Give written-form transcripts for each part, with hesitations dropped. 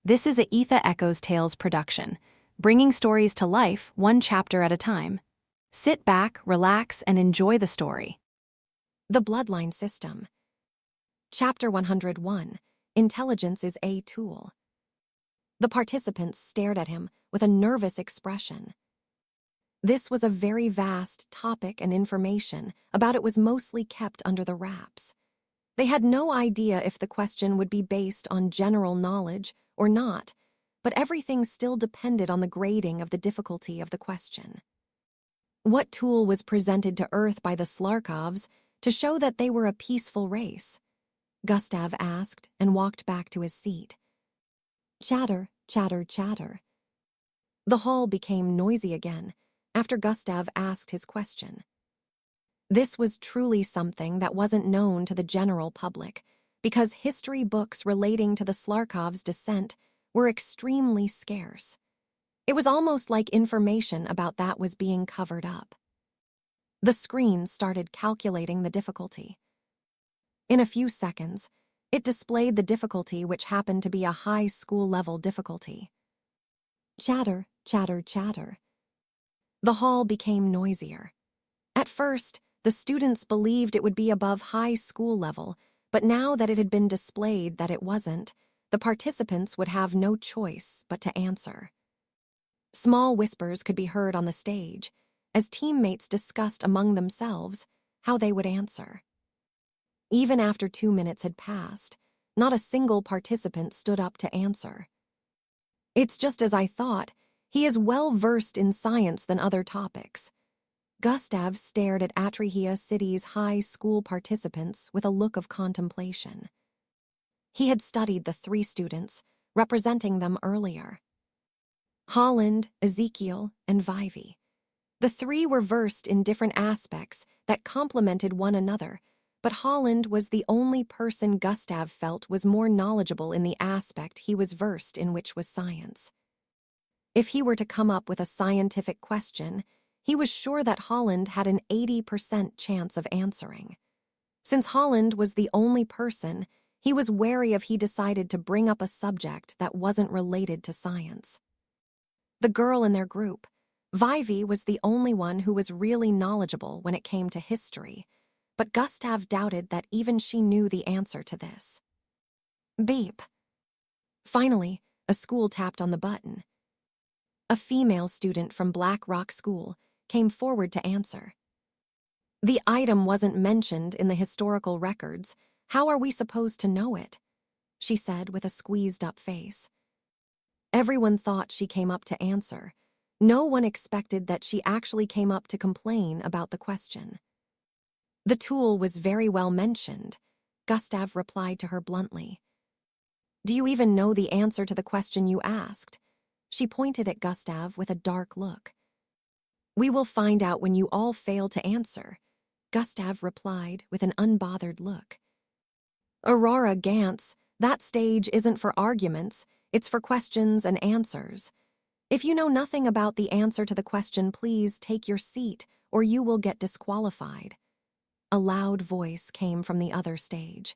This is a Etha Echoes Tales production, bringing stories to life one chapter at a time. Sit back, relax, and enjoy the story. The Bloodline System. Chapter 101, Intelligence is a Tool. The participants stared at him with a nervous expression. This was a very vast topic, and information about it was mostly kept under the wraps. They had no idea if the question would be based on general knowledge or not, but everything still depended on the grading of the difficulty of the question. What tool was presented to Earth by the Slarkovs to show that they were a peaceful race? Gustav asked and walked back to his seat. Chatter, chatter, chatter. The hall became noisy again after Gustav asked his question. This was truly something that wasn't known to the general public, because history books relating to the Slarkovs' descent were extremely scarce. It was almost like information about that was being covered up. The screen started calculating the difficulty. In a few seconds, it displayed the difficulty, which happened to be a high school-level difficulty. Chatter, chatter, chatter. The hall became noisier. At first, the students believed it would be above high school level, but now that it had been displayed that it wasn't, the participants would have no choice but to answer. Small whispers could be heard on the stage, as teammates discussed among themselves how they would answer. Even after 2 minutes had passed, not a single participant stood up to answer. It's just as I thought. He is well versed in science than other topics. Gustav stared at Atrihia City's high school participants with a look of contemplation. He had studied the 3 students, representing them earlier. Holland, Ezekiel, and Vivi. The 3 were versed in different aspects that complemented one another, but Holland was the only person Gustav felt was more knowledgeable in the aspect he was versed in, which was science. If he were to come up with a scientific question, he was sure that Holland had an 80% chance of answering. Since Holland was the only person, he was wary if he decided to bring up a subject that wasn't related to science. The girl in their group, Vivi, was the only one who was really knowledgeable when it came to history, but Gustav doubted that even she knew the answer to this. Beep. Finally, a school tapped on the button. A female student from Black Rock School came forward to answer. The item wasn't mentioned in the historical records. How are we supposed to know it? She said with a squeezed-up face. Everyone thought she came up to answer. No one expected that she actually came up to complain about the question. The tool was very well mentioned, Gustav replied to her bluntly. Do you even know the answer to the question you asked? She pointed at Gustav with a dark look. We will find out when you all fail to answer, Gustav replied with an unbothered look. Aurora Gantz, that stage isn't for arguments, it's for questions and answers. If you know nothing about the answer to the question, please take your seat or you will get disqualified. A loud voice came from the other stage.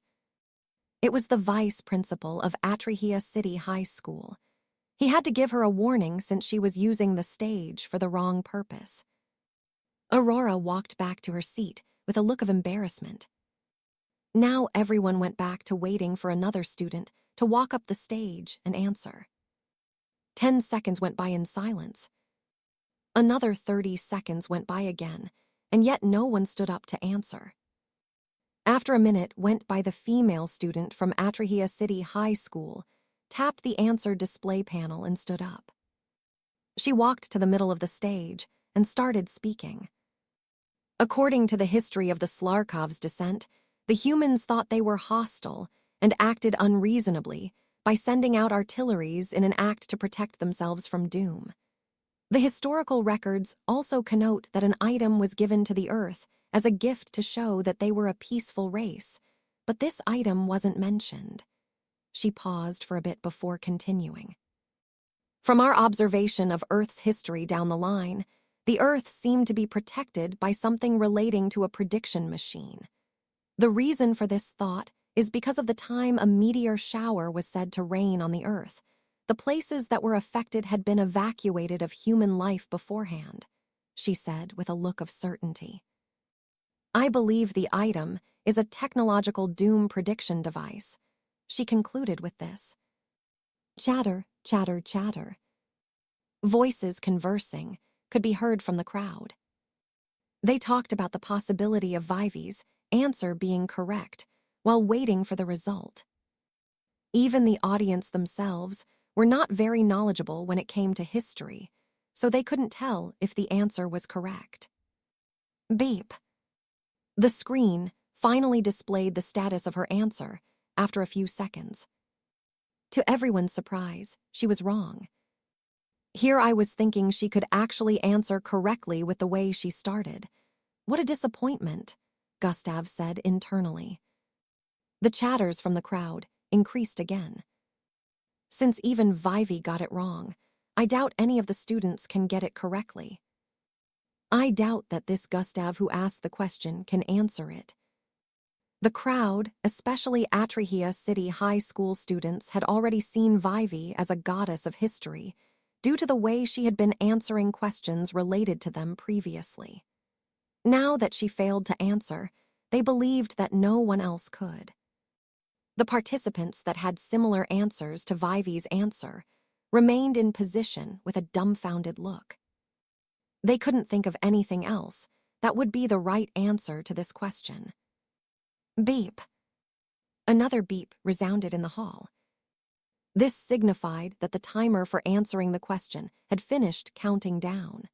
It was the vice principal of Atrihia City High School. He had to give her a warning since she was using the stage for the wrong purpose. Aurora walked back to her seat with a look of embarrassment. Now everyone went back to waiting for another student to walk up the stage and answer. 10 seconds went by in silence. Another 30 seconds went by again, and yet no one stood up to answer. After a minute went by, the female student from Atrihia City High School tapped the answer display panel and stood up. She walked to the middle of the stage and started speaking. According to the history of the Slarkovs' descent, the humans thought they were hostile and acted unreasonably by sending out artilleries in an act to protect themselves from doom. The historical records also connote that an item was given to the Earth as a gift to show that they were a peaceful race, but this item wasn't mentioned. She paused for a bit before continuing. From our observation of Earth's history down the line, the Earth seemed to be protected by something relating to a prediction machine. The reason for this thought is because of the time a meteor shower was said to rain on the Earth. The places that were affected had been evacuated of human life beforehand, she said with a look of certainty. I believe the item is a technological doom prediction device, she concluded with this. Chatter, chatter, chatter. Voices conversing could be heard from the crowd. They talked about the possibility of Vivi's answer being correct while waiting for the result. Even the audience themselves were not very knowledgeable when it came to history, so they couldn't tell if the answer was correct. Beep. The screen finally displayed the status of her answer after a few seconds. To everyone's surprise, she was wrong. Here I was thinking she could actually answer correctly with the way she started. What a disappointment, Gustav said internally. The chatters from the crowd increased again. Since even Vivi got it wrong, I doubt any of the students can get it correctly. I doubt that this Gustav who asked the question can answer it. The crowd, especially Atrahia City High School students, had already seen Vivi as a goddess of history due to the way she had been answering questions related to them previously. Now that she failed to answer, they believed that no one else could. The participants that had similar answers to Vivi's answer remained in position with a dumbfounded look. They couldn't think of anything else that would be the right answer to this question. Beep. Another beep resounded in the hall. This signified that the timer for answering the question had finished counting down.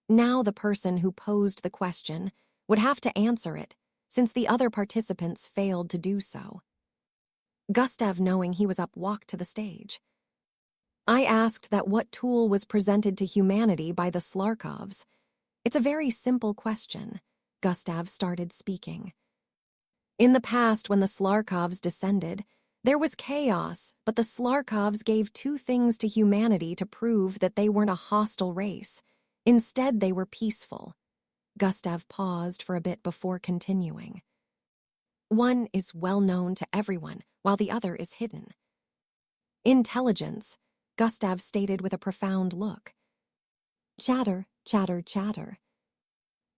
Now the person who posed the question would have to answer it, since the other participants failed to do so. Gustav, knowing he was up, walked to the stage. I asked that what tool was presented to humanity by the Slarkovs. It's a very simple question. Gustav started speaking. In the past, when the Slarkovs descended, there was chaos, but the Slarkovs gave two things to humanity to prove that they weren't a hostile race. Instead, they were peaceful. Gustav paused for a bit before continuing. One is well known to everyone, while the other is hidden. Intelligence, Gustav stated with a profound look. Chatter, chatter, chatter.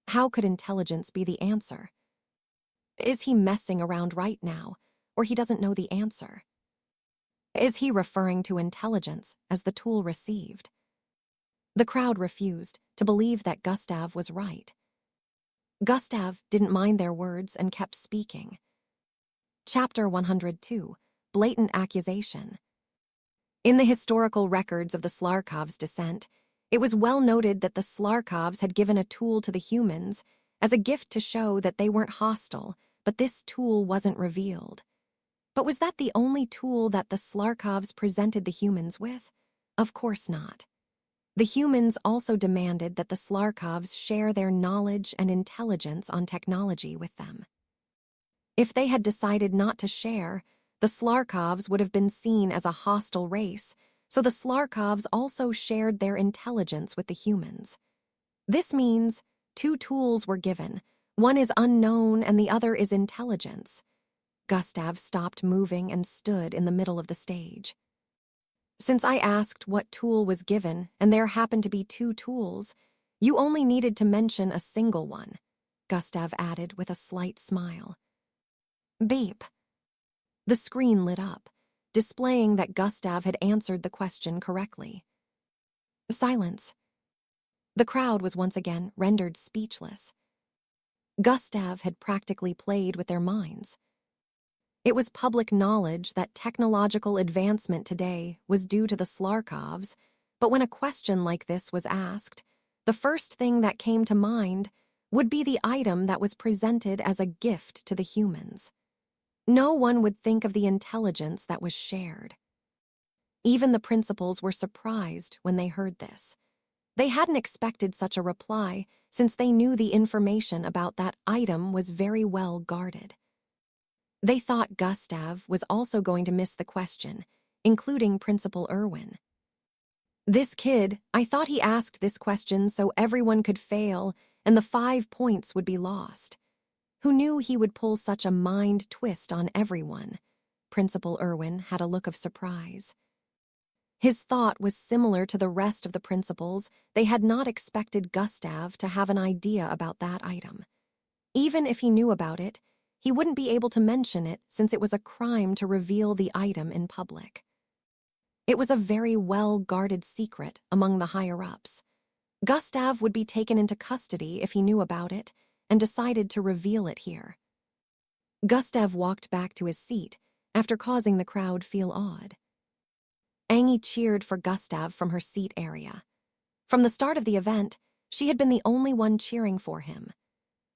How could intelligence be the answer? Is he messing around right now, or he doesn't know the answer? Is he referring to intelligence as the tool received? The crowd refused to believe that Gustav was right. Gustav didn't mind their words and kept speaking. Chapter 102, Blatant Accusation. In the historical records of the Slarkovs' descent, it was well noted that the Slarkovs had given a tool to the humans as a gift to show that they weren't hostile, but this tool wasn't revealed. But was that the only tool that the Slarkovs presented the humans with? Of course not. The humans also demanded that the Slarkovs share their knowledge and intelligence on technology with them. If they had decided not to share, the Slarkovs would have been seen as a hostile race, so the Slarkovs also shared their intelligence with the humans. This means two tools were given. One is unknown and the other is intelligence. Gustav stopped moving and stood in the middle of the stage. Since I asked what tool was given and there happened to be two tools, you only needed to mention a single one, Gustav added with a slight smile. Beep. The screen lit up, displaying that Gustav had answered the question correctly. Silence. The crowd was once again rendered speechless. Gustav had practically played with their minds. It was public knowledge that technological advancement today was due to the Slarkovs, but when a question like this was asked, the first thing that came to mind would be the item that was presented as a gift to the humans. No one would think of the intelligence that was shared. Even the principals were surprised when they heard this. They hadn't expected such a reply since they knew the information about that item was very well guarded. They thought Gustav was also going to miss the question, including Principal Irwin. This kid, I thought he asked this question so everyone could fail and the 5 points would be lost. Who knew he would pull such a mind twist on everyone? Principal Irwin had a look of surprise. His thought was similar to the rest of the principals. They had not expected Gustav to have an idea about that item. Even if he knew about it, he wouldn't be able to mention it since it was a crime to reveal the item in public. It was a very well-guarded secret among the higher-ups. Gustav would be taken into custody if he knew about it and decided to reveal it here. Gustav walked back to his seat after causing the crowd feel odd. Angie cheered for Gustav from her seat area. From the start of the event, she had been the only one cheering for him.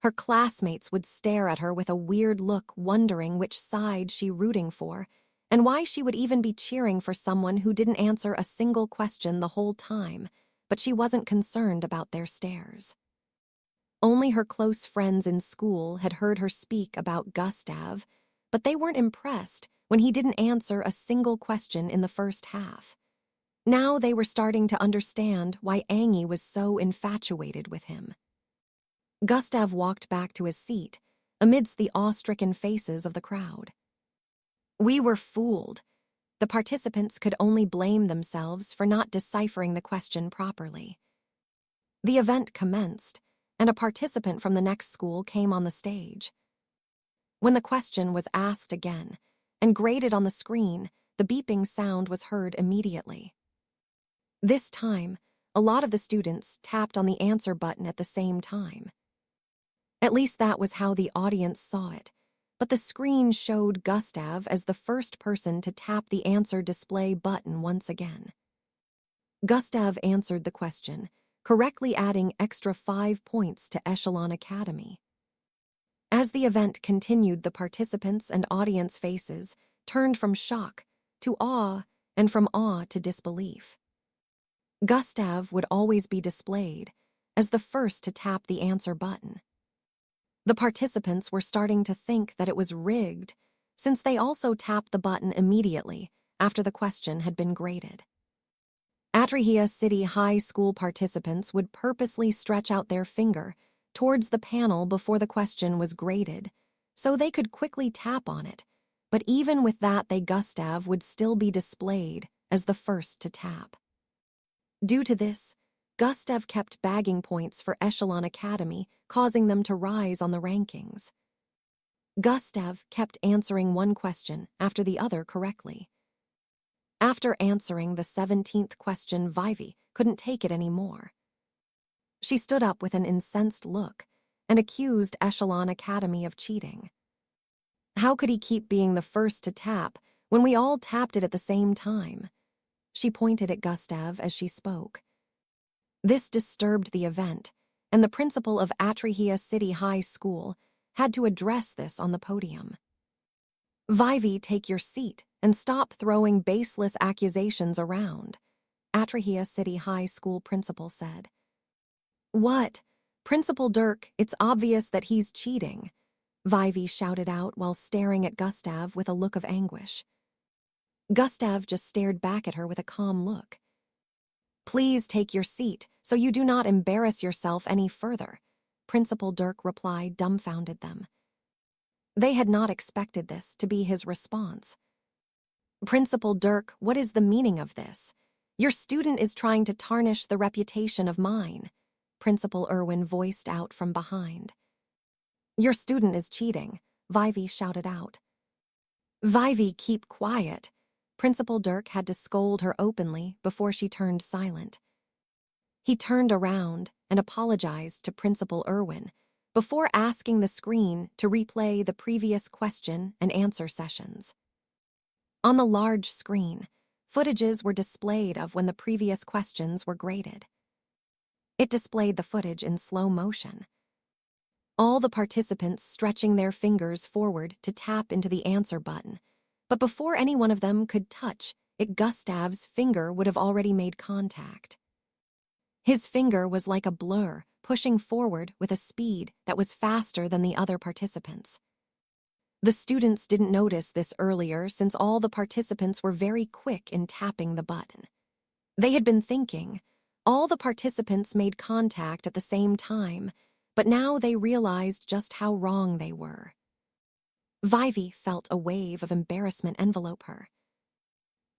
Her classmates would stare at her with a weird look, wondering which side she's rooting for, and why she would even be cheering for someone who didn't answer a single question the whole time, but she wasn't concerned about their stares. Only her close friends in school had heard her speak about Gustav, but they weren't impressed when he didn't answer a single question in the first half. Now they were starting to understand why Angie was so infatuated with him. Gustav walked back to his seat, amidst the awe-stricken faces of the crowd. We were fooled. The participants could only blame themselves for not deciphering the question properly. The event commenced, and a participant from the next school came on the stage. When the question was asked again and graded on the screen, the beeping sound was heard immediately. This time, a lot of the students tapped on the answer button at the same time. At least that was how the audience saw it, but the screen showed Gustav as the first person to tap the answer display button once again. Gustav answered the question, correctly adding extra 5 points to Echelon Academy. As the event continued, the participants and audience faces turned from shock to awe and from awe to disbelief. Gustav would always be displayed as the first to tap the answer button. The participants were starting to think that it was rigged, since they also tapped the button immediately after the question had been graded. Atrahia City High School participants would purposely stretch out their finger towards the panel before the question was graded, so they could quickly tap on it, but even with that, Gustav would still be displayed as the first to tap. Due to this, Gustav kept bagging points for Echelon Academy, causing them to rise on the rankings. Gustav kept answering one question after the other correctly. After answering the 17th question, Vivi couldn't take it anymore. She stood up with an incensed look and accused Echelon Academy of cheating. How could he keep being the first to tap when we all tapped it at the same time? She pointed at Gustav as she spoke. This disturbed the event, and the principal of Atrahia City High School had to address this on the podium. Vivi, take your seat and stop throwing baseless accusations around, Atrahia City High School principal said. What? Principal Dirk, it's obvious that he's cheating, Vivi shouted out while staring at Gustav with a look of anguish. Gustav just stared back at her with a calm look. Please take your seat so you do not embarrass yourself any further, Principal Dirk replied, dumbfounded them. They had not expected this to be his response. Principal Dirk, what is the meaning of this? Your student is trying to tarnish the reputation of mine, Principal Irwin voiced out from behind. Your student is cheating, Vivi shouted out. Vivi, keep quiet. Principal Dirk had to scold her openly before she turned silent. He turned around and apologized to Principal Irwin before asking the screen to replay the previous question and answer sessions. On the large screen, footages were displayed of when the previous questions were graded. It displayed the footage in slow motion. All the participants stretching their fingers forward to tap into the answer button, but before any one of them could touch it, Gustav's finger would have already made contact. His finger was like a blur, pushing forward with a speed that was faster than the other participants. The students didn't notice this earlier since all the participants were very quick in tapping the button. They had been thinking, all the participants made contact at the same time, but now they realized just how wrong they were. Vivi felt a wave of embarrassment envelope her.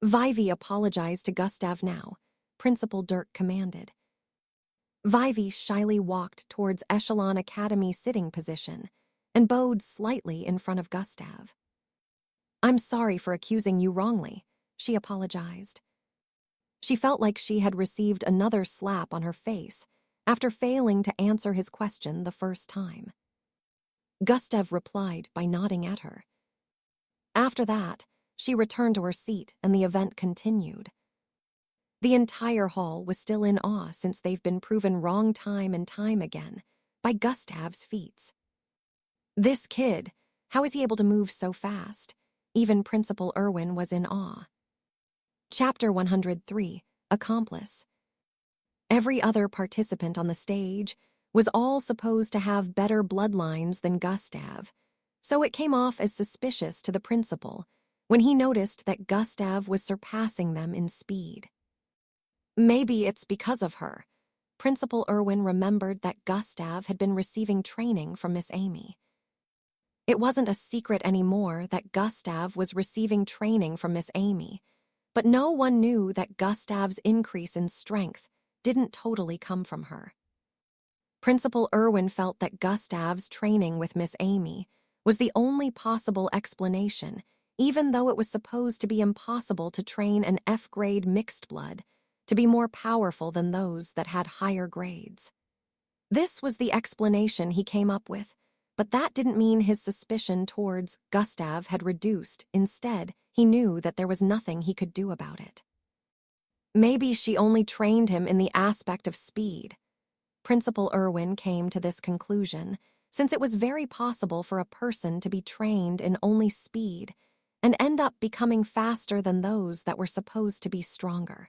Vivi apologized to Gustav now, Principal Dirk commanded. Vivi shyly walked towards Echelon Academy's sitting position and bowed slightly in front of Gustav. I'm sorry for accusing you wrongly, she apologized. She felt like she had received another slap on her face after failing to answer his question the first time. Gustav replied by nodding at her. After that, she returned to her seat and the event continued. The entire hall was still in awe since they've been proven wrong time and time again by Gustav's feats. This kid, how is he able to move so fast? Even Principal Irwin was in awe. Chapter 103, Accomplice. Every other participant on the stage was all supposed to have better bloodlines than Gustav, so it came off as suspicious to the principal when he noticed that Gustav was surpassing them in speed. Maybe it's because of her. Principal Irwin remembered that Gustav had been receiving training from Miss Amy. It wasn't a secret anymore that Gustav was receiving training from Miss Amy, but no one knew that Gustav's increase in strength didn't totally come from her. Principal Irwin felt that Gustav's training with Miss Amy was the only possible explanation, even though it was supposed to be impossible to train an F-grade mixed blood to be more powerful than those that had higher grades. This was the explanation he came up with, but that didn't mean his suspicion towards Gustav had reduced. Instead, he knew that there was nothing he could do about it. Maybe she only trained him in the aspect of speed. Principal Irwin came to this conclusion, since it was very possible for a person to be trained in only speed and end up becoming faster than those that were supposed to be stronger.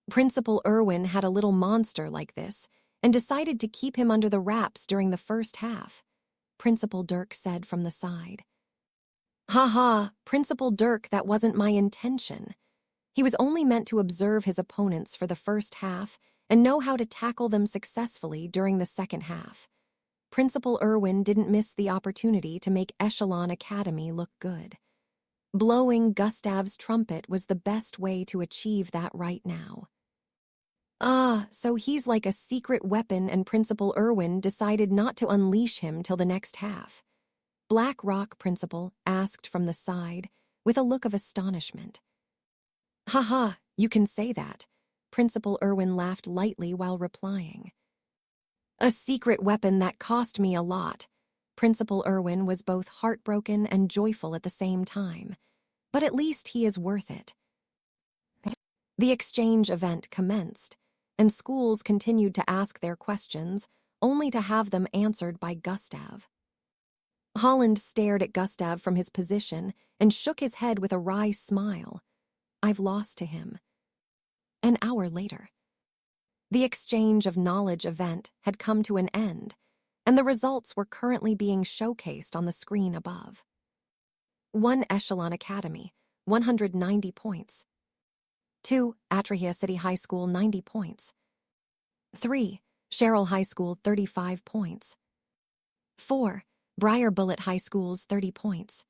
Principal Irwin had a little monster like this and decided to keep him under the wraps during the first half, Principal Dirk said from the side. Ha ha, Principal Dirk, that wasn't my intention. He was only meant to observe his opponents for the first half and know how to tackle them successfully during the second half. Principal Irwin didn't miss the opportunity to make Echelon Academy look good. Blowing Gustav's trumpet was the best way to achieve that right now. Ah, so he's like a secret weapon and Principal Irwin decided not to unleash him till the next half. Black Rock Principal asked from the side with a look of astonishment. Ha, you can say that. Principal Irwin laughed lightly while replying. A secret weapon that cost me a lot. Principal Irwin was both heartbroken and joyful at the same time, but at least he is worth it. The exchange event commenced, and schools continued to ask their questions, only to have them answered by Gustav. Holland stared at Gustav from his position and shook his head with a wry smile. I've lost to him. An hour later. The exchange of knowledge event had come to an end, and the results were currently being showcased on the screen above. 1 Echelon Academy, 190 points. 2 Atrahia City High School, 90 points. 3 Sherrill High School, 35 points. 4 Briar Bullet High School's, 30 points.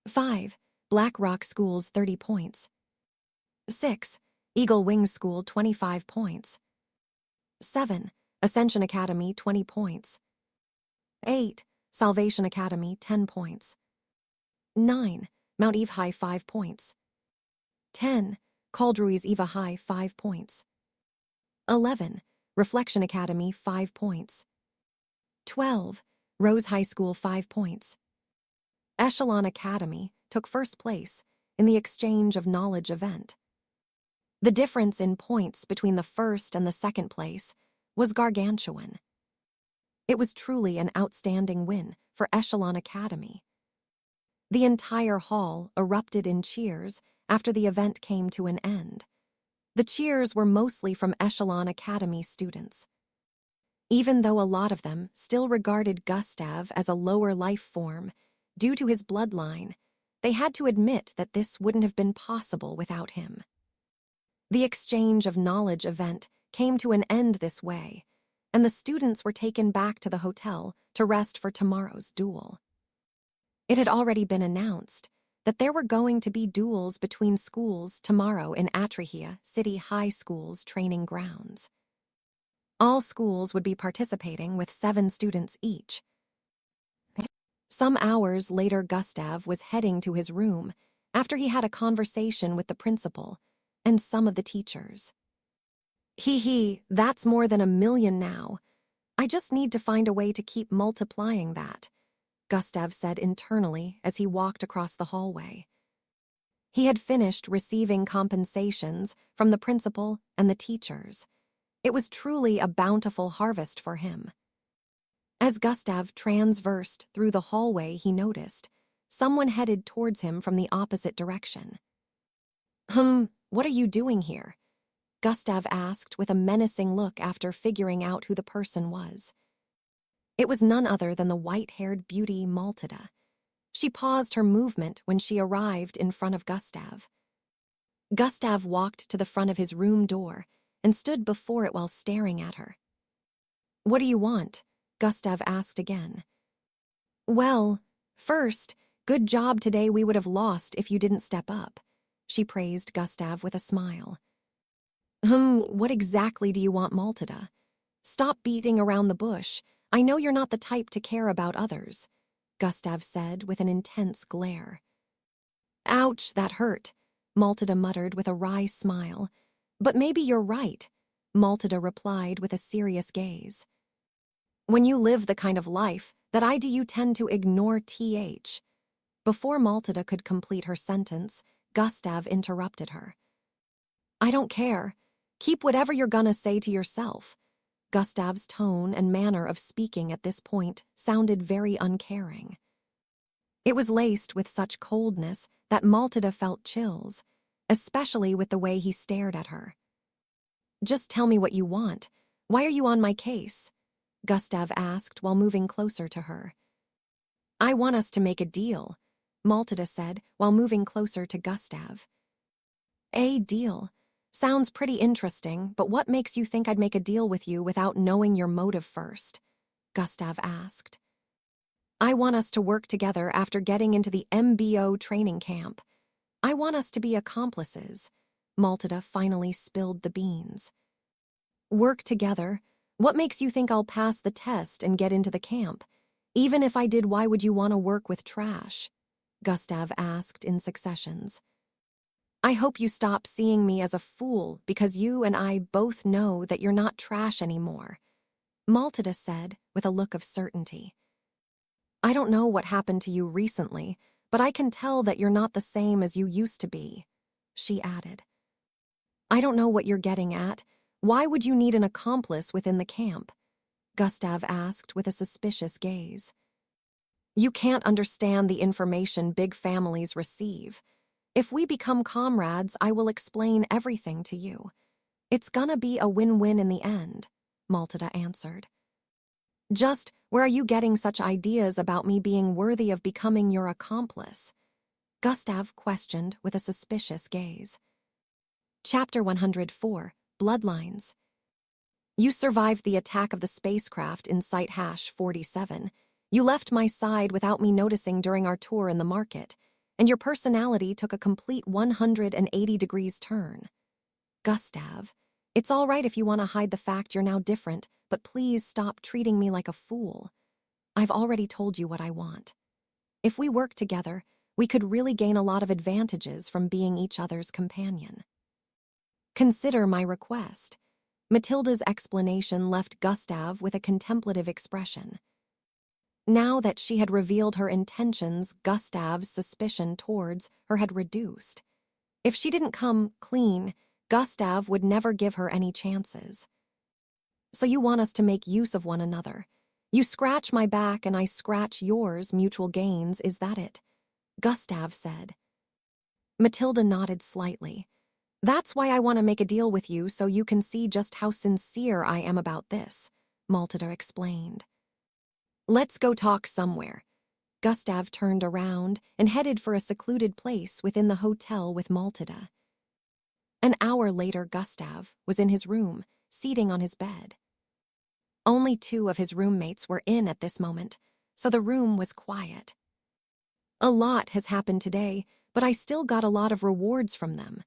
5 Black Rock School's, 30 points. 6 Eagle Wing School, 25 points. 7 Ascension Academy, 20 points. 8 Salvation Academy, 10 points. 9 Mount Eve High, 5 points. 10 Caldruis Eva High, 5 points. 11 Reflection Academy, 5 points. 12 Rose High School, 5 points. Echelon Academy took first place in the exchange of knowledge event. The difference in points between the first and the second place was gargantuan. It was truly an outstanding win for Echelon Academy. The entire hall erupted in cheers after the event came to an end. The cheers were mostly from Echelon Academy students. Even though a lot of them still regarded Gustav as a lower life form due to his bloodline, they had to admit that this wouldn't have been possible without him. The exchange of knowledge event came to an end this way, and the students were taken back to the hotel to rest for tomorrow's duel. It had already been announced that there were going to be duels between schools tomorrow in Atrahia City High School's training grounds. All schools would be participating with 7 students each. Some hours later, Gustav was heading to his room after he had a conversation with the principal and some of the teachers. That's more than 1,000,000 now. I just need to find a way to keep multiplying that, Gustav said internally as he walked across the hallway. He had finished receiving compensations from the principal and the teachers. It was truly a bountiful harvest for him. As Gustav transversed through the hallway, he noticed someone headed towards him from the opposite direction. What are you doing here? Gustav asked with a menacing look after figuring out who the person was. It was none other than the white-haired beauty Maltida. She paused her movement when she arrived in front of Gustav. Gustav walked to the front of his room door and stood before it while staring at her. What do you want? Gustav asked again. Well, first, good job today. We would have lost if you didn't step up, she praised Gustav with a smile. What exactly do you want, Maltida? Stop beating around the bush. I know you're not the type to care about others, Gustav said with an intense glare. Ouch, that hurt, Maltida muttered with a wry smile. But maybe you're right, Maltida replied with a serious gaze. When you live the kind of life that I do, you tend to ignore th. Before Maltida could complete her sentence, Gustav interrupted her. I don't care. Keep whatever you're gonna say to yourself. Gustav's tone and manner of speaking at this point sounded very uncaring. It was laced with such coldness that Maltida felt chills, especially with the way he stared at her. Just tell me what you want. Why are you on my case? Gustav asked while moving closer to her. I want us to make a deal, Maltida said while moving closer to Gustav. A deal? Sounds pretty interesting, but what makes you think I'd make a deal with you without knowing your motive first? Gustav asked. I want us to work together after getting into the MBO training camp. I want us to be accomplices. Maltida finally spilled the beans. Work together? What makes you think I'll pass the test and get into the camp? Even if I did, why would you want to work with trash? Gustav asked in successions. I hope you stop seeing me as a fool because you and I both know that you're not trash anymore, Maltida said with a look of certainty. I don't know what happened to you recently, but I can tell that you're not the same as you used to be, she added. I don't know what you're getting at. Why would you need an accomplice within the camp? Gustav asked with a suspicious gaze. You can't understand the information big families receive. If we become comrades, I will explain everything to you. It's gonna be a win-win in the end, Maltida answered. Just where are you getting such ideas about me being worthy of becoming your accomplice? Gustav questioned with a suspicious gaze. Chapter 104, Bloodlines. You survived the attack of the spacecraft in Site Hash 47. You left my side without me noticing during our tour in the market, and your personality took a complete 180 degrees turn. Gustav, it's all right if you want to hide the fact you're now different, but please stop treating me like a fool. I've already told you what I want. If we work together, we could really gain a lot of advantages from being each other's companion. Consider my request. Matilda's explanation left Gustav with a contemplative expression. Now that she had revealed her intentions, Gustav's suspicion towards her had reduced. If she didn't come clean, Gustav would never give her any chances. So you want us to make use of one another. You scratch my back and I scratch yours, mutual gains, is that it? Gustav said. Matilda nodded slightly. That's why I want to make a deal with you so you can see just how sincere I am about this, Maltida explained. Let's go talk somewhere. Gustav turned around and headed for a secluded place within the hotel with Maltida. An hour later, Gustav was in his room, seating on his bed. Only 2 of his roommates were in at this moment, so the room was quiet. A lot has happened today, but I still got a lot of rewards from them.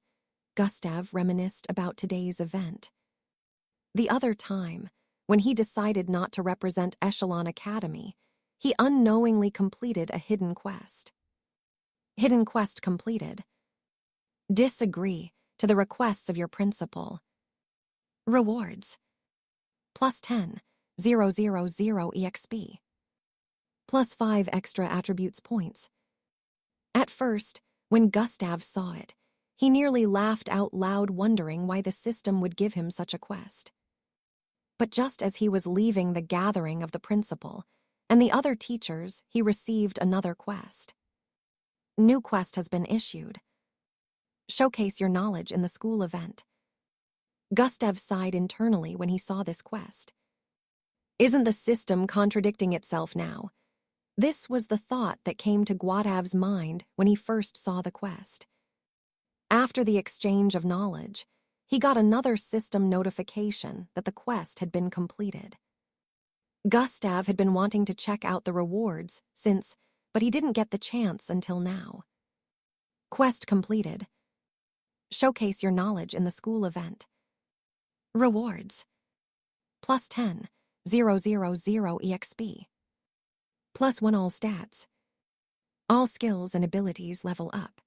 Gustav reminisced about today's event. The other time, when he decided not to represent Echelon Academy, he unknowingly completed a hidden quest. Hidden quest completed. Disagree to the requests of your principal. Rewards. Plus 10, 000 EXP. Plus 5 extra attributes points. At first, when Gustav saw it, he nearly laughed out loud, wondering why the system would give him such a quest. But just as he was leaving the gathering of the principal and the other teachers, he received another quest. New quest has been issued. Showcase your knowledge in the school event. Gustav sighed internally when he saw this quest. Isn't the system contradicting itself now? This was the thought that came to Gustav's mind when he first saw the quest. After the exchange of knowledge, he got another system notification that the quest had been completed. Gustav had been wanting to check out the rewards but he didn't get the chance until now. Quest completed. Showcase your knowledge in the school event. Rewards. Plus 10, 000 EXP. Plus 1 all stats. All skills and abilities level up.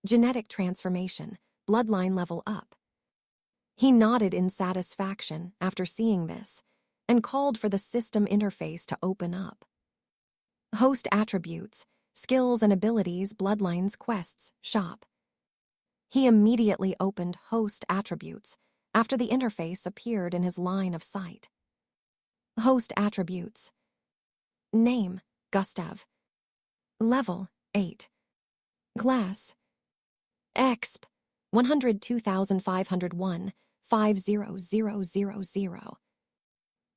Genetic transformation, bloodline level up. He nodded in satisfaction after seeing this and called for the system interface to open up. Host attributes, skills and abilities, bloodlines, quests, shop. He immediately opened host attributes after the interface appeared in his line of sight. Host attributes. Name, Gustav. Level, 8. Class, Exp, 102,501, 50000.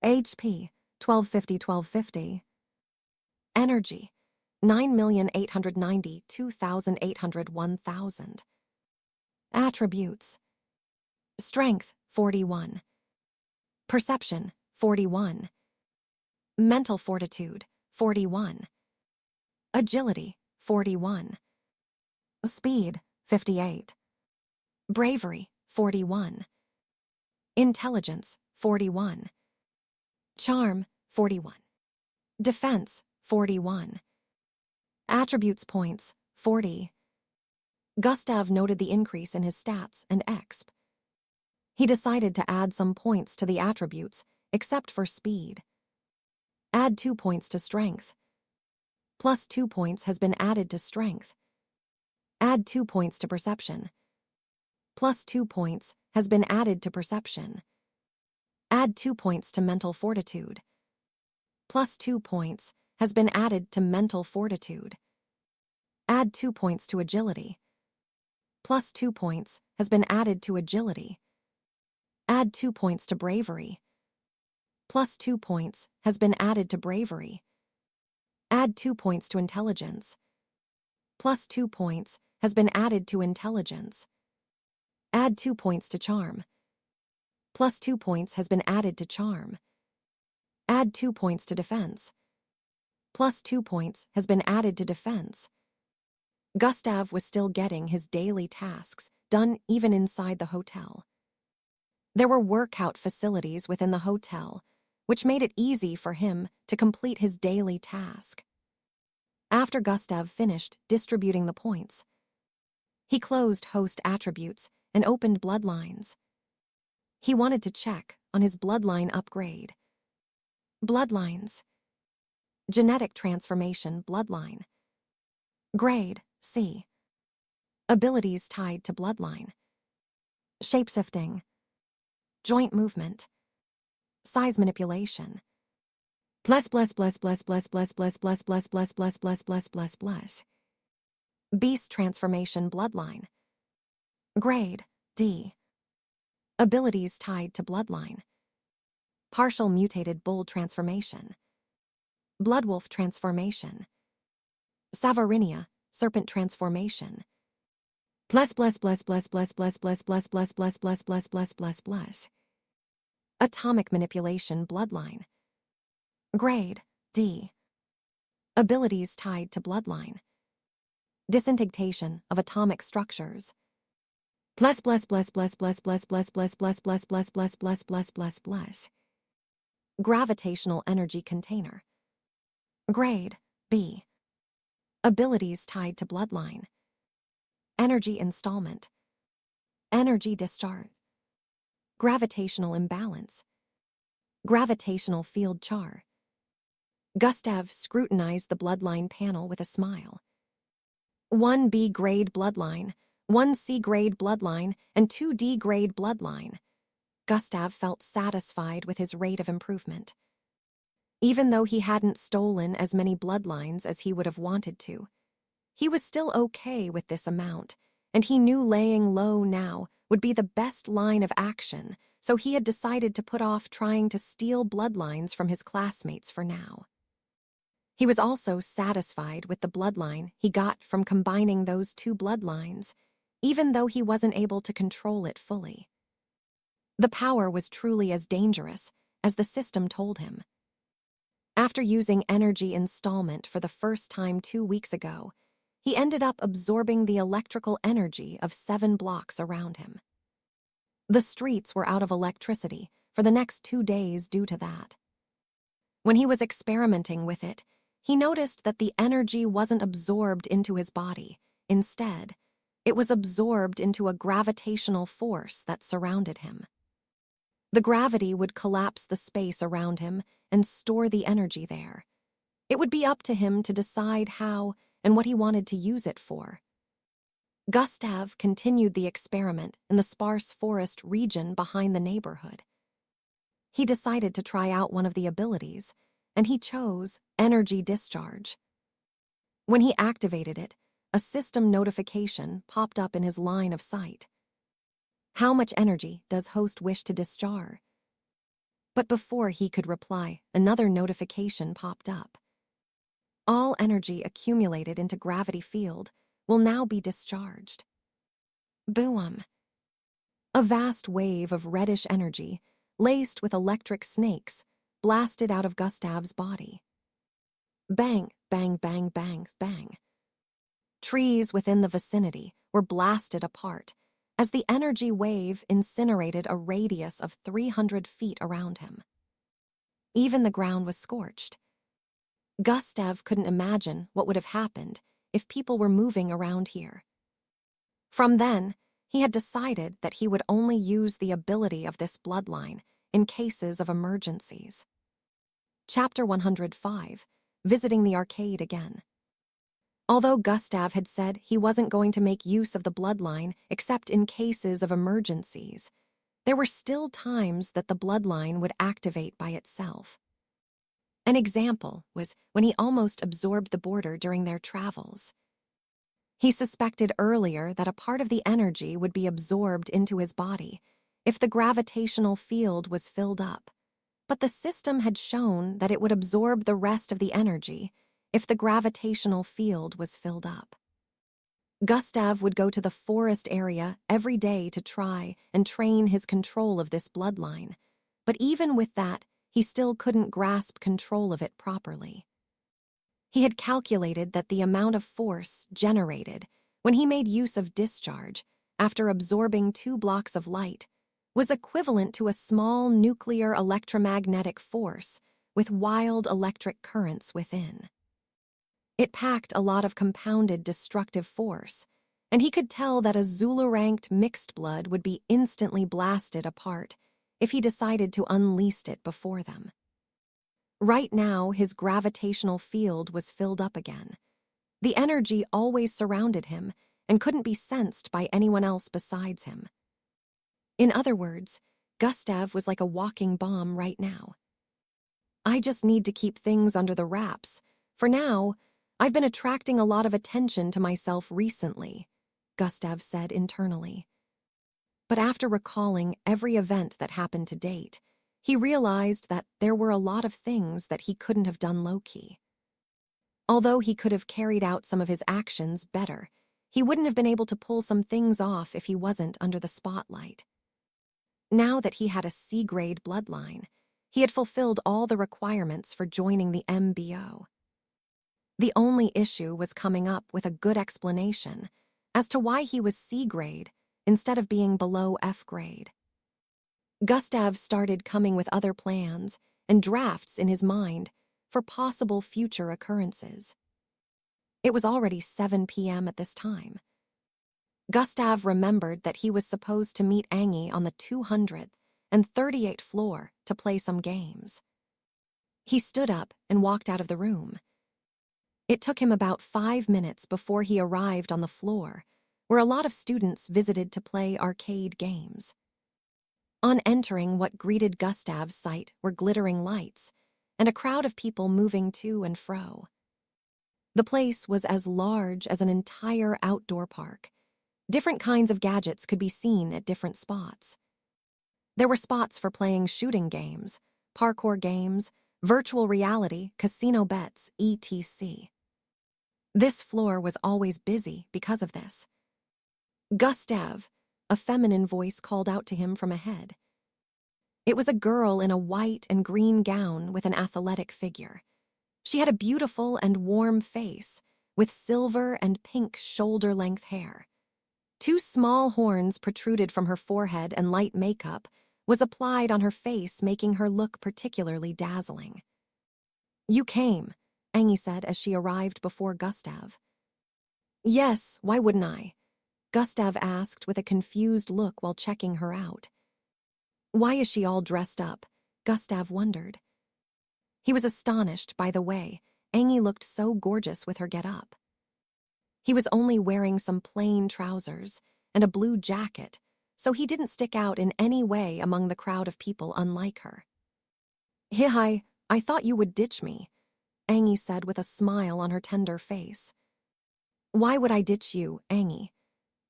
HP, 1250. Energy, 9,892,801,000. Attributes. Strength, 41. Perception, 41. Mental fortitude, 41. Agility, 41. Speed, 58. Bravery, 41. Intelligence, 41. Charm, 41. Defense, 41. Attributes points, 40. Gustav noted the increase in his stats and exp. He decided to add some points to the attributes, except for speed. Add 2 points to strength. Plus 2 points has been added to strength. Add 2 points to perception. Plus 2 points has been added to perception. Add 2 points to mental fortitude. Plus 2 points has been added to mental fortitude. Add 2 points to agility. Plus 2 points has been added to agility. Add 2 points to bravery. Plus 2 points has been added to bravery. Add 2 points to intelligence. Plus 2 points has been added to intelligence. Add 2 points to charm. Plus 2 points has been added to charm. Add 2 points to defense. Plus 2 points has been added to defense. Gustav was still getting his daily tasks done even inside the hotel. There were workout facilities within the hotel, which made it easy for him to complete his daily task. After Gustav finished distributing the points, he closed host attributes and opened bloodlines. He wanted to check on his bloodline upgrade. Bloodlines. Genetic transformation bloodline. Grade, C. Abilities tied to bloodline. Shapeshifting. Joint movement. Size manipulation. Beast transformation bloodline. Grade, D. Abilities tied to bloodline. Partial mutated bull transformation. Bloodwolf transformation. Savarinia, serpent transformation. Atomic manipulation bloodline. Grade, D. Abilities tied to bloodline. disintegration of atomic structures. Bless, bless, bless, bless, bless, bless, bless, bless, bless, bless, bless, bless, bless, bless, bless, bless. Gravitational energy container. Grade B. Abilities tied to bloodline. Energy installment. Energy discharge. Gravitational imbalance. Gravitational field char. Gustav scrutinized the bloodline panel with a smile. 1B grade bloodline, 1C grade bloodline, and 2D grade bloodline. Gustav felt satisfied with his rate of improvement. Even though he hadn't stolen as many bloodlines as he would have wanted to, he was still okay with this amount, and he knew laying low now would be the best line of action, so he had decided to put off trying to steal bloodlines from his classmates for now. He was also satisfied with the bloodline he got from combining those two bloodlines, even though he wasn't able to control it fully. The power was truly as dangerous as the system told him. After using energy installment for the first time 2 weeks ago, he ended up absorbing the electrical energy of 7 blocks around him. The streets were out of electricity for the next 2 days due to that. When he was experimenting with it, he noticed that the energy wasn't absorbed into his body. Instead, it was absorbed into a gravitational force that surrounded him. The gravity would collapse the space around him and store the energy there. It would be up to him to decide how and what he wanted to use it for. Gustav continued the experiment in the sparse forest region behind the neighborhood. He decided to try out one of the abilities, and he chose energy discharge. When he activated it, a system notification popped up in his line of sight. How much energy does host wish to discharge? But before he could reply, another notification popped up. All energy accumulated into gravity field will now be discharged. Boom! A vast wave of reddish energy, laced with electric snakes, blasted out of Gustav's body. Bang, bang, bang, bang, bang. Trees within the vicinity were blasted apart as the energy wave incinerated a radius of 300 feet around him. Even the ground was scorched. Gustav couldn't imagine what would have happened if people were moving around here. From then, he had decided that he would only use the ability of this bloodline in cases of emergencies. Chapter 105, Visiting the Arcade Again. Although Gustav had said he wasn't going to make use of the bloodline except in cases of emergencies, there were still times that the bloodline would activate by itself. An example was when he almost absorbed the border during their travels. He suspected earlier that a part of the energy would be absorbed into his body if the gravitational field was filled up, but the system had shown that it would absorb the rest of the energy if the gravitational field was filled up. Gustav would go to the forest area every day to try and train his control of this bloodline, but even with that, he still couldn't grasp control of it properly. He had calculated that the amount of force generated when he made use of discharge after absorbing 2 blocks of light was equivalent to a small nuclear electromagnetic force with wild electric currents within. It packed a lot of compounded destructive force, and he could tell that a Zulu-ranked mixed blood would be instantly blasted apart if he decided to unleash it before them. Right now, his gravitational field was filled up again. The energy always surrounded him and couldn't be sensed by anyone else besides him. In other words, Gustav was like a walking bomb right now. I just need to keep things under the wraps. For now, I've been attracting a lot of attention to myself recently, Gustav said internally. But after recalling every event that happened to date, he realized that there were a lot of things that he couldn't have done low-key. Although he could have carried out some of his actions better, he wouldn't have been able to pull some things off if he wasn't under the spotlight. Now that he had a C-grade bloodline, he had fulfilled all the requirements for joining the MBO. The only issue was coming up with a good explanation as to why he was C grade instead of being below F grade. Gustav started coming with other plans and drafts in his mind for possible future occurrences. It was already 7 p.m. at this time. Gustav remembered that he was supposed to meet Angie on the 238th floor to play some games. He stood up and walked out of the room. It took him about 5 minutes before he arrived on the floor, where a lot of students visited to play arcade games. On entering, what greeted Gustav's sight were glittering lights and a crowd of people moving to and fro. The place was as large as an entire outdoor park. Different kinds of gadgets could be seen at different spots. There were spots for playing shooting games, parkour games, virtual reality, casino bets, etc. This floor was always busy because of this. Gustav, a feminine voice called out to him from ahead. It was a girl in a white and green gown with an athletic figure. She had a beautiful and warm face, with silver and pink shoulder-length hair. 2 small horns protruded from her forehead, and light makeup was applied on her face, making her look particularly dazzling. "You came," Angie said as she arrived before Gustav. "Yes, why wouldn't I?" Gustav asked with a confused look while checking her out. Why is she all dressed up? Gustav wondered. He was astonished by the way Angie looked so gorgeous with her get-up. He was only wearing some plain trousers and a blue jacket, so he didn't stick out in any way among the crowd of people unlike her. "Hi, I thought you would ditch me," Angie said with a smile on her tender face. "Why would I ditch you, Angie?"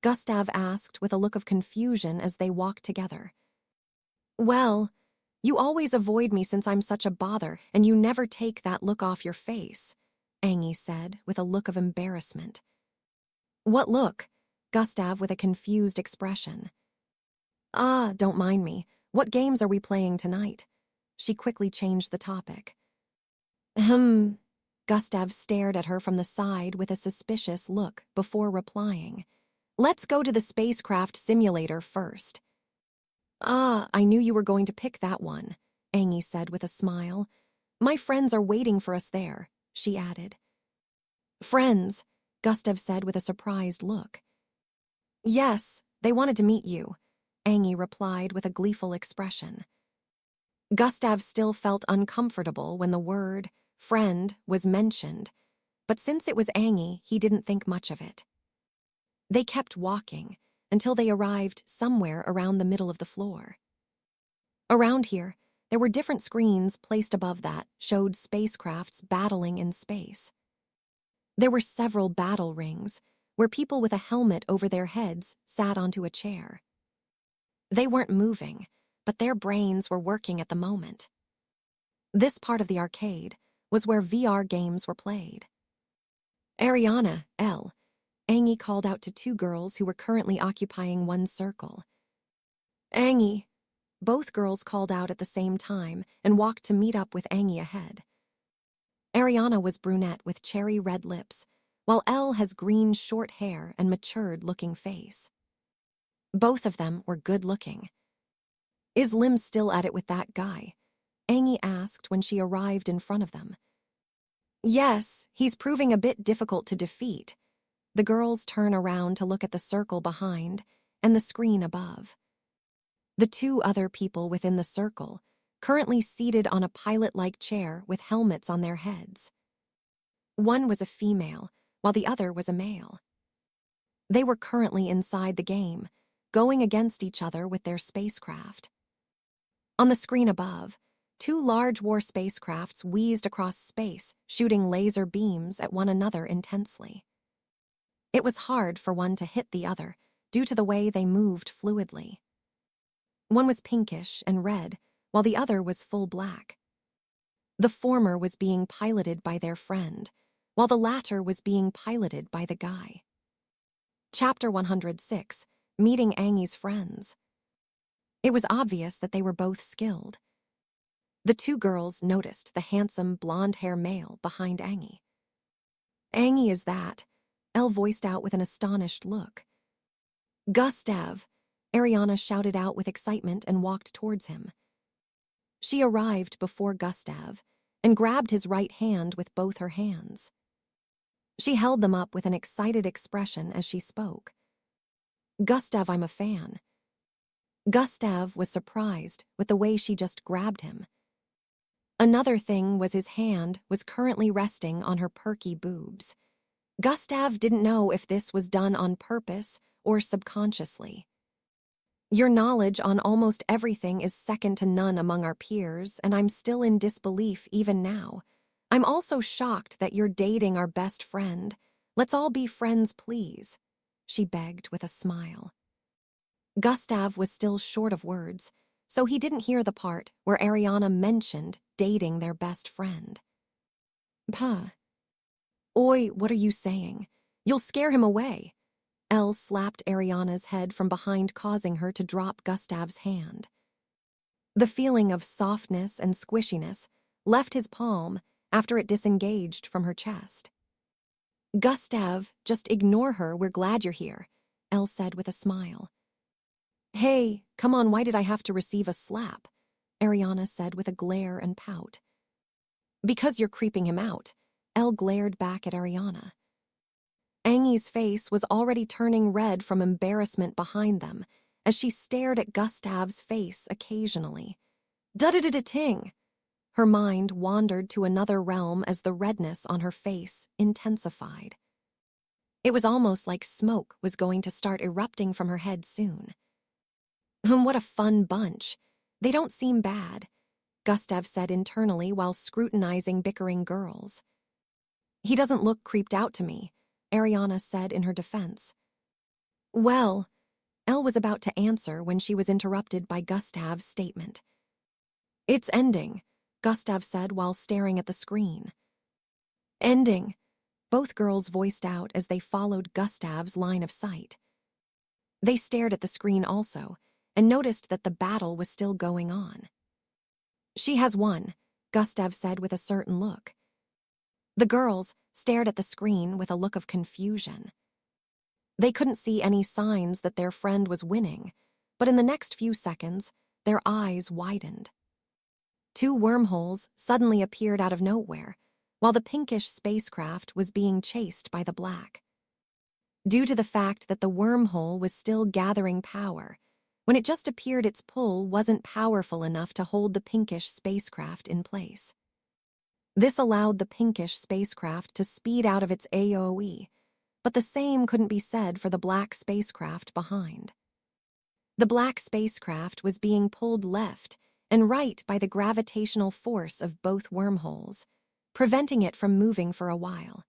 Gustav asked with a look of confusion as they walked together. "Well, you always avoid me since I'm such a bother, and you never take that look off your face," Angie said with a look of embarrassment. "What look?" Gustav with a confused expression. Don't mind me. What games are we playing tonight?" She quickly changed the topic. Gustav stared at her from the side with a suspicious look before replying. "Let's go to the spacecraft simulator first." I knew you were going to pick that one," Angie said with a smile. "My friends are waiting for us there," she added. "Friends?" Gustav said with a surprised look. "Yes, they wanted to meet you," Angie replied with a gleeful expression. Gustav still felt uncomfortable when the word friend was mentioned, but since it was Angie, he didn't think much of it. They kept walking until they arrived somewhere around the middle of the floor. Around here, there were different screens placed above that showed spacecrafts battling in space. There were several battle rings where people with a helmet over their heads sat onto a chair. They weren't moving, but their brains were working at the moment. This part of the arcade was where VR games were played. "Ariana, Elle," Angie called out to 2 girls who were currently occupying one circle. "Angie," both girls called out at the same time and walked to meet up with Angie ahead. Ariana was brunette with cherry red lips, while Elle has green short hair and matured-looking face. Both of them were good-looking. "Is Lim still at it with that guy?" Angie asked when she arrived in front of them. "Yes, he's proving a bit difficult to defeat." The girls turn around to look at the circle behind and the screen above. The 2 other people within the circle, currently seated on a pilot-like chair with helmets on their heads. One was a female, while the other was a male. They were currently inside the game, going against each other with their spacecraft. On the screen above, 2 large war spacecrafts wheezed across space, shooting laser beams at one another intensely. It was hard for one to hit the other due to the way they moved fluidly. One was pinkish and red, while the other was full black. The former was being piloted by their friend, while the latter was being piloted by the guy. Chapter 106, Meeting Angie's Friends. It was obvious that they were both skilled. The 2 girls noticed the handsome blonde-hair male behind Angie. Angie is that, Elle voiced out with an astonished look. Gustav, Ariana shouted out with excitement and walked towards him. She arrived before Gustav and grabbed his right hand with both her hands. She held them up with an excited expression as she spoke. Gustav, I'm a fan. Gustav was surprised with the way she just grabbed him. Another thing was his hand was currently resting on her perky boobs. Gustav didn't know if this was done on purpose or subconsciously. Your knowledge on almost everything is second to none among our peers, and I'm still in disbelief even now. I'm also shocked that you're dating our best friend. Let's all be friends, please, she begged with a smile. Gustav was still short of words, so he didn't hear the part where Ariana mentioned dating their best friend. Puh. Oi, what are you saying? You'll scare him away. Elle slapped Ariana's head from behind, causing her to drop Gustav's hand. The feeling of softness and squishiness left his palm after it disengaged from her chest. Gustav, just ignore her, we're glad you're here, Elle said with a smile. Hey, come on, why did I have to receive a slap? Ariana said with a glare and pout. Because you're creeping him out, Elle glared back at Ariana. Angie's face was already turning red from embarrassment behind them as she stared at Gustav's face occasionally. Da-da-da-da-ting! Her mind wandered to another realm as the redness on her face intensified. It was almost like smoke was going to start erupting from her head soon. What a fun bunch. They don't seem bad, Gustav said internally while scrutinizing bickering girls. He doesn't look creeped out to me, Ariana said in her defense. Well, Elle was about to answer when she was interrupted by Gustav's statement. It's ending, Gustav said while staring at the screen. Ending, both girls voiced out as they followed Gustav's line of sight. They stared at the screen also, and noticed that the battle was still going on. She has won, Gustav said with a certain look. The girls stared at the screen with a look of confusion. They couldn't see any signs that their friend was winning, but in the next few seconds, their eyes widened. Two wormholes suddenly appeared out of nowhere, while the pinkish spacecraft was being chased by the black. Due to the fact that the wormhole was still gathering power, when it just appeared its pull wasn't powerful enough to hold the pinkish spacecraft in place. This allowed the pinkish spacecraft to speed out of its AOE, but the same couldn't be said for the black spacecraft behind. The black spacecraft was being pulled left and right by the gravitational force of both wormholes, preventing it from moving for a while.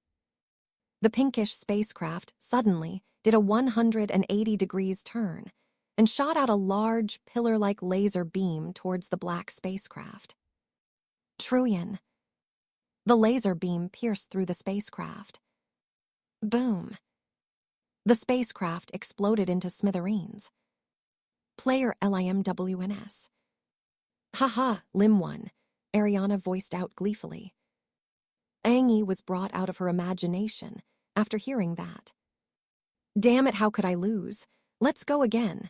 The pinkish spacecraft suddenly did a 180 degrees turn and shot out a large, pillar-like laser beam towards the black spacecraft. Truyan. The laser beam pierced through the spacecraft. Boom. The spacecraft exploded into smithereens. Player LIMWNS. Haha, Lim won, Ariana voiced out gleefully. Angie was brought out of her imagination after hearing that. Damn it, how could I lose? Let's go again.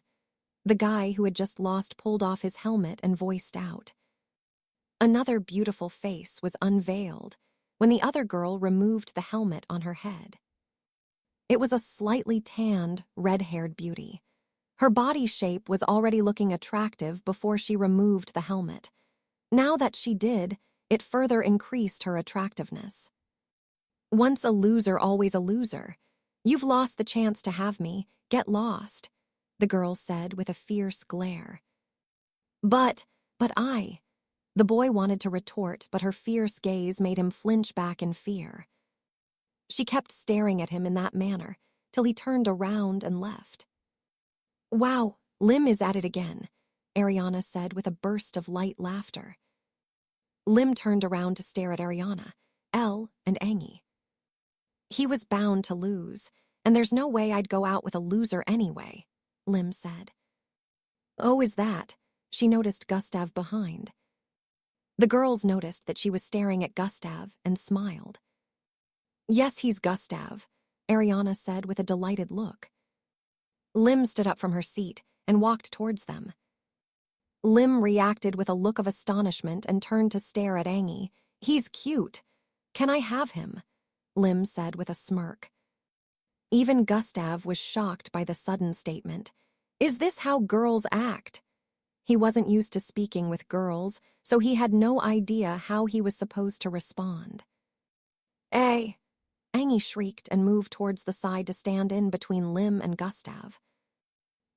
The guy who had just lost pulled off his helmet and voiced out. Another beautiful face was unveiled when the other girl removed the helmet on her head. It was a slightly tanned, red-haired beauty. Her body shape was already looking attractive before she removed the helmet. Now that she did, it further increased her attractiveness. Once a loser, always a loser. You've lost the chance to have me. Get lost, the girl said with a fierce glare. But I... The boy wanted to retort, but her fierce gaze made him flinch back in fear. She kept staring at him in that manner, till he turned around and left. Wow, Lim is at it again, Ariana said with a burst of light laughter. Lim turned around to stare at Ariana, Elle, and Angie. He was bound to lose, and there's no way I'd go out with a loser anyway, Lim said. Oh, is that? She noticed Gustav behind. The girls noticed that she was staring at Gustav and smiled. Yes, he's Gustav, Ariana said with a delighted look. Lim stood up from her seat and walked towards them. Lim reacted with a look of astonishment and turned to stare at Angie. He's cute. Can I have him? Lim said with a smirk. Even Gustav was shocked by the sudden statement. Is this how girls act? He wasn't used to speaking with girls, so he had no idea how he was supposed to respond. Hey! Angie shrieked and moved towards the side to stand in between Lim and Gustav.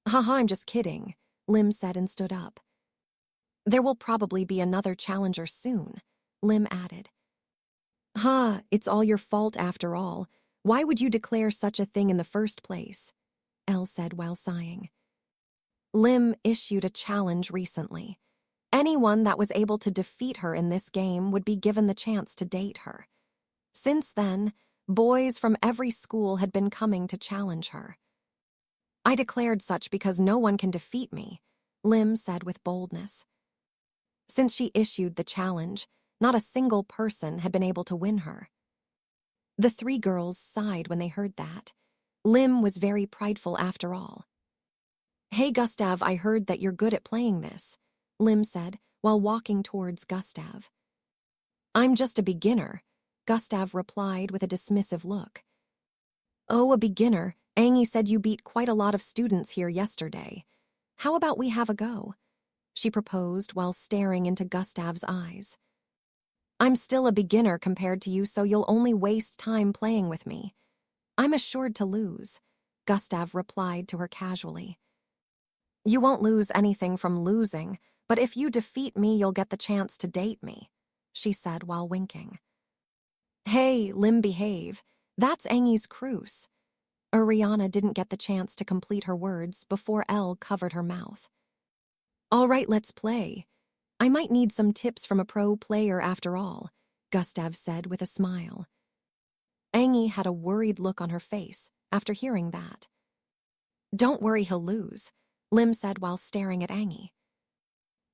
Haha, I'm just kidding, Lim said and stood up. There will probably be another challenger soon, Lim added. It's all your fault after all. Why would you declare such a thing in the first place? Elle said while sighing. Lim issued a challenge recently. Anyone that was able to defeat her in this game would be given the chance to date her. Since then, boys from every school had been coming to challenge her. I declared such because no one can defeat me, Lim said with boldness. Since she issued the challenge, not a single person had been able to win her. The three girls sighed when they heard that. Lim was very prideful after all. Hey Gustav, I heard that you're good at playing this, Lim said while walking towards Gustav. I'm just a beginner, Gustav replied with a dismissive look. Oh, a beginner. Angie said you beat quite a lot of students here yesterday. How about we have a go? She proposed while staring into Gustav's eyes. I'm still a beginner compared to you, so you'll only waste time playing with me. I'm assured to lose, Gustav replied to her casually. You won't lose anything from losing, but if you defeat me, you'll get the chance to date me, she said while winking. Hey, Lim, behave. That's Angie's Cruz. Ariana didn't get the chance to complete her words before Elle covered her mouth. All right, let's play. I might need some tips from a pro player after all, Gustav said with a smile. Angie had a worried look on her face after hearing that. Don't worry, he'll lose, Lim said while staring at Angie.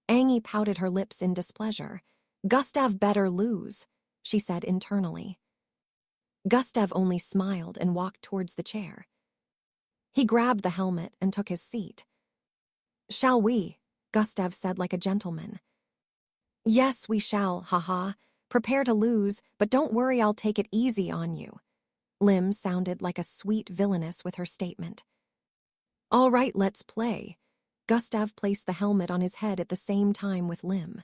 Angie pouted her lips in displeasure. Gustav better lose, she said internally. Gustav only smiled and walked towards the chair. He grabbed the helmet and took his seat. Shall we? Gustav said like a gentleman. Yes, we shall, haha. Prepare to lose, but don't worry, I'll take it easy on you. Lim sounded like a sweet villainess with her statement. All right, let's play. Gustav placed the helmet on his head at the same time with Lim.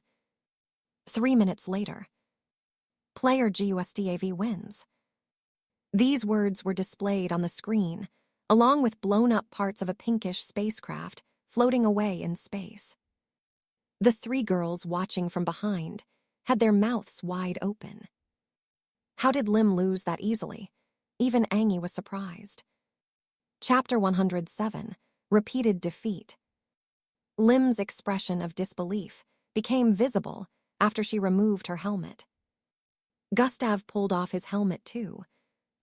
3 minutes later. Player Gustav wins. These words were displayed on the screen, along with blown-up parts of a pinkish spacecraft floating away in space. The three girls watching from behind had their mouths wide open. How did Lim lose that easily? Even Angie was surprised. Chapter 107, Repeated Defeat. Lim's expression of disbelief became visible after she removed her helmet. Gustav pulled off his helmet too.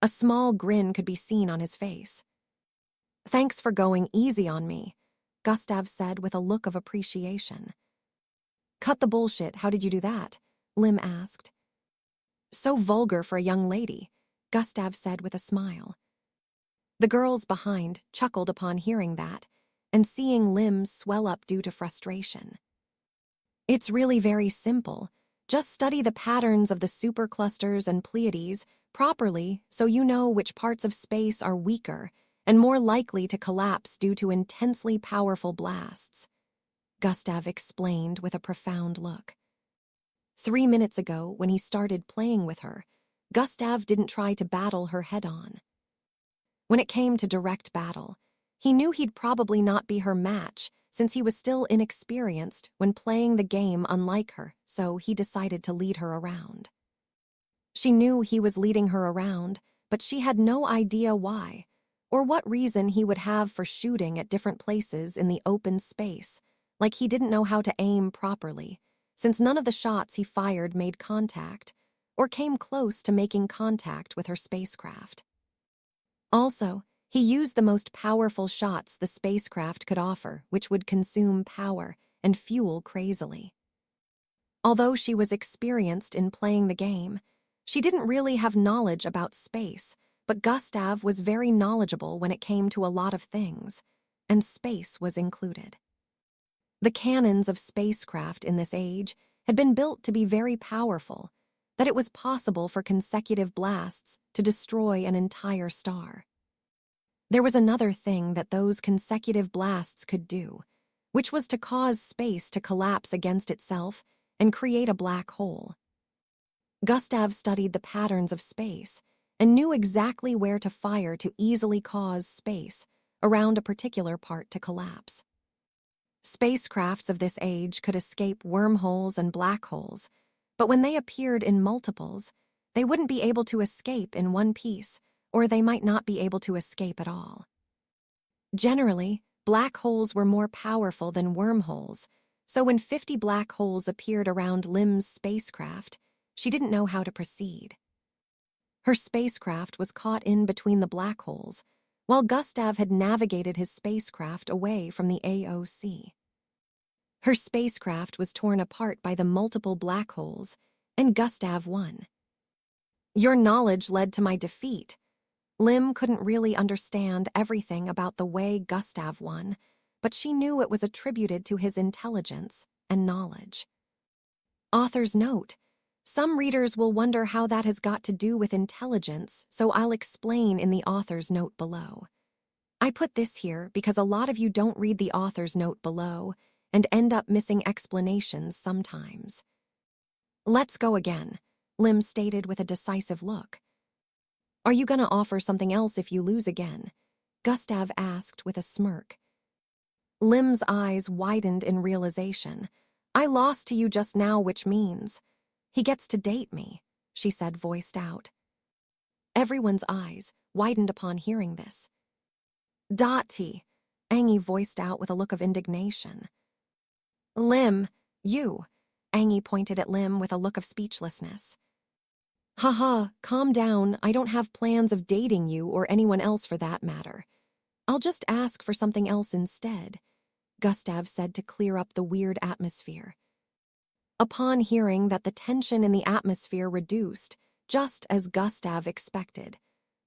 A small grin could be seen on his face. Thanks for going easy on me, Gustav said with a look of appreciation. Cut the bullshit, how did you do that? Lim asked. So vulgar for a young lady, Gustav said with a smile. The girls behind chuckled upon hearing that and seeing Lim swell up due to frustration. It's really very simple. Just study the patterns of the superclusters and Pleiades properly so you know which parts of space are weaker and more likely to collapse due to intensely powerful blasts, Gustav explained with a profound look. 3 minutes ago, when he started playing with her, Gustav didn't try to battle her head-on. When it came to direct battle, he knew he'd probably not be her match since he was still inexperienced when playing the game unlike her, so he decided to lead her around. She knew he was leading her around, but she had no idea why, or what reason he would have for shooting at different places in the open space, like he didn't know how to aim properly, since none of the shots he fired made contact, or came close to making contact with her spacecraft. Also, he used the most powerful shots the spacecraft could offer, which would consume power and fuel crazily. Although she was experienced in playing the game, She didn't really have knowledge about space, but Gustav was very knowledgeable when it came to a lot of things, and space was included. The cannons of spacecraft in this age had been built to be very powerful, that it was possible for consecutive blasts to destroy an entire star. There was another thing that those consecutive blasts could do, which was to cause space to collapse against itself and create a black hole. Gustav studied the patterns of space and knew exactly where to fire to easily cause space around a particular part to collapse. Spacecrafts of this age could escape wormholes and black holes, but when they appeared in multiples, they wouldn't be able to escape in one piece, or they might not be able to escape at all. Generally, black holes were more powerful than wormholes, so when 50 black holes appeared around Lim's spacecraft, she didn't know how to proceed. Her spacecraft was caught in between the black holes, while Gustav had navigated his spacecraft away from the AOC. Her spacecraft was torn apart by the multiple black holes, and Gustav won. Your knowledge led to my defeat. Lim couldn't really understand everything about the way Gustav won, but she knew it was attributed to his intelligence and knowledge. Author's note: some readers will wonder how that has got to do with intelligence, so I'll explain in the author's note below. I put this here because a lot of you don't read the author's note below and end up missing explanations sometimes. Let's go again, Lim stated with a decisive look. Are you gonna offer something else if you lose again? Gustav asked with a smirk. Lim's eyes widened in realization. I lost to you just now, which means he gets to date me, she said, voiced out. Everyone's eyes widened upon hearing this. Dottie, Angie voiced out with a look of indignation. Lim, you, Angie pointed at Lim with a look of speechlessness. Haha, calm down, I don't have plans of dating you or anyone else for that matter. I'll just ask for something else instead, Gustav said to clear up the weird atmosphere. Upon hearing that, the tension in the atmosphere reduced, just as Gustav expected.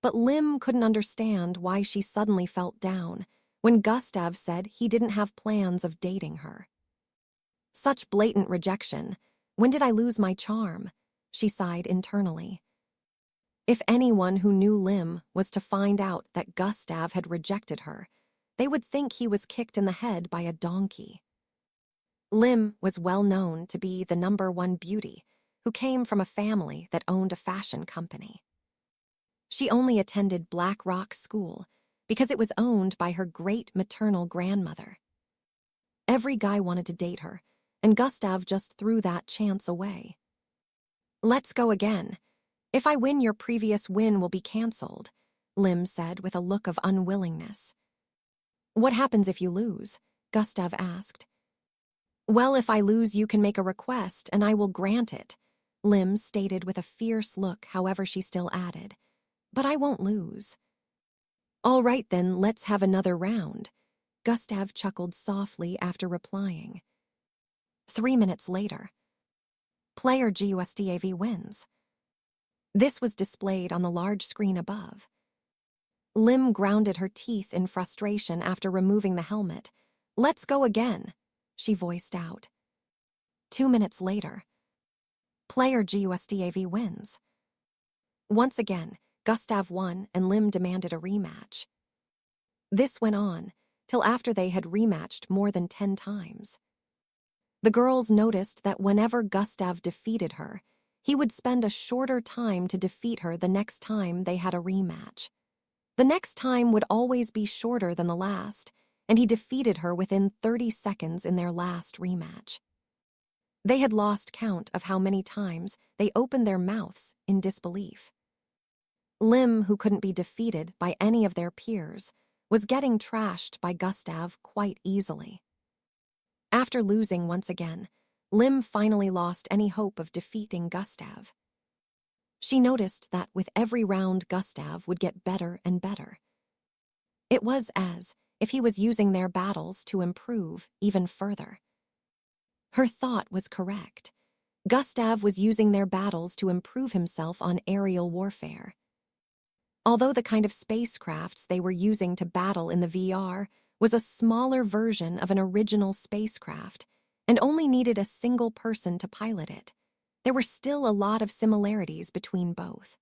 But Lim couldn't understand why she suddenly felt down when Gustav said he didn't have plans of dating her. Such blatant rejection. When did I lose my charm? She sighed internally. If anyone who knew Lim was to find out that Gustav had rejected her, they would think he was kicked in the head by a donkey. Lim was well known to be the #1 beauty who came from a family that owned a fashion company. She only attended Black Rock School because it was owned by her great-maternal grandmother. Every guy wanted to date her, and Gustav just threw that chance away. Let's go again. If I win, your previous win will be cancelled, Lim said with a look of unwillingness. What happens if you lose? Gustav asked. Well, if I lose, you can make a request, and I will grant it, Lim stated with a fierce look, however she still added. But I won't lose. All right then, let's have another round, Gustav chuckled softly after replying. 3 minutes later. Player Gustav wins. This was displayed on the large screen above. Lim grounded her teeth in frustration after removing the helmet. Let's go again, she voiced out. 2 minutes later. Player Gustav wins. Once again, Gustav won and Lim demanded a rematch. This went on till after they had rematched more than 10 times. The girls noticed that whenever Gustav defeated her, he would spend a shorter time to defeat her the next time they had a rematch. The next time would always be shorter than the last, and he defeated her within 30 seconds in their last rematch. They had lost count of how many times they opened their mouths in disbelief. Lim, who couldn't be defeated by any of their peers, was getting trashed by Gustav quite easily. After losing once again, Lim finally lost any hope of defeating Gustav. She noticed that with every round, Gustav would get better and better. It was as if he was using their battles to improve even further. Her thought was correct. Gustav was using their battles to improve himself on aerial warfare. Although the kind of spacecrafts they were using to battle in the VR was a smaller version of an original spacecraft and only needed a single person to pilot it, there were still a lot of similarities between both.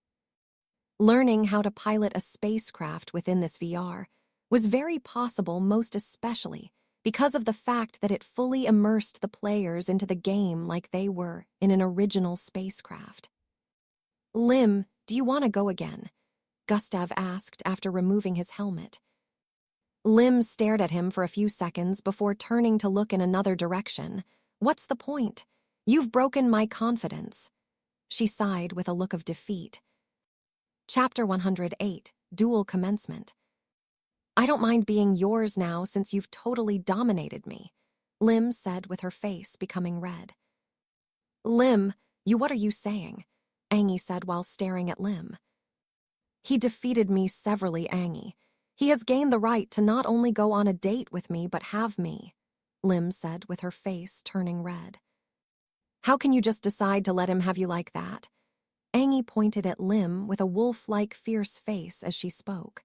Learning how to pilot a spacecraft within this VR was very possible, most especially because of the fact that it fully immersed the players into the game like they were in an original spacecraft. "Lim, do you want to go again?" Gustav asked after removing his helmet. Lim stared at him for a few seconds before turning to look in another direction. "What's the point? You've broken my confidence." She sighed with a look of defeat. Chapter 108, Duel Commencement. "I don't mind being yours now since you've totally dominated me," Lim said with her face becoming red. "Lim, what are you saying?" Angie said while staring at Lim. "He defeated me severely, Angie. He has gained the right to not only go on a date with me but have me," Lim said with her face turning red. "How can you just decide to let him have you like that?" Angie pointed at Lim with a wolf-like fierce face as she spoke.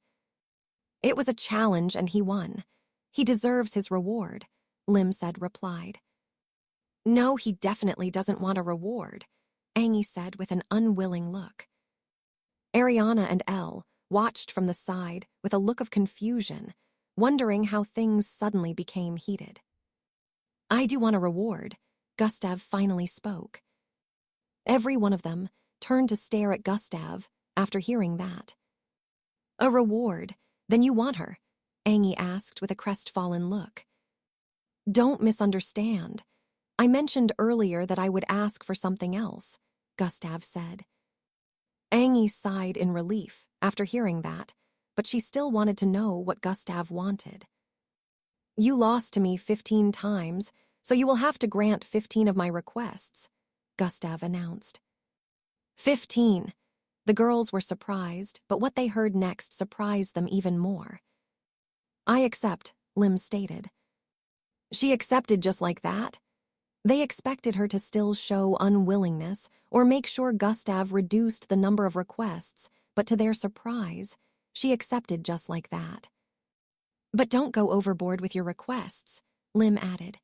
"It was a challenge and he won. He deserves his reward," Lim said replied. "No, he definitely doesn't want a reward," Angie said with an unwilling look. Ariana and Elle watched from the side with a look of confusion, wondering how things suddenly became heated. "I do want a reward," Gustav finally spoke. Every one of them turned to stare at Gustav after hearing that. "A reward? Then you want her?" Angie asked with a crestfallen look. "Don't misunderstand. I mentioned earlier that I would ask for something else," Gustav said. Angie sighed in relief after hearing that, but she still wanted to know what Gustav wanted. "You lost to me 15 times, so you will have to grant 15 of my requests," Gustav announced. 15. The girls were surprised, but what they heard next surprised them even more. "I accept," Lim stated. She accepted just like that? They expected her to still show unwillingness or make sure Gustav reduced the number of requests, but to their surprise, she accepted just like that. "But don't go overboard with your requests," Lim added.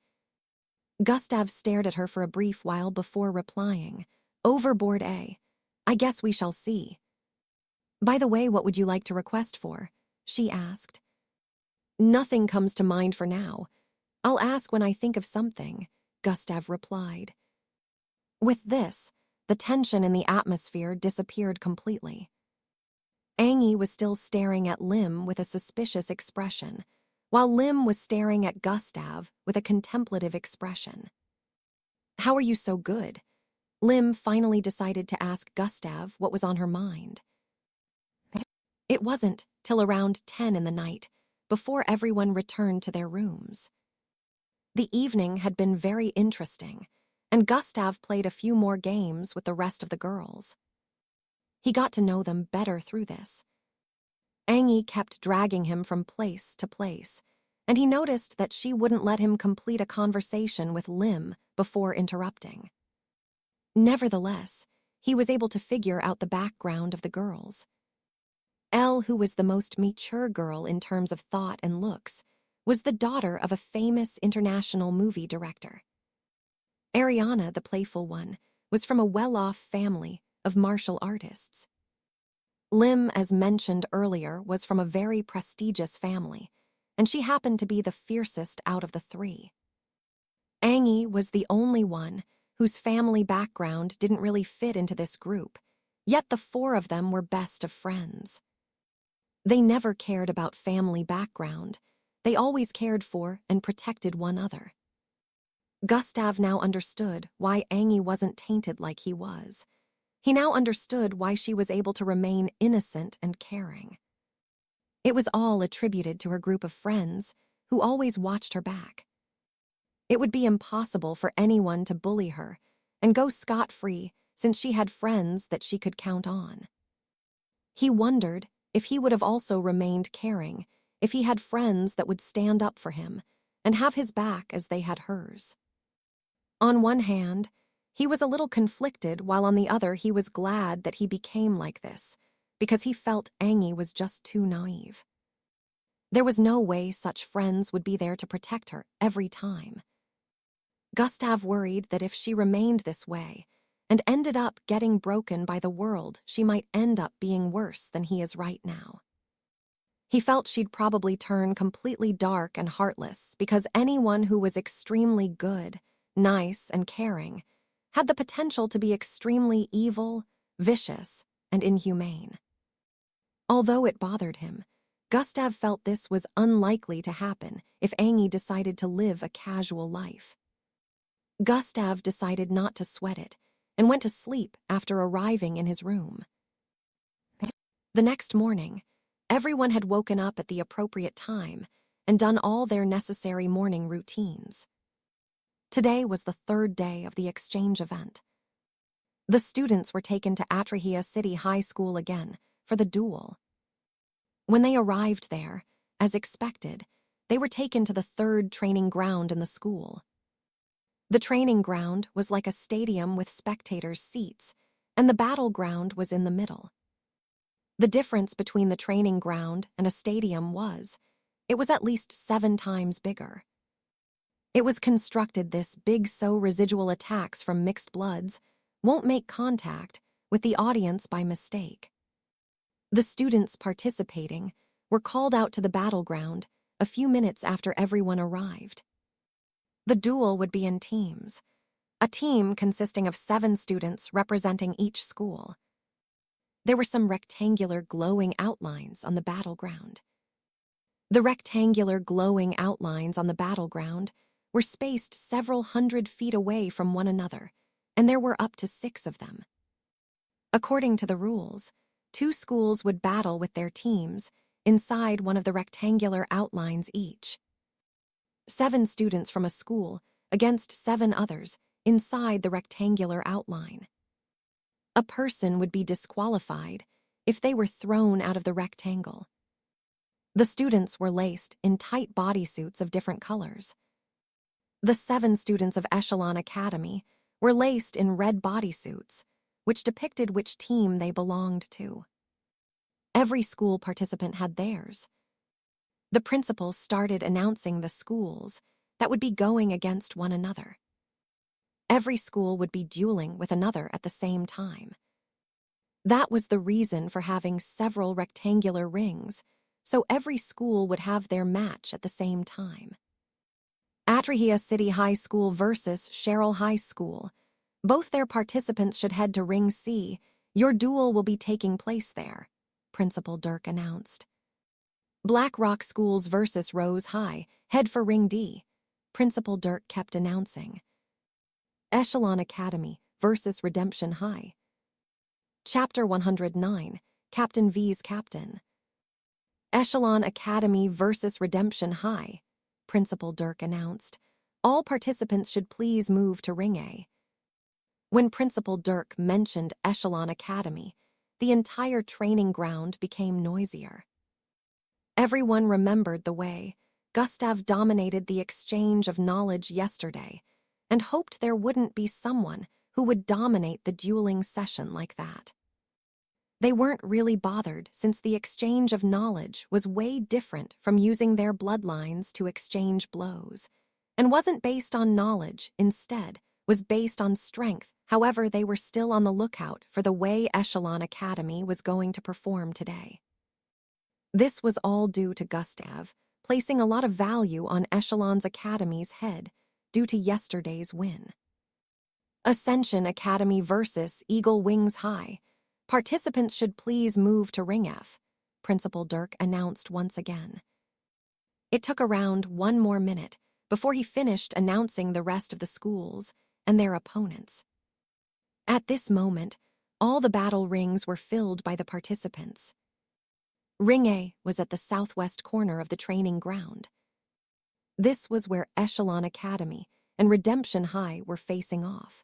Gustav stared at her for a brief while before replying. "Overboard, eh? I guess we shall see." "By the way, what would you like to request for?" she asked. "Nothing comes to mind for now. I'll ask when I think of something," Gustav replied. With this, the tension in the atmosphere disappeared completely. Angie was still staring at Lim with a suspicious expression, while Lim was staring at Gustav with a contemplative expression. "How are you so good?" Lim finally decided to ask Gustav what was on her mind. It wasn't till around 10 in the night, before everyone returned to their rooms. The evening had been very interesting, and Gustav played a few more games with the rest of the girls. He got to know them better through this. Angie kept dragging him from place to place, and he noticed that she wouldn't let him complete a conversation with Lim before interrupting. Nevertheless, he was able to figure out the background of the girls. Elle, who was the most mature girl in terms of thought and looks, was the daughter of a famous international movie director. Ariana, the playful one, was from a well-off family of martial artists. Lim, as mentioned earlier, was from a very prestigious family, and she happened to be the fiercest out of the three. Angie was the only one whose family background didn't really fit into this group, yet the four of them were best of friends. They never cared about family background. They always cared for and protected one another. Gustav now understood why Angie wasn't tainted like he was. He now understood why she was able to remain innocent and caring. It was all attributed to her group of friends who always watched her back. It would be impossible for anyone to bully her and go scot-free since she had friends that she could count on. He wondered if he would have also remained caring if he had friends that would stand up for him and have his back as they had hers. On one hand, He was a little conflicted, while on the other he was glad that he became like this, because he felt Angie was just too naive. There was no way such friends would be there to protect her every time. Gustav worried that if she remained this way and ended up getting broken by the world, she might end up being worse than he is right now. He felt she'd probably turn completely dark and heartless, because anyone who was extremely good, nice, and caring had the potential to be extremely evil, vicious, and inhumane. Although it bothered him, Gustav felt this was unlikely to happen if Angie decided to live a casual life. Gustav decided not to sweat it and went to sleep after arriving in his room. The next morning, everyone had woken up at the appropriate time and done all their necessary morning routines. Today was the third day of the exchange event. The students were taken to Atrahia City High School again for the duel. When they arrived there, as expected, they were taken to the third training ground in the school. The training ground was like a stadium with spectators' seats, and the battleground was in the middle. The difference between the training ground and a stadium was, it was at least 7 times bigger. It was constructed this big so residual attacks from mixed bloods won't make contact with the audience by mistake. The students participating were called out to the battleground a few minutes after everyone arrived. The duel would be in teams, a team consisting of 7 students representing each school. There were some rectangular glowing outlines on the battleground. The rectangular glowing outlines on the battleground were spaced several hundred feet away from one another, and there were up to 6 of them. According to the rules, 2 schools would battle with their teams inside one of the rectangular outlines each. 7 students from a school against 7 others inside the rectangular outline. A person would be disqualified if they were thrown out of the rectangle. The students were laced in tight bodysuits of different colors. The 7 students of Echelon Academy were laced in red bodysuits, which depicted which team they belonged to. Every school participant had theirs. The principal started announcing the schools that would be going against one another. Every school would be dueling with another at the same time. That was the reason for having several rectangular rings, so every school would have their match at the same time. Atrahia City High School versus Cheryl High School. Both their participants should head to Ring C. Your duel will be taking place there, Principal Dirk announced. Black Rock Schools versus Rose High. Head for Ring D, Principal Dirk kept announcing. Echelon Academy versus Redemption High. Chapter 109, Captain V's Captain. Echelon Academy versus Redemption High, Principal Dirk announced. All participants should please move to Ring A. When Principal Dirk mentioned Echelon Academy, the entire training ground became noisier. Everyone remembered the way Gustav dominated the exchange of knowledge yesterday and hoped there wouldn't be someone who would dominate the dueling session like that. They weren't really bothered, since the exchange of knowledge was way different from using their bloodlines to exchange blows, and wasn't based on knowledge, instead was based on strength. However, they were still on the lookout for the way Echelon Academy was going to perform today. This was all due to Gustav placing a lot of value on Echelon's Academy's head due to yesterday's win. Ascension Academy versus Eagle Wings High. Participants should please move to Ring F, Principal Dirk announced once again. It took around 1 more minute before he finished announcing the rest of the schools and their opponents. At this moment, all the battle rings were filled by the participants. Ring A was at the southwest corner of the training ground. This was where Echelon Academy and Redemption High were facing off.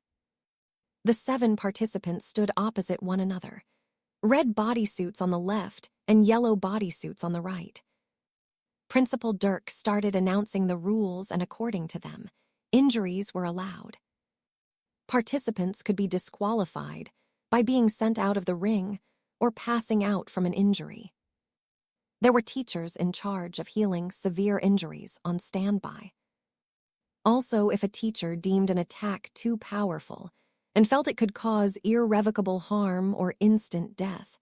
The 7 participants stood opposite one another, red bodysuits on the left and yellow bodysuits on the right. Principal Dirk started announcing the rules, and according to them, injuries were allowed. Participants could be disqualified by being sent out of the ring or passing out from an injury. There were teachers in charge of healing severe injuries on standby. Also, if a teacher deemed an attack too powerful and felt it could cause irrevocable harm or instant death,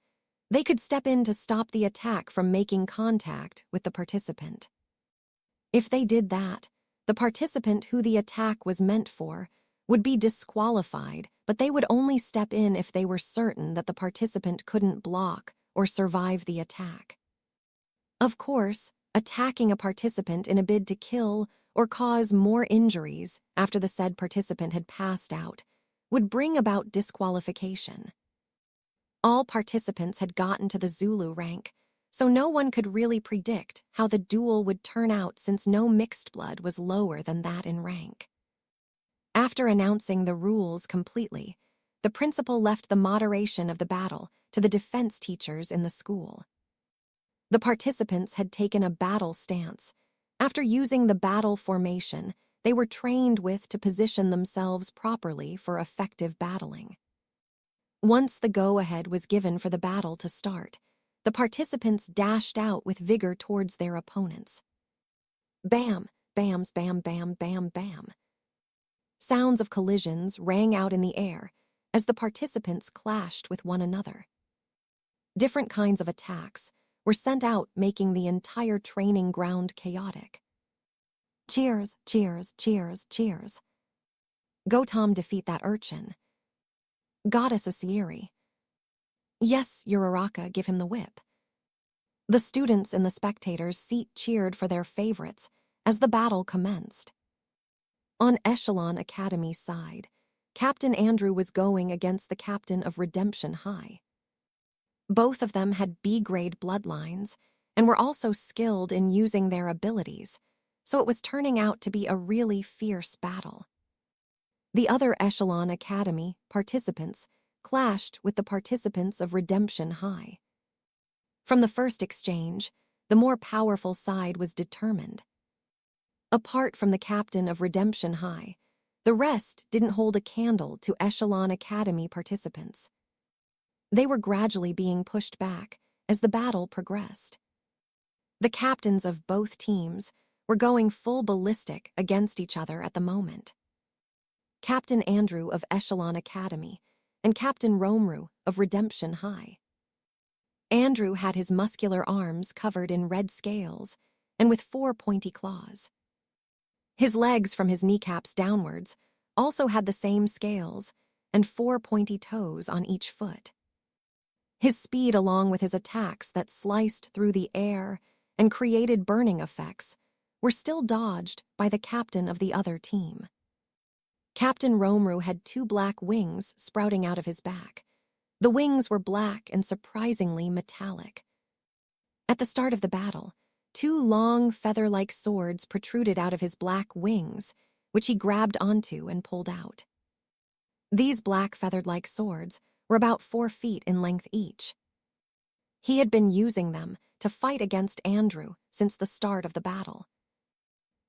they could step in to stop the attack from making contact with the participant. If they did that, the participant who the attack was meant for would be disqualified, but they would only step in if they were certain that the participant couldn't block or survive the attack. Of course, attacking a participant in a bid to kill or cause more injuries after the said participant had passed out would bring about disqualification. All participants had gotten to the Zulu rank, so no one could really predict how the duel would turn out since no mixed blood was lower than that in rank. After announcing the rules completely, the principal left the moderation of the battle to the defense teachers in the school. The participants had taken a battle stance. After using the battle formation, they were trained with to position themselves properly for effective battling. Once the go-ahead was given for the battle to start, the participants dashed out with vigor towards their opponents. Bam, bams, bam, bam, bam, bam. Sounds of collisions rang out in the air as the participants clashed with one another. Different kinds of attacks were sent out, making the entire training ground chaotic. Cheers, cheers, cheers, cheers. Go Tom, defeat that urchin. Goddess Asiri. Yes, Uraraka, give him the whip. The students in the spectators' seat cheered for their favorites as the battle commenced. On Echelon Academy's side, Captain Andrew was going against the captain of Redemption High. Both of them had B-grade bloodlines and were also skilled in using their abilities, so it was turning out to be a really fierce battle. The other Echelon Academy participants clashed with the participants of Redemption High. From the first exchange, the more powerful side was determined. Apart from the captain of Redemption High, the rest didn't hold a candle to Echelon Academy participants. They were gradually being pushed back as the battle progressed. The captains of both teams were going full ballistic against each other at the moment. Captain Andrew of Echelon Academy and Captain Romru of Redemption High. Andrew had his muscular arms covered in red scales and with 4 pointy claws. His legs from his kneecaps downwards also had the same scales and 4 pointy toes on each foot. His speed, along with his attacks that sliced through the air and created burning effects, were still dodged by the captain of the other team. Captain Romru had 2 black wings sprouting out of his back. The wings were black and surprisingly metallic. At the start of the battle, 2 long feather-like swords protruded out of his black wings, which he grabbed onto and pulled out. These black feathered-like swords were about 4 feet in length each. He had been using them to fight against Andrew since the start of the battle.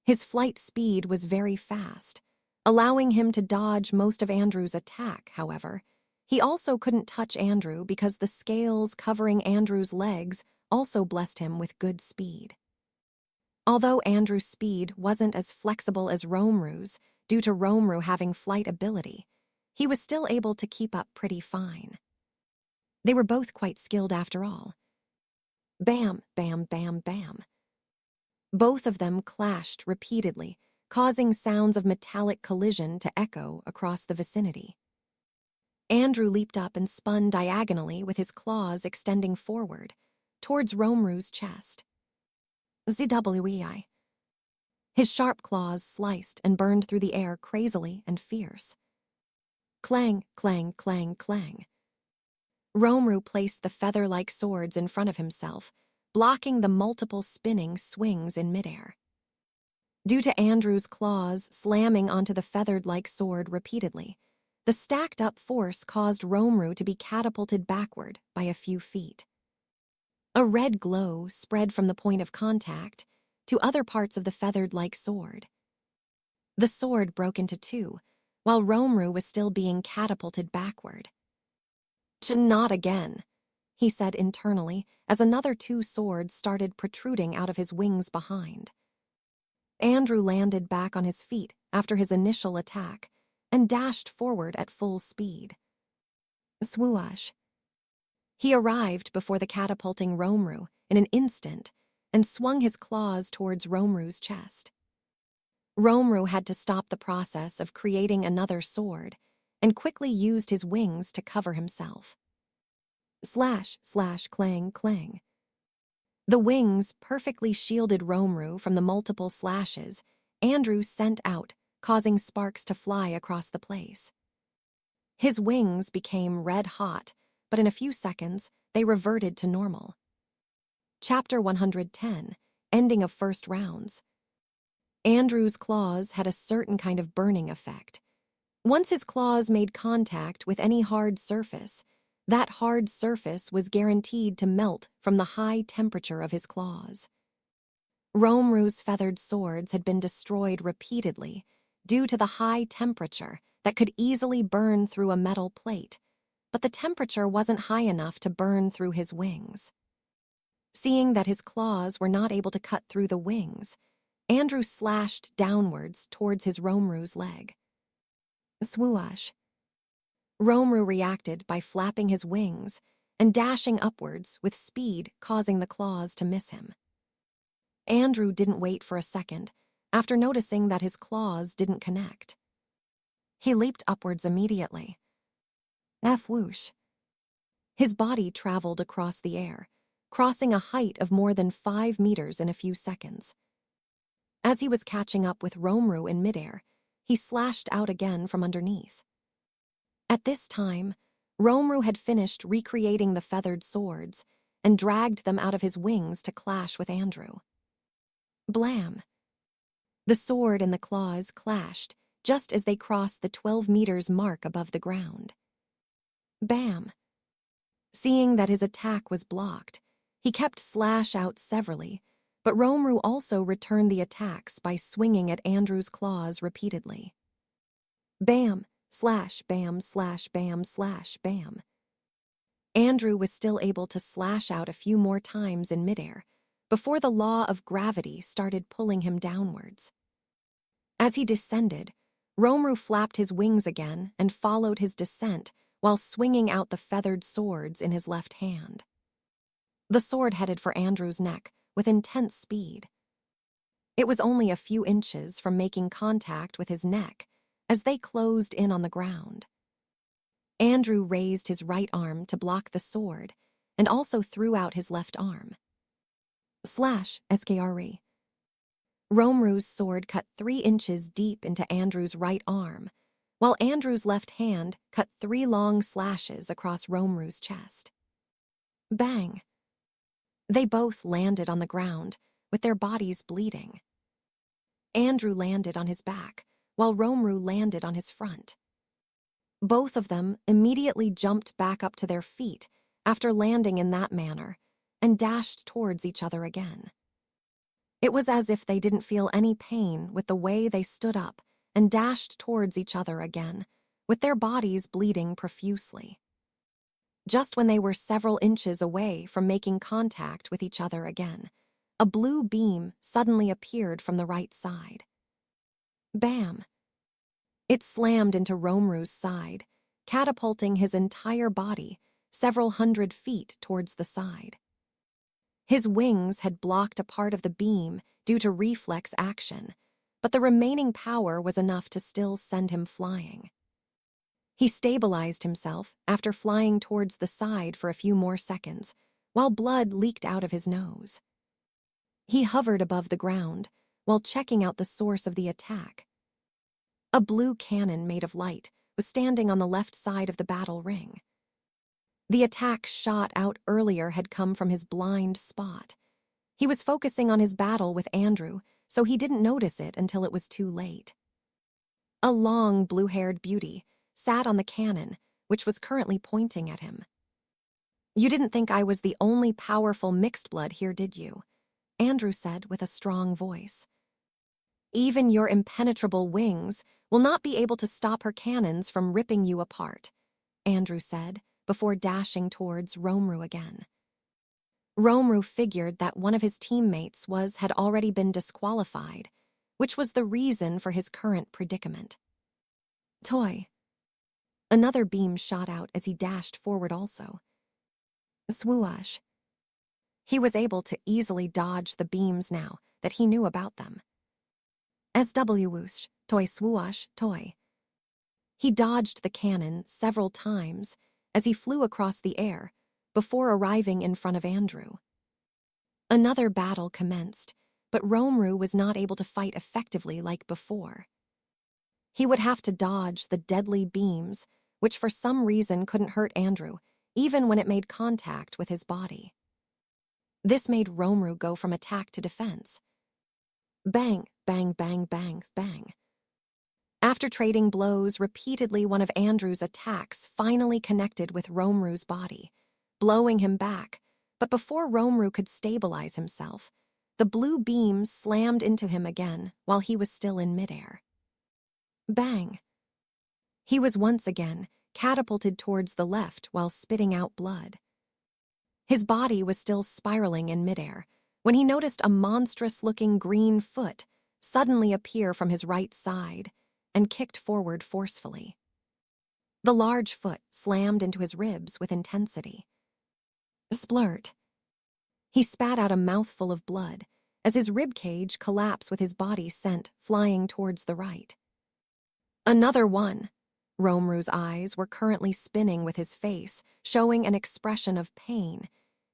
His flight speed was very fast, allowing him to dodge most of Andrew's attack. However, he also couldn't touch Andrew because the scales covering Andrew's legs also blessed him with good speed. Although Andrew's speed wasn't as flexible as Romru's due to Romru having flight ability, he was still able to keep up pretty fine. They were both quite skilled after all. Bam, bam, bam, bam. Both of them clashed repeatedly, causing sounds of metallic collision to echo across the vicinity. Andrew leaped up and spun diagonally with his claws extending forward, towards Romru's chest. ZWEI. His sharp claws sliced and burned through the air crazily and fierce. Clang, clang, clang, clang. Romru placed the feather-like swords in front of himself, blocking the multiple spinning swings in midair. Due to Andrew's claws slamming onto the feathered-like sword repeatedly, the stacked-up force caused Romru to be catapulted backward by a few feet. A red glow spread from the point of contact to other parts of the feathered-like sword. The sword broke into 2, while Romru was still being catapulted backward. "Not again," he said internally as another two swords started protruding out of his wings behind. Andrew landed back on his feet after his initial attack and dashed forward at full speed. Swoosh. He arrived before the catapulting Romru in an instant and swung his claws towards Romru's chest. Romru had to stop the process of creating another sword and quickly used his wings to cover himself. Slash, slash, clang, clang. The wings perfectly shielded Romru from the multiple slashes Andrew sent out, causing sparks to fly across the place. His wings became red hot, but in a few seconds, they reverted to normal. Chapter 110, Ending of First Rounds. Andrew's claws had a certain kind of burning effect. Once his claws made contact with any hard surface, that hard surface was guaranteed to melt from the high temperature of his claws. Romru's feathered swords had been destroyed repeatedly due to the high temperature that could easily burn through a metal plate, but the temperature wasn't high enough to burn through his wings. Seeing that his claws were not able to cut through the wings, Andrew slashed downwards towards his Romru's leg. Swoosh. Romru reacted by flapping his wings and dashing upwards with speed, causing the claws to miss him. Andrew didn't wait for a second after noticing that his claws didn't connect. He leaped upwards immediately. Whoosh. His body traveled across the air, crossing a height of more than 5 meters in a few seconds. As he was catching up with Romru in midair, he slashed out again from underneath. At this time, Romru had finished recreating the feathered swords and dragged them out of his wings to clash with Andrew. Blam! The sword and the claws clashed just as they crossed the 12 meters mark above the ground. Bam! Seeing that his attack was blocked, he kept slash out severally, but Romru also returned the attacks by swinging at Andrew's claws repeatedly. Bam! Slash, bam, slash, bam, slash, bam. Andrew was still able to slash out a few more times in midair before the law of gravity started pulling him downwards. As he descended, Romru flapped his wings again and followed his descent while swinging out the feathered swords in his left hand. The sword headed for Andrew's neck with intense speed. It was only a few inches from making contact with his neck as they closed in on the ground. Andrew raised his right arm to block the sword and also threw out his left arm. Slash, skre. Romru's sword cut 3 inches deep into Andrew's right arm, while Andrew's left hand cut 3 long slashes across Romru's chest. Bang! They both landed on the ground, with their bodies bleeding. Andrew landed on his back, while Romru landed on his front. Both of them immediately jumped back up to their feet after landing in that manner and dashed towards each other again. It was as if they didn't feel any pain with the way they stood up and dashed towards each other again, with their bodies bleeding profusely. Just when they were several inches away from making contact with each other again, a blue beam suddenly appeared from the right side. Bam! It slammed into Romru's side, catapulting his entire body several hundred feet towards the side. His wings had blocked a part of the beam due to reflex action, but the remaining power was enough to still send him flying. He stabilized himself after flying towards the side for a few more seconds, while blood leaked out of his nose. He hovered above the ground while checking out the source of the attack. A blue cannon made of light was standing on the left side of the battle ring. The attack shot out earlier had come from his blind spot. He was focusing on his battle with Andrew, so he didn't notice it until it was too late. A long, blue-haired beauty sat on the cannon, which was currently pointing at him. "You didn't think I was the only powerful mixed blood here, did you?" Andrew said with a strong voice. Even your impenetrable wings will not be able to stop her cannons from ripping you apart, Andrew said, before dashing towards Romru again. Romru figured that one of his teammates had already been disqualified, which was the reason for his current predicament. Toy. Another beam shot out as he dashed forward also. Swoosh. He was able to easily dodge the beams now that he knew about them. SW whoosh, toy swoosh, toy. He dodged the cannon several times as he flew across the air before arriving in front of Andrew. Another battle commenced, but Romru was not able to fight effectively like before. He would have to dodge the deadly beams, which for some reason couldn't hurt Andrew, even when it made contact with his body. This made Romru go from attack to defense. Bang, bang, bang, bang, bang. After trading blows repeatedly, one of Andrew's attacks finally connected with Romru's body, blowing him back, but before Romru could stabilize himself, the blue beams slammed into him again while he was still in midair. Bang! He was once again catapulted towards the left while spitting out blood. His body was still spiraling in midair when he noticed a monstrous-looking green foot suddenly appear from his right side and kicked forward forcefully. The large foot slammed into his ribs with intensity. Splurt. He spat out a mouthful of blood as his ribcage collapsed with his body sent flying towards the right. Another one. Romru's eyes were currently spinning with his face, showing an expression of pain,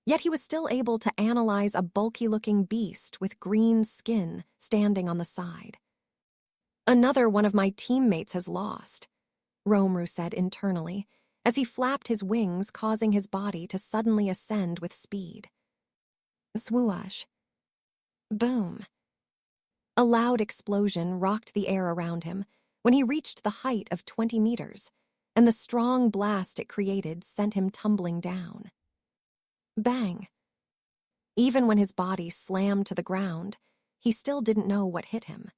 yet he was still able to analyze a bulky-looking beast with green skin standing on the side. Another one of my teammates has lost, Romru said internally, as he flapped his wings, causing his body to suddenly ascend with speed. Swoosh. Boom. A loud explosion rocked the air around him when he reached the height of 20 meters, and the strong blast it created sent him tumbling down. Bang. Even when his body slammed to the ground, he still didn't know what hit him.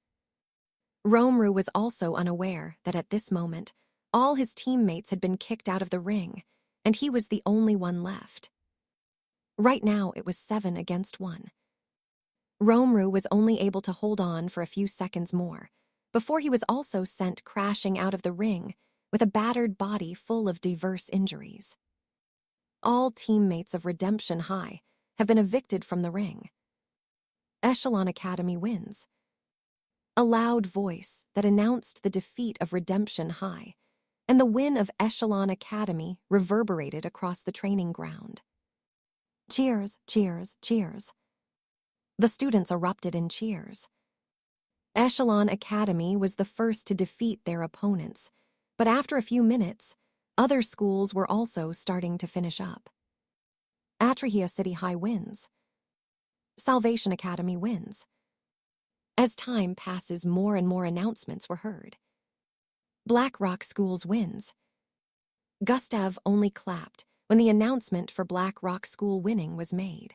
Romru was also unaware that at this moment, all his teammates had been kicked out of the ring, and he was the only one left. Right now, it was 7 against 1. Romru was only able to hold on for a few seconds more, before he was also sent crashing out of the ring with a battered body full of diverse injuries. All teammates of Redemption High have been evicted from the ring. Echelon Academy wins. A loud voice that announced the defeat of Redemption High and the win of Echelon Academy reverberated across the training ground. Cheers, cheers, cheers. The students erupted in cheers. Echelon Academy was the first to defeat their opponents, but after a few minutes, other schools were also starting to finish up. Atrahia City High wins. Salvation Academy wins. As time passes, more and more announcements were heard. Black Rock School's wins. Gustav only clapped when the announcement for Black Rock School winning was made.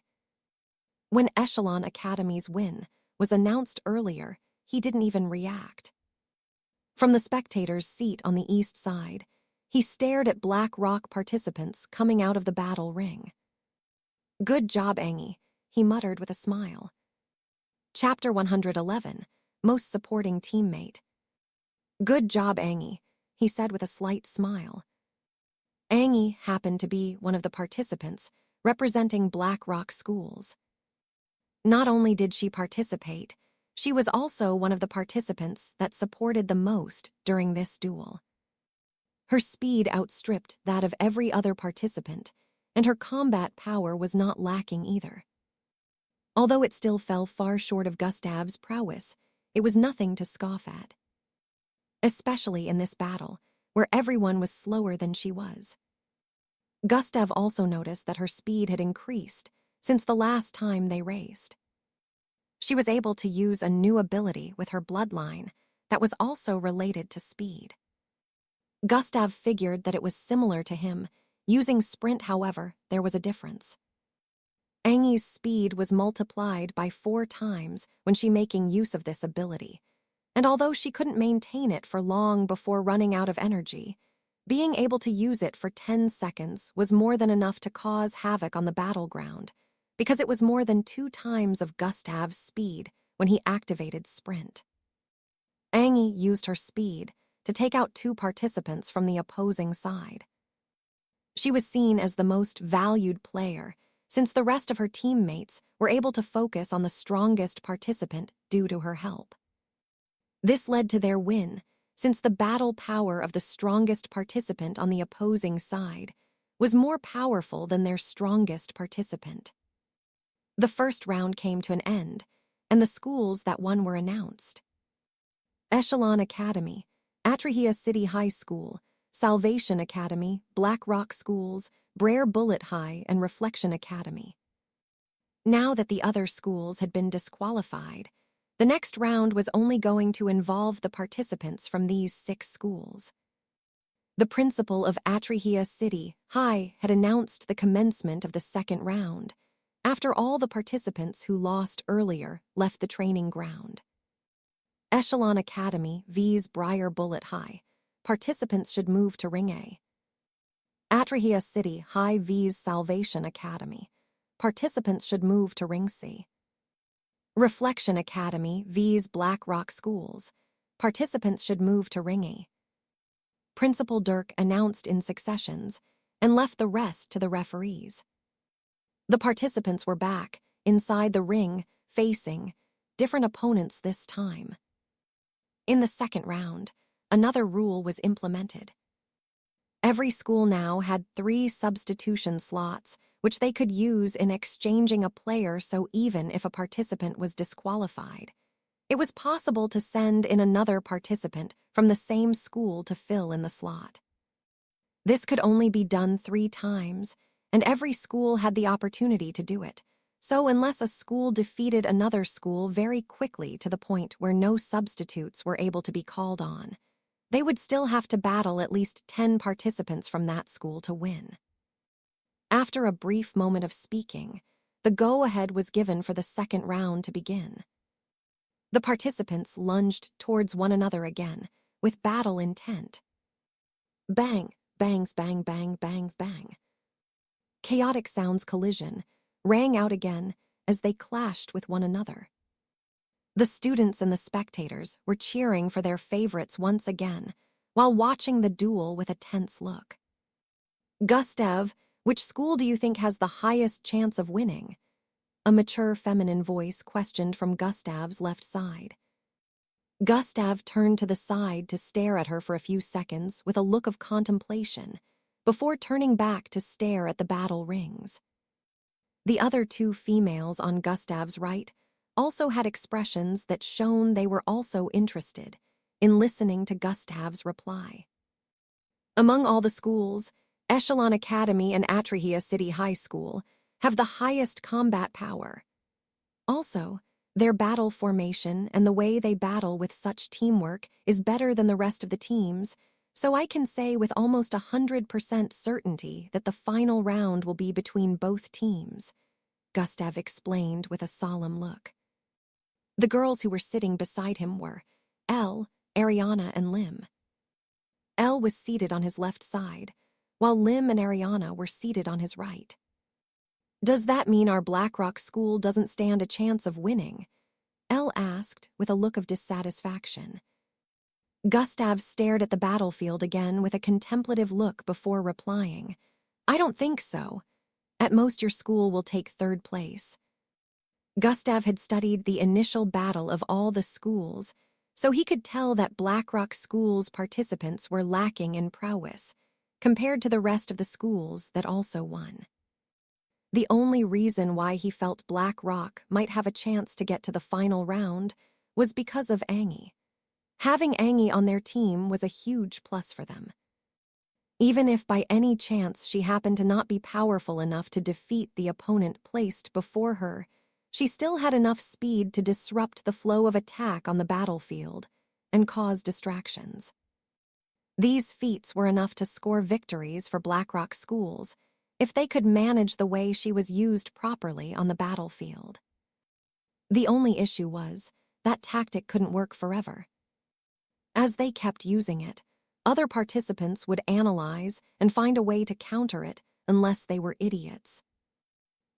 When Echelon Academy's win was announced earlier, he didn't even react. From the spectator's seat on the east side, he stared at Black Rock participants coming out of the battle ring. Good job, Angie, he muttered with a smile. Chapter 111, Most Supporting Teammate. Good job, Angie, he said with a slight smile. Angie happened to be one of the participants representing Black Rock schools. Not only did she participate, she was also one of the participants that supported the most during this duel. Her speed outstripped that of every other participant, and her combat power was not lacking either. Although it still fell far short of Gustav's prowess, it was nothing to scoff at. Especially in this battle, where everyone was slower than she was. Gustav also noticed that her speed had increased since the last time they raced. She was able to use a new ability with her bloodline that was also related to speed. Gustav figured that it was similar to him. Using sprint, however, there was a difference. Angie's speed was multiplied by 4 times when she making use of this ability, And although she couldn't maintain it for long before running out of energy, being able to use it for 10 seconds was more than enough to cause havoc on the battleground, because it was more than 2 times of Gustav's speed when he activated Sprint. Angie used her speed to take out 2 participants from the opposing side. She was seen as the most valued player, since the rest of her teammates were able to focus on the strongest participant due to her help. This led to their win, since the battle power of the strongest participant on the opposing side was more powerful than their strongest participant. The first round came to an end, and the schools that won were announced. Echelon Academy, Atrahia City High School, Salvation Academy, Black Rock Schools, Brer Bullet High, and Reflection Academy. Now that the other schools had been disqualified, the next round was only going to involve the participants from these 6 schools. The principal of Atrahia City High had announced the commencement of the second round, after all the participants who lost earlier left the training ground. Echelon Academy vs Briar Bullet High. Participants should move to Ring A. Atrahia City High vs Salvation Academy. Participants should move to Ring C. Reflection Academy vs Black Rock Schools. Participants should move to Ring A. Principal Dirk announced in successions and left the rest to the referees. The participants were back, inside the ring, facing different opponents this time. In the second round, another rule was implemented. Every school now had 3 substitution slots, which they could use in exchanging a player, so even if a participant was disqualified, it was possible to send in another participant from the same school to fill in the slot. This could only be done 3 times, and every school had the opportunity to do it. So unless a school defeated another school very quickly to the point where no substitutes were able to be called on, they would still have to battle at least 10 participants from that school to win. After a brief moment of speaking, the go-ahead was given for the second round to begin. The participants lunged towards one another again, with battle intent. Bang, bangs, bang, bang, bangs, bang. Chaotic sounds collision rang out again as they clashed with one another. The students and the spectators were cheering for their favorites once again, while watching the duel with a tense look. Gustav, which school do you think has the highest chance of winning? A mature feminine voice questioned from Gustav's left side. Gustav turned to the side to stare at her for a few seconds with a look of contemplation, before turning back to stare at the battle rings. The other 2 females on Gustav's right also had expressions that showed they were also interested in listening to Gustav's reply. Among all the schools, Echelon Academy and Atrahia City High School have the highest combat power. Also, their battle formation and the way they battle with such teamwork is better than the rest of the teams, so I can say with almost 100% certainty that the final round will be between both teams, Gustav explained with a solemn look. The girls who were sitting beside him were Elle, Ariana, and Lim. Elle was seated on his left side, while Lim and Ariana were seated on his right. Does that mean our Blackrock school doesn't stand a chance of winning? Elle asked with a look of dissatisfaction. Gustav stared at the battlefield again with a contemplative look before replying. I don't think so. At most your school will take 3rd place. Gustav had studied the initial battle of all the schools, so he could tell that Blackrock School's participants were lacking in prowess, compared to the rest of the schools that also won. The only reason why he felt Black Rock might have a chance to get to the final round was because of Angie. Having Angie on their team was a huge plus for them. Even if by any chance she happened to not be powerful enough to defeat the opponent placed before her, she still had enough speed to disrupt the flow of attack on the battlefield and cause distractions. These feats were enough to score victories for Blackrock schools if they could manage the way she was used properly on the battlefield. The only issue was that tactic couldn't work forever. As they kept using it, other participants would analyze and find a way to counter it unless they were idiots.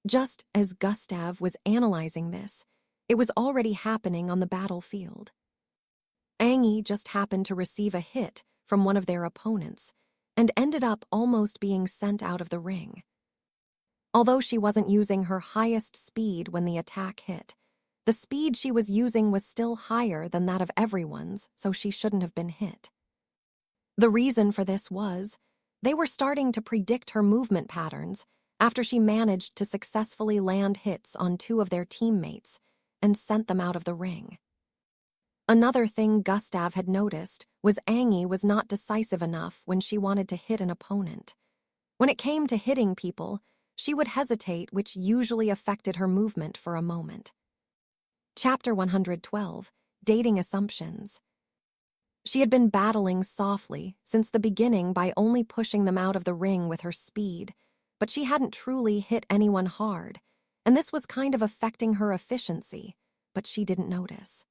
Just as Gustav was analyzing this, it was already happening on the battlefield. Angie just happened to receive a hit from one of their opponents and ended up almost being sent out of the ring. Although she wasn't using her highest speed when the attack hit, the speed she was using was still higher than that of everyone's, so she shouldn't have been hit. The reason for this was they were starting to predict her movement patterns after she managed to successfully land hits on two of their teammates and sent them out of the ring. Another thing Gustav had noticed was Angie was not decisive enough when she wanted to hit an opponent. When it came to hitting people, she would hesitate, which usually affected her movement for a moment. Chapter 112, Dating Assumptions. She had been battling softly since the beginning by only pushing them out of the ring with her speed, but she hadn't truly hit anyone hard, and this was kind of affecting her efficiency, but she didn't notice.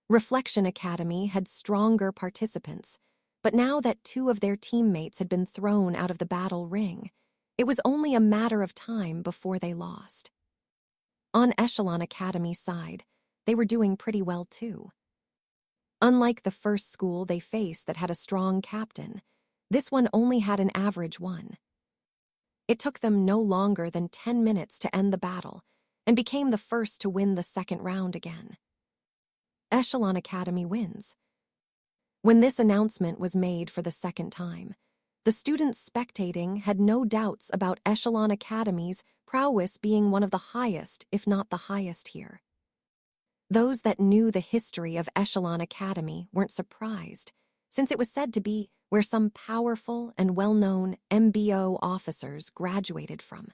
Reflection Academy had stronger participants, but now that two of their teammates had been thrown out of the battle ring, it was only a matter of time before they lost. On Echelon Academy's side, they were doing pretty well too. Unlike the first school they faced that had a strong captain, this one only had an average one. It took them no longer than 10 minutes to end the battle and became the first to win the second round again. Echelon Academy wins. When this announcement was made for the second time, the students spectating had no doubts about Echelon Academy's prowess being one of the highest, if not the highest here. Those that knew the history of Echelon Academy weren't surprised, since it was said to be where some powerful and well-known MBO officers graduated from.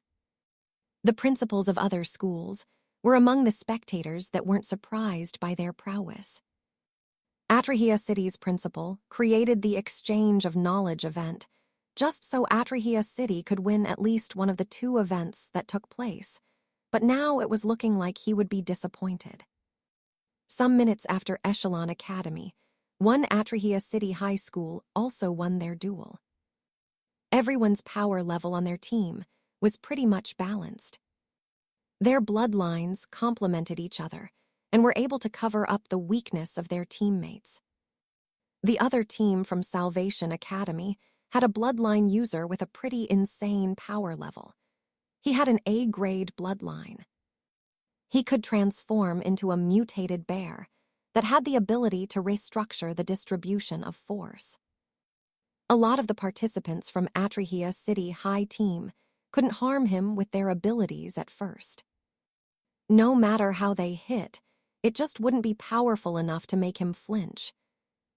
The principals of other schools were among the spectators that weren't surprised by their prowess. Atrahia City's principal created the Exchange of Knowledge event, just so Atrahia City could win at least one of the two events that took place, but now it was looking like he would be disappointed. Some minutes after Echelon Academy, one Atrahia City High School also won their duel. Everyone's power level on their team was pretty much balanced. Their bloodlines complemented each other and were able to cover up the weakness of their teammates. The other team from Salvation Academy had a bloodline user with a pretty insane power level. He had an A-grade bloodline. He could transform into a mutated bear that had the ability to restructure the distribution of force. A lot of the participants from Atrahia City High Team couldn't harm him with their abilities at first. No matter how they hit, it just wouldn't be powerful enough to make him flinch.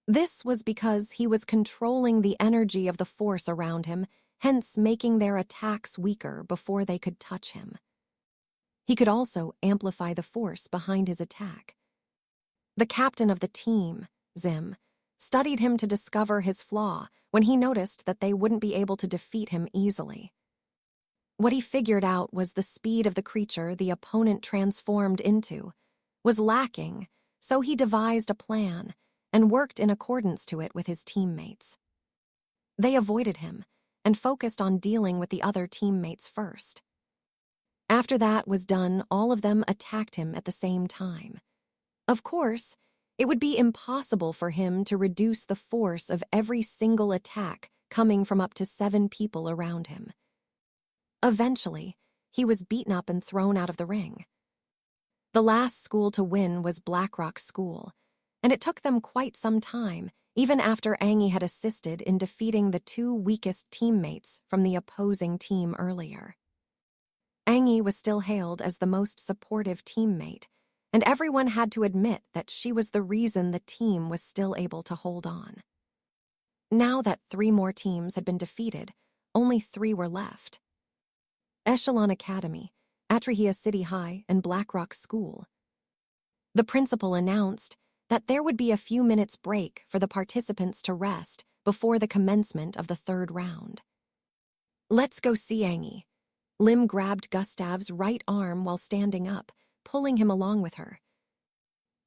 This was because he was controlling the energy of the force around him, hence making their attacks weaker before they could touch him. He could also amplify the force behind his attack. The captain of the team, Zim, studied him to discover his flaw when he noticed that they wouldn't be able to defeat him easily. What he figured out was the speed of the creature the opponent transformed into was lacking, so he devised a plan and worked in accordance to it with his teammates. They avoided him and focused on dealing with the other teammates first. After that was done, all of them attacked him at the same time. Of course, it would be impossible for him to reduce the force of every single attack coming from up to 7 people around him. Eventually, he was beaten up and thrown out of the ring. The last school to win was Blackrock School, and it took them quite some time, even after Angie had assisted in defeating the 2 weakest teammates from the opposing team earlier. Angie was still hailed as the most supportive teammate, and everyone had to admit that she was the reason the team was still able to hold on. Now that 3 more teams had been defeated, only 3 were left. Echelon Academy, Atrahia City High, and Blackrock School. The principal announced that there would be a few minutes break for the participants to rest before the commencement of the 3rd round. "Let's go see Angie." Lim grabbed Gustav's right arm while standing up, pulling him along with her.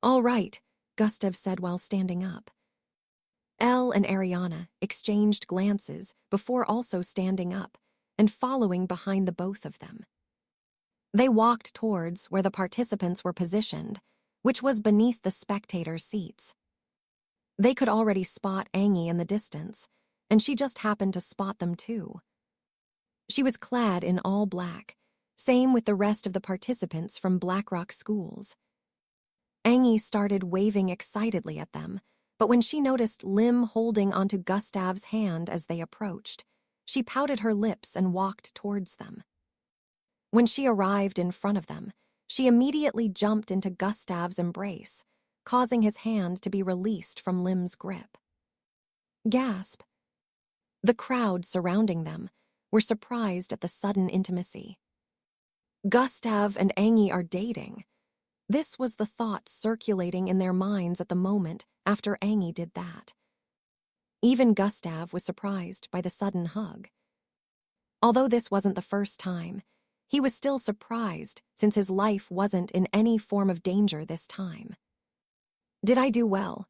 "All right," Gustav said while standing up. Elle and Ariana exchanged glances before also standing up and following behind the both of them. They walked towards where the participants were positioned, which was beneath the spectator seats. They could already spot Angie in the distance, and she just happened to spot them too. She was clad in all black, same with the rest of the participants from Blackrock schools. Angie started waving excitedly at them, but when she noticed Lim holding onto Gustav's hand as they approached, she pouted her lips and walked towards them. When she arrived in front of them, she immediately jumped into Gustav's embrace, causing his hand to be released from Lim's grip. Gasp! The crowd surrounding them were surprised at the sudden intimacy. Gustav and Angie are dating. This was the thought circulating in their minds at the moment after Angie did that. Even Gustav was surprised by the sudden hug. Although this wasn't the first time, he was still surprised since his life wasn't in any form of danger this time. "Did I do well?"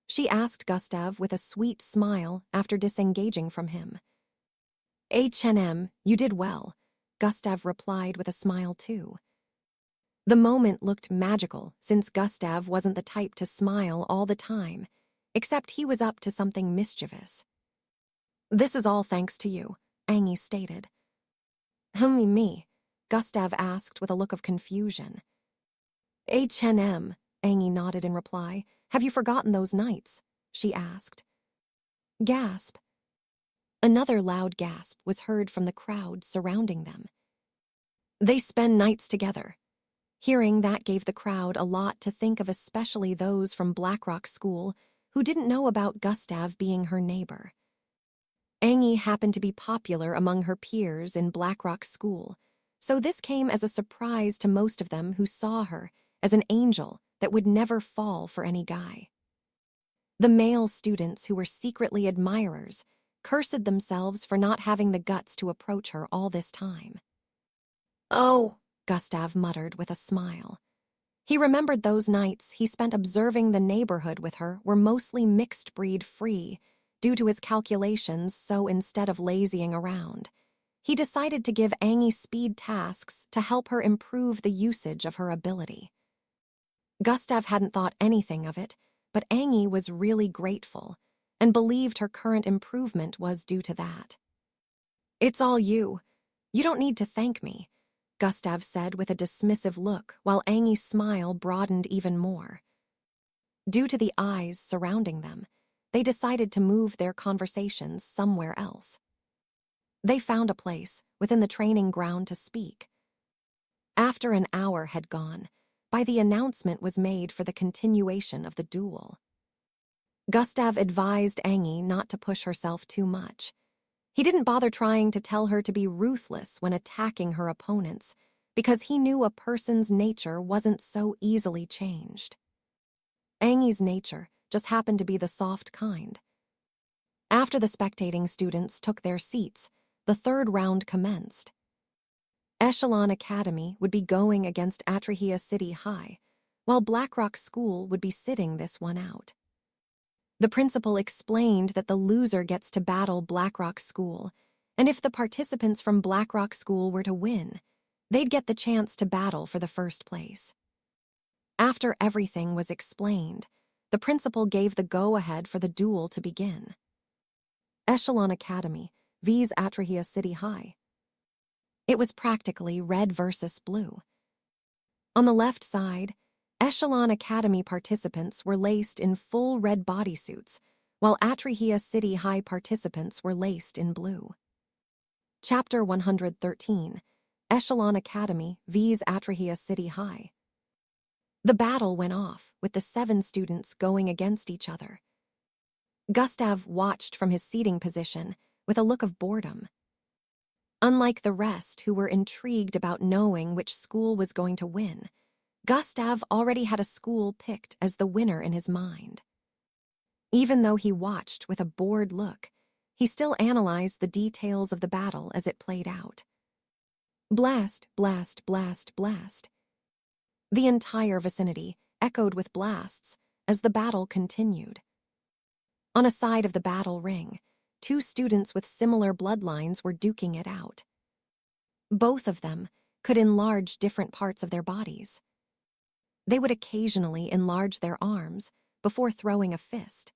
she asked Gustav with a sweet smile after disengaging from him. "H&M, you did well," Gustav replied with a smile too. The moment looked magical since Gustav wasn't the type to smile all the time, except he was up to something mischievous. "This is all thanks to you," Angie stated. Me?" Gustav asked with a look of confusion. "H&M," Angie nodded in reply. "Have you forgotten those nights?" she asked. Gasp. Another loud gasp was heard from the crowd surrounding them. "They spend nights together." Hearing that gave the crowd a lot to think of, especially those from Blackrock School who didn't know about Gustav being her neighbor. Angie happened to be popular among her peers in Blackrock School, so this came as a surprise to most of them who saw her as an angel that would never fall for any guy. The male students who were secretly admirers cursed themselves for not having the guts to approach her all this time. "Oh," Gustav muttered with a smile. He remembered those nights he spent observing the neighborhood with her were mostly mixed-breed free due to his calculations, so instead of lazying around, he decided to give Angie speed tasks to help her improve the usage of her ability. Gustav hadn't thought anything of it, but Angie was really grateful and believed her current improvement was due to that. "It's all you. You don't need to thank me," Gustav said with a dismissive look while Angie's smile broadened even more. Due to the eyes surrounding them, they decided to move their conversations somewhere else. They found a place within the training ground to speak. After an hour had gone, the announcement was made for the continuation of the duel. Gustav advised Angie not to push herself too much. He didn't bother trying to tell her to be ruthless when attacking her opponents, because he knew a person's nature wasn't so easily changed. Angie's nature just happened to be the soft kind. After the spectating students took their seats, the third round commenced. Echelon Academy would be going against Atrahea City High, while Blackrock School would be sitting this one out. The principal explained that the loser gets to battle Blackrock School, and if the participants from Blackrock School were to win, they'd get the chance to battle for the first place. After everything was explained, the principal gave the go-ahead for the duel to begin. Echelon Academy vs Atrahea City High. It was practically red versus blue. On the left side, Echelon Academy participants were laced in full red bodysuits, while Atrahea City High participants were laced in blue. Chapter 113, Echelon Academy vs Atrahea City High. The battle went off, with the 7 students going against each other. Gustav watched from his seating position with a look of boredom. Unlike the rest who were intrigued about knowing which school was going to win, Gustav already had a school picked as the winner in his mind. Even though he watched with a bored look, he still analyzed the details of the battle as it played out. Blast, blast, blast, blast. The entire vicinity echoed with blasts as the battle continued. On a side of the battle ring, two students with similar bloodlines were duking it out. Both of them could enlarge different parts of their bodies. They would occasionally enlarge their arms before throwing a fist.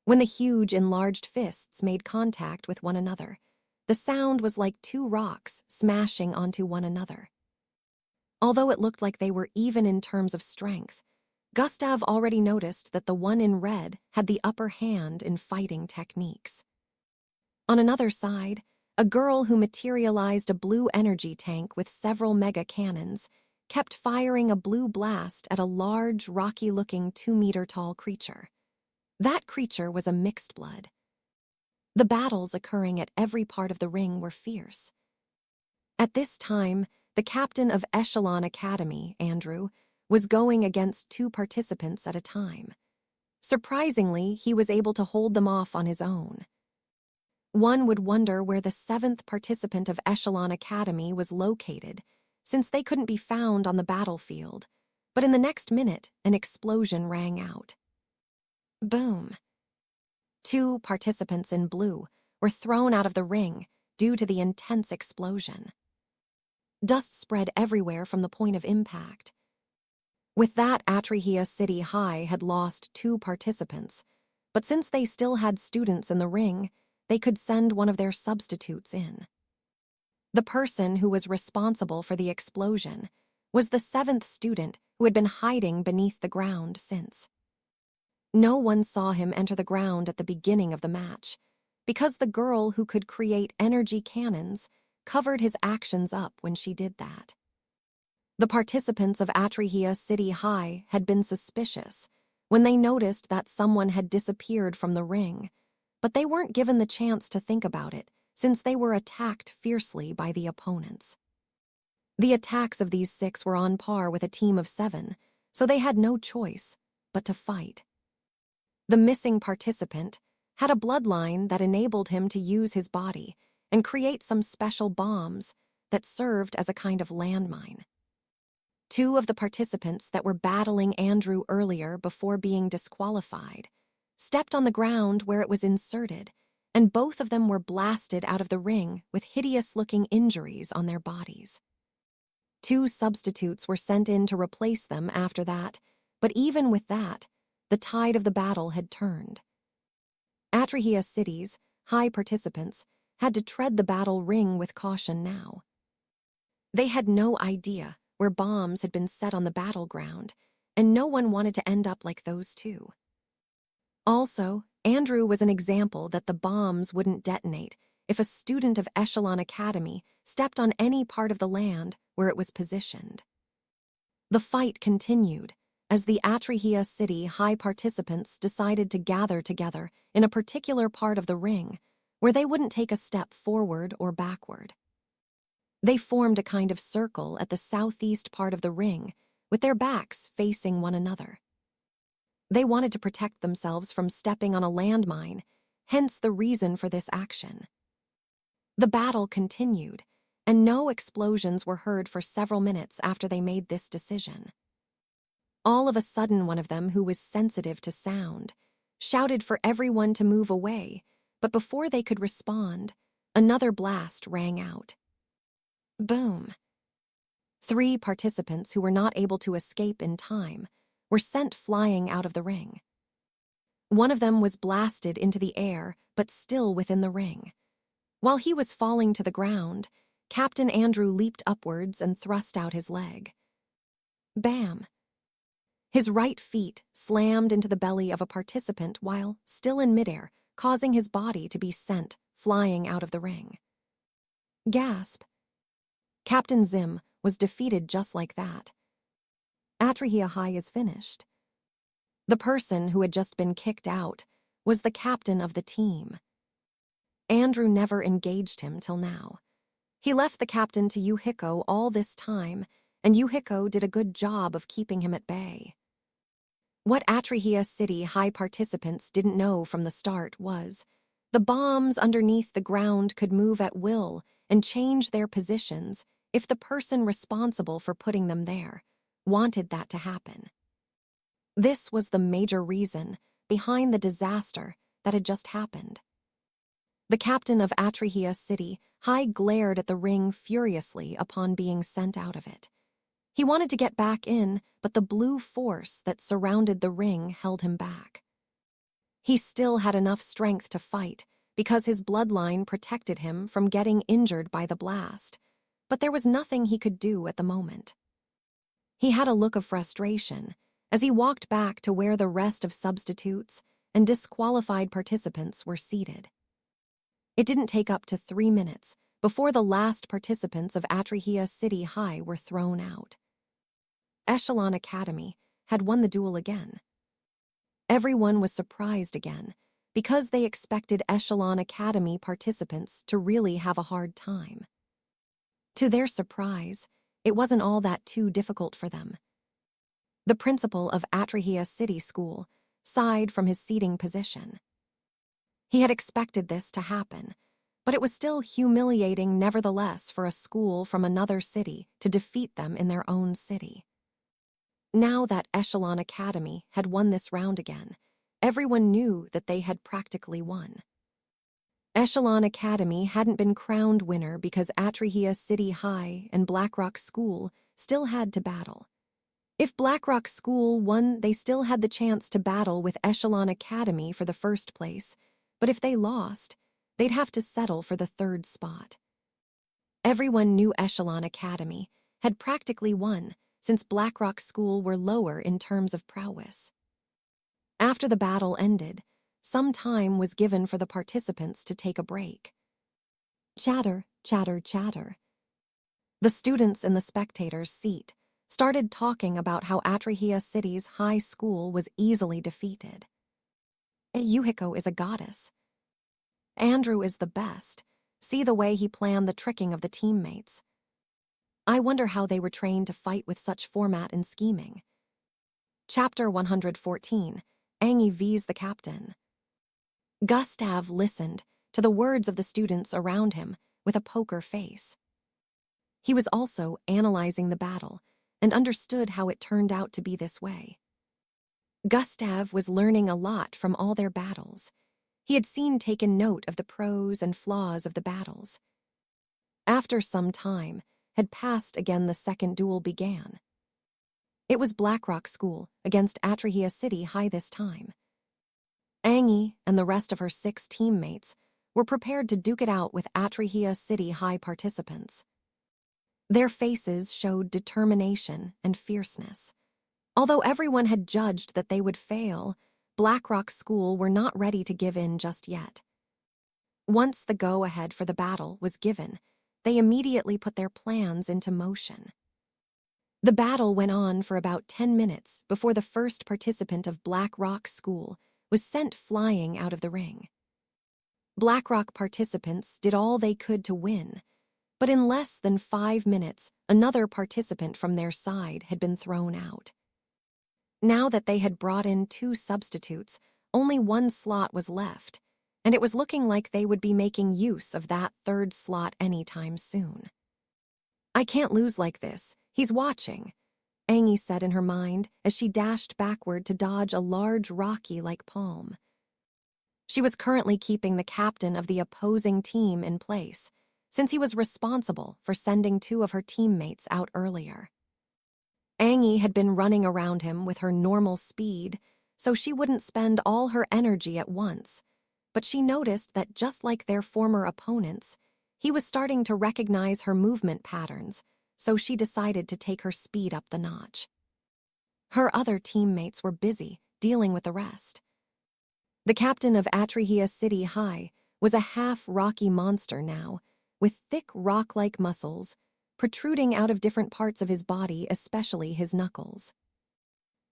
When the huge enlarged fists made contact with one another, the sound was like two rocks smashing onto one another. Although it looked like they were even in terms of strength, Gustav already noticed that the one in red had the upper hand in fighting techniques. On another side, a girl who materialized a blue energy tank with several mega cannons kept firing a blue blast at a large, rocky-looking 2-meter-tall creature. That creature was a mixed blood. The battles occurring at every part of the ring were fierce. At this time, the captain of Echelon Academy, Andrew, was going against two participants at a time. Surprisingly, he was able to hold them off on his own. One would wonder where the 7th participant of Echelon Academy was located, since they couldn't be found on the battlefield, but in the next minute, an explosion rang out. Boom! Two participants in blue were thrown out of the ring due to the intense explosion. Dust spread everywhere from the point of impact. With that, Atrahea City High had lost 2 participants, but since they still had students in the ring, they could send one of their substitutes in. The person who was responsible for the explosion was the 7th student who had been hiding beneath the ground since. No one saw him enter the ground at the beginning of the match, because the girl who could create energy cannons covered his actions up when she did that. The participants of Atrahea City High had been suspicious when they noticed that someone had disappeared from the ring, but they weren't given the chance to think about it since they were attacked fiercely by the opponents. The attacks of these 6 were on par with a team of 7, so they had no choice but to fight. The missing participant had a bloodline that enabled him to use his body and create some special bombs that served as a kind of landmine. 2 of the participants that were battling Andrew earlier before being disqualified stepped on the ground where it was inserted, and both of them were blasted out of the ring with hideous-looking injuries on their bodies. 2 substitutes were sent in to replace them after that, but even with that, the tide of the battle had turned. Atrahea City's high participants had to tread the battle ring with caution now. They had no idea where bombs had been set on the battleground, and no one wanted to end up like those 2. Also, Andrew was an example that the bombs wouldn't detonate if a student of Echelon Academy stepped on any part of the land where it was positioned. The fight continued as the Atrahea City high participants decided to gather together in a particular part of the ring where they wouldn't take a step forward or backward. They formed a kind of circle at the southeast part of the ring with their backs facing one another. They wanted to protect themselves from stepping on a landmine, hence the reason for this action. The battle continued, and no explosions were heard for several minutes after they made this decision. All of a sudden, one of them, who was sensitive to sound, shouted for everyone to move away, but before they could respond, another blast rang out. Boom! 3 participants who were not able to escape in time were sent flying out of the ring. One of them was blasted into the air, but still within the ring. While he was falling to the ground, Captain Andrew leaped upwards and thrust out his leg. Bam! His right feet slammed into the belly of a participant while still in midair, causing his body to be sent flying out of the ring. Gasp! Captain Zim was defeated just like that. Atrahea High is finished. The person who had just been kicked out was the captain of the team. Andrew never engaged him till now. He left the captain to Yuhiko all this time, and Yuhiko did a good job of keeping him at bay. What Atrahea City high participants didn't know from the start was the bombs underneath the ground could move at will and change their positions if the person responsible for putting them there wanted that to happen. This was the major reason behind the disaster that had just happened. The captain of Atrahia City High glared at the ring furiously upon being sent out of it. He wanted to get back in, but the blue force that surrounded the ring held him back. He still had enough strength to fight because his bloodline protected him from getting injured by the blast, but there was nothing he could do at the moment. He had a look of frustration as he walked back to where the rest of substitutes and disqualified participants were seated. It didn't take up to 3 minutes before the last participants of Atrahia City High were thrown out. Echelon Academy had won the duel again. Everyone was surprised again because they expected Echelon Academy participants to really have a hard time. To their surprise, it wasn't all that too difficult for them. The principal of Atrahia City School sighed from his seating position. He had expected this to happen, but it was still humiliating nevertheless for a school from another city to defeat them in their own city. Now that Echelon Academy had won this round again, everyone knew that they had practically won. Echelon Academy hadn't been crowned winner because Atrahia City High and Blackrock School still had to battle. If Blackrock School won, they still had the chance to battle with Echelon Academy for the first place, but if they lost, they'd have to settle for the third spot. Everyone knew Echelon Academy had practically won since Blackrock School were lower in terms of prowess. After the battle ended, some time was given for the participants to take a break. Chatter, chatter, chatter. The students in the spectators' seat started talking about how Atrahia City's high school was easily defeated. Yuhiko is a goddess. Andrew is the best. See the way he planned the tricking of the teammates. I wonder how they were trained to fight with such format and scheming. Chapter 114, Angie vs. the Captain. Gustav listened to the words of the students around him with a poker face. He was also analyzing the battle and understood how it turned out to be this way. Gustav was learning a lot from all their battles. He had taken note of the pros and flaws of the battles. After some time had passed again, the second duel began. It was Blackrock School against Atrahia City High this time. Angie and the rest of her 6 teammates were prepared to duke it out with Atrahia City High participants. Their faces showed determination and fierceness. Although everyone had judged that they would fail, Blackrock School were not ready to give in just yet. Once the go-ahead for the battle was given, they immediately put their plans into motion. The battle went on for about 10 minutes before the first participant of Blackrock School was sent flying out of the ring. Blackrock participants did all they could to win, but in less than 5 minutes, another participant from their side had been thrown out. Now that they had brought in 2 substitutes, only 1 slot was left, and it was looking like they would be making use of that 3rd slot anytime soon. I can't lose like this. He's watching, Angie said in her mind as she dashed backward to dodge a large Rocky-like palm. She was currently keeping the captain of the opposing team in place, since he was responsible for sending 2 of her teammates out earlier. Angie had been running around him with her normal speed, so she wouldn't spend all her energy at once, but she noticed that just like their former opponents, he was starting to recognize her movement patterns, so she decided to take her speed up the notch. Her other teammates were busy dealing with the rest. The captain of Atrahia City High was a half-rocky monster now, with thick rock-like muscles protruding out of different parts of his body, especially his knuckles.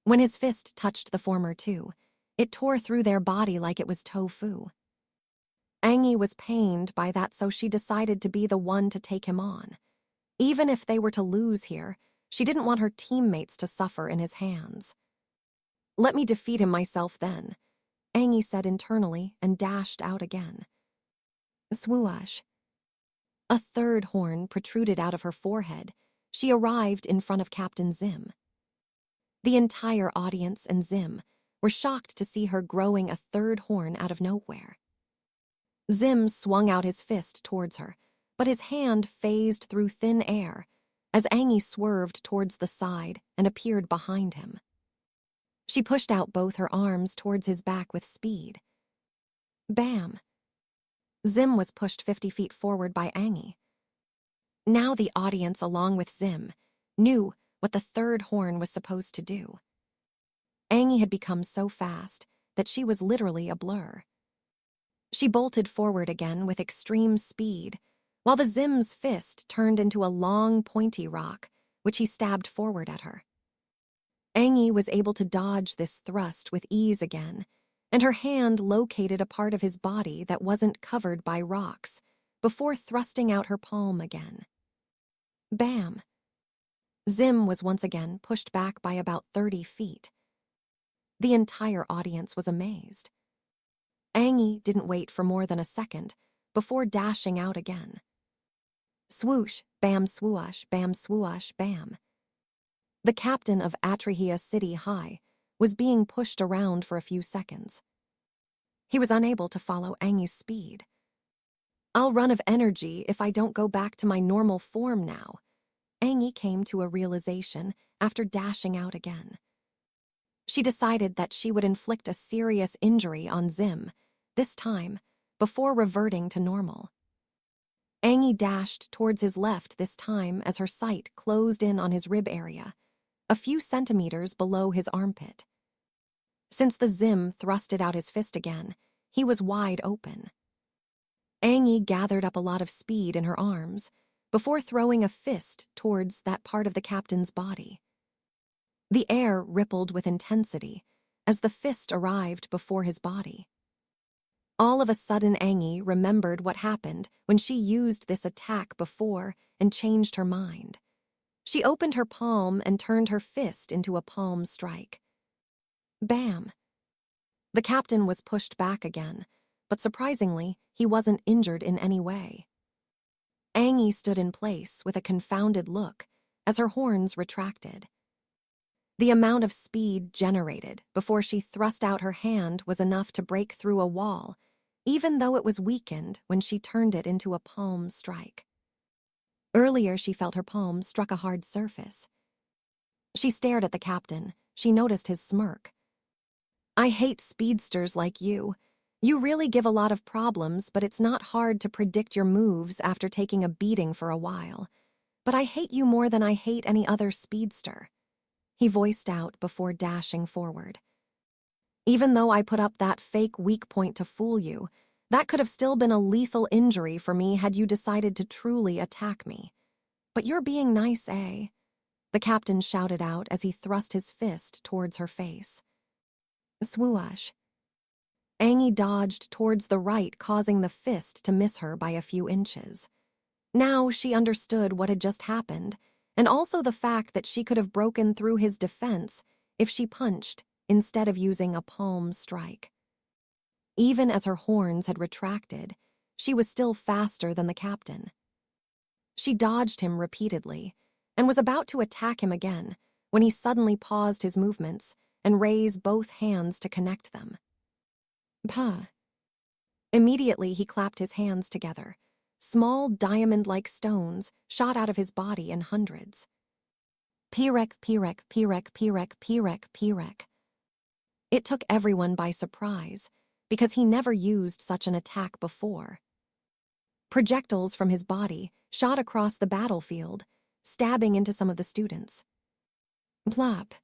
When his fist touched the former 2, it tore through their body like it was tofu. Angie was pained by that, so she decided to be the one to take him on. Even if they were to lose here, she didn't want her teammates to suffer in his hands. Let me defeat him myself then, Angie said internally and dashed out again. Swoosh. A 3rd horn protruded out of her forehead. She arrived in front of Captain Zim. The entire audience and Zim were shocked to see her growing a third horn out of nowhere. Zim swung out his fist towards her, but his hand phased through thin air as Angie swerved towards the side and appeared behind him. She pushed out both her arms towards his back with speed. Bam! Zim was pushed 50 feet forward by Angie. Now the audience, along with Zim, knew what the third horn was supposed to do. Angie had become so fast that she was literally a blur. She bolted forward again with extreme speed, while the Zim's fist turned into a long, pointy rock, which he stabbed forward at her. Angie was able to dodge this thrust with ease again, and her hand located a part of his body that wasn't covered by rocks before thrusting out her palm again. Bam! Zim was once again pushed back by about 30 feet. The entire audience was amazed. Angie didn't wait for more than a second before dashing out again. Swoosh, bam, swoosh, bam, swoosh, bam. The captain of Atrahia City High was being pushed around for a few seconds. He was unable to follow Angie's speed. I'll run of energy if I don't go back to my normal form now. Angie came to a realization after dashing out again. She decided that she would inflict a serious injury on Zim, this time, before reverting to normal. Angie dashed towards his left this time as her sight closed in on his rib area, a few centimeters below his armpit. Since the Zim thrusted out his fist again, he was wide open. Angie gathered up a lot of speed in her arms before throwing a fist towards that part of the captain's body. The air rippled with intensity as the fist arrived before his body. All of a sudden, Angie remembered what happened when she used this attack before and changed her mind. She opened her palm and turned her fist into a palm strike. Bam! The captain was pushed back again, but surprisingly, he wasn't injured in any way. Angie stood in place with a confounded look as her horns retracted. The amount of speed generated before she thrust out her hand was enough to break through a wall, even though it was weakened when she turned it into a palm strike. Earlier, she felt her palm struck a hard surface. She stared at the captain. She noticed his smirk. I hate speedsters like you. You really give a lot of problems, but it's not hard to predict your moves after taking a beating for a while. But I hate you more than I hate any other speedster, he voiced out before dashing forward. Even though I put up that fake weak point to fool you, that could have still been a lethal injury for me had you decided to truly attack me. But you're being nice, eh? The captain shouted out as he thrust his fist towards her face. Swoosh. Angie dodged towards the right, causing the fist to miss her by a few inches. Now she understood what had just happened, and also the fact that she could have broken through his defense if she punched instead of using a palm strike. Even as her horns had retracted, she was still faster than the captain. She dodged him repeatedly and was about to attack him again when he suddenly paused his movements and raised both hands to connect them. Puh. Immediately, he clapped his hands together. Small diamond-like stones shot out of his body in hundreds. Pirek, pirek, pirek, pirek, pirek, pirek. It took everyone by surprise because he never used such an attack before. Projectiles from his body shot across the battlefield, stabbing into some of the students. Plop.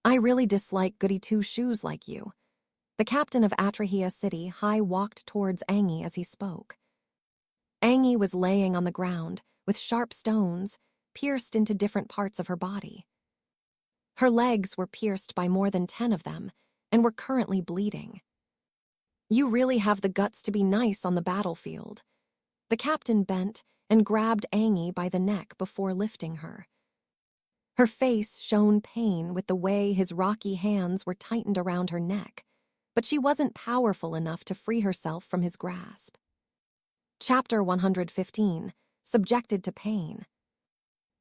I really dislike goody two-shoes like you. The captain of Atrahia City High walked towards Angie as he spoke. Angie was laying on the ground with sharp stones pierced into different parts of her body. Her legs were pierced by more than 10 of them and were currently bleeding. You really have the guts to be nice on the battlefield. The captain bent and grabbed Angie by the neck before lifting her. Her face shone pain with the way his rocky hands were tightened around her neck, but she wasn't powerful enough to free herself from his grasp. Chapter 115, Subjected to Pain.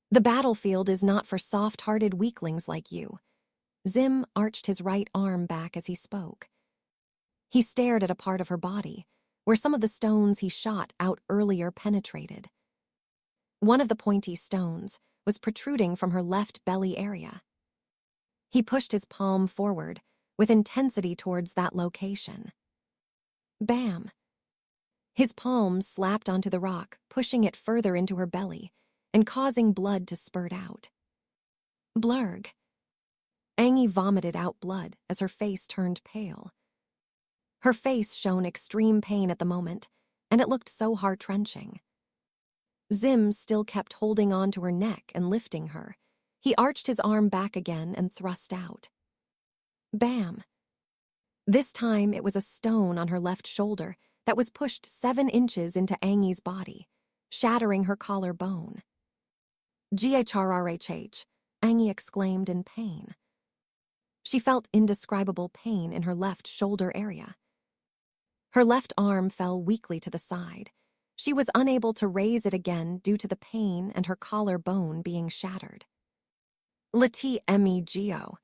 The battlefield is not for soft-hearted weaklings like you. Zim arched his right arm back as he spoke. He stared at a part of her body, where some of the stones he shot out earlier penetrated. One of the pointy stones was protruding from her left belly area. He pushed his palm forward, with intensity towards that location. Bam! His palm slapped onto the rock, pushing it further into her belly and causing blood to spurt out. Blurg! Angie vomited out blood as her face turned pale. Her face showed extreme pain at the moment, and it looked so heart-wrenching. Zim still kept holding on to her neck and lifting her. He arched his arm back again and thrust out. Bam! This time it was a stone on her left shoulder that was pushed 7 inches into Angie's body, shattering her collarbone. "GHRRHH," Angie exclaimed in pain. She felt indescribable pain in her left shoulder area. Her left arm fell weakly to the side. She was unable to raise it again due to the pain and her collarbone being shattered. "Lati-me-geo,"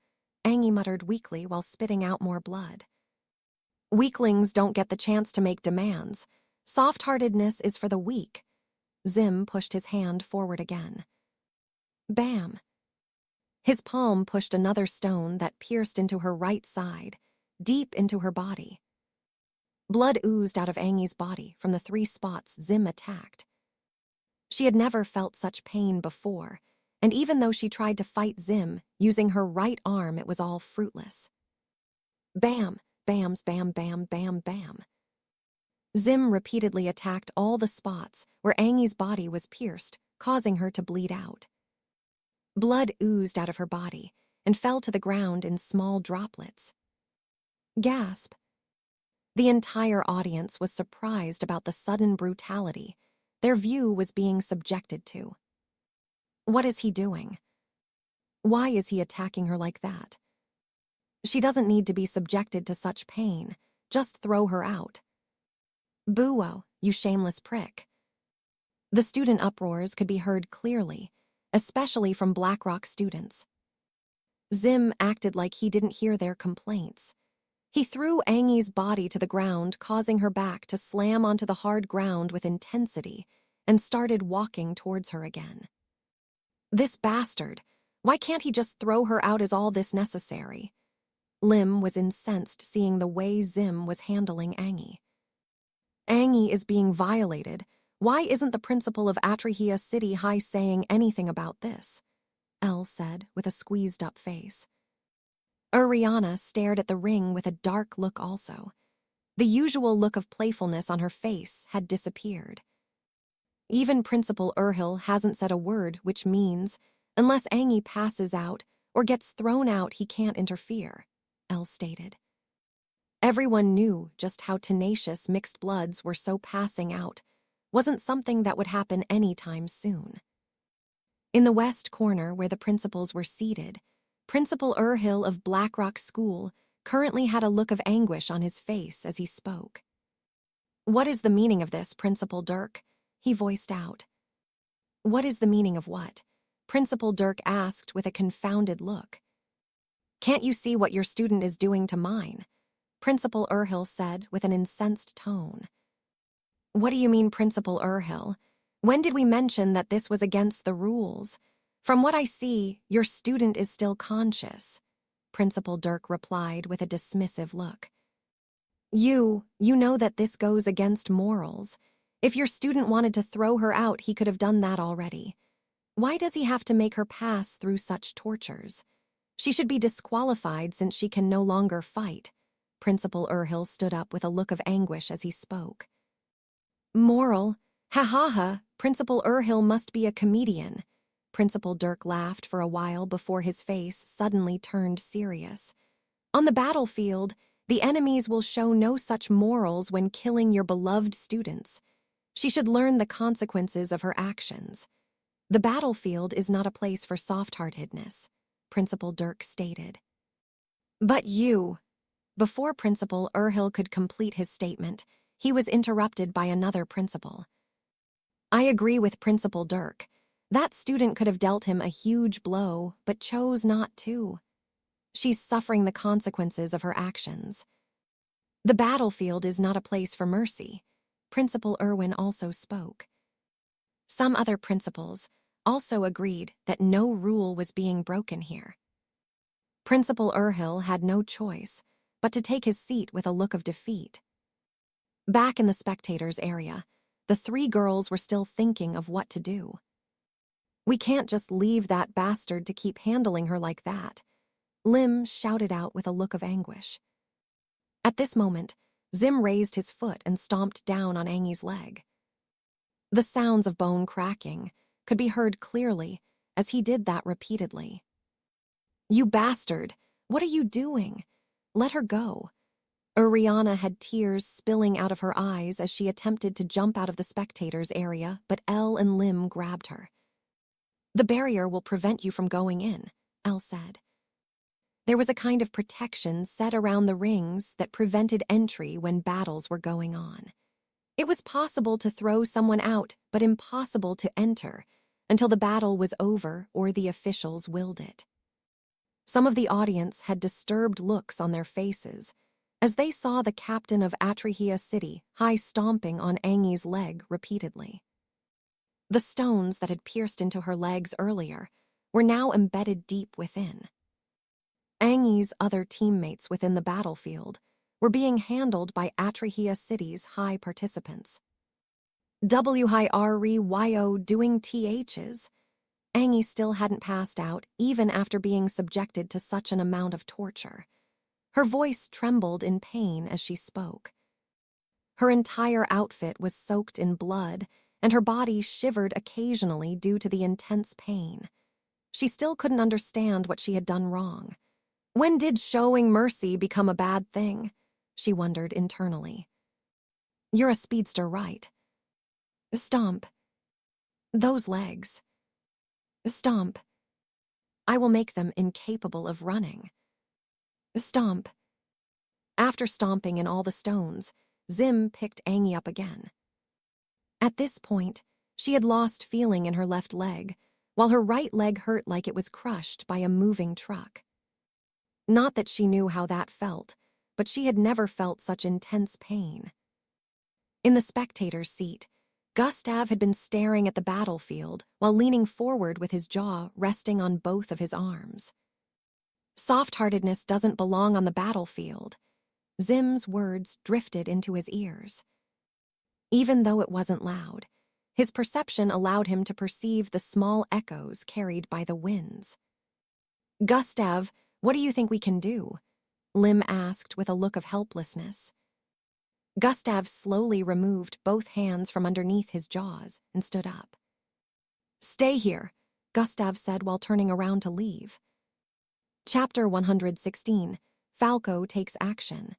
Angie muttered weakly while spitting out more blood. "Weaklings don't get the chance to make demands. Soft-heartedness is for the weak." Zim pushed his hand forward again. Bam! His palm pushed another stone that pierced into her right side, deep into her body. Blood oozed out of Angie's body from the 3 spots Zim attacked. She had never felt such pain before, and even though she tried to fight Zim using her right arm, it was all fruitless. Bam! Bams, bam, bam, bam, bam. Zim repeatedly attacked all the spots where Angie's body was pierced, causing her to bleed out. Blood oozed out of her body and fell to the ground in small droplets. Gasp! The entire audience was surprised about the sudden brutality their view was being subjected to. What is he doing? Why is he attacking her like that? She doesn't need to be subjected to such pain. Just throw her out. "Boo-o, you shameless prick." The student uproars could be heard clearly, especially from Blackrock students. Zim acted like he didn't hear their complaints. He threw Angie's body to the ground, causing her back to slam onto the hard ground with intensity, and started walking towards her again. This bastard! Why can't he just throw her out? Is all this necessary? Lim was incensed seeing the way Zim was handling Angie. Angie is being violated. Why isn't the principal of Atrahia City High saying anything about this? Elle said with a squeezed-up face. Ariana stared at the ring with a dark look also. The usual look of playfulness on her face had disappeared. Even Principal Urhil hasn't said a word, which means, unless Angie passes out or gets thrown out, he can't interfere, Elle stated. Everyone knew just how tenacious mixed bloods were, so passing out wasn't something that would happen anytime soon. In the west corner where the principals were seated, Principal Urhil of Blackrock School currently had a look of anguish on his face as he spoke. "What is the meaning of this, Principal Dirk?" he voiced out. "What is the meaning of what?" Principal Dirk asked with a confounded look. "Can't you see what your student is doing to mine?" Principal Urhil said with an incensed tone. "What do you mean, Principal Urhil? When did we mention that this was against the rules? From what I see, your student is still conscious," Principal Dirk replied with a dismissive look. You know that this goes against morals. If your student wanted to throw her out, he could have done that already. Why does he have to make her pass through such tortures? She should be disqualified since she can no longer fight." Principal Urhil stood up with a look of anguish as he spoke. "Moral? Ha-ha-ha, Principal Urhil must be a comedian." Principal Dirk laughed for a while before his face suddenly turned serious. "On the battlefield, the enemies will show no such morals when killing your beloved students. She should learn the consequences of her actions. The battlefield is not a place for soft-heartedness," Principal Dirk stated. "But you..." Before Principal Urhil could complete his statement, he was interrupted by another principal. "I agree with Principal Dirk. That student could have dealt him a huge blow, but chose not to." She's suffering the consequences of her actions. The battlefield is not a place for mercy. Principal Irwin also spoke. Some other principals also agreed that no rule was being broken here. Principal Urhill had no choice but to take his seat with a look of defeat. Back in the spectators' area, the three girls were still thinking of what to do. "We can't just leave that bastard to keep handling her like that," Lim shouted out with a look of anguish. At this moment, Zim raised his foot and stomped down on Angi's leg. The sounds of bone cracking could be heard clearly as he did that repeatedly. "You bastard! What are you doing? Let her go." Ariana had tears spilling out of her eyes as she attempted to jump out of the spectators' area, but Elle and Lim grabbed her. "The barrier will prevent you from going in," Elle said. There was a kind of protection set around the rings that prevented entry when battles were going on. It was possible to throw someone out, but impossible to enter until the battle was over or the officials willed it. Some of the audience had disturbed looks on their faces as they saw the captain of Atrahia City high-stomping on Angi's leg repeatedly. The stones that had pierced into her legs earlier were now embedded deep within. Angi's other teammates within the battlefield were being handled by Atrahia City's high participants. WHIREYO doing THs. Angi still hadn't passed out even after being subjected to such an amount of torture. Her voice trembled in pain as she spoke. Her entire outfit was soaked in blood, and her body shivered occasionally due to the intense pain. She still couldn't understand what she had done wrong. When did showing mercy become a bad thing? She wondered internally. "You're a speedster, right?" "Stomp. Those legs. Stomp. I will make them incapable of running. Stomp." After stomping in all the stones, Zim picked Angi up again. At this point, she had lost feeling in her left leg, while her right leg hurt like it was crushed by a moving truck. Not that she knew how that felt, but she had never felt such intense pain. In the spectator's seat, Gustav had been staring at the battlefield while leaning forward with his jaw resting on both of his arms. "Soft-heartedness doesn't belong on the battlefield." Zim's words drifted into his ears. Even though it wasn't loud, his perception allowed him to perceive the small echoes carried by the winds. "Gustav, what do you think we can do?" Lim asked with a look of helplessness. Gustav slowly removed both hands from underneath his jaws and stood up. "Stay here," Gustav said while turning around to leave. Chapter 116, Falco Takes Action.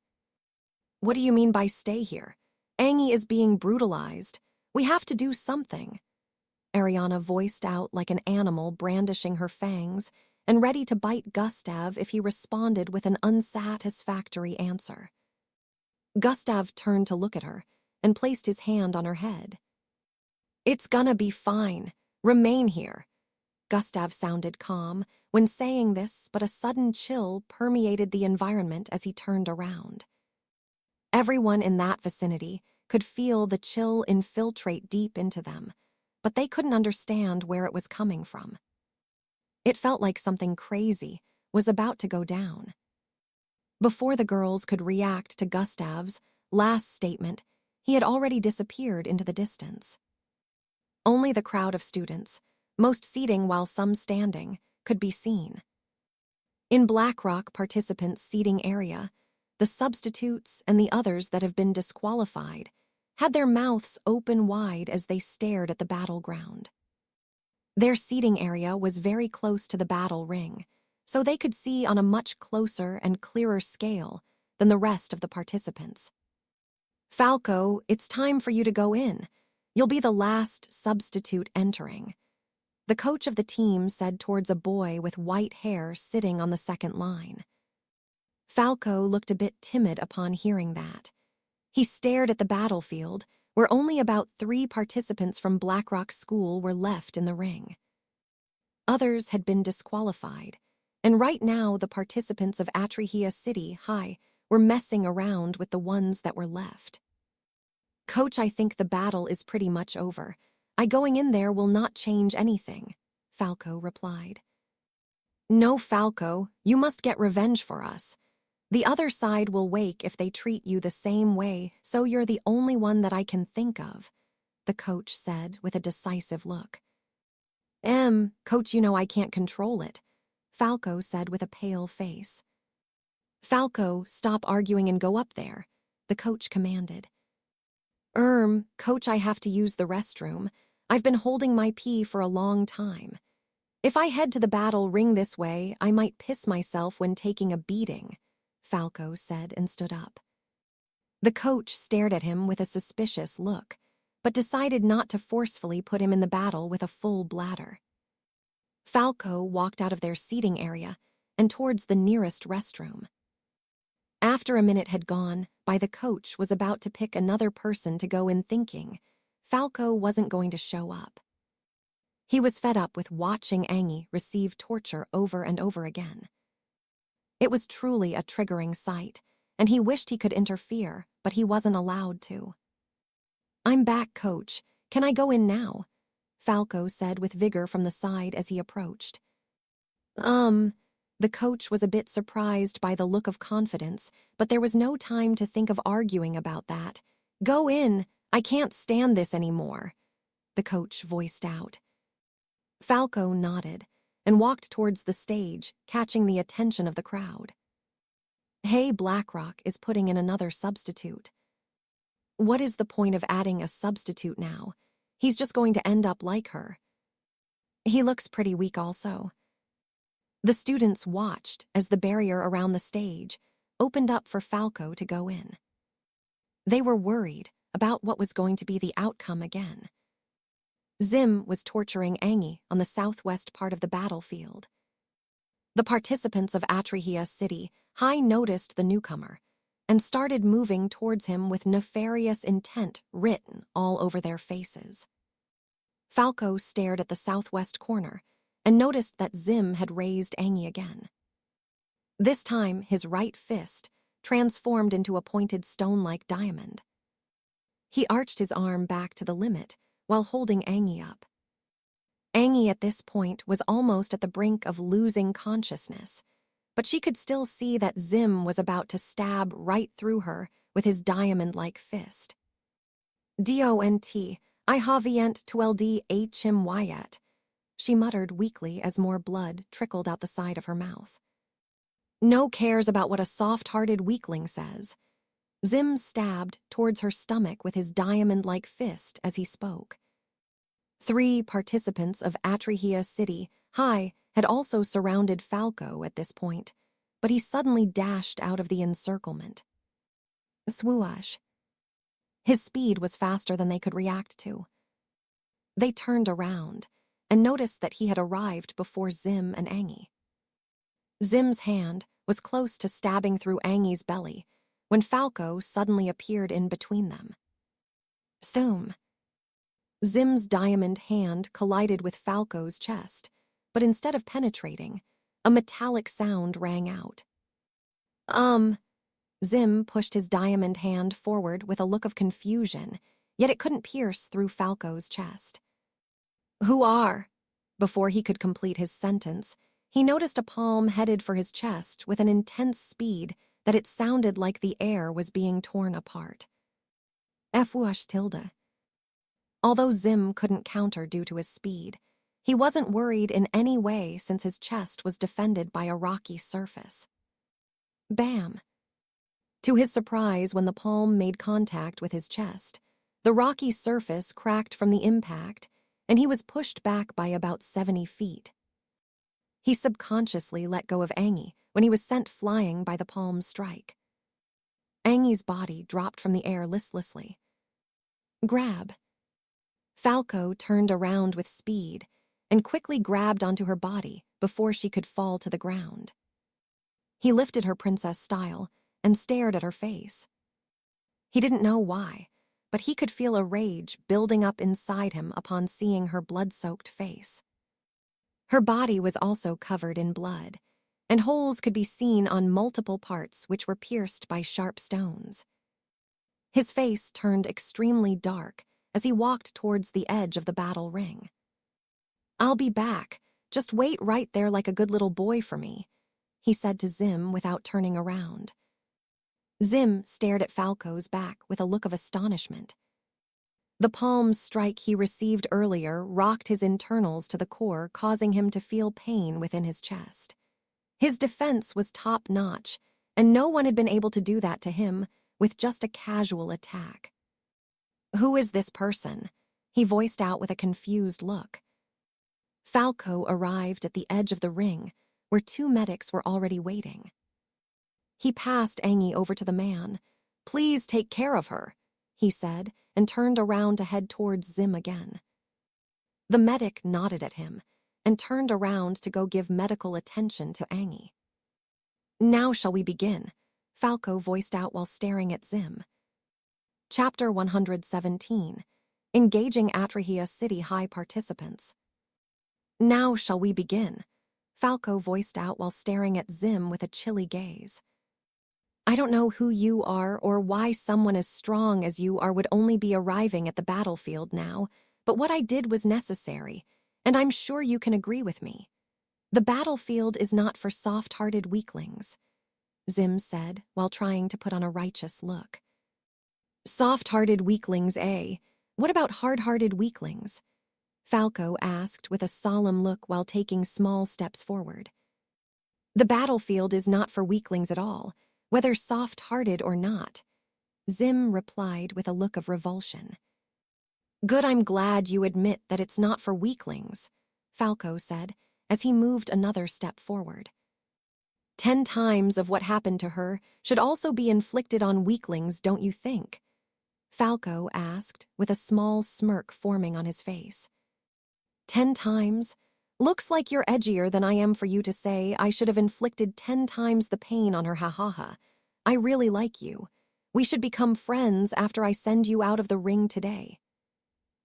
"What do you mean by stay here? Angi is being brutalized. We have to do something." Ariana voiced out like an animal brandishing her fangs and ready to bite Gustav if he responded with an unsatisfactory answer. Gustav turned to look at her and placed his hand on her head. "It's gonna be fine. Remain here." Gustav sounded calm when saying this, but a sudden chill permeated the environment as he turned around. Everyone in that vicinity could feel the chill infiltrate deep into them, but they couldn't understand where it was coming from. It felt like something crazy was about to go down. Before the girls could react to Gustav's last statement, he had already disappeared into the distance. Only the crowd of students, most seating while some standing, could be seen. In Blackrock participants' seating area, the substitutes and the others that have been disqualified had their mouths open wide as they stared at the battleground. Their seating area was very close to the battle ring, so they could see on a much closer and clearer scale than the rest of the participants. "Falco, it's time for you to go in. You'll be the last substitute entering," the coach of the team said towards a boy with white hair sitting on the second line. Falco looked a bit timid upon hearing that. He stared at the battlefield, where only about 3 participants from Blackrock School were left in the ring. Others had been disqualified, and right now the participants of Atrihia City High were messing around with the ones that were left. "Coach, I think the battle is pretty much over. Going in there will not change anything," Falco replied. "No, Falco, you must get revenge for us. The other side will wake if they treat you the same way, so you're the only one that I can think of," the coach said with a decisive look. Coach, you know I can't control it," Falco said with a pale face. "Falco, stop arguing and go up there," the coach commanded. Coach, I have to use the restroom. I've been holding my pee for a long time. If I head to the battle ring this way, I might piss myself when taking a beating," Falco said and stood up. The coach stared at him with a suspicious look, but decided not to forcefully put him in the battle with a full bladder. Falco walked out of their seating area and towards the nearest restroom. After a minute had gone by, the coach was about to pick another person to go in, thinking Falco wasn't going to show up. He was fed up with watching Angie receive torture over and over again. It was truly a triggering sight, and he wished he could interfere, but he wasn't allowed to. "I'm back, coach. Can I go in now?" Falco said with vigor from the side as he approached. The coach was a bit surprised by the look of confidence, but there was no time to think of arguing about that. "Go in. I can't stand this anymore," the coach voiced out. Falco nodded and walked towards the stage, catching the attention of the crowd. "Hey, Blackrock is putting in another substitute." "What is the point of adding a substitute now? He's just going to end up like her." "He looks pretty weak also." The students watched as the barrier around the stage opened up for Falco to go in. They were worried about what was going to be the outcome again. Zim was torturing Angie on the southwest part of the battlefield. The participants of Atrihia City High noticed the newcomer and started moving towards him with nefarious intent written all over their faces. Falco stared at the southwest corner and noticed that Zim had raised Angie again. This time, his right fist transformed into a pointed stone-like diamond. He arched his arm back to the limit while holding Angie up. Angie at this point was almost at the brink of losing consciousness, but she could still see that Zim was about to stab right through her with his diamond-like fist. "Dont, I havient 12 him, she muttered weakly as more blood trickled out the side of her mouth. "No cares about what a soft-hearted weakling says." Zim stabbed towards her stomach with his diamond-like fist as he spoke. 3 participants of Atrihia City High had also surrounded Falco at this point, but he suddenly dashed out of the encirclement. Swoosh. His speed was faster than they could react to. They turned around and noticed that he had arrived before Zim and Angie. Zim's hand was close to stabbing through Angie's belly when Falco suddenly appeared in between them. Thoom. Zim's diamond hand collided with Falco's chest, but instead of penetrating, a metallic sound rang out. Zim pushed his diamond hand forward with a look of confusion, yet it couldn't pierce through Falco's chest. "Who are?" Before he could complete his sentence, he noticed a palm headed for his chest with an intense speed that it sounded like the air was being torn apart. Fuash tilde. Although Zim couldn't counter due to his speed, he wasn't worried in any way since his chest was defended by a rocky surface. Bam! To his surprise, when the palm made contact with his chest, the rocky surface cracked from the impact, and he was pushed back by about 70 feet. He subconsciously let go of Angie when he was sent flying by the palm's strike. Angie's body dropped from the air listlessly. Grab. Falco turned around with speed and quickly grabbed onto her body before she could fall to the ground. He lifted her princess style and stared at her face. He didn't know why, but he could feel a rage building up inside him upon seeing her blood-soaked face. Her body was also covered in blood, and holes could be seen on multiple parts which were pierced by sharp stones. His face turned extremely dark as he walked towards the edge of the battle ring. "I'll be back. Just wait right there like a good little boy for me," he said to Zim without turning around. Zim stared at Falco's back with a look of astonishment. The palm strike he received earlier rocked his internals to the core, causing him to feel pain within his chest. His defense was top-notch, and no one had been able to do that to him with just a casual attack. "Who is this person?" he voiced out with a confused look. Falco arrived at the edge of the ring, where two medics were already waiting. He passed Angie over to the man. "Please take care of her," he said, and turned around to head towards Zim again. The medic nodded at him and turned around to go give medical attention to Angie. "Now shall we begin?" Falco voiced out while staring at Zim. Chapter 117, Engaging Atrahia City High Participants. "Now shall we begin?" Falco voiced out while staring at Zim with a chilly gaze. "I don't know who you are or why someone as strong as you are would only be arriving at the battlefield now, but what I did was necessary, and I'm sure you can agree with me. The battlefield is not for soft-hearted weaklings," Zim said while trying to put on a righteous look. "Soft-hearted weaklings, eh? What about hard-hearted weaklings?" Falco asked with a solemn look while taking small steps forward. "The battlefield is not for weaklings at all, whether soft-hearted or not," Zim replied with a look of revulsion. "Good, I'm glad you admit that it's not for weaklings," Falco said as he moved another step forward. 10 times of what happened to her should also be inflicted on weaklings, don't you think?" Falco asked with a small smirk forming on his face. 10 times? Looks like you're edgier than I am for you to say I should have inflicted 10 times the pain on her, ha-ha-ha. I really like you. We should become friends after I send you out of the ring today,"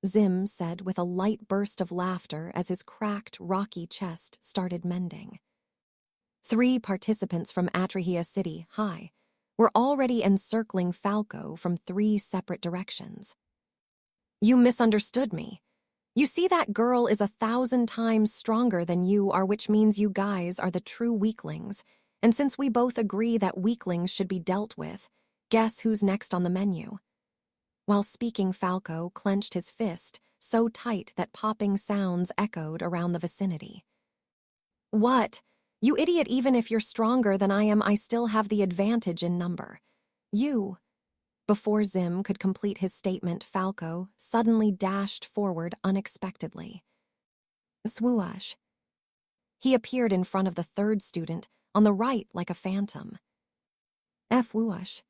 Zim said with a light burst of laughter as his cracked, rocky chest started mending. 3 participants from Atrahia City High were already encircling Falco from 3 separate directions. "You misunderstood me. You see, that girl is 1,000 times stronger than you are, which means you guys are the true weaklings, and since we both agree that weaklings should be dealt with, guess who's next on the menu?" While speaking, Falco clenched his fist so tight that popping sounds echoed around the vicinity. "What? You idiot, even if you're stronger than I am, I still have the advantage in number. You..." Before Zim could complete his statement, Falco suddenly dashed forward unexpectedly. Swoosh. He appeared in front of the 3rd student on the right like a phantom. Whoosh.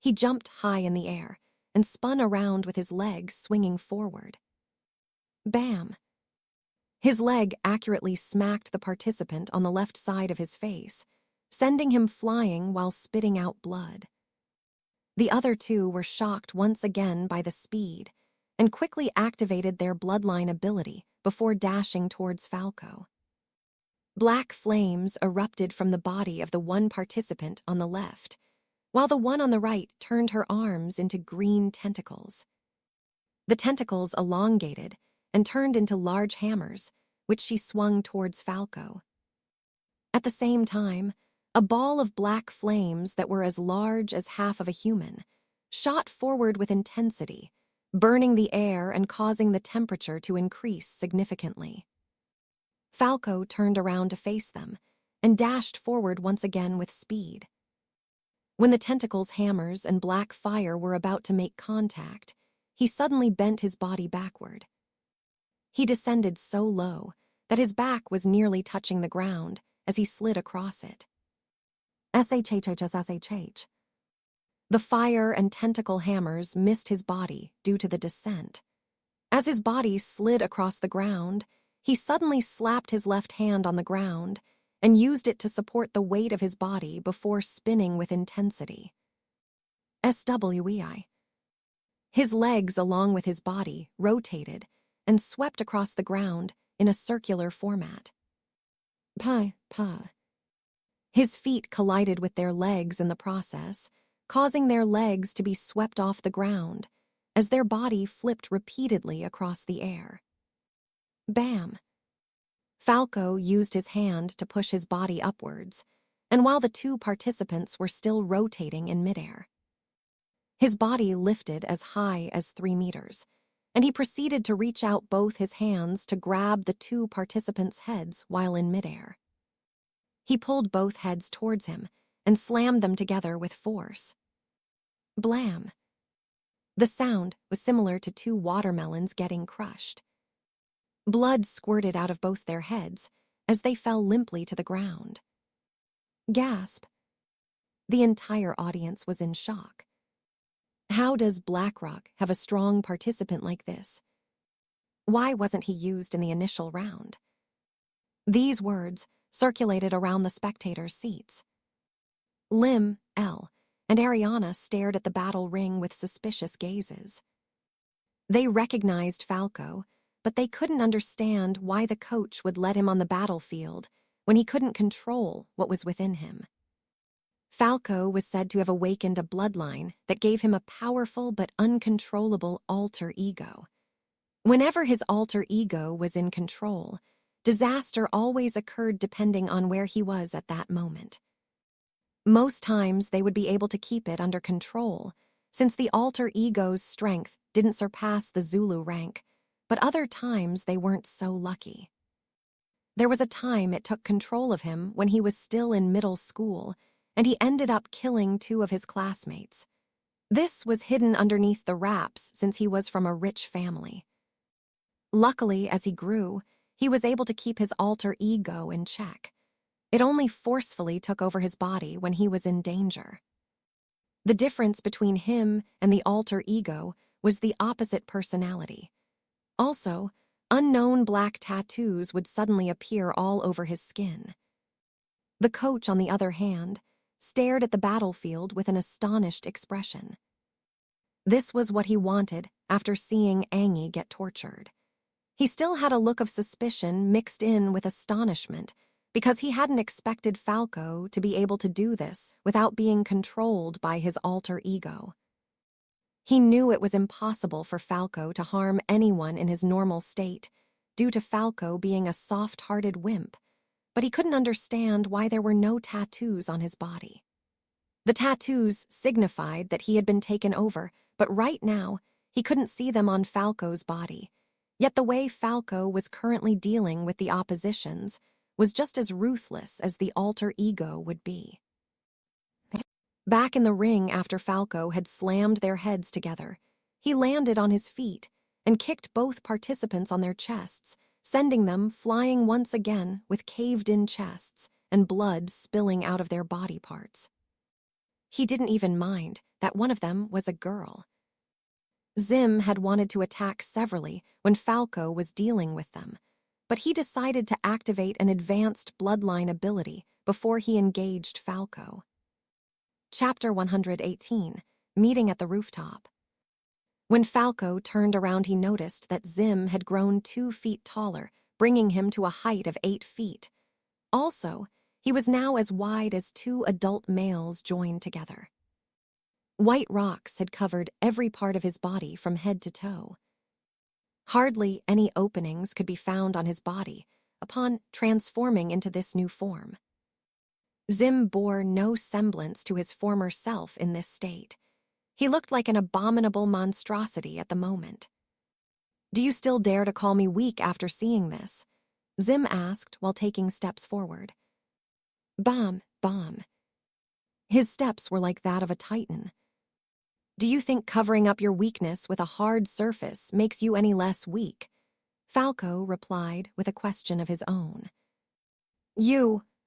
He jumped high in the air and spun around with his leg swinging forward. Bam! His leg accurately smacked the participant on the left side of his face, sending him flying while spitting out blood. The other 2 were shocked once again by the speed and quickly activated their bloodline ability before dashing towards Falco. Black flames erupted from the body of the one participant on the left, while the one on the right turned her arms into green tentacles. The tentacles elongated and turned into large hammers, which she swung towards Falco. At the same time, a ball of black flames that were as large as half of a human shot forward with intensity, burning the air and causing the temperature to increase significantly. Falco turned around to face them and dashed forward once again with speed. When the tentacles' hammers and black fire were about to make contact, he suddenly bent his body backward. He descended so low that his back was nearly touching the ground as he slid across it. SHHHSSHH. The fire and tentacle hammers missed his body due to the descent. As his body slid across the ground, he suddenly slapped his left hand on the ground and used it to support the weight of his body before spinning with intensity. SWEI. His legs, along with his body, rotated and swept across the ground in a circular format. Pa. His feet collided with their legs in the process, causing their legs to be swept off the ground as their body flipped repeatedly across the air. Bam! Falco used his hand to push his body upwards, and while the two participants were still rotating in midair, his body lifted as high as 3 meters, and he proceeded to reach out both his hands to grab the two participants' heads while in midair. He pulled both heads towards him and slammed them together with force. Blam! The sound was similar to 2 watermelons getting crushed. Blood squirted out of both their heads as they fell limply to the ground. Gasp! The entire audience was in shock. How does BlackRock have a strong participant like this? Why wasn't he used in the initial round? These words circulated around the spectators' seats. Lim, Elle, and Ariana stared at the battle ring with suspicious gazes. They recognized Falco, but they couldn't understand why the coach would let him on the battlefield when he couldn't control what was within him. Falco was said to have awakened a bloodline that gave him a powerful but uncontrollable alter ego. Whenever his alter ego was in control, disaster always occurred depending on where he was at that moment. Most times they would be able to keep it under control, since the alter ego's strength didn't surpass the Zulu rank, but other times they weren't so lucky. There was a time it took control of him when he was still in middle school, and he ended up killing 2 of his classmates. This was hidden underneath the wraps since he was from a rich family. Luckily, as he grew, he was able to keep his alter ego in check. It only forcefully took over his body when he was in danger. The difference between him and the alter ego was the opposite personality. Also, unknown black tattoos would suddenly appear all over his skin. The coach, on the other hand, stared at the battlefield with an astonished expression. This was what he wanted after seeing Angie get tortured. He still had a look of suspicion mixed in with astonishment because he hadn't expected Falco to be able to do this without being controlled by his alter ego. He knew it was impossible for Falco to harm anyone in his normal state due to Falco being a soft-hearted wimp, but he couldn't understand why there were no tattoos on his body. The tattoos signified that he had been taken over, but right now, he couldn't see them on Falco's body. Yet the way Falco was currently dealing with the oppositions was just as ruthless as the alter ego would be. Back in the ring after Falco had slammed their heads together, he landed on his feet and kicked both participants on their chests, sending them flying once again with caved-in chests and blood spilling out of their body parts. He didn't even mind that one of them was a girl. Zim had wanted to attack severally when Falco was dealing with them, but he decided to activate an advanced bloodline ability before he engaged Falco. Chapter 118, Meeting at the Rooftop. When Falco turned around, he noticed that Zim had grown 2 feet taller, bringing him to a height of 8 feet. Also, he was now as wide as 2 adult males joined together. White rocks had covered every part of his body from head to toe. Hardly any openings could be found on his body upon transforming into this new form. Zim bore no semblance to his former self in this state. He looked like an abominable monstrosity at the moment. "Do you still dare to call me weak after seeing this?" Zim asked while taking steps forward. Bomb. His steps were like that of a titan. "Do you think covering up your weakness with a hard surface makes you any less weak?" Falco replied with a question of his own.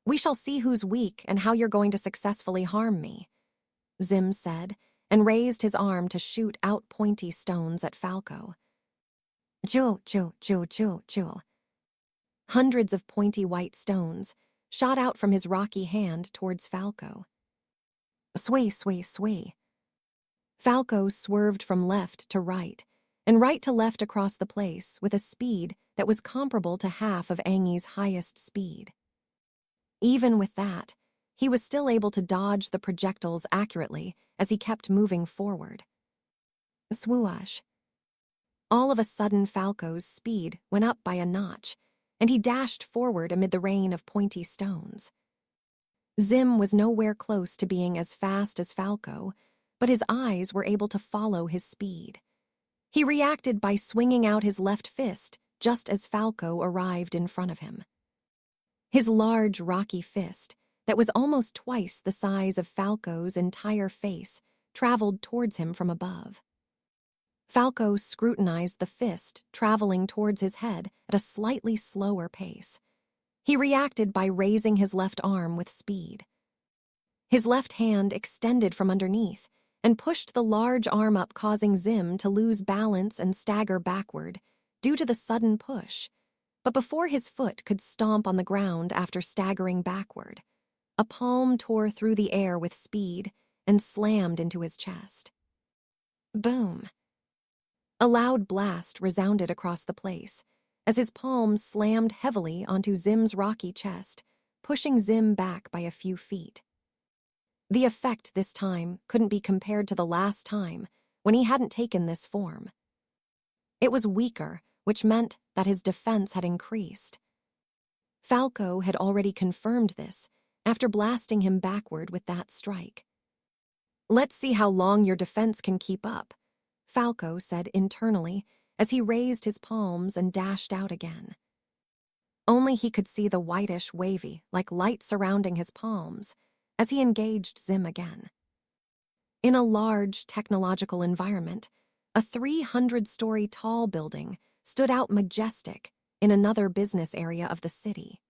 We shall see who's weak and how you're going to successfully harm me," Zim said, and raised his arm to shoot out pointy stones at Falco. Jewel. Hundreds of pointy white stones shot out from his rocky hand towards Falco. Sway. Falco swerved from left to right and right to left across the place with a speed that was comparable to half of Angie's highest speed. Even with that, he was still able to dodge the projectiles accurately as he kept moving forward. Swoosh. All of a sudden, Falco's speed went up by a notch, and he dashed forward amid the rain of pointy stones. Zim was nowhere close to being as fast as Falco, but his eyes were able to follow his speed. He reacted by swinging out his left fist just as Falco arrived in front of him. His large, rocky fist, that was almost twice the size of Falco's entire face, traveled towards him from above. Falco scrutinized the fist traveling towards his head at a slightly slower pace. He reacted by raising his left arm with speed. His left hand extended from underneath and pushed the large arm up, causing Zim to lose balance and stagger backward due to the sudden push. But before his foot could stomp on the ground after staggering backward, a palm tore through the air with speed and slammed into his chest. Boom! A loud blast resounded across the place as his palm slammed heavily onto Zim's rocky chest, pushing Zim back by a few feet. The effect this time couldn't be compared to the last time when he hadn't taken this form. It was weaker, which meant that his defense had increased. Falco had already confirmed this after blasting him backward with that strike. "Let's see how long your defense can keep up," Falco said internally as he raised his palms and dashed out again. Only he could see the whitish, wavy, like light surrounding his palms as he engaged Zim again. In a large technological environment, a 300-story tall building stood out majestic in another business area of the city.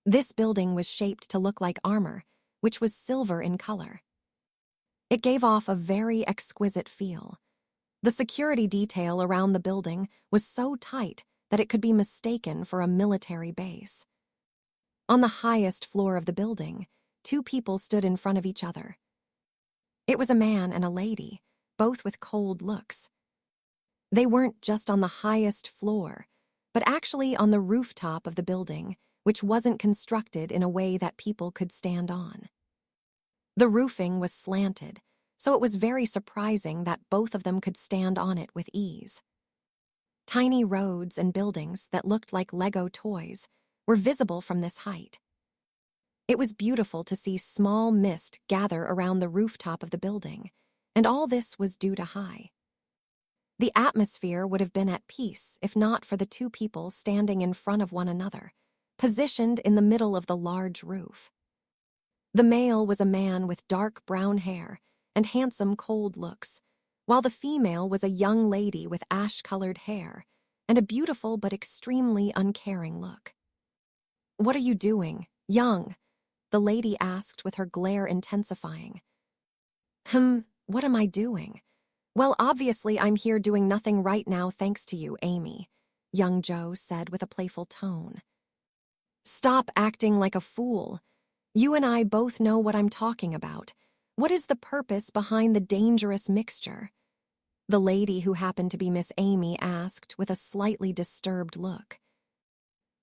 This building was shaped to look like armor, which was silver in color. It gave off a very exquisite feel. The security detail around the building was so tight that it could be mistaken for a military base. On the highest floor of the building, two people stood in front of each other. It was a man and a lady, both with cold looks. They weren't just on the highest floor, but actually on the rooftop of the building, which wasn't constructed in a way that people could stand on. The roofing was slanted, so it was very surprising that both of them could stand on it with ease. Tiny roads and buildings that looked like Lego toys were visible from this height. It was beautiful to see small mist gather around the rooftop of the building, and all this was due to high. The atmosphere would have been at peace if not for the two people standing in front of one another, positioned in the middle of the large roof. The male was a man with dark brown hair and handsome, cold looks, while the female was a young lady with ash-colored hair and a beautiful but extremely uncaring look. "What are you doing, young?" the lady asked with her glare intensifying. What am I doing? Well, obviously I'm here doing nothing right now thanks to you, Amy," young Joe said with a playful tone. "Stop acting like a fool. You and I both know what I'm talking about. What is the purpose behind the dangerous mixture?" the lady who happened to be Miss Amy asked with a slightly disturbed look.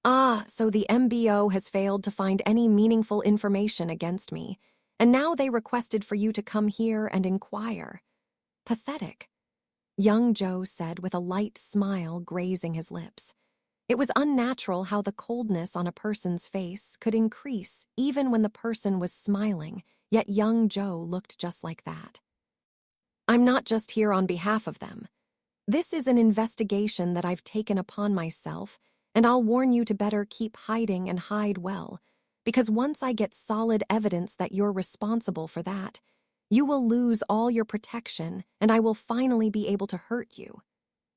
"Ah, so the MBO has failed to find any meaningful information against me, and now they requested for you to come here and inquire. Pathetic," young Joe said with a light smile grazing his lips. It was unnatural how the coldness on a person's face could increase even when the person was smiling, yet young Joe looked just like that. "I'm not just here on behalf of them. This is an investigation that I've taken upon myself, and I'll warn you to better keep hiding and hide well, because once I get solid evidence that you're responsible for that, you will lose all your protection and I will finally be able to hurt you,"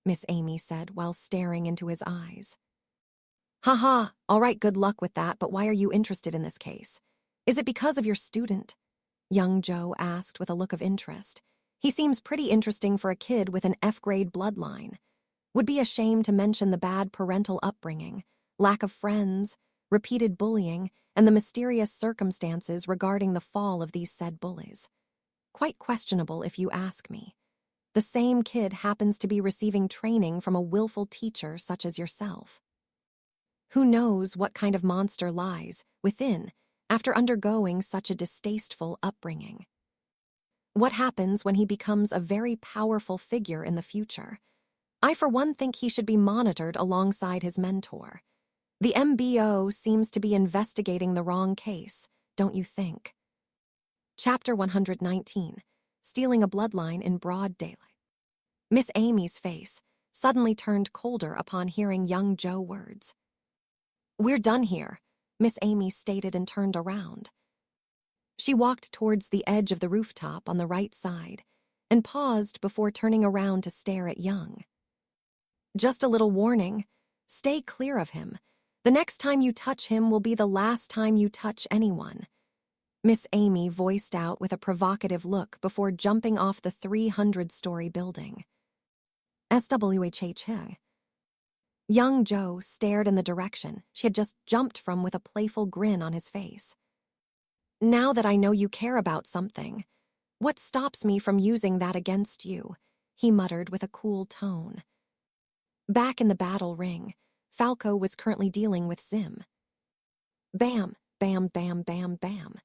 Miss Amy said while staring into his eyes. "Haha, all right, good luck with that, but why are you interested in this case? Is it because of your student?" young Joe asked with a look of interest. He seems pretty interesting for a kid with an F-grade bloodline. Would be a shame to mention the bad parental upbringing, lack of friends, repeated bullying, and the mysterious circumstances regarding the fall of these said bullies. Quite questionable if you ask me. The same kid happens to be receiving training from a willful teacher such as yourself. Who knows what kind of monster lies within after undergoing such a distasteful upbringing? What happens when he becomes a very powerful figure in the future? I, for one, think he should be monitored alongside his mentor. The MBO seems to be investigating the wrong case, don't you think? Chapter 119, Stealing a Bloodline in Broad Daylight. Miss Amy's face suddenly turned colder upon hearing young Joe's words. "We're done here," Miss Amy stated and turned around. She walked towards the edge of the rooftop on the right side and paused before turning around to stare at Young. "Just a little warning. Stay clear of him. The next time you touch him will be the last time you touch anyone," Miss Amy voiced out with a provocative look before jumping off the 300-story building. SWHH. Young Joe stared in the direction she had just jumped from with a playful grin on his face. "Now that I know you care about something, what stops me from using that against you?" he muttered with a cool tone. Back in the battle ring, Falco was currently dealing with Zim. Bam, bam, bam, bam, bam.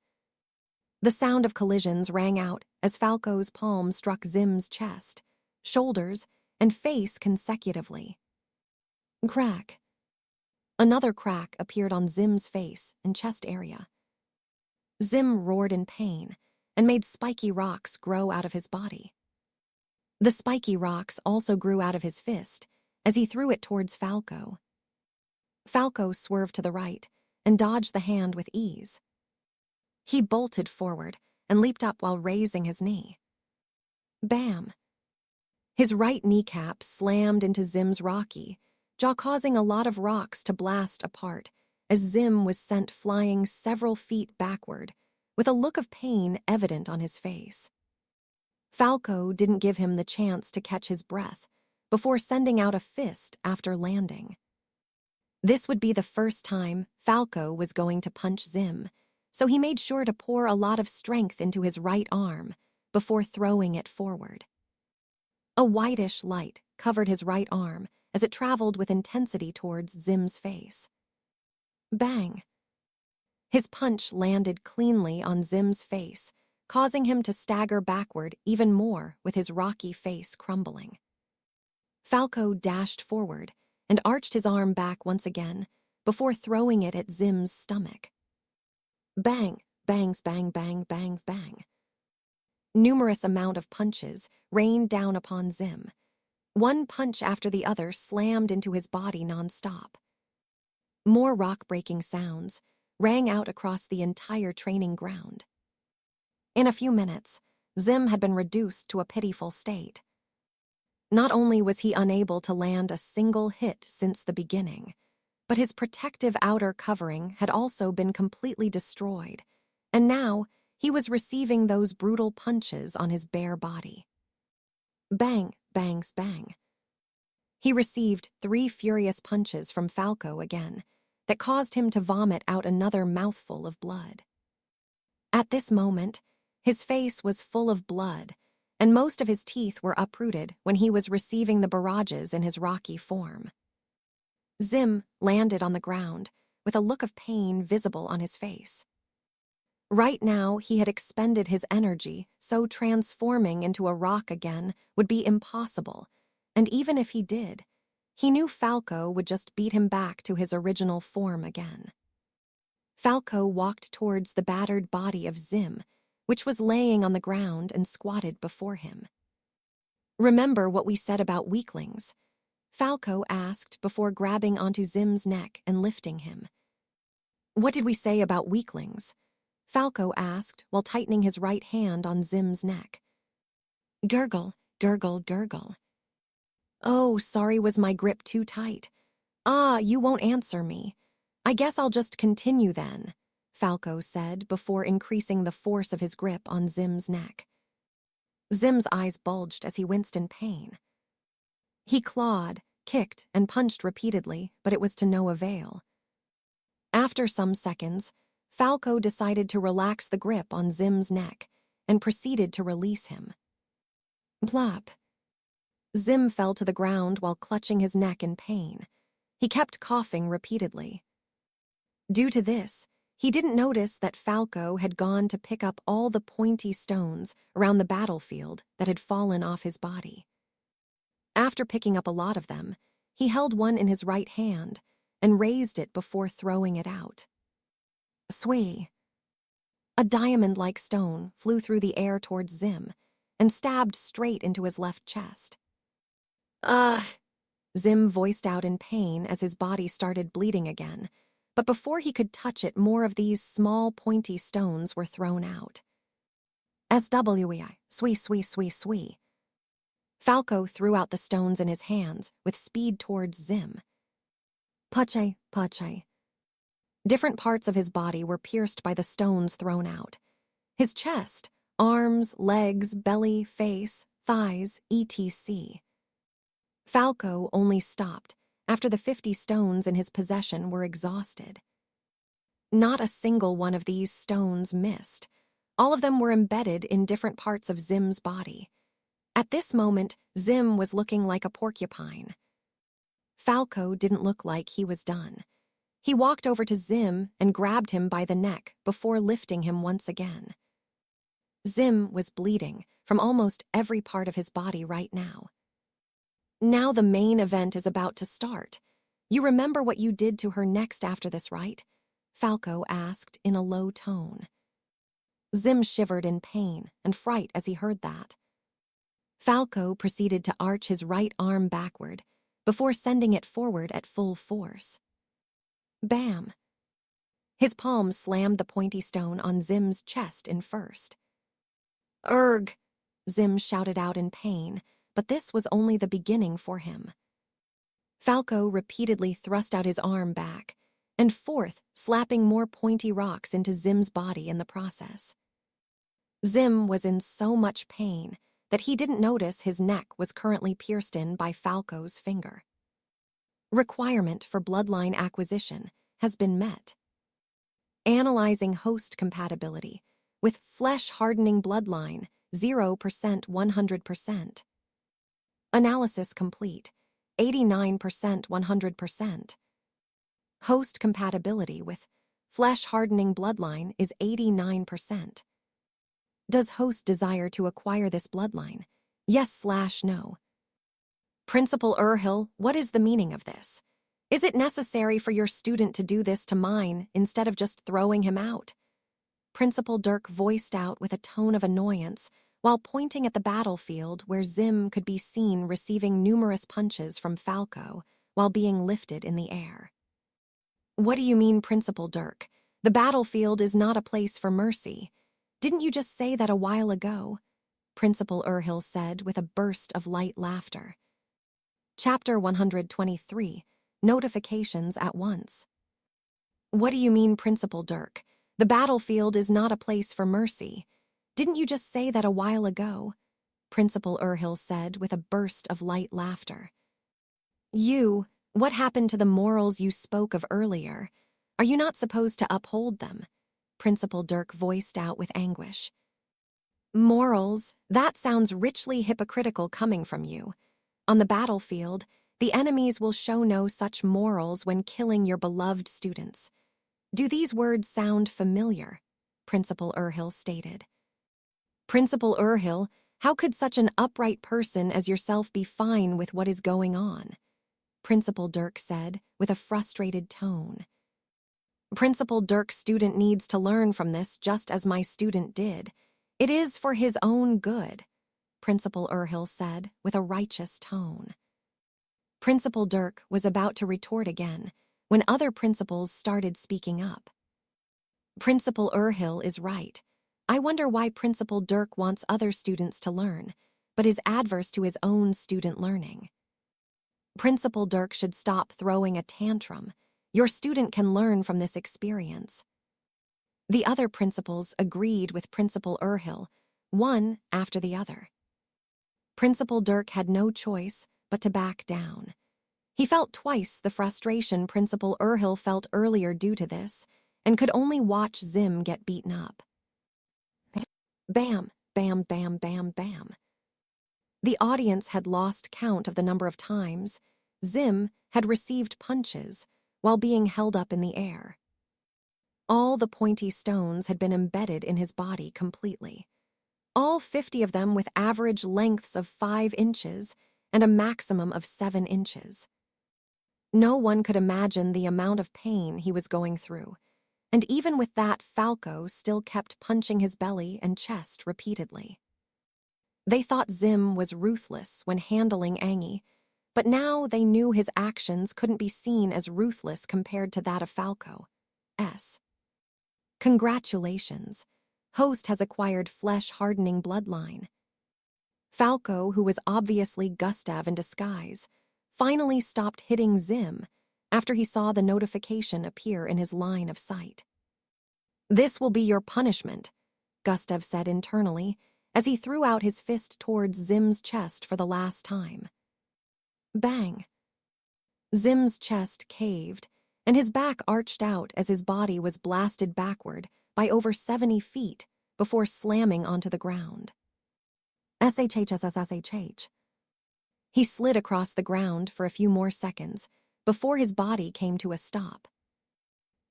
The sound of collisions rang out as Falco's palm struck Zim's chest, shoulders, and face consecutively. Crack. Another crack appeared on Zim's face and chest area. Zim roared in pain and made spiky rocks grow out of his body. The spiky rocks also grew out of his fist as he threw it towards Falco. Falco swerved to the right and dodged the hand with ease. He bolted forward and leaped up while raising his knee. Bam! His right kneecap slammed into Zim's rocky jaw, causing a lot of rocks to blast apart as Zim was sent flying several feet backward, with a look of pain evident on his face. Falco didn't give him the chance to catch his breath before sending out a fist after landing. This would be the first time Falco was going to punch Zim, so he made sure to pour a lot of strength into his right arm before throwing it forward. A whitish light covered his right arm as it traveled with intensity towards Zim's face. Bang! His punch landed cleanly on Zim's face, causing him to stagger backward even more with his rocky face crumbling. Falco dashed forward and arched his arm back once again before throwing it at Zim's stomach. Bang, bangs, bang, bang, bangs, bang. Numerous amount of punches rained down upon Zim. One punch after the other slammed into his body nonstop. More rock-breaking sounds rang out across the entire training ground. In a few minutes, Zim had been reduced to a pitiful state. Not only was he unable to land a single hit since the beginning, but his protective outer covering had also been completely destroyed, and now he was receiving those brutal punches on his bare body. Bang, bangs, bang. He received 3 furious punches from Falco again that caused him to vomit out another mouthful of blood. At this moment, his face was full of blood, and most of his teeth were uprooted when he was receiving the barrages in his rocky form. Zim landed on the ground with a look of pain visible on his face. Right now, he had expended his energy, so transforming into a rock again would be impossible, and even if he did, he knew Falco would just beat him back to his original form again. Falco walked towards the battered body of Zim, which was laying on the ground and squatted before him. "Remember what we said about weaklings?" Falco asked before grabbing onto Zim's neck and lifting him. "What did we say about weaklings?" Falco asked while tightening his right hand on Zim's neck. "Gurgle, gurgle, gurgle." "Oh, sorry, was my grip too tight? Ah, you won't answer me. I guess I'll just continue then," Falco said before increasing the force of his grip on Zim's neck. Zim's eyes bulged as he winced in pain. He clawed, kicked, and punched repeatedly, but it was to no avail. After some seconds, Falco decided to relax the grip on Zim's neck and proceeded to release him. Plop. Zim fell to the ground while clutching his neck in pain. He kept coughing repeatedly. Due to this, He didn't notice that Falco had gone to pick up all the pointy stones around the battlefield that had fallen off his body. After picking up a lot of them, he held one in his right hand and raised it before throwing it out. Swee! A diamond-like stone flew through the air towards Zim and stabbed straight into his left chest. Ugh! Zim voiced out in pain as his body started bleeding again, but before he could touch it, more of these small, pointy stones were thrown out. SWEI, swee, swee, swee, swee. Falco threw out the stones in his hands with speed towards Zim. Pache, pache. Different parts of his body were pierced by the stones thrown out. His chest, arms, legs, belly, face, thighs, etc. Falco only stopped after the 50 stones in his possession were exhausted. Not a single one of these stones missed. All of them were embedded in different parts of Zim's body. At this moment, Zim was looking like a porcupine. Falco didn't look like he was done. He walked over to Zim and grabbed him by the neck before lifting him once again. Zim was bleeding from almost every part of his body right now. Now the main event is about to start. You remember what you did to her next after this, right? Falco asked in a low tone. Zim shivered in pain and fright as he heard that. Falco proceeded to arch his right arm backward before sending it forward at full force. Bam! His palm slammed the pointy stone on Zim's chest in first. Urgh! Zim shouted out in pain, but this was only the beginning for him. Falco repeatedly thrust out his arm back and forth, slapping more pointy rocks into Zim's body in the process. Zim was in so much pain that he didn't notice his neck was currently pierced in by Falco's finger. Requirement for bloodline acquisition has been met. Analyzing host compatibility with flesh-hardening bloodline, 0% 100%. Analysis complete, 89% 100%. Host compatibility with flesh-hardening bloodline is 89%. Does host desire to acquire this bloodline? Yes/no. Principal Urhill, what is the meaning of this? Is it necessary for your student to do this to mine instead of just throwing him out? Principal Dirk voiced out with a tone of annoyance while pointing at the battlefield where Zim could be seen receiving numerous punches from Falco while being lifted in the air. What do you mean, Principal Dirk? The battlefield is not a place for mercy. Didn't you just say that a while ago? Principal Urhill said with a burst of light laughter. Chapter 123, Notifications at Once. What do you mean, Principal Dirk? The battlefield is not a place for mercy. Didn't you just say that a while ago? Principal Urhill said with a burst of light laughter. What happened to the morals you spoke of earlier? Are you not supposed to uphold them? Principal Dirk voiced out with anguish. Morals? That sounds richly hypocritical coming from you. On the battlefield, the enemies will show no such morals when killing your beloved students. Do these words sound familiar? Principal Urhill stated. Principal Urhill, how could such an upright person as yourself be fine with what is going on? Principal Dirk said with a frustrated tone. Principal Dirk's student needs to learn from this just as my student did. It is for his own good, Principal Urhill said with a righteous tone. Principal Dirk was about to retort again when other principals started speaking up. Principal Urhill is right. I wonder why Principal Dirk wants other students to learn, but is adverse to his own student learning. Principal Dirk should stop throwing a tantrum. Your student can learn from this experience. The other principals agreed with Principal Urhill, one after the other. Principal Dirk had no choice but to back down. He felt twice the frustration Principal Urhill felt earlier due to this, and could only watch Zim get beaten up. Bam, bam, bam, bam, bam. The audience had lost count of the number of times Zim had received punches while being held up in the air. All the pointy stones had been embedded in his body completely. All 50 of them with average lengths of 5 inches and a maximum of 7 inches. No one could imagine the amount of pain he was going through, and even with that, Falco still kept punching his belly and chest repeatedly. They thought Zim was ruthless when handling Angie, but now they knew his actions couldn't be seen as ruthless compared to that of Falco. Congratulations. Host has acquired flesh-hardening bloodline. Falco, who was obviously Gustav in disguise, finally stopped hitting Zim after he saw the notification appear in his line of sight. "This will be your punishment," Gustav said internally as he threw out his fist towards Zim's chest for the last time. Bang! Zim's chest caved, and his back arched out as his body was blasted backward by over 70 feet before slamming onto the ground. SHHSSSHH. He slid across the ground for a few more seconds before his body came to a stop.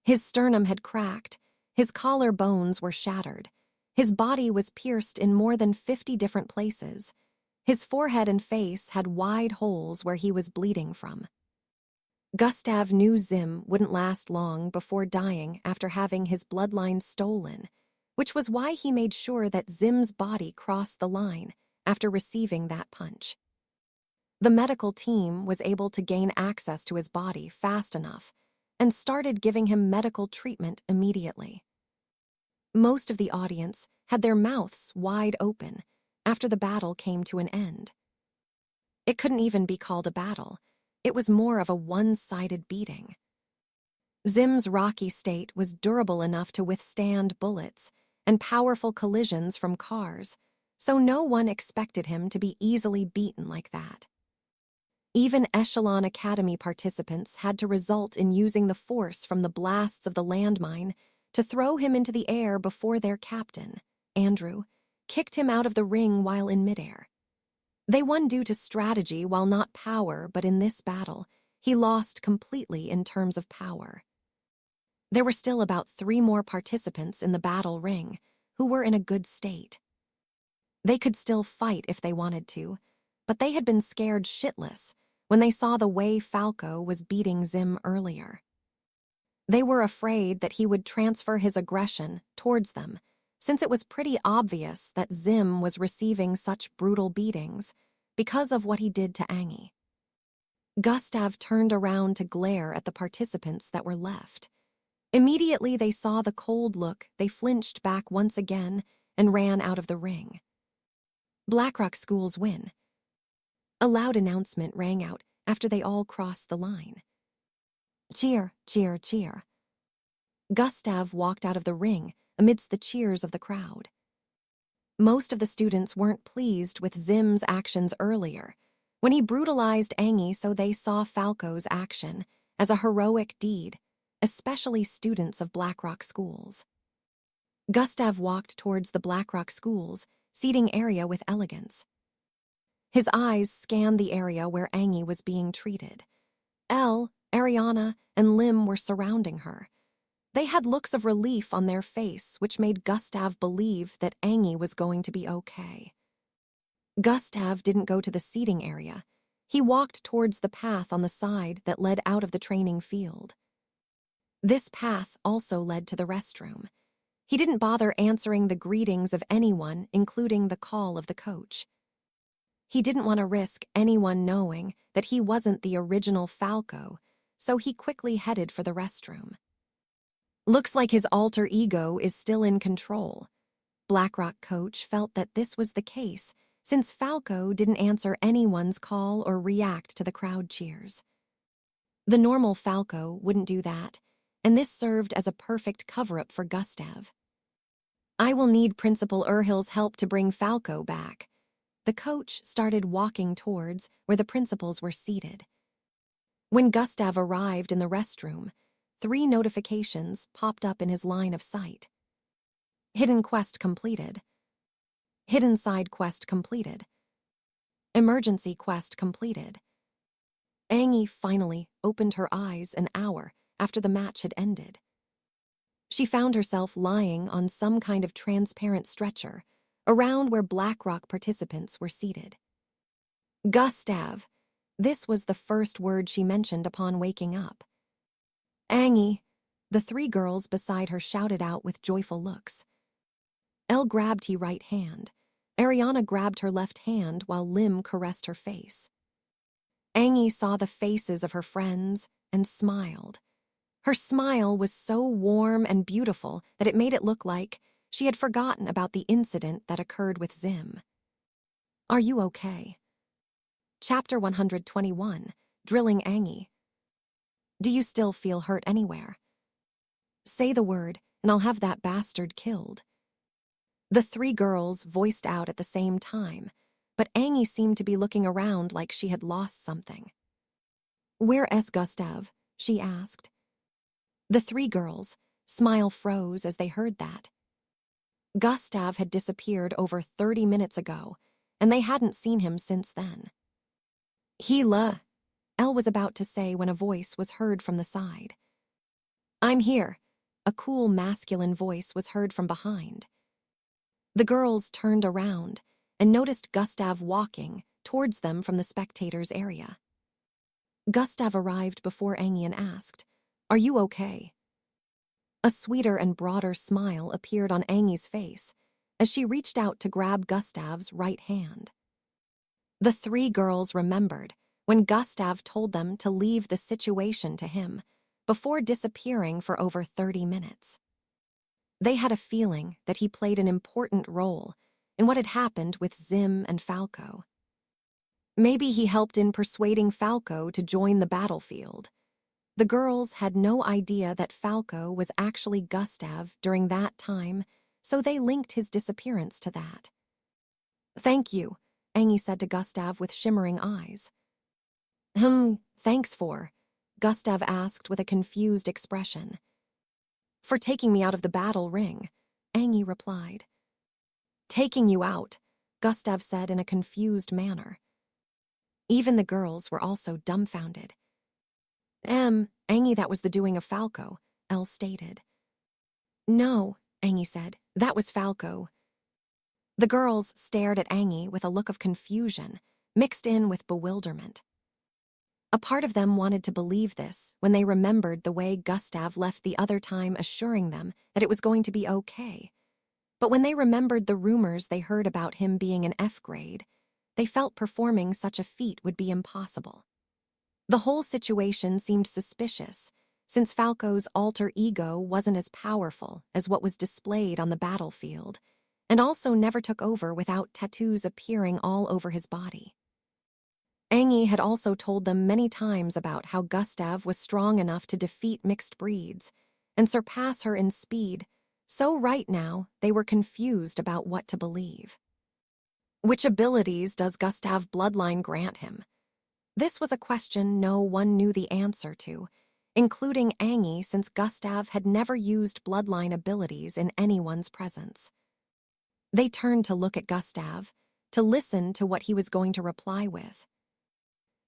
His sternum had cracked, his collar bones were shattered, his body was pierced in more than 50 different places. His forehead and face had wide holes where he was bleeding from. Gustav knew Zim wouldn't last long before dying after having his bloodline stolen, which was why he made sure that Zim's body crossed the line after receiving that punch. The medical team was able to gain access to his body fast enough and started giving him medical treatment immediately. Most of the audience had their mouths wide open after the battle came to an end. It couldn't even be called a battle. It was more of a one-sided beating. Zim's rocky state was durable enough to withstand bullets and powerful collisions from cars, so no one expected him to be easily beaten like that. Even Echelon Academy participants had to result in using the force from the blasts of the landmine to throw him into the air before their captain, Andrew, kicked him out of the ring while in midair. They won due to strategy while not power, but in this battle, he lost completely in terms of power. There were still about 3 more participants in the battle ring who were in a good state. They could still fight if they wanted to, but they had been scared shitless when they saw the way Falco was beating Zim earlier. They were afraid that he would transfer his aggression towards them, since it was pretty obvious that Zim was receiving such brutal beatings because of what he did to Angie. Gustav turned around to glare at the participants that were left. Immediately they saw the cold look, they flinched back once again and ran out of the ring. Blackrock Schools win. A loud announcement rang out after they all crossed the line. Cheer, cheer, cheer. Gustav walked out of the ring amidst the cheers of the crowd. Most of the students weren't pleased with Zim's actions earlier, when he brutalized Angie, so they saw Falco's action as a heroic deed, especially students of Blackrock Schools. Gustav walked towards the Blackrock Schools seating area with elegance. His eyes scanned the area where Angie was being treated. Elle, Ariana, and Lim were surrounding her. They had looks of relief on their face, which made Gustav believe that Angie was going to be okay. Gustav didn't go to the seating area. He walked towards the path on the side that led out of the training field. This path also led to the restroom. He didn't bother answering the greetings of anyone, including the call of the coach. He didn't want to risk anyone knowing that he wasn't the original Falco, so he quickly headed for the restroom. Looks like his alter ego is still in control. Blackrock coach felt that this was the case since Falco didn't answer anyone's call or react to the crowd cheers. The normal Falco wouldn't do that, and this served as a perfect cover-up for Gustav. I will need Principal Urhill's help to bring Falco back. The coach started walking towards where the principals were seated. When Gustav arrived in the restroom, 3 notifications popped up in his line of sight. Hidden quest completed. Hidden side quest completed. Emergency quest completed. Angie finally opened her eyes an hour after the match had ended. She found herself lying on some kind of transparent stretcher, around where BlackRock participants were seated. Gustav. This was the first word she mentioned upon waking up. Angie. The three girls beside her shouted out with joyful looks. Elle grabbed her right hand. Ariana grabbed her left hand while Lim caressed her face. Angie saw the faces of her friends and smiled. Her smile was so warm and beautiful that it made it look like she had forgotten about the incident that occurred with Zim. Are you okay? Chapter 121, Drilling Angie. Do you still feel hurt anywhere? Say the word, and I'll have that bastard killed. The three girls voiced out at the same time, but Angie seemed to be looking around like she had lost something. Where is Gustav? She asked. The three girls' smile froze as they heard that. Gustav had disappeared over 30 minutes ago, and they hadn't seen him since then. Hela, Elle was about to say when a voice was heard from the side. I'm here. A cool masculine voice was heard from behind. The girls turned around and noticed Gustav walking towards them from the spectators' area. Gustav arrived before Angie and asked, Are you okay? A sweeter and broader smile appeared on Angie's face as she reached out to grab Gustav's right hand. The three girls remembered when Gustav told them to leave the situation to him before disappearing for over 30 minutes. They had a feeling that he played an important role in what had happened with Zim and Falco. Maybe he helped in persuading Falco to join the battlefield. The girls had no idea that Falco was actually Gustav during that time, so they linked his disappearance to that. Thank you, Angie said to Gustav with shimmering eyes. Thanks for? Gustav asked with a confused expression. For taking me out of the battle ring, Angie replied. Taking you out, Gustav said in a confused manner. Even the girls were also dumbfounded. Angie, that was the doing of Falco, Elle stated. No, Angie said, that was Falco. The girls stared at Angie with a look of confusion, mixed in with bewilderment. A part of them wanted to believe this when they remembered the way Gustav left the other time assuring them that it was going to be okay. But when they remembered the rumors they heard about him being an F grade, they felt performing such a feat would be impossible. The whole situation seemed suspicious, since Falco's alter ego wasn't as powerful as what was displayed on the battlefield, and also never took over without tattoos appearing all over his body. Angie had also told them many times about how Gustav was strong enough to defeat mixed breeds and surpass her in speed, so right now they were confused about what to believe. Which abilities does Gustav Bloodline grant him? This was a question no one knew the answer to, including Angie, since Gustav had never used Bloodline abilities in anyone's presence. They turned to look at Gustav, to listen to what he was going to reply with.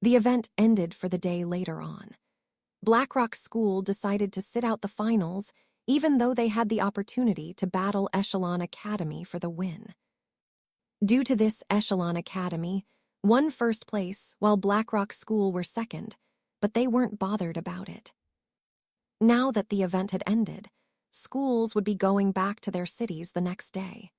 The event ended for the day later on. BlackRock School decided to sit out the finals, even though they had the opportunity to battle Echelon Academy for the win. Due to this, Echelon Academy won first place while BlackRock School were second, but they weren't bothered about it. Now that the event had ended, schools would be going back to their cities the next day.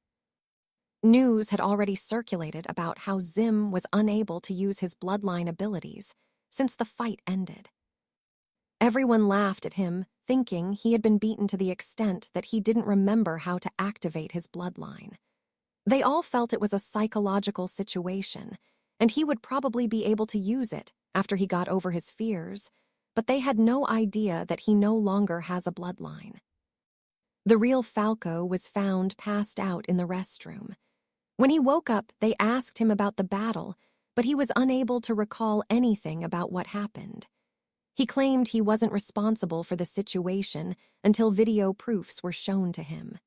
News had already circulated about how Zim was unable to use his bloodline abilities since the fight ended. Everyone laughed at him, thinking he had been beaten to the extent that he didn't remember how to activate his bloodline. They all felt it was a psychological situation, and he would probably be able to use it after he got over his fears, but they had no idea that he no longer has a bloodline. The real Falco was found passed out in the restroom. When he woke up, they asked him about the battle, but he was unable to recall anything about what happened. He claimed he wasn't responsible for the situation until video proofs were shown to him.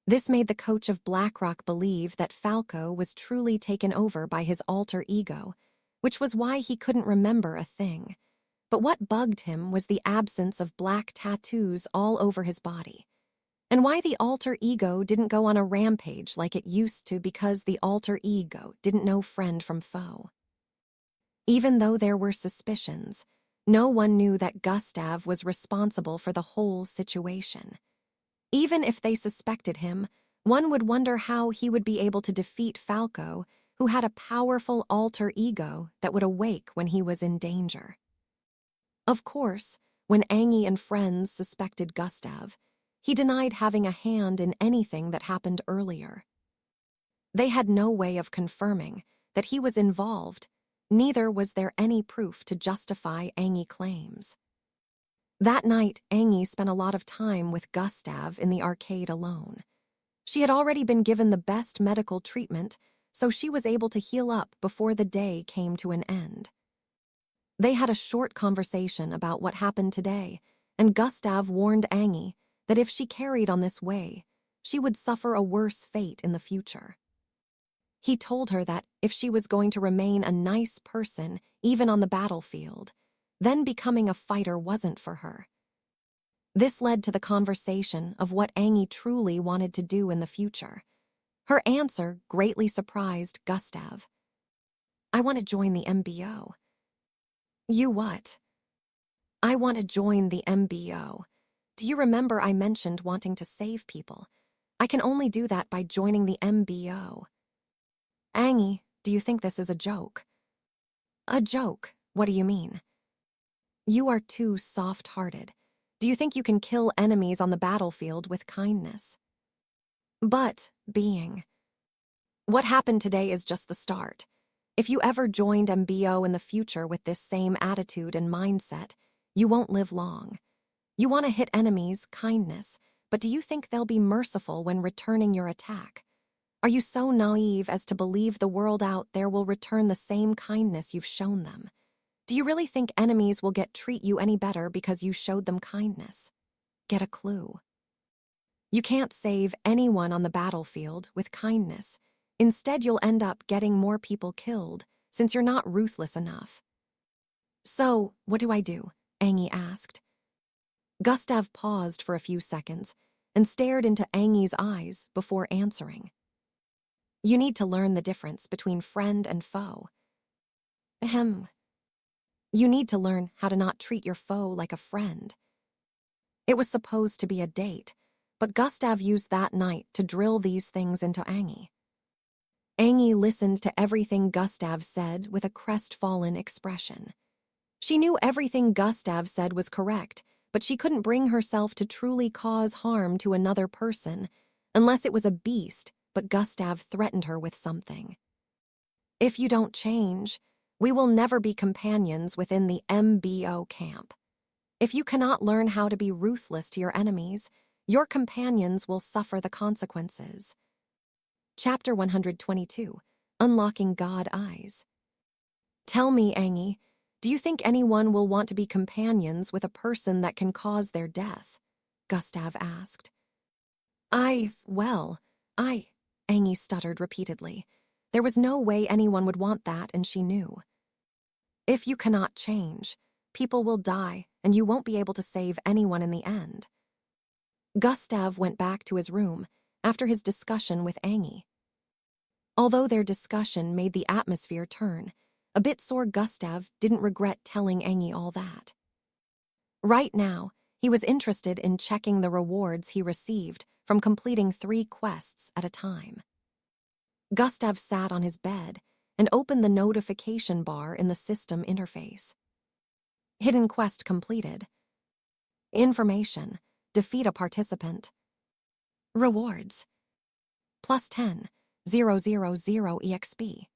This made the coach of BlackRock believe that Falco was truly taken over by his alter ego, which was why he couldn't remember a thing. But what bugged him was the absence of black tattoos all over his body, and why the alter ego didn't go on a rampage like it used to because the alter ego didn't know friend from foe. Even though there were suspicions, no one knew that Gustav was responsible for the whole situation. Even if they suspected him, one would wonder how he would be able to defeat Falco, who had a powerful alter ego that would awake when he was in danger. Of course, when Angie and friends suspected Gustav, he denied having a hand in anything that happened earlier. They had no way of confirming that he was involved, neither was there any proof to justify Angie claims. That night, Angie spent a lot of time with Gustav in the arcade alone. She had already been given the best medical treatment, so she was able to heal up before the day came to an end. They had a short conversation about what happened today, and Gustav warned Angie that if she carried on this way, she would suffer a worse fate in the future. He told her that if she was going to remain a nice person, even on the battlefield, then becoming a fighter wasn't for her. This led to the conversation of what Angie truly wanted to do in the future. Her answer greatly surprised Gustav. "I want to join the MBO." "You what?" "I want to join the MBO. Do you remember I mentioned wanting to save people? I can only do that by joining the MBO." "Angie, do you think this is a joke?" "A joke? What do you mean?" "You are too soft-hearted. Do you think you can kill enemies on the battlefield with kindness?" "But, being. What happened today is just the start. If you ever joined MBO in the future with this same attitude and mindset, you won't live long. You want to hit enemies, kindness, but do you think they'll be merciful when returning your attack? Are you so naive as to believe the world out there will return the same kindness you've shown them? Do you really think enemies will treat you any better because you showed them kindness? Get a clue. You can't save anyone on the battlefield with kindness. Instead, you'll end up getting more people killed, since you're not ruthless enough." "So, what do I do?" Angie asked. Gustav paused for a few seconds and stared into Angie's eyes before answering. "You need to learn the difference between friend and foe." "Ahem. You need to learn how to not treat your foe like a friend." It was supposed to be a date, but Gustav used that night to drill these things into Angie. Angie listened to everything Gustav said with a crestfallen expression. She knew everything Gustav said was correct, but she couldn't bring herself to truly cause harm to another person, unless it was a beast, but Gustav threatened her with something. "If you don't change, we will never be companions within the MBO camp. If you cannot learn how to be ruthless to your enemies, your companions will suffer the consequences." Chapter 122, Unlocking God Eyes. "Tell me, Angie, do you think anyone will want to be companions with a person that can cause their death?" Gustav asked. Well, Angie stuttered repeatedly. There was no way anyone would want that, and she knew. "If you cannot change, people will die, and you won't be able to save anyone in the end." Gustav went back to his room after his discussion with Angie. Although their discussion made the atmosphere turn, a bit sore Gustav didn't regret telling Angie all that. Right now, he was interested in checking the rewards he received from completing 3 quests at a time. Gustav sat on his bed and opened the notification bar in the system interface. Hidden quest completed. Information: defeat a participant. Rewards: +10, 000 EXP.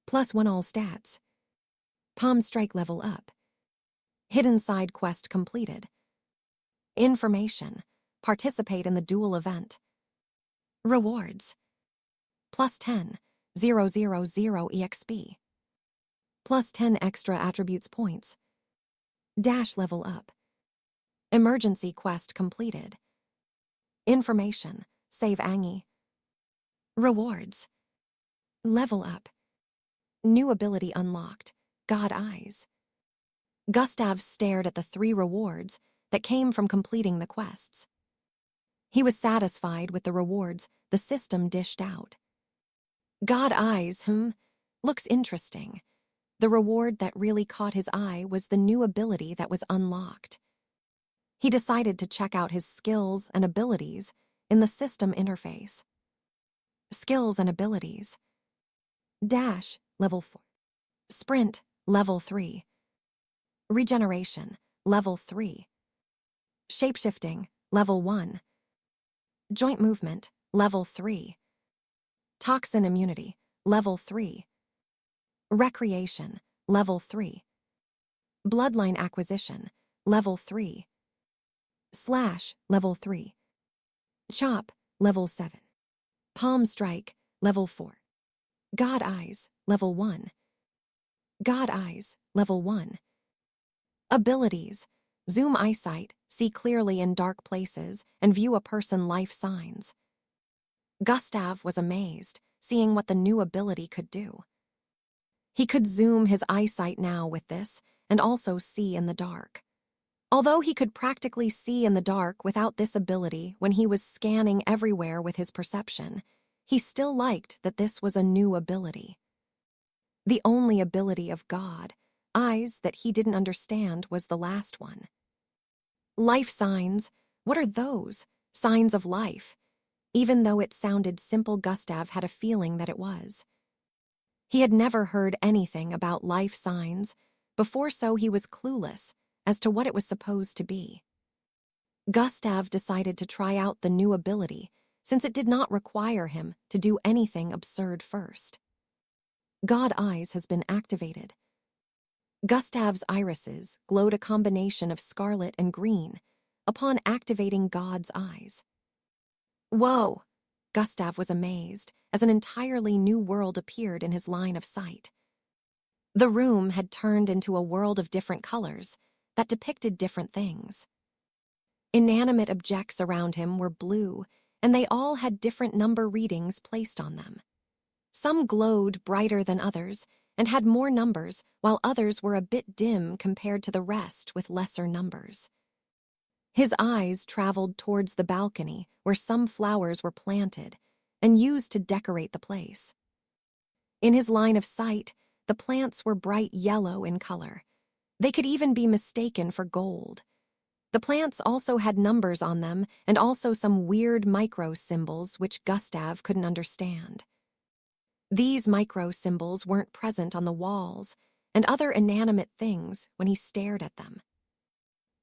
+1 all stats. Palm strike level up. Hidden side quest completed. Information: participate in the duel event. Rewards: +10, 000 EXP. +10 extra attributes points. Dash level up. Emergency quest completed. Information: save Angie. Rewards: level up. New ability unlocked, God Eyes. Gustav stared at the 3 rewards that came from completing the quests. He was satisfied with the rewards the system dished out. God eyes, looks interesting. The reward that really caught his eye was the new ability that was unlocked. He decided to check out his skills and abilities in the system interface. Skills and abilities. Dash, level 4. Sprint, level 3. Regeneration, level 3. Shapeshifting, level 1. Joint movement, level 3. Toxin immunity, level 3. Recreation, level 3. Bloodline acquisition, level 3. Slash, level 3. Chop, level 7. Palm strike, level 4. God eyes, level 1. God eyes, level 1. Abilities. Zoom eyesight, see clearly in dark places, and view a person life signs. Gustav was amazed, seeing what the new ability could do. He could zoom his eyesight now with this, and also see in the dark. Although he could practically see in the dark without this ability when he was scanning everywhere with his perception, he still liked that this was a new ability. The only ability of God, eyes that he didn't understand, was the last one. Life signs, what are those? Signs of life. Even though it sounded simple, Gustav had a feeling that it was. He had never heard anything about life signs before, so he was clueless as to what it was supposed to be. Gustav decided to try out the new ability since it did not require him to do anything absurd first. God eyes has been activated. Gustav's irises glowed a combination of scarlet and green upon activating God's eyes. Whoa! Gustav was amazed as an entirely new world appeared in his line of sight. The room had turned into a world of different colors that depicted different things. Inanimate objects around him were blue, and they all had different number readings placed on them. Some glowed brighter than others and had more numbers, while others were a bit dim compared to the rest with lesser numbers. His eyes traveled towards the balcony where some flowers were planted and used to decorate the place. In his line of sight, the plants were bright yellow in color. They could even be mistaken for gold. The plants also had numbers on them and also some weird micro symbols which Gustav couldn't understand. These micro symbols weren't present on the walls and other inanimate things when he stared at them.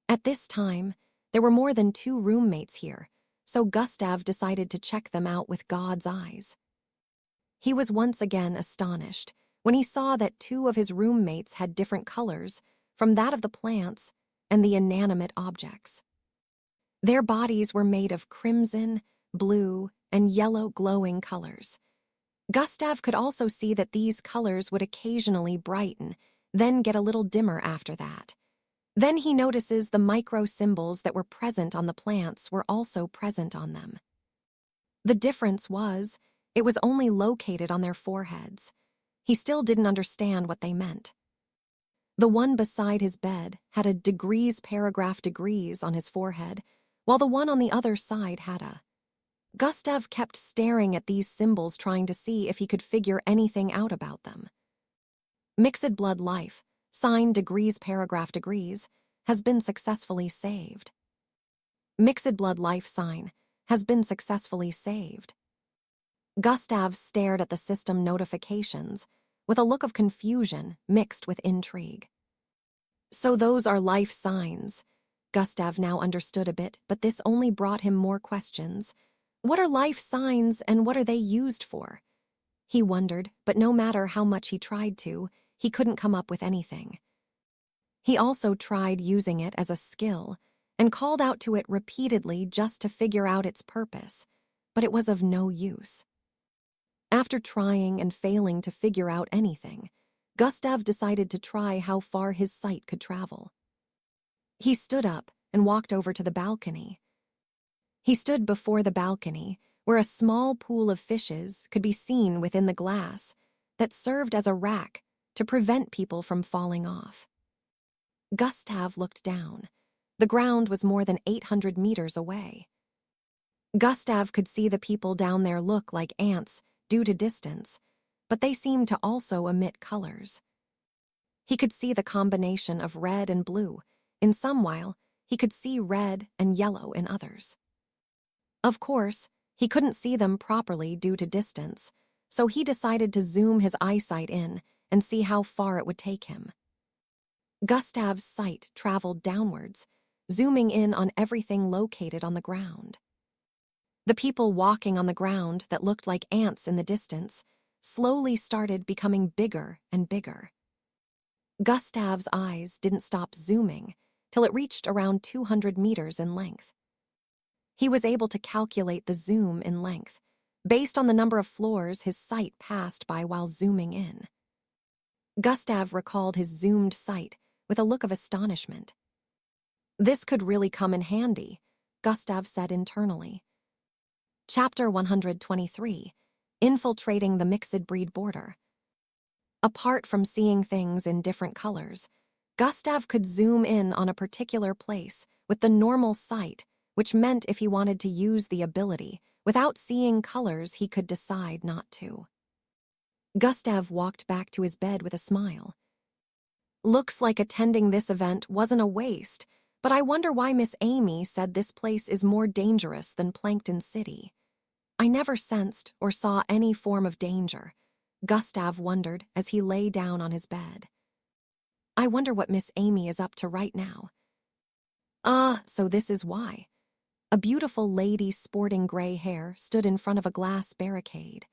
At this time, there were more than 2 roommates here, so Gustav decided to check them out with God's eyes. He was once again astonished when he saw that 2 of his roommates had different colors from that of the plants and the inanimate objects. Their bodies were made of crimson, blue, and yellow glowing colors. Gustav could also see that these colors would occasionally brighten, then get a little dimmer after that. Then he notices the micro symbols that were present on the plants were also present on them. The difference was, it was only located on their foreheads. He still didn't understand what they meant. The one beside his bed had a degrees paragraph degrees on his forehead, while the one on the other side had a. Gustav kept staring at these symbols, trying to see if he could figure anything out about them. Mixed blood life, sign degrees paragraph degrees, has been successfully saved. Mixed blood life sign has been successfully saved. Gustav stared at the system notifications with a look of confusion mixed with intrigue. So those are life signs. Gustav now understood a bit, but this only brought him more questions. What are life signs and what are they used for? He wondered, but no matter how much he tried to, he couldn't come up with anything. He also tried using it as a skill and called out to it repeatedly just to figure out its purpose, but it was of no use. After trying and failing to figure out anything, Gustav decided to try how far his sight could travel. He stood up and walked over to the balcony. He stood before the balcony, where a small pool of fishes could be seen within the glass that served as a rack to prevent people from falling off. Gustav looked down. The ground was more than 800 meters away. Gustav could see the people down there look like ants due to distance, but they seemed to also emit colors. He could see the combination of red and blue in some, while he could see red and yellow in others. Of course, he couldn't see them properly due to distance, so he decided to zoom his eyesight in and see how far it would take him. Gustav's sight traveled downwards, zooming in on everything located on the ground. The people walking on the ground that looked like ants in the distance slowly started becoming bigger and bigger. Gustav's eyes didn't stop zooming till it reached around 200 meters in length. He was able to calculate the zoom in length, based on the number of floors his sight passed by while zooming in. Gustav recalled his zoomed sight with a look of astonishment. This could really come in handy, Gustav said internally. Chapter 123, Infiltrating the Mixed Breed Border. Apart from seeing things in different colors, Gustav could zoom in on a particular place with the normal sight, which meant if he wanted to use the ability without seeing colors, he could decide not to. Gustav walked back to his bed with a smile. Looks like attending this event wasn't a waste, but I wonder why Miss Amy said this place is more dangerous than Plankton City. I never sensed or saw any form of danger, Gustav wondered as he lay down on his bed. I wonder what Miss Amy is up to right now. So this is why. A beautiful lady sporting gray hair stood in front of a glass barricade.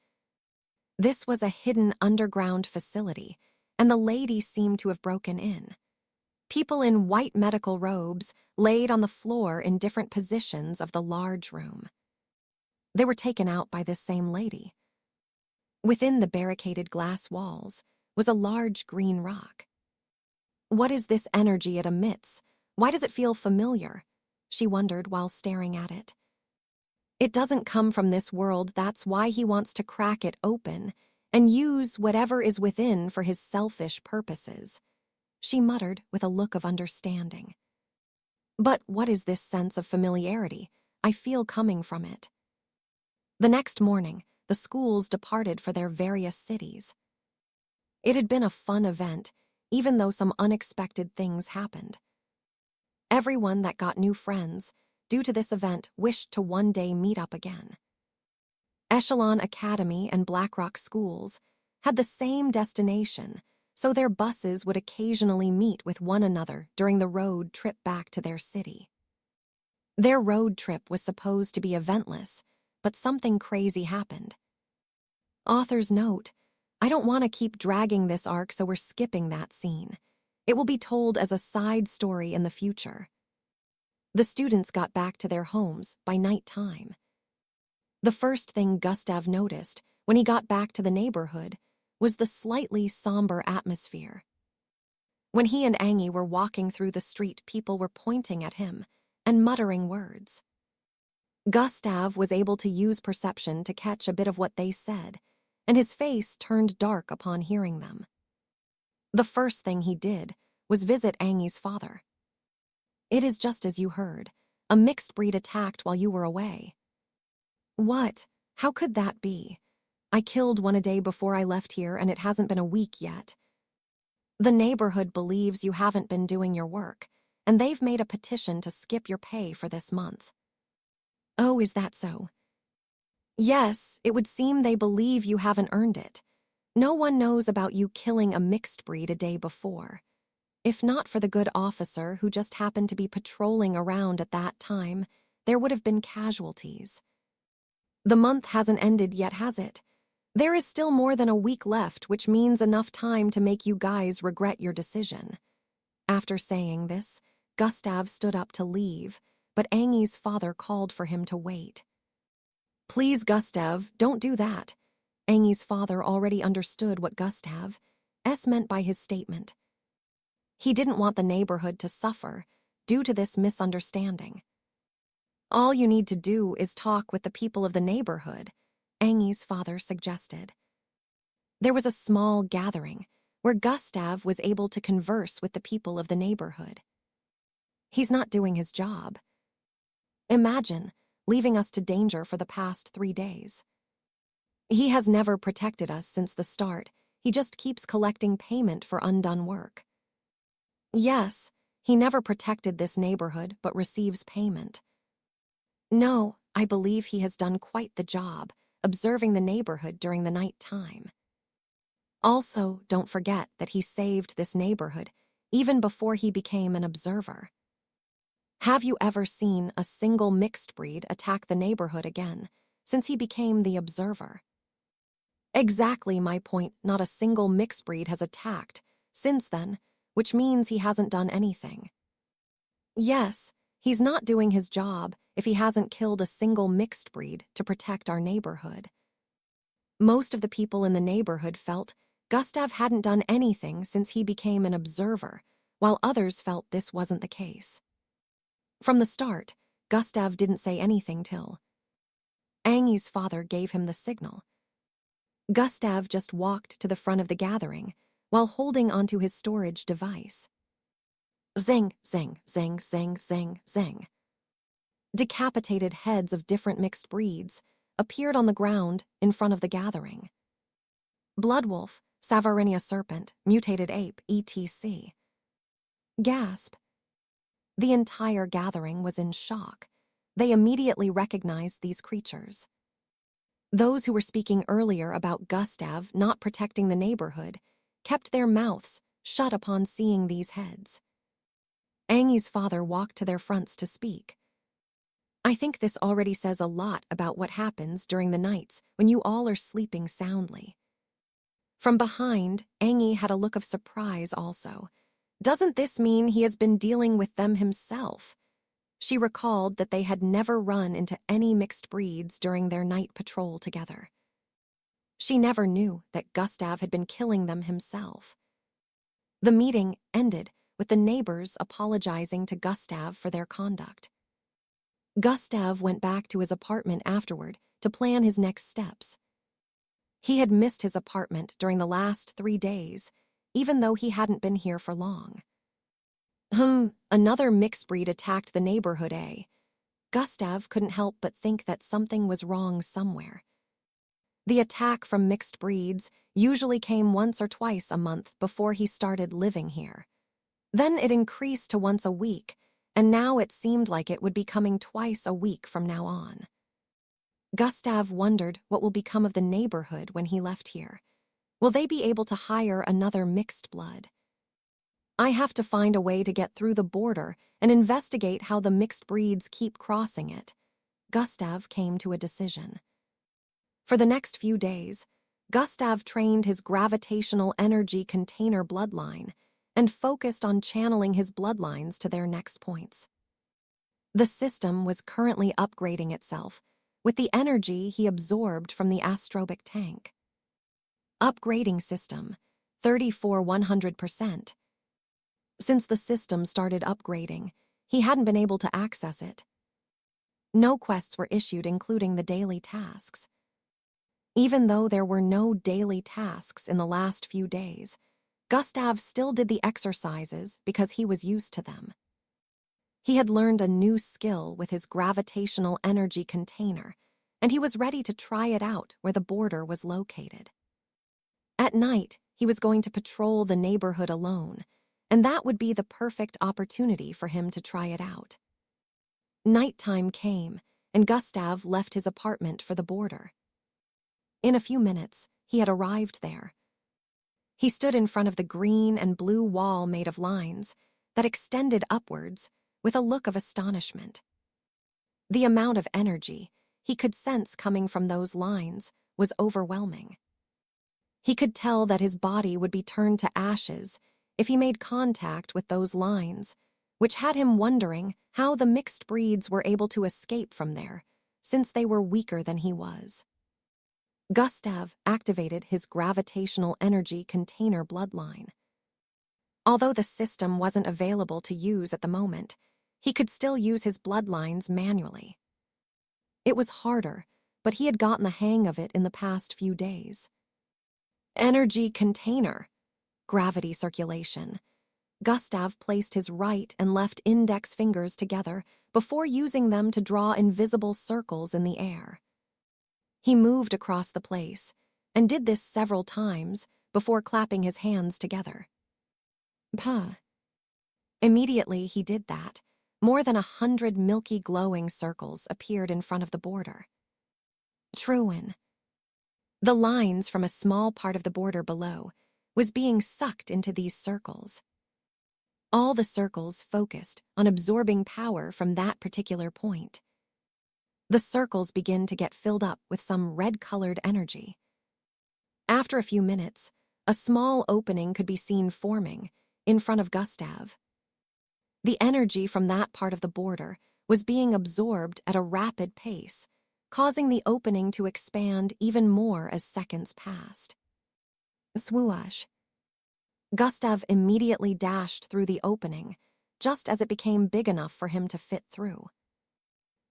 This was a hidden underground facility, and the lady seemed to have broken in. People in white medical robes laid on the floor in different positions of the large room. They were taken out by this same lady. Within the barricaded glass walls was a large green rock. What is this energy it emits? Why does it feel familiar? She wondered while staring at it. It doesn't come from this world, that's why he wants to crack it open and use whatever is within for his selfish purposes, she muttered with a look of understanding. But what is this sense of familiarity I feel coming from it? The next morning, the schools departed for their various cities. It had been a fun event, even though some unexpected things happened. Everyone that got new friends due to this event wished to one day meet up again. Echelon Academy and Blackrock schools had the same destination, so their buses would occasionally meet with one another during the road trip back to their city. Their road trip was supposed to be eventless, but something crazy happened. Author's note: I don't want to keep dragging this arc, so we're skipping that scene. It will be told as a side story in the future. The students got back to their homes by night time. The first thing Gustav noticed when he got back to the neighborhood was the slightly somber atmosphere. When he and Angie were walking through the street, people were pointing at him and muttering words. Gustav was able to use perception to catch a bit of what they said, and his face turned dark upon hearing them. The first thing he did was visit Angie's father. It is just as you heard. A mixed breed attacked while you were away. What? How could that be? I killed one a day before I left here, and it hasn't been a week yet. The neighborhood believes you haven't been doing your work, and they've made a petition to skip your pay for this month. Oh, is that so? Yes, it would seem they believe you haven't earned it. No one knows about you killing a mixed breed a day before. If not for the good officer who just happened to be patrolling around at that time, there would have been casualties. The month hasn't ended yet, has it? There is still more than a week left, which means enough time to make you guys regret your decision. After saying this, Gustav stood up to leave, but Angie's father called for him to wait. Please, Gustav, don't do that. Angie's father already understood what Gustav meant by his statement. He didn't want the neighborhood to suffer due to this misunderstanding. All you need to do is talk with the people of the neighborhood, Angie's father suggested. There was a small gathering where Gustav was able to converse with the people of the neighborhood. He's not doing his job. Imagine leaving us to danger for the past 3 days. He has never protected us since the start. He just keeps collecting payment for undone work. Yes, he never protected this neighborhood but receives payment. No, I believe he has done quite the job, observing the neighborhood during the night time. Also, don't forget that he saved this neighborhood even before he became an observer. Have you ever seen a single mixed breed attack the neighborhood again since he became the observer? Exactly my point. Not a single mixed breed has attacked since then, which means he hasn't done anything. Yes, he's not doing his job if he hasn't killed a single mixed breed to protect our neighborhood. Most of the people in the neighborhood felt Gustav hadn't done anything since he became an observer, while others felt this wasn't the case. From the start, Gustav didn't say anything till Angi's father gave him the signal. Gustav just walked to the front of the gathering while holding onto his storage device. Zing, zing, zing, zing, zing, zing. Decapitated heads of different mixed breeds appeared on the ground in front of the gathering. Bloodwolf, Savarinia serpent, mutated ape, etc. Gasp. The entire gathering was in shock. They immediately recognized these creatures. Those who were speaking earlier about Gustav not protecting the neighborhood kept their mouths shut upon seeing these heads. Angi's father walked to their fronts to speak. I think this already says a lot about what happens during the nights when you all are sleeping soundly. From behind, Angi had a look of surprise also. Doesn't this mean he has been dealing with them himself? She recalled that they had never run into any mixed breeds during their night patrol together. She never knew that Gustav had been killing them himself. The meeting ended with the neighbors apologizing to Gustav for their conduct. Gustav went back to his apartment afterward to plan his next steps. He had missed his apartment during the last 3 days, even though he hadn't been here for long. Another mixed breed attacked the neighborhood, eh? Gustav couldn't help but think that something was wrong somewhere. The attack from mixed breeds usually came once or twice a month before he started living here. Then it increased to once a week, and now it seemed like it would be coming twice a week from now on. Gustav wondered what will become of the neighborhood when he left here. Will they be able to hire another mixed blood? I have to find a way to get through the border and investigate how the mixed breeds keep crossing it. Gustav came to a decision. For the next few days, Gustav trained his gravitational energy container bloodline and focused on channeling his bloodlines to their next points. The system was currently upgrading itself with the energy he absorbed from the astrobic tank. Upgrading system, 34-100%. Since the system started upgrading, he hadn't been able to access it. No quests were issued, including the daily tasks. Even though there were no daily tasks in the last few days, Gustav still did the exercises because he was used to them. He had learned a new skill with his gravitational energy container, and he was ready to try it out where the border was located. At night, he was going to patrol the neighborhood alone, and that would be the perfect opportunity for him to try it out. Nighttime came, and Gustav left his apartment for the border. In a few minutes, he had arrived there. He stood in front of the green and blue wall made of lines that extended upwards with a look of astonishment. The amount of energy he could sense coming from those lines was overwhelming. He could tell that his body would be turned to ashes if he made contact with those lines, which had him wondering how the mixed breeds were able to escape from there, since they were weaker than he was. Gustav activated his gravitational energy container bloodline. Although the system wasn't available to use at the moment, he could still use his bloodlines manually. It was harder, but he had gotten the hang of it in the past few days. Energy container. gravity circulation. Gustav placed his right and left index fingers together before using them to draw invisible circles in the air. He moved across the place and did this several times before clapping his hands together. Puh. Immediately he did that, more than 100 milky glowing circles appeared in front of the border. Truin. The lines from a small part of the border below was being sucked into these circles. All the circles focused on absorbing power from that particular point. The circles begin to get filled up with some red-colored energy. After a few minutes, a small opening could be seen forming in front of Gustav. The energy from that part of the border was being absorbed at a rapid pace, causing the opening to expand even more as seconds passed. Swoosh. Gustav immediately dashed through the opening, just as it became big enough for him to fit through.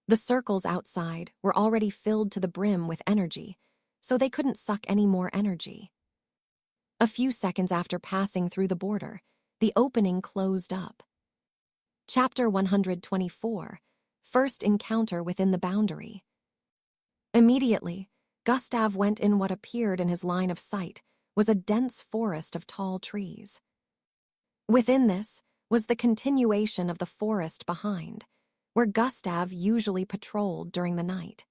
The circles outside were already filled to the brim with energy, so they couldn't suck any more energy. A few seconds after passing through the border, the opening closed up. Chapter 124, First Encounter Within the Boundary. Immediately, Gustav went in what appeared in his line of sight was a dense forest of tall trees. Within this was the continuation of the forest behind, where Gustav usually patrolled during the night.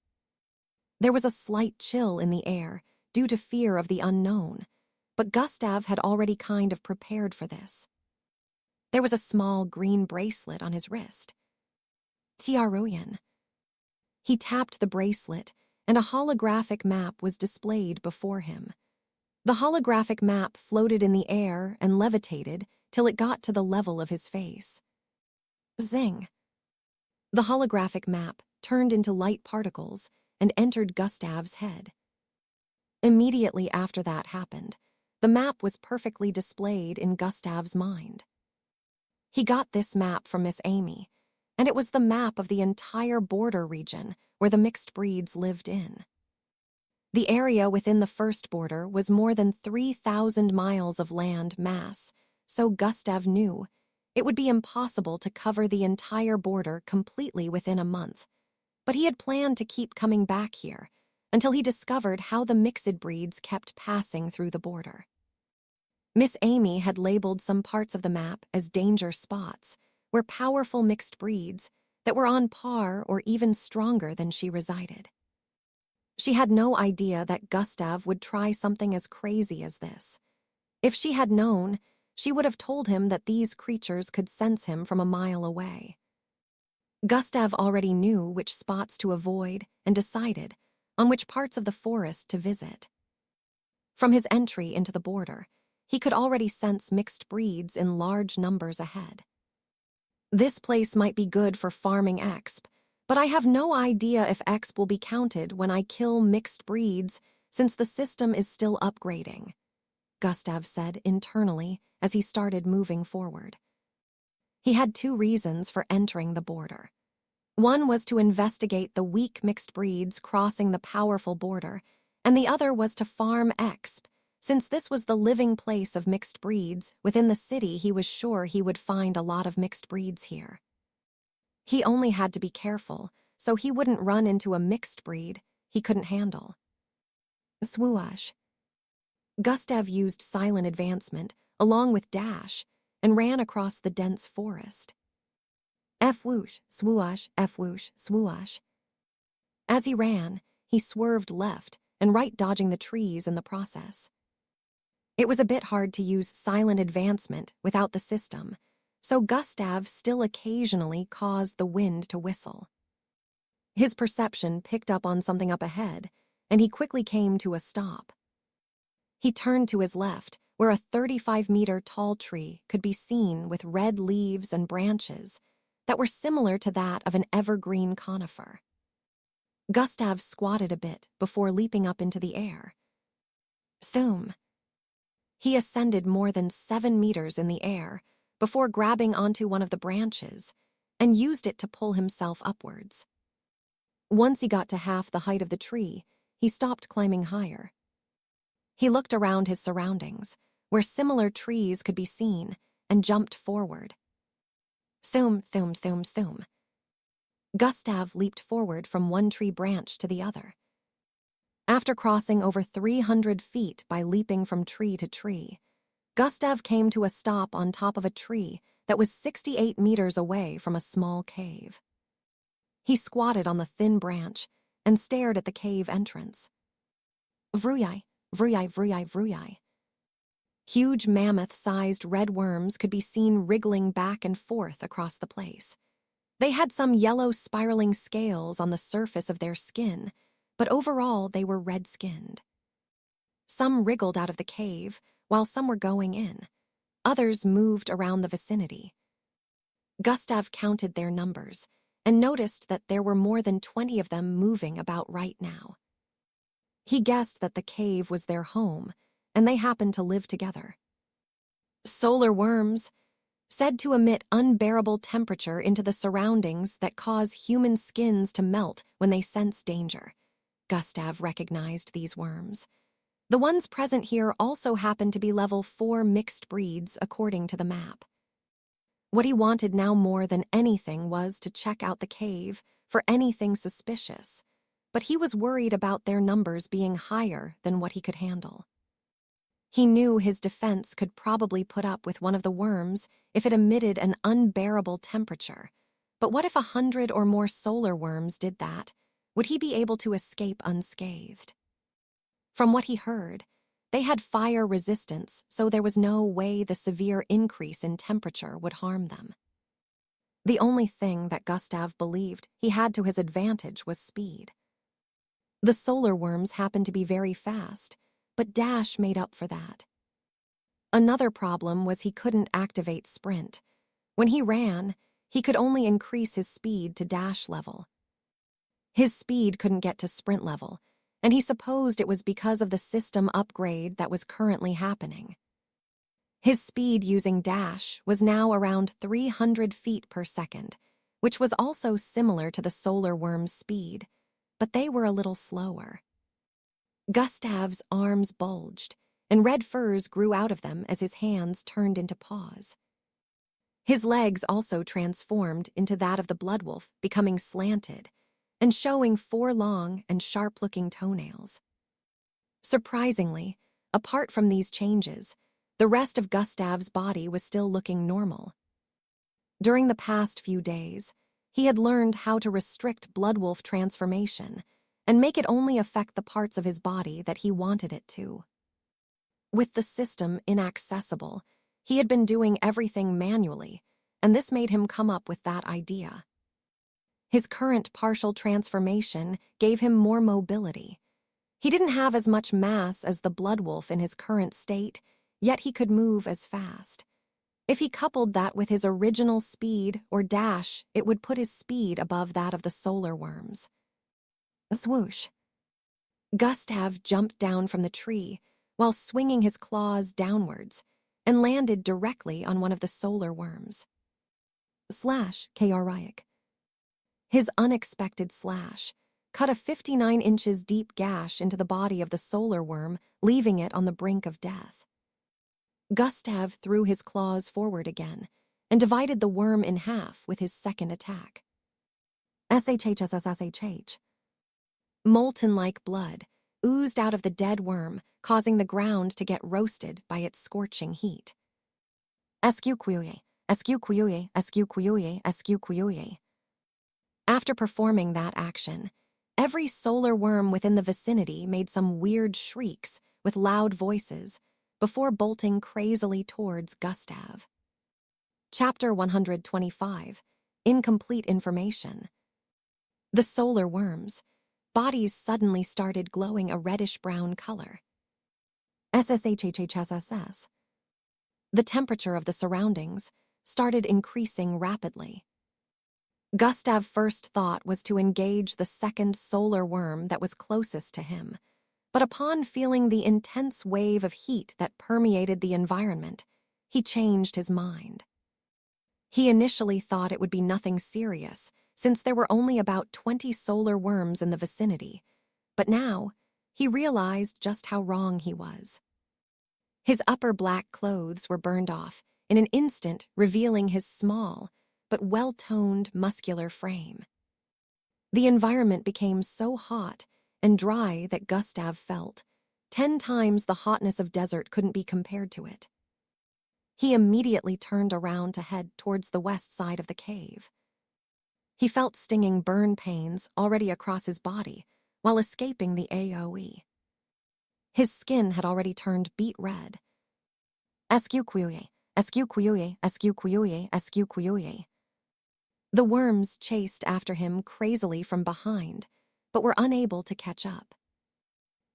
There was a slight chill in the air due to fear of the unknown, but Gustav had already kind of prepared for this. There was a small green bracelet on his wrist. Tiaroyan. He tapped the bracelet, and a holographic map was displayed before him. The holographic map floated in the air and levitated till it got to the level of his face. Zing. The holographic map turned into light particles and entered Gustav's head. Immediately after that happened, the map was perfectly displayed in Gustav's mind. He got this map from Miss Amy, and it was the map of the entire border region where the mixed breeds lived in. The area within the first border was more than 3,000 miles of land mass, so Gustav knew it would be impossible to cover the entire border completely within a month, but he had planned to keep coming back here until he discovered how the mixed breeds kept passing through the border. Miss Amy had labeled some parts of the map as danger spots, where powerful mixed breeds that were on par or even stronger than she resided. She had no idea that Gustav would try something as crazy as this. If she had known, she would have told him that these creatures could sense him from a mile away. Gustav already knew which spots to avoid and decided on which parts of the forest to visit. From his entry into the border, he could already sense mixed breeds in large numbers ahead. This place might be good for farming exp, but I have no idea if exp will be counted when I kill mixed breeds since the system is still upgrading, Gustav said internally as he started moving forward. He had two reasons for entering the border. One was to investigate the weak mixed breeds crossing the powerful border, and the other was to farm exp, since this was the living place of mixed breeds within the city. He was sure he would find a lot of mixed breeds here. He only had to be careful so he wouldn't run into a mixed breed he couldn't handle. Swoosh. Gustav used silent advancement along with dash and ran across the dense forest. F-whoosh, swoosh, F-whoosh, swoosh. As he ran, he swerved left and right, dodging the trees in the process. It was a bit hard to use silent advancement without the system, so Gustav still occasionally caused the wind to whistle. His perception picked up on something up ahead, and he quickly came to a stop. He turned to his left, where a 35-meter tall tree could be seen with red leaves and branches that were similar to that of an evergreen conifer. Gustav squatted a bit before leaping up into the air. Zoom. He ascended more than 7 meters in the air before grabbing onto one of the branches and used it to pull himself upwards. Once he got to half the height of the tree, he stopped climbing higher. He looked around his surroundings, where similar trees could be seen, and jumped forward. Thoom, thoom, thoom, thoom. Gustav leaped forward from one tree branch to the other. After crossing over 300 feet by leaping from tree to tree, Gustav came to a stop on top of a tree that was 68 meters away from a small cave. He squatted on the thin branch and stared at the cave entrance. Vruyai, vruyai, vruyai, vruyai. Huge mammoth-sized red worms could be seen wriggling back and forth across the place. They had some yellow spiraling scales on the surface of their skin, but overall they were red-skinned. Some wriggled out of the cave, while some were going in. Others moved around the vicinity. Gustav counted their numbers and noticed that there were more than 20 of them moving about right now. He guessed that the cave was their home, and they happened to live together. Solar worms, said to emit unbearable temperature into the surroundings that cause human skins to melt when they sense danger. Gustav recognized these worms. The ones present here also happened to be level 4 mixed breeds according to the map. What he wanted now more than anything was to check out the cave for anything suspicious, but he was worried about their numbers being higher than what he could handle. He knew his defense could probably put up with one of the worms if it emitted an unbearable temperature, but what if 100 or more solar worms did that? Would he be able to escape unscathed? From what he heard, they had fire resistance, so there was no way the severe increase in temperature would harm them. The only thing that Gustav believed he had to his advantage was speed. The solar worms happened to be very fast, but dash made up for that. Another problem was he couldn't activate sprint. When he ran, he could only increase his speed to dash level. His speed couldn't get to sprint level, and he supposed it was because of the system upgrade that was currently happening. His speed using dash was now around 300 feet per second, which was also similar to the solar worm's speed, but they were a little slower. Gustav's arms bulged, and red furs grew out of them as his hands turned into paws. His legs also transformed into that of the bloodwolf, becoming slanted, and showing 4 long and sharp-looking toenails. Surprisingly, apart from these changes, the rest of Gustav's body was still looking normal. During the past few days, he had learned how to restrict bloodwolf transformation and make it only affect the parts of his body that he wanted it to. With the system inaccessible, he had been doing everything manually, and this made him come up with that idea. His current partial transformation gave him more mobility. He didn't have as much mass as the bloodwolf in his current state, yet he could move as fast. If he coupled that with his original speed or dash, it would put his speed above that of the solar worms. Swoosh. Gustav jumped down from the tree while swinging his claws downwards and landed directly on one of the solar worms. Slash, Kryak. His unexpected slash cut a 59 inches deep gash into the body of the solar worm, leaving it on the brink of death. Gustav threw his claws forward again and divided the worm in half with his second attack. SHHSSSHH. Molten-like blood oozed out of the dead worm, causing the ground to get roasted by its scorching heat. Escuquie, escuquie, escuquie, escuquie. After performing that action, every solar worm within the vicinity made some weird shrieks with loud voices before bolting crazily towards Gustav. Chapter 125. Incomplete information. The solar worms' bodies suddenly started glowing a reddish-brown color. SSHHHSSS. The temperature of the surroundings started increasing rapidly. Gustav's first thought was to engage the second solar worm that was closest to him, but upon feeling the intense wave of heat that permeated the environment, he changed his mind. He initially thought it would be nothing serious, since there were only about 20 solar worms in the vicinity, but now he realized just how wrong he was. His upper black clothes were burned off, in an instant revealing his small but well-toned muscular frame. The environment became so hot and dry that Gustav felt 10 times the hotness of desert couldn't be compared to it. He immediately turned around to head towards the west side of the cave. He felt stinging burn pains already across his body while escaping the AoE. His skin had already turned beet red. Escuquie, escuquie, escuquie, escuquie. The worms chased after him crazily from behind, but were unable to catch up.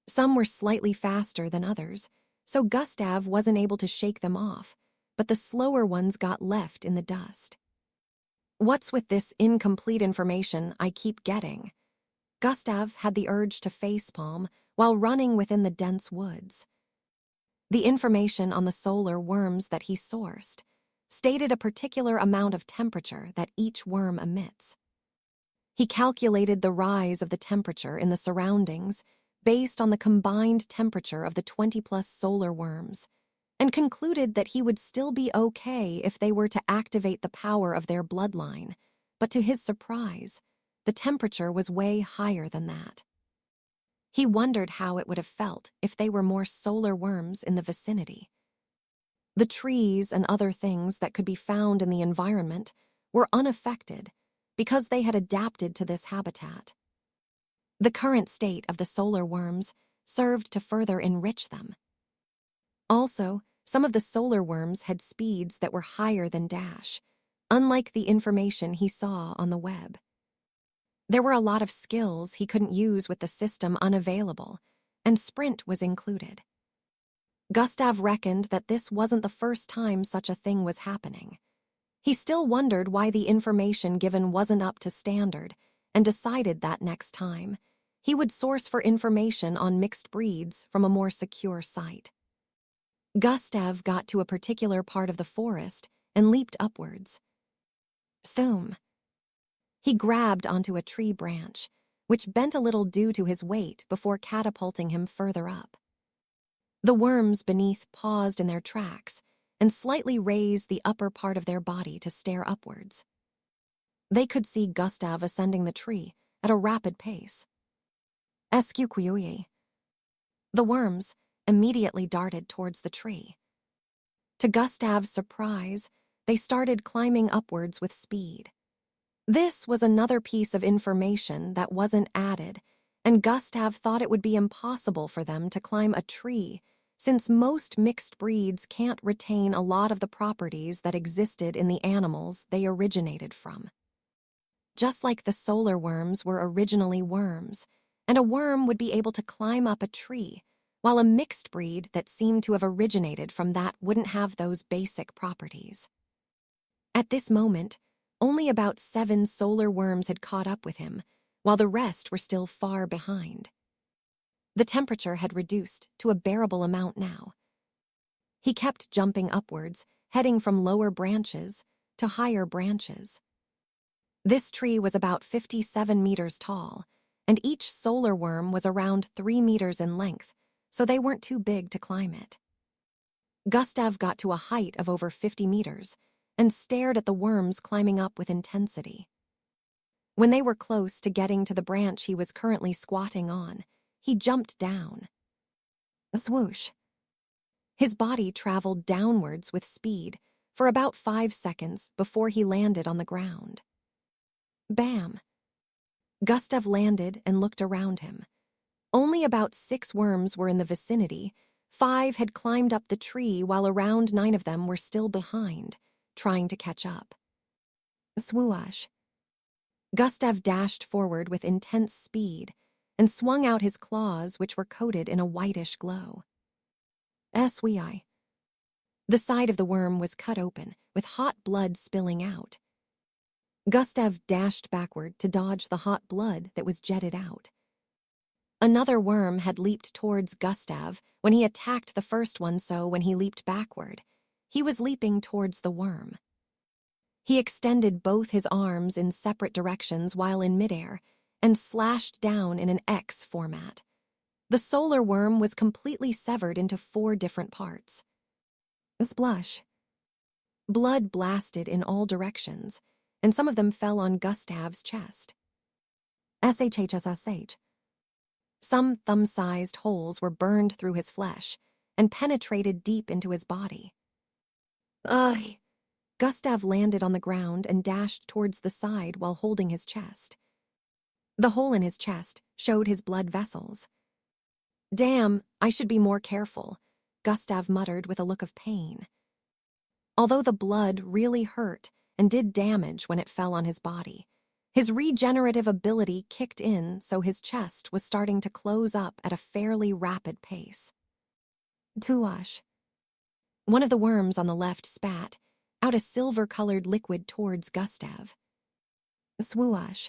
Some were slightly faster than others, so Gustav wasn't able to shake them off, but the slower ones got left in the dust. What's with this incomplete information I keep getting? Gustav had the urge to facepalm while running within the dense woods. The information on the solar worms that he sourced stated a particular amount of temperature that each worm emits. He calculated the rise of the temperature in the surroundings based on the combined temperature of the 20-plus solar worms, and concluded that he would still be okay if they were to activate the power of their bloodline, but to his surprise, the temperature was way higher than that. He wondered how it would have felt if they were more solar worms in the vicinity. The trees and other things that could be found in the environment were unaffected because they had adapted to this habitat. The current state of the solar worms served to further enrich them. Also, some of the solar worms had speeds that were higher than Dash, unlike the information he saw on the web. There were a lot of skills he couldn't use with the system unavailable, and sprint was included. Gustav reckoned that this wasn't the first time such a thing was happening. He still wondered why the information given wasn't up to standard, and decided that next time, he would source for information on mixed breeds from a more secure site. Gustav got to a particular part of the forest and leaped upwards. Thoom. He grabbed onto a tree branch, which bent a little due to his weight before catapulting him further up. The worms beneath paused in their tracks and slightly raised the upper part of their body to stare upwards. They could see Gustav ascending the tree at a rapid pace. Escuquie. The worms immediately darted towards the tree. To Gustav's surprise, they started climbing upwards with speed. This was another piece of information that wasn't added, and Gustav thought it would be impossible for them to climb a tree since most mixed breeds can't retain a lot of the properties that existed in the animals they originated from. Just like the solar worms were originally worms, and a worm would be able to climb up a tree, while a mixed breed that seemed to have originated from that wouldn't have those basic properties. At this moment, only about 7 solar worms had caught up with him, while the rest were still far behind. The temperature had reduced to a bearable amount now. He kept jumping upwards, heading from lower branches to higher branches. This tree was about 57 meters tall, and each solar worm was around 3 meters in length, so they weren't too big to climb it. Gustav got to a height of over 50 meters and stared at the worms climbing up with intensity. When they were close to getting to the branch he was currently squatting on, he jumped down. A swoosh. His body traveled downwards with speed for about 5 seconds before he landed on the ground. Bam! Gustav landed and looked around him. Only about 6 worms were in the vicinity. 5 had climbed up the tree while around 9 of them were still behind, trying to catch up. Swoosh. Gustav dashed forward with intense speed and swung out his claws, which were coated in a whitish glow. Swii. The side of the worm was cut open, with hot blood spilling out. Gustav dashed backward to dodge the hot blood that was jetted out. Another worm had leaped towards Gustav when he attacked the first one, so when he leaped backward, he was leaping towards the worm. He extended both his arms in separate directions while in midair and slashed down in an X format. The solar worm was completely severed into 4 different parts. Splush. Blood blasted in all directions, and some of them fell on Gustav's chest. SHHSSH. Some thumb-sized holes were burned through his flesh and penetrated deep into his body. Ugh! Gustav landed on the ground and dashed towards the side while holding his chest. The hole in his chest showed his blood vessels. Damn, I should be more careful, Gustav muttered with a look of pain. Although the blood really hurt and did damage when it fell on his body, his regenerative ability kicked in, so his chest was starting to close up at a fairly rapid pace. Tuash. One of the worms on the left spat out a silver-colored liquid towards Gustav. Swoosh.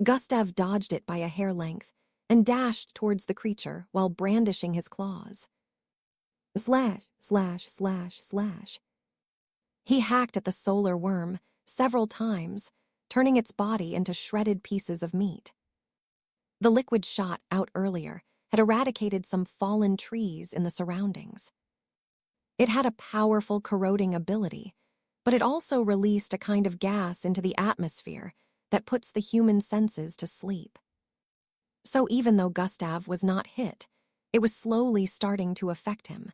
Gustav dodged it by a hair length and dashed towards the creature while brandishing his claws. Slash, slash, slash, slash. He hacked at the solar worm several times, turning its body into shredded pieces of meat. The liquid shot out earlier had eradicated some fallen trees in the surroundings. It had a powerful corroding ability, but it also released a kind of gas into the atmosphere that puts the human senses to sleep. So even though Gustav was not hit, it was slowly starting to affect him.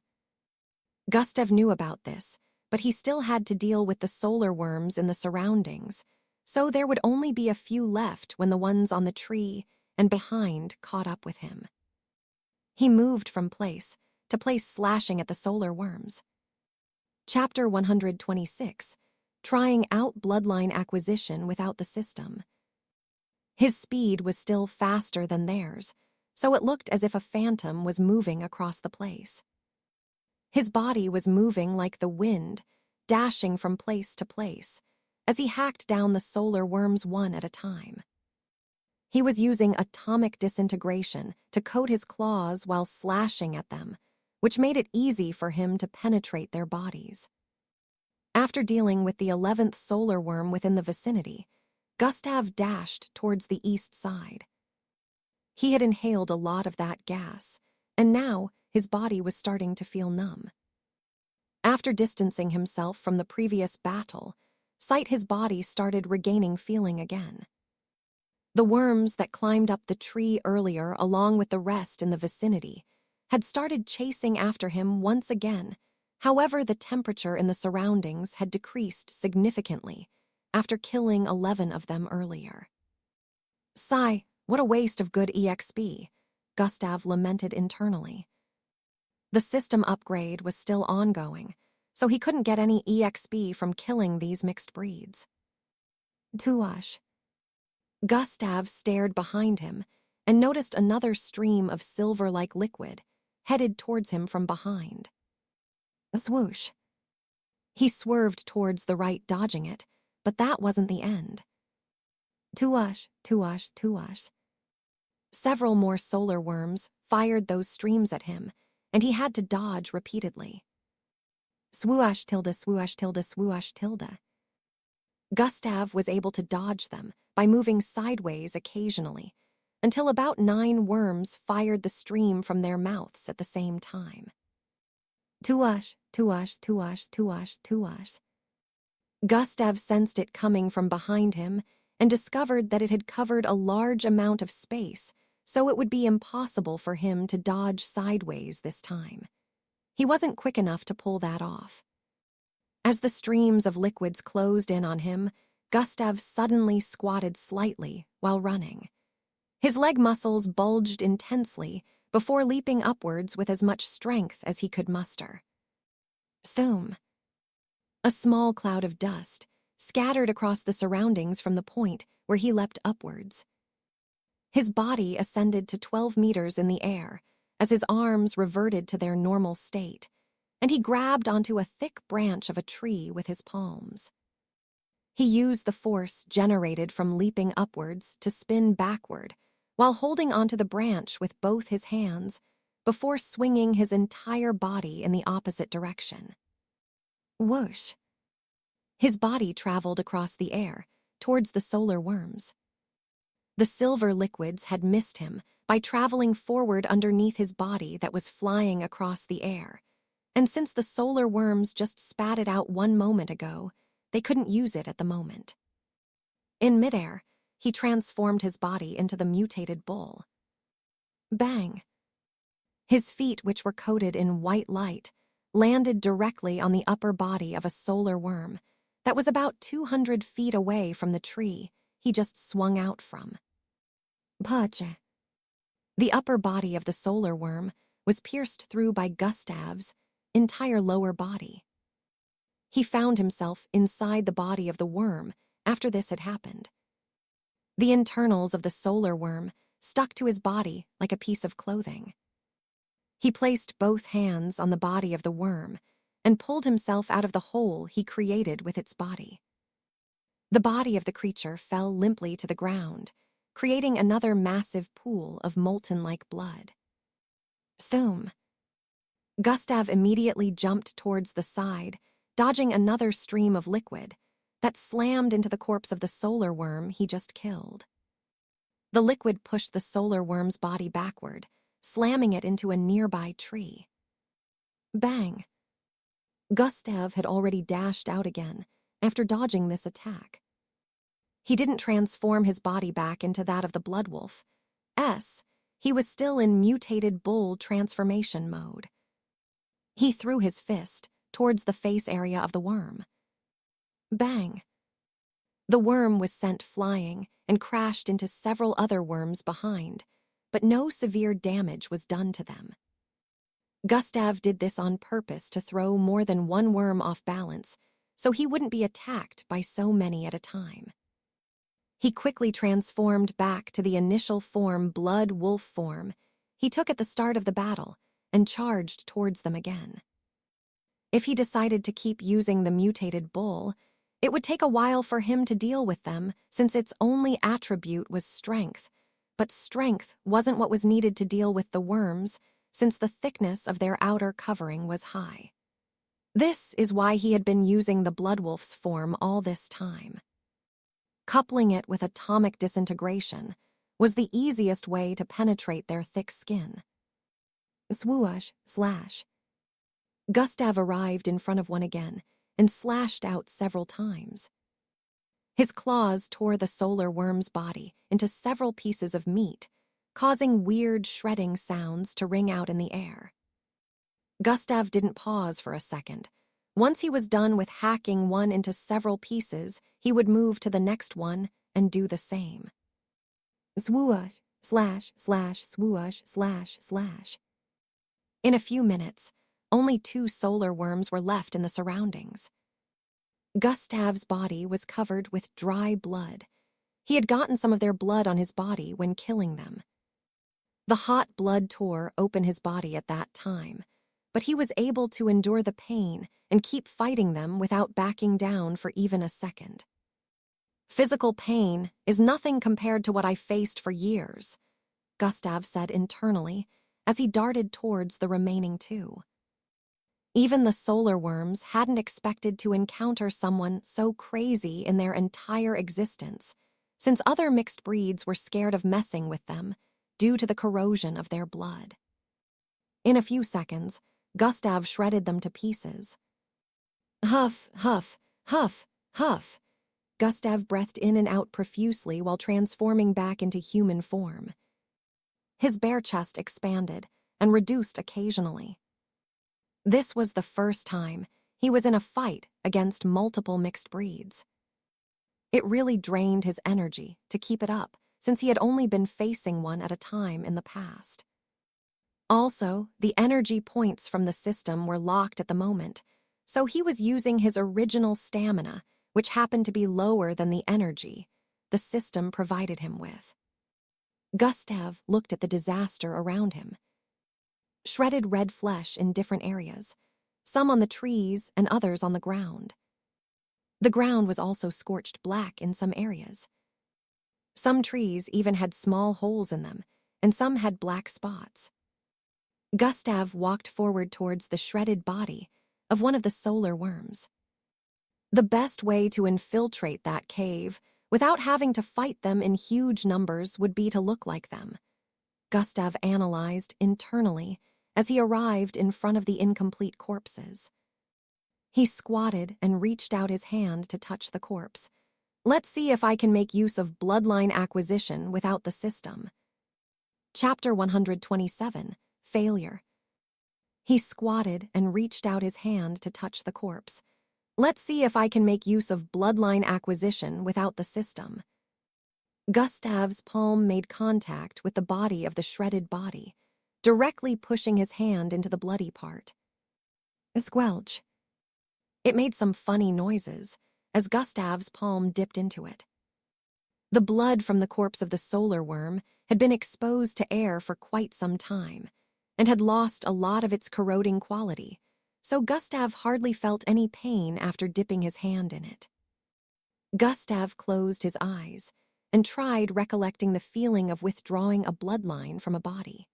Gustav knew about this, but he still had to deal with the solar worms in the surroundings, so there would only be a few left when the ones on the tree and behind caught up with him. He moved from place to place, slashing at the solar worms. Chapter 126, Trying Out Bloodline Acquisition Without the System. His speed was still faster than theirs, so it looked as if a phantom was moving across the place. His body was moving like the wind, dashing from place to place, as he hacked down the solar worms one at a time. He was using atomic disintegration to coat his claws while slashing at them, which made it easy for him to penetrate their bodies. After dealing with the 11th solar worm within the vicinity, Gustav dashed towards the east side. He had inhaled a lot of that gas, and now his body was starting to feel numb. After distancing himself from the previous battle, his body started regaining feeling again. The worms that climbed up the tree earlier, along with the rest in the vicinity, had started chasing after him once again. However, the temperature in the surroundings had decreased significantly after killing 11 of them earlier. Sigh, what a waste of good EXP, Gustav lamented internally. The system upgrade was still ongoing, so he couldn't get any EXP from killing these mixed breeds. Tuash. Gustav stared behind him and noticed another stream of silver-like liquid headed towards him from behind. A swoosh. He swerved towards the right, dodging it, but that wasn't the end. Tuash, tuash, tuash. Several more solar worms fired those streams at him, and he had to dodge repeatedly. Swoosh tilde, swoosh tilde, swoosh tilde. Gustav was able to dodge them by moving sideways occasionally, until about 9 worms fired the stream from their mouths at the same time. Tuash, tuash, tuash, tuash, tuash. Gustav sensed it coming from behind him and discovered that it had covered a large amount of space, so it would be impossible for him to dodge sideways this time. He wasn't quick enough to pull that off. As the streams of liquids closed in on him, Gustav suddenly squatted slightly while running. His leg muscles bulged intensely before leaping upwards with as much strength as he could muster. Thoom. A small cloud of dust scattered across the surroundings from the point where he leapt upwards. His body ascended to 12 meters in the air as his arms reverted to their normal state, and he grabbed onto a thick branch of a tree with his palms. He used the force generated from leaping upwards to spin backward while holding onto the branch with both his hands before swinging his entire body in the opposite direction. Whoosh! His body traveled across the air towards the solar worms. The silver liquids had missed him by traveling forward underneath his body that was flying across the air. And since the solar worms just spat it out 1 moment ago, they couldn't use it at the moment. In midair, he transformed his body into the mutated bull. Bang! His feet, which were coated in white light, landed directly on the upper body of a solar worm that was about 200 feet away from the tree he just swung out from. Pache. The upper body of the solar worm was pierced through by Gustav's entire lower body. He found himself inside the body of the worm after this had happened. The internals of the solar worm stuck to his body like a piece of clothing. He placed both hands on the body of the worm and pulled himself out of the hole he created with its body. The body of the creature fell limply to the ground, creating another massive pool of molten-like blood. Thoom! Gustav immediately jumped towards the side, dodging another stream of liquid that slammed into the corpse of the solar worm he just killed. The liquid pushed the solar worm's body backward, slamming it into a nearby tree. Bang! Gustav had already dashed out again after dodging this attack. He didn't transform his body back into that of the Bloodwolf. He was still in mutated bull transformation mode. He threw his fist towards the face area of the worm. Bang! The worm was sent flying and crashed into several other worms behind, but no severe damage was done to them. Gustav did this on purpose to throw more than one worm off balance, so he wouldn't be attacked by so many at a time. He quickly transformed back to the initial form, blood wolf form, he took at the start of the battle and charged towards them again. If he decided to keep using the mutated bull, it would take a while for him to deal with them since its only attribute was strength, but strength wasn't what was needed to deal with the worms since the thickness of their outer covering was high. This is why he had been using the Bloodwolf's form all this time. Coupling it with atomic disintegration was the easiest way to penetrate their thick skin. Swoosh, slash. Gustav arrived in front of one again and slashed out several times. His claws tore the solar worm's body into several pieces of meat, causing weird shredding sounds to ring out in the air. Gustav didn't pause for a second. Once he was done with hacking one into several pieces, he would move to the next one and do the same. Swoosh, slash, slash, swoosh, slash, slash. In a few minutes, only 2 solar worms were left in the surroundings. Gustav's body was covered with dry blood. He had gotten some of their blood on his body when killing them. The hot blood tore open his body at that time, but he was able to endure the pain and keep fighting them without backing down for even a second. Physical pain is nothing compared to what I faced for years, Gustav said internally as he darted towards the remaining 2. Even the solar worms hadn't expected to encounter someone so crazy in their entire existence, since other mixed breeds were scared of messing with them due to the corrosion of their blood. In a few seconds, Gustav shredded them to pieces. Huff, huff, huff, huff. Gustav breathed in and out profusely while transforming back into human form. His bare chest expanded and reduced occasionally. This was the first time he was in a fight against multiple mixed breeds. It really drained his energy to keep it up, since he had only been facing one at a time in the past. Also, the energy points from the system were locked at the moment, so he was using his original stamina, which happened to be lower than the energy the system provided him with. Gustav looked at the disaster around him. Shredded red flesh in different areas, some on the trees and others on the ground. The ground was also scorched black in some areas. Some trees even had small holes in them, and some had black spots. Gustav walked forward towards the shredded body of one of the solar worms. The best way to infiltrate that cave without having to fight them in huge numbers would be to look like them. Gustav analyzed internally as he arrived in front of the incomplete corpses. He squatted and reached out his hand to touch the corpse. Let's see if I can make use of bloodline acquisition without the system. Chapter 127, Failure. He squatted and reached out his hand to touch the corpse. Let's see if I can make use of bloodline acquisition without the system. Gustav's palm made contact with the body of the shredded body, directly pushing his hand into the bloody part. Squelch. It made some funny noises as Gustav's palm dipped into it. The blood from the corpse of the solar worm had been exposed to air for quite some time and had lost a lot of its corroding quality, so Gustav hardly felt any pain after dipping his hand in it. Gustav closed his eyes and tried recollecting the feeling of withdrawing a bloodline from a body.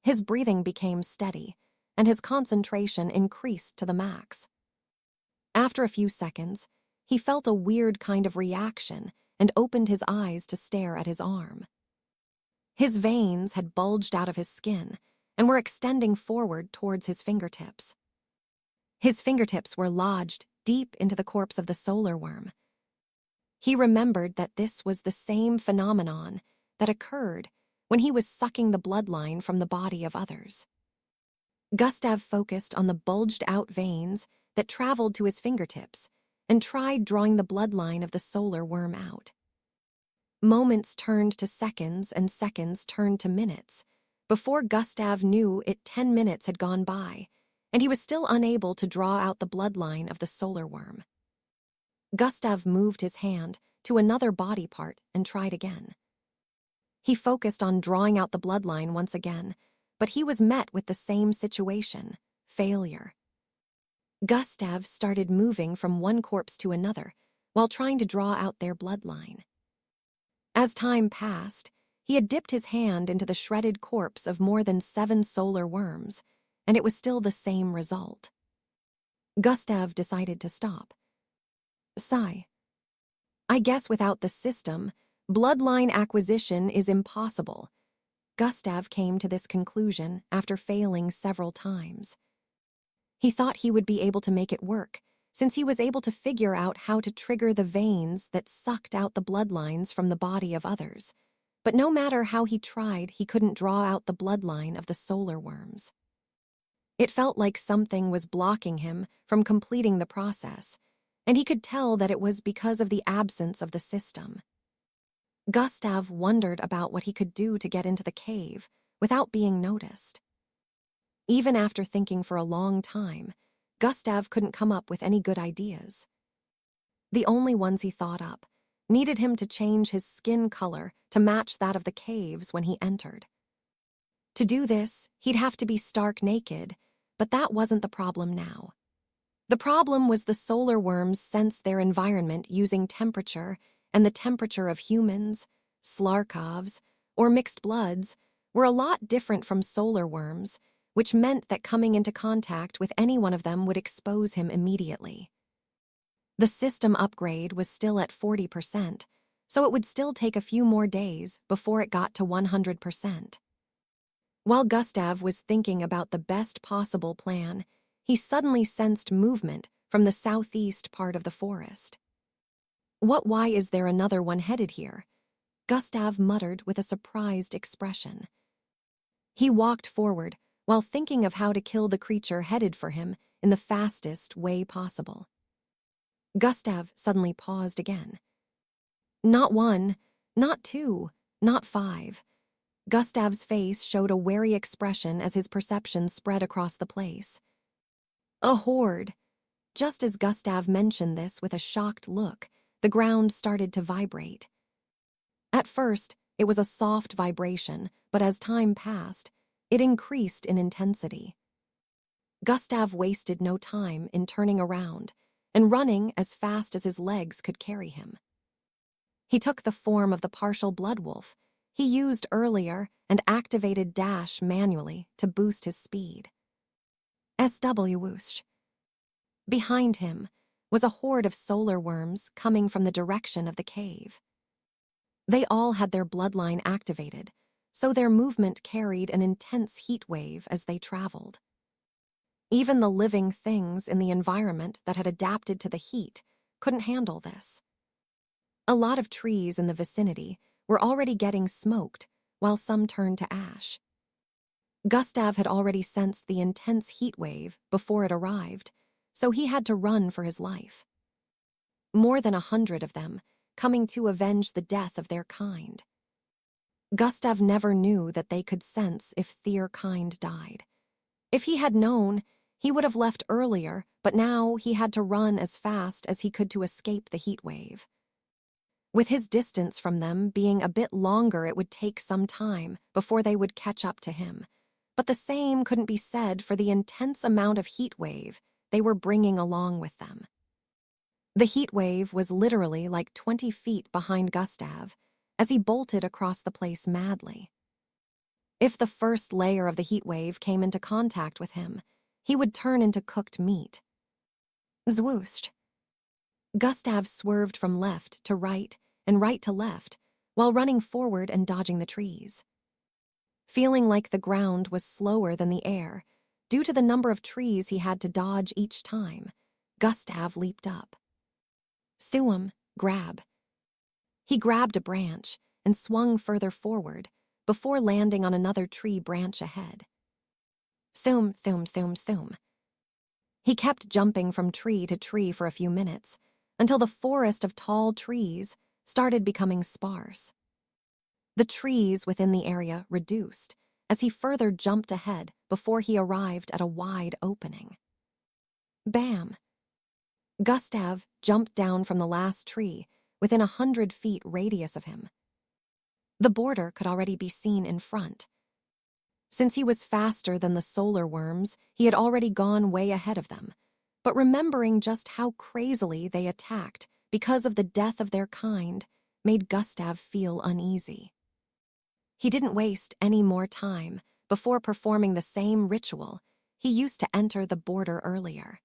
His breathing became steady, and his concentration increased to the max. After a few seconds, he felt a weird kind of reaction and opened his eyes to stare at his arm. His veins had bulged out of his skin and were extending forward towards his fingertips. His fingertips were lodged deep into the corpse of the solar worm. He remembered that this was the same phenomenon that occurred when he was sucking the bloodline from the body of others. Gustav focused on the bulged-out veins that traveled to his fingertips and tried drawing the bloodline of the solar worm out. Moments turned to seconds and seconds turned to minutes. Before Gustav knew it, 10 minutes had gone by, and he was still unable to draw out the bloodline of the solar worm. Gustav moved his hand to another body part and tried again. He focused on drawing out the bloodline once again, but he was met with the same situation: failure. Gustav started moving from one corpse to another while trying to draw out their bloodline. As time passed, he had dipped his hand into the shredded corpse of more than 7 solar worms, and it was still the same result. Gustav decided to stop. Sigh. I guess without the system, bloodline acquisition is impossible. Gustav came to this conclusion after failing several times. He thought he would be able to make it work, since he was able to figure out how to trigger the veins that sucked out the bloodlines from the body of others. But no matter how he tried, he couldn't draw out the bloodline of the solar worms. It felt like something was blocking him from completing the process, and he could tell that it was because of the absence of the system. Gustav wondered about what he could do to get into the cave without being noticed. Even after thinking for a long time, Gustav couldn't come up with any good ideas. The only ones he thought up needed him to change his skin color to match that of the caves when he entered. To do this, he'd have to be stark naked, but that wasn't the problem now. The problem was the solar worms sensed their environment using temperature, and the temperature of humans, Slarkovs, or mixed bloods were a lot different from solar worms, which meant that coming into contact with any one of them would expose him immediately. The system upgrade was still at 40%, so it would still take a few more days before it got to 100%. While Gustav was thinking about the best possible plan, he suddenly sensed movement from the southeast part of the forest. Why is there another one headed here? Gustav muttered with a surprised expression. He walked forward while thinking of how to kill the creature headed for him in the fastest way possible. Gustav suddenly paused again. Not 1, not 2, not 5. Gustav's face showed a wary expression as his perception spread across the place. A horde. Just as Gustav mentioned this with a shocked look, the ground started to vibrate. At first, it was a soft vibration, but as time passed, it increased in intensity. Gustav wasted no time in turning around and running as fast as his legs could carry him. He took the form of the partial blood wolf he used earlier and activated dash manually to boost his speed. SW whoosh. Behind him was a horde of solar worms coming from the direction of the cave. They all had their bloodline activated, so their movement carried an intense heat wave as they traveled. Even the living things in the environment that had adapted to the heat couldn't handle this. A lot of trees in the vicinity were already getting smoked, while some turned to ash. Gustav had already sensed the intense heat wave before it arrived, so he had to run for his life. More than 100 of them, coming to avenge the death of their kind. Gustav never knew that they could sense if their kind died. If he had known, he would have left earlier, but now he had to run as fast as he could to escape the heat wave. With his distance from them being a bit longer, it would take some time before they would catch up to him. But the same couldn't be said for the intense amount of heat wave they were bringing along with them. The heat wave was literally like 20 feet behind Gustav as he bolted across the place madly. If the first layer of the heat wave came into contact with him, he would turn into cooked meat. Zwoosh. Gustav swerved from left to right and right to left while running forward and dodging the trees. Feeling like the ground was slower than the air, due to the number of trees he had to dodge each time, Gustav leaped up. Thuum, grab. He grabbed a branch and swung further forward before landing on another tree branch ahead. Thum, thum, thum, thum. He kept jumping from tree to tree for a few minutes until the forest of tall trees started becoming sparse. The trees within the area reduced as he further jumped ahead before he arrived at a wide opening. Bam! Gustav jumped down from the last tree within 100 feet radius of him. The border could already be seen in front. Since he was faster than the solar worms, he had already gone way ahead of them, but remembering just how crazily they attacked because of the death of their kind made Gustav feel uneasy. He didn't waste any more time before performing the same ritual he used to enter the border earlier.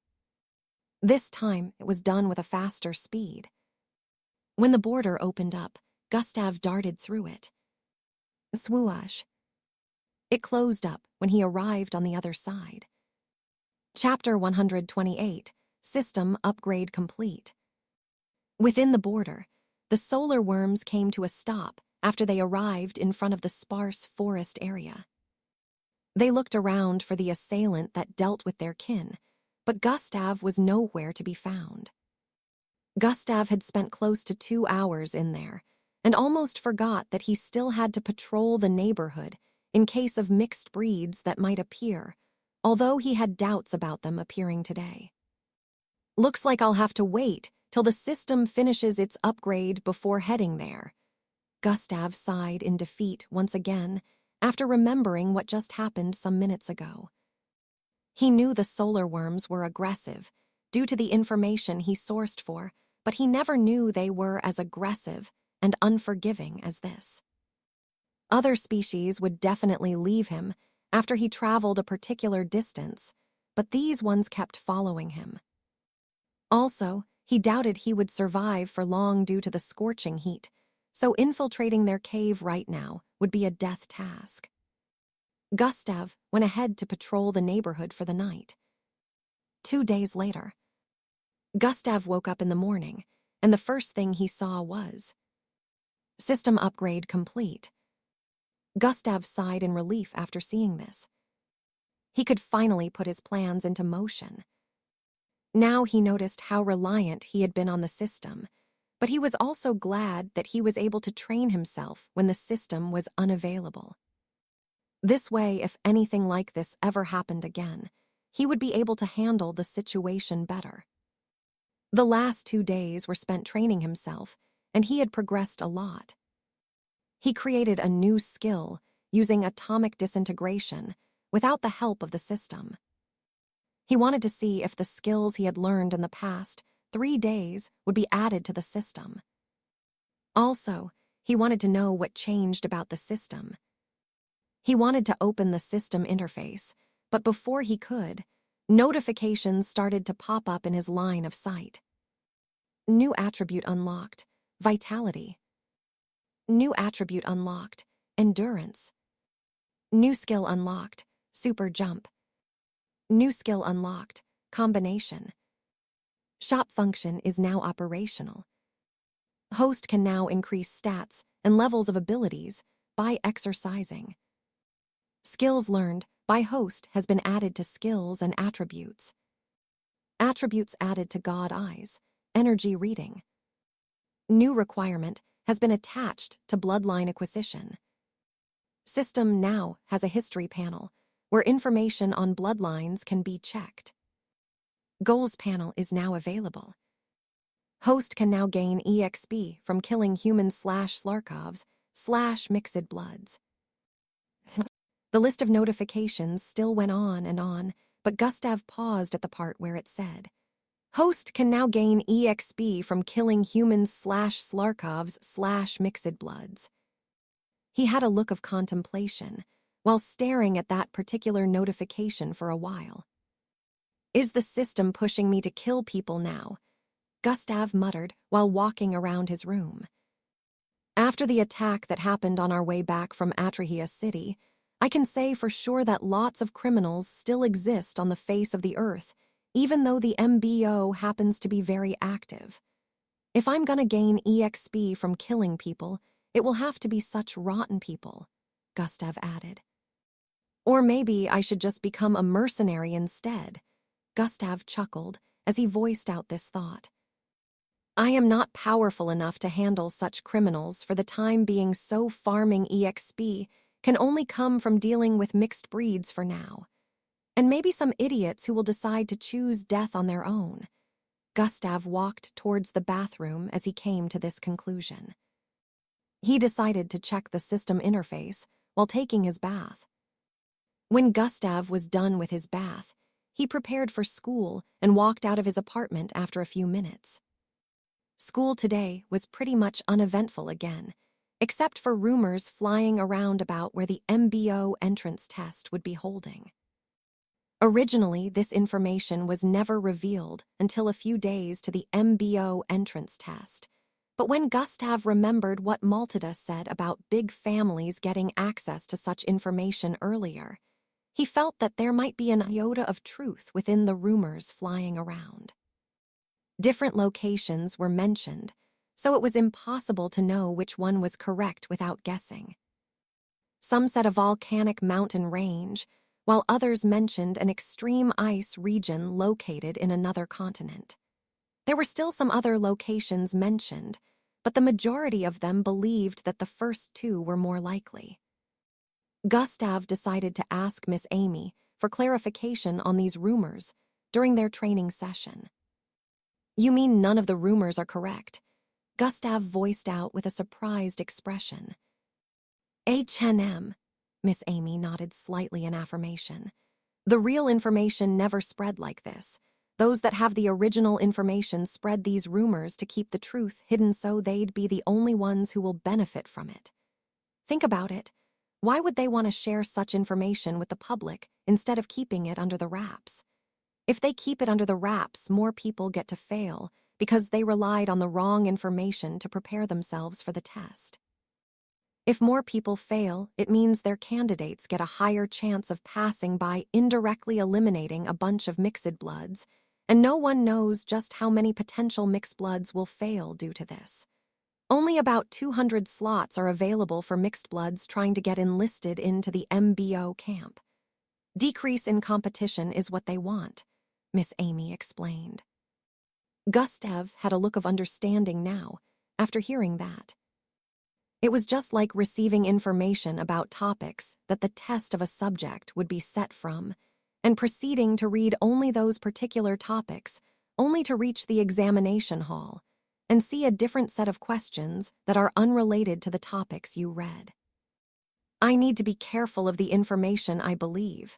This time, it was done with a faster speed. When the border opened up, Gustav darted through it. Swoosh. It closed up when he arrived on the other side. Chapter 128, System Upgrade Complete. Within the border, the solar worms came to a stop after they arrived in front of the sparse forest area. They looked around for the assailant that dealt with their kin, but Gustav was nowhere to be found. Gustav had spent close to 2 hours in there and almost forgot that he still had to patrol the neighborhood in case of mixed breeds that might appear, although he had doubts about them appearing today. Looks like I'll have to wait till the system finishes its upgrade before heading there. Gustav sighed in defeat once again after remembering what just happened some minutes ago. He knew the solar worms were aggressive due to the information he sourced for, but he never knew they were as aggressive and unforgiving as this. Other species would definitely leave him after he traveled a particular distance, but these ones kept following him. Also, he doubted he would survive for long due to the scorching heat, so infiltrating their cave right now would be a death task. Gustav went ahead to patrol the neighborhood for the night. 2 days later, Gustav woke up in the morning, and the first thing he saw was system upgrade complete. Gustav sighed in relief after seeing this. He could finally put his plans into motion. Now he noticed how reliant he had been on the system, but he was also glad that he was able to train himself when the system was unavailable. This way, if anything like this ever happened again, he would be able to handle the situation better. The last 2 days were spent training himself, and he had progressed a lot. He created a new skill using atomic disintegration without the help of the system. He wanted to see if the skills he had learned in the past 3 days would be added to the system. Also, he wanted to know what changed about the system. He wanted to open the system interface, but before he could, notifications started to pop up in his line of sight. New attribute unlocked, Vitality. New attribute unlocked, Endurance. New skill unlocked. Super jump. New skill unlocked. Combination. Shop function is now operational. Host can now increase stats and levels of abilities by exercising. Skills learned by host has been added to skills and attributes. Attributes added to God Eyes. Energy reading. New requirement has been attached to Bloodline acquisition. System now has a history panel where information on bloodlines can be checked. Goals panel is now available. Host can now gain EXP from killing humans/Slarkovs/mixed bloods. The list of notifications still went on, but Gustav paused at the part where it said, Host can now gain EXP from killing humans/Slarkovs/mixed bloods. He had a look of contemplation while staring at that particular notification for a while. Is the system pushing me to kill people now? Gustav muttered while walking around his room. After the attack that happened on our way back from Atrahia City, I can say for sure that lots of criminals still exist on the face of the earth, even though the MBO happens to be very active. If I'm gonna gain EXP from killing people, it will have to be such rotten people, Gustav added. Or maybe I should just become a mercenary instead, Gustav chuckled as he voiced out this thought. I am not powerful enough to handle such criminals for the time being, so farming EXP can only come from dealing with mixed breeds for now. And maybe some idiots who will decide to choose death on their own. Gustav walked towards the bathroom as he came to this conclusion. He decided to check the system interface while taking his bath. When Gustav was done with his bath, he prepared for school and walked out of his apartment after a few minutes. School today was pretty much uneventful again, except for rumors flying around about where the MBO entrance test would be holding. Originally, this information was never revealed until a few days to the MBO entrance test. But when Gustav remembered what Maltada said about big families getting access to such information earlier, he felt that there might be an iota of truth within the rumors flying around. Different locations were mentioned, so it was impossible to know which one was correct without guessing. Some said a volcanic mountain range, while others mentioned an extreme ice region located in another continent. There were still some other locations mentioned, but the majority of them believed that the first two were more likely. Gustav decided to ask Miss Amy for clarification on these rumors during their training session. You mean none of the rumors are correct? Gustav voiced out with a surprised expression. H&M, Miss Amy nodded slightly in affirmation. The real information never spread like this. Those that have the original information spread these rumors to keep the truth hidden so they'd be the only ones who will benefit from it. Think about it. Why would they want to share such information with the public instead of keeping it under the wraps? If they keep it under the wraps, more people get to fail because they relied on the wrong information to prepare themselves for the test. If more people fail, it means their candidates get a higher chance of passing by indirectly eliminating a bunch of mixed bloods, and no one knows just how many potential mixed bloods will fail due to this. Only about 200 slots are available for mixed bloods trying to get enlisted into the MBO camp. Decrease in competition is what they want, Miss Amy explained. Gustav had a look of understanding now, after hearing that. It was just like receiving information about topics that the test of a subject would be set from, and proceeding to read only those particular topics, only to reach the examination hall, and see a different set of questions that are unrelated to the topics you read. I need to be careful of the information I believe.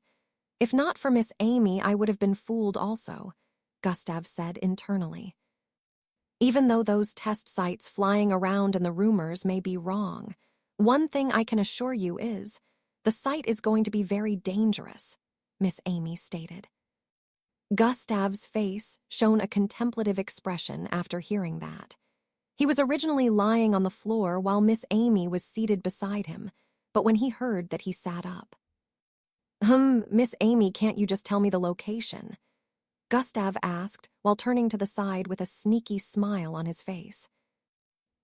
If not for Miss Amy, I would have been fooled also, Gustav said internally. Even though those test sites flying around in the rumors may be wrong, one thing I can assure you is, the site is going to be very dangerous, Miss Amy stated. Gustav's face shone a contemplative expression after hearing that. He was originally lying on the floor while Miss Amy was seated beside him, but when he heard that, he sat up. Miss Amy, can't you just tell me the location?" Gustav asked while turning to the side with a sneaky smile on his face.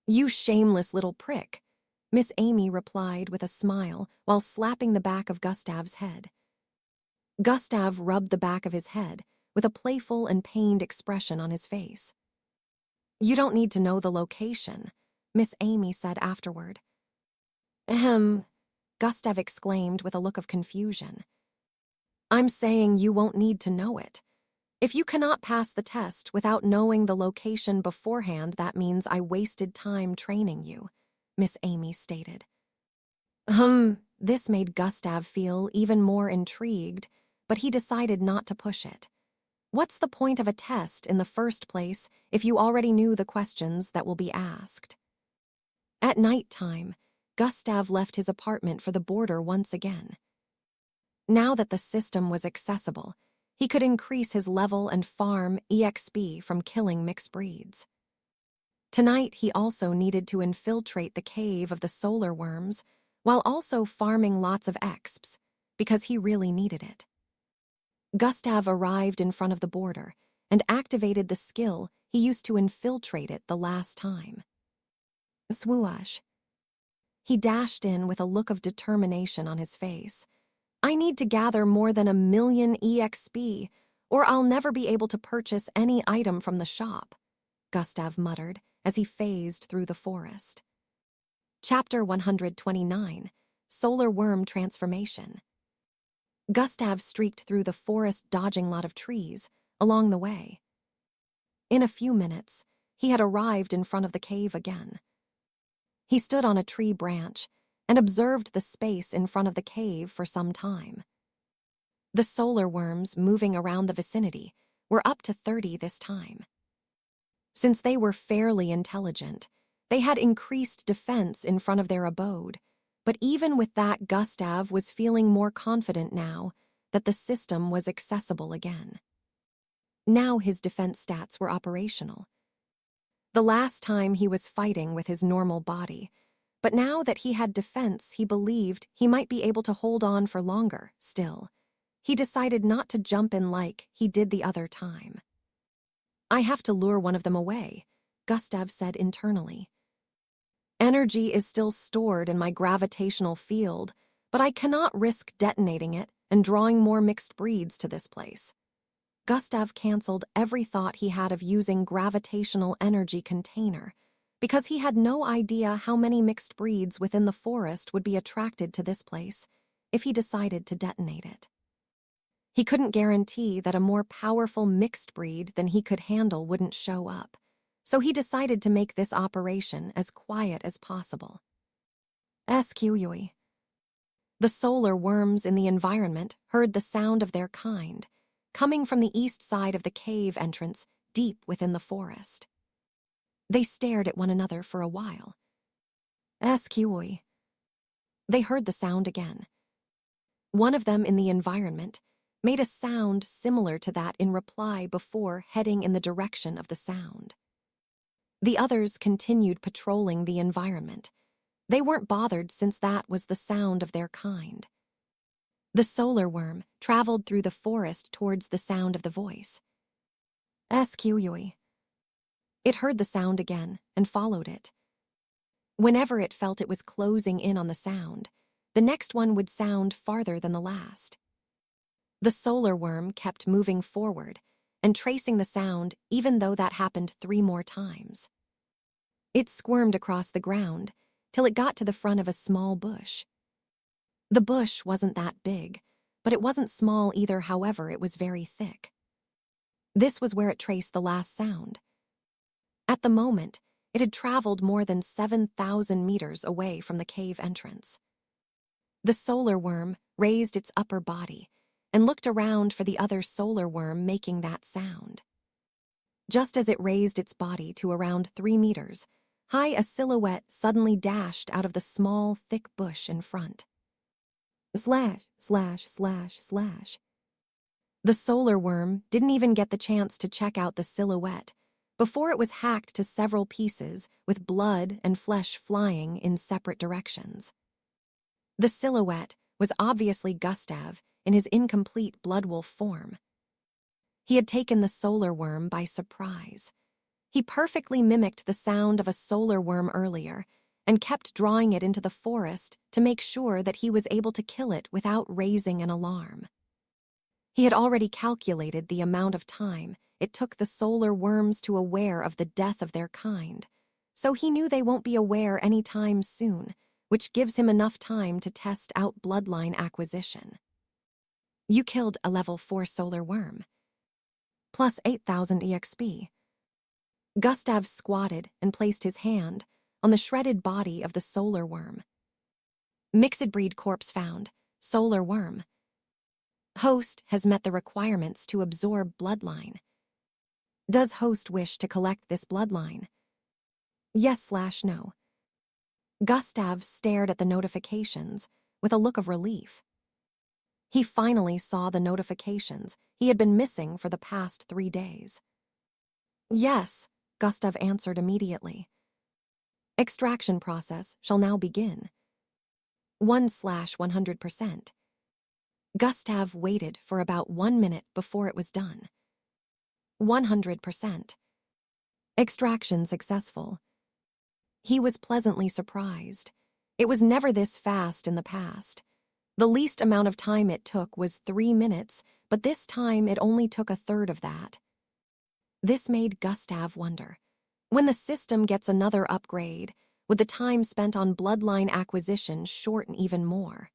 "You shameless little prick," Miss Amy replied with a smile while slapping the back of Gustav's head. Gustav rubbed the back of his head with a playful and pained expression on his face. "You don't need to know the location," Miss Amy said afterward. "Ahem," Gustav exclaimed with a look of confusion. "I'm saying you won't need to know it. If you cannot pass the test without knowing the location beforehand, that means I wasted time training you," Miss Amy stated. This made Gustav feel even more intrigued, but he decided not to push it. What's the point of a test in the first place if you already knew the questions that will be asked? At night time, Gustav left his apartment for the border once again. Now that the system was accessible, he could increase his level and farm EXP from killing mixed breeds. Tonight, he also needed to infiltrate the cave of the solar worms while also farming lots of EXPs, because he really needed it. Gustav arrived in front of the border and activated the skill he used to infiltrate it the last time. Swoosh. He dashed in with a look of determination on his face. "I need to gather more than 1,000,000 EXP, or I'll never be able to purchase any item from the shop," Gustav muttered as he phased through the forest. Chapter 129, Solar Worm Transformation. Gustav streaked through the forest, dodging a lot of trees along the way. In a few minutes, he had arrived in front of the cave again. He stood on a tree branch and observed the space in front of the cave for some time. The solar worms moving around the vicinity were up to 30 this time. Since they were fairly intelligent, they had increased defense in front of their abode, but even with that, Gustav was feeling more confident now that the system was accessible again. Now his defense stats were operational. The last time he was fighting with his normal body, but now that he had defense, he believed he might be able to hold on for longer still. He decided not to jump in like he did the other time. "I have to lure one of them away," Gustav said internally. "Energy is still stored in my gravitational field, but I cannot risk detonating it and drawing more mixed breeds to this place." Gustav canceled every thought he had of using gravitational energy container, because he had no idea how many mixed breeds within the forest would be attracted to this place if he decided to detonate it. He couldn't guarantee that a more powerful mixed breed than he could handle wouldn't show up, so he decided to make this operation as quiet as possible. SQUE. The solar worms in the environment heard the sound of their kind, coming from the east side of the cave entrance deep within the forest. They stared at one another for a while. SQE. They heard the sound again. One of them in the environment made a sound similar to that in reply before heading in the direction of the sound. The others continued patrolling the environment. They weren't bothered since that was the sound of their kind. The solar worm traveled through the forest towards the sound of the voice. SQE. It heard the sound again and followed it. Whenever it felt it was closing in on the sound, the next one would sound farther than the last. The solar worm kept moving forward and tracing the sound, even though that happened 3 more times. It squirmed across the ground till it got to the front of a small bush. The bush wasn't that big, but it wasn't small either, however, it was very thick. This was where it traced the last sound. At the moment, it had traveled more than 7,000 meters away from the cave entrance. The solar worm raised its upper body and looked around for the other solar worm making that sound. Just as it raised its body to around 3 meters high, a silhouette suddenly dashed out of the small, thick bush in front. Slash, slash, slash, slash. The solar worm didn't even get the chance to check out the silhouette before it was hacked to several pieces with blood and flesh flying in separate directions. The silhouette was obviously Gustav in his incomplete bloodwolf form. He had taken the solar worm by surprise. He perfectly mimicked the sound of a solar worm earlier and kept drawing it into the forest to make sure that he was able to kill it without raising an alarm. He had already calculated the amount of time it took the solar worms to aware of the death of their kind, so he knew they won't be aware any time soon, which gives him enough time to test out bloodline acquisition. You killed a level 4 solar worm. Plus 8,000 EXP. Gustav squatted and placed his hand on the shredded body of the solar worm. Mixed breed corpse found, solar worm. Host has met the requirements to absorb bloodline. Does host wish to collect this bloodline? Yes/no. Gustav stared at the notifications with a look of relief. He finally saw the notifications he had been missing for the past 3 days. Yes, Gustav answered immediately. Extraction process shall now begin. 1/100%. Gustav waited for about 1 minute before it was done. 100%. Extraction successful. He was pleasantly surprised. It was never this fast in the past. The least amount of time it took was 3 minutes, but this time it only took a third of that. This made Gustav wonder, when the system gets another upgrade, would the time spent on bloodline acquisition shorten even more?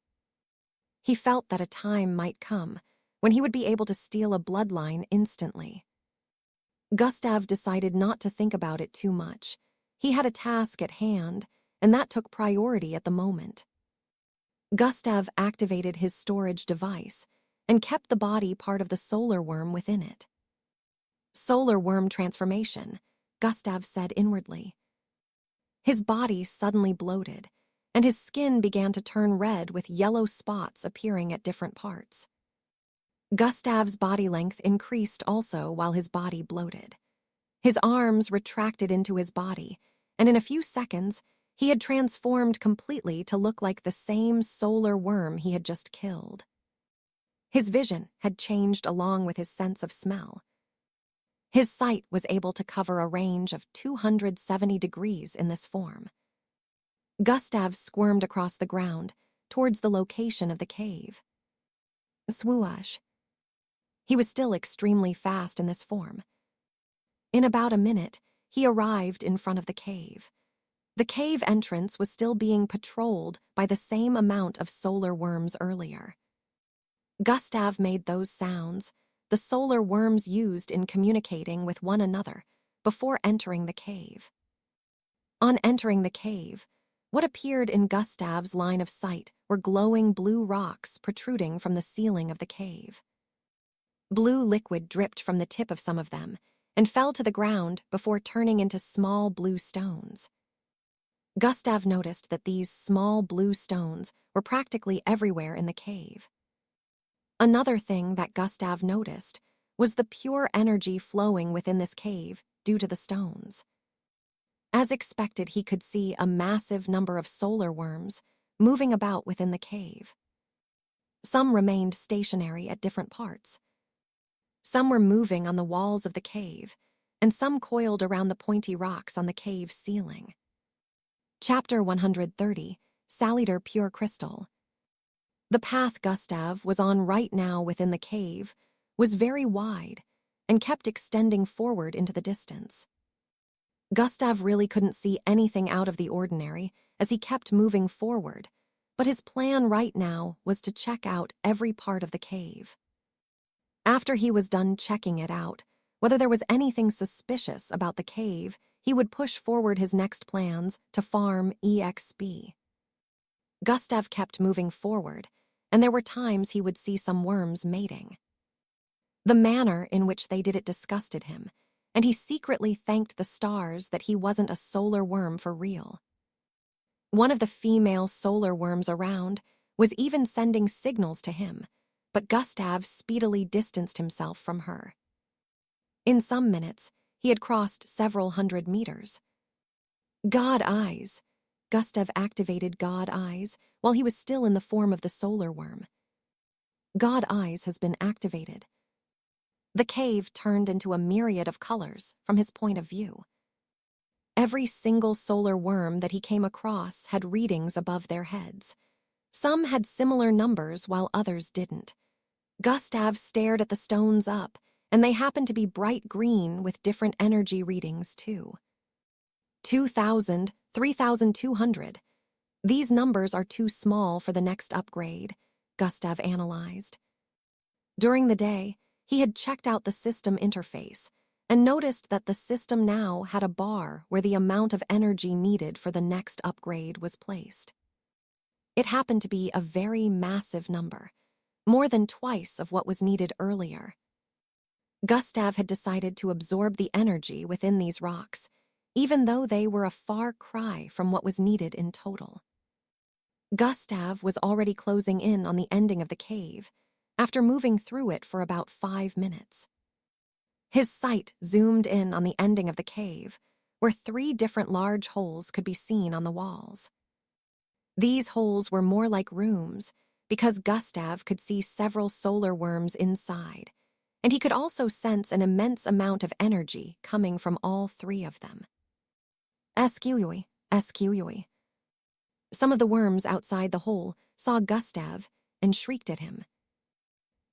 He felt that a time might come when he would be able to steal a bloodline instantly. Gustav decided not to think about it too much. He had a task at hand, and that took priority at the moment. Gustav activated his storage device and kept the body part of the solar worm within it. Solar worm transformation, Gustav said inwardly. His body suddenly bloated, and his skin began to turn red with yellow spots appearing at different parts. Gustav's body length increased also while his body bloated. His arms retracted into his body, and in a few seconds, he had transformed completely to look like the same solar worm he had just killed. His vision had changed along with his sense of smell. His sight was able to cover a range of 270 degrees in this form. Gustav squirmed across the ground towards the location of the cave. Swoosh. He was still extremely fast in this form. In about a minute, he arrived in front of the cave. The cave entrance was still being patrolled by the same amount of solar worms earlier. Gustav made those sounds, the solar worms used in communicating with one another, before entering the cave. On entering the cave, what appeared in Gustav's line of sight were glowing blue rocks protruding from the ceiling of the cave. Blue liquid dripped from the tip of some of them and fell to the ground before turning into small blue stones. Gustav noticed that these small blue stones were practically everywhere in the cave. Another thing that Gustav noticed was the pure energy flowing within this cave due to the stones. As expected, he could see a massive number of solar worms moving about within the cave. Some remained stationary at different parts. Some were moving on the walls of the cave, and some coiled around the pointy rocks on the cave ceiling. Chapter 130, Saliter Pure Crystal. The path Gustav was on right now within the cave was very wide and kept extending forward into the distance. Gustav really couldn't see anything out of the ordinary as he kept moving forward, but his plan right now was to check out every part of the cave. After he was done checking it out, whether there was anything suspicious about the cave, he would push forward his next plans to farm EXP. Gustav kept moving forward, and there were times he would see some worms mating. The manner in which they did it disgusted him, and he secretly thanked the stars that he wasn't a solar worm for real. One of the female solar worms around was even sending signals to him, but Gustav speedily distanced himself from her. In some minutes, he had crossed several hundred meters. God eyes! Gustav activated God Eyes while he was still in the form of the solar worm. God Eyes has been activated. The cave turned into a myriad of colors from his point of view. Every single solar worm that he came across had readings above their heads. Some had similar numbers while others didn't. Gustav stared at the stones up, and they happened to be bright green with different energy readings too. 2,000, 3,200. These numbers are too small for the next upgrade, Gustav analyzed. During the day, he had checked out the system interface and noticed that the system now had a bar where the amount of energy needed for the next upgrade was placed. It happened to be a very massive number, more than twice of what was needed earlier. Gustav had decided to absorb the energy within these rocks, even though they were a far cry from what was needed in total. Gustav was already closing in on the ending of the cave, after moving through it for about 5 minutes. His sight zoomed in on the ending of the cave, where 3 different large holes could be seen on the walls. These holes were more like rooms, because Gustav could see several solar worms inside, and he could also sense an immense amount of energy coming from all 3 of them. Escui, escui. Some of the worms outside the hole saw Gustav and shrieked at him.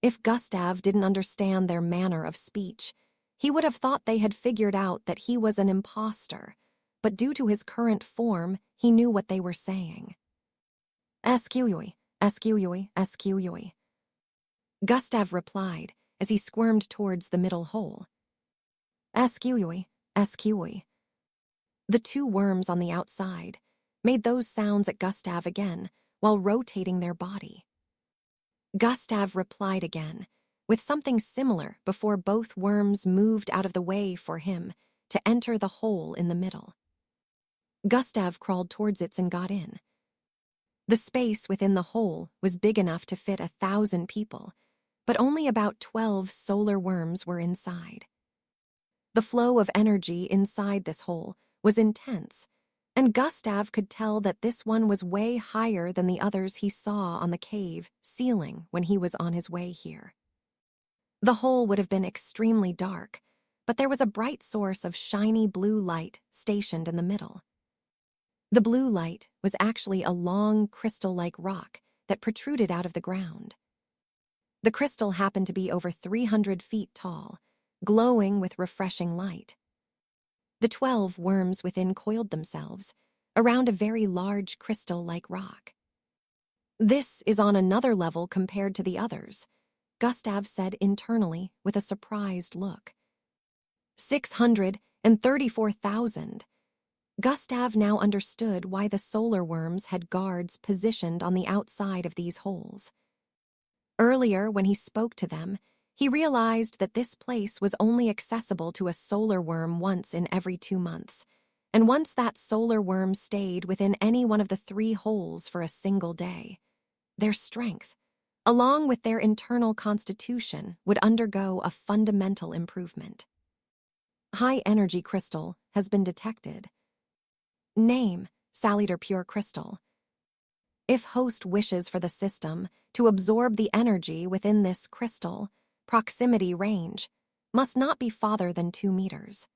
If Gustav didn't understand their manner of speech, he would have thought they had figured out that he was an imposter, but due to his current form, he knew what they were saying. Escui, escui, escui. Gustav replied as he squirmed towards the middle hole. Escui, escui. The 2 worms on the outside made those sounds at Gustav again while rotating their body. Gustav replied again, with something similar before both worms moved out of the way for him to enter the hole in the middle. Gustav crawled towards it and got in. The space within the hole was big enough to fit 1,000 people, but only about 12 solar worms were inside. The flow of energy inside this hole was intense, and Gustav could tell that this one was way higher than the others he saw on the cave ceiling when he was on his way here. The hole would have been extremely dark, but there was a bright source of shiny blue light stationed in the middle. The blue light was actually a long crystal-like rock that protruded out of the ground. The crystal happened to be over 300 feet tall, glowing with refreshing light. The 12 worms within coiled themselves around a very large crystal-like rock. This is on another level compared to the others, Gustav said internally with a surprised look. 634,000. Gustav now understood why the solar worms had guards positioned on the outside of these holes. Earlier, when he spoke to them, he realized that this place was only accessible to a solar worm once in every 2 months, and once that solar worm stayed within any one of the 3 holes for a single day, their strength, along with their internal constitution, would undergo a fundamental improvement. High-energy crystal has been detected. Name, Saliter Pure Crystal. If host wishes for the system to absorb the energy within this crystal, proximity range must not be farther than 2 meters.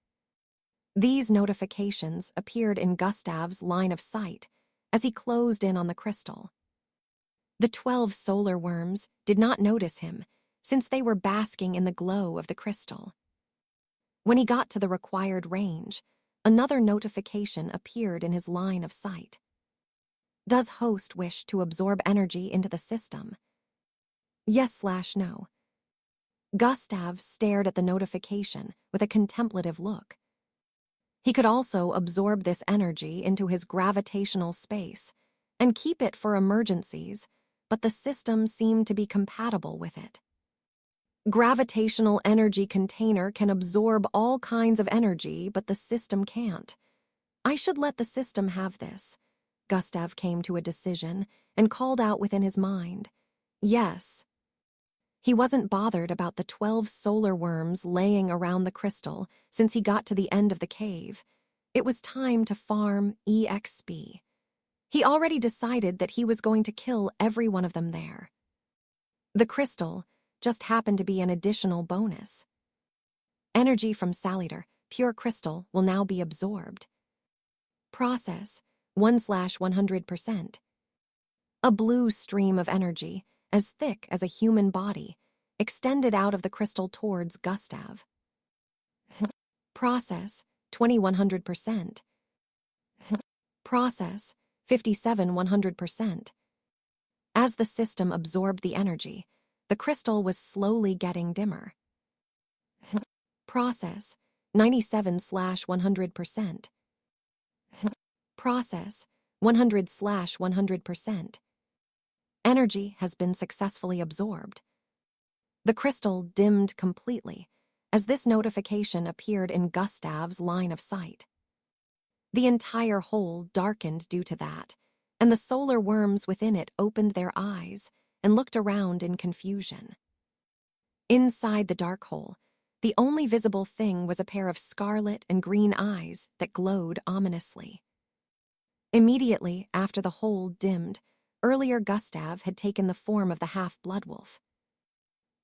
These notifications appeared in Gustav's line of sight as he closed in on the crystal. The 12 solar worms did not notice him since they were basking in the glow of the crystal. When he got to the required range, another notification appeared in his line of sight. Does host wish to absorb energy into the system? Yes/no. Gustav stared at the notification with a contemplative look. He could also absorb this energy into his gravitational space and keep it for emergencies, but the system seemed to be compatible with it. Gravitational energy container can absorb all kinds of energy, but the system can't. I should let the system have this. Gustav came to a decision and called out within his mind, yes. He wasn't bothered about the 12 solar worms laying around the crystal since he got to the end of the cave. It was time to farm EXP. He already decided that he was going to kill every one of them there. The crystal just happened to be an additional bonus. Energy from Saliter, pure crystal, will now be absorbed. Process 1/100%. A blue stream of energy, as thick as a human body, extended out of the crystal towards Gustav. Process 2100%. Process 57/100%. As the system absorbed the energy, the crystal was slowly getting dimmer. Process 97/100%. Process 100/100%. Energy has been successfully absorbed. The crystal dimmed completely as this notification appeared in Gustav's line of sight. The entire hole darkened due to that, and the solar worms within it opened their eyes and looked around in confusion. Inside the dark hole, the only visible thing was a pair of scarlet and green eyes that glowed ominously. Immediately after the hole dimmed, earlier Gustav had taken the form of the half-blood wolf.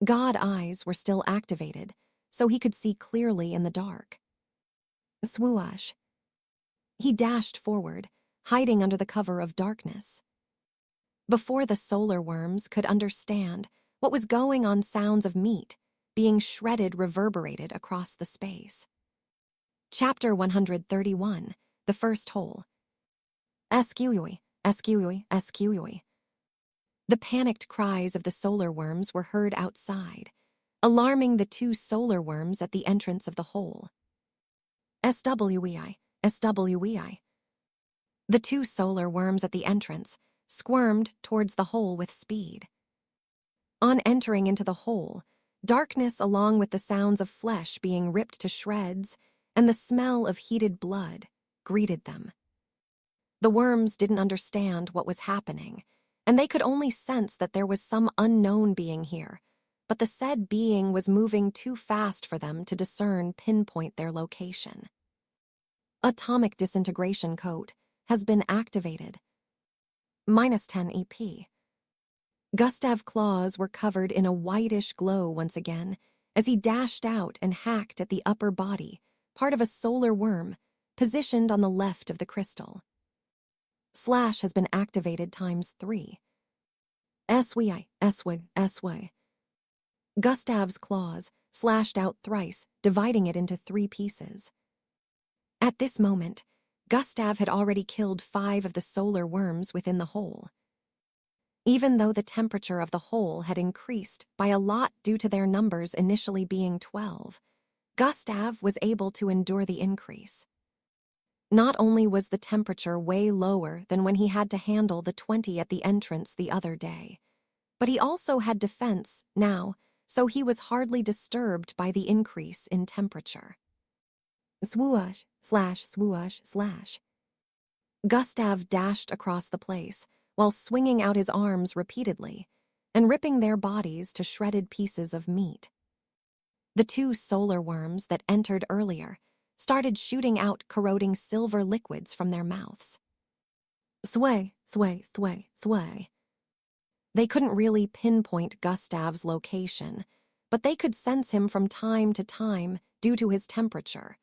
God eyes were still activated, so he could see clearly in the dark. Swoosh. He dashed forward, hiding under the cover of darkness. Before the solar worms could understand what was going on, sounds of meat being shredded reverberated across the space. Chapter 131, The First Hole. Escui, escui, escui. The panicked cries of the solar worms were heard outside, alarming the two solar worms at the entrance of the hole. SWEI, SWEI. The two solar worms at the entrance squirmed towards the hole with speed. On entering into the hole, darkness along with the sounds of flesh being ripped to shreds and the smell of heated blood greeted them. The worms didn't understand what was happening, and they could only sense that there was some unknown being here, but the said being was moving too fast for them to pinpoint their location. Atomic disintegration coat has been activated. -10 EP. Gustav's claws were covered in a whitish glow once again as he dashed out and hacked at the upper body, part of a solar worm, positioned on the left of the crystal. Slash has been activated ×3. SWI, SWI, SWI. Gustav's claws slashed out thrice, dividing it into 3 pieces. At this moment, Gustav had already killed 5 of the solar worms within the hole. Even though the temperature of the hole had increased by a lot due to their numbers initially being 12, Gustav was able to endure the increase. Not only was the temperature way lower than when he had to handle the 20 at the entrance the other day, but he also had defense now, so he was hardly disturbed by the increase in temperature. Swoosh, slash, swoosh, slash. Gustav dashed across the place while swinging out his arms repeatedly and ripping their bodies to shredded pieces of meat. The 2 solar worms that entered earlier started shooting out corroding silver liquids from their mouths. Sway, sway, sway, sway. They couldn't really pinpoint Gustav's location, but they could sense him from time to time due to his temperature.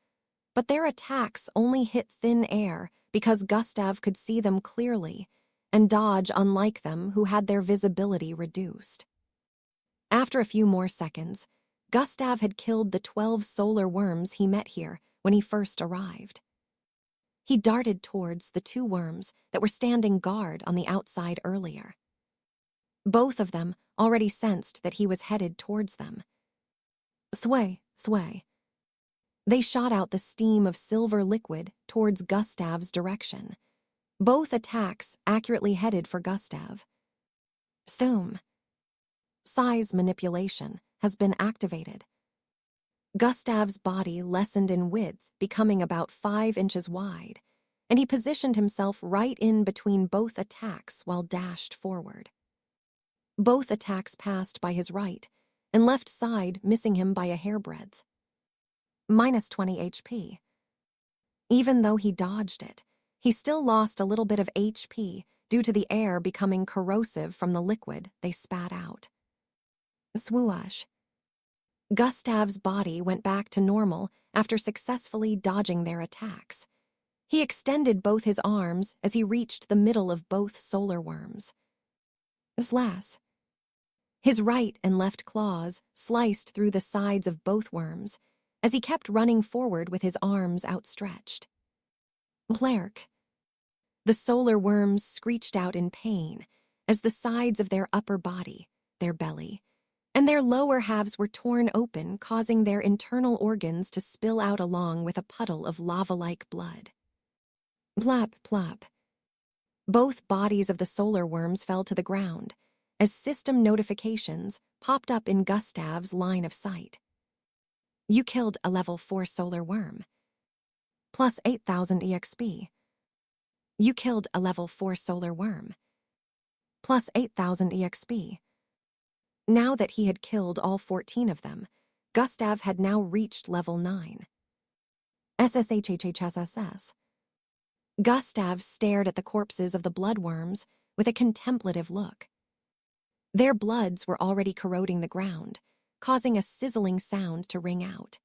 But their attacks only hit thin air because Gustav could see them clearly and dodge, unlike them who had their visibility reduced. After a few more seconds, Gustav had killed the 12 solar worms he met here when he first arrived. He darted towards the 2 worms that were standing guard on the outside earlier. Both of them already sensed that he was headed towards them. Sway, sway. They shot out the steam of silver liquid towards Gustav's direction. Both attacks accurately headed for Gustav. Zoom. Size manipulation has been activated. Gustav's body lessened in width, becoming about 5 inches wide, and he positioned himself right in between both attacks while dashed forward. Both attacks passed by his right, and left side missing him by a hairbreadth. -20 HP. Even though he dodged it, He still lost a little bit of HP due to the air becoming corrosive from the liquid they spat out. Swoosh. Gustav's body went back to normal after successfully dodging their attacks. He extended both his arms as he reached the middle of both solar worms. Slash. His right and left claws sliced through the sides of both worms as he kept running forward with his arms outstretched. Blark. The solar worms screeched out in pain as the sides of their upper body, their belly, and their lower halves were torn open, causing their internal organs to spill out along with a puddle of lava-like blood. Plop, plop. Both bodies of the solar worms fell to the ground as system notifications popped up in Gustav's line of sight. You killed a level 4 solar worm. Plus 8,000 EXP. You killed a level 4 solar worm. Plus 8,000 EXP. Now that he had killed all 14 of them, Gustav had now reached level 9. SSHHHSSS. Gustav stared at the corpses of the bloodworms with a contemplative look. Their bloods were already corroding the ground, causing a sizzling sound to ring out.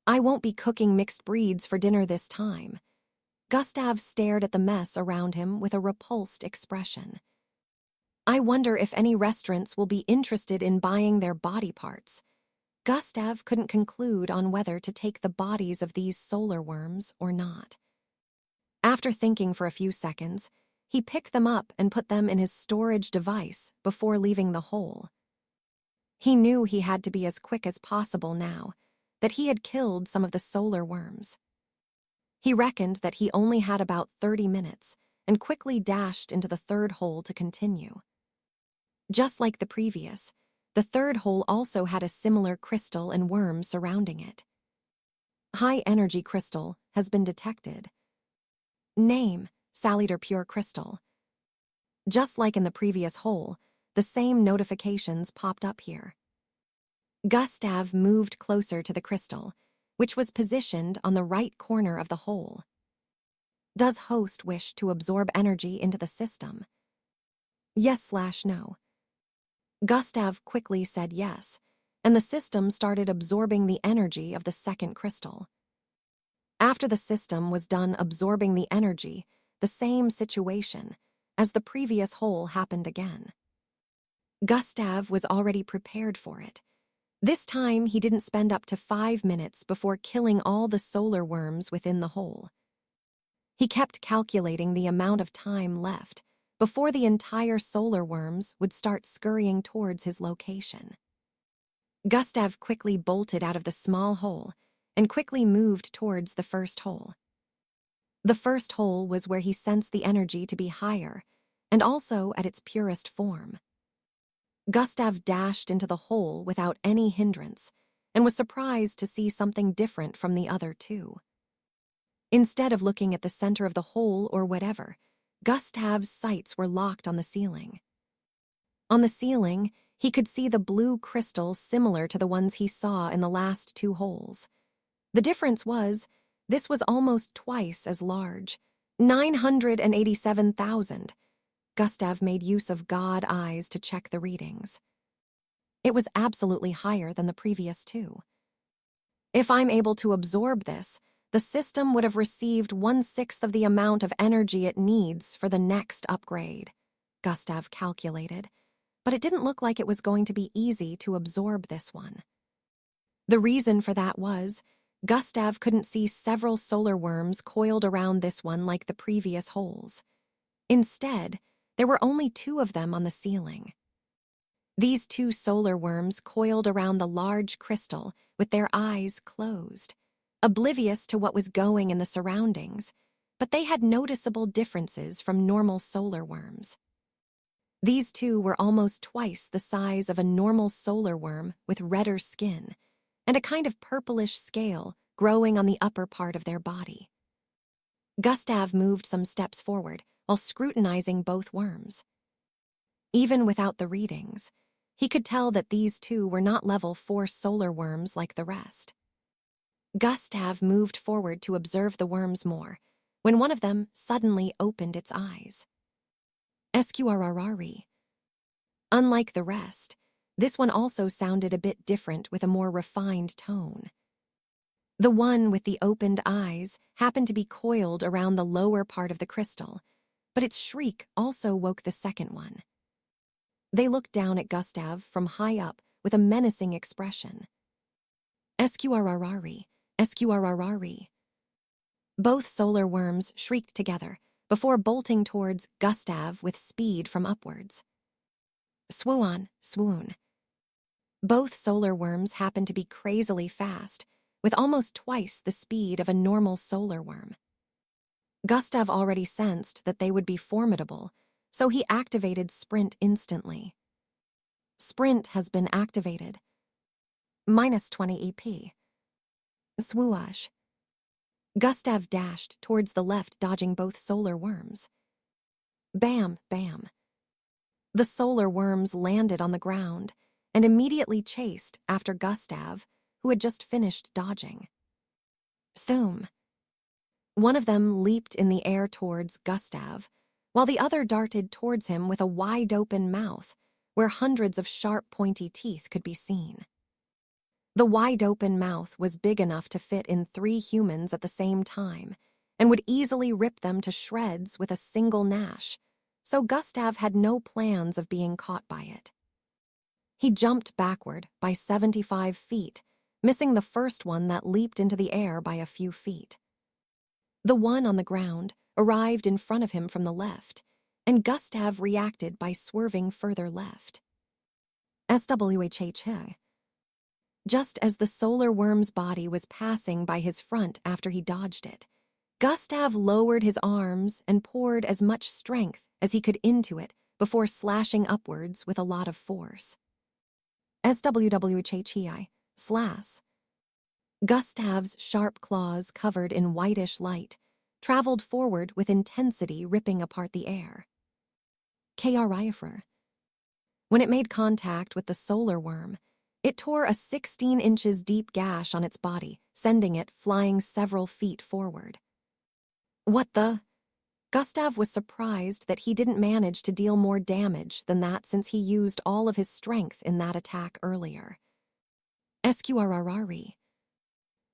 I won't be cooking mixed breeds for dinner this time. Gustav stared at the mess around him with a repulsed expression. I wonder if any restaurants will be interested in buying their body parts. Gustav couldn't conclude on whether to take the bodies of these solar worms or not. After thinking for a few seconds, he picked them up and put them in his storage device before leaving the hole. He knew he had to be as quick as possible now that he had killed some of the solar worms. He reckoned that he only had about 30 minutes and quickly dashed into the third hole to continue. Just like the previous, the third hole also had a similar crystal and worm surrounding it. High-energy crystal has been detected. Name, Saliter Pure Crystal. Just like in the previous hole, the same notifications popped up here. Gustav moved closer to the crystal, which was positioned on the right corner of the hole. Does host wish to absorb energy into the system? Yes/no. Gustav quickly said yes, and the system started absorbing the energy of the second crystal. After the system was done absorbing the energy, the same situation as the previous hole happened again. Gustav was already prepared for it. This time he didn't spend up to 5 minutes before killing all the solar worms within the hole. He kept calculating the amount of time left before the entire solar worms would start scurrying towards his location. Gustav quickly bolted out of the small hole and quickly moved towards the first hole. The first hole was where he sensed the energy to be higher and also at its purest form. Gustav dashed into the hole without any hindrance and was surprised to see something different from the other two. Instead of looking at the center of the hole or whatever, Gustav's sights were locked on the ceiling. On the ceiling, he could see the blue crystals similar to the ones he saw in the last 2 holes. The difference was, this was almost twice as large, 987,000. Gustav made use of God eyes to check the readings. It was absolutely higher than the previous 2. If I'm able to absorb this, the system would have received 1/6 of the amount of energy it needs for the next upgrade, Gustav calculated, but it didn't look like it was going to be easy to absorb this one. The reason for that was, Gustav couldn't see several solar worms coiled around this one like the previous holes. Instead, there were only 2 of them on the ceiling. These 2 solar worms coiled around the large crystal with their eyes closed, oblivious to what was going in the surroundings, but they had noticeable differences from normal solar worms. These 2 were almost twice the size of a normal solar worm with redder skin and a kind of purplish scale growing on the upper part of their body. Gustav moved some steps forward while scrutinizing both worms. Even without the readings, he could tell that these 2 were not level 4 solar worms like the rest. Gustav moved forward to observe the worms more, when one of them suddenly opened its eyes. Sqrrri. Unlike the rest, this one also sounded a bit different with a more refined tone. The one with the opened eyes happened to be coiled around the lower part of the crystal, but its shriek also woke the second one. They looked down at Gustav from high up with a menacing expression. Sqrrri, Sqrrri. Both solar worms shrieked together before bolting towards Gustav with speed from upwards. Swoon, swoon. Both solar worms happened to be crazily fast, with almost twice the speed of a normal solar worm. Gustav already sensed that they would be formidable, so he activated Sprint instantly. Sprint has been activated. -20 EP. Swoosh. Gustav dashed towards the left, dodging both solar worms. Bam, bam. The solar worms landed on the ground and immediately chased after Gustav, who had just finished dodging. Thoom. One of them leaped in the air towards Gustav, while the other darted towards him with a wide-open mouth, where hundreds of sharp, pointy teeth could be seen. The wide-open mouth was big enough to fit in 3 humans at the same time, and would easily rip them to shreds with a single gnash, so Gustav had no plans of being caught by it. He jumped backward by 75 feet, missing the first one that leaped into the air by a few feet. The one on the ground arrived in front of him from the left, and Gustav reacted by swerving further left. Swhh. Just as the solar worm's body was passing by his front after he dodged it, Gustav lowered his arms and poured as much strength as he could into it before slashing upwards with a lot of force. Swhhi, slash. Gustav's sharp claws covered in whitish light traveled forward with intensity, ripping apart the air. Krifr. When it made contact with the solar worm, it tore a 16 inches deep gash on its body, sending it flying several feet forward. What the? Gustav was surprised that he didn't manage to deal more damage than that since he used all of his strength in that attack earlier. Sqrrri.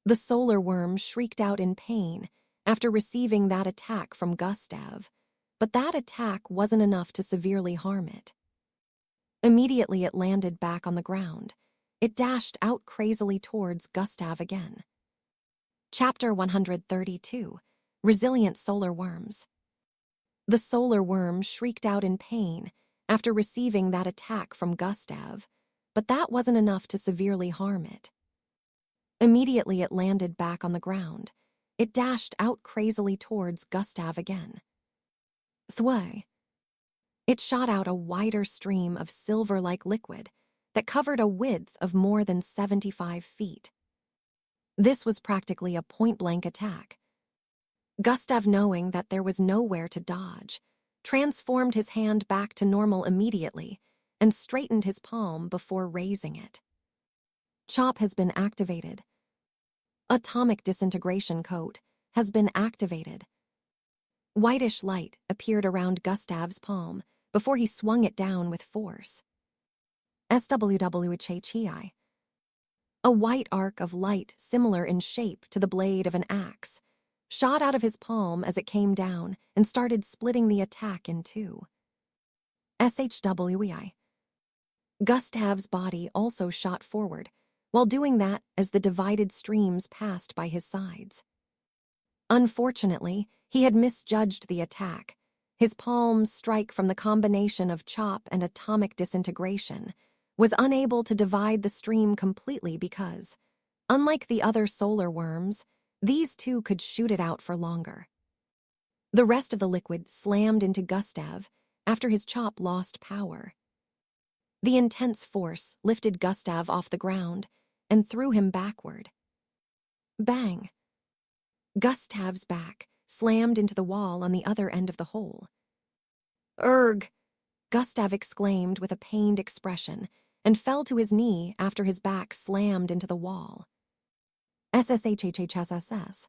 The solar worm shrieked out in pain after receiving that attack from Gustav, but that attack wasn't enough to severely harm it. Immediately it landed back on the ground. It dashed out crazily towards Gustav again. Chapter 132. Resilient Solar Worms. The solar worm shrieked out in pain after receiving that attack from Gustav, but that wasn't enough to severely harm it. Immediately it landed back on the ground. It dashed out crazily towards Gustav again. Thway. It shot out a wider stream of silver-like liquid that covered a width of more than 75 feet. This was practically a point-blank attack. Gustav, knowing that there was nowhere to dodge, transformed his hand back to normal immediately and straightened his palm before raising it. Chop has been activated. Atomic disintegration coat has been activated. Whitish light appeared around Gustav's palm before he swung it down with force. Swhhi. A white arc of light similar in shape to the blade of an axe shot out of his palm as it came down and started splitting the attack in two. Shwi. Gustav's body also shot forward, while doing that as the divided streams passed by his sides. Unfortunately, he had misjudged the attack. His palm's strike from the combination of chop and atomic disintegration was unable to divide the stream completely because, unlike the other solar worms, these two could shoot it out for longer. The rest of the liquid slammed into Gustav after his chop lost power. The intense force lifted Gustav off the ground and threw him backward. Bang! Gustav's back slammed into the wall on the other end of the hole. Urgh! Gustav exclaimed with a pained expression and fell to his knee after his back slammed into the wall. SSHHHSSS.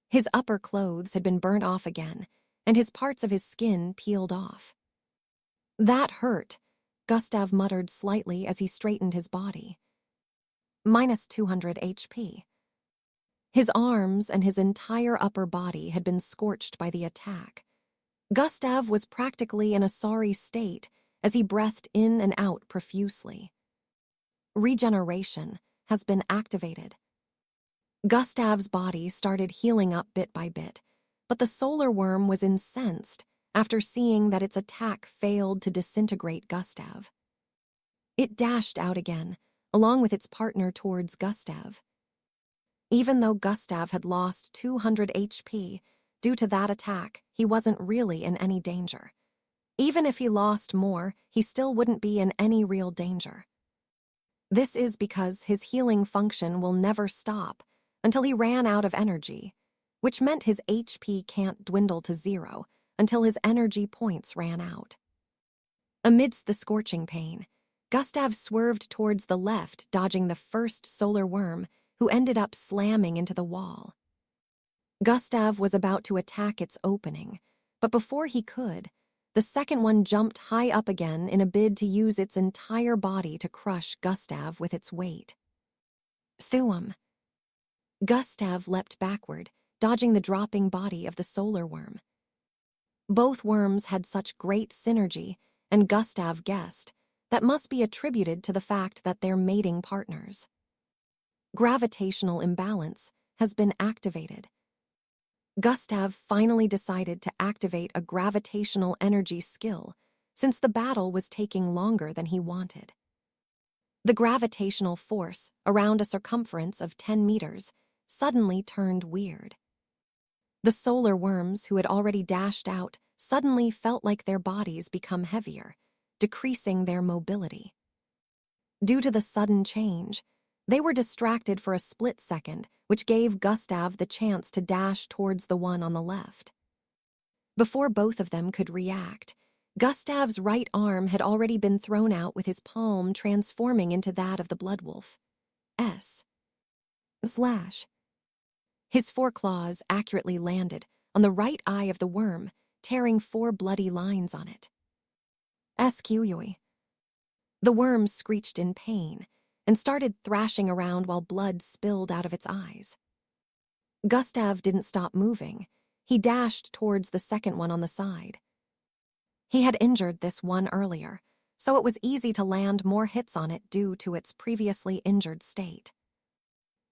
His upper clothes had been burnt off again, and his parts of his skin peeled off. "That hurt," Gustav muttered slightly as he straightened his body. Minus 200 HP. His arms and his entire upper body had been scorched by the attack. Gustav was practically in a sorry state as he breathed in and out profusely. Regeneration has been activated. Gustav's body started healing up bit by bit, but the solar worm was incensed after seeing that its attack failed to disintegrate Gustav. It dashed out again, along with its partner towards Gustav. Even though Gustav had lost 200 HP due to that attack, he wasn't really in any danger. Even if he lost more, he still wouldn't be in any real danger. This is because his healing function will never stop until he ran out of energy, which meant his HP can't dwindle to 0 until his energy points ran out. Amidst the scorching pain, Gustav swerved towards the left, dodging the first solar worm, who ended up slamming into the wall. Gustav was about to attack its opening, but before he could, the second one jumped high up again in a bid to use its entire body to crush Gustav with its weight. Thuum. Gustav leapt backward, dodging the dropping body of the solar worm. Both worms had such great synergy, and Gustav guessed, that must be attributed to the fact that they're mating partners. Gravitational imbalance has been activated. Gustav finally decided to activate a gravitational energy skill, since the battle was taking longer than he wanted. The gravitational force around a circumference of 10 meters suddenly turned weird. The solar worms who had already dashed out suddenly felt like their bodies become heavier, decreasing their mobility. Due to the sudden change, they were distracted for a split second, which gave Gustav the chance to dash towards the one on the left. Before both of them could react, Gustav's right arm had already been thrown out with his palm transforming into that of the bloodwolf. Slash. His foreclaws accurately landed on the right eye of the worm, tearing 4 bloody lines on it. Squi. The worm screeched in pain and started thrashing around while blood spilled out of its eyes. Gustav didn't stop moving. He dashed towards the second one on the side. He had injured this one earlier, so it was easy to land more hits on it due to its previously injured state.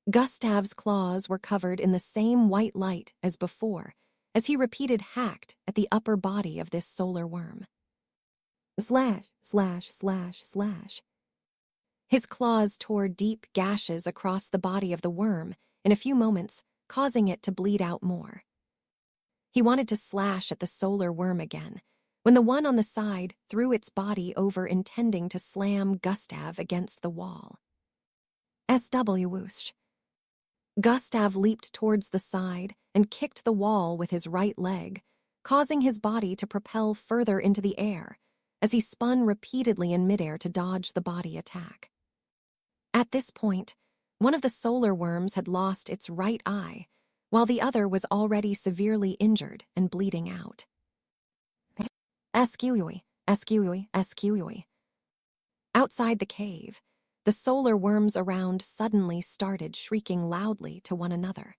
Gustav's claws were covered in the same white light as before, as he repeated hacked at the upper body of this solar worm. Slash, slash, slash, slash. His claws tore deep gashes across the body of the worm in a few moments, causing it to bleed out more. He wanted to slash at the solar worm again, when the one on the side threw its body over intending to slam Gustav against the wall. Whoosh. Gustav leaped towards the side and kicked the wall with his right leg, causing his body to propel further into the air as he spun repeatedly in midair to dodge the body attack. At this point, one of the solar worms had lost its right eye, while the other was already severely injured and bleeding out. Squi. Outside the cave, the solar worms around suddenly started shrieking loudly to one another.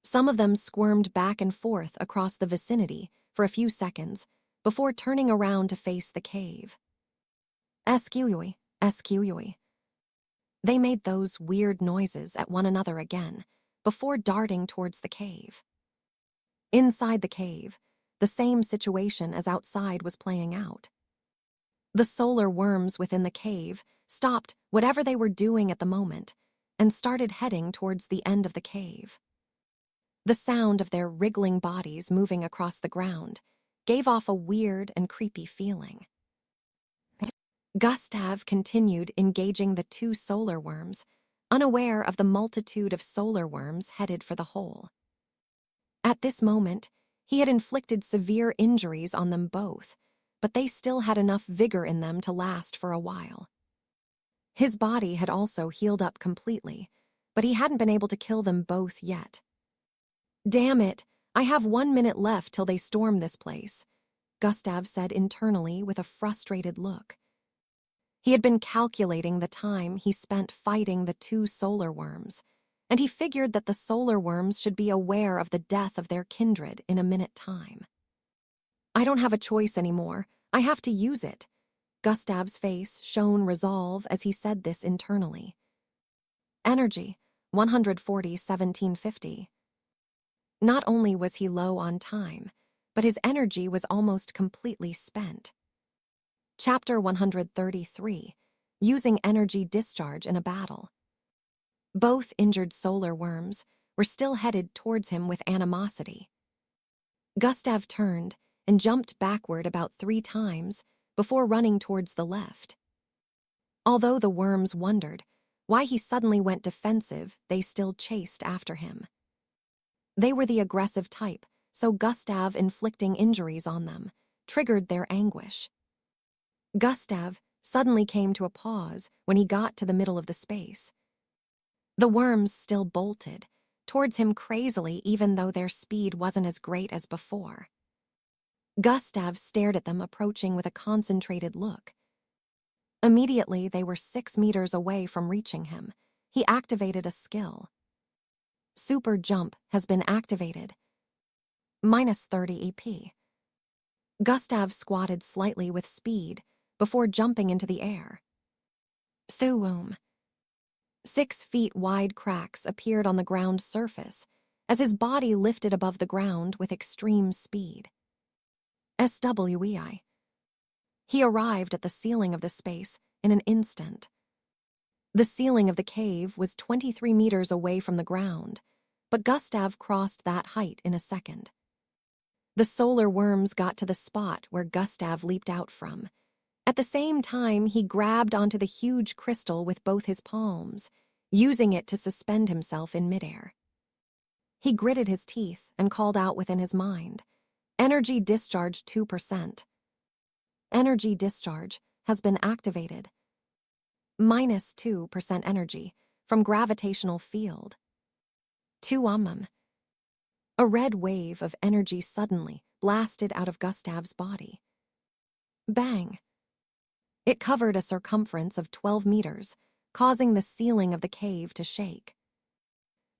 Some of them squirmed back and forth across the vicinity for a few seconds before turning around to face the cave. Squi. They made those weird noises at one another again, before darting towards the cave. Inside the cave, the same situation as outside was playing out. The solar worms within the cave stopped whatever they were doing at the moment and started heading towards the end of the cave. The sound of their wriggling bodies moving across the ground gave off a weird and creepy feeling. Gustav continued engaging the 2 solar worms, unaware of the multitude of solar worms headed for the hole. At this moment, he had inflicted severe injuries on them both, but they still had enough vigor in them to last for a while. His body had also healed up completely, but he hadn't been able to kill them both yet. Damn it, I have 1 minute left till they storm this place, Gustav said internally with a frustrated look. He had been calculating the time he spent fighting the two solar worms, and he figured that the solar worms should be aware of the death of their kindred in a minute time. I don't have a choice anymore. I have to use it. Gustav's face shone resolve as he said this internally. Energy, 140-1750. Not only was he low on time, but his energy was almost completely spent. Chapter 133, Using Energy Discharge in a Battle. Both injured solar worms were still headed towards him with animosity. Gustav turned and jumped backward about 3 times before running towards the left. Although the worms wondered why he suddenly went defensive, they still chased after him. They were the aggressive type, so Gustav inflicting injuries on them triggered their anguish. Gustav suddenly came to a pause when he got to the middle of the space. The worms still bolted towards him crazily, even though their speed wasn't as great as before. Gustav stared at them approaching with a concentrated look. Immediately, they were 6 meters away from reaching him. He activated a skill. Super Jump has been activated. -30 EP. Gustav squatted slightly with speed before jumping into the air. Thuwum. 6 feet wide cracks appeared on the ground surface as his body lifted above the ground with extreme speed. SWEI. He arrived at the ceiling of the space in an instant. The ceiling of the cave was 23 meters away from the ground, but Gustav crossed that height in a second. The solar worms got to the spot where Gustav leaped out from. At the same time, he grabbed onto the huge crystal with both his palms, using it to suspend himself in midair. He gritted his teeth and called out within his mind, "Energy discharge 2%. Energy discharge has been activated. -2% energy from gravitational field. 2 A red wave of energy suddenly blasted out of Gustav's body. Bang! It covered a circumference of 12 meters, causing the ceiling of the cave to shake.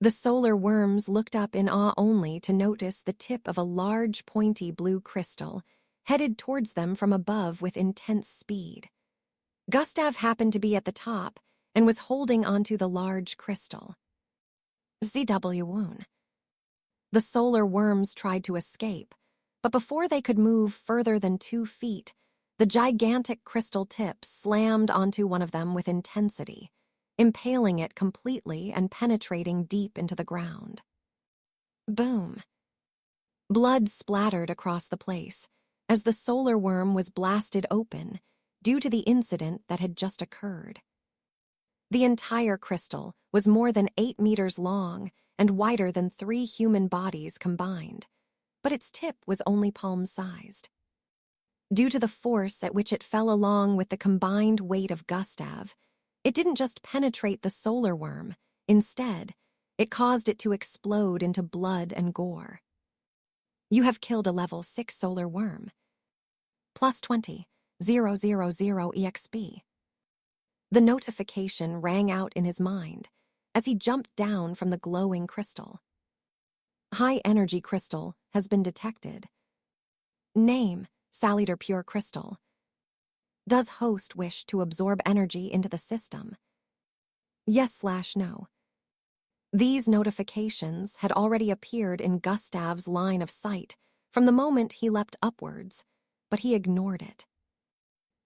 The solar worms looked up in awe only to notice the tip of a large pointy blue crystal headed towards them from above with intense speed. Gustav happened to be at the top and was holding onto the large crystal. ZW. The solar worms tried to escape, but before they could move further than 2 feet, the gigantic crystal tip slammed onto one of them with intensity, impaling it completely and penetrating deep into the ground. Boom! Blood splattered across the place as the solar worm was blasted open due to the incident that had just occurred. The entire crystal was more than 8 meters long and wider than 3 human bodies combined, but its tip was only palm-sized. Due to the force at which it fell along with the combined weight of Gustav, it didn't just penetrate the solar worm. Instead, it caused it to explode into blood and gore. You have killed a level 6 solar worm. +20, 000 EXP. The notification rang out in his mind as he jumped down from the glowing crystal. High-energy crystal has been detected. Name, Saliter Pure Crystal. Does host wish to absorb energy into the system? Yes/no. These notifications had already appeared in Gustav's line of sight from the moment he leapt upwards, but he ignored it.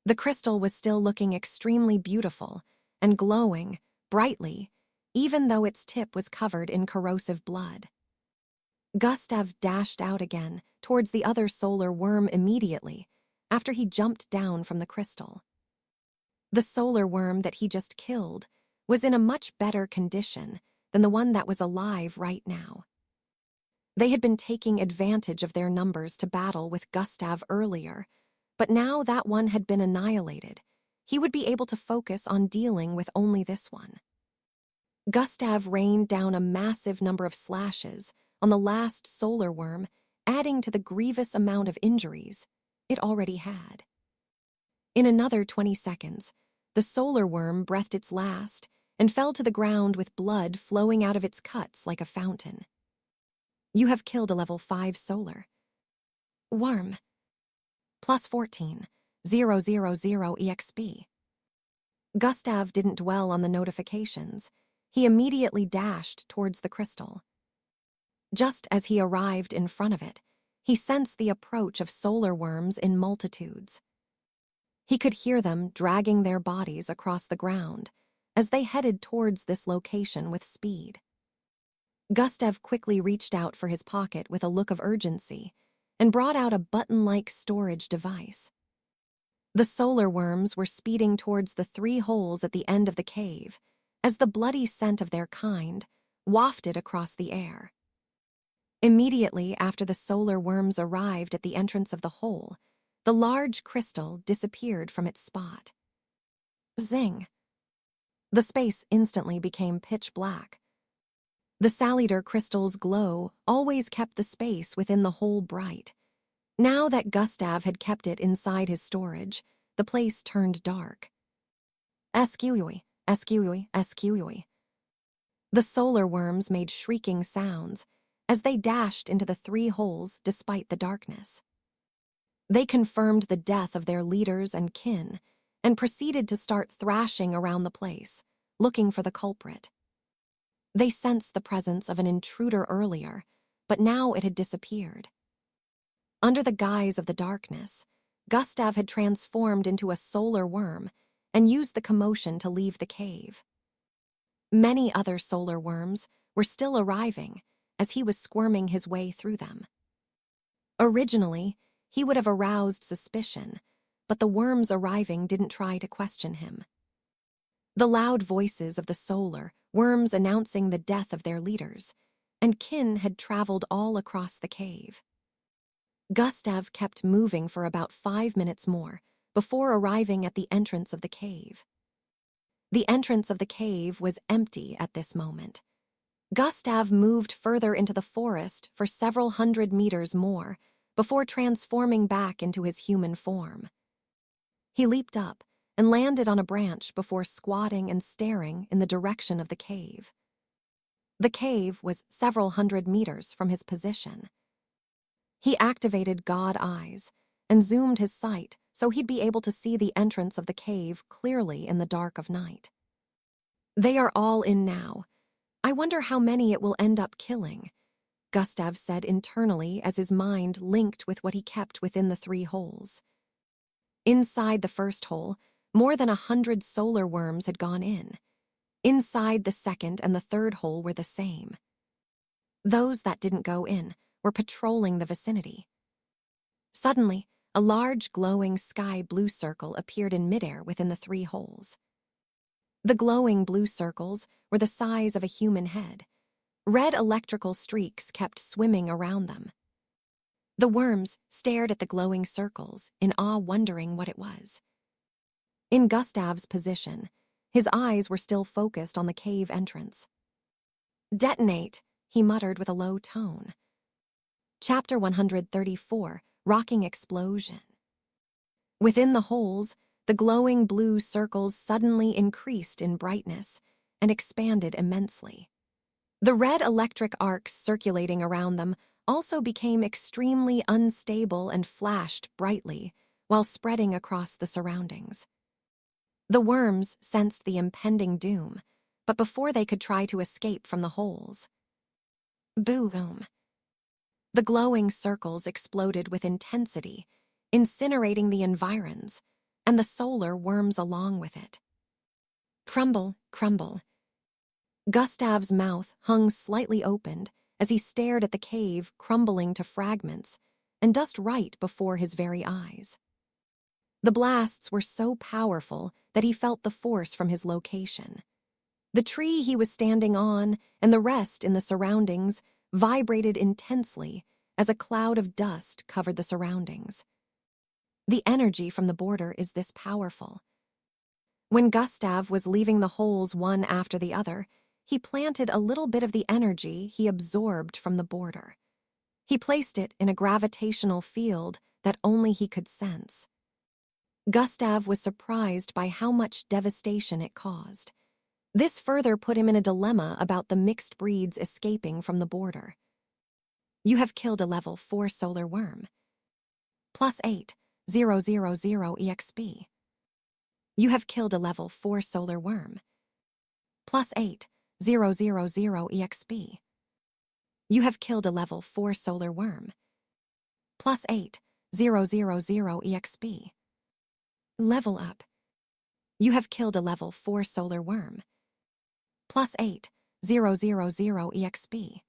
The crystal was still looking extremely beautiful and glowing brightly, even though its tip was covered in corrosive blood. Gustav dashed out again towards the other solar worm immediately after he jumped down from the crystal. The solar worm that he just killed was in a much better condition than the one that was alive right now. They had been taking advantage of their numbers to battle with Gustav earlier, but now that one had been annihilated, he would be able to focus on dealing with only this one. Gustav rained down a massive number of slashes on the last solar worm, adding to the grievous amount of injuries it already had. In another 20 seconds, the solar worm breathed its last and fell to the ground with blood flowing out of its cuts like a fountain. You have killed a level 5 solar worm. Plus 14, 000 EXP. Gustav didn't dwell on the notifications. He immediately dashed towards the crystal. Just as he arrived in front of it, he sensed the approach of solar worms in multitudes. He could hear them dragging their bodies across the ground as they headed towards this location with speed. Gustav quickly reached out for his pocket with a look of urgency and brought out a button-like storage device. The solar worms were speeding towards the 3 holes at the end of the cave as the bloody scent of their kind wafted across the air. Immediately after the solar worms arrived at the entrance of the hole, the large crystal disappeared from its spot. Zing! The space instantly became pitch black. The Salidar crystal's glow always kept the space within the hole bright. Now that Gustav had kept it inside his storage, the place turned dark. Escui, escui, escui. The solar worms made shrieking sounds as they dashed into the 3 holes despite the darkness. They confirmed the death of their leaders and kin and proceeded to start thrashing around the place, looking for the culprit. They sensed the presence of an intruder earlier, but now it had disappeared. Under the guise of the darkness, Gustav had transformed into a solar worm and used the commotion to leave the cave. Many other solar worms were still arriving as he was squirming his way through them. Originally, he would have aroused suspicion, but the worms arriving didn't try to question him. The loud voices of the solar worms announcing the death of their leaders and kin had traveled all across the cave. Gustav kept moving for about 5 minutes more before arriving at the entrance of the cave. The entrance of the cave was empty at this moment. Gustav moved further into the forest for several hundred meters more before transforming back into his human form. He leaped up and landed on a branch before squatting and staring in the direction of the cave. The cave was several hundred meters from his position. He activated God Eyes and zoomed his sight so he'd be able to see the entrance of the cave clearly in the dark of night. They are all in now. I wonder how many it will end up killing, Gustav said internally as his mind linked with what he kept within the 3 holes. Inside the first hole, more than 100 solar worms had gone in. Inside the second and the third hole were the same. Those that didn't go in were patrolling the vicinity. Suddenly, a large glowing sky blue circle appeared in midair within the 3 holes. The glowing blue circles were the size of a human head. Red electrical streaks kept swimming around them. The worms stared at the glowing circles in awe, wondering what it was. In Gustav's position, his eyes were still focused on the cave entrance. "Detonate," he muttered with a low tone. Chapter 134, Rocking Explosion. Within the holes, the glowing blue circles suddenly increased in brightness and expanded immensely. The red electric arcs circulating around them also became extremely unstable and flashed brightly while spreading across the surroundings. The worms sensed the impending doom, but before they could try to escape from the holes. Boom! The glowing circles exploded with intensity, incinerating the environs, and the solar worms along with it. Crumble, crumble. Gustav's mouth hung slightly opened as he stared at the cave crumbling to fragments and dust right before his very eyes. The blasts were so powerful that he felt the force from his location. The tree he was standing on and the rest in the surroundings vibrated intensely as a cloud of dust covered the surroundings. The energy from the border is this powerful. When Gustav was leaving the holes one after the other, he planted a little bit of the energy he absorbed from the border. He placed it in a gravitational field that only he could sense. Gustav was surprised by how much devastation it caused. This further put him in a dilemma about the mixed breeds escaping from the border. You have killed a level 4 solar worm. +8, 000 EXP. You have killed a level 4 solar worm. +8, 000 EXP. You have killed a level 4 solar worm. +8, 000 EXP. Level up. You have killed a level 4 solar worm. +8, 000 EXP.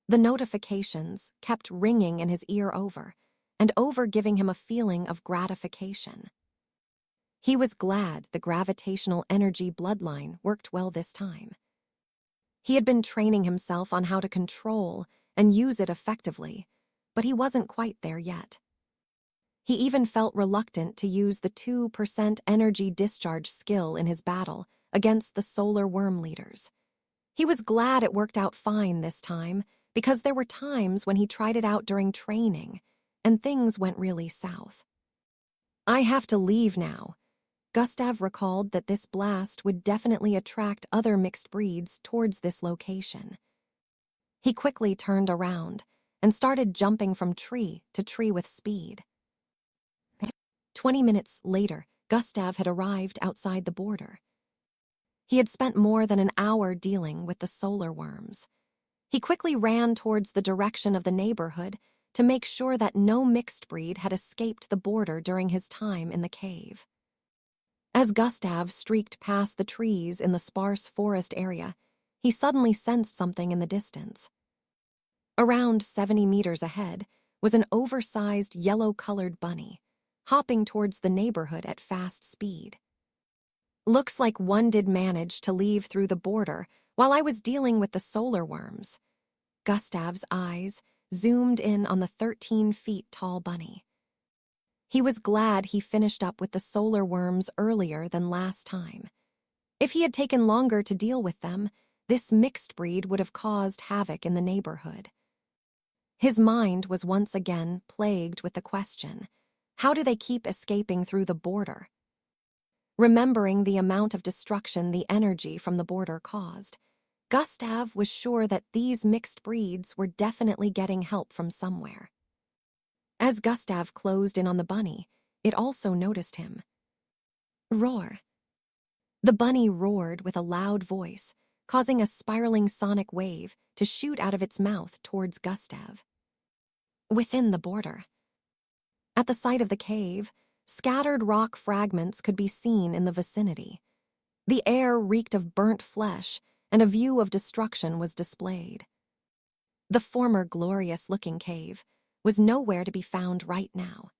The notifications kept ringing in his ear over and over, giving him a feeling of gratification. He was glad the gravitational energy bloodline worked well this time. He had been training himself on how to control and use it effectively, but he wasn't quite there yet. He even felt reluctant to use the 2% energy discharge skill in his battle against the solar worm leaders. He was glad it worked out fine this time, because there were times when he tried it out during training, and things went really south. I have to leave now. Gustav recalled that this blast would definitely attract other mixed breeds towards this location. He quickly turned around and started jumping from tree to tree with speed. 20 minutes later, Gustav had arrived outside the border. He had spent more than an hour dealing with the solar worms. He quickly ran towards the direction of the neighborhood to make sure that no mixed breed had escaped the border during his time in the cave. As Gustav streaked past the trees in the sparse forest area, he suddenly sensed something in the distance. Around 70 meters ahead was an oversized yellow-colored bunny, hopping towards the neighborhood at fast speed. Looks like one did manage to leave through the border while I was dealing with the solar worms. Gustav's eyes zoomed in on the 13 feet tall bunny. He was glad he finished up with the solar worms earlier than last time. If he had taken longer to deal with them, this mixed breed would have caused havoc in the neighborhood. His mind was once again plagued with the question, how do they keep escaping through the border? Remembering the amount of destruction the energy from the border caused, Gustav was sure that these mixed breeds were definitely getting help from somewhere. As Gustav closed in on the bunny, it also noticed him. Roar. The bunny roared with a loud voice, causing a spiraling sonic wave to shoot out of its mouth towards Gustav. Within the border. At the site of the cave, scattered rock fragments could be seen in the vicinity. The air reeked of burnt flesh, and a view of destruction was displayed. The former glorious-looking cave was nowhere to be found right now.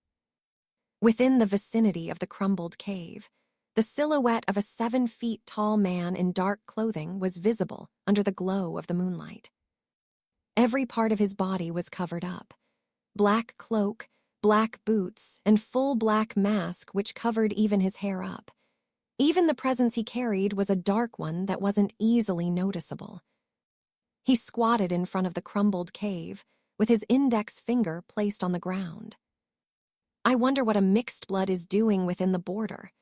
Within the vicinity of the crumbled cave, the silhouette of a 7 feet tall man in dark clothing was visible under the glow of the moonlight. Every part of his body was covered up. Black cloak, black boots, and full black mask which covered even his hair up. Even the presence he carried was a dark one that wasn't easily noticeable. He squatted in front of the crumbled cave, with his index finger placed on the ground. I wonder what a mixed blood is doing within the border.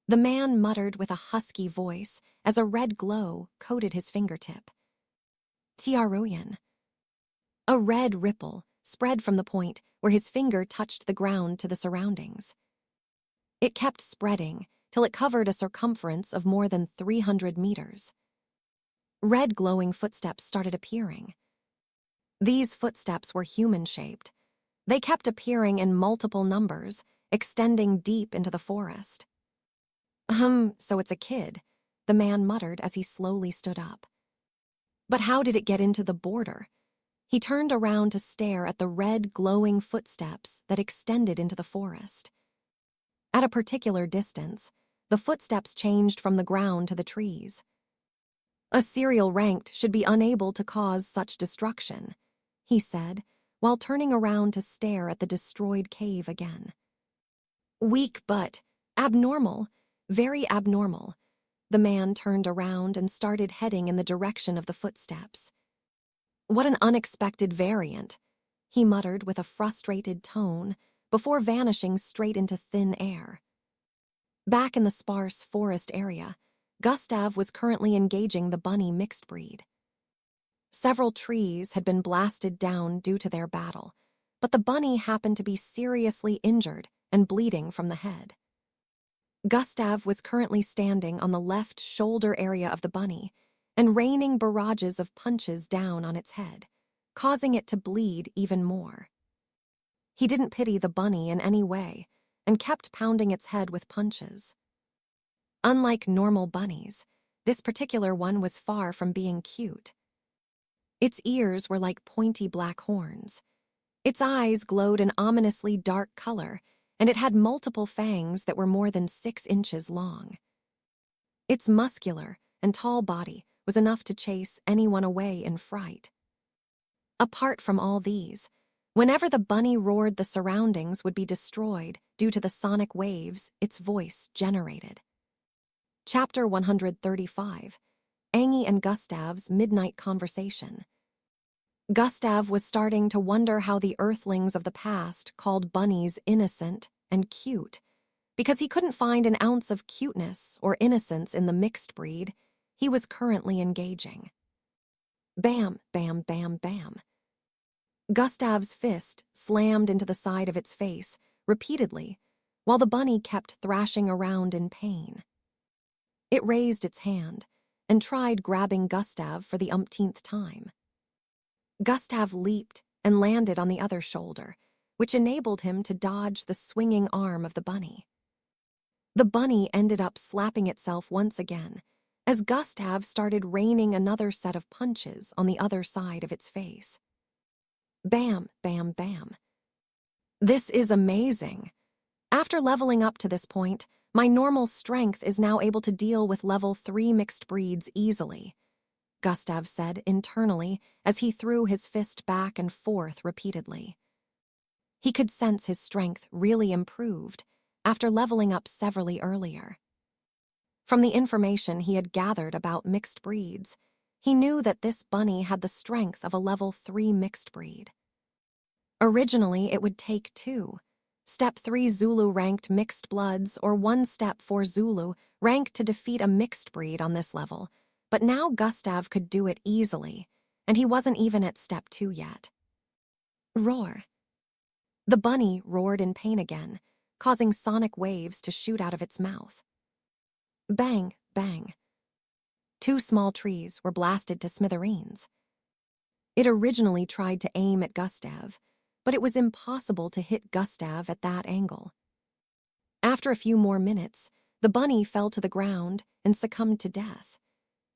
The man muttered with a husky voice as a red glow coated his fingertip. Tiaroyan. A red ripple spread from the point where his finger touched the ground to the surroundings. It kept spreading till it covered a circumference of more than 300 meters. Red glowing footsteps started appearing. These footsteps were human-shaped. They kept appearing in multiple numbers, extending deep into the forest. So it's a kid, the man muttered as he slowly stood up. But how did it get into the border? He turned around to stare at the red glowing footsteps that extended into the forest. At a particular distance, the footsteps changed from the ground to the trees. A serial ranked should be unable to cause such destruction, he said, while turning around to stare at the destroyed cave again. Weak but abnormal, very abnormal. The man turned around and started heading in the direction of the footsteps. "What an unexpected variant," he muttered with a frustrated tone before vanishing straight into thin air. Back in the sparse forest area, Gustav was currently engaging the bunny mixed breed. Several trees had been blasted down due to their battle, but the bunny happened to be seriously injured and bleeding from the head. Gustav was currently standing on the left shoulder area of the bunny and raining barrages of punches down on its head, causing it to bleed even more. He didn't pity the bunny in any way and kept pounding its head with punches. Unlike normal bunnies, this particular one was far from being cute. Its ears were like pointy black horns. Its eyes glowed an ominously dark color, and it had multiple fangs that were more than 6 inches long. Its muscular and tall body was enough to chase anyone away in fright. Apart from all these, whenever the bunny roared, the surroundings would be destroyed due to the sonic waves its voice generated. Chapter 135, Angie and Gustav's Midnight Conversation. Gustav was starting to wonder how the earthlings of the past called bunnies innocent and cute, because he couldn't find an ounce of cuteness or innocence in the mixed breed he was currently engaging. Bam, bam, bam, bam. Gustav's fist slammed into the side of its face repeatedly, while the bunny kept thrashing around in pain. It raised its hand and tried grabbing Gustav for the umpteenth time. Gustav leaped and landed on the other shoulder, which enabled him to dodge the swinging arm of the bunny. The bunny ended up slapping itself once again, as Gustav started raining another set of punches on the other side of its face. Bam, bam, bam. This is amazing. After leveling up to this point, my normal strength is now able to deal with level 3 mixed breeds easily, Gustav said internally as he threw his fist back and forth repeatedly. He could sense his strength really improved after leveling up severally earlier. From the information he had gathered about mixed breeds, he knew that this bunny had the strength of a level 3 mixed breed. Originally, it would take 2 Step 3 Zulu ranked mixed bloods or 1 Step 4 Zulu ranked to defeat a mixed breed on this level, but now Gustav could do it easily, and he wasn't even at Step 2 yet. Roar. The bunny roared in pain again, causing sonic waves to shoot out of its mouth. Bang, bang. 2 small trees were blasted to smithereens. It originally tried to aim at Gustav, but it was impossible to hit Gustav at that angle. After a few more minutes, the bunny fell to the ground and succumbed to death.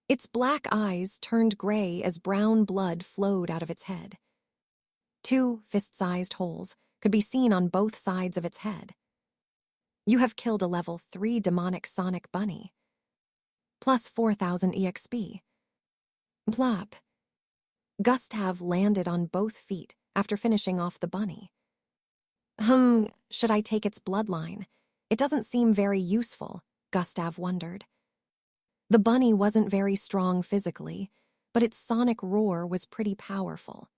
Its black eyes turned gray as brown blood flowed out of its head. 2 fist-sized holes could be seen on both sides of its head. You have killed a level 3 demonic sonic bunny. Plus 4,000 EXP. Plop. Gustav landed on both feet after finishing off the bunny. Should I take its bloodline? It doesn't seem very useful, Gustav wondered. The bunny wasn't very strong physically, but its sonic roar was pretty powerful.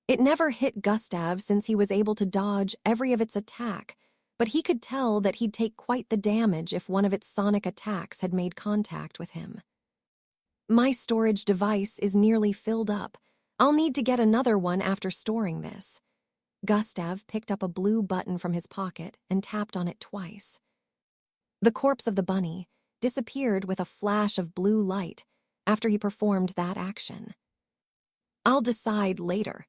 It never hit Gustav since he was able to dodge every of its attack, but he could tell that he'd take quite the damage if one of its sonic attacks had made contact with him. My storage device is nearly filled up. I'll need to get another one after storing this. Gustav picked up a blue button from his pocket and tapped on it twice. The corpse of the bunny disappeared with a flash of blue light after he performed that action. I'll decide later,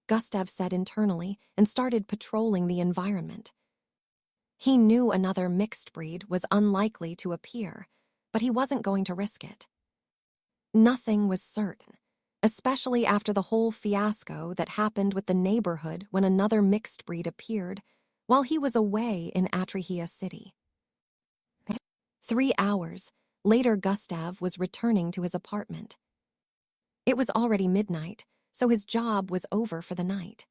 Gustav said internally and started patrolling the environment. He knew another mixed breed was unlikely to appear, but he wasn't going to risk it. Nothing was certain, especially after the whole fiasco that happened with the neighborhood when another mixed breed appeared while he was away in Atrahia City. 3 hours later, Gustav was returning to his apartment. It was already midnight, so his job was over for the night.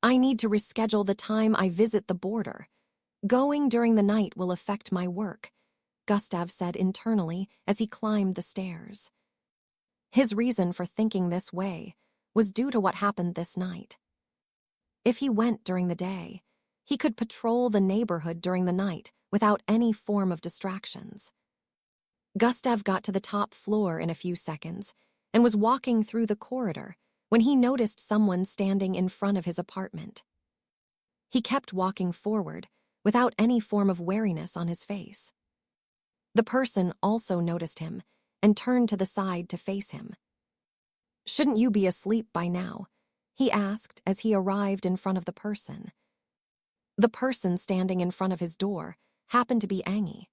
I need to reschedule the time I visit the border. Going during the night will affect my work, Gustav said internally as he climbed the stairs. His reason for thinking this way was due to what happened this night. If he went during the day, he could patrol the neighborhood during the night without any form of distractions. Gustav got to the top floor in a few seconds and was walking through the corridor when he noticed someone standing in front of his apartment. He kept walking forward without any form of wariness on his face. The person also noticed him and turned to the side to face him. "Shouldn't you be asleep by now?" he asked as he arrived in front of the person. The person standing in front of his door happened to be Angie.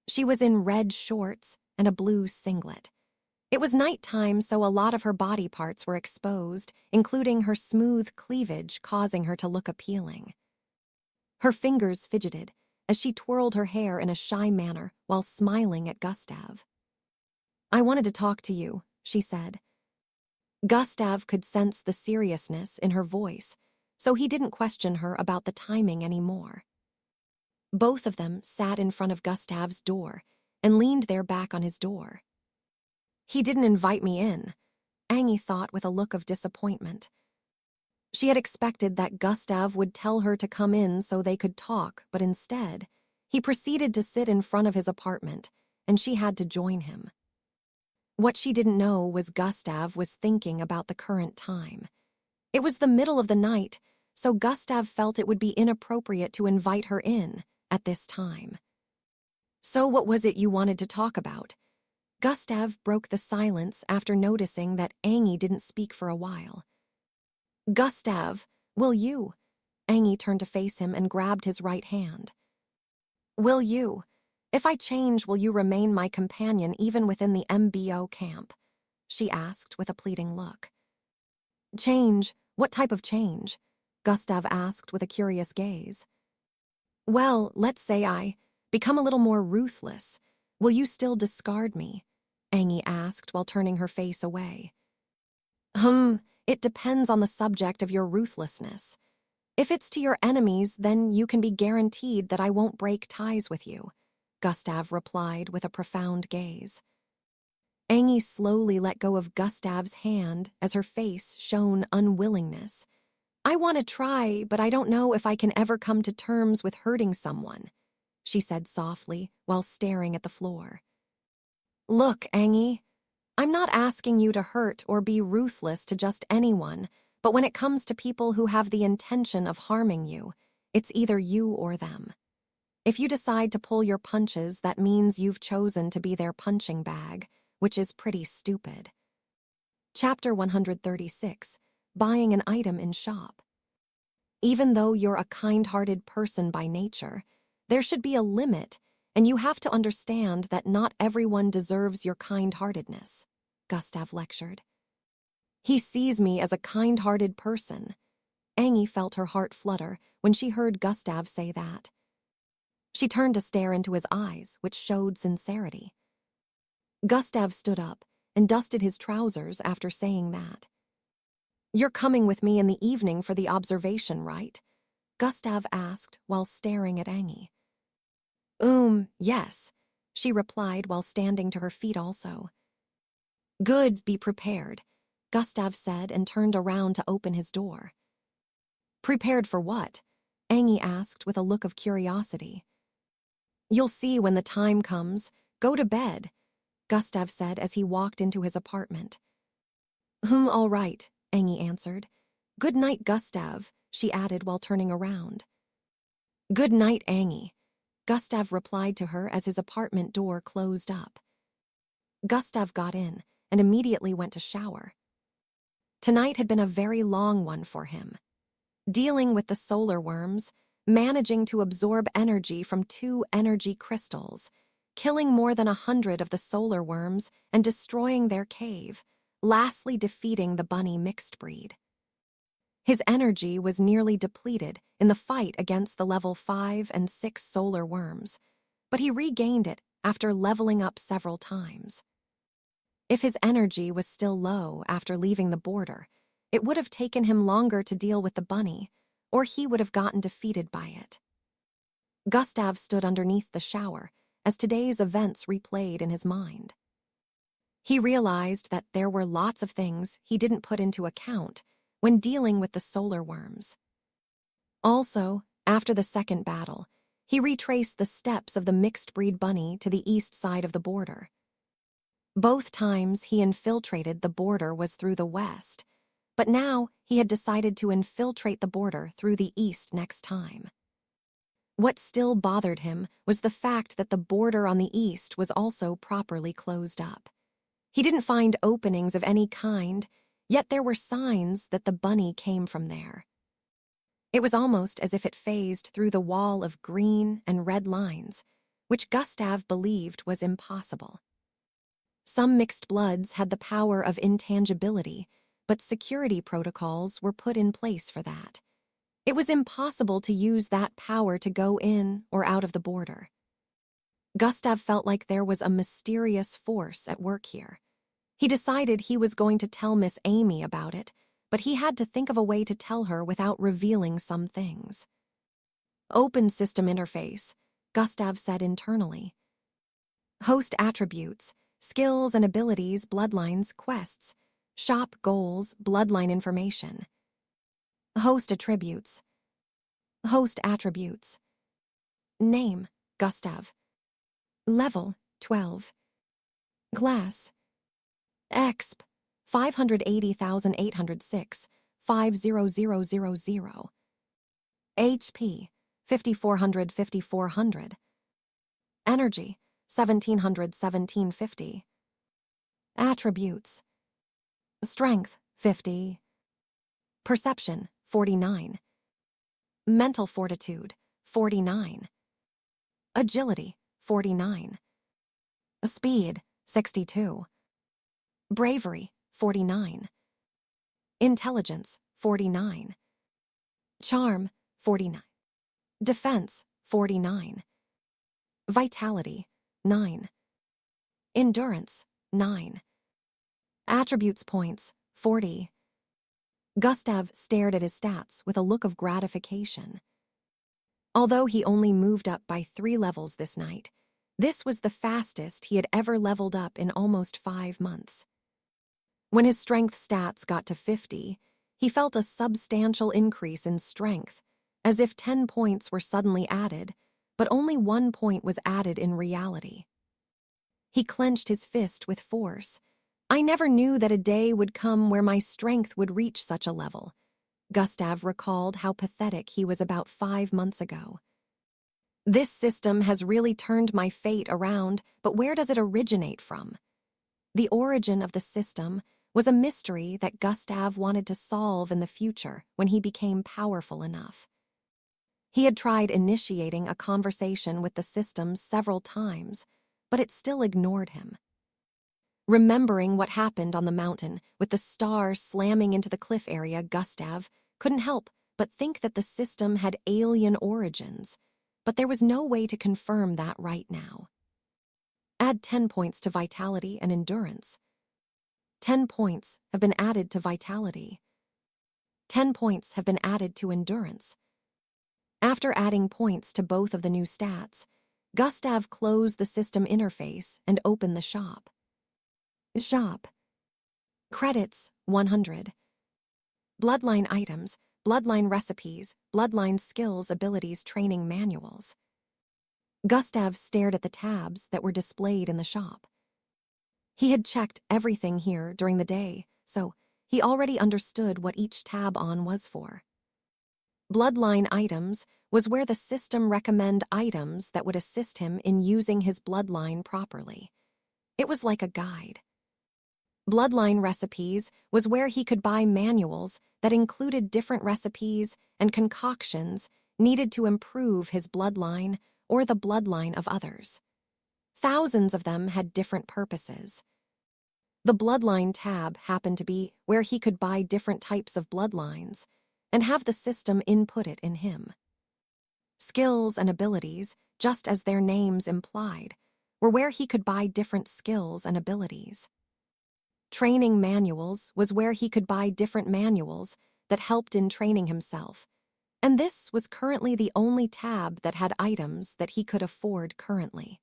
She was in red shorts and a blue singlet. It was nighttime, so a lot of her body parts were exposed, including her smooth cleavage, causing her to look appealing. Her fingers fidgeted as she twirled her hair in a shy manner while smiling at Gustav. "I wanted to talk to you," she said. Gustav could sense the seriousness in her voice, so he didn't question her about the timing anymore. Both of them sat in front of Gustav's door and leaned their back on his door. "He didn't invite me in," Angie thought with a look of disappointment. She had expected that Gustav would tell her to come in so they could talk, but instead, he proceeded to sit in front of his apartment, and she had to join him. What she didn't know was Gustav was thinking about the current time. It was the middle of the night, so Gustav felt it would be inappropriate to invite her in at this time. "So what was it you wanted to talk about?" Gustav broke the silence after noticing that Angie didn't speak for a while. "Gustav, will you?" Angie turned to face him and grabbed his right hand. "Will you? If I change, will you remain my companion even within the MBO camp?" she asked with a pleading look. "Change? What type of change?" Gustav asked with a curious gaze. "Well, let's say I become a little more ruthless. Will you still discard me?" Angie asked while turning her face away. It depends on the subject of your ruthlessness. If it's to your enemies, then you can be guaranteed that I won't break ties with you," Gustav replied with a profound gaze. Angie slowly let go of Gustav's hand as her face shone unwillingness. "I want to try, but I don't know if I can ever come to terms with hurting someone," she said softly while staring at the floor. "Look, Angie, I'm not asking you to hurt or be ruthless to just anyone, but when it comes to people who have the intention of harming you, it's either you or them. If you decide to pull your punches, that means you've chosen to be their punching bag, which is pretty stupid." Chapter 136, Buying an Item in Shop. Even though you're a kind-hearted person by nature, there should be a limit, and you have to understand that not everyone deserves your kind-heartedness, Gustav lectured. "He sees me as a kind-hearted person." Angie felt her heart flutter when she heard Gustav say that. She turned to stare into his eyes, which showed sincerity. Gustav stood up and dusted his trousers after saying that. "You're coming with me in the evening for the observation, right?" Gustav asked while staring at Angie. Yes," she replied while standing to her feet also. "Good, be prepared," Gustav said and turned around to open his door. "Prepared for what?" Angie asked with a look of curiosity. "You'll see when the time comes. Go to bed," Gustav said as he walked into his apartment. All right," Angie answered. "Good night, Gustav," she added while turning around. "Good night, Angie," Gustav replied to her as his apartment door closed up. Gustav got in and immediately went to shower. Tonight had been a very long one for him. Dealing with the solar worms, managing to absorb energy from 2 energy crystals, killing more than 100 of the solar worms and destroying their cave, lastly defeating the bunny mixed breed. His energy was nearly depleted in the fight against the level 5 and 6 solar worms, but he regained it after leveling up several times. If his energy was still low after leaving the border, it would have taken him longer to deal with the bunny, or he would have gotten defeated by it. Gustav stood underneath the shower as today's events replayed in his mind. He realized that there were lots of things he didn't put into account when dealing with the solar worms. Also, after the second battle, he retraced the steps of the mixed-breed bunny to the east side of the border. Both times he infiltrated the border was through the west, but now he had decided to infiltrate the border through the east next time. What still bothered him was the fact that the border on the east was also properly closed up. He didn't find openings of any kind, yet there were signs that the bunny came from there. It was almost as if it phased through the wall of green and red lines, which Gustav believed was impossible. Some mixed bloods had the power of intangibility, but security protocols were put in place for that. It was impossible to use that power to go in or out of the border. Gustav felt like there was a mysterious force at work here. He decided he was going to tell Miss Amy about it, but he had to think of a way to tell her without revealing some things. Open system interface, Gustav said internally. Host attributes, skills and abilities, bloodlines, quests, shop goals, bloodline information. Host attributes. Host attributes. Name, Gustav. Level, 12. Class, Exp, 580,806, 50000. HP, 5400. Energy, 1750. Attributes. Strength, 50. Perception, 49. Mental fortitude, 49. Agility, 49. Speed, 62. Bravery, 49. Intelligence, 49. Charm, 49. Defense, 49. Vitality, 9. Endurance, 9. Attributes points, 40. Gustav stared at his stats with a look of gratification. Although he only moved up by 3 levels this night, this was the fastest he had ever leveled up in almost 5 months. When his strength stats got to 50, he felt a substantial increase in strength, as if 10 points were suddenly added, but only 1 point was added in reality. He clenched his fist with force. I never knew that a day would come where my strength would reach such a level. Gustav recalled how pathetic he was about 5 months ago. This system has really turned my fate around, but where does it originate from? The origin of the system was a mystery that Gustav wanted to solve in the future when he became powerful enough. He had tried initiating a conversation with the system several times, but it still ignored him. Remembering what happened on the mountain with the star slamming into the cliff area, Gustav couldn't help but think that the system had alien origins, but there was no way to confirm that right now. Add 10 points to vitality and endurance. 10 points have been added to vitality. 10 points have been added to endurance. After adding points to both of the new stats, Gustav closed the system interface and opened the shop. Shop. Credits, 100. Bloodline items, bloodline recipes, bloodline skills, abilities, training manuals. Gustav stared at the tabs that were displayed in the shop. He had checked everything here during the day, so he already understood what each tab on was for. Bloodline items was where the system recommended items that would assist him in using his bloodline properly. It was like a guide. Bloodline recipes was where he could buy manuals that included different recipes and concoctions needed to improve his bloodline or the bloodline of others. Thousands of them had different purposes. The bloodline tab happened to be where he could buy different types of bloodlines and have the system input it in him. Skills and abilities, just as their names implied, were where he could buy different skills and abilities. Training manuals was where he could buy different manuals that helped in training himself, and this was currently the only tab that had items that he could afford currently.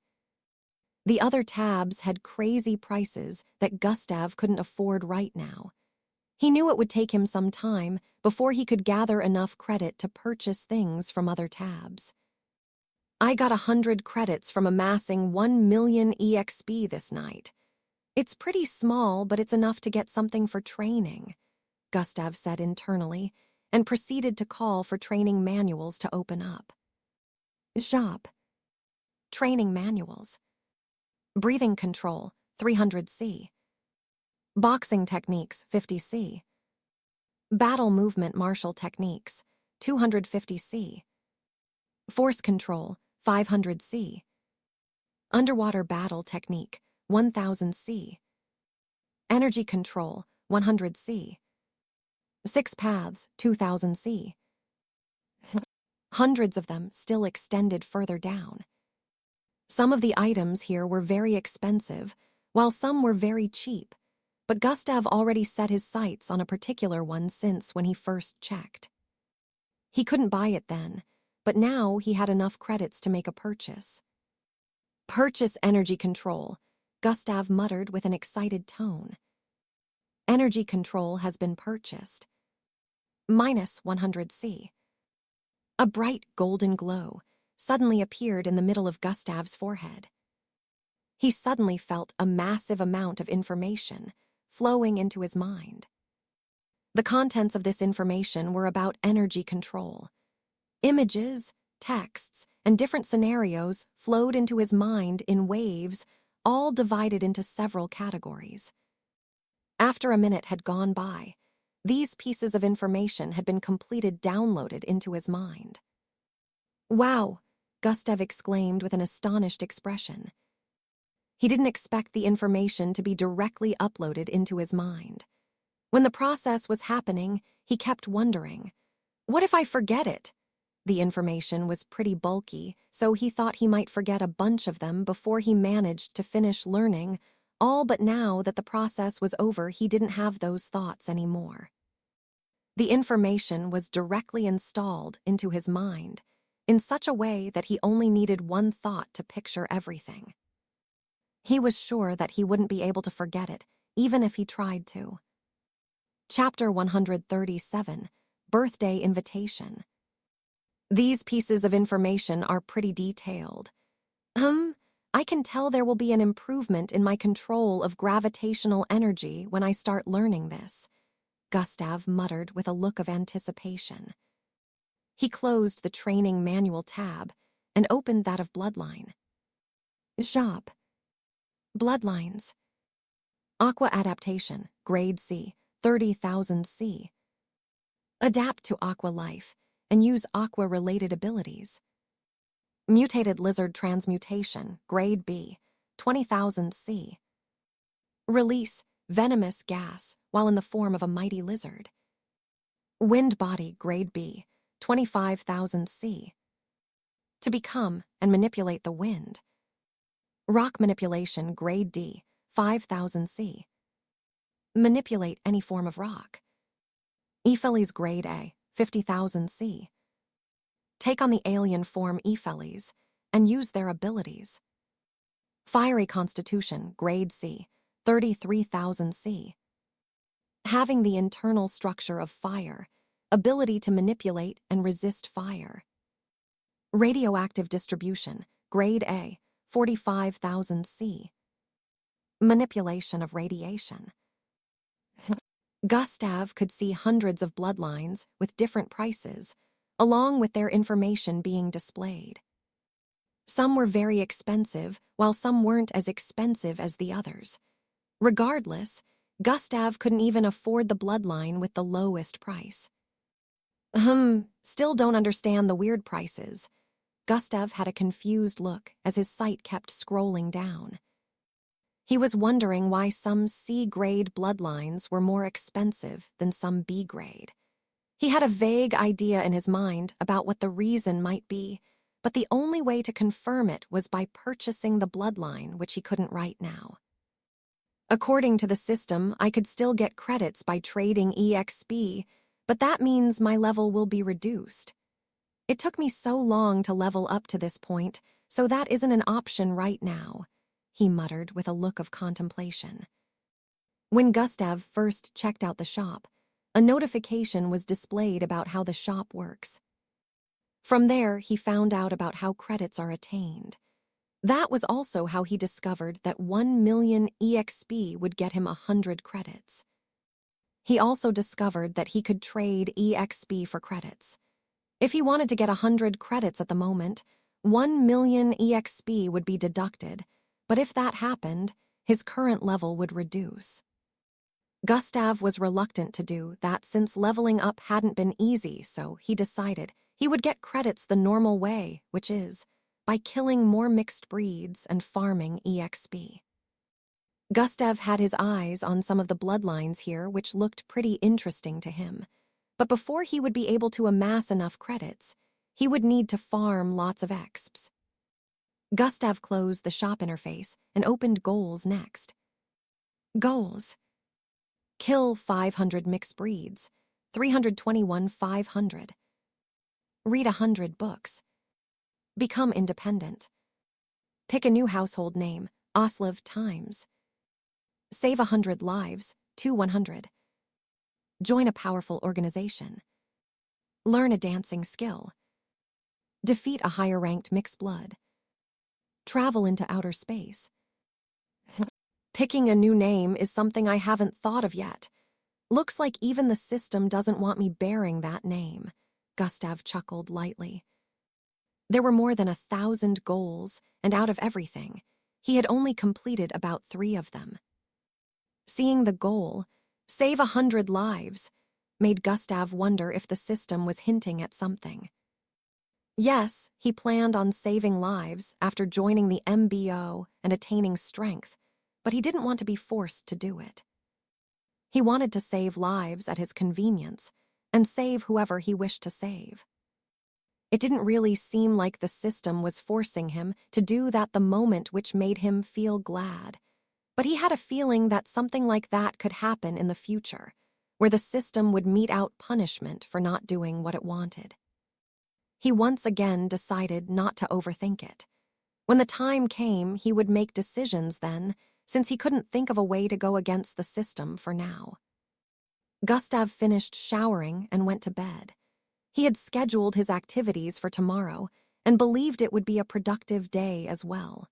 The other tabs had crazy prices that Gustav couldn't afford right now. He knew it would take him some time before he could gather enough credit to purchase things from other tabs. I got 100 credits from amassing 1 million EXP this night. It's pretty small, but it's enough to get something for training, Gustav said internally, and proceeded to call for training manuals to open up. Shop. Training manuals. Breathing control, 300C. Boxing techniques, 50C. Battle movement martial techniques, 250C. Force control, 500C. Underwater battle technique, 1000C. Energy control, 100C. 6 paths, 2000C. Hundreds of them still extended further down. Some of the items here were very expensive, while some were very cheap, but Gustav already set his sights on a particular one since when he first checked. He couldn't buy it then, but now he had enough credits to make a purchase. Purchase energy control, Gustav muttered with an excited tone. Energy control has been purchased. Minus 100C. A bright golden glow suddenly appeared in the middle of Gustav's forehead. He suddenly felt a massive amount of information flowing into his mind. The contents of this information were about energy control. Images, texts, and different scenarios flowed into his mind in waves, all divided into several categories. After a minute had gone by, these pieces of information had been completed downloaded into his mind. Wow, Gustav exclaimed with an astonished expression. He didn't expect the information to be directly uploaded into his mind. When the process was happening, he kept wondering, what if I forget it? The information was pretty bulky, so he thought he might forget a bunch of them before he managed to finish learning, all but now that the process was over, he didn't have those thoughts anymore. The information was directly installed into his mind, in such a way that he only needed one thought to picture everything. He was sure that he wouldn't be able to forget it, even if he tried to. Chapter 137, Birthday Invitation. These pieces of information are pretty detailed. I can tell there will be an improvement in my control of gravitational energy when I start learning this, Gustav muttered with a look of anticipation. He closed the training manual tab and opened that of Bloodline. Shop. Bloodlines. Aqua adaptation, grade C, 30,000C. Adapt to aqua life and use aqua-related abilities. Mutated lizard transmutation, grade B, 20,000C. Release venomous gas while in the form of a mighty lizard. Wind body, grade B, 25,000C. To become and manipulate the wind. Rock manipulation, grade D, 5,000C. Manipulate any form of rock. Epheles, grade A, 50,000C. Take on the alien form Epheles and use their abilities. Fiery constitution, grade C, 33,000C. Having the internal structure of fire, ability to manipulate and resist fire. Radioactive distribution, grade A, 45,000C. Manipulation of radiation. Gustav could see hundreds of bloodlines with different prices, along with their information being displayed. Some were very expensive, while some weren't as expensive as the others. Regardless, Gustav couldn't even afford the bloodline with the lowest price. Still don't understand the weird prices. Gustav had a confused look as his sight kept scrolling down. He was wondering why some C-grade bloodlines were more expensive than some B-grade. He had a vague idea in his mind about what the reason might be, but the only way to confirm it was by purchasing the bloodline, which he couldn't right now. According to the system, I could still get credits by trading EXP, but that means my level will be reduced. It took me so long to level up to this point, so that isn't an option right now, he muttered with a look of contemplation. When Gustav first checked out the shop, a notification was displayed about how the shop works. From there, he found out about how credits are attained. That was also how he discovered that 1 million EXP would get him 100 credits. He also discovered that he could trade EXP for credits. If he wanted to get 100 credits at the moment, 1 million EXP would be deducted, but if that happened, his current level would reduce. Gustav was reluctant to do that since leveling up hadn't been easy, so he decided he would get credits the normal way, which is by killing more mixed breeds and farming EXP. Gustav had his eyes on some of the bloodlines here, which looked pretty interesting to him. But before he would be able to amass enough credits, he would need to farm lots of exps. Gustav closed the shop interface and opened goals next. Goals. Kill 500 mixed breeds, 321 500. Read 100 books. Become independent. Pick a new household name, Oslav Times. Save 100 lives, 100. Join a powerful organization. Learn a dancing skill. Defeat a higher-ranked mixed blood. Travel into outer space. Picking a new name is something I haven't thought of yet. Looks like even the system doesn't want me bearing that name, Gustav chuckled lightly. There were more than 1,000 goals, and out of everything, he had only completed about 3 of them. Seeing the goal, save 100 lives, made Gustav wonder if the system was hinting at something. Yes, he planned on saving lives after joining the MBO and attaining strength, but he didn't want to be forced to do it. He wanted to save lives at his convenience and save whoever he wished to save. It didn't really seem like the system was forcing him to do that the moment, which made him feel glad. But he had a feeling that something like that could happen in the future, where the system would mete out punishment for not doing what it wanted. He once again decided not to overthink it. When the time came, he would make decisions then, since he couldn't think of a way to go against the system for now. Gustav finished showering and went to bed. He had scheduled his activities for tomorrow and believed it would be a productive day as well.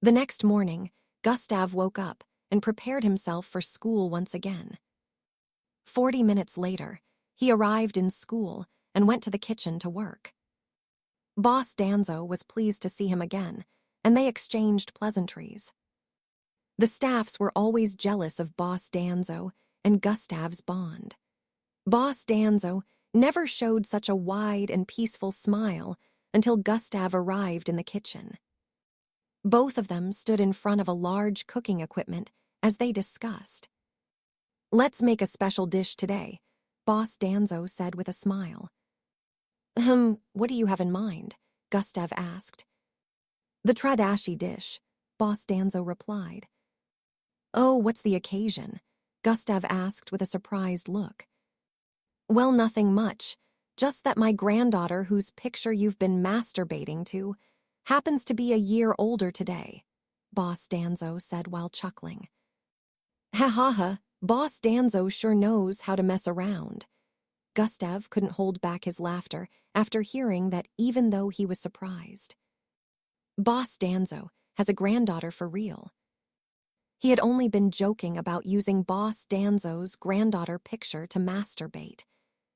The next morning, Gustav woke up and prepared himself for school once again. 40 minutes later, he arrived in school and went to the kitchen to work. Boss Danzo was pleased to see him again, and they exchanged pleasantries. The staffs were always jealous of Boss Danzo and Gustav's bond. Boss Danzo never showed such a wide and peaceful smile until Gustav arrived in the kitchen. Both of them stood in front of a large cooking equipment as they discussed. "Let's make a special dish today," Boss Danzo said with a smile. What do you have in mind?" Gustav asked. "The Tradashi dish," Boss Danzo replied. "Oh, what's the occasion?" Gustav asked with a surprised look. "Well, nothing much, just that my granddaughter, whose picture you've been masturbating to, happens to be a year older today," Boss Danzo said while chuckling. "Ha ha ha, Boss Danzo sure knows how to mess around." Gustav couldn't hold back his laughter after hearing that, even though he was surprised. Boss Danzo has a granddaughter for real. He had only been joking about using Boss Danzo's granddaughter picture to masturbate.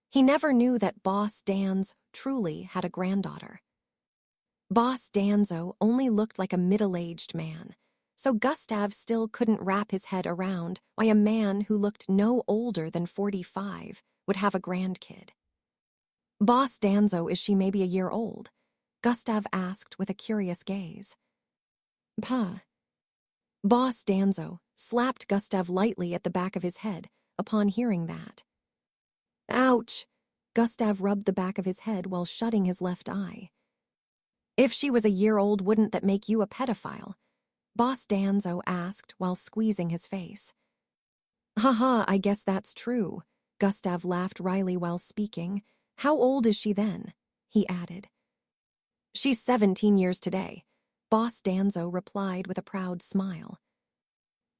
He never knew that Boss Danz truly had a granddaughter. Boss Danzo only looked like a middle-aged man, so Gustav still couldn't wrap his head around why a man who looked no older than 45 would have a grandkid. "Boss Danzo, is she maybe a year old?" Gustav asked with a curious gaze. "Puh." Boss Danzo slapped Gustav lightly at the back of his head upon hearing that. "Ouch!" Gustav rubbed the back of his head while shutting his left eye. "If she was a year old, wouldn't that make you a pedophile?" Boss Danzo asked while squeezing his face. "Haha, I guess that's true." Gustav laughed wryly while speaking. "How old is she then?" he added. "She's 17 years today. Boss Danzo replied with a proud smile.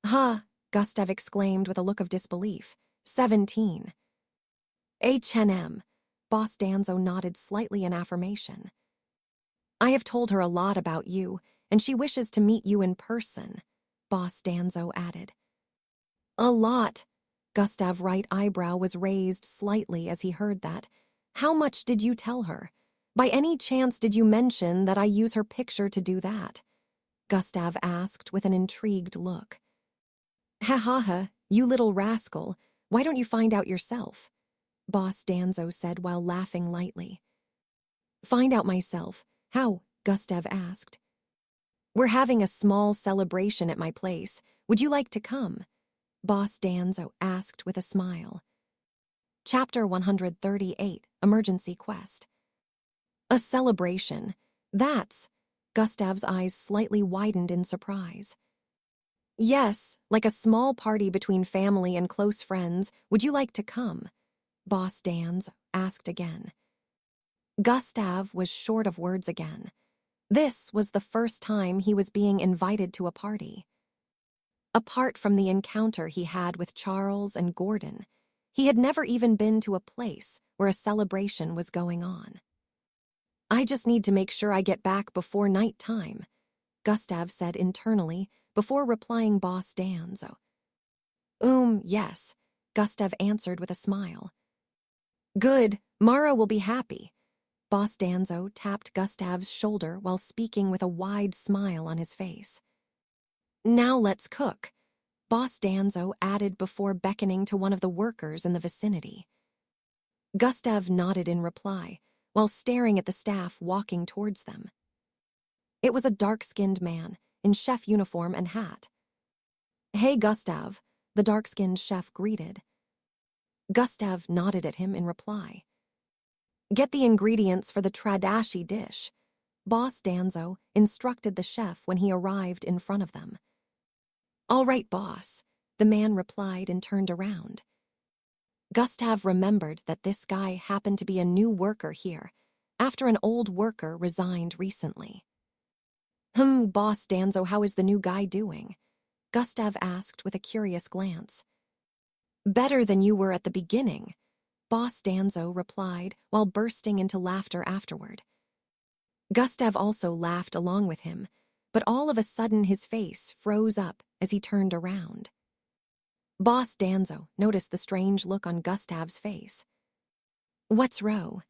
Huh, Gustav exclaimed with a look of disbelief. 17. H&M. Boss Danzo nodded slightly in affirmation. I have told her a lot about you, and she wishes to meet you in person, Boss Danzo added. A lot. Gustav's right eyebrow was raised slightly as he heard that. How much did you tell her? By any chance did you mention that I use her picture to do that? Gustav asked with an intrigued look. Ha ha ha, you little rascal. Why don't you find out yourself? Boss Danzo said while laughing lightly. Find out myself. How? Gustav asked. We're having a small celebration at my place. Would you like to come? Boss Danzo asked with a smile. Chapter 138, Emergency Quest. A celebration. That's... Gustav's eyes slightly widened in surprise. Yes, like a small party between family and close friends. Would you like to come? Boss Danzo asked again. Gustav was short of words again. This was the first time he was being invited to a party. Apart from the encounter he had with Charles and Gordon, he had never even been to a place where a celebration was going on. I just need to make sure I get back before night time, Gustav said internally before replying Boss Danzo. Yes, Gustav answered with a smile. Good, Mara will be happy. Boss Danzo tapped Gustav's shoulder while speaking with a wide smile on his face. Now let's cook, Boss Danzo added before beckoning to one of the workers in the vicinity. Gustav nodded in reply while staring at the staff walking towards them. It was a dark-skinned man in chef uniform and hat. Hey, Gustav, the dark-skinned chef greeted. Gustav nodded at him in reply. Get the ingredients for the Tradashi dish, Boss Danzo instructed the chef when he arrived in front of them. All right, boss, the man replied and turned around. Gustav remembered that this guy happened to be a new worker here, after an old worker resigned recently. Boss Danzo, how is the new guy doing? Gustav asked with a curious glance. Better than you were at the beginning, Boss Danzo replied while bursting into laughter afterward. Gustav also laughed along with him, but all of a sudden his face froze up as he turned around. Boss Danzo noticed the strange look on Gustav's face. What's wrong?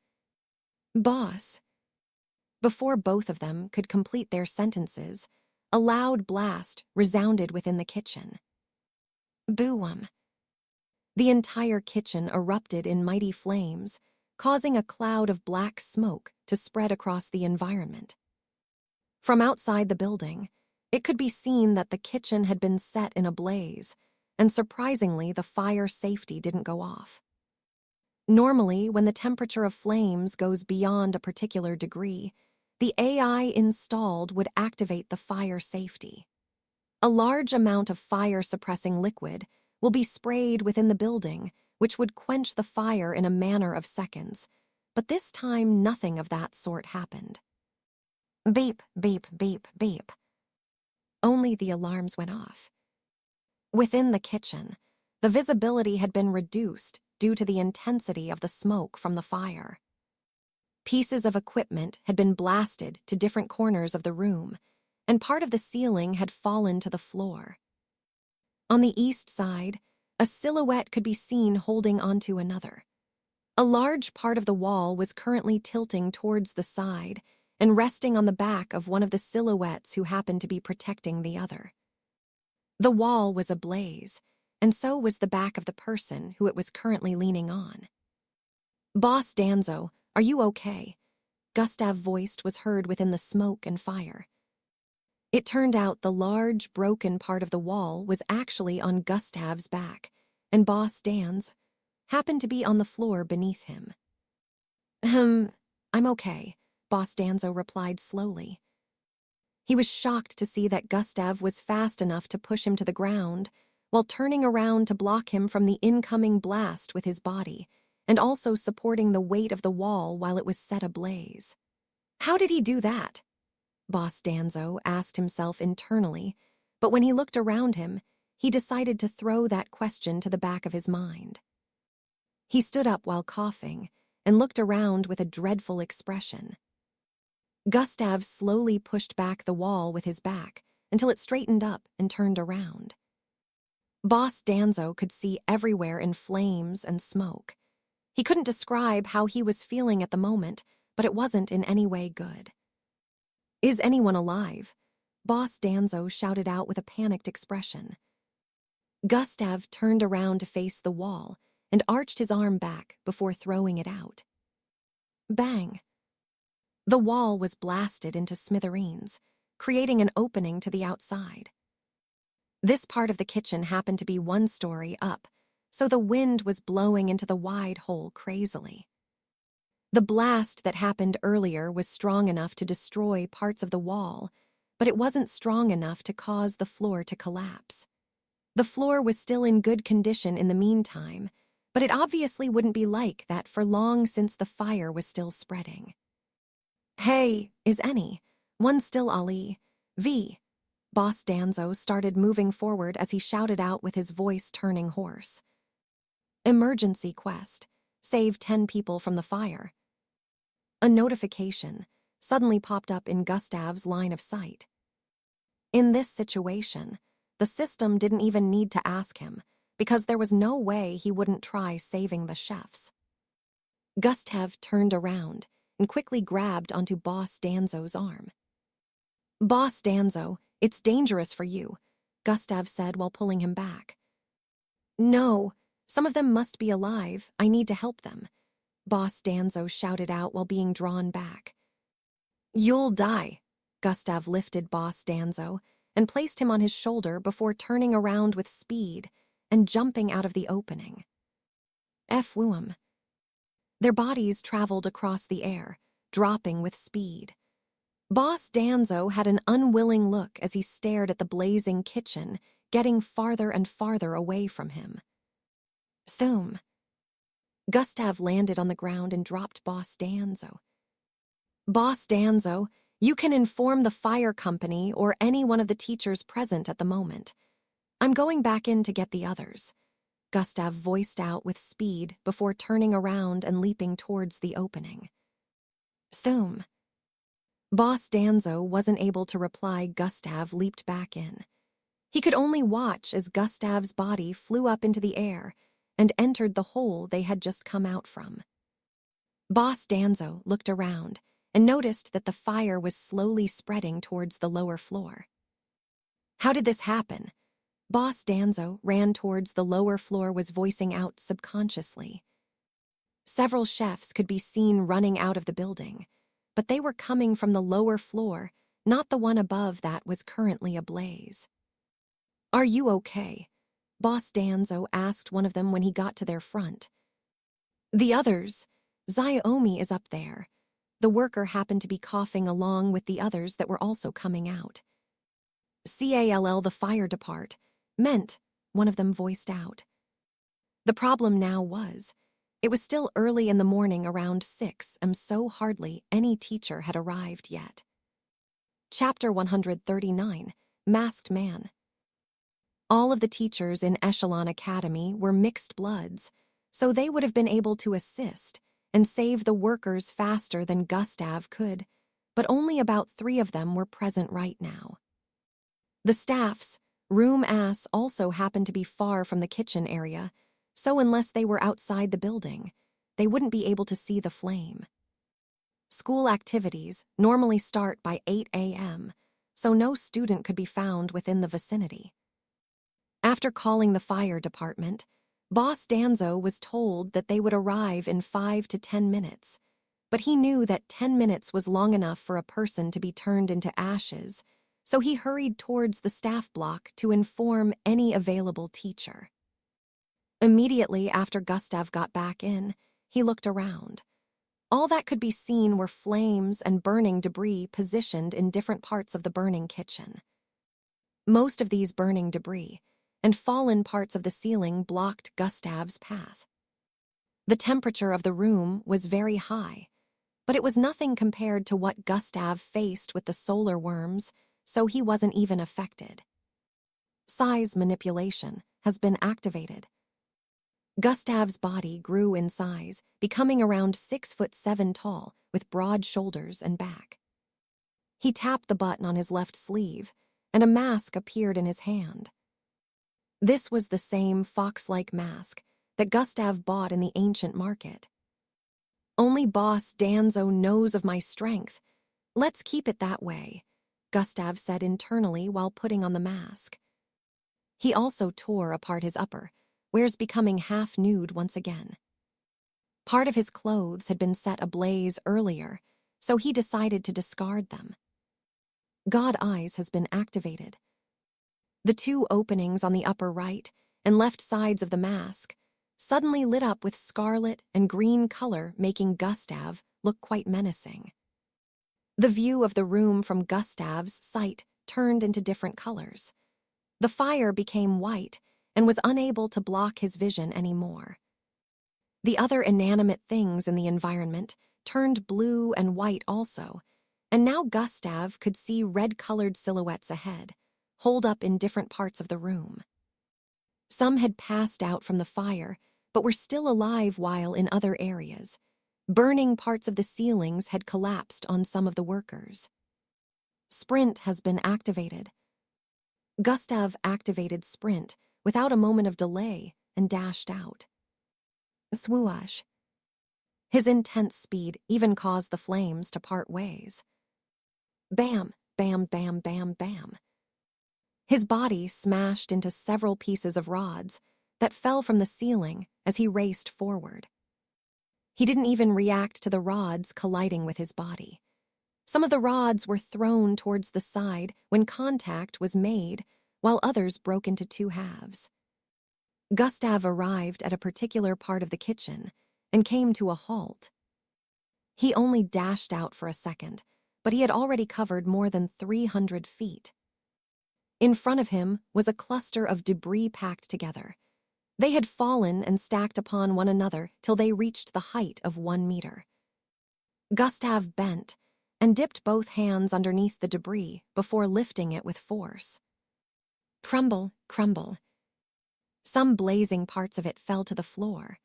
Boss. Before both of them could complete their sentences, a loud blast resounded within the kitchen. Boom! The entire kitchen erupted in mighty flames, causing a cloud of black smoke to spread across the environment. From outside the building, it could be seen that the kitchen had been set in a blaze, and surprisingly, the fire safety didn't go off. Normally, when the temperature of flames goes beyond a particular degree, the AI installed would activate the fire safety. A large amount of fire-suppressing liquid will be sprayed within the building, which would quench the fire in a matter of seconds, but this time nothing of that sort happened. Beep, beep, beep, beep. Only the alarms went off. Within the kitchen, the visibility had been reduced due to the intensity of the smoke from the fire. Pieces of equipment had been blasted to different corners of the room, and part of the ceiling had fallen to the floor. On the east side, a silhouette could be seen holding onto another. A large part of the wall was currently tilting towards the side and resting on the back of one of the silhouettes who happened to be protecting the other. The wall was ablaze, and so was the back of the person who it was currently leaning on. Boss Danzo, are you okay? Gustav's voice was heard within the smoke and fire. It turned out the large, broken part of the wall was actually on Gustav's back, and Boss Dan's happened to be on the floor beneath him. I'm okay, Boss Danzo replied slowly. He was shocked to see that Gustav was fast enough to push him to the ground, while turning around to block him from the incoming blast with his body, and also supporting the weight of the wall while it was set ablaze. How did he do that? Boss Danzo asked himself internally, but when he looked around him, he decided to throw that question to the back of his mind. He stood up while coughing and looked around with a dreadful expression. Gustav slowly pushed back the wall with his back until it straightened up and turned around. Boss Danzo could see everywhere in flames and smoke. He couldn't describe how he was feeling at the moment, but it wasn't in any way good. "Is anyone alive?" Boss Danzo shouted out with a panicked expression. Gustav turned around to face the wall and arched his arm back before throwing it out. Bang! The wall was blasted into smithereens, creating an opening to the outside. This part of the kitchen happened to be 1 story up, so the wind was blowing into the wide hole crazily. The blast that happened earlier was strong enough to destroy parts of the wall, but it wasn't strong enough to cause the floor to collapse. The floor was still in good condition in the meantime, but it obviously wouldn't be like that for long since the fire was still spreading. "Hey, is one still Ali? V." Boss Danzo started moving forward as he shouted out with his voice turning hoarse. "Emergency quest. Save 10 people from the fire." A notification suddenly popped up in Gustav's line of sight. In this situation, the system didn't even need to ask him, because there was no way he wouldn't try saving the chefs. Gustav turned around and quickly grabbed onto Boss Danzo's arm. "Boss Danzo, it's dangerous for you," Gustav said while pulling him back. "No, some of them must be alive. I need to help them," Boss Danzo shouted out while being drawn back. "You'll die." Gustav lifted Boss Danzo and placed him on his shoulder before turning around with speed and jumping out of the opening. F-woom. Their bodies traveled across the air, dropping with speed. Boss Danzo had an unwilling look as he stared at the blazing kitchen, getting farther and farther away from him. Thoom. Gustav landed on the ground and dropped Boss Danzo. "Boss Danzo, you can inform the fire company or any one of the teachers present at the moment. I'm going back in to get the others," Gustav voiced out with speed before turning around and leaping towards the opening. Thoom. Boss Danzo wasn't able to reply. Gustav leaped back in. He could only watch as Gustav's body flew up into the air and entered the hole they had just come out from. Boss Danzo looked around and noticed that the fire was slowly spreading towards the lower floor. "How did this happen?" Boss Danzo ran towards the lower floor, was voicing out subconsciously. Several chefs could be seen running out of the building, but they were coming from the lower floor, not the one above that was currently ablaze. "Are you okay?" Boss Danzo asked one of them when he got to their front. "The others, Xiaomi is up there." The worker happened to be coughing along with the others that were also coming out. "Call the fire department," one of them voiced out. The problem now was, it was still early in the morning, around 6 am, so hardly any teacher had arrived yet. Chapter 139, Masked Man. All of the teachers in Echelon Academy were mixed bloods, so they would have been able to assist and save the workers faster than Gustav could, but only about 3 of them were present right now. The staff's room also happened to be far from the kitchen area, so unless they were outside the building, they wouldn't be able to see the flame. School activities normally start by 8 a.m., so no student could be found within the vicinity. After calling the fire department, Boss Danzo was told that they would arrive in 5 to 10 minutes, but he knew that 10 minutes was long enough for a person to be turned into ashes, so he hurried towards the staff block to inform any available teacher. Immediately after Gustav got back in, he looked around. All that could be seen were flames and burning debris positioned in different parts of the burning kitchen. Most of these burning debris and fallen parts of the ceiling blocked Gustav's path. The temperature of the room was very high. But it was nothing compared to what Gustav faced with the solar worms, so he wasn't even affected. Size manipulation has been activated. Gustav's body grew in size, becoming around 6'7" tall, with broad shoulders and back. He tapped the button on his left sleeve, and a mask appeared in his hand. This was the same fox-like mask that Gustav bought in the ancient market. "Only Boss Danzo knows of my strength. Let's keep it that way," Gustav said internally while putting on the mask. He also tore apart his upper, where's becoming half-nude once again. Part of his clothes had been set ablaze earlier, so he decided to discard them. God Eyes has been activated. The two openings on the upper right and left sides of the mask suddenly lit up with scarlet and green color, making Gustav look quite menacing. The view of the room from Gustav's sight turned into different colors. The fire became white and was unable to block his vision anymore. The other inanimate things in the environment turned blue and white also, and now Gustav could see red-colored silhouettes ahead, holed up in different parts of the room. Some had passed out from the fire, but were still alive while in other areas. Burning parts of the ceilings had collapsed on some of the workers. Sprint has been activated. Gustav activated Sprint without a moment of delay and dashed out. Swoosh. His intense speed even caused the flames to part ways. Bam, bam, bam, bam, bam. His body smashed into several pieces of rods that fell from the ceiling as he raced forward. He didn't even react to the rods colliding with his body. Some of the rods were thrown towards the side when contact was made, while others broke into two halves. Gustav arrived at a particular part of the kitchen and came to a halt. He only dashed out for a second, but he had already covered more than 300 feet. In front of him was a cluster of debris packed together. They had fallen and stacked upon one another till they reached the height of 1 meter. Gustav bent and dipped both hands underneath the debris before lifting it with force. Crumble, crumble. Some blazing parts of it fell to the floor.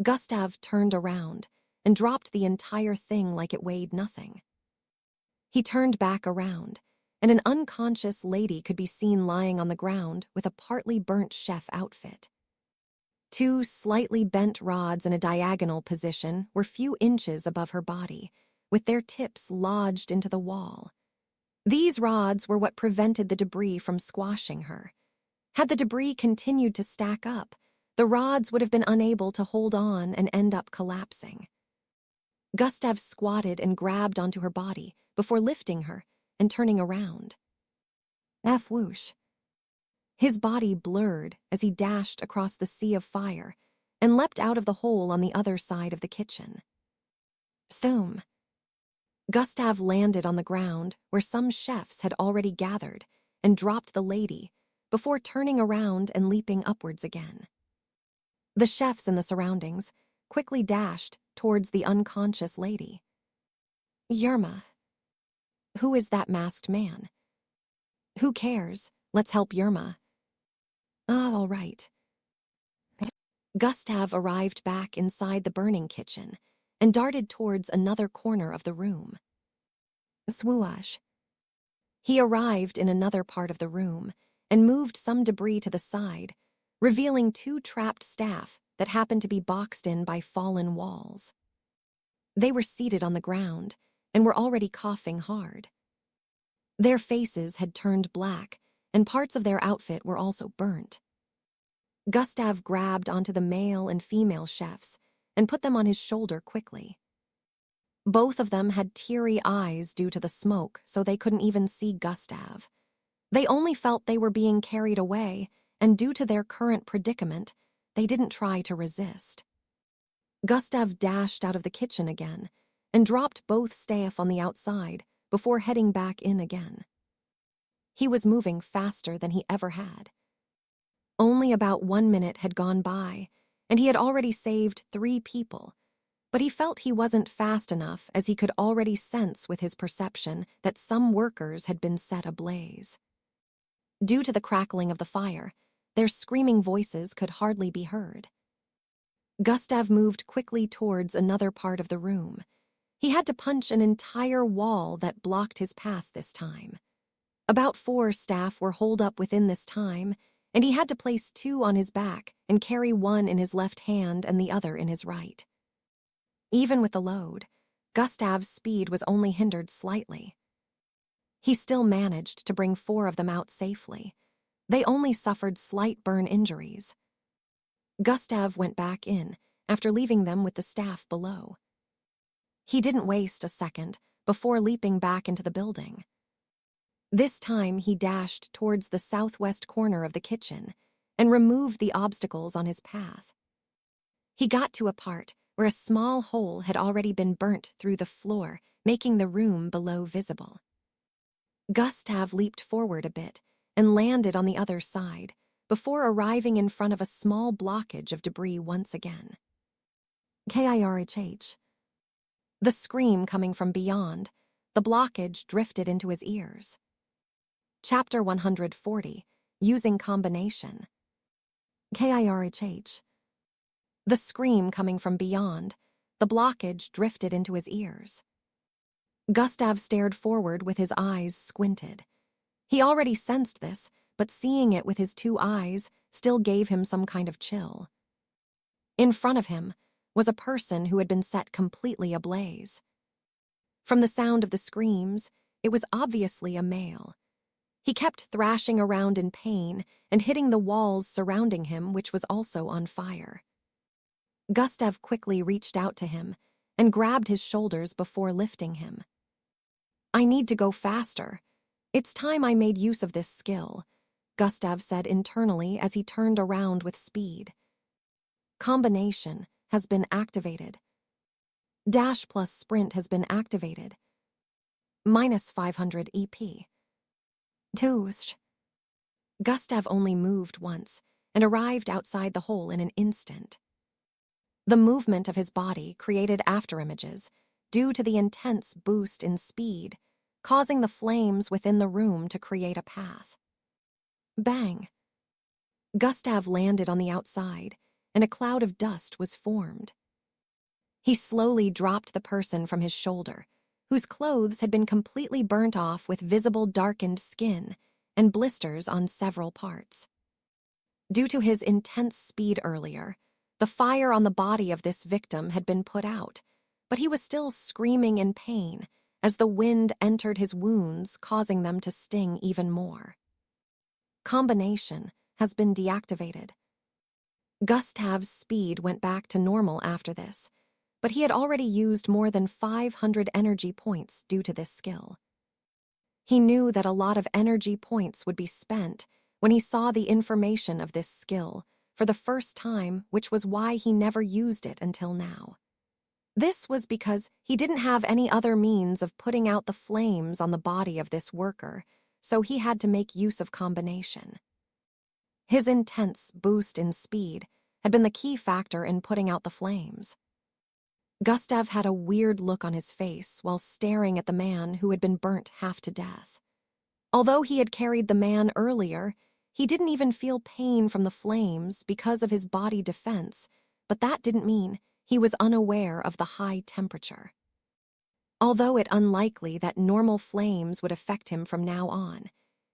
Gustav turned around and dropped the entire thing like it weighed nothing. He turned back around, and an unconscious lady could be seen lying on the ground with a partly burnt chef outfit. Two slightly bent rods in a diagonal position were few inches above her body, with their tips lodged into the wall. These rods were what prevented the debris from squashing her. Had the debris continued to stack up, the rods would have been unable to hold on and end up collapsing. Gustav squatted and grabbed onto her body before lifting her and turning around. Whoosh. His body blurred as he dashed across the sea of fire and leapt out of the hole on the other side of the kitchen. Thoom. Gustav landed on the ground where some chefs had already gathered and dropped the lady before turning around and leaping upwards again. The chefs in the surroundings quickly dashed towards the unconscious lady. Yerma. Who is that masked man? Who cares? Let's help Yerma. All right. Gustav arrived back inside the burning kitchen and darted towards another corner of the room. Swoosh. He arrived in another part of the room and moved some debris to the side, revealing two trapped staff that happened to be boxed in by fallen walls. They were seated on the ground and were already coughing hard. Their faces had turned black, and parts of their outfit were also burnt. Gustav grabbed onto the male and female chefs and put them on his shoulder quickly. Both of them had teary eyes due to the smoke, so they couldn't even see Gustav. They only felt they were being carried away, and due to their current predicament, they didn't try to resist. Gustav dashed out of the kitchen again and dropped both staff on the outside before heading back in again. He was moving faster than he ever had. Only about 1 minute had gone by, and he had already saved 3 people, But he felt he wasn't fast enough, as he could already sense with his perception that some workers had been set ablaze. Due to the crackling of the fire, their screaming voices could hardly be heard. Gustav moved quickly towards another part of the room. He had to punch an entire wall that blocked his path this time. About 4 staff were holed up within this time, and he had to place 2 on his back and carry 1 in his left hand and the other in his right. Even with the load, Gustav's speed was only hindered slightly. He still managed to bring 4 of them out safely. They only suffered slight burn injuries. Gustav went back in, after leaving them with the staff below. He didn't waste a second before leaping back into the building. This time he dashed towards the southwest corner of the kitchen and removed the obstacles on his path. He got to a part where a small hole had already been burnt through the floor, making the room below visible. Gustav leaped forward a bit and landed on the other side, before arriving in front of a small blockage of debris once again. Kirhh. The scream coming from beyond, the blockage drifted into his ears. Chapter 140, Using Combination. Kirhh. The scream coming from beyond, the blockage drifted into his ears. Gustav stared forward with his eyes squinted. He already sensed this, but seeing it with his 2 eyes still gave him some kind of chill. In front of him was a person who had been set completely ablaze. From the sound of the screams, it was obviously a male. He kept thrashing around in pain and hitting the walls surrounding him, which was also on fire. Gustav quickly reached out to him and grabbed his shoulders before lifting him. "I need to go faster. It's time I made use of this skill," Gustav said internally as he turned around with speed. Combination has been activated. Dash plus sprint has been activated. Minus 500 EP. Toosh. Gustav only moved once and arrived outside the hole in an instant. The movement of his body created afterimages due to the intense boost in speed, causing the flames within the room to create a path. Bang! Gustav landed on the outside, and a cloud of dust was formed. He slowly dropped the person from his shoulder, whose clothes had been completely burnt off with visible darkened skin and blisters on several parts. Due to his intense speed earlier, the fire on the body of this victim had been put out, but he was still screaming in pain as the wind entered his wounds, causing them to sting even more. Combination has been deactivated. Gustav's speed went back to normal after this, but he had already used more than 500 energy points due to this skill. He knew that a lot of energy points would be spent when he saw the information of this skill for the first time, which was why he never used it until now. This was because he didn't have any other means of putting out the flames on the body of this worker, so he had to make use of combination. His intense boost in speed had been the key factor in putting out the flames. Gustav had a weird look on his face while staring at the man who had been burnt half to death. Although he had carried the man earlier, he didn't even feel pain from the flames because of his body defense, but that didn't mean he was unaware of the high temperature. Although it unlikely that normal flames would affect him from now on,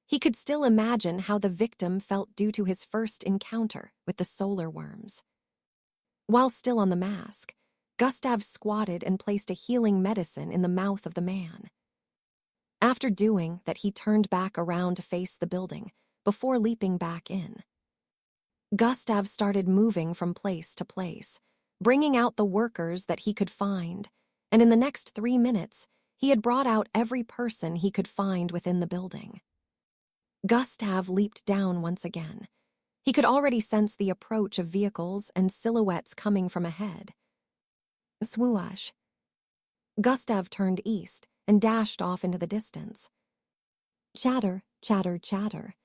he could still imagine how the victim felt due to his first encounter with the solar worms. While still on the mask, Gustav squatted and placed a healing medicine in the mouth of the man. After doing that, he turned back around to face the building before leaping back in. Gustav started moving from place to place, bringing out the workers that he could find, and in the next 3 minutes, he had brought out every person he could find within the building. Gustav leaped down once again. He could already sense the approach of vehicles and silhouettes coming from ahead. Swoosh. Gustav turned east and dashed off into the distance. Chatter, chatter, chatter.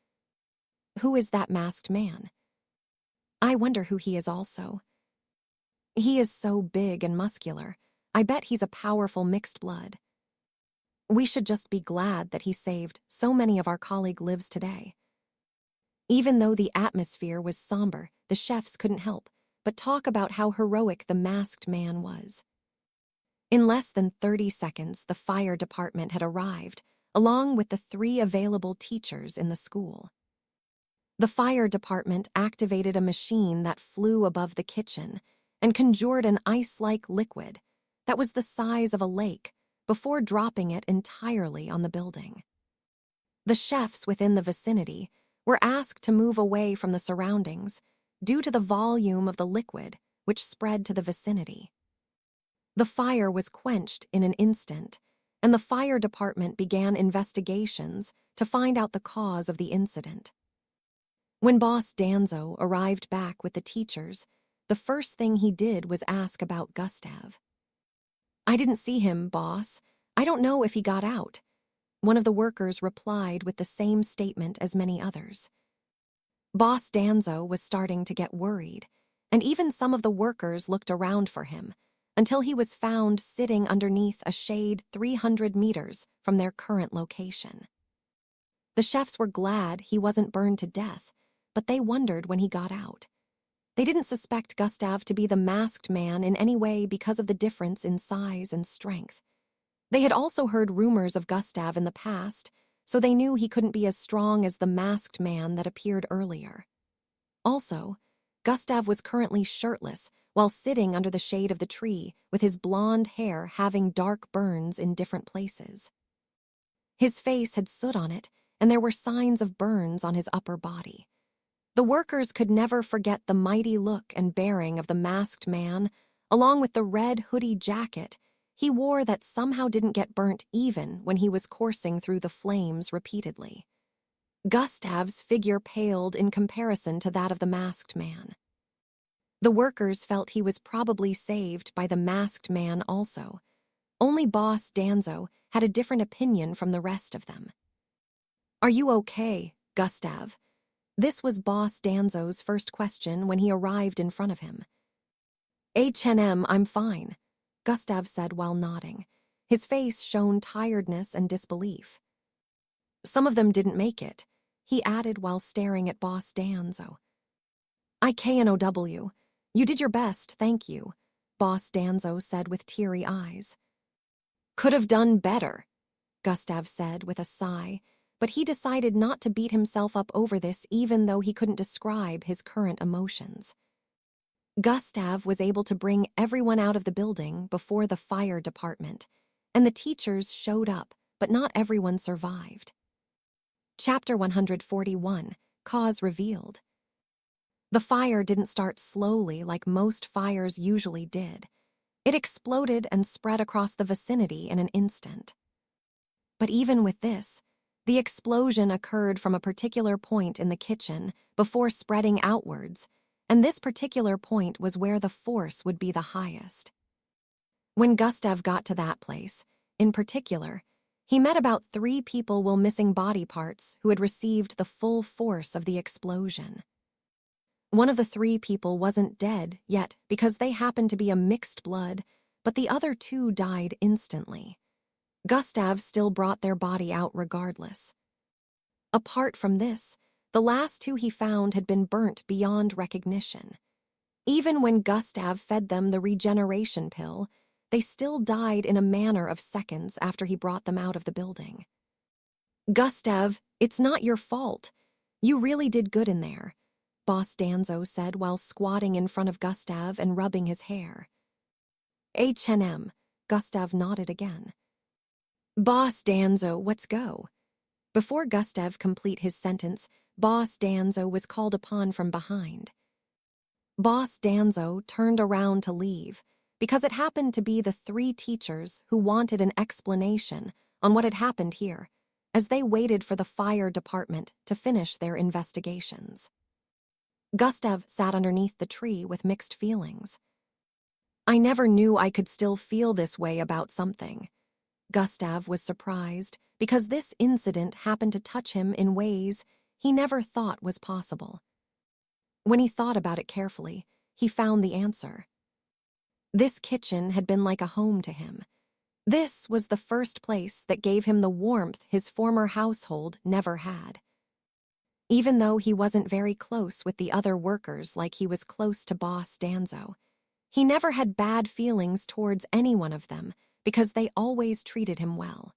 Who is that masked man? I wonder who he is also. He is so big and muscular. I bet he's a powerful mixed blood. We should just be glad that he saved so many of our colleague lives today. Even though the atmosphere was somber, the chefs couldn't help but talk about how heroic the masked man was. In less than 30 seconds, the fire department had arrived, along with the 3 available teachers in the school. The fire department activated a machine that flew above the kitchen and conjured an ice-like liquid that was the size of a lake before dropping it entirely on the building. The chefs within the vicinity were asked to move away from the surroundings due to the volume of the liquid which spread to the vicinity. The fire was quenched in an instant, and the fire department began investigations to find out the cause of the incident. When Boss Danzo arrived back with the teachers, the first thing he did was ask about Gustav. "I didn't see him, boss. I don't know if he got out." One of the workers replied with the same statement as many others. Boss Danzo was starting to get worried, and even some of the workers looked around for him until he was found sitting underneath a shade 300 meters from their current location. The chefs were glad he wasn't burned to death, but they wondered when he got out. They didn't suspect Gustav to be the masked man in any way because of the difference in size and strength. They had also heard rumors of Gustav in the past, so they knew he couldn't be as strong as the masked man that appeared earlier. Also, Gustav was currently shirtless while sitting under the shade of the tree, with his blonde hair having dark burns in different places. His face had soot on it, and there were signs of burns on his upper body. The workers could never forget the mighty look and bearing of the masked man, along with the red hoodie jacket he wore that somehow didn't get burnt even when he was coursing through the flames repeatedly. Gustav's figure paled in comparison to that of the masked man. The workers felt he was probably saved by the masked man also. Only Boss Danzo had a different opinion from the rest of them. "Are you okay, Gustav?" This was Boss Danzo's first question when he arrived in front of him. "H&M, I'm fine," Gustav said while nodding. His face showed tiredness and disbelief. "Some of them didn't make it," he added while staring at Boss Danzo. "IKNOW. You did your best, thank you," Boss Danzo said with teary eyes. "Could have done better," Gustav said with a sigh, but he decided not to beat himself up over this even though he couldn't describe his current emotions. Gustav was able to bring everyone out of the building before the fire department, and the teachers showed up, but not everyone survived. Chapter 141, Cause Revealed. The fire didn't start slowly like most fires usually did. It exploded and spread across the vicinity in an instant. But even with this, the explosion occurred from a particular point in the kitchen before spreading outwards, and this particular point was where the force would be the highest. When Gustav got to that place, in particular, he met about 3 people with missing body parts who had received the full force of the explosion. One of the 3 people wasn't dead yet because they happened to be a mixed blood, but the other 2 died instantly. Gustav still brought their body out regardless. Apart from this, the last 2 he found had been burnt beyond recognition. Even when Gustav fed them the regeneration pill, they still died in a matter of seconds after he brought them out of the building. "Gustav, it's not your fault. You really did good in there," Boss Danzo said while squatting in front of Gustav and rubbing his hair. "H&M, Gustav nodded again. "Boss Danzo, let's go." Before Gustav complete his sentence, Boss Danzo was called upon from behind. Boss Danzo turned around to leave because it happened to be the 3 teachers who wanted an explanation on what had happened here as they waited for the fire department to finish their investigations. Gustav sat underneath the tree with mixed feelings. "I never knew I could still feel this way about something." Gustav was surprised because this incident happened to touch him in ways he never thought was possible. When he thought about it carefully, he found the answer. This kitchen had been like a home to him. This was the first place that gave him the warmth his former household never had. Even though he wasn't very close with the other workers like he was close to Boss Danzo, he never had bad feelings towards any one of them because they always treated him well.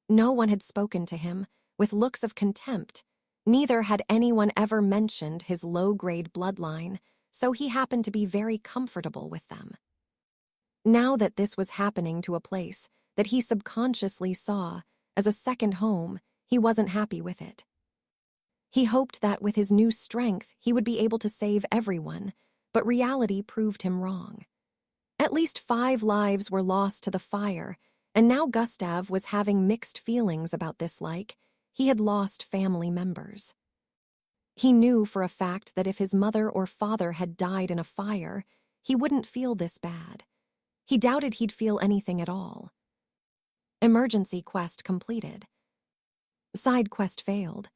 No one had spoken to him with looks of contempt. Neither had anyone ever mentioned his low-grade bloodline, so he happened to be very comfortable with them. Now that this was happening to a place that he subconsciously saw as a second home, he wasn't happy with it. He hoped that with his new strength he would be able to save everyone, but reality proved him wrong. At least 5 lives were lost to the fire, and now Gustav was having mixed feelings about this, like he had lost family members. He knew for a fact that if his mother or father had died in a fire, he wouldn't feel this bad. He doubted he'd feel anything at all. Emergency quest completed. Side quest failed.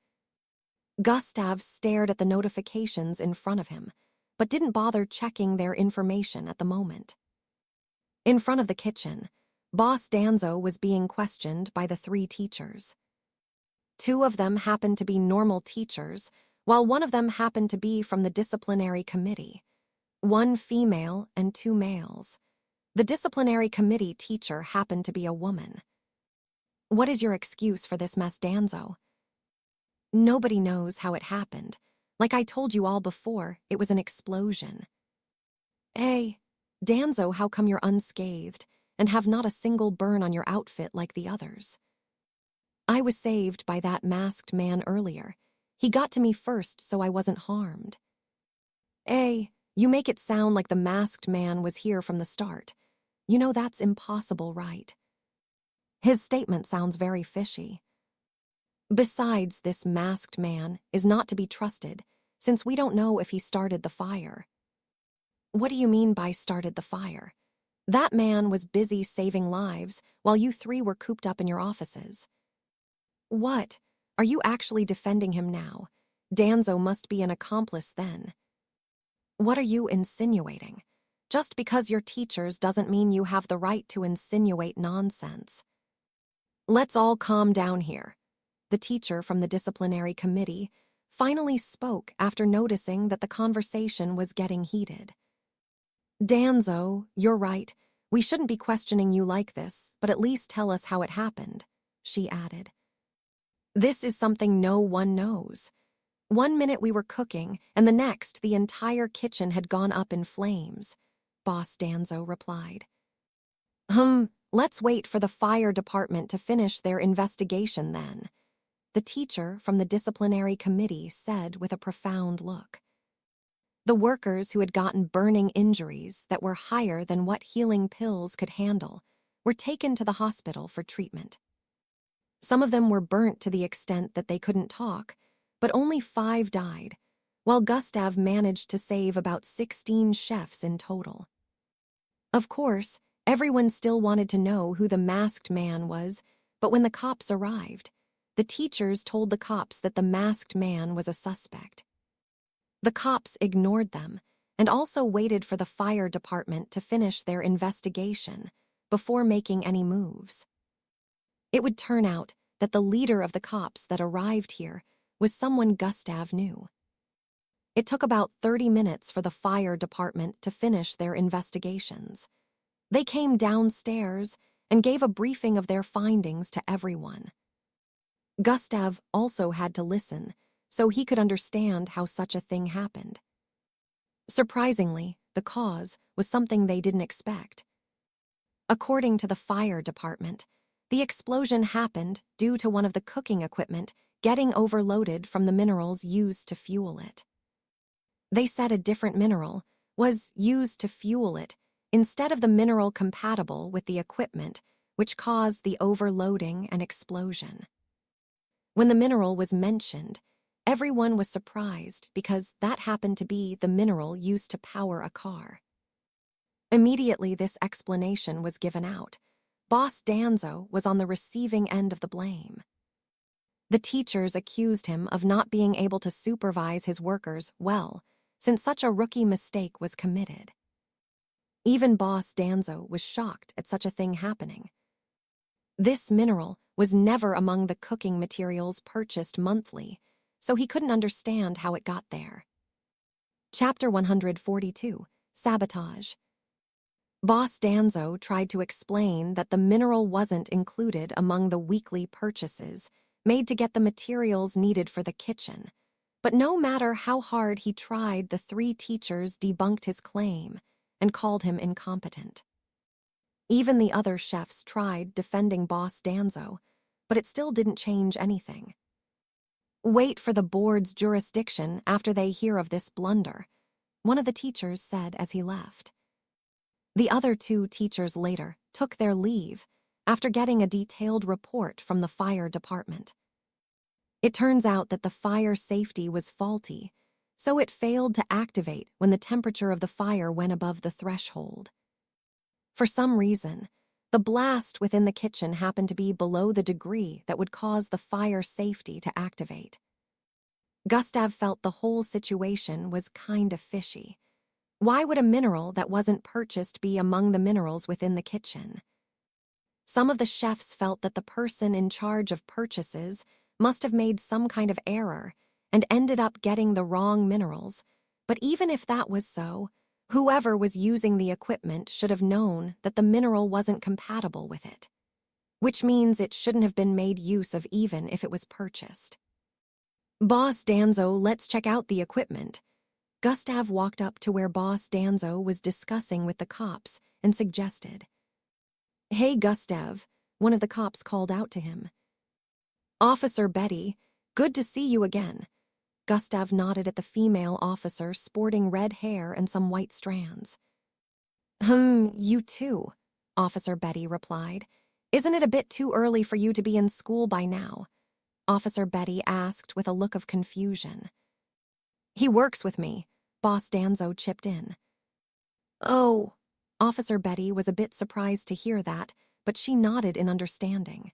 Gustav stared at the notifications in front of him, but didn't bother checking their information at the moment. In front of the kitchen, Boss Danzo was being questioned by the 3 teachers. 2 of them happened to be normal teachers, while one of them happened to be from the disciplinary committee. 1 female and 2 males. The disciplinary committee teacher happened to be a woman. "What is your excuse for this mess, Danzo?" "Nobody knows how it happened. Like I told you all before, it was an explosion." "Hey, Danzo, how come you're unscathed and have not a single burn on your outfit like the others?" "I was saved by that masked man earlier. He got to me first, so I wasn't harmed." "Hey, you make it sound like the masked man was here from the start. You know that's impossible, right?" His statement sounds very fishy. "Besides, this masked man is not to be trusted, since we don't know if he started the fire." "What do you mean by started the fire? That man was busy saving lives while you 3 were cooped up in your offices." "What? Are you actually defending him now? Danzo must be an accomplice then." "What are you insinuating? Just because you're teachers doesn't mean you have the right to insinuate nonsense." "Let's all calm down here." The teacher from the disciplinary committee finally spoke after noticing that the conversation was getting heated. "Danzo, you're right. We shouldn't be questioning you like this, but at least tell us how it happened," she added. "This is something no one knows. 1 minute we were cooking, and the next the entire kitchen had gone up in flames," Boss Danzo replied. Let's wait for the fire department to finish their investigation then," the teacher from the disciplinary committee said with a profound look. The workers who had gotten burning injuries that were higher than what healing pills could handle were taken to the hospital for treatment. Some of them were burnt to the extent that they couldn't talk, but only 5 died, while Gustav managed to save about 16 chefs in total. Of course, everyone still wanted to know who the masked man was, but when the cops arrived, the teachers told the cops that the masked man was a suspect. The cops ignored them and also waited for the fire department to finish their investigation before making any moves. It would turn out that the leader of the cops that arrived here was someone Gustav knew. It took about 30 minutes for the fire department to finish their investigations. They came downstairs and gave a briefing of their findings to everyone. Gustav also had to listen so he could understand how such a thing happened. Surprisingly, the cause was something they didn't expect. According to the fire department, the explosion happened due to one of the cooking equipment getting overloaded from the minerals used to fuel it. They said a different mineral was used to fuel it instead of the mineral compatible with the equipment, which caused the overloading and explosion. When the mineral was mentioned, everyone was surprised because that happened to be the mineral used to power a car. Immediately this explanation was given out. Boss Danzo was on the receiving end of the blame. The teachers accused him of not being able to supervise his workers well, since such a rookie mistake was committed. Even Boss Danzo was shocked at such a thing happening. This mineral was never among the cooking materials purchased monthly, so he couldn't understand how it got there. Chapter 142, Sabotage. Boss Danzo tried to explain that the mineral wasn't included among the weekly purchases made to get the materials needed for the kitchen, but no matter how hard he tried, the three teachers debunked his claim and called him incompetent. Even the other chefs tried defending Boss Danzo, but it still didn't change anything. "Wait for the board's jurisdiction after they hear of this blunder," one of the teachers said as he left. The other two teachers later took their leave after getting a detailed report from the fire department. It turns out that the fire safety was faulty, so it failed to activate when the temperature of the fire went above the threshold. For some reason, the blast within the kitchen happened to be below the degree that would cause the fire safety to activate. Gustav felt the whole situation was kind of fishy. Why would a mineral that wasn't purchased be among the minerals within the kitchen? Some of the chefs felt that the person in charge of purchases must have made some kind of error and ended up getting the wrong minerals, but even if that was so, whoever was using the equipment should have known that the mineral wasn't compatible with it, which means it shouldn't have been made use of even if it was purchased. "Boss Danzo, let's check out the equipment." Gustav walked up to where Boss Danzo was discussing with the cops and suggested. "Hey, Gustav," one of the cops called out to him. "Officer Betty, good to see you again." Gustav nodded at the female officer sporting red hair and some white strands. You too," Officer Betty replied. "Isn't it a bit too early for you to be in school by now?" Officer Betty asked with a look of confusion. "He works with me," Boss Danzo chipped in. "Oh," Officer Betty was a bit surprised to hear that, but she nodded in understanding.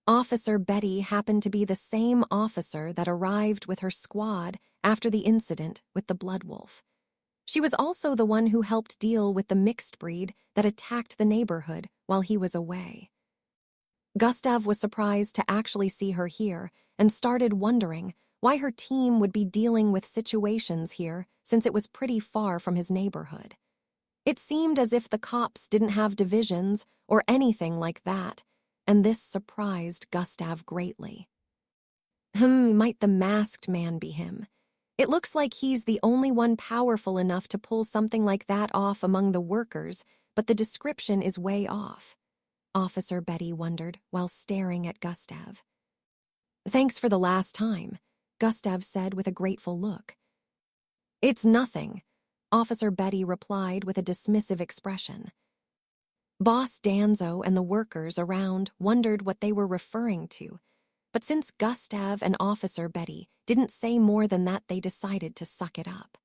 Officer Betty happened to be the same officer that arrived with her squad after the incident with the Blood Wolf. She was also the one who helped deal with the mixed breed that attacked the neighborhood while he was away. Gustav was surprised to actually see her here and started wondering why her team would be dealing with situations here since it was pretty far from his neighborhood. It seemed as if the cops didn't have divisions or anything like that, and this surprised Gustav greatly. Might the masked man be him? It looks like he's the only one powerful enough to pull something like that off among the workers, but the description is way off. Officer Betty wondered while staring at Gustav. "Thanks for the last time," Gustav said with a grateful look. "It's nothing," Officer Betty replied with a dismissive expression. Boss Danzo and the workers around wondered what they were referring to, but since Gustav and Officer Betty didn't say more than that, they decided to suck it up.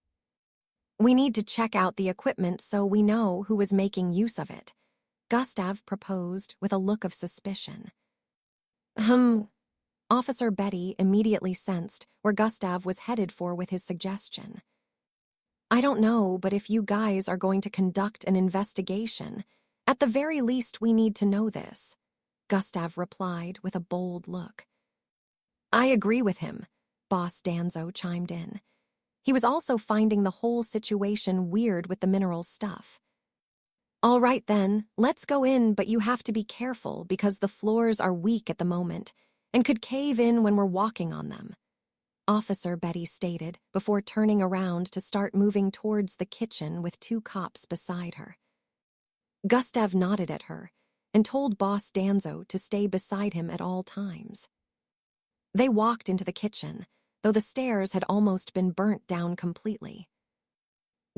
"We need to check out the equipment so we know who was making use of it," Gustav proposed with a look of suspicion. Officer Betty immediately sensed where Gustav was headed for with his suggestion. "I don't know, but if you guys are going to conduct an investigation, at the very least we need to know this," Gustav replied with a bold look. "I agree with him," Boss Danzo chimed in. He was also finding the whole situation weird with the mineral stuff. "All right then, let's go in, but you have to be careful because the floors are weak at the moment and could cave in when we're walking on them," Officer Betty stated before turning around to start moving towards the kitchen with two cops beside her. Gustav nodded at her and told Boss Danzo to stay beside him at all times. They walked into the kitchen, though the stairs had almost been burnt down completely.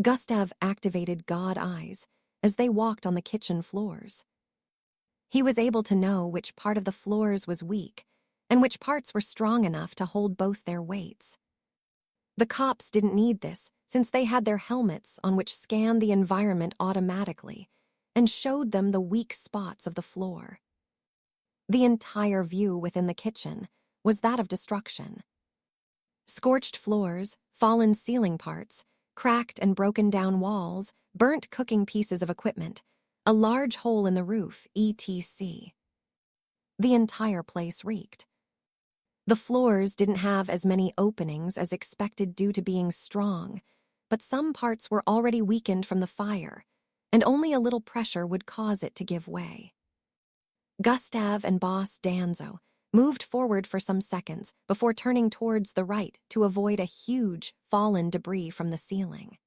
Gustav activated God Eyes as they walked on the kitchen floors. He was able to know which part of the floors was weak and which parts were strong enough to hold both their weights. The cops didn't need this since they had their helmets on which scanned the environment automatically and showed them the weak spots of the floor. The entire view within the kitchen was that of destruction. Scorched floors, fallen ceiling parts, cracked and broken down walls, burnt cooking pieces of equipment, a large hole in the roof, etc. The entire place reeked. The floors didn't have as many openings as expected due to being strong, but some parts were already weakened from the fire, and only a little pressure would cause it to give way. Gustav and Boss Danzo moved forward for some seconds before turning towards the right to avoid a huge, fallen debris from the ceiling.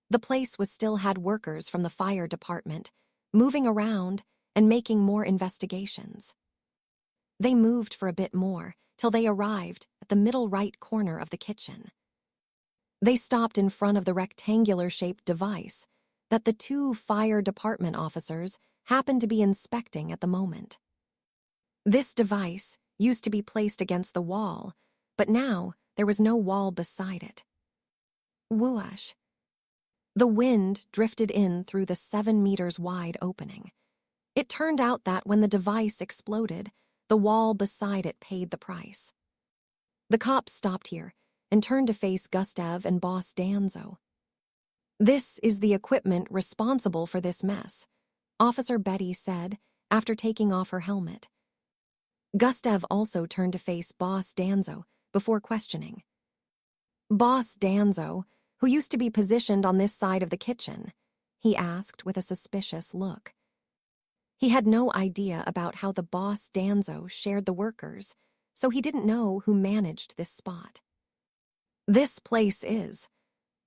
The place still had workers from the fire department, moving around and making more investigations. They moved for a bit more till they arrived at the middle right corner of the kitchen. They stopped in front of the rectangular-shaped device that the two fire department officers happened to be inspecting at the moment. This device used to be placed against the wall, but now there was no wall beside it. Whoosh! The wind drifted in through the 7 meters wide opening. It turned out that when the device exploded, the wall beside it paid the price. The cops stopped here and turned to face Gustav and Boss Danzo. "This is the equipment responsible for this mess," Officer Betty said after taking off her helmet. Gustav also turned to face Boss Danzo before questioning. "Boss Danzo, who used to be positioned on this side of the kitchen?" he asked with a suspicious look. He had no idea about how the Boss Danzo shared the workers, so he didn't know who managed this spot. "This place is."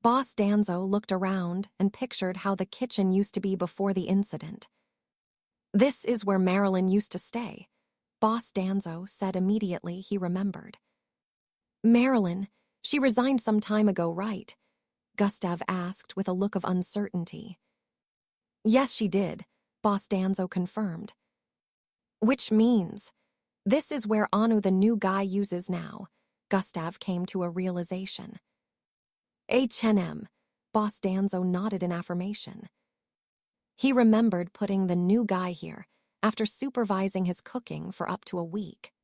Boss Danzo looked around and pictured how the kitchen used to be before the incident. "This is where Marilyn used to stay," Boss Danzo said immediately he remembered. "Marilyn, she resigned some time ago, right?" Gustav asked with a look of uncertainty. "Yes, she did," Boss Danzo confirmed. "Which means this is where Anu the new guy uses now," Gustav came to a realization. "H&M," Boss Danzo nodded in affirmation. He remembered putting the new guy here after supervising his cooking for up to a week.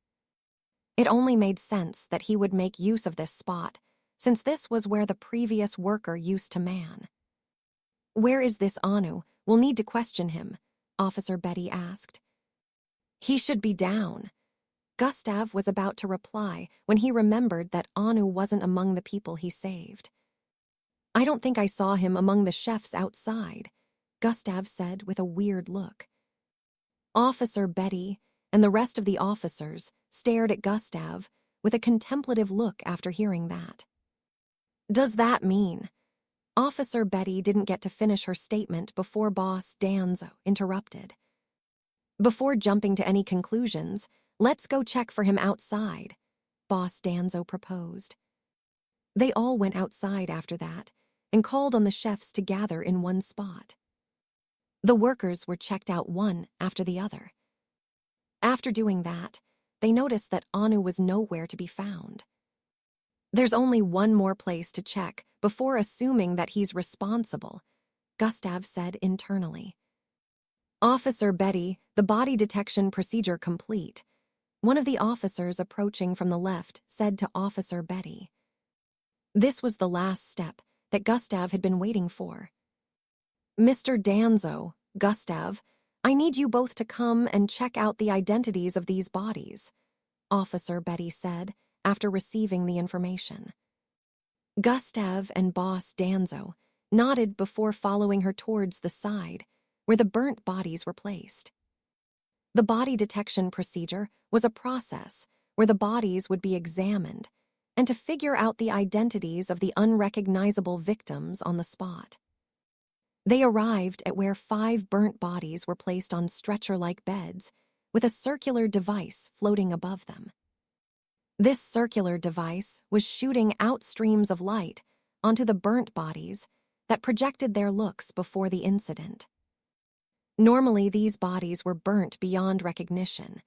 It only made sense that he would make use of this spot, since this was where the previous worker used to man. "Where is this Anu? We'll need to question him," Officer Betty asked. "He should be down." Gustav was about to reply when he remembered that Anu wasn't among the people he saved. "I don't think I saw him among the chefs outside," Gustav said with a weird look. Officer Betty and the rest of the officers stared at Gustav with a contemplative look after hearing that. "Does that mean?" Officer Betty didn't get to finish her statement before Boss Danzo interrupted. "Before jumping to any conclusions, let's go check for him outside," Boss Danzo proposed. They all went outside after that and called on the chefs to gather in one spot. The workers were checked out one after the other. After doing that, they noticed that Anu was nowhere to be found. "There's only one more place to check before assuming that he's responsible," Gustav said internally. "Officer Betty, the body detection procedure complete," one of the officers approaching from the left said to Officer Betty. This was the last step that Gustav had been waiting for. "Mr. Danzo, Gustav, I need you both to come and check out the identities of these bodies," Officer Betty said after receiving the information. Gustav and Boss Danzo nodded before following her towards the side where the burnt bodies were placed. The body detection procedure was a process where the bodies would be examined and to figure out the identities of the unrecognizable victims on the spot. They arrived at where 5 burnt bodies were placed on stretcher-like beds with a circular device floating above them. This circular device was shooting out streams of light onto the burnt bodies that projected their looks before the incident. Normally, these bodies were burnt beyond recognition,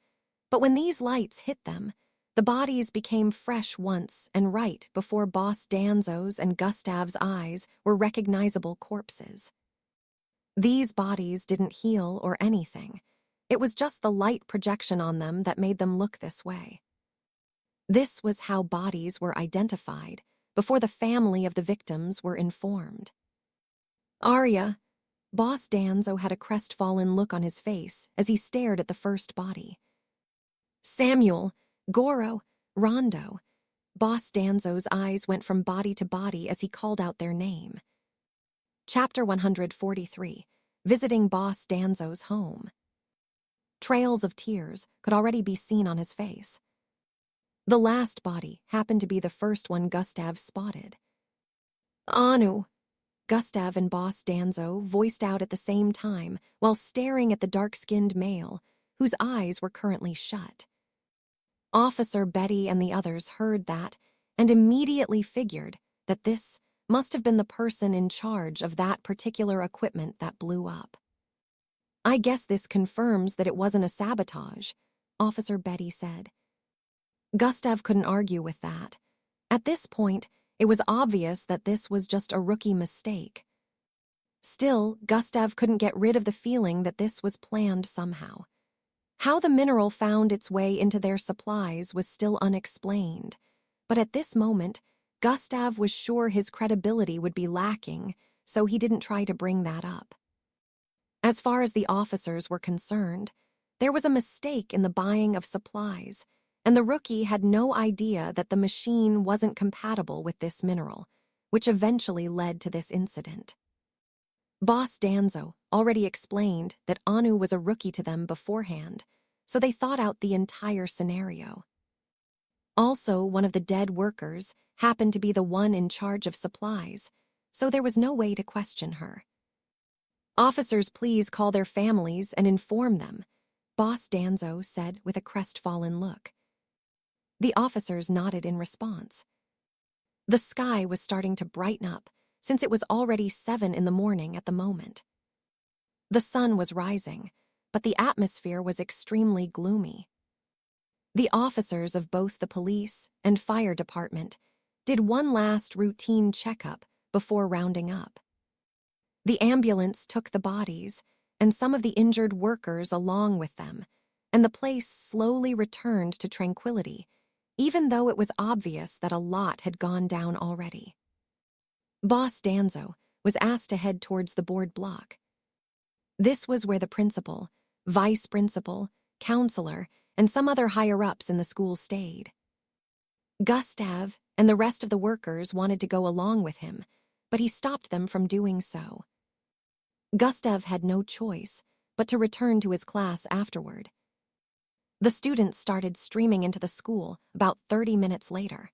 but when these lights hit them, the bodies became fresh once and right before Boss Danzo's and Gustav's eyes were recognizable corpses. These bodies didn't heal or anything. It was just the light projection on them that made them look this way. This was how bodies were identified before the family of the victims were informed. Arya. Boss Danzo had a crestfallen look on his face as he stared at the first body. Samuel, Goro, Rondo. Boss Danzo's eyes went from body to body as he called out their name. Chapter 143, Visiting Boss Danzo's Home. Trails of tears could already be seen on his face. The last body happened to be the first one Gustav spotted. Anu. Gustav and Boss Danzo voiced out at the same time while staring at the dark-skinned male, whose eyes were currently shut. Officer Betty and the others heard that and immediately figured that this must have been the person in charge of that particular equipment that blew up. I guess this confirms that it wasn't a sabotage, Officer Betty said. Gustav couldn't argue with that. At this point, it was obvious that this was just a rookie mistake. Still, Gustav couldn't get rid of the feeling that this was planned somehow. How the mineral found its way into their supplies was still unexplained, but at this moment, Gustav was sure his credibility would be lacking, so he didn't try to bring that up. As far as the officers were concerned, there was a mistake in the buying of supplies, and the rookie had no idea that the machine wasn't compatible with this mineral, which eventually led to this incident. Boss Danzo already explained that Anu was a rookie to them beforehand, so they thought out the entire scenario. Also, one of the dead workers happened to be the one in charge of supplies, so there was no way to question her. Officers, please call their families and inform them, Boss Danzo said with a crestfallen look. The officers nodded in response. The sky was starting to brighten up, since it was already 7 in the morning at the moment. The sun was rising, but the atmosphere was extremely gloomy. The officers of both the police and fire department did one last routine checkup before rounding up. The ambulance took the bodies and some of the injured workers along with them, and the place slowly returned to tranquility, even though it was obvious that a lot had gone down already. Boss Danzo was asked to head towards the board block. This was where the principal, vice principal, counselor, and some other higher-ups in the school stayed. Gustav and the rest of the workers wanted to go along with him, but he stopped them from doing so. Gustav had no choice but to return to his class afterward. The students started streaming into the school about 30 minutes later.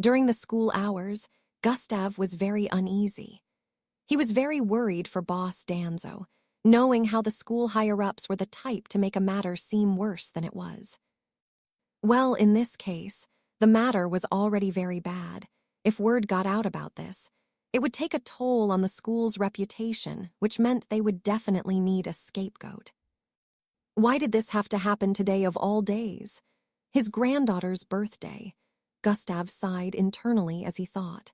During the school hours, Gustav was very uneasy. He was very worried for Boss Danzo, knowing how the school higher-ups were the type to make a matter seem worse than it was. Well, in this case, the matter was already very bad. If word got out about this, it would take a toll on the school's reputation, which meant they would definitely need a scapegoat. Why did this have to happen today of all days? His granddaughter's birthday. Gustav sighed internally as he thought.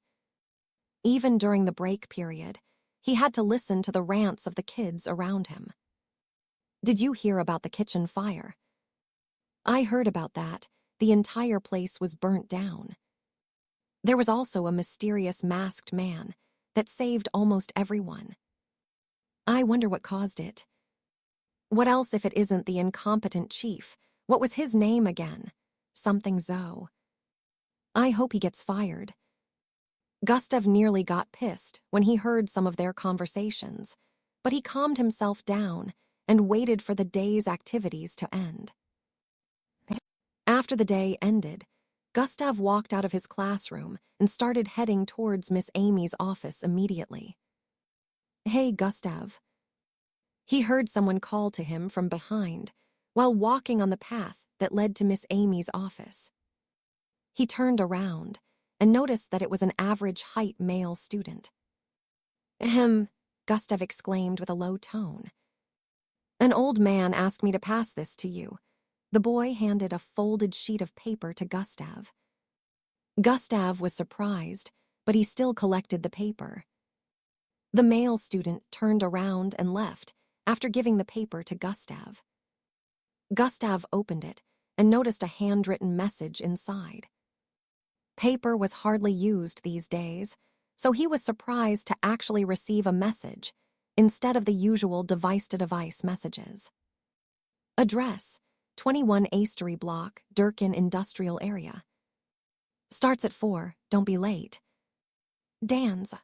Even during the break period, he had to listen to the rants of the kids around him. Did you hear about the kitchen fire? I heard about that. The entire place was burnt down. There was also a mysterious masked man that saved almost everyone. I wonder what caused it. What else if it isn't the incompetent chief? What was his name again? Something Zoe. I hope he gets fired. Gustav nearly got pissed when he heard some of their conversations, but he calmed himself down and waited for the day's activities to end. After the day ended, Gustav walked out of his classroom and started heading towards Miss Amy's office immediately. Hey, Gustav. He heard someone call to him from behind while walking on the path that led to Miss Amy's office. He turned around and noticed that it was an average-height male student. Ahem, Gustav exclaimed with a low tone. An old man asked me to pass this to you. The boy handed a folded sheet of paper to Gustav. Gustav was surprised, but he still collected the paper. The male student turned around and left after giving the paper to Gustav. Gustav opened it and noticed a handwritten message inside. Paper was hardly used these days, so he was surprised to actually receive a message instead of the usual device-to-device messages. Address: 21 Astery Block, Durkin Industrial Area. Starts at 4, don't be late. Dan's.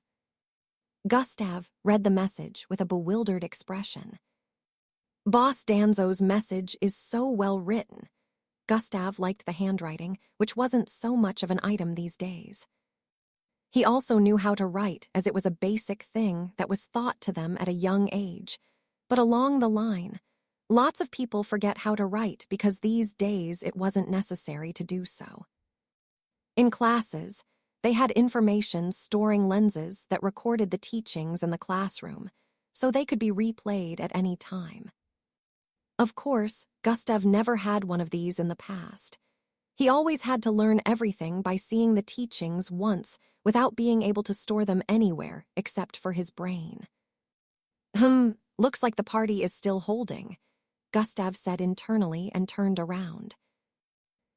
Gustav read the message with a bewildered expression. Boss Danzo's message is so well written. Gustav liked the handwriting, which wasn't so much of an item these days. He also knew how to write, as it was a basic thing that was taught to them at a young age. But along the line, lots of people forget how to write because these days it wasn't necessary to do so. In classes, they had information storing lenses that recorded the teachings in the classroom, so they could be replayed at any time. Of course, Gustav never had one of these in the past. He always had to learn everything by seeing the teachings once without being able to store them anywhere except for his brain. Looks like the party is still holding, Gustav said internally and turned around.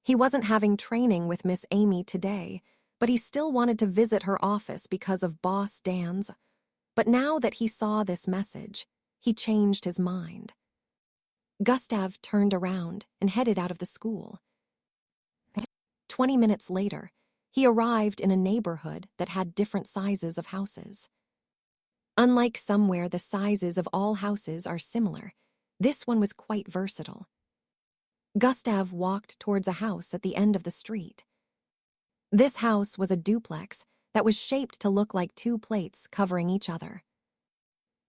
He wasn't having training with Miss Amy today, but he still wanted to visit her office because of Boss Dan's. But now that he saw this message, he changed his mind. Gustav turned around and headed out of the school. 20 minutes later, he arrived in a neighborhood that had different sizes of houses. Unlike somewhere the sizes of all houses are similar, this one was quite versatile. Gustav walked towards a house at the end of the street. This house was a duplex that was shaped to look like two plates covering each other.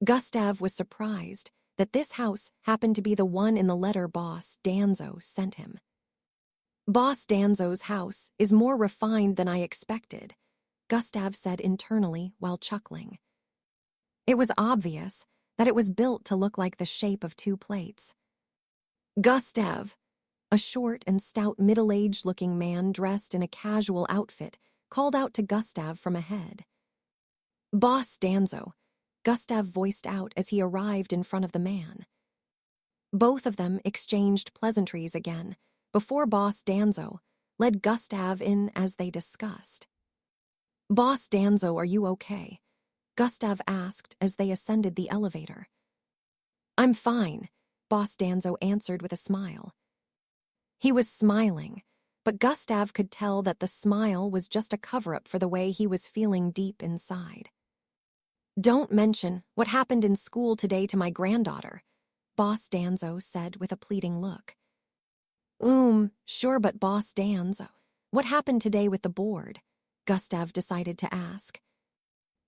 Gustav was surprised that this house happened to be the one in the letter Boss Danzo sent him. Boss Danzo's house is more refined than I expected, Gustav said internally while chuckling. It was obvious that it was built to look like the shape of two plates. Gustav, a short and stout middle-aged-looking man dressed in a casual outfit, called out to Gustav from ahead. Boss Danzo, Gustav voiced out as he arrived in front of the man. Both of them exchanged pleasantries again, before Boss Danzo led Gustav in as they discussed. Boss Danzo, are you okay? Gustav asked as they ascended the elevator. I'm fine, Boss Danzo answered with a smile. He was smiling, but Gustav could tell that the smile was just a cover-up for the way he was feeling deep inside. Don't mention what happened in school today to my granddaughter, Boss Danzo said with a pleading look. Sure, but Boss Danzo, what happened today with the board? Gustav decided to ask.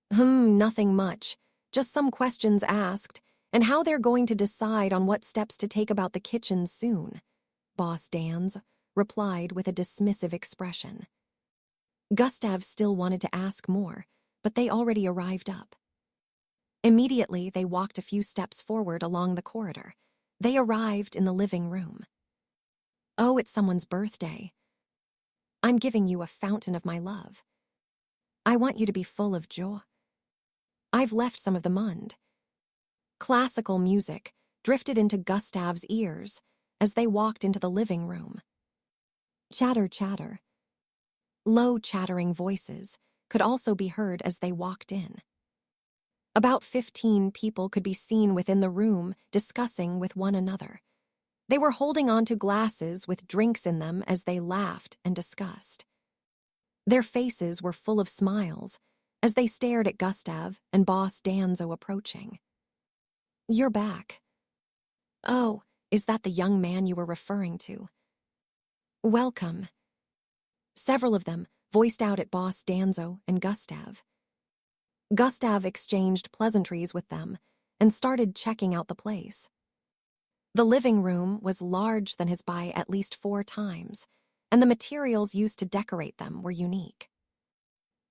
Nothing much, just some questions asked, and how they're going to decide on what steps to take about the kitchen soon, Boss Danzo replied with a dismissive expression. Gustav still wanted to ask more, but they already arrived up. Immediately, they walked a few steps forward along the corridor. They arrived in the living room. Oh, it's someone's birthday. I'm giving you a fountain of my love. I want you to be full of joy. I've left some of the mund. Classical music drifted into Gustav's ears as they walked into the living room. Chatter, chatter. Low chattering voices could also be heard as they walked in. About 15 people could be seen within the room discussing with one another. They were holding onto glasses with drinks in them as they laughed and discussed. Their faces were full of smiles as they stared at Gustav and Boss Danzo approaching. You're back. Oh, is that the young man you were referring to? Welcome. Several of them voiced out at Boss Danzo and Gustav. Gustav exchanged pleasantries with them and started checking out the place. The living room was larger than his by at least 4 times, and the materials used to decorate them were unique.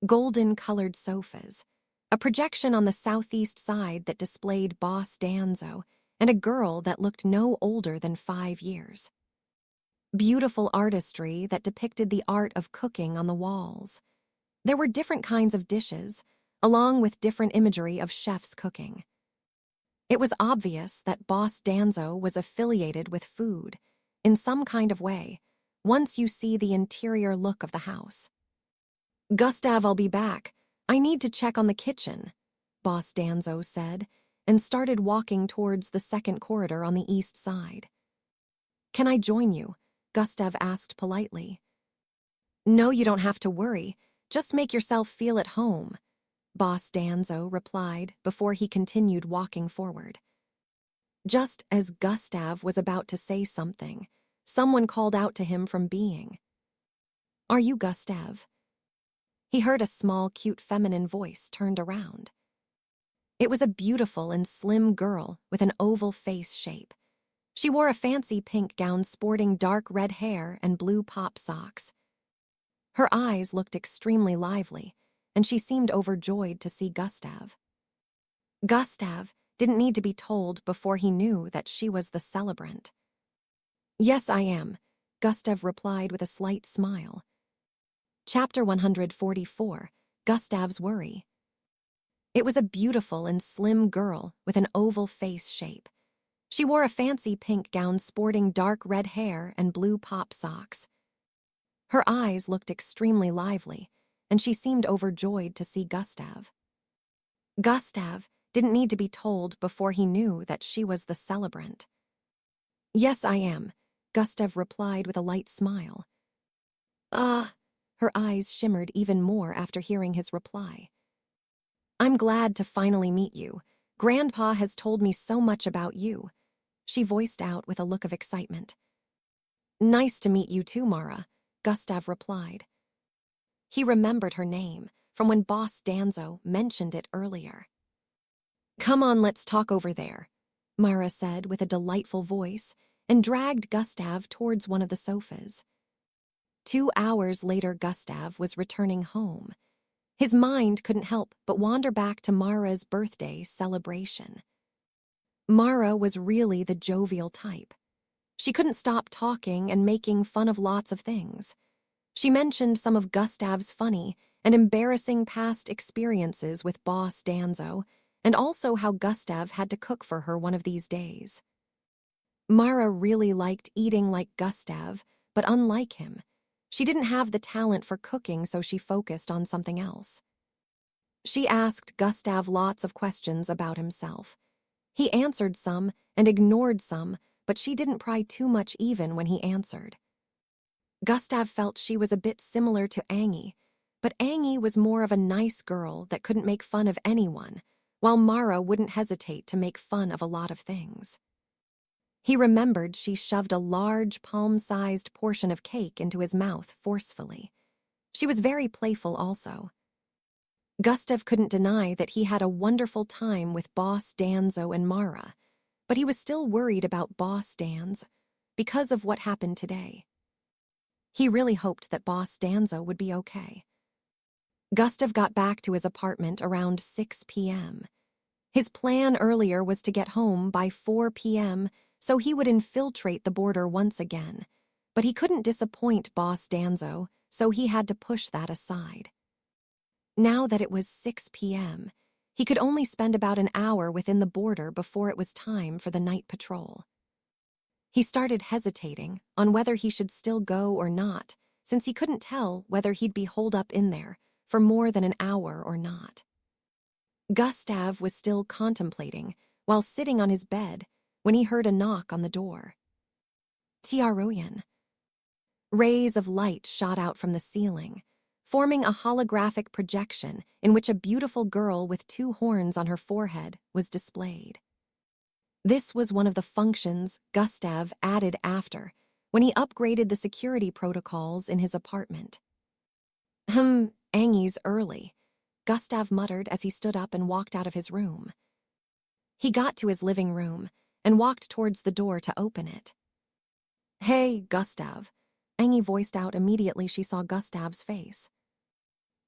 Golden-colored sofas, a projection on the southeast side that displayed Boss Danzo, and a girl that looked no older than 5 years. Beautiful artistry that depicted the art of cooking on the walls. There were different kinds of dishes, along with different imagery of chefs cooking. It was obvious that Boss Danzo was affiliated with food, in some kind of way, once you see the interior look of the house. Gustav, I'll be back. I need to check on the kitchen, Boss Danzo said, and started walking towards the second corridor on the east side. Can I join you? Gustav asked politely. No, you don't have to worry. Just make yourself feel at home, Boss Danzo replied before he continued walking forward. Just as Gustav was about to say something, someone called out to him from being. Are you Gustav? He heard a small, cute feminine voice turned around. It was a beautiful and slim girl with an oval face shape. She wore a fancy pink gown sporting dark red hair and blue pop socks. Her eyes looked extremely lively, and she seemed overjoyed to see Gustav. Gustav didn't need to be told before he knew that she was the celebrant. Yes, I am, Gustav replied with a slight smile. Chapter 144, Gustav's Worry. It was a beautiful and slim girl with an oval face shape. She wore a fancy pink gown sporting dark red hair and blue pop socks. Her eyes looked extremely lively, and she seemed overjoyed to see Gustav. Gustav didn't need to be told before he knew that she was the celebrant. Yes, I am, Gustav replied with a light smile. Her eyes shimmered even more after hearing his reply. I'm glad to finally meet you. Grandpa has told me so much about you, she voiced out with a look of excitement. Nice to meet you too, Mara, Gustav replied. He remembered her name from when Boss Danzo mentioned it earlier. Come on, let's talk over there, Mara said with a delightful voice and dragged Gustav towards one of the sofas. 2 hours later, Gustav was returning home. His mind couldn't help but wander back to Mara's birthday celebration. Mara was really the jovial type. She couldn't stop talking and making fun of lots of things. She mentioned some of Gustav's funny and embarrassing past experiences with Boss Danzo, and also how Gustav had to cook for her one of these days. Mara really liked eating like Gustav, but unlike him, she didn't have the talent for cooking, so she focused on something else. She asked Gustav lots of questions about himself. He answered some and ignored some, but she didn't pry too much even when he answered. Gustav felt she was a bit similar to Angie, but Angie was more of a nice girl that couldn't make fun of anyone, while Mara wouldn't hesitate to make fun of a lot of things. He remembered she shoved a large, palm-sized portion of cake into his mouth forcefully. She was very playful also. Gustav couldn't deny that he had a wonderful time with Boss Danzo and Mara, but he was still worried about Boss Danz because of what happened today. He really hoped that Boss Danzo would be okay. Gustav got back to his apartment around 6 p.m. His plan earlier was to get home by 4 p.m. so he would infiltrate the border once again, but he couldn't disappoint Boss Danzo, so he had to push that aside. Now that it was 6 p.m., he could only spend about an hour within the border before it was time for the night patrol. He started hesitating on whether he should still go or not, since he couldn't tell whether he'd be holed up in there for more than an hour or not. Gustav was still contemplating while sitting on his bed when he heard a knock on the door. Tiaroyan. Rays of light shot out from the ceiling, forming a holographic projection in which a beautiful girl with 2 horns on her forehead was displayed. This was one of the functions Gustav added after when he upgraded the security protocols in his apartment. Angie's early, Gustav muttered as he stood up and walked out of his room. He got to his living room and walked towards the door to open it. Hey, Gustav, Angie voiced out immediately she saw Gustav's face.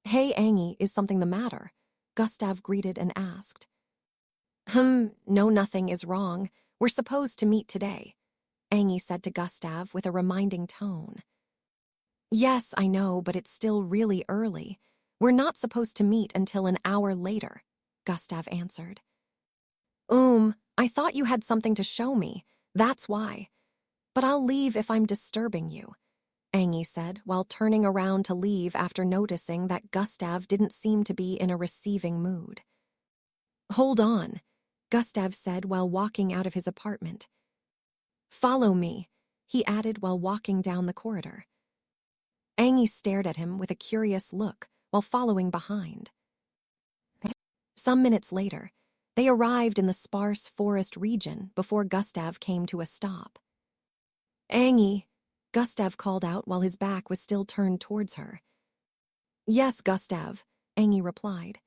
Hey, Angie, is something the matter? Gustav greeted and asked. No, nothing is wrong. We're supposed to meet today, Angie said to Gustav with a reminding tone. Yes, I know, but it's still really early. We're not supposed to meet until an hour later, Gustav answered. I thought you had something to show me. That's why. But I'll leave if I'm disturbing you. Angie said while turning around to leave after noticing that Gustav didn't seem to be in a receiving mood. Hold on, Gustav said while walking out of his apartment. Follow me, he added while walking down the corridor. Angie stared at him with a curious look while following behind. Some minutes later, they arrived in the sparse forest region before Gustav came to a stop. Angie, Gustav called out while his back was still turned towards her. Yes, Gustav, Angie replied.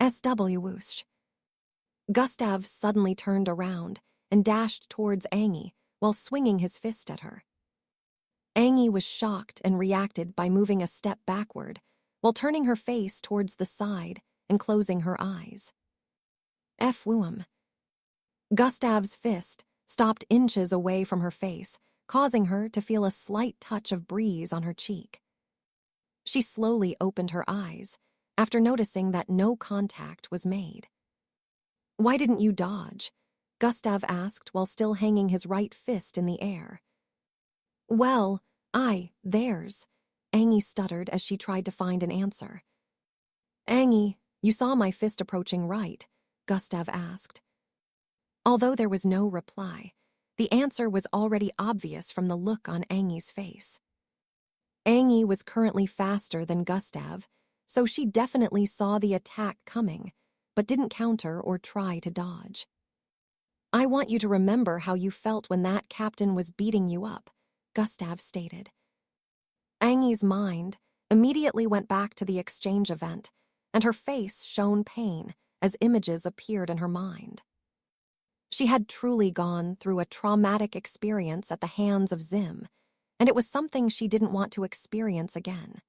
SW whoosh. Gustav suddenly turned around and dashed towards Angie while swinging his fist at her. Angie was shocked and reacted by moving a step backward while turning her face towards the side and closing her eyes. F-wum. Gustav's fist stopped inches away from her face, causing her to feel a slight touch of breeze on her cheek. She slowly opened her eyes after noticing that no contact was made. Why didn't you dodge? Gustav asked while still hanging his right fist in the air. Well, theirs, Angie stuttered as she tried to find an answer. Angie, you saw my fist approaching, right? Gustav asked. Although there was no reply, the answer was already obvious from the look on Angie's face. Angie was currently faster than Gustav, so she definitely saw the attack coming, but didn't counter or try to dodge. I want you to remember how you felt when that captain was beating you up, Gustav stated. Angie's mind immediately went back to the exchange event, and her face shone pain as images appeared in her mind. She had truly gone through a traumatic experience at the hands of Zim, and it was something she didn't want to experience again.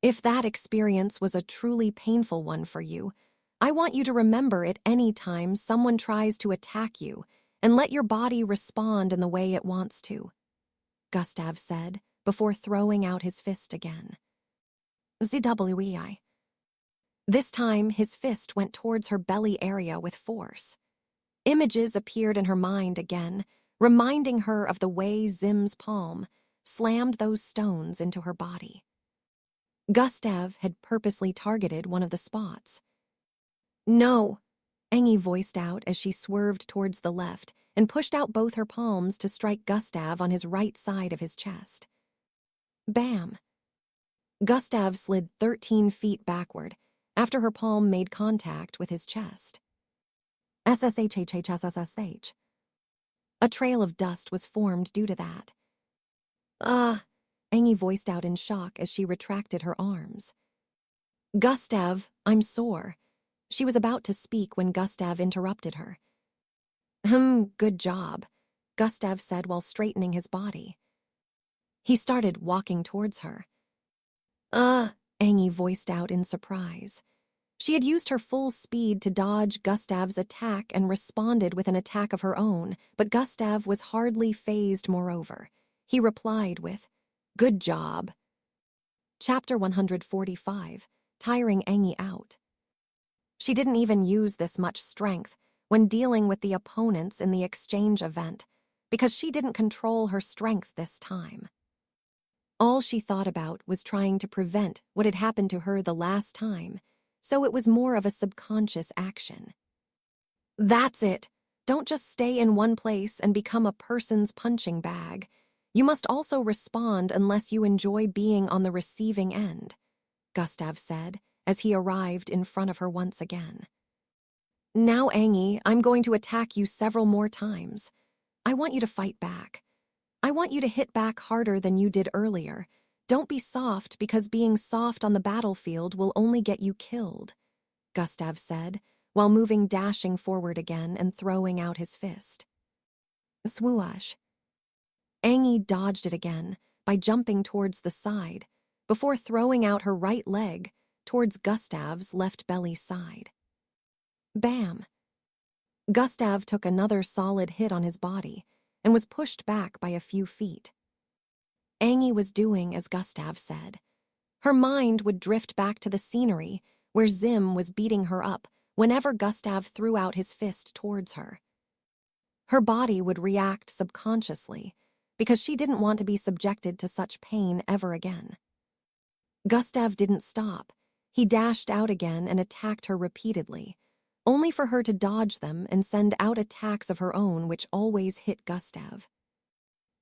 If that experience was a truly painful one for you, I want you to remember it any time someone tries to attack you and let your body respond in the way it wants to, Gustav said before throwing out his fist again. ZWEI. This time, his fist went towards her belly area with force. Images appeared in her mind again, reminding her of the way Zim's palm slammed those stones into her body. Gustav had purposely targeted one of the spots. No, Angie voiced out as she swerved towards the left and pushed out both her palms to strike Gustav on his right side of his chest. Bam! Gustav slid 13 feet backward after her palm made contact with his chest. SSHHHSSSH. A trail of dust was formed due to that. Angie voiced out in shock as she retracted her arms. Gustav, I'm sore. She was about to speak when Gustav interrupted her. Good job, Gustav said while straightening his body. He started walking towards her. Angie voiced out in surprise. She had used her full speed to dodge Gustav's attack and responded with an attack of her own, but Gustav was hardly fazed moreover. He replied with, Good job. Chapter 145, tiring Angie out. She didn't even use this much strength when dealing with the opponents in the exchange event, because she didn't control her strength this time. All she thought about was trying to prevent what had happened to her the last time, so it was more of a subconscious action. That's it. Don't just stay in one place and become a person's punching bag. You must also respond unless you enjoy being on the receiving end, Gustav said as he arrived in front of her once again. Now, Angie, I'm going to attack you several more times. I want you to fight back. I want you to hit back harder than you did earlier. Don't be soft, because being soft on the battlefield will only get you killed, Gustav said, while moving dashing forward again and throwing out his fist. Swoosh. Angie dodged it again by jumping towards the side, before throwing out her right leg towards Gustav's left belly side. Bam! Gustav took another solid hit on his body and was pushed back by a few feet. Angie was doing as Gustav said. Her mind would drift back to the scenery where Zim was beating her up whenever Gustav threw out his fist towards her. Her body would react subconsciously, because she didn't want to be subjected to such pain ever again. Gustav didn't stop. He dashed out again and attacked her repeatedly, only for her to dodge them and send out attacks of her own which always hit Gustav.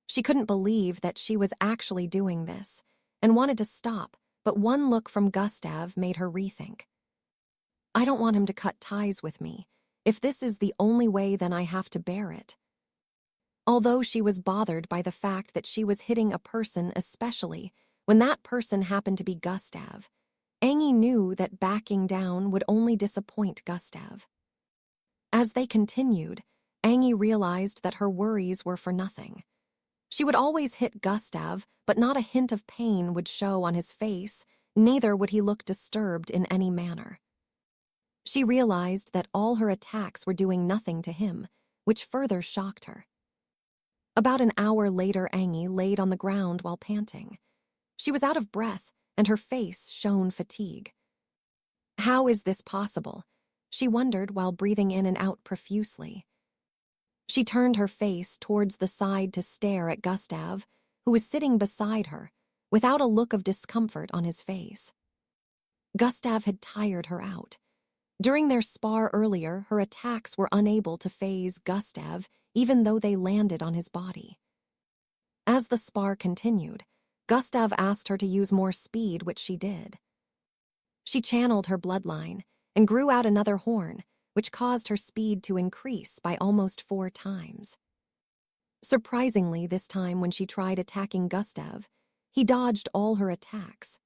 She couldn't believe that she was actually doing this and wanted to stop, but one look from Gustav made her rethink. I don't want him to cut ties with me. If this is the only way, then I have to bear it. Although she was bothered by the fact that she was hitting a person, especially when that person happened to be Gustav, Angie knew that backing down would only disappoint Gustav. As they continued, Angie realized that her worries were for nothing. She would always hit Gustav, but not a hint of pain would show on his face, neither would he look disturbed in any manner. She realized that all her attacks were doing nothing to him, which further shocked her. About an hour later, Angie laid on the ground while panting. She was out of breath, and her face shone fatigue. How is this possible? She wondered while breathing in and out profusely. She turned her face towards the side to stare at Gustav, who was sitting beside her, without a look of discomfort on his face. Gustav had tired her out. During their spar earlier, her attacks were unable to faze Gustav, even though they landed on his body. As the spar continued, Gustav asked her to use more speed, which she did. She channeled her bloodline and grew out another horn, which caused her speed to increase by almost 4 times. Surprisingly, this time when she tried attacking Gustav, he dodged all her attacks.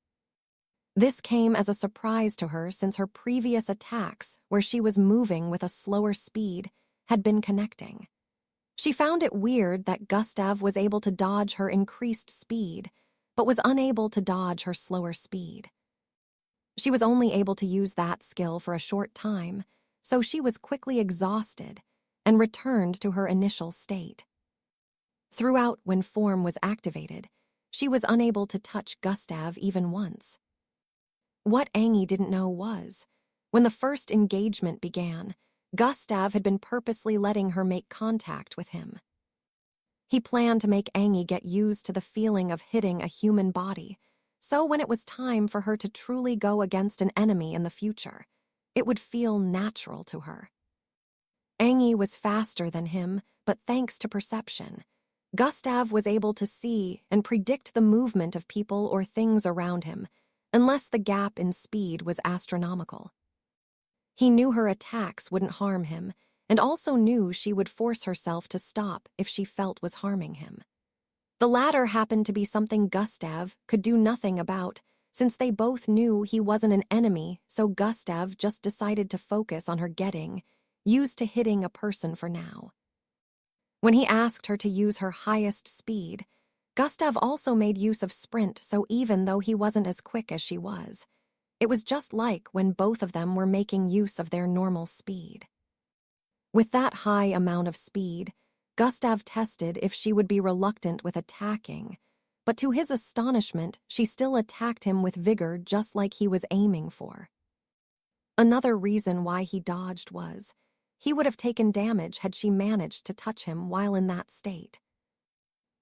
This came as a surprise to her since her previous attacks, where she was moving with a slower speed, had been connecting. She found it weird that Gustav was able to dodge her increased speed, but was unable to dodge her slower speed. She was only able to use that skill for a short time, so she was quickly exhausted and returned to her initial state. Throughout, when form was activated, she was unable to touch Gustav even once. What Angie didn't know was, when the first engagement began, Gustav had been purposely letting her make contact with him. He planned to make Angie get used to the feeling of hitting a human body, so when it was time for her to truly go against an enemy in the future, it would feel natural to her. Angie was faster than him, but thanks to perception, Gustav was able to see and predict the movement of people or things around him, unless the gap in speed was astronomical. He knew her attacks wouldn't harm him, and also knew she would force herself to stop if she felt was harming him. The latter happened to be something Gustav could do nothing about, since they both knew he wasn't an enemy, so Gustav just decided to focus on her getting used to hitting a person for now. When he asked her to use her highest speed, Gustav also made use of sprint, so even though he wasn't as quick as she was, it was just like when both of them were making use of their normal speed. With that high amount of speed, Gustav tested if she would be reluctant with attacking, but to his astonishment, she still attacked him with vigor just like he was aiming for. Another reason why he dodged was, he would have taken damage had she managed to touch him while in that state.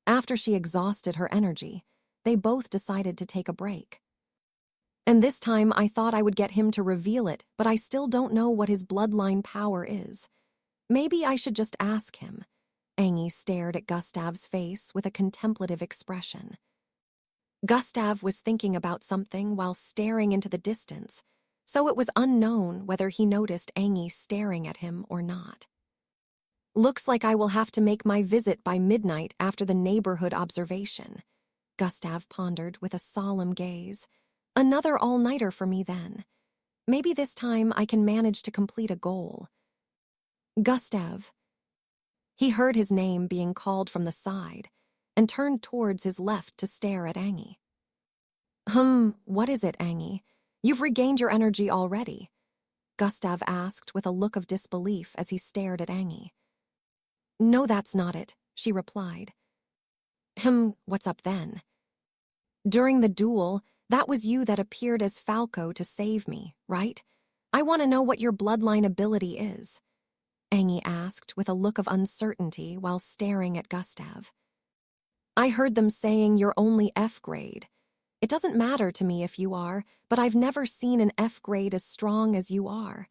After she exhausted her energy, they both decided to take a break. And this time I thought I would get him to reveal it, but I still don't know what his bloodline power is. Maybe I should just ask him. Angie stared at Gustav's face with a contemplative expression. Gustav was thinking about something while staring into the distance, so it was unknown whether he noticed Angie staring at him or not. Looks like I will have to make my visit by midnight after the neighborhood observation, Gustav pondered with a solemn gaze. Another all-nighter for me then. Maybe this time I can manage to complete a goal. Gustav. He heard his name being called from the side and turned towards his left to stare at Angie. What is it, Angie? You've regained your energy already, Gustav asked with a look of disbelief as he stared at Angie. No, that's not it, she replied. What's up then? During the duel, that was you that appeared as Falco to save me, right? I want to know what your bloodline ability is, Angie asked with a look of uncertainty while staring at Gustav. I heard them saying you're only F grade. It doesn't matter to me if you are, but I've never seen an F grade as strong as you are.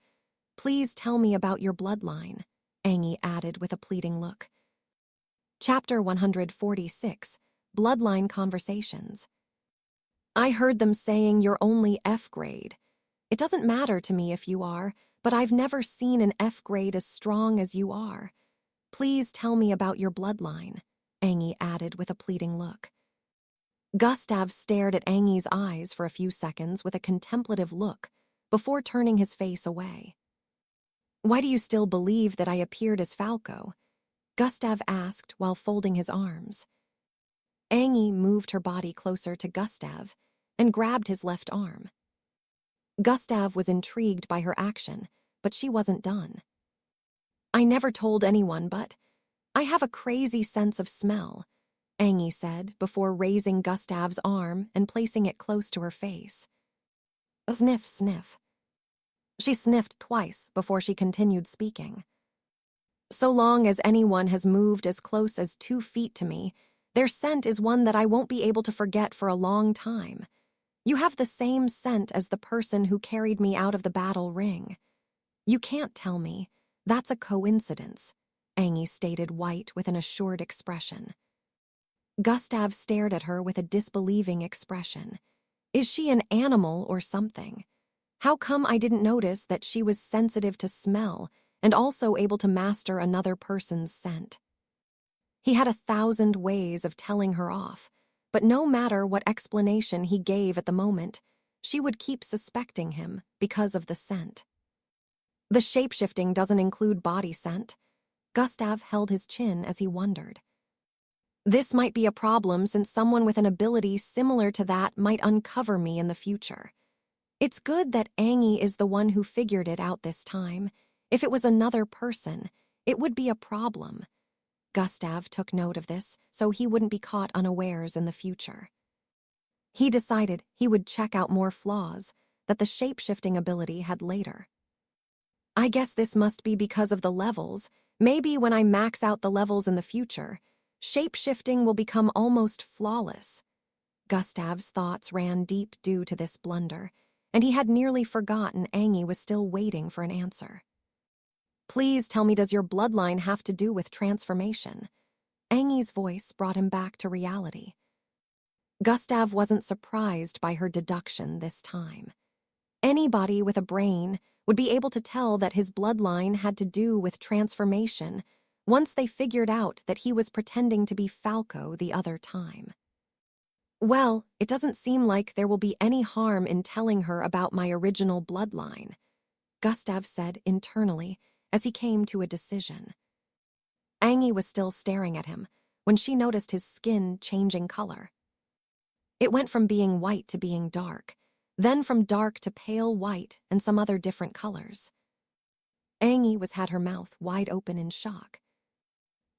Please tell me about your bloodline, Angie added with a pleading look. Chapter 146, Bloodline Conversations. I heard them saying you're only F grade. It doesn't matter to me if you are, but I've never seen an F grade as strong as you are. Please tell me about your bloodline, Angie added with a pleading look. Gustav stared at Angie's eyes for a few seconds with a contemplative look before turning his face away. Why do you still believe that I appeared as Falco? Gustav asked while folding his arms. Angie moved her body closer to Gustav and grabbed his left arm. Gustav was intrigued by her action, but she wasn't done. I never told anyone, but I have a crazy sense of smell, Angie said before raising Gustav's arm and placing it close to her face. Sniff, sniff. She sniffed twice before she continued speaking. So long as anyone has moved as close as 2 feet to me, their scent is one that I won't be able to forget for a long time. You have the same scent as the person who carried me out of the battle ring. You can't tell me. That's a coincidence, Angie stated, white with an assured expression. Gustav stared at her with a disbelieving expression. Is she an animal or something? How come I didn't notice that she was sensitive to smell and also able to master another person's scent? He had 1,000 ways of telling her off, but no matter what explanation he gave at the moment, she would keep suspecting him because of the scent. The shapeshifting doesn't include body scent. Gustav held his chin as he wondered. This might be a problem since someone with an ability similar to that might uncover me in the future. It's good that Angie is the one who figured it out this time. If it was another person, it would be a problem. Gustav took note of this so he wouldn't be caught unawares in the future. He decided he would check out more flaws that the shape-shifting ability had later. I guess this must be because of the levels. Maybe when I max out the levels in the future, shape-shifting will become almost flawless. Gustav's thoughts ran deep due to this blunder, and he had nearly forgotten Angie was still waiting for an answer. Please tell me, does your bloodline have to do with transformation? Angie's voice brought him back to reality. Gustav wasn't surprised by her deduction this time. Anybody with a brain would be able to tell that his bloodline had to do with transformation once they figured out that he was pretending to be Falco the other time. Well, it doesn't seem like there will be any harm in telling her about my original bloodline, Gustav said internally as he came to a decision. Angie was still staring at him when she noticed his skin changing color. It went from being white to being dark, then from dark to pale white and some other different colors. Angie had her mouth wide open in shock.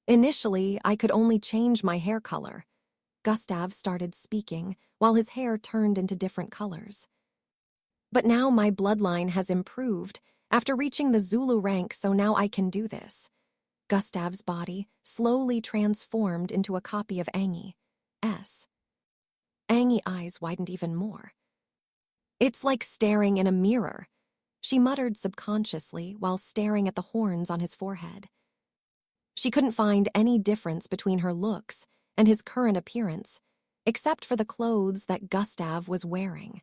Initially, I could only change my hair color. Gustav started speaking while his hair turned into different colors. But now my bloodline has improved after reaching the Zulu rank, so now I can do this. Gustav's body slowly transformed into a copy of Angie's. Angie's eyes widened even more. It's like staring in a mirror, she muttered subconsciously while staring at the horns on his forehead. She couldn't find any difference between her looks and his current appearance, except for the clothes that Gustav was wearing.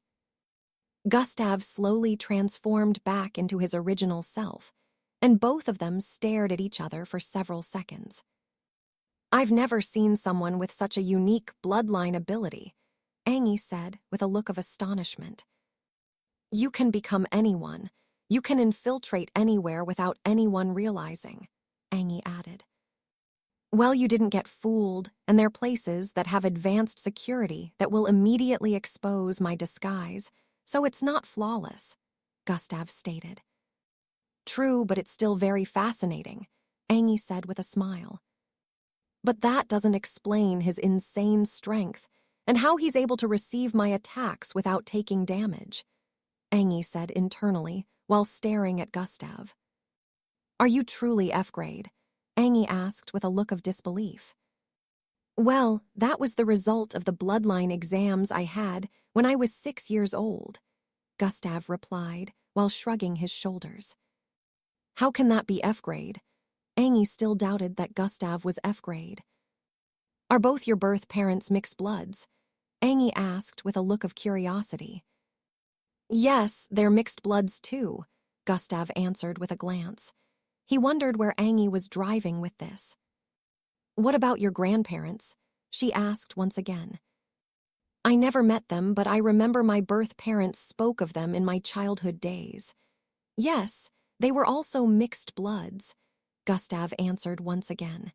Gustav slowly transformed back into his original self, and both of them stared at each other for several seconds. I've never seen someone with such a unique bloodline ability, Angie said with a look of astonishment. You can become anyone. You can infiltrate anywhere without anyone realizing, Angie added. Well, you didn't get fooled, and there are places that have advanced security that will immediately expose my disguise, so it's not flawless, Gustav stated. True, but it's still very fascinating, Angie said with a smile. But that doesn't explain his insane strength and how he's able to receive my attacks without taking damage, Angie said internally while staring at Gustav. Are you truly F-grade? Angie asked with a look of disbelief. Well, that was the result of the bloodline exams I had when I was 6 years old, Gustav replied while shrugging his shoulders. How can that be F grade? Angie still doubted that Gustav was F grade. Are both your birth parents mixed bloods? Angie asked with a look of curiosity. Yes, they're mixed bloods too, Gustav answered with a glance. He wondered where Angie was driving with this. What about your grandparents? She asked once again. I never met them, but I remember my birth parents spoke of them in my childhood days. Yes, they were also mixed bloods, Gustav answered once again.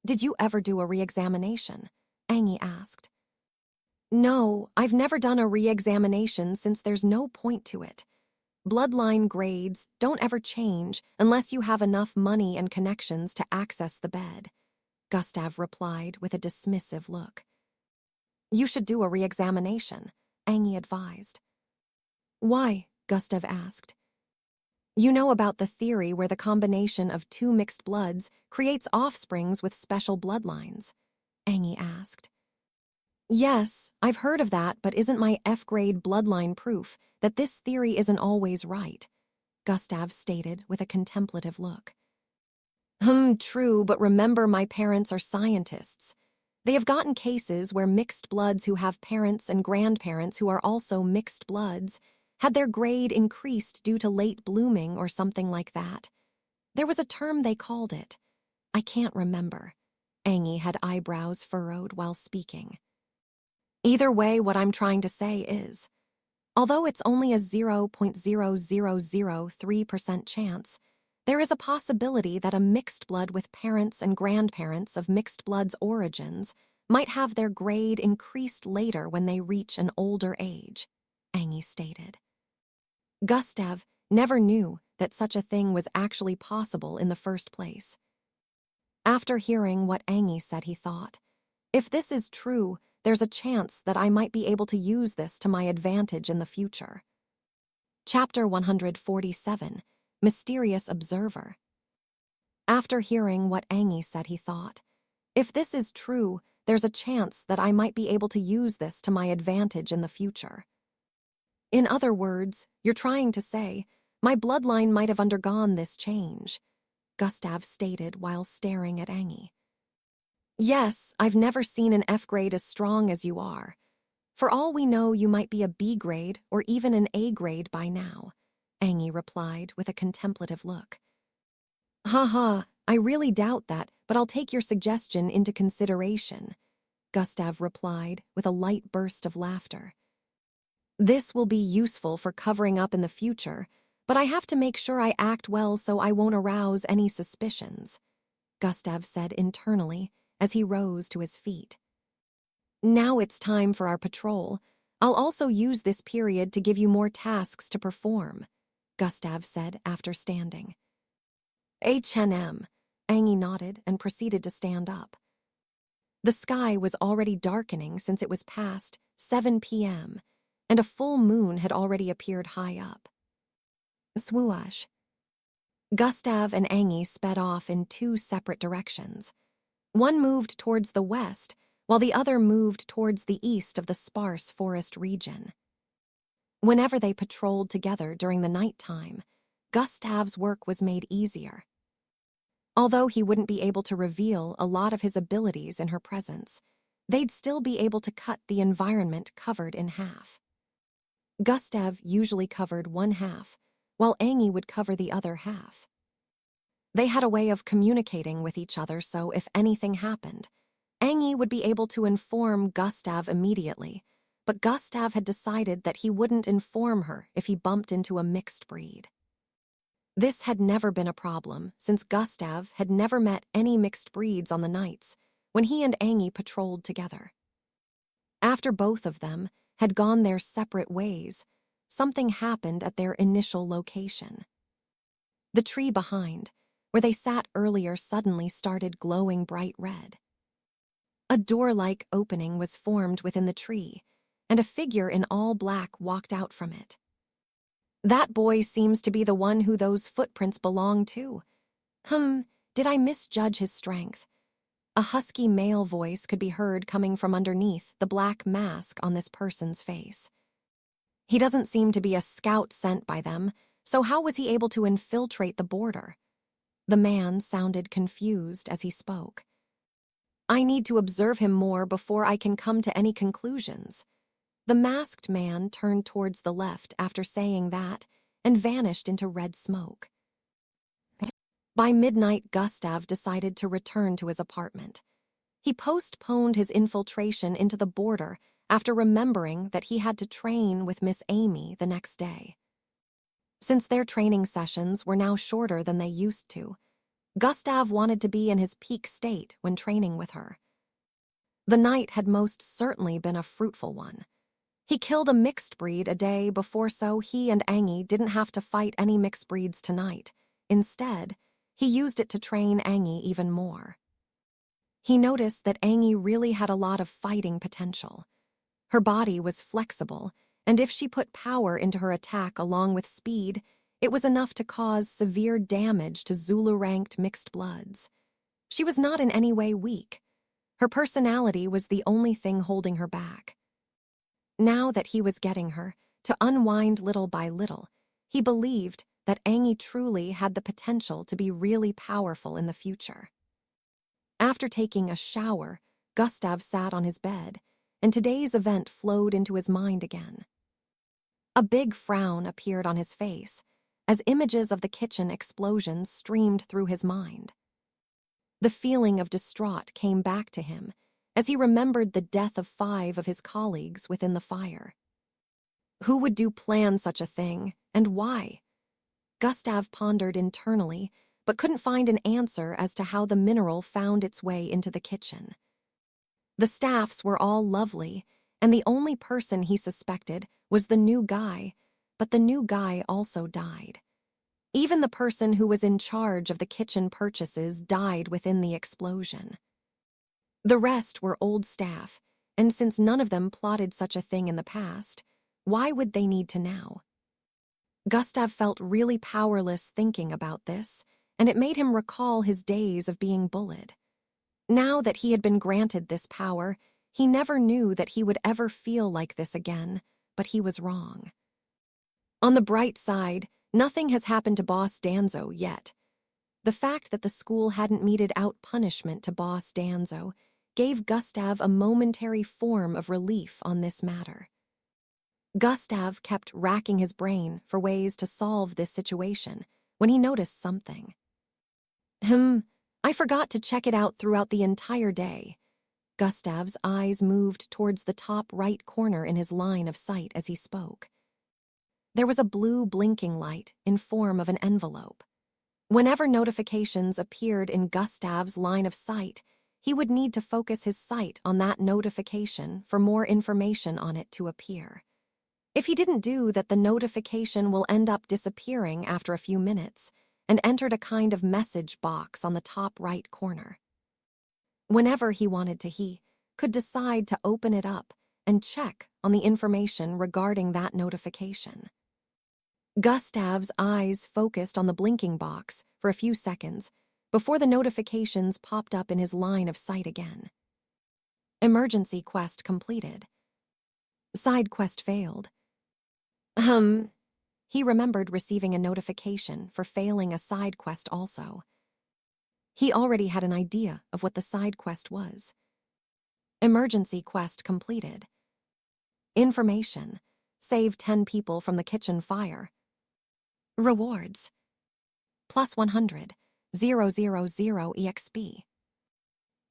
Did you ever do a re-examination? Angie asked. No, I've never done a re-examination since there's no point to it. Bloodline grades don't ever change unless you have enough money and connections to access the bed, Gustav replied with a dismissive look. You should do a re-examination, Angie advised. Why? Gustav asked. You know about the theory where the combination of two mixed bloods creates offsprings with special bloodlines? Angie asked. Yes, I've heard of that, but isn't my F-grade bloodline proof that this theory isn't always right? Gustav stated with a contemplative look. True, but remember my parents are scientists. They have gotten cases where mixed bloods who have parents and grandparents who are also mixed bloods had their grade increased due to late blooming or something like that. There was a term they called it. I can't remember. Angie had eyebrows furrowed while speaking. Either way, what I'm trying to say is, although it's only a 0.0003% chance, there is a possibility that a mixed blood with parents and grandparents of mixed blood's origins might have their grade increased later when they reach an older age, Angie stated. Gustav never knew that such a thing was actually possible in the first place. After hearing what Angie said, he thought, if this is true, there's a chance that I might be able to use this to my advantage in the future. Chapter 147, Mysterious Observer. After hearing what Angie said, he thought, if this is true, there's a chance that I might be able to use this to my advantage in the future. In other words, you're trying to say, my bloodline might have undergone this change, Gustav stated while staring at Angie. Yes, I've never seen an F grade as strong as you are. For all we know, you might be a B grade or even an A grade by now, Angie replied with a contemplative look. Ha, I really doubt that, but I'll take your suggestion into consideration, Gustav replied with a light burst of laughter. This will be useful for covering up in the future, but I have to make sure I act well so I won't arouse any suspicions, Gustav said internally as he rose to his feet. Now it's time for our patrol. I'll also use this period to give you more tasks to perform, Gustav said after standing. H&M, Angie nodded and proceeded to stand up. The sky was already darkening since it was past 7 p.m., and a full moon had already appeared high up. Swoosh. Gustav and Angie sped off in two separate directions. One moved towards the west, while the other moved towards the east of the sparse forest region. Whenever they patrolled together during the nighttime, Gustav's work was made easier. Although he wouldn't be able to reveal a lot of his abilities in her presence, they'd still be able to cut the environment covered in half. Gustav usually covered one half, while Angie would cover the other half. They had a way of communicating with each other, so if anything happened, Angie would be able to inform Gustav immediately, but Gustav had decided that he wouldn't inform her if he bumped into a mixed breed. This had never been a problem, since Gustav had never met any mixed breeds on the nights when he and Angie patrolled together. After both of them had gone their separate ways, something happened at their initial location. The tree behind, where they sat earlier, suddenly started glowing bright red. A door-like opening was formed within the tree, and a figure in all black walked out from it. That boy seems to be the one who those footprints belong to. Did I misjudge his strength? A husky male voice could be heard coming from underneath the black mask on this person's face. He doesn't seem to be a scout sent by them, so how was he able to infiltrate the border? The man sounded confused as he spoke. I need to observe him more before I can come to any conclusions. The masked man turned towards the left after saying that and vanished into red smoke. By midnight, Gustav decided to return to his apartment. He postponed his infiltration into the border after remembering that he had to train with Miss Amy the next day. Since their training sessions were now shorter than they used to, Gustav wanted to be in his peak state when training with her. The night had most certainly been a fruitful one. He killed a mixed breed a day before, so he and Angie didn't have to fight any mixed breeds tonight. Instead, he used it to train Angie even more. He noticed that Angie really had a lot of fighting potential. Her body was flexible, and if she put power into her attack along with speed, it was enough to cause severe damage to Zulu-ranked mixed bloods. She was not in any way weak. Her personality was the only thing holding her back. Now that he was getting her to unwind little by little, he believed that Angie truly had the potential to be really powerful in the future. After taking a shower, Gustav sat on his bed, and today's event flowed into his mind again. A big frown appeared on his face as images of the kitchen explosion streamed through his mind. The feeling of distraught came back to him as he remembered the death of 5 of his colleagues within the fire. Who would plan such a thing, and why? Gustav pondered internally, but couldn't find an answer as to how the mineral found its way into the kitchen. The staffs were all lovely, and the only person he suspected was the new guy, but the new guy also died. Even the person who was in charge of the kitchen purchases died within the explosion. The rest were old staff, and since none of them plotted such a thing in the past, why would they need to now? Gustav felt really powerless thinking about this, and it made him recall his days of being bullied. Now that he had been granted this power, he never knew that he would ever feel like this again, but he was wrong. On the bright side, nothing has happened to Boss Danzo yet. The fact that the school hadn't meted out punishment to Boss Danzo gave Gustav a momentary form of relief on this matter. Gustav kept racking his brain for ways to solve this situation when he noticed something. I forgot to check it out throughout the entire day. Gustav's eyes moved towards the top right corner in his line of sight as he spoke. There was a blue blinking light in form of an envelope. Whenever notifications appeared in Gustav's line of sight, he would need to focus his sight on that notification for more information on it to appear. If he didn't do that, the notification will end up disappearing after a few minutes and entered a kind of message box on the top right corner. Whenever he wanted to, he could decide to open it up and check on the information regarding that notification. Gustav's eyes focused on the blinking box for a few seconds before the notifications popped up in his line of sight again. Emergency quest completed. Side quest failed. He remembered receiving a notification for failing a side quest also. He already had an idea of what the side quest was. Emergency quest completed. Information: save 10 people from the kitchen fire. Rewards: plus 100, 000 EXP.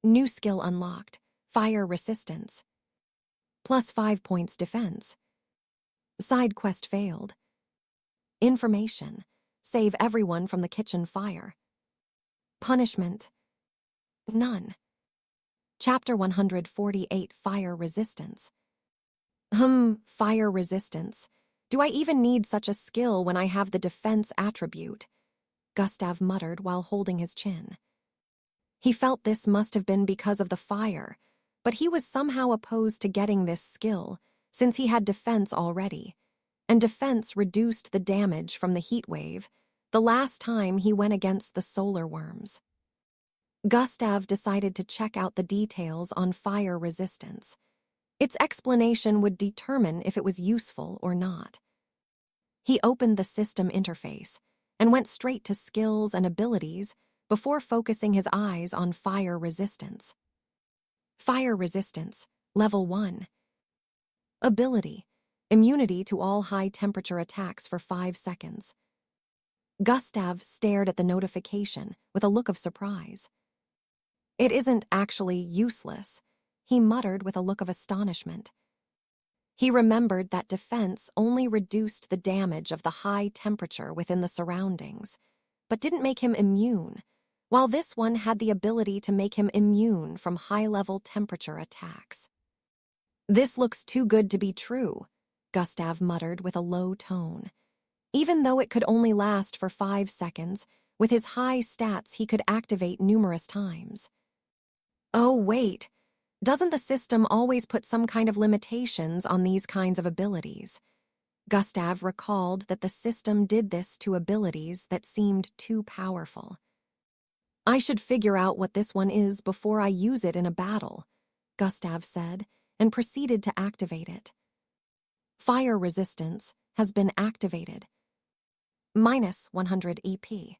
New skill unlocked: fire resistance. Plus 5 points defense. Side quest failed. Information: save everyone from the kitchen fire. Punishment: none. Chapter 148: Fire Resistance. Fire resistance. Do I even need such a skill when I have the defense attribute? Gustav muttered while holding his chin. He felt this must have been because of the fire, but he was somehow opposed to getting this skill since he had defense already, and defense reduced the damage from the heat wave the last time he went against the solar worms. Gustav decided to check out the details on fire resistance. Its explanation would determine if it was useful or not. He opened the system interface and went straight to skills and abilities before focusing his eyes on fire resistance. Fire resistance, level 1. Ability, immunity to all high-temperature attacks for 5 seconds. Gustav stared at the notification with a look of surprise. It isn't actually useless, he muttered with a look of astonishment. He remembered that defense only reduced the damage of the high temperature within the surroundings, but didn't make him immune, while this one had the ability to make him immune from high-level temperature attacks. This looks too good to be true, Gustav muttered with a low tone. Even though it could only last for 5 seconds, with his high stats he could activate numerous times. Oh, wait. Doesn't the system always put some kind of limitations on these kinds of abilities? Gustav recalled that the system did this to abilities that seemed too powerful. I should figure out what this one is before I use it in a battle, Gustav said, and proceeded to activate it. Fire resistance has been activated. Minus 100 EP.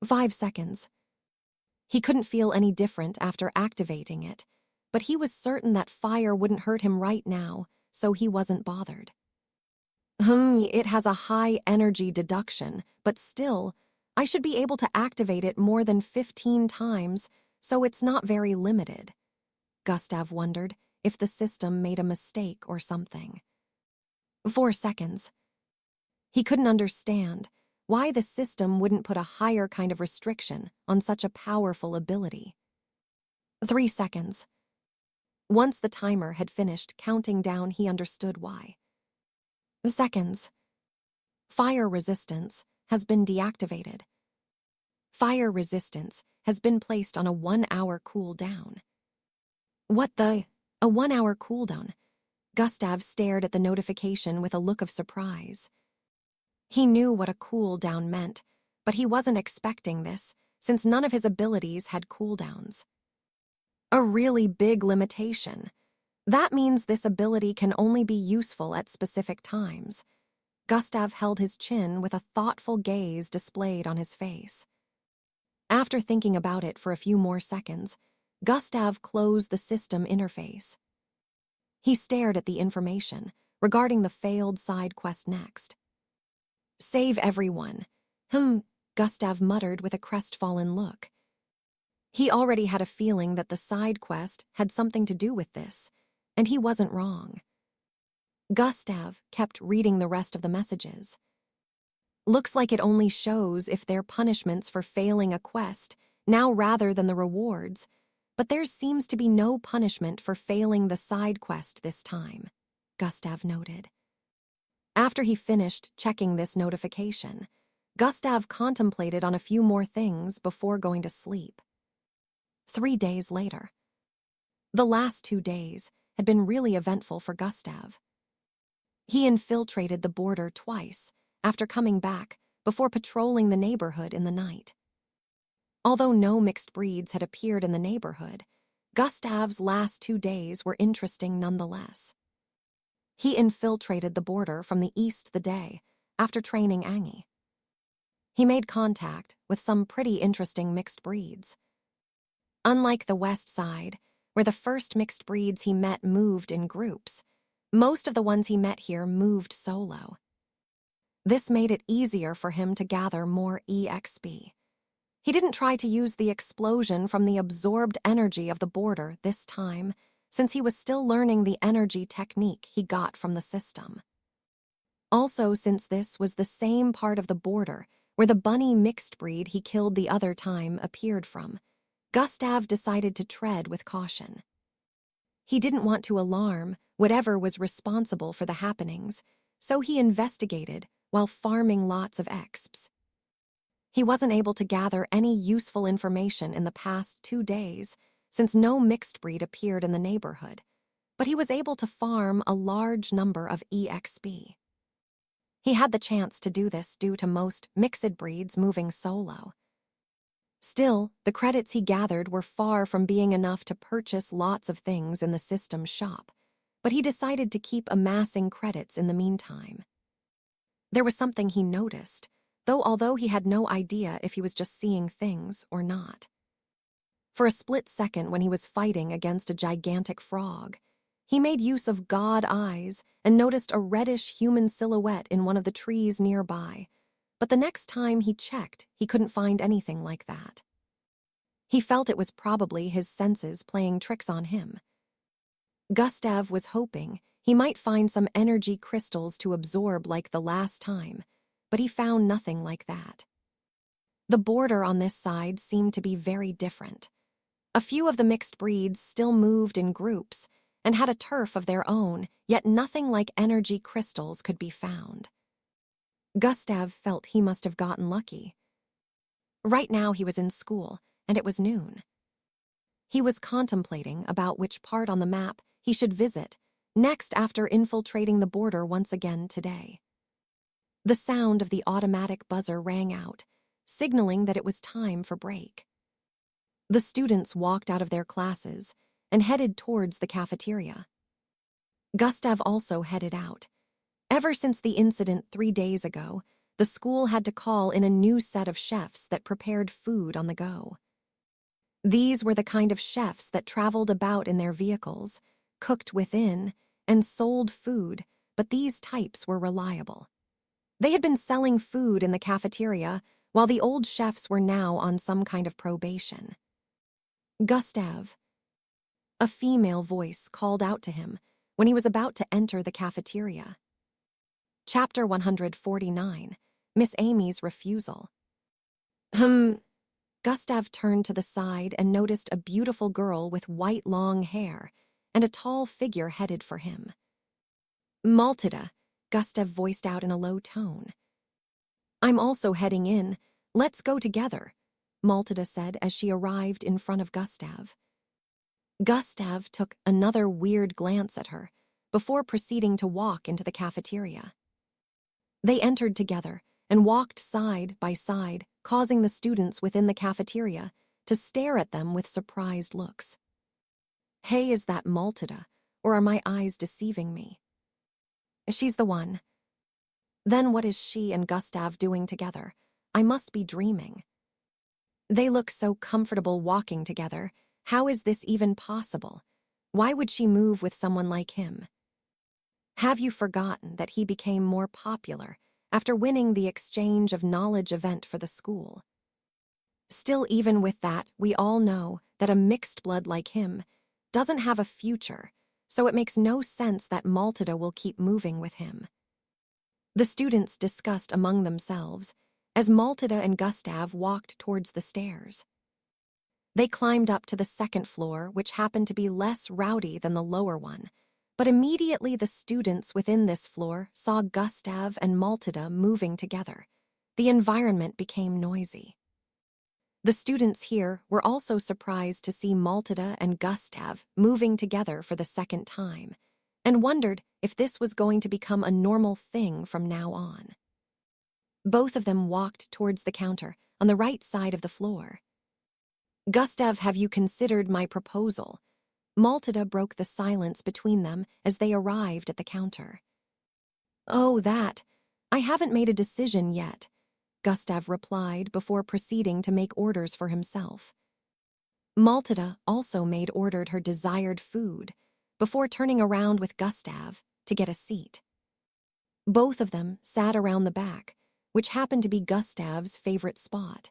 5 seconds. He couldn't feel any different after activating it, but he was certain that fire wouldn't hurt him right now, so he wasn't bothered. It has a high energy deduction, but still, I should be able to activate it more than 15 times, so it's not very limited. Gustav wondered if the system made a mistake or something. 4 seconds. He couldn't understand why the system wouldn't put a higher kind of restriction on such a powerful ability. 3 seconds. Once the timer had finished counting down, he understood why. Seconds. Fire resistance has been deactivated. Fire resistance has been placed on a 1-hour cooldown. What the? A 1-hour cooldown? Gustav stared at the notification with a look of surprise. He knew what a cooldown meant, but he wasn't expecting this, since none of his abilities had cooldowns. A really big limitation. That means this ability can only be useful at specific times. Gustav held his chin with a thoughtful gaze displayed on his face. After thinking about it for a few more seconds, Gustav closed the system interface. He stared at the information regarding the failed side quest next. Save everyone. Gustav muttered with a crestfallen look. He already had a feeling that the side quest had something to do with this, and he wasn't wrong. Gustav kept reading the rest of the messages. Looks like it only shows if they're punishments for failing a quest, now rather than the rewards, but there seems to be no punishment for failing the side quest this time, Gustav noted. After he finished checking this notification, Gustav contemplated on a few more things before going to sleep. 3 days later. The last 2 days had been really eventful for Gustav. He infiltrated the border twice after coming back before patrolling the neighborhood in the night. Although no mixed breeds had appeared in the neighborhood, Gustav's last 2 days were interesting nonetheless. He infiltrated the border from the east the day after training Angie. He made contact with some pretty interesting mixed breeds. Unlike the west side, where the first mixed breeds he met moved in groups, most of the ones he met here moved solo. This made it easier for him to gather more EXP. He didn't try to use the explosion from the absorbed energy of the border this time, since he was still learning the energy technique he got from the system. Also, since this was the same part of the border where the bunny mixed breed he killed the other time appeared from, Gustav decided to tread with caution. He didn't want to alarm whatever was responsible for the happenings, so he investigated while farming lots of exps. He wasn't able to gather any useful information in the past 2 days, since no mixed breed appeared in the neighborhood, but he was able to farm a large number of EXP. He had the chance to do this due to most mixed breeds moving solo. Still, the credits he gathered were far from being enough to purchase lots of things in the system shop, but he decided to keep amassing credits in the meantime. There was something he noticed, although he had no idea if he was just seeing things or not. For a split second when he was fighting against a gigantic frog, he made use of god eyes and noticed a reddish human silhouette in one of the trees nearby, but the next time he checked, he couldn't find anything like that. He felt it was probably his senses playing tricks on him. Gustav was hoping he might find some energy crystals to absorb like the last time, but he found nothing like that. The border on this side seemed to be very different. A few of the mixed breeds still moved in groups and had a turf of their own, yet nothing like energy crystals could be found. Gustav felt he must have gotten lucky. Right now he was in school, and it was noon. He was contemplating about which part on the map he should visit next after infiltrating the border once again today. The sound of the automatic buzzer rang out, signaling that it was time for break. The students walked out of their classes and headed towards the cafeteria. Gustav also headed out. Ever since the incident 3 days ago, the school had to call in a new set of chefs that prepared food on the go. These were the kind of chefs that traveled about in their vehicles, cooked within, and sold food, but these types were reliable. They had been selling food in the cafeteria, while the old chefs were now on some kind of probation. Gustav. A female voice called out to him when he was about to enter the cafeteria. Chapter 149, Miss Amy's Refusal. Gustav turned to the side and noticed a beautiful girl with white long hair and a tall figure headed for him. Maltida, Gustav voiced out in a low tone. I'm also heading in. Let's go together, Maltida said as she arrived in front of Gustav. Gustav took another weird glance at her before proceeding to walk into the cafeteria. They entered together and walked side by side, causing the students within the cafeteria to stare at them with surprised looks. Hey, is that Maltida, or are my eyes deceiving me? She's the one. Then what is she and Gustav doing together? I must be dreaming. They look so comfortable walking together. How is this even possible? Why would she move with someone like him? Have you forgotten that he became more popular after winning the exchange of knowledge event for the school? Still, even with that, we all know that a mixed blood like him doesn't have a future, so it makes no sense that Maltida will keep moving with him. The students discussed among themselves as Maltida and Gustav walked towards the stairs. They climbed up to the second floor, which happened to be less rowdy than the lower one, but immediately the students within this floor saw Gustav and Maltida moving together. The environment became noisy. The students here were also surprised to see Maltida and Gustav moving together for the second time, and wondered if this was going to become a normal thing from now on. Both of them walked towards the counter on the right side of the floor. Gustav, have you considered my proposal? Maltida broke the silence between them as they arrived at the counter. Oh, that. I haven't made a decision yet, Gustav replied before proceeding to make orders for himself. Maltida also ordered her desired food before turning around with Gustav to get a seat. Both of them sat around the back, which happened to be Gustav's favorite spot.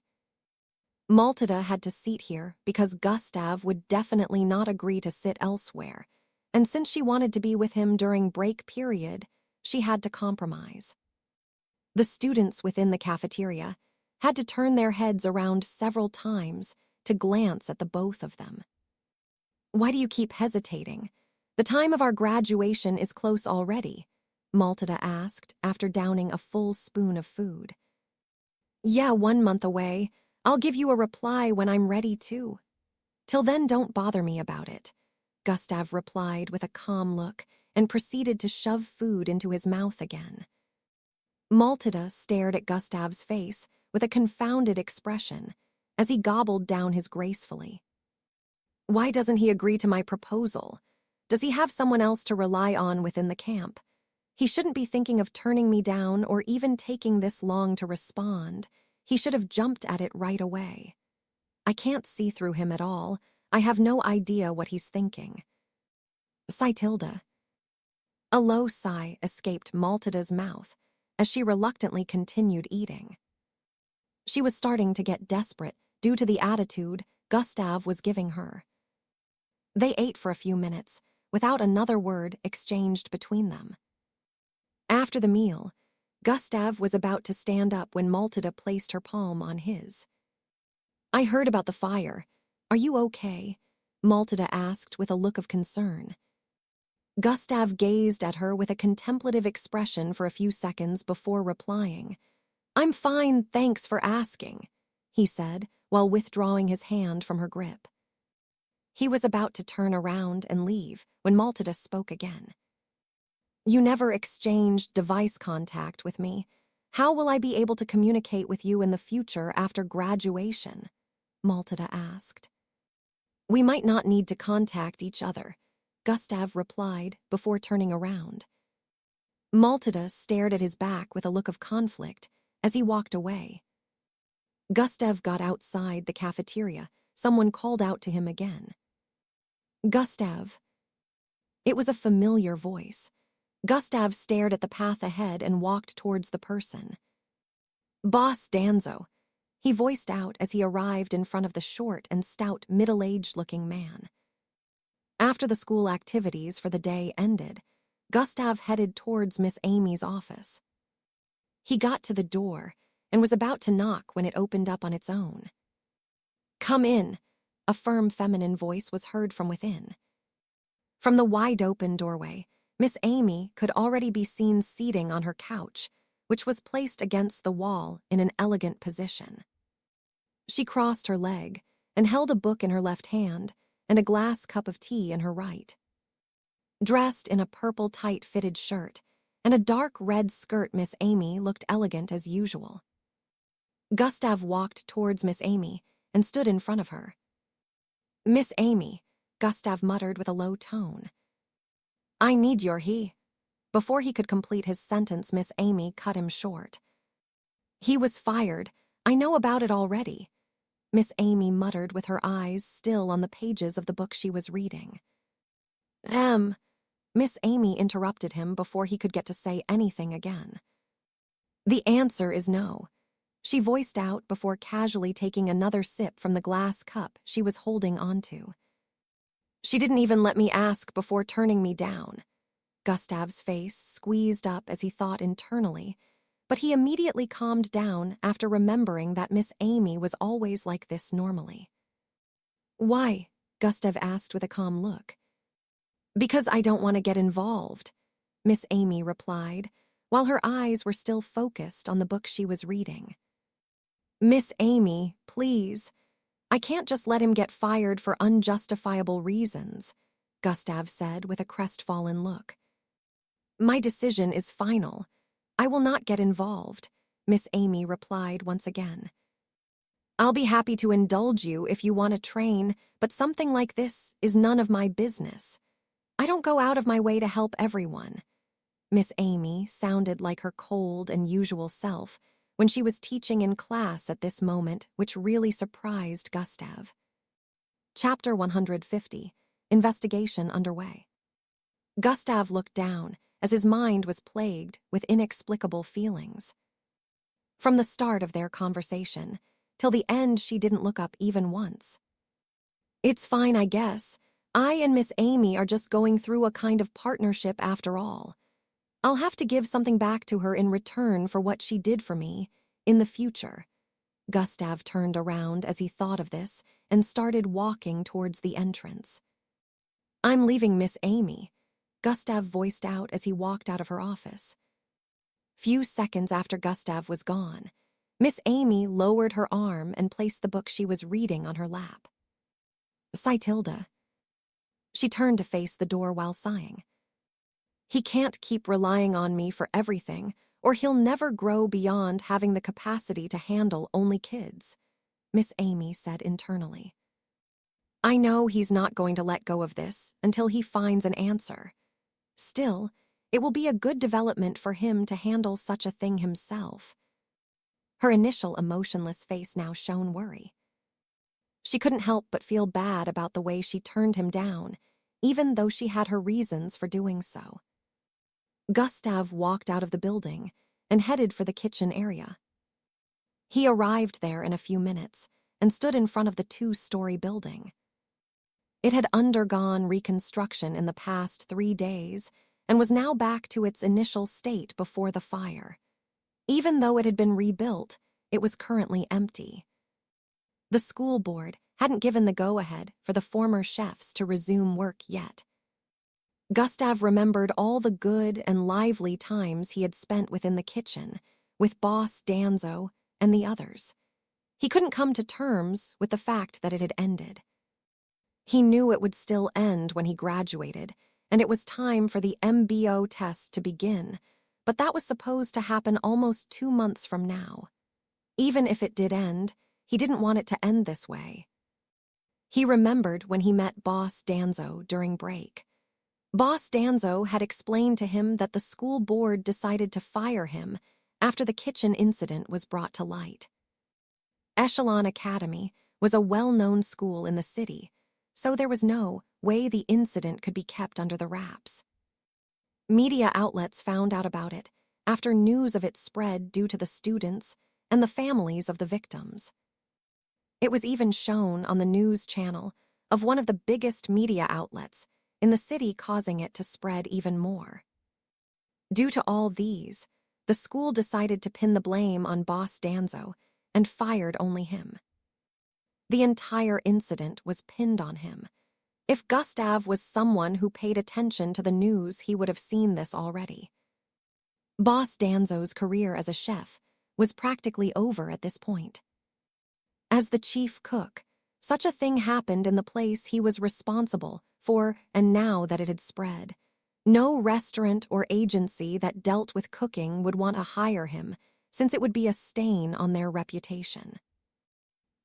Maltida had to seat here because Gustav would definitely not agree to sit elsewhere, and since she wanted to be with him during break period, she had to compromise. The students within the cafeteria had to turn their heads around several times to glance at the both of them. Why do you keep hesitating? The time of our graduation is close already, Maltida asked after downing a full spoon of food. Yeah, 1 month away. I'll give you a reply when I'm ready too. Till then, don't bother me about it, Gustav replied with a calm look and proceeded to shove food into his mouth again. Maltida stared at Gustav's face with a confounded expression, as he gobbled down his gracefully. Why doesn't he agree to my proposal? Does he have someone else to rely on within the camp? He shouldn't be thinking of turning me down or even taking this long to respond. He should have jumped at it right away. I can't see through him at all. I have no idea what he's thinking. Sitilda. A low sigh escaped Maltida's mouth as she reluctantly continued eating. She was starting to get desperate due to the attitude Gustav was giving her. They ate for a few minutes, without another word exchanged between them. After the meal, Gustav was about to stand up when Maltida placed her palm on his. I heard about the fire. Are you okay? Maltida asked with a look of concern. Gustav gazed at her with a contemplative expression for a few seconds before replying. I'm fine, thanks for asking, he said, while withdrawing his hand from her grip. He was about to turn around and leave when Maltida spoke again. You never exchanged device contact with me. How will I be able to communicate with you in the future after graduation? Maltida asked. We might not need to contact each other, Gustav replied before turning around. Maltida stared at his back with a look of conflict as he walked away. Gustav got outside the cafeteria. Someone called out to him again. Gustav. It was a familiar voice. Gustav stared at the path ahead and walked towards the person. Boss Danzo, he voiced out as he arrived in front of the short and stout middle-aged-looking man. After the school activities for the day ended, Gustav headed towards Miss Amy's office. He got to the door and was about to knock when it opened up on its own. Come in, a firm feminine voice was heard from within. From the wide-open doorway, Miss Amy could already be seen seating on her couch, which was placed against the wall in an elegant position. She crossed her leg and held a book in her left hand and a glass cup of tea in her right. Dressed in a purple tight-fitted shirt and a dark red skirt, Miss Amy looked elegant as usual. Gustav walked towards Miss Amy and stood in front of her. Miss Amy, Gustav muttered with a low tone. I need your he. Before he could complete his sentence, Miss Amy cut him short. He was fired. I know about it already. Miss Amy muttered with her eyes still on the pages of the book she was reading. Miss Amy interrupted him before he could get to say anything again. The answer is no, she voiced out before casually taking another sip from the glass cup she was holding onto. She didn't even let me ask before turning me down. Gustav's face squeezed up as he thought internally, but he immediately calmed down after remembering that Miss Amy was always like this normally. Why? Gustav asked with a calm look. Because I don't want to get involved, Miss Amy replied, while her eyes were still focused on the book she was reading. Miss Amy, please. I can't just let him get fired for unjustifiable reasons, Gustav said with a crestfallen look. My decision is final. I will not get involved, Miss Amy replied once again. I'll be happy to indulge you if you want to train, but something like this is none of my business. I don't go out of my way to help everyone. Miss Amy sounded like her cold and usual self when she was teaching in class at this moment, which really surprised Gustav. Chapter 150, Investigation Underway. Gustav looked down as his mind was plagued with inexplicable feelings. From the start of their conversation till the end, she didn't look up even once. It's fine, I guess. I and Miss Amy are just going through a kind of partnership after all. I'll have to give something back to her in return for what she did for me in the future. Gustav turned around as he thought of this and started walking towards the entrance. I'm leaving Miss Amy, Gustav voiced out as he walked out of her office. Few seconds after Gustav was gone, Miss Amy lowered her arm and placed the book she was reading on her lap. Sitilda. She turned to face the door while sighing. He can't keep relying on me for everything, or he'll never grow beyond having the capacity to handle only kids. Miss Amy said internally. I know he's not going to let go of this until he finds an answer. Still, it will be a good development for him to handle such a thing himself. Her initial emotionless face now shone worry. She couldn't help but feel bad about the way she turned him down, even though she had her reasons for doing so. Gustav walked out of the building and headed for the kitchen area. He arrived there in a few minutes and stood in front of the 2-story building. It had undergone reconstruction in the past 3 days and was now back to its initial state before the fire. Even though it had been rebuilt, it was currently empty. The school board hadn't given the go-ahead for the former chefs to resume work yet. Gustav remembered all the good and lively times he had spent within the kitchen, with Boss Danzo and the others. He couldn't come to terms with the fact that it had ended. He knew it would still end when he graduated, and it was time for the MBO test to begin, but that was supposed to happen almost 2 months from now. Even if it did end, he didn't want it to end this way. He remembered when he met Boss Danzo during break. Boss Danzo had explained to him that the school board decided to fire him after the kitchen incident was brought to light. Echelon Academy was a well-known school in the city, so there was no way the incident could be kept under the wraps. Media outlets found out about it after news of it spread due to the students and the families of the victims. It was even shown on the news channel of one of the biggest media outlets in the city, causing it to spread even more. Due to all these, the school decided to pin the blame on Boss Danzo and fired only him. The entire incident was pinned on him. If Gustav was someone who paid attention to the news, he would have seen this already. Boss Danzo's career as a chef was practically over at this point. As the chief cook, such a thing happened in the place he was responsible for, and now that it had spread, no restaurant or agency that dealt with cooking would want to hire him, since it would be a stain on their reputation.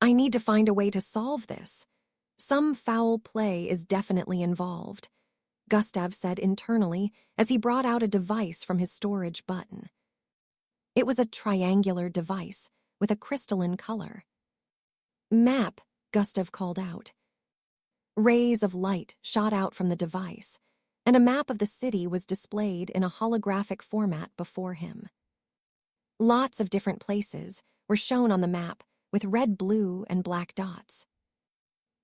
I need to find a way to solve this. Some foul play is definitely involved, Gustav said internally as he brought out a device from his storage button. It was a triangular device with a crystalline color. Map, Gustav called out. Rays of light shot out from the device, and a map of the city was displayed in a holographic format before him. Lots of different places were shown on the map with red, blue, and black dots.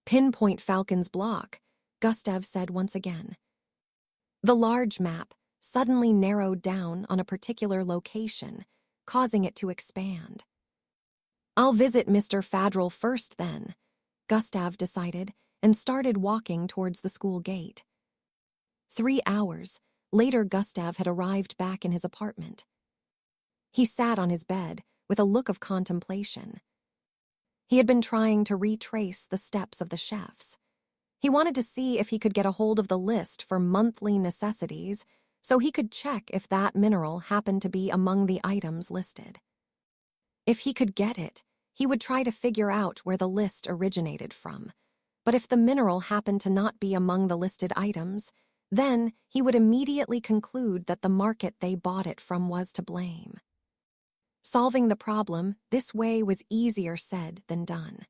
Pinpoint Falcon's block, Gustav said once again. The large map suddenly narrowed down on a particular location, causing it to expand. I'll visit Mr. Fadril first then, Gustav decided, and started walking towards the school gate. 3 hours later, Gustav had arrived back in his apartment. He sat on his bed with a look of contemplation. He had been trying to retrace the steps of the chefs. He wanted to see if he could get a hold of the list for monthly necessities so he could check if that mineral happened to be among the items listed. If he could get it, he would try to figure out where the list originated from. But if the mineral happened to not be among the listed items, then he would immediately conclude that the market they bought it from was to blame. Solving the problem this way was easier said than done.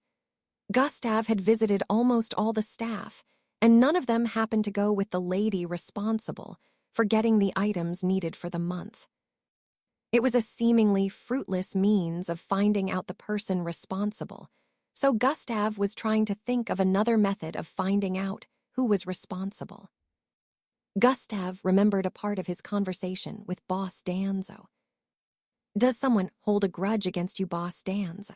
Gustav had visited almost all the staff, and none of them happened to go with the lady responsible for getting the items needed for the month. It was a seemingly fruitless means of finding out the person responsible, so Gustav was trying to think of another method of finding out who was responsible. Gustav remembered a part of his conversation with Boss Danzo. Does someone hold a grudge against you, Boss Danzo?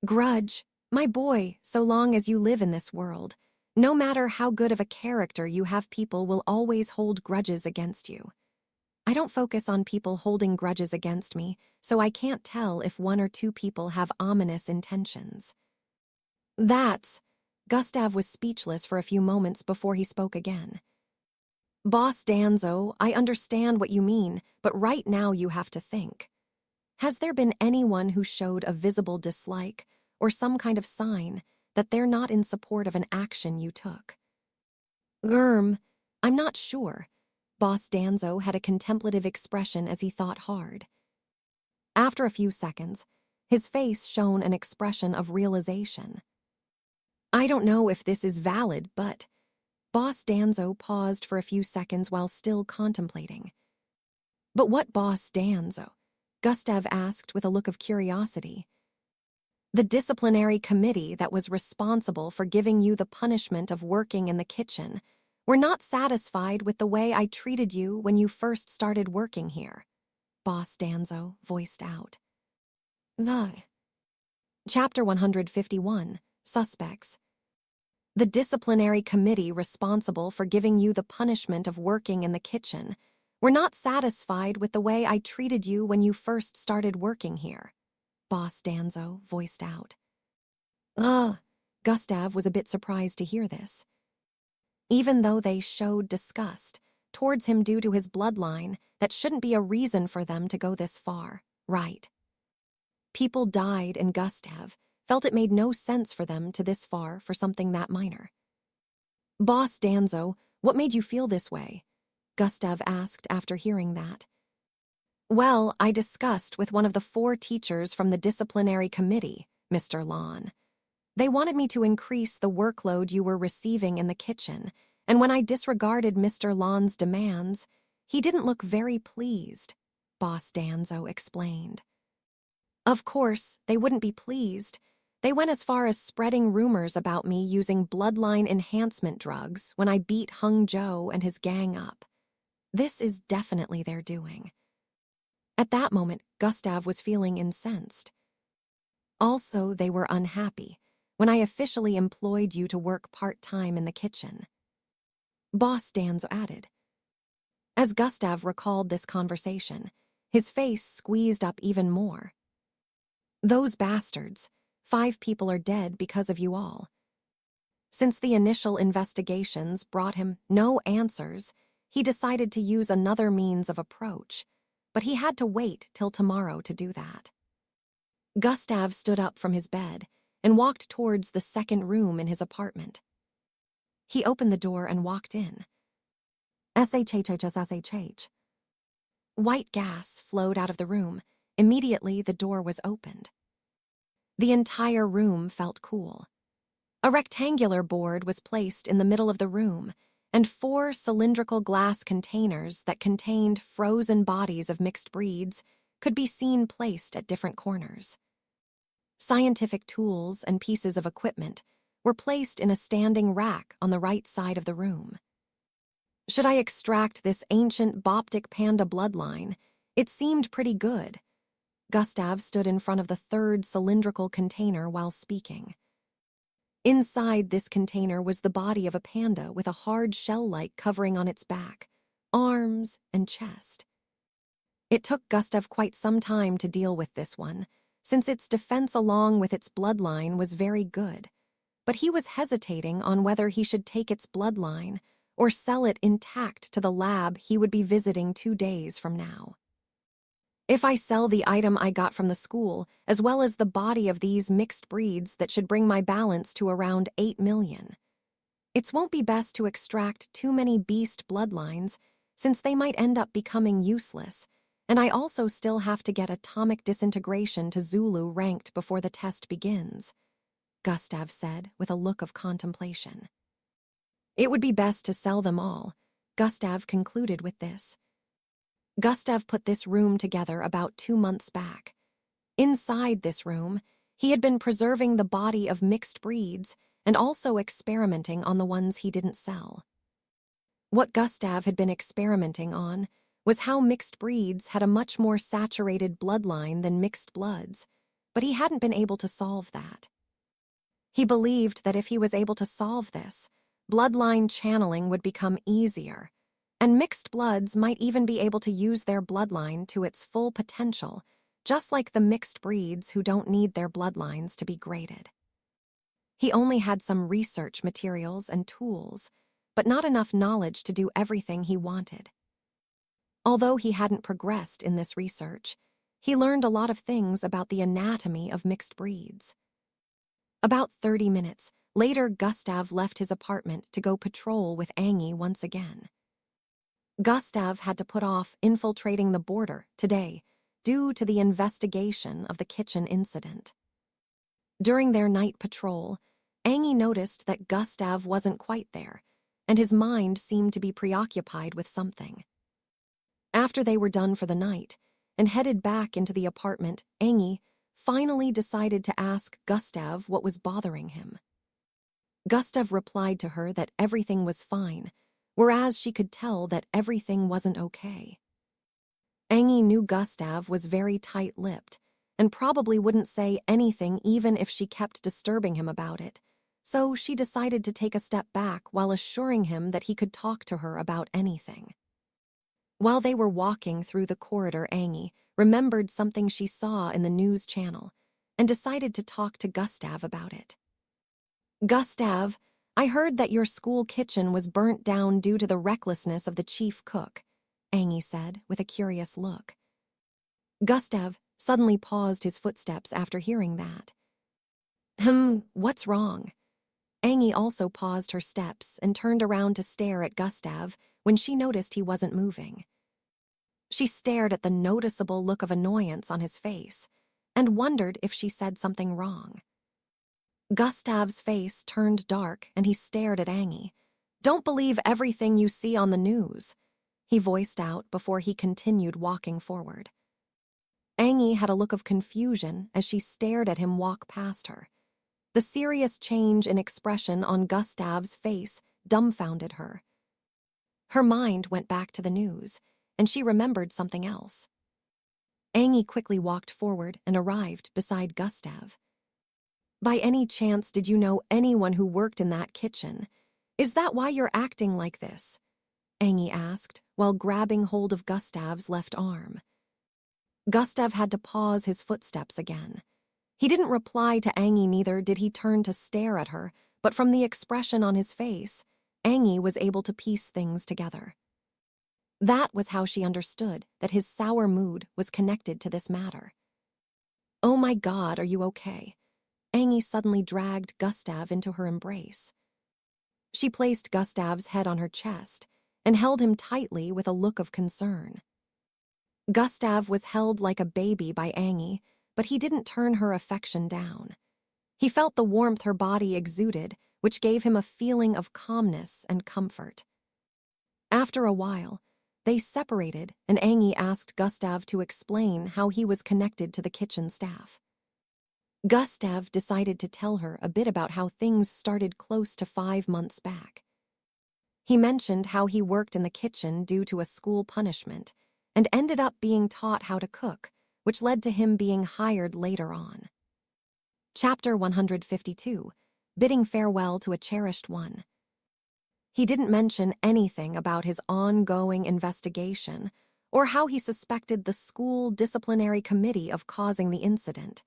Grudge? My boy, so long as you live in this world, no matter how good of a character you have, people will always hold grudges against you. I don't focus on people holding grudges against me, so I can't tell if 1 or 2 people have ominous intentions. Gustav was speechless for a few moments before he spoke again. Boss Danzo, I understand what you mean, but right now you have to think. Has there been anyone who showed a visible dislike or some kind of sign that they're not in support of an action you took. I'm not sure. Boss Danzo had a contemplative expression as he thought hard. After a few seconds, his face shone an expression of realization. I don't know if this is valid, but... Boss Danzo paused for a few seconds while still contemplating. But what Boss Danzo? Gustav asked with a look of curiosity. The disciplinary committee that was responsible for giving you the punishment of working in the kitchen were not satisfied with the way I treated you when you first started working here, Boss Danzo voiced out. Chapter 151, Suspects. The disciplinary committee responsible for giving you the punishment of working in the kitchen were not satisfied with the way I treated you when you first started working here, Boss Danzo voiced out. Gustav was a bit surprised to hear this. Even though they showed disgust towards him due to his bloodline, that shouldn't be a reason for them to go this far, right? People died, and Gustav felt it made no sense for them to this far for something that minor. Boss Danzo, what made you feel this way? Gustav asked after hearing that. Well, I discussed with one of the 4 teachers from the disciplinary committee, Mr. Lon. They wanted me to increase the workload you were receiving in the kitchen, and when I disregarded Mr. Lon's demands, he didn't look very pleased, Boss Danzo explained. Of course, they wouldn't be pleased. They went as far as spreading rumors about me using bloodline enhancement drugs when I beat Hung Zhou and his gang up. This is definitely their doing. At that moment, Gustav was feeling incensed. Also, they were unhappy when I officially employed you to work part-time in the kitchen. Boss Danzo added. As Gustav recalled this conversation, his face squeezed up even more. Those bastards, 5 people are dead because of you all. Since the initial investigations brought him no answers, he decided to use another means of approach, but he had to wait till tomorrow to do that. Gustav stood up from his bed and walked towards the second room in his apartment. He opened the door and walked in. SHHSSHH. White gas flowed out of the room. Immediately, the door was opened. The entire room felt cool. A rectangular board was placed in the middle of the room, and 4 cylindrical glass containers that contained frozen bodies of mixed breeds could be seen placed at different corners. Scientific tools and pieces of equipment were placed in a standing rack on the right side of the room. Should I extract this ancient Boptic panda bloodline? It seemed pretty good. Gustav stood in front of the 3rd cylindrical container while speaking. Inside this container was the body of a panda with a hard shell-like covering on its back, arms, and chest. It took Gustav quite some time to deal with this one, since its defense along with its bloodline was very good, but he was hesitating on whether he should take its bloodline or sell it intact to the lab he would be visiting 2 days from now. If I sell the item I got from the school, as well as the body of these mixed breeds, that should bring my balance to around 8 million. It won't be best to extract too many beast bloodlines, since they might end up becoming useless, and I also still have to get atomic disintegration to Zulu ranked before the test begins, Gustav said with a look of contemplation. It would be best to sell them all, Gustav concluded with this. Gustav put this room together about 2 months back. Inside this room, he had been preserving the body of mixed breeds and also experimenting on the ones he didn't sell. What Gustav had been experimenting on was how mixed breeds had a much more saturated bloodline than mixed bloods, but he hadn't been able to solve that. He believed that if he was able to solve this, bloodline channeling would become easier, and mixed bloods might even be able to use their bloodline to its full potential, just like the mixed breeds who don't need their bloodlines to be graded. He only had some research materials and tools, but not enough knowledge to do everything he wanted. Although he hadn't progressed in this research, he learned a lot of things about the anatomy of mixed breeds. About 30 minutes later, Gustav left his apartment to go patrol with Angie once again. Gustav had to put off infiltrating the border today due to the investigation of the kitchen incident. During their night patrol, Angie noticed that Gustav wasn't quite there, and his mind seemed to be preoccupied with something. After they were done for the night and headed back into the apartment, Angie finally decided to ask Gustav what was bothering him. Gustav replied to her that everything was fine, whereas she could tell that everything wasn't okay. Angie knew Gustav was very tight-lipped and probably wouldn't say anything even if she kept disturbing him about it, so she decided to take a step back while assuring him that he could talk to her about anything. While they were walking through the corridor, Angie remembered something she saw in the news channel and decided to talk to Gustav about it. "Gustav, I heard that your school kitchen was burnt down due to the recklessness of the chief cook," Angie said with a curious look. Gustav suddenly paused his footsteps after hearing that. What's wrong?" Angie also paused her steps and turned around to stare at Gustav when she noticed he wasn't moving. She stared at the noticeable look of annoyance on his face and wondered if she said something wrong. Gustav's face turned dark and he stared at Angie. "Don't believe everything you see on the news," he voiced out before he continued walking forward. Angie had a look of confusion as she stared at him walk past her. The serious change in expression on Gustav's face dumbfounded her. Her mind went back to the news, and she remembered something else. Angie quickly walked forward and arrived beside Gustav. "By any chance, did you know anyone who worked in that kitchen? Is that why you're acting like this?" Angie asked while grabbing hold of Gustav's left arm. Gustav had to pause his footsteps again. He didn't reply to Angie, neither did he turn to stare at her, but from the expression on his face, Angie was able to piece things together. That was how she understood that his sour mood was connected to this matter. "Oh my God, are you okay?" Angie suddenly dragged Gustav into her embrace. She placed Gustav's head on her chest and held him tightly with a look of concern. Gustav was held like a baby by Angie, but he didn't turn her affection down. He felt the warmth her body exuded, which gave him a feeling of calmness and comfort. After a while, they separated and Angie asked Gustav to explain how he was connected to the kitchen staff. Gustav decided to tell her a bit about how things started close to 5 months back. He mentioned how he worked in the kitchen due to a school punishment and ended up being taught how to cook, which led to him being hired later on. Chapter 152, Bidding Farewell to a Cherished One. He didn't mention anything about his ongoing investigation or how he suspected the school disciplinary committee of causing the incident.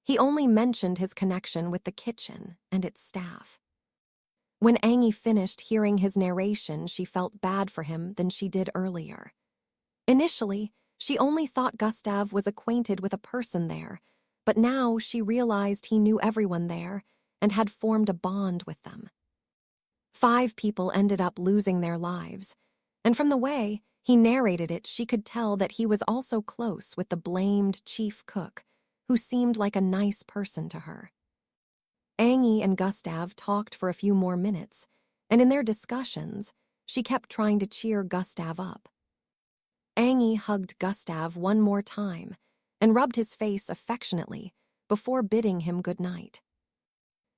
He only mentioned his connection with the kitchen and its staff. When Angie finished hearing his narration, she felt bad for him than she did earlier. Initially, she only thought Gustav was acquainted with a person there, but now she realized he knew everyone there and had formed a bond with them. 5 people ended up losing their lives, and from the way he narrated it, she could tell that he was also close with the blamed chief cook, who seemed like a nice person to her. Angie and Gustav talked for a few more minutes, and in their discussions, she kept trying to cheer Gustav up. Angie hugged Gustav one more time and rubbed his face affectionately before bidding him good night.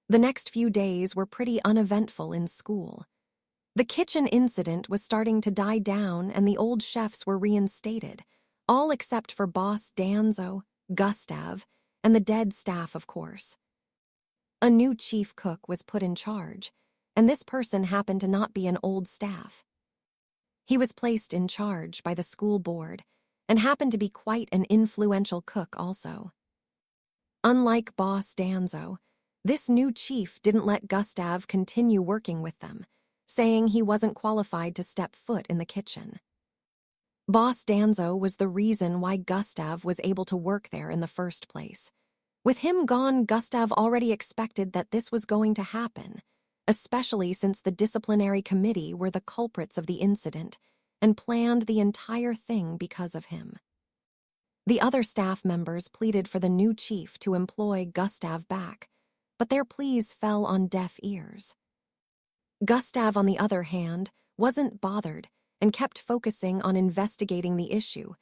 The next few days were pretty uneventful in school. The kitchen incident was starting to die down and the old chefs were reinstated, all except for Boss Danzo, Gustav, and the dead staff, of course. A new chief cook was put in charge, and this person happened to not be an old staff. He was placed in charge by the school board and happened to be quite an influential cook also. Unlike Boss Danzo, this new chief didn't let Gustav continue working with them, saying he wasn't qualified to step foot in the kitchen. Boss Danzo was the reason why Gustav was able to work there in the first place, With him gone, Gustav already expected that this was going to happen, especially since the disciplinary committee were the culprits of the incident and planned the entire thing because of him. The other staff members pleaded for the new chief to employ Gustav back, but their pleas fell on deaf ears. Gustav, on the other hand, wasn't bothered and kept focusing on investigating the issue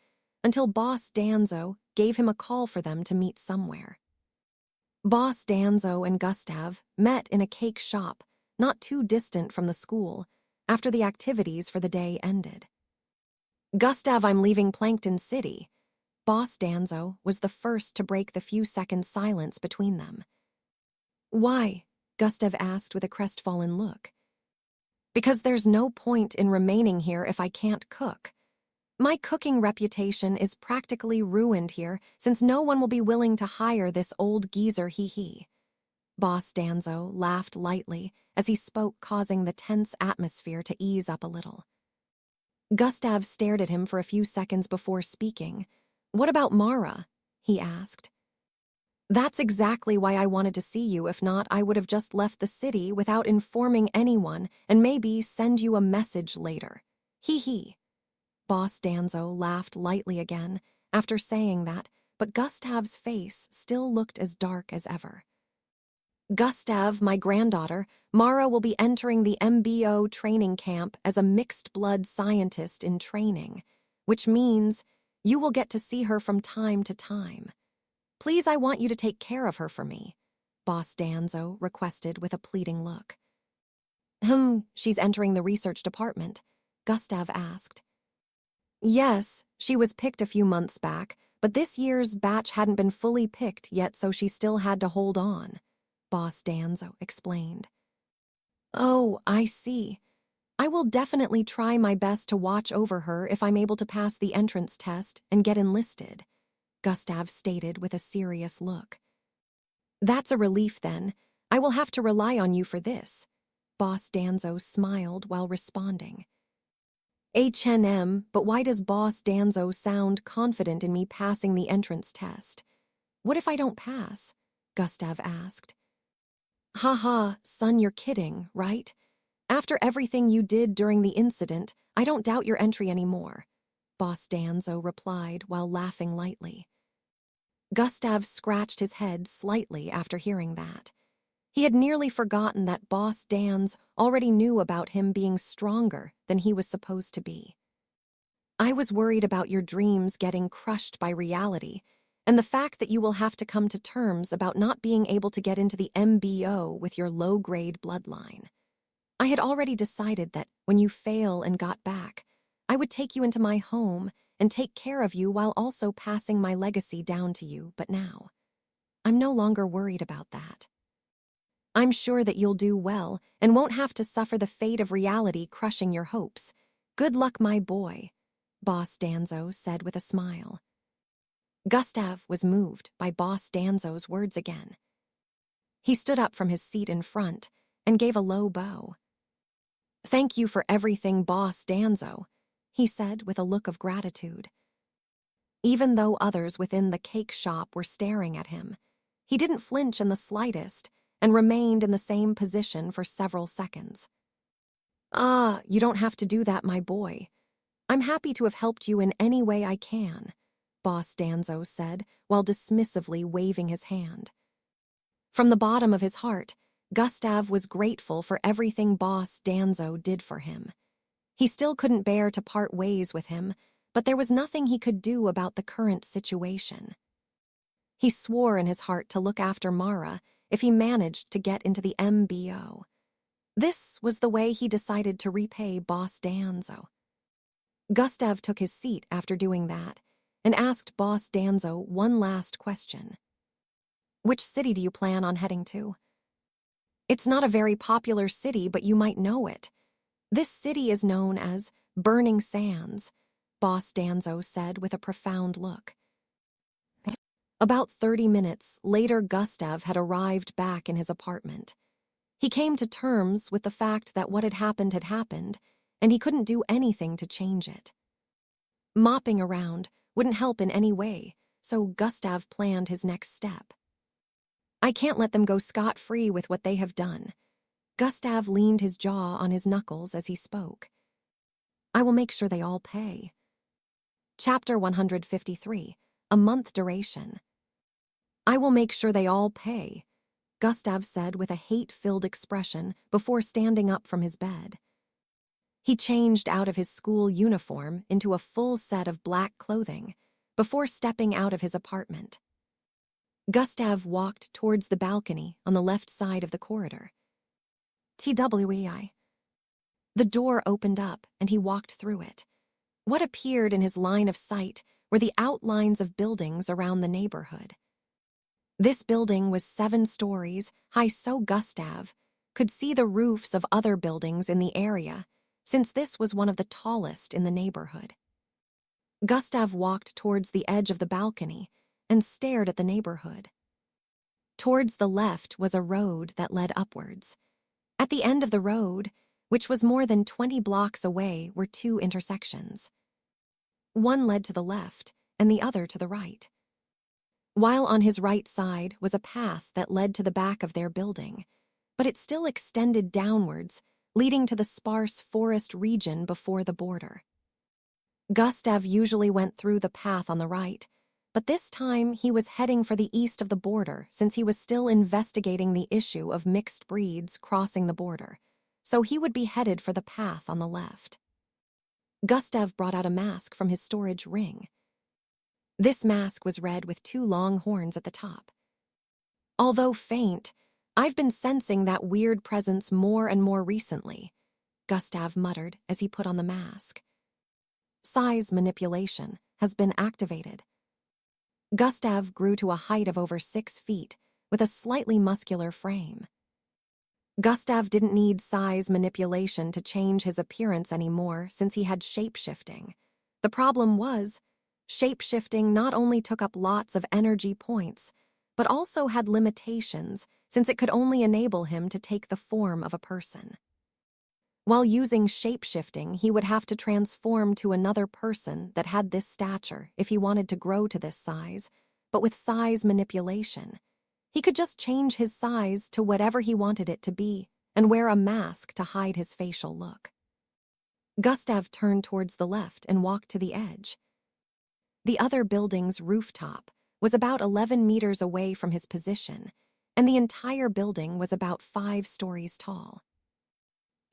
until Boss Danzo gave him a call for them to meet somewhere. Boss Danzo and Gustav met in a cake shop not too distant from the school after the activities for the day ended. "Gustav, I'm leaving Plankton City." Boss Danzo was the first to break the few-second silence between them. "Why?" Gustav asked with a crestfallen look. "Because there's no point in remaining here if I can't cook. My cooking reputation is practically ruined here since no one will be willing to hire this old geezer, hee-hee." Boss Danzo laughed lightly as he spoke, causing the tense atmosphere to ease up a little. Gustav stared at him for a few seconds before speaking. "What about Mara?" he asked. "That's exactly why I wanted to see you. If not, I would have just left the city without informing anyone and maybe send you a message later. Hee-hee." Boss Danzo laughed lightly again after saying that, but Gustav's face still looked as dark as ever. "Gustav, my granddaughter, Mara will be entering the MBO training camp as a mixed-blood scientist in training, which means you will get to see her from time to time. Please, I want you to take care of her for me," Boss Danzo requested with a pleading look. She's entering the research department?" Gustav asked. "Yes, she was picked a few months back, but this year's batch hadn't been fully picked yet, so she still had to hold on," Boss Danzo explained. "Oh, I see. I will definitely try my best to watch over her if I'm able to pass the entrance test and get enlisted," Gustav stated with a serious look. "That's a relief then. I will have to rely on you for this," Boss Danzo smiled while responding. But why does Boss Danzo sound confident in me passing the entrance test? What if I don't pass?" Gustav asked. "Haha, son, you're kidding, right? After everything you did during the incident, I don't doubt your entry anymore," Boss Danzo replied while laughing lightly. Gustav scratched his head slightly after hearing that. He had nearly forgotten that Boss Danz already knew about him being stronger than he was supposed to be. "I was worried about your dreams getting crushed by reality, and the fact that you will have to come to terms about not being able to get into the MBO with your low-grade bloodline. I had already decided that when you fail and got back, I would take you into my home and take care of you while also passing my legacy down to you, but now I'm no longer worried about that. I'm sure that you'll do well and won't have to suffer the fate of reality crushing your hopes. Good luck, my boy," Boss Danzo said with a smile. Gustav was moved by Boss Danzo's words again. He stood up from his seat in front and gave a low bow. "Thank you for everything, Boss Danzo," he said with a look of gratitude. Even though others within the cake shop were staring at him, he didn't flinch in the slightest and remained in the same position for several seconds. You don't have to do that, my boy. I'm happy to have helped you in any way I can," Boss Danzo said while dismissively waving his hand. From the bottom of his heart, Gustav was grateful for everything Boss Danzo did for him. He still couldn't bear to part ways with him, but there was nothing he could do about the current situation. He swore in his heart to look after Mara if he managed to get into the MBO. This was the way he decided to repay Boss Danzo. Gustav took his seat after doing that and asked Boss Danzo one last question. "Which city do you plan on heading to?" "It's not a very popular city, but you might know it. This city is known as Burning Sands," Boss Danzo said with a profound look. About 30 minutes later, Gustav had arrived back in his apartment. He came to terms with the fact that what had happened, and he couldn't do anything to change it. Mopping around wouldn't help in any way, so Gustav planned his next step. I can't let them go scot-free with what they have done. Gustav leaned his jaw on his knuckles as he spoke. I will make sure they all pay. Chapter 153, A Month Duration. I will make sure they all pay, Gustav said with a hate-filled expression before standing up from his bed. He changed out of his school uniform into a full set of black clothing before stepping out of his apartment. Gustav walked towards the balcony on the left side of the corridor. TWEI. The door opened up and he walked through it. What appeared in his line of sight were the outlines of buildings around the neighborhood. This building was 7 stories high, so Gustav could see the roofs of other buildings in the area, since this was one of the tallest in the neighborhood. Gustav walked towards the edge of the balcony and stared at the neighborhood. Towards the left was a road that led upwards. At the end of the road, which was more than 20 blocks away, were 2 intersections. One led to the left and the other to the right. While on his right side was a path that led to the back of their building, but it still extended downwards, leading to the sparse forest region before the border. Gustav usually went through the path on the right, but this time he was heading for the east of the border since he was still investigating the issue of mixed breeds crossing the border, so he would be headed for the path on the left. Gustav brought out a mask from his storage ring. This mask was red with 2 long horns at the top. Although faint, I've been sensing that weird presence more and more recently, Gustav muttered as he put on the mask. Size manipulation has been activated. Gustav grew to a height of over 6 feet with a slightly muscular frame. Gustav didn't need size manipulation to change his appearance anymore since he had shape-shifting. The problem was, shape-shifting not only took up lots of energy points, but also had limitations since it could only enable him to take the form of a person. While using shape-shifting, he would have to transform to another person that had this stature if he wanted to grow to this size, but with size manipulation, he could just change his size to whatever he wanted it to be and wear a mask to hide his facial look. Gustav turned towards the left and walked to the edge. The other building's rooftop was about 11 meters away from his position, and the entire building was about 5 stories tall.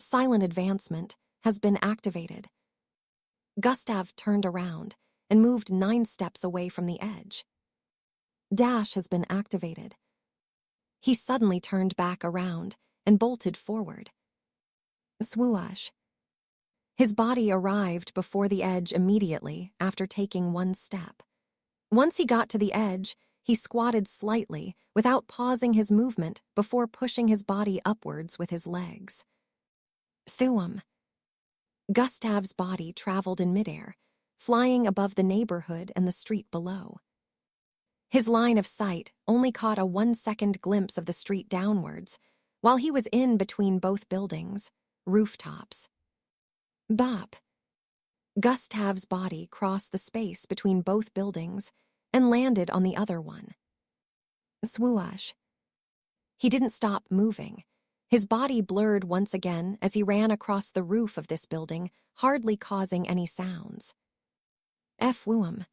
Silent advancement has been activated. Gustav turned around and moved 9 steps away from the edge. Dash has been activated. He suddenly turned back around and bolted forward. Swoosh. His body arrived before the edge immediately after taking 1 step. Once he got to the edge, he squatted slightly without pausing his movement before pushing his body upwards with his legs. Thuum. Gustav's body traveled in midair, flying above the neighborhood and the street below. His line of sight only caught a 1-second glimpse of the street downwards, while he was in between both buildings, rooftops. Bop. Gustav's body crossed the space between both buildings and landed on the other one. Swoosh. He didn't stop moving. His body blurred once again as he ran across the roof of this building, hardly causing any sounds. Fwoom.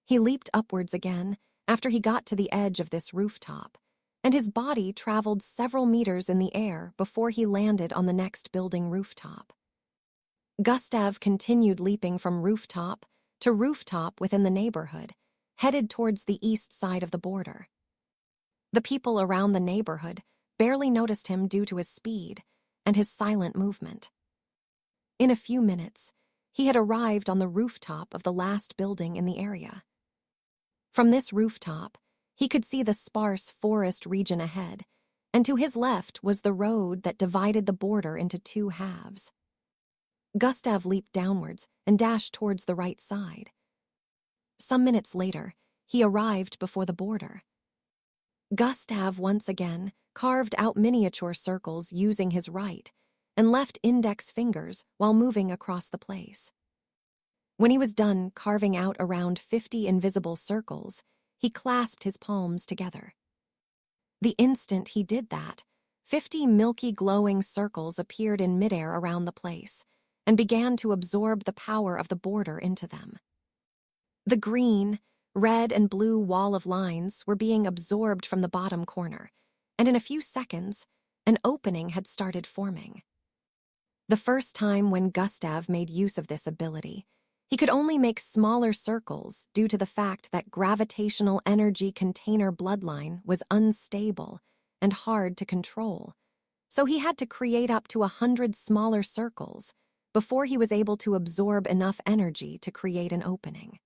He leaped upwards again after he got to the edge of this rooftop, and his body traveled several meters in the air before he landed on the next building rooftop. Gustav continued leaping from rooftop to rooftop within the neighborhood, headed towards the east side of the border. The people around the neighborhood barely noticed him due to his speed and his silent movement. In a few minutes, he had arrived on the rooftop of the last building in the area. From this rooftop, he could see the sparse forest region ahead, and to his left was the road that divided the border into 2 halves. Gustav leaped downwards and dashed towards the right side. Some minutes later, he arrived before the border. Gustav once again carved out miniature circles using his right and left index fingers while moving across the place. When he was done carving out around 50 invisible circles, he clasped his palms together. The instant he did that, 50 milky glowing circles appeared in midair around the place and began to absorb the power of the border into them. The green, red, and blue wall of lines were being absorbed from the bottom corner, and in a few seconds, an opening had started forming. The first time when Gustav made use of this ability, he could only make smaller circles due to the fact that gravitational energy container bloodline was unstable and hard to control, so he had to create up to 100 smaller circles before he was able to absorb enough energy to create an opening.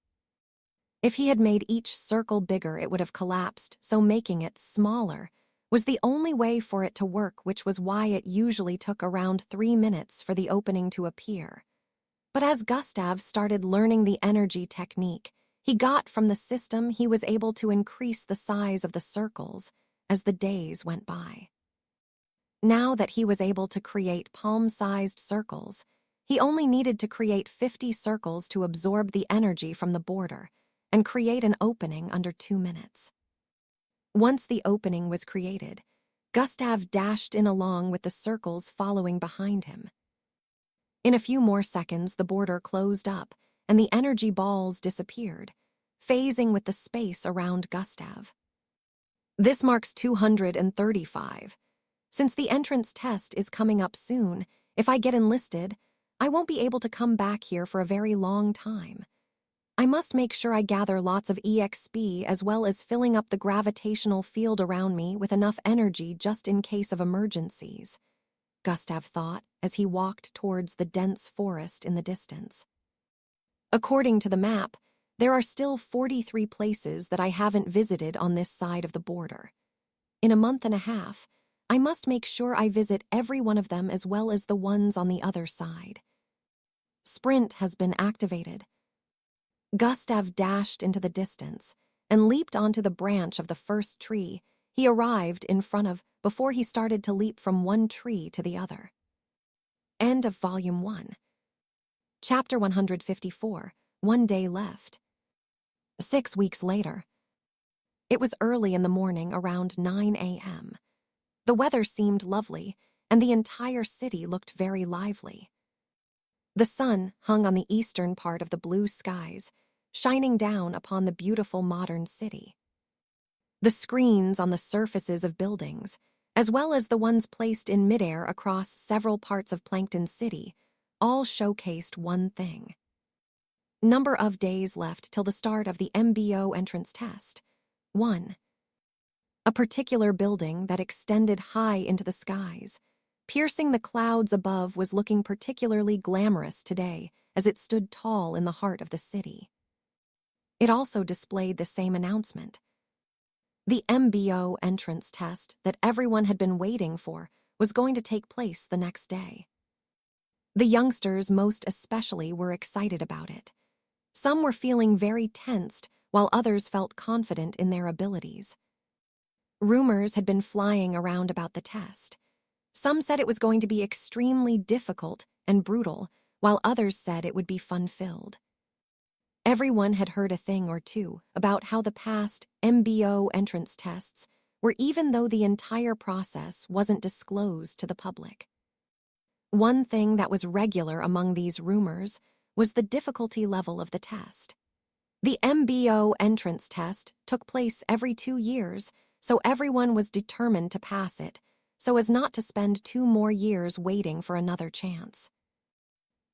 If he had made each circle bigger, it would have collapsed, so making it smaller was the only way for it to work, which was why it usually took around 3 minutes for the opening to appear. But as Gustav started learning the energy technique he got from the system, he was able to increase the size of the circles as the days went by. Now that he was able to create palm-sized circles, he only needed to create 50 circles to absorb the energy from the border and create an opening under 2 minutes. Once the opening was created, Gustav dashed in along with the circles following behind him. In a few more seconds, the border closed up and the energy balls disappeared, phasing with the space around Gustav. This marks 235. Since the entrance test is coming up soon, if I get enlisted, I won't be able to come back here for a very long time. I must make sure I gather lots of EXP as well as filling up the gravitational field around me with enough energy just in case of emergencies, Gustav thought as he walked towards the dense forest in the distance. According to the map, there are still 43 places that I haven't visited on this side of the border. In a month and a half, I must make sure I visit every one of them as well as the ones on the other side. Sprint has been activated. Gustav dashed into the distance and leaped onto the branch of the first tree he arrived in front of before he started to leap from one tree to the other. End of Volume 1. Chapter 154, 1 day left. 6 weeks later. It was early in the morning, around 9 a.m. The weather seemed lovely, and the entire city looked very lively. The sun hung on the eastern part of the blue skies, shining down upon the beautiful modern city. The screens on the surfaces of buildings, as well as the ones placed in midair across several parts of Plankton City, all showcased one thing. Number of days left till the start of the MBO entrance test. 1. A particular building that extended high into the skies, piercing the clouds above, was looking particularly glamorous today as it stood tall in the heart of the city. It also displayed the same announcement. The MBO entrance test that everyone had been waiting for was going to take place the next day. The youngsters, most especially, were excited about it. Some were feeling very tensed, while others felt confident in their abilities. Rumors had been flying around about the test. Some said it was going to be extremely difficult and brutal, while others said it would be fun-filled. Everyone had heard a thing or two about how the past MBO entrance tests were, even though the entire process wasn't disclosed to the public. One thing that was regular among these rumors was the difficulty level of the test. The MBO entrance test took place every 2 years, so everyone was determined to pass it, so as not to spend 2 more years waiting for another chance.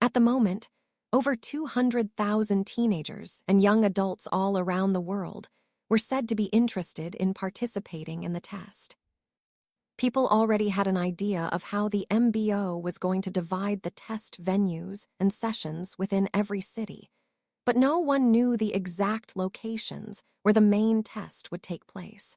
At the moment, over 200,000 teenagers and young adults all around the world were said to be interested in participating in the test. People already had an idea of how the MBO was going to divide the test venues and sessions within every city, but no one knew the exact locations where the main test would take place.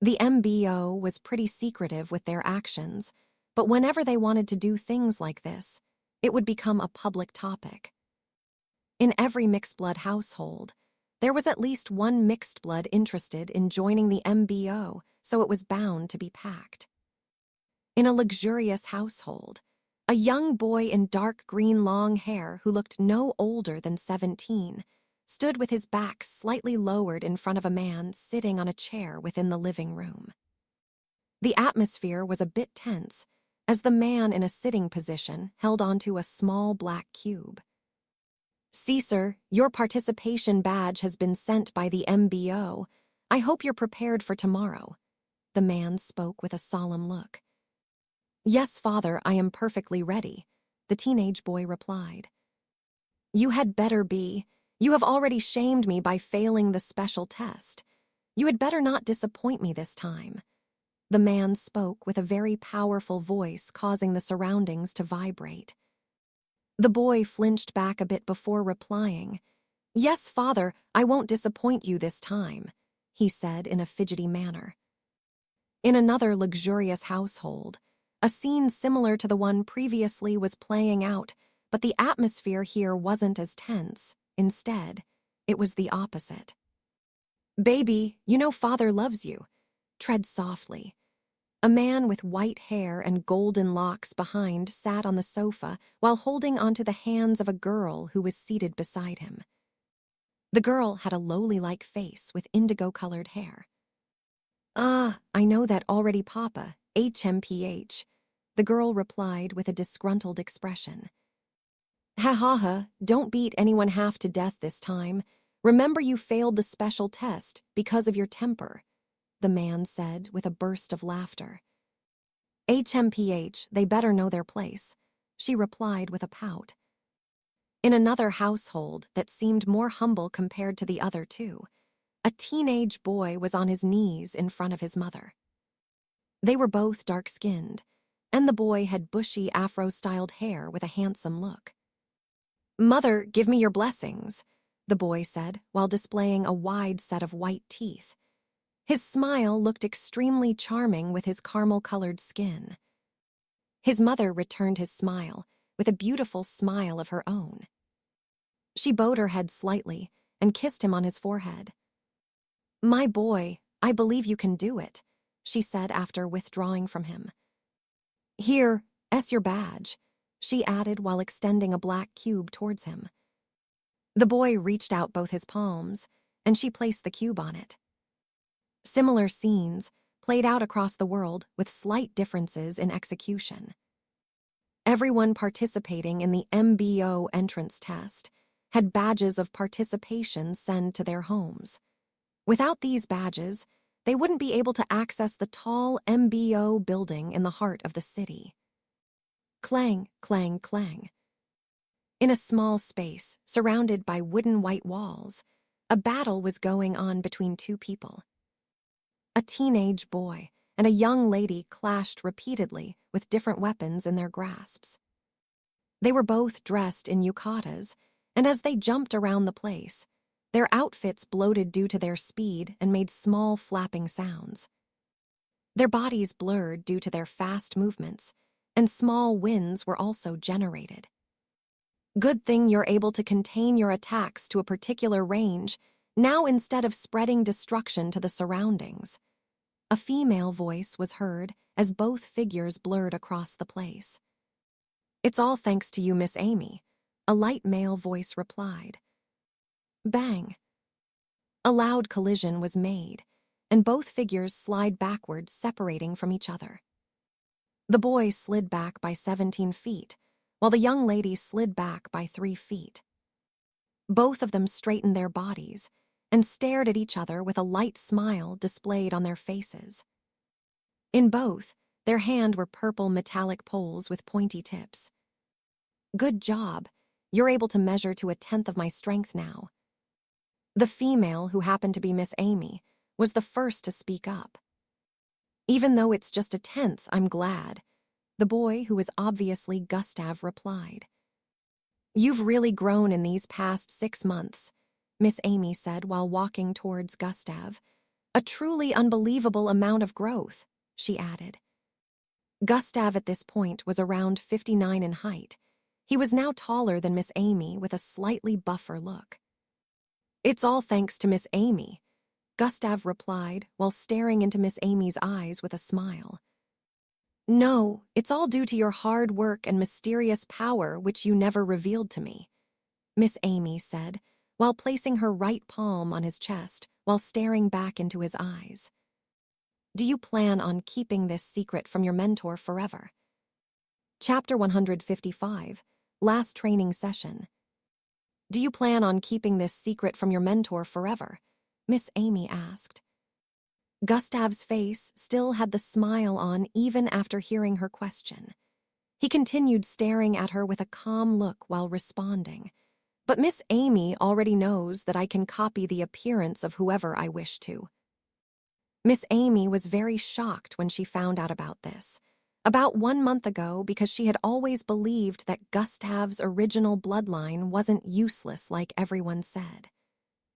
The MBO was pretty secretive with their actions, but whenever they wanted to do things like this, it would become a public topic. In every mixed-blood household, there was at least one mixed blood interested in joining the MBO, so it was bound to be packed. In a luxurious household, a young boy in dark green long hair who looked no older than 17 stood with his back slightly lowered in front of a man sitting on a chair within the living room. The atmosphere was a bit tense, as the man in a sitting position held onto a small black cube. "Caesar, your participation badge has been sent by the MBO. I hope you're prepared for tomorrow." The man spoke with a solemn look. "Yes, father, I am perfectly ready," the teenage boy replied. "You had better be. You have already shamed me by failing the special test. You had better not disappoint me this time." The man spoke with a very powerful voice, causing the surroundings to vibrate. The boy flinched back a bit before replying. "Yes, father, I won't disappoint you this time," he said in a fidgety manner. In another luxurious household, a scene similar to the one previously was playing out, but the atmosphere here wasn't as tense. Instead, it was the opposite. "Baby, you know father loves you. Tread softly." A man with white hair and golden locks behind sat on the sofa while holding onto the hands of a girl who was seated beside him. The girl had a lowly-like face with indigo-colored hair. "Ah, I know that already, Papa, HMPH," the girl replied with a disgruntled expression. "Ha ha ha, don't beat anyone half to death this time. Remember you failed the special test because of your temper," the man said with a burst of laughter. "HMPH, they better know their place," she replied with a pout. In another household that seemed more humble compared to the other two, a teenage boy was on his knees in front of his mother. They were both dark-skinned, and the boy had bushy afro-styled hair with a handsome look. "Mother, give me your blessings," the boy said while displaying a wide set of white teeth. His smile looked extremely charming with his caramel-colored skin. His mother returned his smile with a beautiful smile of her own. She bowed her head slightly and kissed him on his forehead. "My boy, I believe you can do it," she said after withdrawing from him. "Here, your badge," she added while extending a black cube towards him. The boy reached out both his palms, and she placed the cube on it. Similar scenes played out across the world with slight differences in execution. Everyone participating in the MBO entrance test had badges of participation sent to their homes. Without these badges, they wouldn't be able to access the tall MBO building in the heart of the city. Clang, clang, clang. In a small space, surrounded by wooden white walls, a battle was going on between two people. A teenage boy and a young lady clashed repeatedly with different weapons in their grasps. They were both dressed in yukatas, and as they jumped around the place, their outfits bloated due to their speed and made small flapping sounds. Their bodies blurred due to their fast movements, and small winds were also generated. "Good thing you're able to contain your attacks to a particular range, now instead of spreading destruction to the surroundings." A female voice was heard as both figures blurred across the place. "It's all thanks to you, Miss Amy," a light male voice replied. Bang! A loud collision was made, and both figures slid backwards, separating from each other. The boy slid back by 17 feet, while the young lady slid back by 3 feet. Both of them straightened their bodies and stared at each other with a light smile displayed on their faces. In both, their hand were purple metallic poles with pointy tips. "Good job. You're able to measure to 1/10 of my strength now." The female, who happened to be Miss Amy, was the first to speak up. "Even though it's just 1/10, I'm glad," the boy, who was obviously Gustav, replied. "You've really grown in these past 6 months," Miss Amy said while walking towards Gustav. "A truly unbelievable amount of growth," she added. Gustav at this point was around 59 in height. He was now taller than Miss Amy with a slightly buffer look. "It's all thanks to Miss Amy," Gustav replied while staring into Miss Amy's eyes with a smile. "No, it's all due to your hard work and mysterious power which you never revealed to me," Miss Amy said while placing her right palm on his chest while staring back into his eyes. Do you plan on keeping this secret from your mentor forever? Chapter 155, Last Training Session. Do you plan on keeping this secret from your mentor forever? Miss Amy asked. Gustav's face still had the smile on even after hearing her question. He continued staring at her with a calm look while responding. But Miss Amy already knows that I can copy the appearance of whoever I wish to. Miss Amy was very shocked when she found out about this. About 1 month ago, because she had always believed that Gustav's original bloodline wasn't useless like everyone said.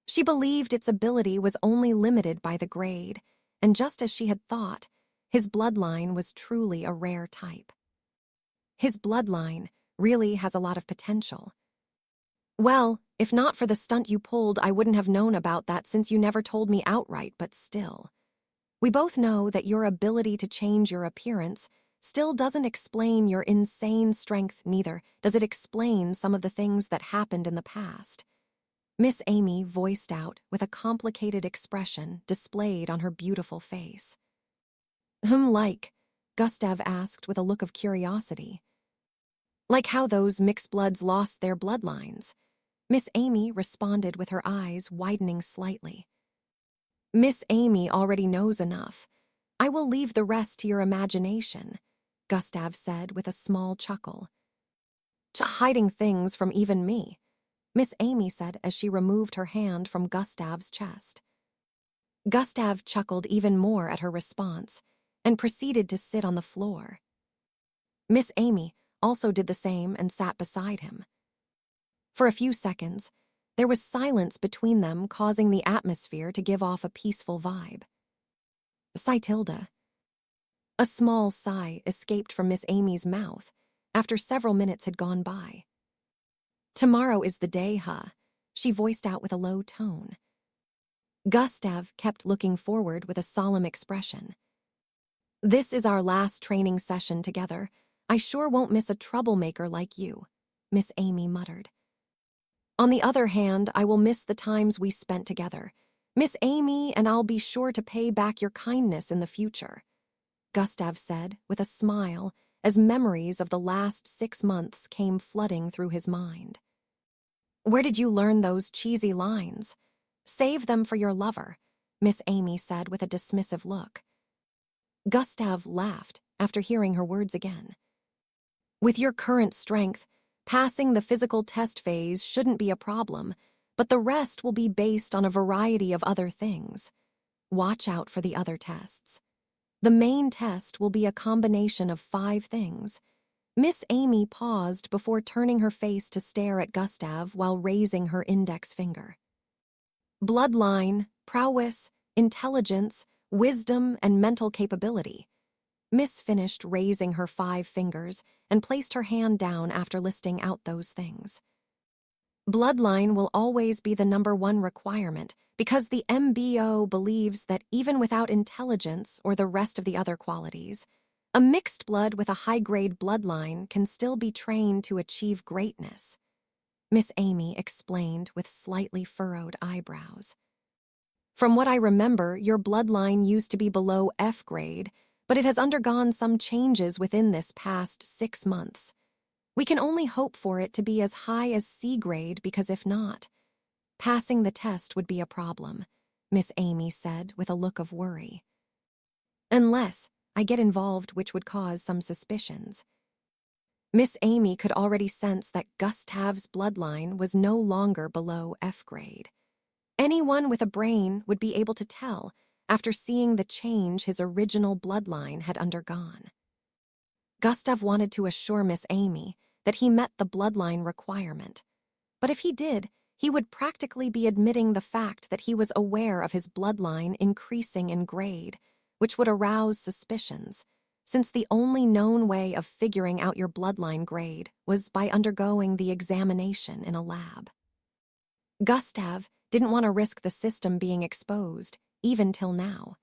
She believed its ability was only limited by the grade, and just as she had thought, his bloodline was truly a rare type. His bloodline really has a lot of potential. Well, if not for the stunt you pulled, I wouldn't have known about that since you never told me outright, but still. We both know that your ability to change your appearance still doesn't explain your insane strength, neither does it explain some of the things that happened in the past. Miss Amy voiced out with a complicated expression displayed on her beautiful face. Like? Gustav asked with a look of curiosity. Like how those mixed bloods lost their bloodlines. Miss Amy responded with her eyes widening slightly. Miss Amy already knows enough. I will leave the rest to your imagination, Gustav said with a small chuckle. Hiding things from even me, Miss Amy said as she removed her hand from Gustav's chest. Gustav chuckled even more at her response and proceeded to sit on the floor. Miss Amy also did the same and sat beside him. For a few seconds, there was silence between them, causing the atmosphere to give off a peaceful vibe. Tilda. A small sigh escaped from Miss Amy's mouth after several minutes had gone by. Tomorrow is the day, huh? She voiced out with a low tone. Gustav kept looking forward with a solemn expression. This is our last training session together. I sure won't miss a troublemaker like you, Miss Amy muttered. On the other hand, I will miss the times we spent together. Miss Amy, and I'll be sure to pay back your kindness in the future, Gustav said with a smile as memories of the last 6 months came flooding through his mind. Where did you learn those cheesy lines? Save them for your lover, Miss Amy said with a dismissive look. Gustav laughed after hearing her words again. With your current strength, passing the physical test phase shouldn't be a problem, but the rest will be based on a variety of other things. Watch out for the other tests. The main test will be a combination of 5 things. Miss Amy paused before turning her face to stare at Gustav while raising her index finger. Bloodline, prowess, intelligence, wisdom, and mental capability. Miss finished raising her 5 fingers and placed her hand down after listing out those things. Bloodline will always be the #1 requirement because the MBO believes that even without intelligence or the rest of the other qualities, a mixed blood with a high-grade bloodline can still be trained to achieve greatness, Miss Amy explained with slightly furrowed eyebrows. From what I remember, your bloodline used to be below F grade, but it has undergone some changes within this past 6 months. We can only hope for it to be as high as C grade because if not, passing the test would be a problem, Miss Amy said with a look of worry. Unless I get involved, which would cause some suspicions. Miss Amy could already sense that Gustav's bloodline was no longer below F grade. Anyone with a brain would be able to tell after seeing the change his original bloodline had undergone. Gustav wanted to assure Miss Amy that he met the bloodline requirement, but if he did, he would practically be admitting the fact that he was aware of his bloodline increasing in grade, which would arouse suspicions, since the only known way of figuring out your bloodline grade was by undergoing the examination in a lab. Gustav didn't want to risk the system being exposed, even till now.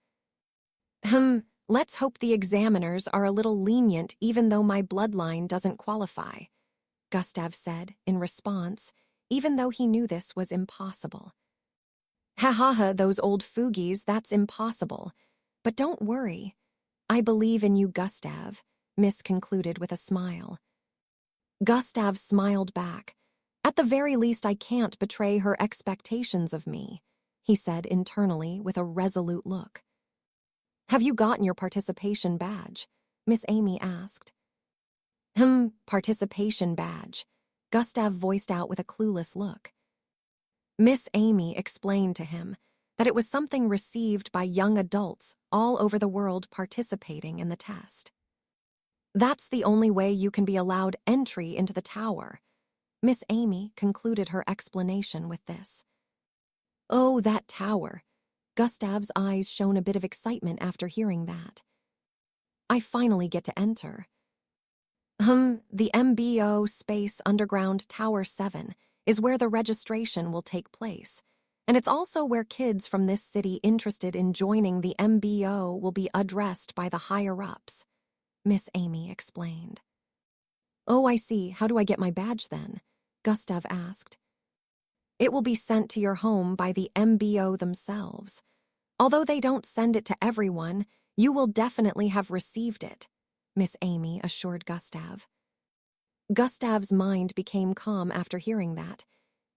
Let's hope the examiners are a little lenient even though my bloodline doesn't qualify, Gustav said in response, even though he knew this was impossible. Ha ha ha, those old foogies, that's impossible. But don't worry. I believe in you, Gustav, Miss concluded with a smile. Gustav smiled back. At the very least, I can't betray her expectations of me, he said internally with a resolute look. Have you gotten your participation badge? Miss Amy asked. Participation badge, Gustav voiced out with a clueless look. Miss Amy explained to him that it was something received by young adults all over the world participating in the test. That's the only way you can be allowed entry into the tower. Miss Amy concluded her explanation with this. Oh, that tower. Gustav's eyes shone a bit of excitement after hearing that. I finally get to enter. The MBO Space Underground Tower 7 is where the registration will take place, and it's also where kids from this city interested in joining the MBO will be addressed by the higher-ups, Miss Amy explained. Oh, I see. How do I get my badge then? Gustav asked. It will be sent to your home by the MBO themselves. Although they don't send it to everyone, you will definitely have received it, Miss Amy assured Gustav. Gustav's mind became calm after hearing that.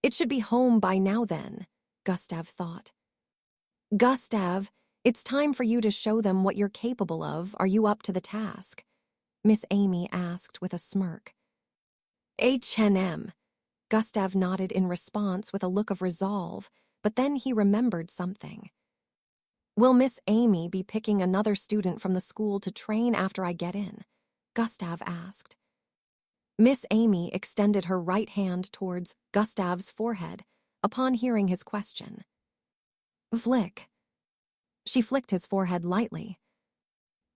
It should be home by now then, Gustav thought. Gustav, it's time for you to show them what you're capable of. Are you up to the task? Miss Amy asked with a smirk. H&M. Gustav nodded in response with a look of resolve, but then he remembered something. Will Miss Amy be picking another student from the school to train after I get in? Gustav asked. Miss Amy extended her right hand towards Gustav's forehead upon hearing his question. Flick. She flicked his forehead lightly.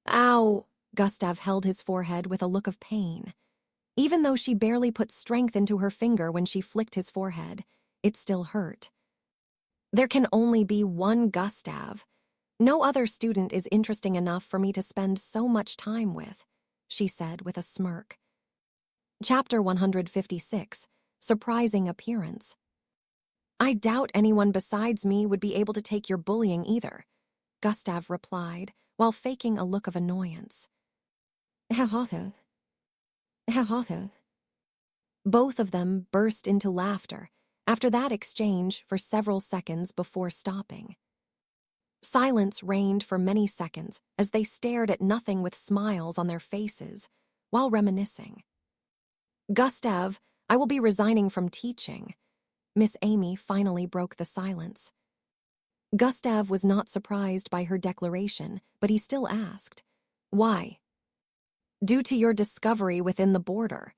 Ow! Gustav held his forehead with a look of pain. Even though she barely put strength into her finger when she flicked his forehead, it still hurt. There can only be one Gustav. No other student is interesting enough for me to spend so much time with, she said with a smirk. Chapter 156, Surprising Appearance. I doubt anyone besides me would be able to take your bullying either, Gustav replied, while faking a look of annoyance. Both of them burst into laughter after that exchange for several seconds before stopping. Silence reigned for many seconds as they stared at nothing with smiles on their faces while reminiscing. Gustav, I will be resigning from teaching. Miss Amy finally broke the silence. Gustav was not surprised by her declaration, but he still asked, Why? Due to your discovery within the border.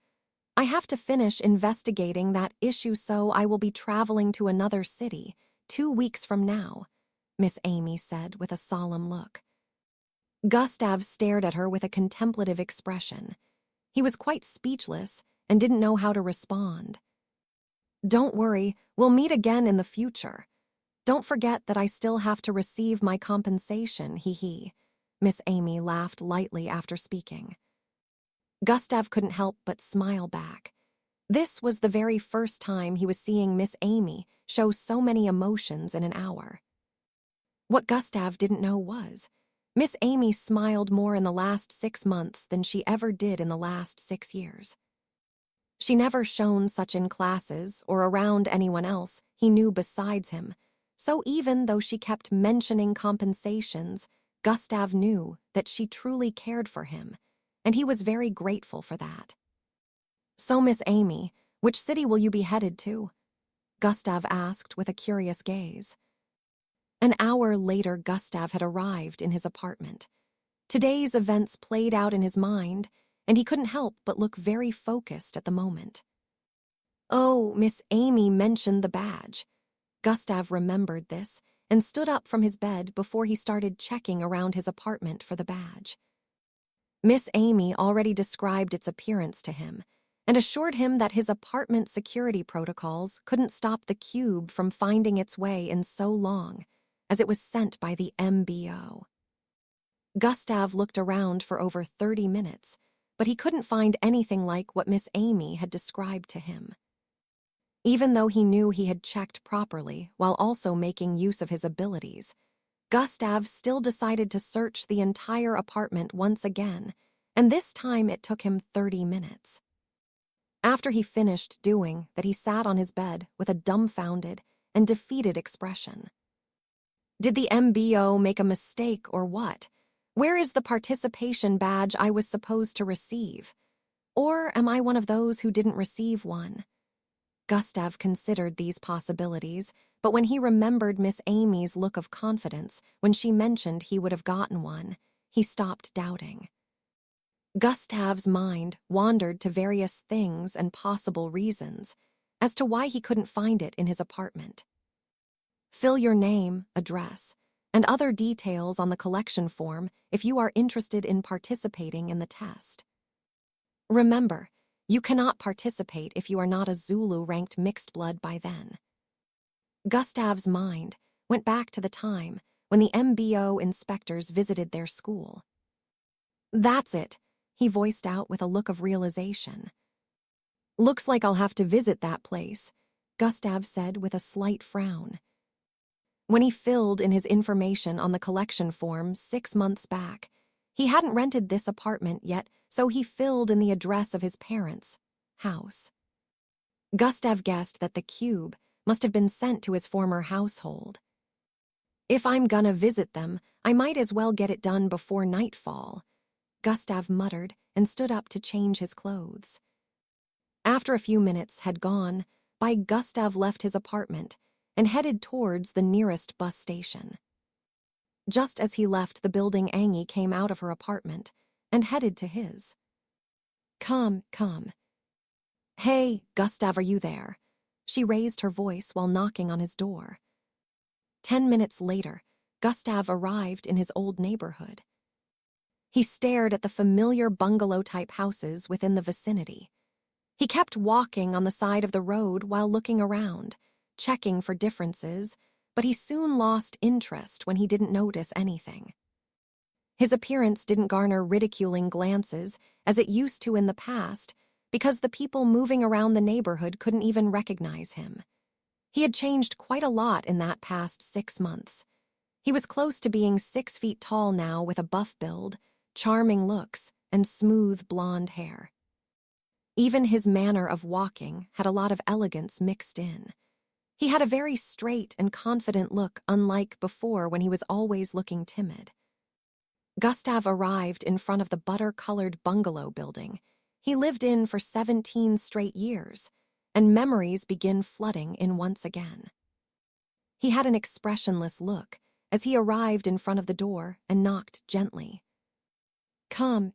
I have to finish investigating that issue, so I will be traveling to another city 2 weeks from now, Miss Amy said with a solemn look. Gustav stared at her with a contemplative expression. He was quite speechless and didn't know how to respond. Don't worry, we'll meet again in the future. Don't forget that I still have to receive my compensation, hee. Miss Amy laughed lightly after speaking. Gustav couldn't help but smile back. This was the very first time he was seeing Miss Amy show so many emotions in an hour. What Gustav didn't know was, Miss Amy smiled more in the last 6 months than she ever did in the last 6 years. She never shone such in classes or around anyone else he knew besides him, so even though she kept mentioning compensations, Gustav knew that she truly cared for him, and he was very grateful for that. So, Miss Amy, which city will you be headed to? Gustav asked with a curious gaze. An hour later, Gustav had arrived in his apartment. Today's events played out in his mind, and he couldn't help but look very focused at the moment. Oh, Miss Amy mentioned the badge. Gustav remembered this and stood up from his bed before he started checking around his apartment for the badge. Miss Amy already described its appearance to him and assured him that his apartment security protocols couldn't stop the cube from finding its way in so long, as it was sent by the MBO. Gustav looked around for over 30 minutes, but he couldn't find anything like what Miss Amy had described to him. Even though he knew he had checked properly while also making use of his abilities, Gustav still decided to search the entire apartment once again, and this time it took him 30 minutes. After he finished doing that, he sat on his bed with a dumbfounded and defeated expression. Did the MBO make a mistake or what? Where is the participation badge I was supposed to receive? Or am I one of those who didn't receive one? Gustav considered these possibilities, but when he remembered Miss Amy's look of confidence when she mentioned he would have gotten one, he stopped doubting. Gustav's mind wandered to various things and possible reasons as to why he couldn't find it in his apartment. Fill your name, address, and other details on the collection form if you are interested in participating in the test. Remember, you cannot participate if you are not a Zulu-ranked mixed blood by then. Gustav's mind went back to the time when the MBO inspectors visited their school. That's it, he voiced out with a look of realization. Looks like I'll have to visit that place, Gustav said with a slight frown. When he filled in his information on the collection form 6 months back, he hadn't rented this apartment yet, so he filled in the address of his parents' house. Gustav guessed that the cube must have been sent to his former household. If I'm gonna visit them, I might as well get it done before nightfall, Gustav muttered and stood up to change his clothes. After a few minutes had gone by, Gustav left his apartment and headed towards the nearest bus station. Just as he left the building, Angie came out of her apartment and headed to his. Come. Hey, Gustav, are you there? She raised her voice while knocking on his door. 10 minutes later, Gustav arrived in his old neighborhood. He stared at the familiar bungalow-type houses within the vicinity. He kept walking on the side of the road while looking around, checking for differences, but he soon lost interest when he didn't notice anything. His appearance didn't garner ridiculing glances as it used to in the past because the people moving around the neighborhood couldn't even recognize him. He had changed quite a lot in that past 6 months. He was close to being 6 feet tall now, with a buff build, charming looks, and smooth blonde hair. Even his manner of walking had a lot of elegance mixed in. He had a very straight and confident look, unlike before when he was always looking timid. Gustav arrived in front of the butter-colored bungalow building he lived in for 17 straight years, and memories began flooding in once again. He had an expressionless look as he arrived in front of the door and knocked gently. Come.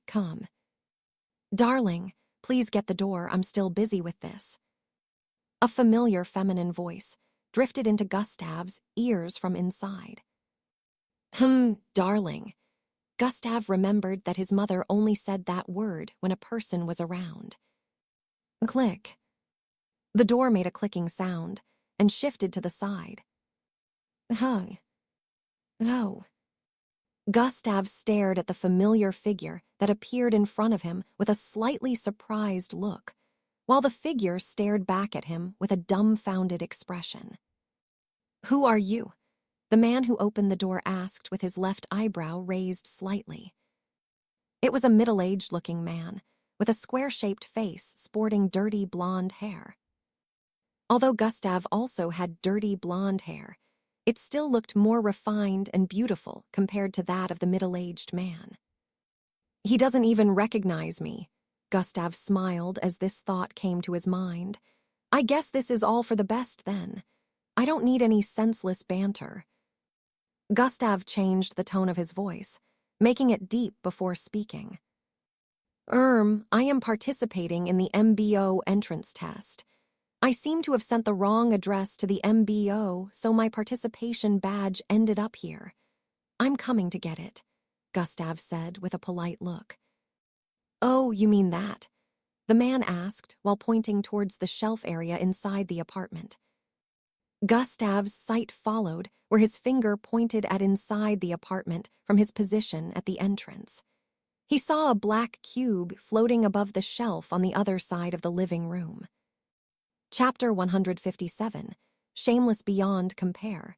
Darling, please get the door, I'm still busy with this. A familiar feminine voice drifted into Gustav's ears from inside. Darling. Gustav remembered that his mother only said that word when a person was around. Click. The door made a clicking sound and shifted to the side. Oh. Gustav stared at the familiar figure that appeared in front of him with a slightly surprised look, while the figure stared back at him with a dumbfounded expression. Who are you? The man who opened the door asked with his left eyebrow raised slightly. It was a middle-aged-looking man with a square-shaped face sporting dirty blonde hair. Although Gustav also had dirty blonde hair, it still looked more refined and beautiful compared to that of the middle-aged man. He doesn't even recognize me, Gustav smiled as this thought came to his mind. I guess this is all for the best then. I don't need any senseless banter. Gustav changed the tone of his voice, making it deep before speaking. I am participating in the MBO entrance test. I seem to have sent the wrong address to the MBO, so my participation badge ended up here. I'm coming to get it, Gustav said with a polite look. Oh, you mean that? The man asked while pointing towards the shelf area inside the apartment. Gustav's sight followed where his finger pointed at inside the apartment from his position at the entrance. He saw a black cube floating above the shelf on the other side of the living room. Chapter 157, Shameless Beyond Compare.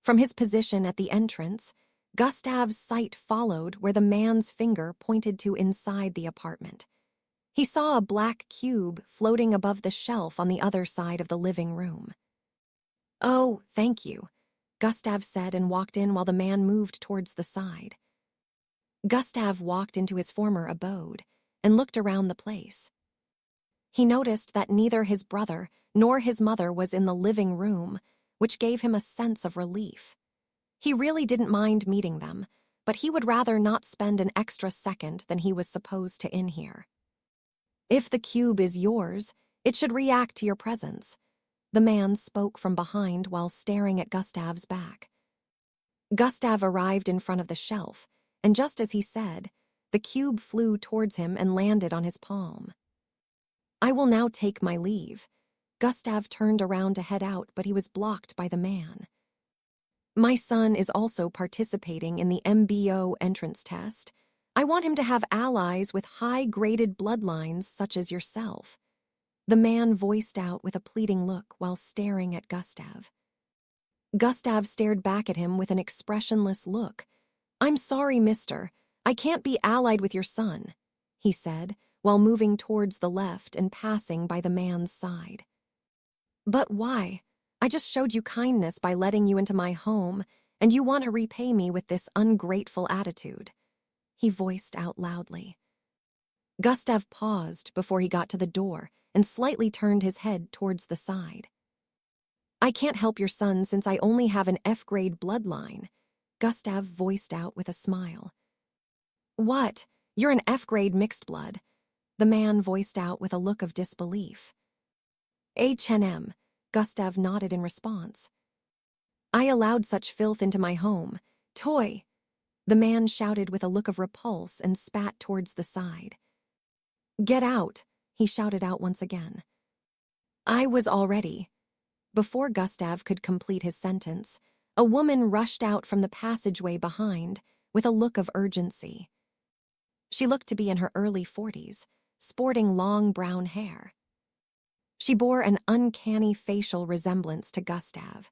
From his position at the entrance, Gustav's sight followed where the man's finger pointed to inside the apartment. He saw a black cube floating above the shelf on the other side of the living room. "Oh, thank you," Gustav said and walked in while the man moved towards the side. Gustav walked into his former abode and looked around the place. He noticed that neither his brother nor his mother was in the living room, which gave him a sense of relief. He really didn't mind meeting them, but he would rather not spend an extra second than he was supposed to in here. "If the cube is yours, it should react to your presence," the man spoke from behind while staring at Gustav's back. Gustav arrived in front of the shelf, and just as he said, the cube flew towards him and landed on his palm. "I will now take my leave." Gustav turned around to head out, but he was blocked by the man. "My son is also participating in the MBO entrance test. I want him to have allies with high-graded bloodlines such as yourself," the man voiced out with a pleading look while staring at Gustav. Gustav stared back at him with an expressionless look. "I'm sorry, mister. I can't be allied with your son," he said, while moving towards the left and passing by the man's side. "But why? I just showed you kindness by letting you into my home, and you want to repay me with this ungrateful attitude," he voiced out loudly. Gustav paused before he got to the door and slightly turned his head towards the side. "I can't help your son since I only have an F-grade bloodline," Gustav voiced out with a smile. "What? You're an F-grade mixed blood," the man voiced out with a look of disbelief. "H&M," Gustav nodded in response. "I allowed such filth into my home. Toy!" the man shouted with a look of repulse and spat towards the side. "Get out," he shouted out once again. "I was already." Before Gustav could complete his sentence, a woman rushed out from the passageway behind with a look of urgency. She looked to be in her early 40s, sporting long brown hair. She bore an uncanny facial resemblance to Gustav.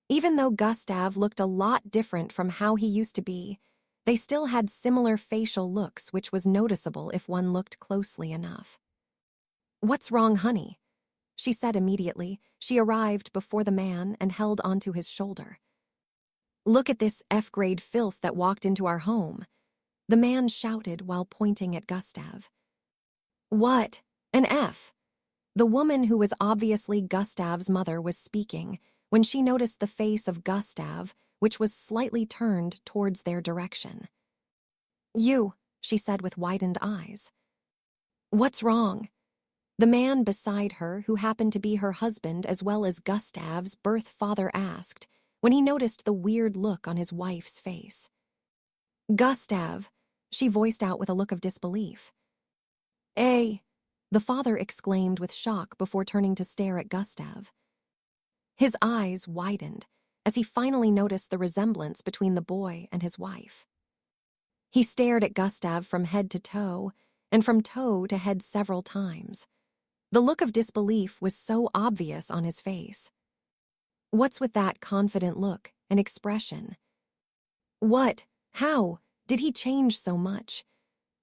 Even though Gustav looked a lot different from how he used to be, they still had similar facial looks, which was noticeable if one looked closely enough. "What's wrong, honey?" she said immediately. She arrived before the man and held onto his shoulder. "Look at this F-grade filth that walked into our home," the man shouted while pointing at Gustav. "What? An F?" The woman who was obviously Gustav's mother was speaking when she noticed the face of Gustav, which was slightly turned towards their direction. "You," she said with widened eyes. "What's wrong?" The man beside her, who happened to be her husband as well as Gustav's birth father, asked when he noticed the weird look on his wife's face. "Gustav," she voiced out with a look of disbelief. "Eh," the father exclaimed with shock before turning to stare at Gustav. His eyes widened as he finally noticed the resemblance between the boy and his wife. He stared at Gustav from head to toe, and from toe to head several times. The look of disbelief was so obvious on his face. What's with that confident look and expression? What? How? Did he change so much?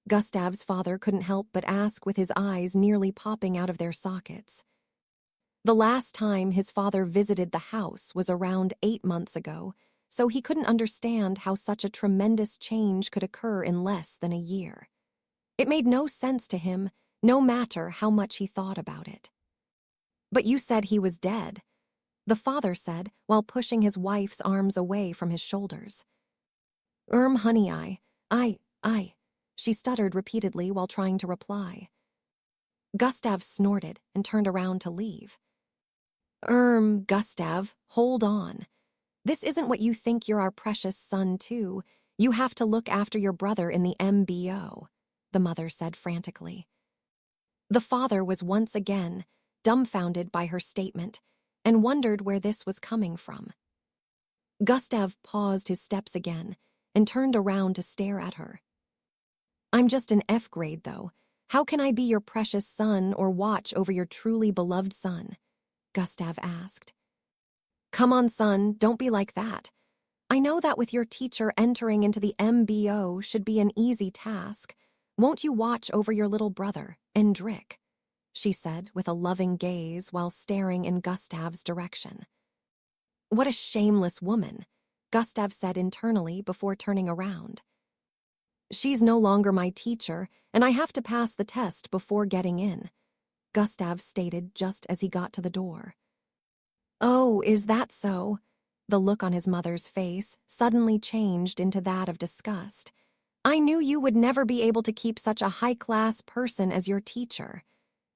Gustav's father couldn't help but ask with his eyes nearly popping out of their sockets. The last time his father visited the house was around 8 months ago, so he couldn't understand how such a tremendous change could occur in less than a year. It made no sense to him, no matter how much he thought about it. "But you said he was dead," the father said while pushing his wife's arms away from his shoulders. Honey, I," she stuttered repeatedly while trying to reply. Gustav snorted and turned around to leave. Gustav, hold on. This isn't what you think you're our precious son, too. You have to look after your brother in the MBO, the mother said frantically. The father was once again dumbfounded by her statement and wondered where this was coming from. Gustav paused his steps again and turned around to stare at her. "I'm just an F grade, though. How can I be your precious son or watch over your truly beloved son?" Gustav asked. "Come on, son, don't be like that. I know that with your teacher entering into the MBO should be an easy task. Won't you watch over your little brother, Endrick? She said with a loving gaze while staring in Gustav's direction. What a shameless woman, Gustav said internally before turning around. She's no longer my teacher, and I have to pass the test before getting in, Gustav stated just as he got to the door. Oh, is that so? The look on his mother's face suddenly changed into that of disgust. I knew you would never be able to keep such a high-class person as your teacher.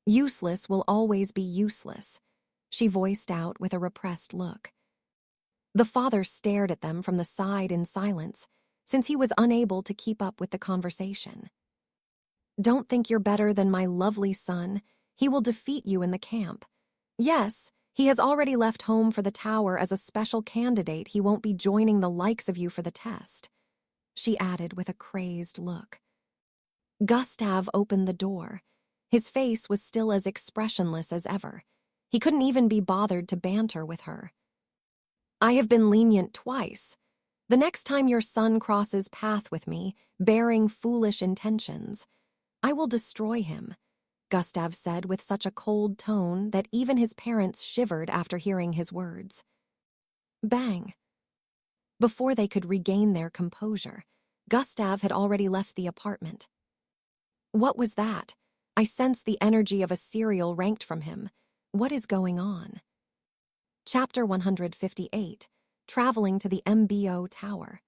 Useless will always be useless, she voiced out with a repressed look. The father stared at them from the side in silence, since he was unable to keep up with the conversation. Don't think you're better than my lovely son. He will defeat you in the camp. Yes, he has already left home for the tower as a special candidate. He won't be joining the likes of you for the test, she added with a crazed look. Gustav opened the door. His face was still as expressionless as ever. He couldn't even be bothered to banter with her. I have been lenient twice. The next time your son crosses path with me, bearing foolish intentions, I will destroy him, Gustav said with such a cold tone that even his parents shivered after hearing his words. Bang! Before they could regain their composure, Gustav had already left the apartment. What was that? I sense the energy of a serial ranked from him. What is going on? Chapter 158, Traveling to the MBO Tower.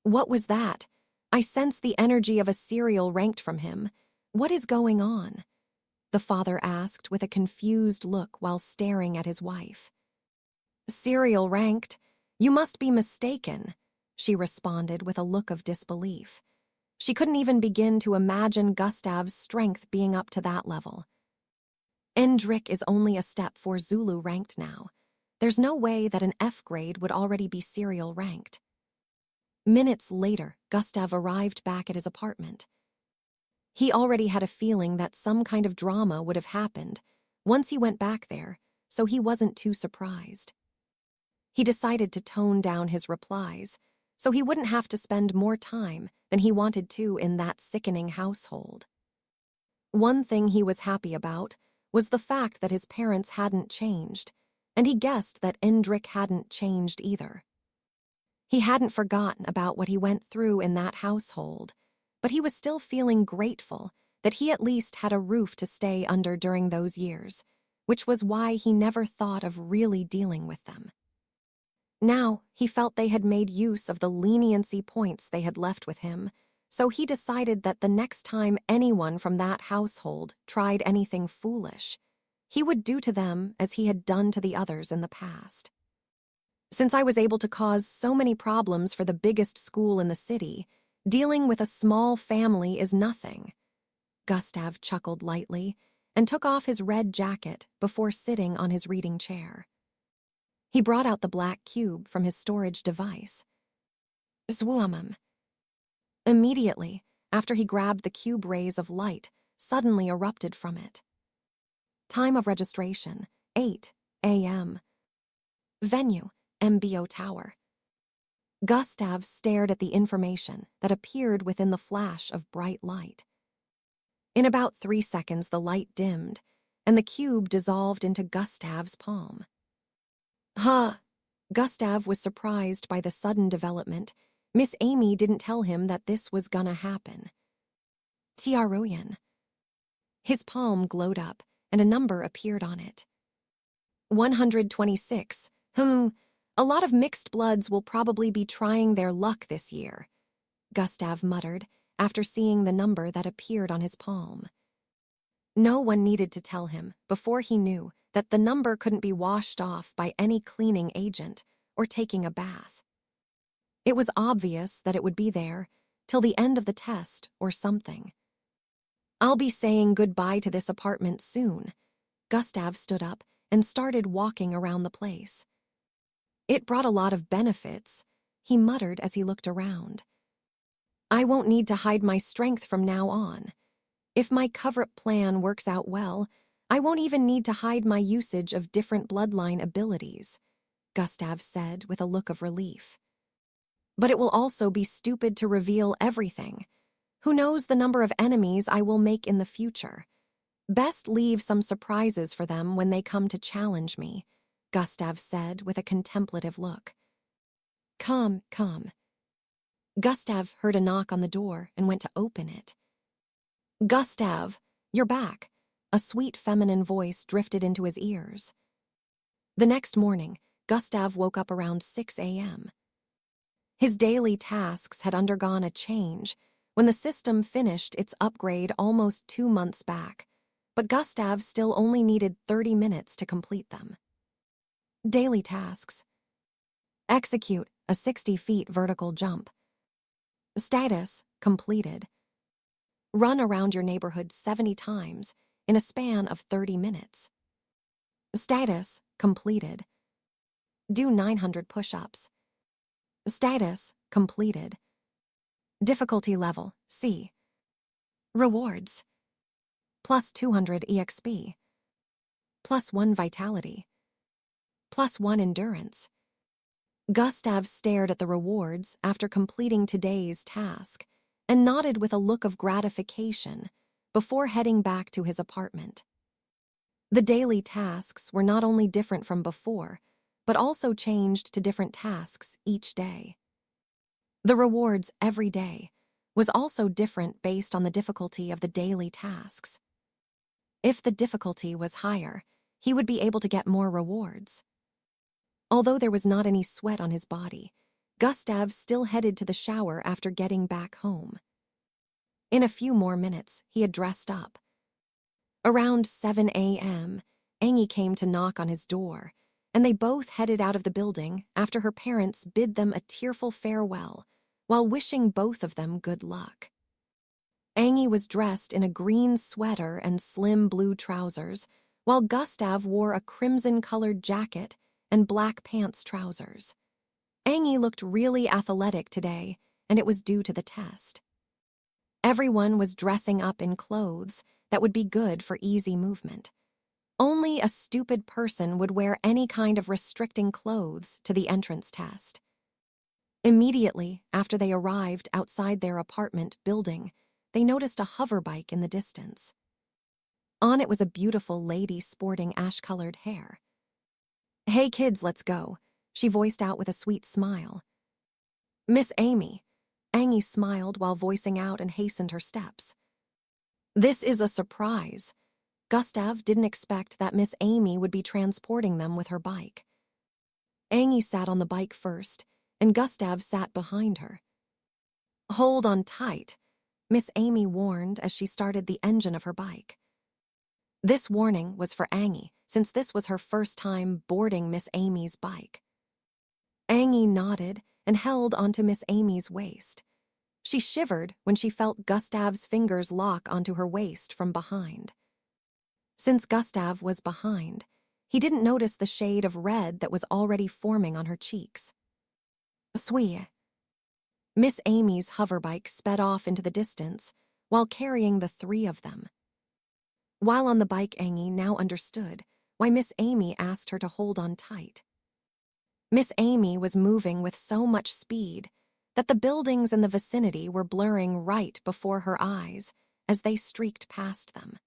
What was that? I sense the energy of a serial ranked from him. What is going on? The father asked with a confused look while staring at his wife. Serial ranked? You must be mistaken, she responded with a look of disbelief. She couldn't even begin to imagine Gustav's strength being up to that level. Endrick is only a step for Zulu ranked now. There's no way that an F grade would already be serial ranked. Minutes later, Gustav arrived back at his apartment. He already had a feeling that some kind of drama would have happened once he went back there, so he wasn't too surprised. He decided to tone down his replies so he wouldn't have to spend more time than he wanted to in that sickening household. One thing he was happy about was the fact that his parents hadn't changed, and he guessed that Endrick hadn't changed either. He hadn't forgotten about what he went through in that household, but he was still feeling grateful that he at least had a roof to stay under during those years, which was why he never thought of really dealing with them. Now, he felt they had made use of the leniency points they had left with him, so he decided that the next time anyone from that household tried anything foolish, he would do to them as he had done to the others in the past. Since I was able to cause so many problems for the biggest school in the city, dealing with a small family is nothing. Gustav chuckled lightly and took off his red jacket before sitting on his reading chair. He brought out the black cube from his storage device. Zwamam. Immediately, after he grabbed the cube, rays of light suddenly erupted from it. Time of registration, 8 a.m. Venue, MBO Tower. Gustav stared at the information that appeared within the flash of bright light. In about 3 seconds, the light dimmed, and the cube dissolved into Gustav's palm. Huh! Gustav was surprised by the sudden development. Miss Amy didn't tell him that this was gonna happen. Tiaroyan. His palm glowed up, and a number appeared on it. 126. A lot of mixed bloods will probably be trying their luck this year, Gustav muttered after seeing the number that appeared on his palm. No one needed to tell him before he knew that the number couldn't be washed off by any cleaning agent or taking a bath. It was obvious that it would be there till the end of the test or something. I'll be saying goodbye to this apartment soon. Gustav stood up and started walking around the place. It brought a lot of benefits, he muttered as he looked around. I won't need to hide my strength from now on. If my cover-up plan works out well, I won't even need to hide my usage of different bloodline abilities, Gustav said with a look of relief. But it will also be stupid to reveal everything. Who knows the number of enemies I will make in the future? Best leave some surprises for them when they come to challenge me, Gustav said with a contemplative look. Come. Gustav heard a knock on the door and went to open it. Gustav, you're back. A sweet feminine voice drifted into his ears. The next morning, Gustav woke up around 6 a.m. His daily tasks had undergone a change when the system finished its upgrade almost 2 months back, but Gustav still only needed 30 minutes to complete them. Daily tasks. Execute a 60 feet vertical jump. Status completed. Run around your neighborhood 70 times in a span of 30 minutes. Status completed. Do 900 push-ups. Status completed. Difficulty level C. Rewards. Plus 200 EXP. Plus 1 vitality. Plus 1 endurance. Gustav stared at the rewards after completing today's task and nodded with a look of gratification before heading back to his apartment. The daily tasks were not only different from before, but also changed to different tasks each day. The rewards every day was also different based on the difficulty of the daily tasks. If the difficulty was higher, he would be able to get more rewards. Although there was not any sweat on his body, Gustav still headed to the shower after getting back home. In a few more minutes, he had dressed up. Around 7 a.m., Angie came to knock on his door, and they both headed out of the building after her parents bid them a tearful farewell while wishing both of them good luck. Angie was dressed in a green sweater and slim blue trousers, while Gustav wore a crimson-colored jacket and black pants trousers. Angie looked really athletic today, and it was due to the test. Everyone was dressing up in clothes that would be good for easy movement. Only a stupid person would wear any kind of restricting clothes to the entrance test. Immediately after they arrived outside their apartment building, they noticed a hoverbike in the distance. On it was a beautiful lady sporting ash-colored hair. Hey kids, let's go, she voiced out with a sweet smile. Miss Amy. Angie smiled while voicing out and hastened her steps. This is a surprise. Gustav didn't expect that Miss Amy would be transporting them with her bike. Angie sat on the bike first, and Gustav sat behind her. Hold on tight, Miss Amy warned as she started the engine of her bike. This warning was for Angie, since this was her first time boarding Miss Amy's bike. Angie nodded and held onto Miss Amy's waist. She shivered when she felt Gustav's fingers lock onto her waist from behind. Since Gustav was behind, he didn't notice the shade of red that was already forming on her cheeks. Swee. Miss Amy's hoverbike sped off into the distance while carrying the three of them. While on the bike, Angie now understood why Miss Amy asked her to hold on tight. Miss Amy was moving with so much speed that the buildings in the vicinity were blurring right before her eyes as they streaked past them.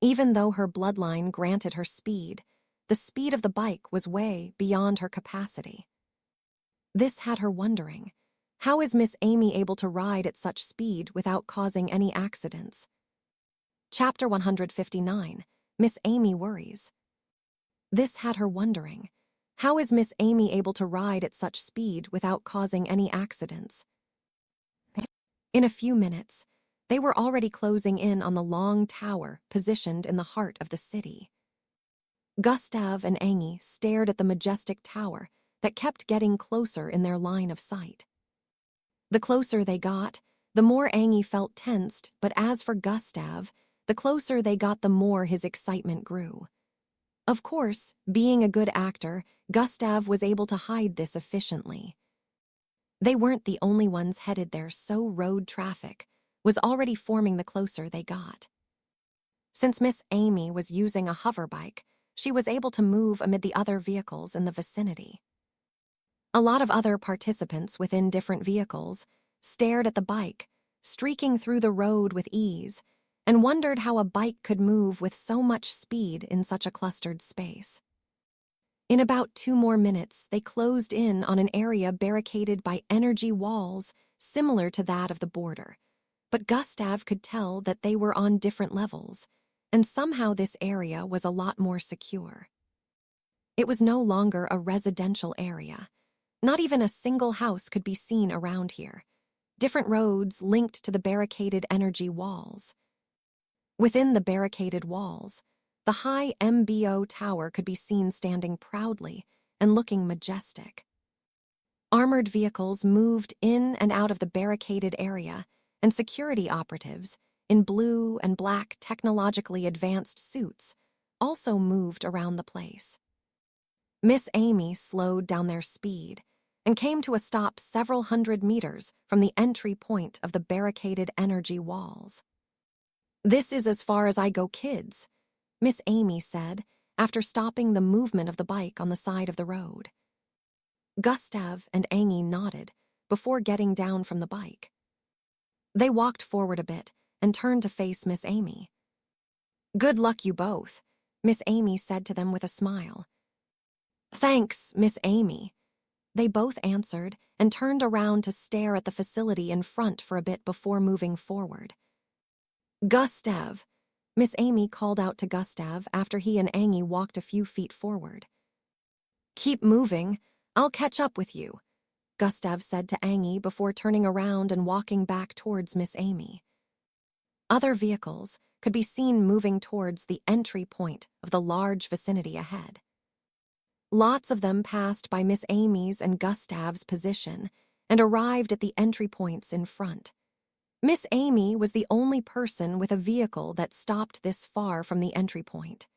Even though her bloodline granted her speed, the speed of the bike was way beyond her capacity. This had her wondering, how is Miss Amy able to ride at such speed without causing any accidents? Chapter 159, Miss Amy Worries. This had her wondering, how is Miss Amy able to ride at such speed without causing any accidents? In a few minutes, they were already closing in on the long tower positioned in the heart of the city. Gustav and Angie stared at the majestic tower that kept getting closer in their line of sight. The closer they got, the more Angie felt tensed, but as for Gustav, the closer they got, the more his excitement grew. Of course, being a good actor, Gustav was able to hide this efficiently. They weren't the only ones headed there, so road traffic was already forming the closer they got. Since Miss Amy was using a hoverbike, she was able to move amid the other vehicles in the vicinity. A lot of other participants within different vehicles stared at the bike, streaking through the road with ease, and wondered how a bike could move with so much speed in such a clustered space. In about 2 more minutes, they closed in on an area barricaded by energy walls similar to that of the border. But Gustav could tell that they were on different levels, and somehow this area was a lot more secure. It was no longer a residential area. Not even a single house could be seen around here. Different roads linked to the barricaded energy walls. Within the barricaded walls, the high MBO tower could be seen standing proudly and looking majestic. Armored vehicles moved in and out of the barricaded area, and security operatives, in blue and black technologically advanced suits, also moved around the place. Miss Amy slowed down their speed and came to a stop several hundred meters from the entry point of the barricaded energy walls. "This is as far as I go, kids," Miss Amy said after stopping the movement of the bike on the side of the road. Gustav and Angie nodded before getting down from the bike. They walked forward a bit and turned to face Miss Amy. "Good luck, you both," Miss Amy said to them with a smile. "Thanks, Miss Amy," they both answered and turned around to stare at the facility in front for a bit before moving forward. "Gustav," Miss Amy called out to Gustav after he and Angie walked a few feet forward. "Keep moving, I'll catch up with you," Gustav said to Angie before turning around and walking back towards Miss Amy. Other vehicles could be seen moving towards the entry point of the large vicinity ahead. Lots of them passed by Miss Amy's and Gustav's position and arrived at the entry points in front. Miss Amy was the only person with a vehicle that stopped this far from the entry point.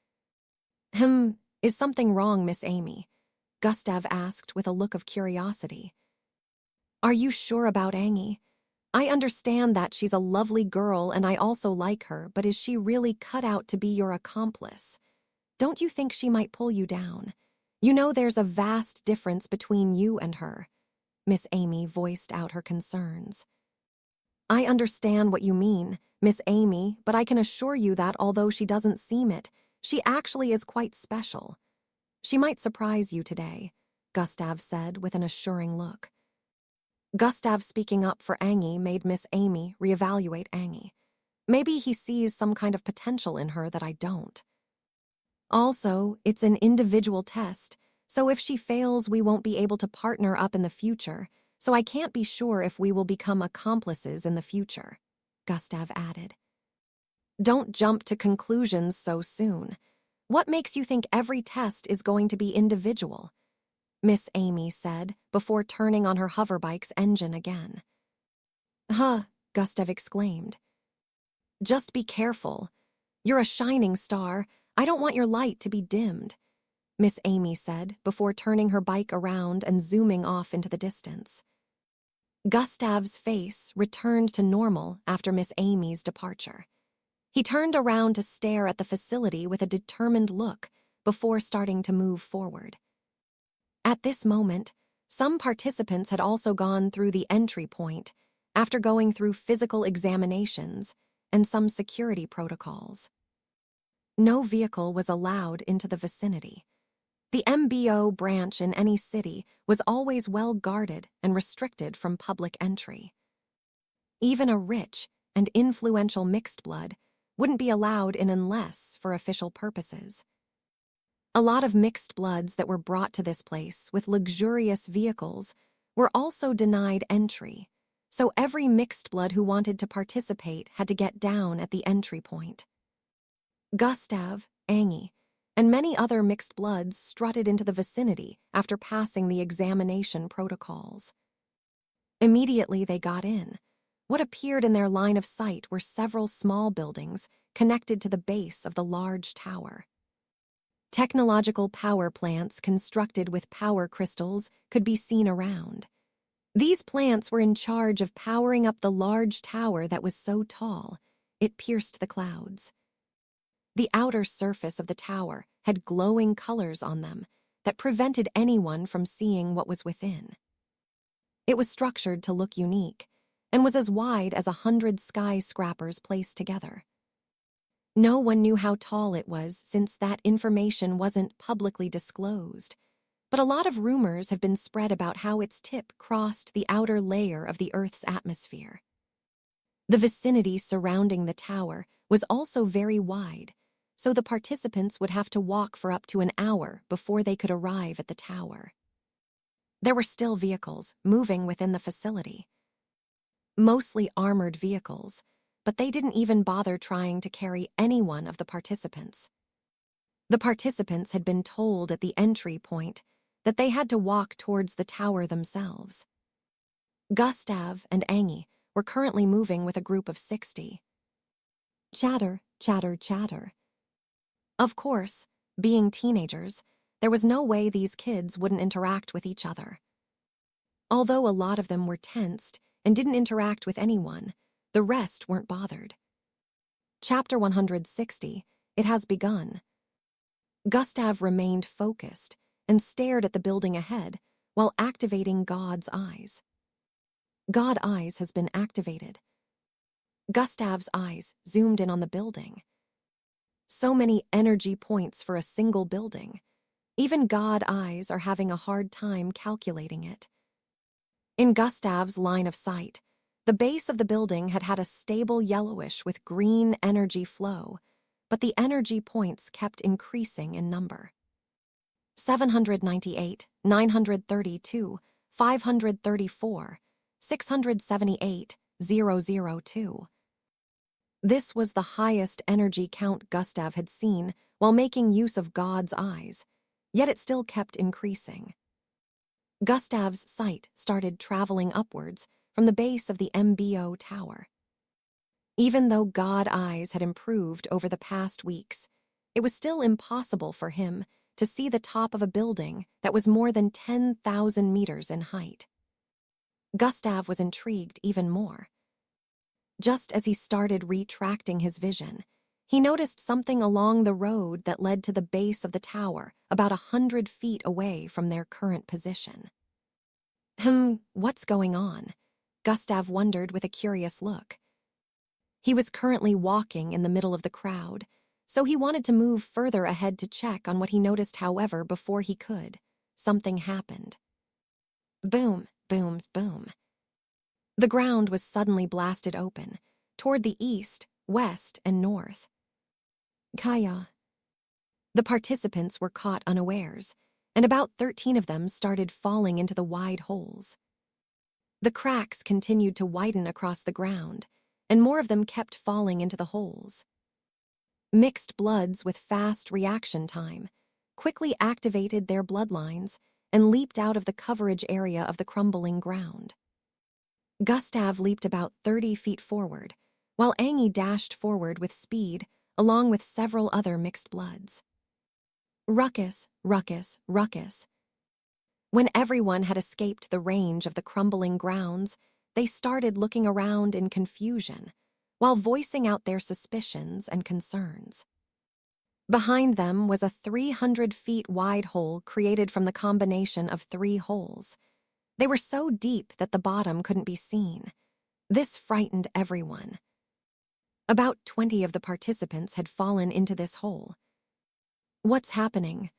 Is something wrong, Miss Amy?" Gustav asked with a look of curiosity. "Are you sure about Angie? I understand that she's a lovely girl and I also like her, but is she really cut out to be your accomplice? Don't you think she might pull you down? You know there's a vast difference between you and her." Miss Amy voiced out her concerns. "I understand what you mean, Miss Amy, but I can assure you that although she doesn't seem it, she actually is quite special. She might surprise you today," Gustav said with an assuring look. Gustav speaking up for Angie made Miss Amy reevaluate Angie. Maybe he sees some kind of potential in her that I don't. Also, it's an individual test, so if she fails, we won't be able to partner up in the future, so I can't be sure if we will become accomplices in the future," Gustav added. "Don't jump to conclusions so soon. What makes you think every test is going to be individual?" Miss Amy said before turning on her hoverbike's engine again. "Huh," Gustav exclaimed. "Just be careful. You're a shining star. I don't want your light to be dimmed," Miss Amy said before turning her bike around and zooming off into the distance. Gustav's face returned to normal after Miss Amy's departure. He turned around to stare at the facility with a determined look before starting to move forward. At this moment, some participants had also gone through the entry point after going through physical examinations and some security protocols. No vehicle was allowed into the vicinity. The MBO branch in any city was always well guarded and restricted from public entry. Even a rich and influential mixed blood wouldn't be allowed in unless for official purposes. A lot of mixed bloods that were brought to this place with luxurious vehicles were also denied entry, so every mixed blood who wanted to participate had to get down at the entry point. Gustav, Angie, and many other mixed bloods strutted into the vicinity after passing the examination protocols. Immediately they got in. What appeared in their line of sight were several small buildings connected to the base of the large tower. Technological power plants constructed with power crystals could be seen around. These plants were in charge of powering up the large tower that was so tall, it pierced the clouds. The outer surface of the tower had glowing colors on them that prevented anyone from seeing what was within. It was structured to look unique and was as wide as 100 skyscrapers placed together. No one knew how tall it was since that information wasn't publicly disclosed, but a lot of rumors have been spread about how its tip crossed the outer layer of the Earth's atmosphere. The vicinity surrounding the tower was also very wide, so the participants would have to walk for up to an hour before they could arrive at the tower. There were still vehicles moving within the facility, mostly armored vehicles, but they didn't even bother trying to carry any one of the participants. The participants had been told at the entry point that they had to walk towards the tower themselves. Gustav and Angie were currently moving with a group of 60. Chatter, chatter, chatter. Of course, being teenagers, there was no way these kids wouldn't interact with each other. Although a lot of them were tensed and didn't interact with anyone, the rest weren't bothered. Chapter 160, It Has Begun. Gustav remained focused and stared at the building ahead while activating God's eyes. God Eyes has been activated. Gustav's eyes zoomed in on the building. So many energy points for a single building. Even God Eyes are having a hard time calculating it. In Gustav's line of sight, the base of the building had had a stable yellowish with green energy flow, but the energy points kept increasing in number. 798, 932, 534, 678, 002. This was the highest energy count Gustav had seen while making use of God's eyes, yet it still kept increasing. Gustav's sight started traveling upwards from the base of the MBO tower. Even though God Eyes had improved over the past weeks, it was still impossible for him to see the top of a building that was more than 10,000 meters in height. Gustav was intrigued even more. Just as he started retracting his vision, he noticed something along the road that led to the base of the tower about 100 feet away from their current position. What's going on? Gustav wondered with a curious look. He was currently walking in the middle of the crowd, so he wanted to move further ahead to check on what he noticed. However, before he could, something happened. Boom, boom, boom. The ground was suddenly blasted open, toward the east, west, and north. Kaya. The participants were caught unawares, and about 13 of them started falling into the wide holes. The cracks continued to widen across the ground, and more of them kept falling into the holes. Mixed bloods with fast reaction time quickly activated their bloodlines and leaped out of the coverage area of the crumbling ground. Gustav leaped about 30 feet forward, while Angie dashed forward with speed, along with several other mixed bloods. Ruckus, ruckus, ruckus. When everyone had escaped the range of the crumbling grounds, they started looking around in confusion, while voicing out their suspicions and concerns. Behind them was a 300 feet wide hole created from the combination of 3 holes. They were so deep that the bottom couldn't be seen. This frightened everyone. About 20 of the participants had fallen into this hole. What's happening?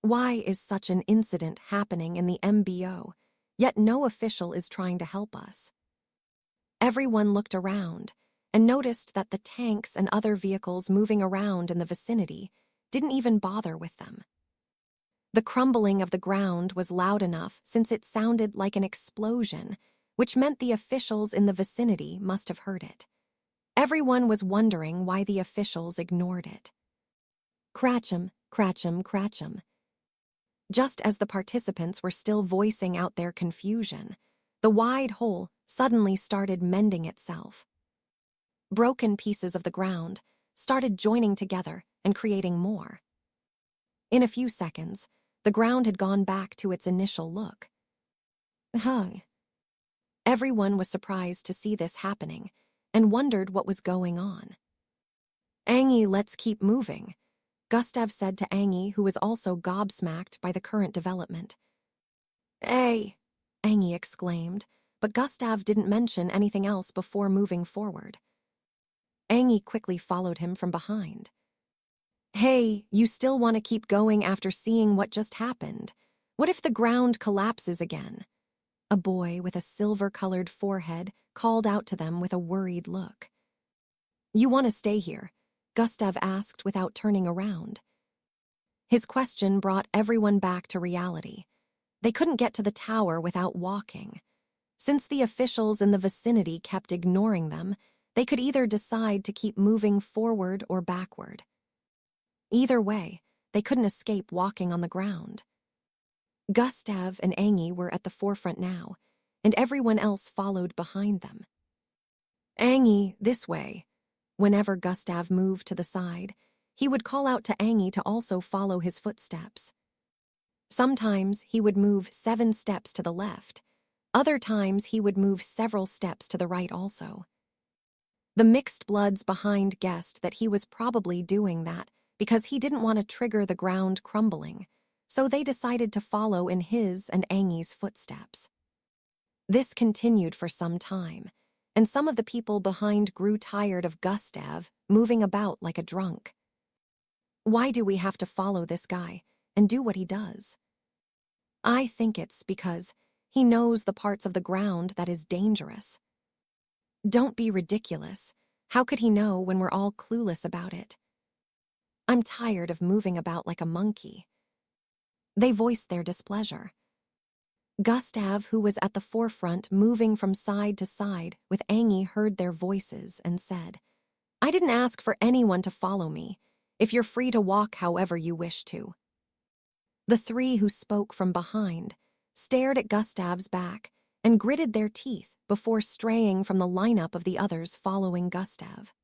Why is such an incident happening in the MBO, yet no official is trying to help us? Everyone looked around and noticed that the tanks and other vehicles moving around in the vicinity didn't even bother with them. The crumbling of the ground was loud enough since it sounded like an explosion, which meant the officials in the vicinity must have heard it. Everyone was wondering why the officials ignored it. Cratchum, cratchum, cratchum. Just as the participants were still voicing out their confusion, the wide hole suddenly started mending itself. Broken pieces of the ground started joining together and creating more. In a few seconds, the ground had gone back to its initial look. Everyone was surprised to see this happening and wondered what was going on. Angie, let's keep moving. Gustav said to Angie, who was also gobsmacked by the current development. "Hey," Angie exclaimed, but Gustav didn't mention anything else before moving forward. Angie quickly followed him from behind. "Hey, you still want to keep going after seeing what just happened? What if the ground collapses again?" A boy with a silver-colored forehead called out to them with a worried look. "You want to stay here?" Gustav asked without turning around. His question brought everyone back to reality. They couldn't get to the tower without walking. Since the officials in the vicinity kept ignoring them, they could either decide to keep moving forward or backward. Either way, they couldn't escape walking on the ground. Gustav and Angie were at the forefront now, and everyone else followed behind them. "Angie, this way." Whenever Gustav moved to the side, he would call out to Angie to also follow his footsteps. Sometimes he would move 7 steps to the left. Other times he would move several steps to the right also. The mixed bloods behind guessed that he was probably doing that because he didn't want to trigger the ground crumbling, so they decided to follow in his and Angie's footsteps. This continued for some time, and some of the people behind grew tired of Gustav moving about like a drunk. "Why do we have to follow this guy and do what he does?" "I think it's because he knows the parts of the ground that is dangerous." "Don't be ridiculous. How could he know when we're all clueless about it?" "I'm tired of moving about like a monkey." They voiced their displeasure. Gustav, who was at the forefront moving from side to side with Angie, heard their voices and said, "I didn't ask for anyone to follow me. If you're free to walk however you wish to." The 3 who spoke from behind stared at Gustav's back and gritted their teeth before straying from the lineup of the others following Gustav.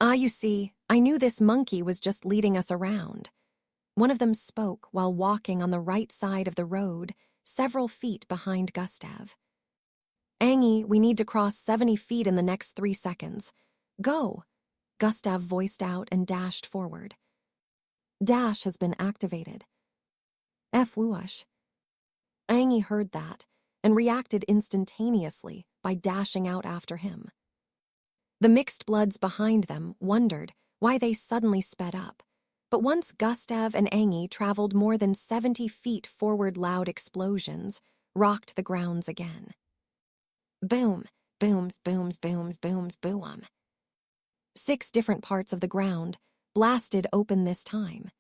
"Ah, you see, I knew this monkey was just leading us around." One of them spoke while walking on the right side of the road, several feet behind Gustav. "Angie, we need to cross 70 feet in the next 3 seconds. Go," Gustav voiced out and dashed forward. "Dash has been activated." Whoosh. Angie heard that and reacted instantaneously by dashing out after him. The mixed bloods behind them wondered why they suddenly sped up, but once Gustav and Angie traveled more than 70 feet forward, loud explosions rocked the grounds again. Boom, boom, booms, booms, booms, boom. 6 different parts of the ground blasted open this time.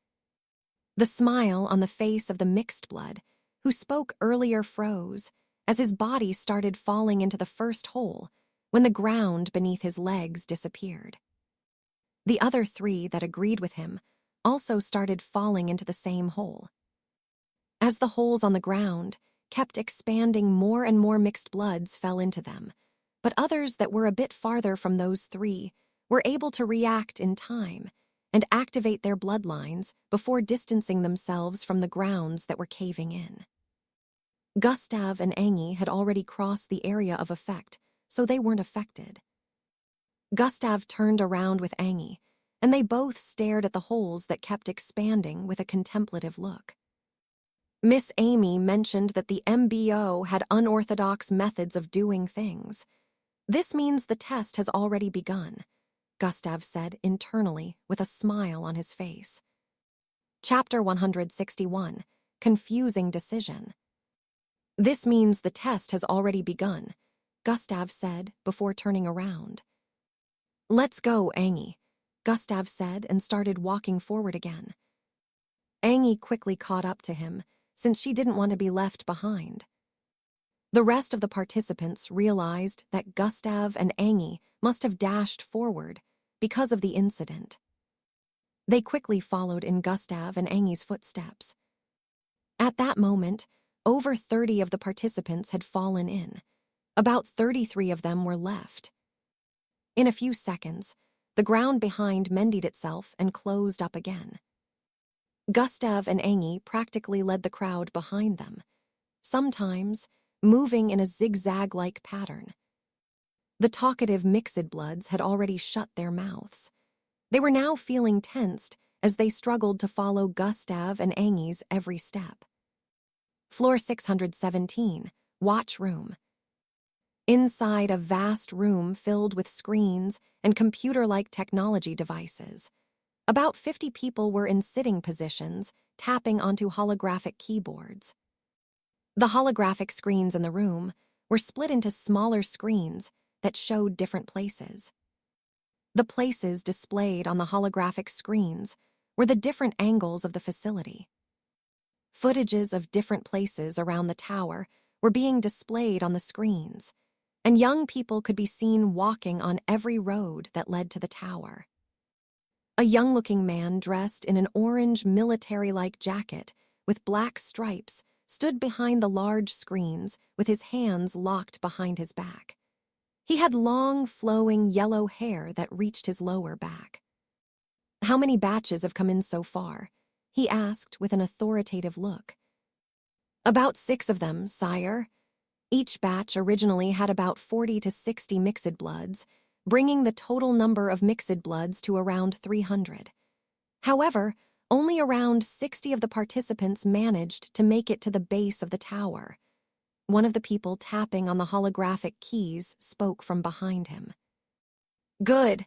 The smile on the face of the mixed blood, who spoke earlier, froze as his body started falling into the first hole when the ground beneath his legs disappeared. The other 3 that agreed with him also started falling into the same hole. As the holes on the ground kept expanding, more and more mixed bloods fell into them, but others that were a bit farther from those 3 were able to react in time and activate their bloodlines before distancing themselves from the grounds that were caving in. Gustav and Angie had already crossed the area of effect, so they weren't affected. Gustav turned around with Angie, and they both stared at the holes that kept expanding with a contemplative look. Miss Amy mentioned that the MBO had unorthodox methods of doing things. "This means the test has already begun," Gustav said internally with a smile on his face. Chapter 161, Confusing Decision. "This means the test has already begun," Gustav said before turning around. "Let's go, Angie," Gustav said and started walking forward again. Angie quickly caught up to him, since she didn't want to be left behind. The rest of the participants realized that Gustav and Angie must have dashed forward because of the incident. They quickly followed in Gustav and Angie's footsteps. At that moment, over 30 of the participants had fallen in. About 33 of them were left. In a few seconds, the ground behind mended itself and closed up again. Gustav and Angie practically led the crowd behind them, sometimes moving in a zigzag-like pattern. The talkative mixed bloods had already shut their mouths. They were now feeling tensed as they struggled to follow Gustav and Angi's every step. Floor 617, Watch Room. Inside a vast room filled with screens and computer-like technology devices, about 50 people were in sitting positions, tapping onto holographic keyboards. The holographic screens in the room were split into smaller screens that showed different places. The places displayed on the holographic screens were the different angles of the facility. Footages of different places around the tower were being displayed on the screens, and young people could be seen walking on every road that led to the tower. A young-looking man dressed in an orange military-like jacket with black stripes stood behind the large screens with his hands locked behind his back. He had long, flowing yellow hair that reached his lower back. "How many batches have come in so far?" he asked with an authoritative look. "About 6 of them, sire." Each batch originally had about 40 to 60 mixed bloods, bringing the total number of mixed bloods to around 300. However, only around 60 of the participants managed to make it to the base of the tower. One of the people tapping on the holographic keys spoke from behind him. "Good,"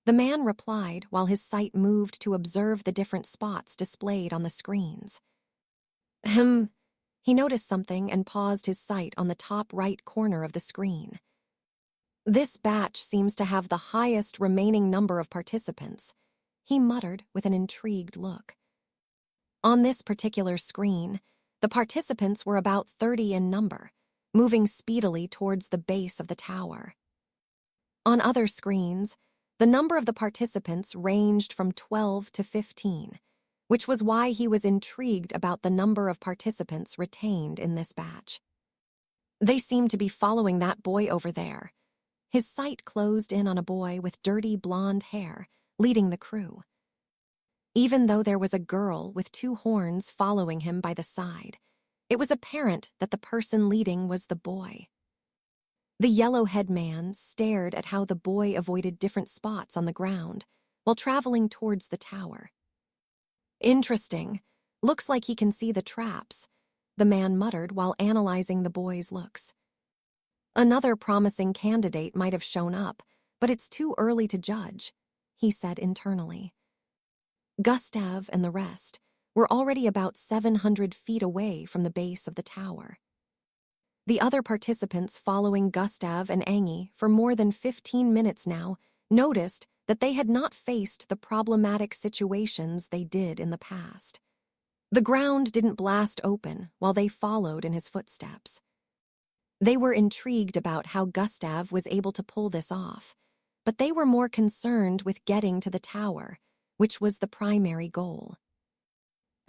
the man replied while his sight moved to observe the different spots displayed on the screens. He noticed something and paused his sight on the top right corner of the screen. "This batch seems to have the highest remaining number of participants," he muttered with an intrigued look. On this particular screen, the participants were about 30 in number, moving speedily towards the base of the tower. On other screens, the number of the participants ranged from 12 to 15, which was why he was intrigued about the number of participants retained in this batch. "They seem to be following that boy over there." His sight closed in on a boy with dirty blonde hair, leading the crew. Even though there was a girl with 2 horns following him by the side, it was apparent that the person leading was the boy. The yellow-head man stared at how the boy avoided different spots on the ground while traveling towards the tower. "Interesting. Looks like he can see the traps," the man muttered while analyzing the boy's looks. "Another promising candidate might have shown up, but it's too early to judge," he said internally. Gustav and the rest were already about 700 feet away from the base of the tower. The other participants following Gustav and Angi for more than 15 minutes now noticed that they had not faced the problematic situations they did in the past. The ground didn't blast open while they followed in his footsteps. They were intrigued about how Gustav was able to pull this off, but they were more concerned with getting to the tower, which was the primary goal.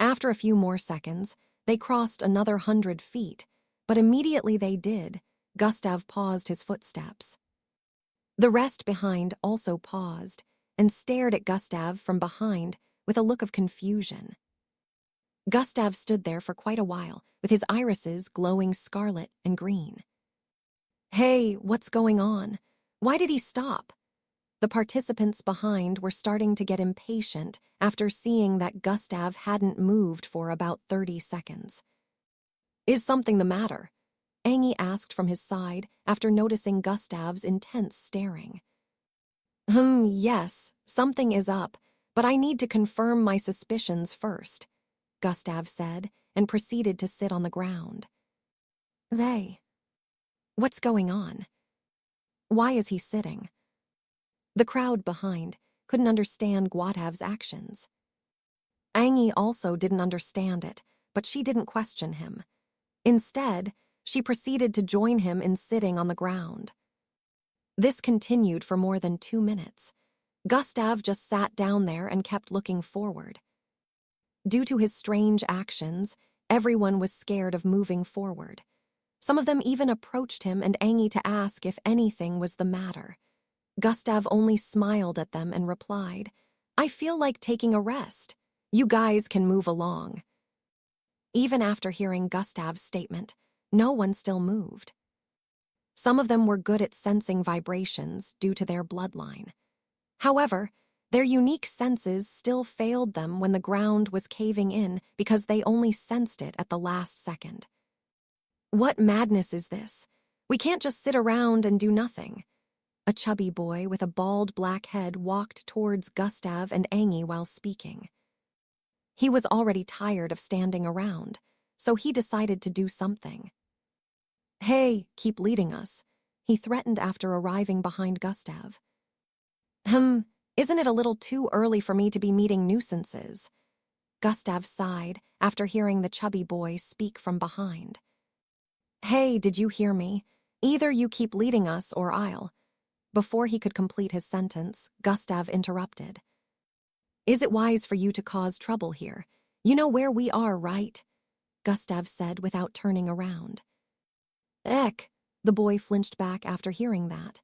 After a few more seconds, they crossed another 100 feet, but immediately they did, Gustav paused his footsteps. The rest behind also paused and stared at Gustav from behind with a look of confusion. Gustav stood there for quite a while, with his irises glowing scarlet and green. "Hey, what's going on? Why did he stop?" The participants behind were starting to get impatient after seeing that Gustav hadn't moved for about 30 seconds. "Is something the matter?" Angi asked from his side after noticing Gustav's intense staring. Yes, something is up, but I need to confirm my suspicions first," Gustav said, and proceeded to sit on the ground. What's going on? Why is he sitting? The crowd behind couldn't understand Gustav's actions. Angi also didn't understand it, but she didn't question him. Instead, she proceeded to join him in sitting on the ground. This continued for more than 2 minutes. Gustav just sat down there and kept looking forward. Due to his strange actions, everyone was scared of moving forward. Some of them even approached him and Angi to ask if anything was the matter. Gustav only smiled at them and replied, "I feel like taking a rest. You guys can move along." Even after hearing Gustav's statement, no one still moved. Some of them were good at sensing vibrations due to their bloodline. However, Their unique senses still failed them when the ground was caving in because they only sensed it at the last second. What madness is this? We can't just sit around and do nothing. A chubby boy with a bald black head walked towards Gustav and Angie while speaking. He was already tired of standing around, so he decided to do something. "Hey, keep leading us," he threatened after arriving behind Gustav. Isn't it a little too early for me to be meeting nuisances?" Gustav sighed after hearing the chubby boy speak from behind. "Hey, did you hear me? Either you keep leading us or I'll—" Before he could complete his sentence, Gustav interrupted. "Is it wise for you to cause trouble here? You know where we are, right?" Gustav said without turning around. "Eck," the boy flinched back after hearing that.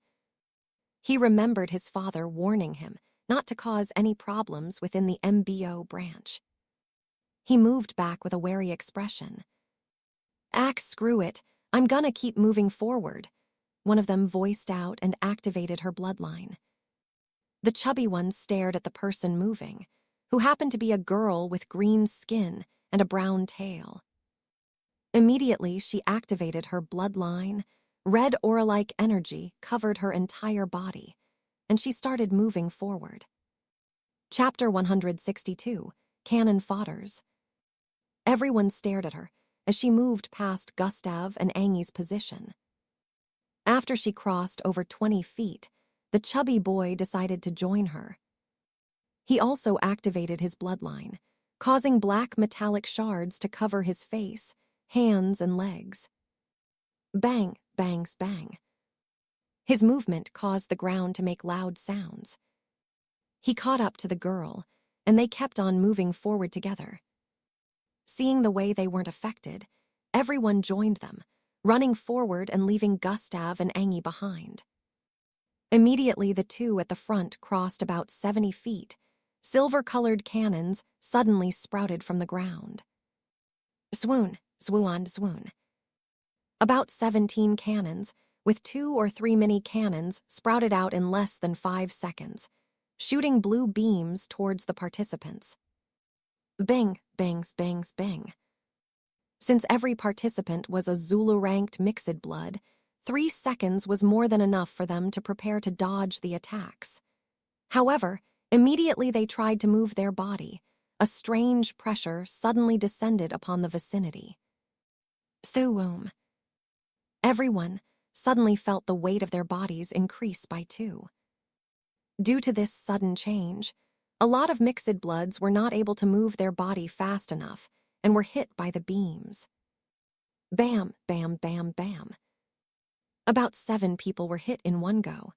He remembered his father warning him not to cause any problems within the MBO branch. He moved back with a wary expression. Screw it, I'm gonna keep moving forward," one of them voiced out and activated her bloodline. The chubby one stared at the person moving, who happened to be a girl with green skin and a brown tail. Immediately, she activated her bloodline. Red aura-like energy covered her entire body, and she started moving forward. Chapter 162, Cannon Fodders. Everyone stared at her as she moved past Gustav and Angie's position. After she crossed over 20 feet, the chubby boy decided to join her. He also activated his bloodline, causing black metallic shards to cover his face, hands, and legs. Bang, bangs, bang. His movement caused the ground to make loud sounds. He caught up to the girl, and they kept on moving forward together. Seeing the way they weren't affected, everyone joined them, running forward and leaving Gustav and Angie behind. Immediately, the two at the front crossed about 70 feet. Silver-colored cannons suddenly sprouted from the ground. Swoon, swoon, swoon. About 17 cannons, with 2 or 3 mini cannons, sprouted out in less than 5 seconds, shooting blue beams towards the participants. Bang, bangs, bangs, bang. Since every participant was a Zulu-ranked mixed blood, 3 seconds was more than enough for them to prepare to dodge the attacks. However, immediately they tried to move their body. A strange pressure suddenly descended upon the vicinity. Thoom. Everyone suddenly felt the weight of their bodies increase by 2. Due to this sudden change, a lot of mixed bloods were not able to move their body fast enough and were hit by the beams. Bam, bam, bam, bam. About 7 people were hit in one go.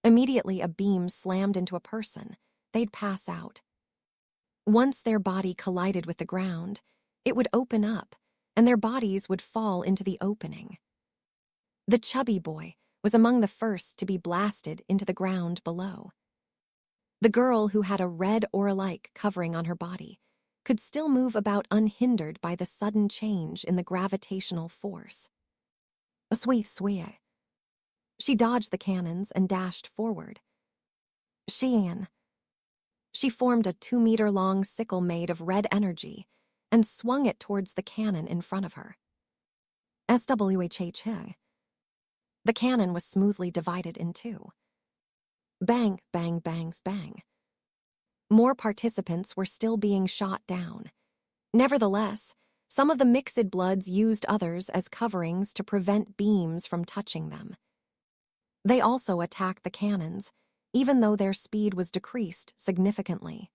Immediately, a beam slammed into a person. They'd pass out. Once their body collided with the ground, it would open up, and their bodies would fall into the opening. The chubby boy was among the first to be blasted into the ground below. The girl, who had a red aura-like covering on her body, could still move about unhindered by the sudden change in the gravitational force. A swee. She dodged the cannons and dashed forward. She formed a 2-meter-long sickle made of red energy and swung it towards the cannon in front of her. SWHH. The cannon was smoothly divided in 2. Bang, bang, bangs, bang. More participants were still being shot down. Nevertheless, some of the mixed bloods used others as coverings to prevent beams from touching them. They also attacked the cannons, even though their speed was decreased significantly.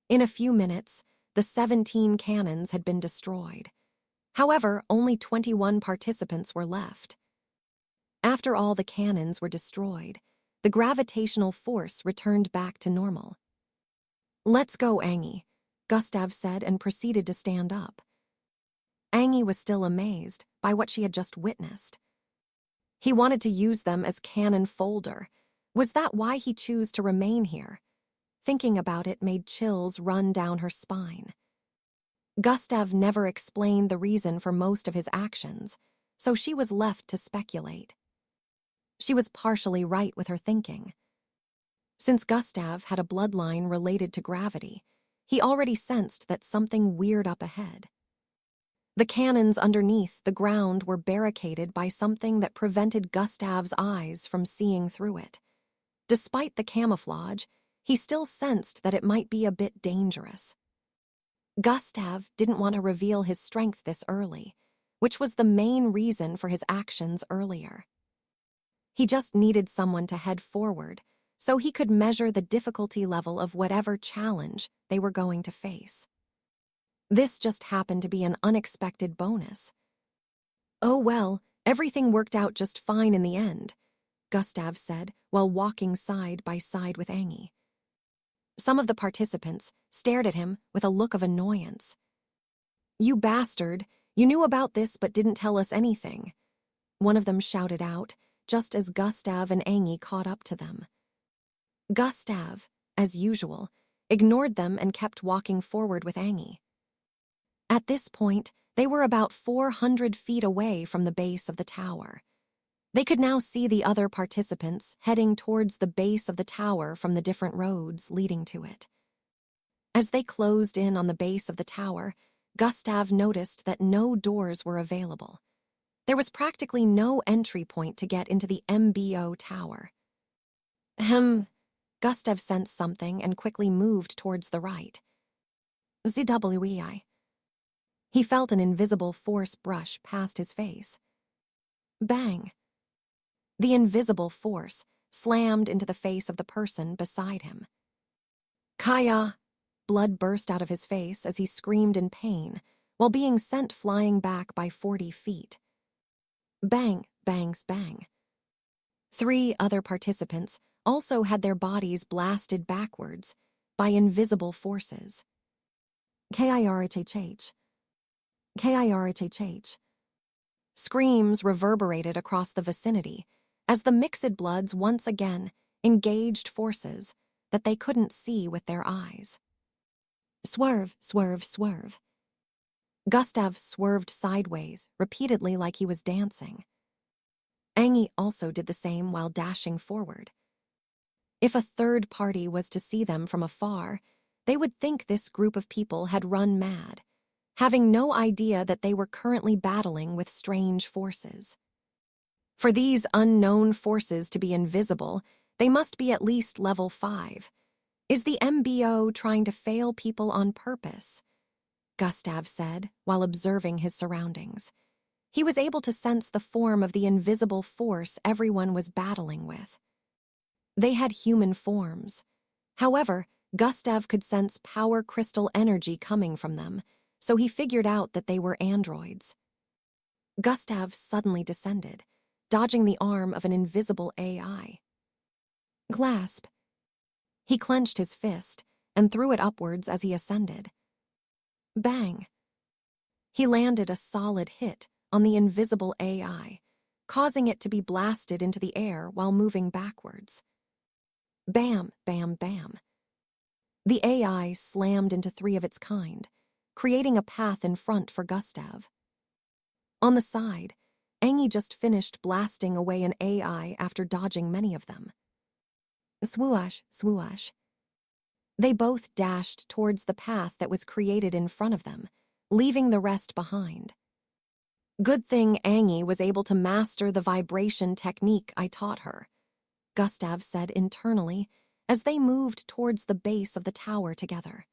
In a few minutes, the 17 cannons had been destroyed. However, only 21 participants were left. After all the cannons were destroyed, the gravitational force returned back to normal. "Let's go, Angie," Gustav said and proceeded to stand up. Angie was still amazed by what she had just witnessed. He wanted to use them as cannon folder. Was that why he chose to remain here? Thinking about it made chills run down her spine. Gustav never explained the reason for most of his actions, so she was left to speculate. She was partially right with her thinking. Since Gustav had a bloodline related to gravity, he already sensed that something weird up ahead. The cannons underneath the ground were barricaded by something that prevented Gustav's eyes from seeing through it. Despite the camouflage, he still sensed that it might be a bit dangerous. Gustav didn't want to reveal his strength this early, which was the main reason for his actions earlier. He just needed someone to head forward so he could measure the difficulty level of whatever challenge they were going to face. This just happened to be an unexpected bonus. "Oh well, everything worked out just fine in the end," Gustav said while walking side by side with Angie. Some of the participants stared at him with a look of annoyance. "You bastard, you knew about this but didn't tell us anything," one of them shouted out, just as Gustav and Angie caught up to them. Gustav, as usual, ignored them and kept walking forward with Angie. At this point, they were about 400 feet away from the base of the tower. They could now see the other participants heading towards the base of the tower from the different roads leading to it. As they closed in on the base of the tower, Gustav noticed that no doors were available. There was practically no entry point to get into the MBO tower. Gustav sensed something and quickly moved towards the right. ZWEI. He felt an invisible force brush past his face. Bang! The invisible force slammed into the face of the person beside him. Kaya! Blood burst out of his face as he screamed in pain while being sent flying back by 40 feet. Bang, bangs, bang. 3 other participants also had their bodies blasted backwards by invisible forces. KIRHHH. KIRHHH. Screams reverberated across the vicinity as the mixed bloods once again engaged forces that they couldn't see with their eyes. Swerve, swerve, swerve. Gustav swerved sideways, repeatedly like he was dancing. Angie also did the same while dashing forward. If a third party was to see them from afar, they would think this group of people had run mad, having no idea that they were currently battling with strange forces. For these unknown forces to be invisible, they must be at least level 5. Is the MBO trying to fail people on purpose? Gustav said while observing his surroundings. He was able to sense the form of the invisible force everyone was battling with. They had human forms. However, Gustav could sense power crystal energy coming from them, so he figured out that they were androids. Gustav suddenly descended, dodging the arm of an invisible AI. Clasp. He clenched his fist and threw it upwards as he ascended. Bang. He landed a solid hit on the invisible AI, causing it to be blasted into the air while moving backwards. Bam, bam, bam. The AI slammed into 3 of its kind, creating a path in front for Gustav. On the side, Angie just finished blasting away an AI after dodging many of them. Swoosh, swoosh. They both dashed towards the path that was created in front of them, leaving the rest behind. Good thing Angie was able to master the vibration technique I taught her, Gustav said internally as they moved towards the base of the tower together.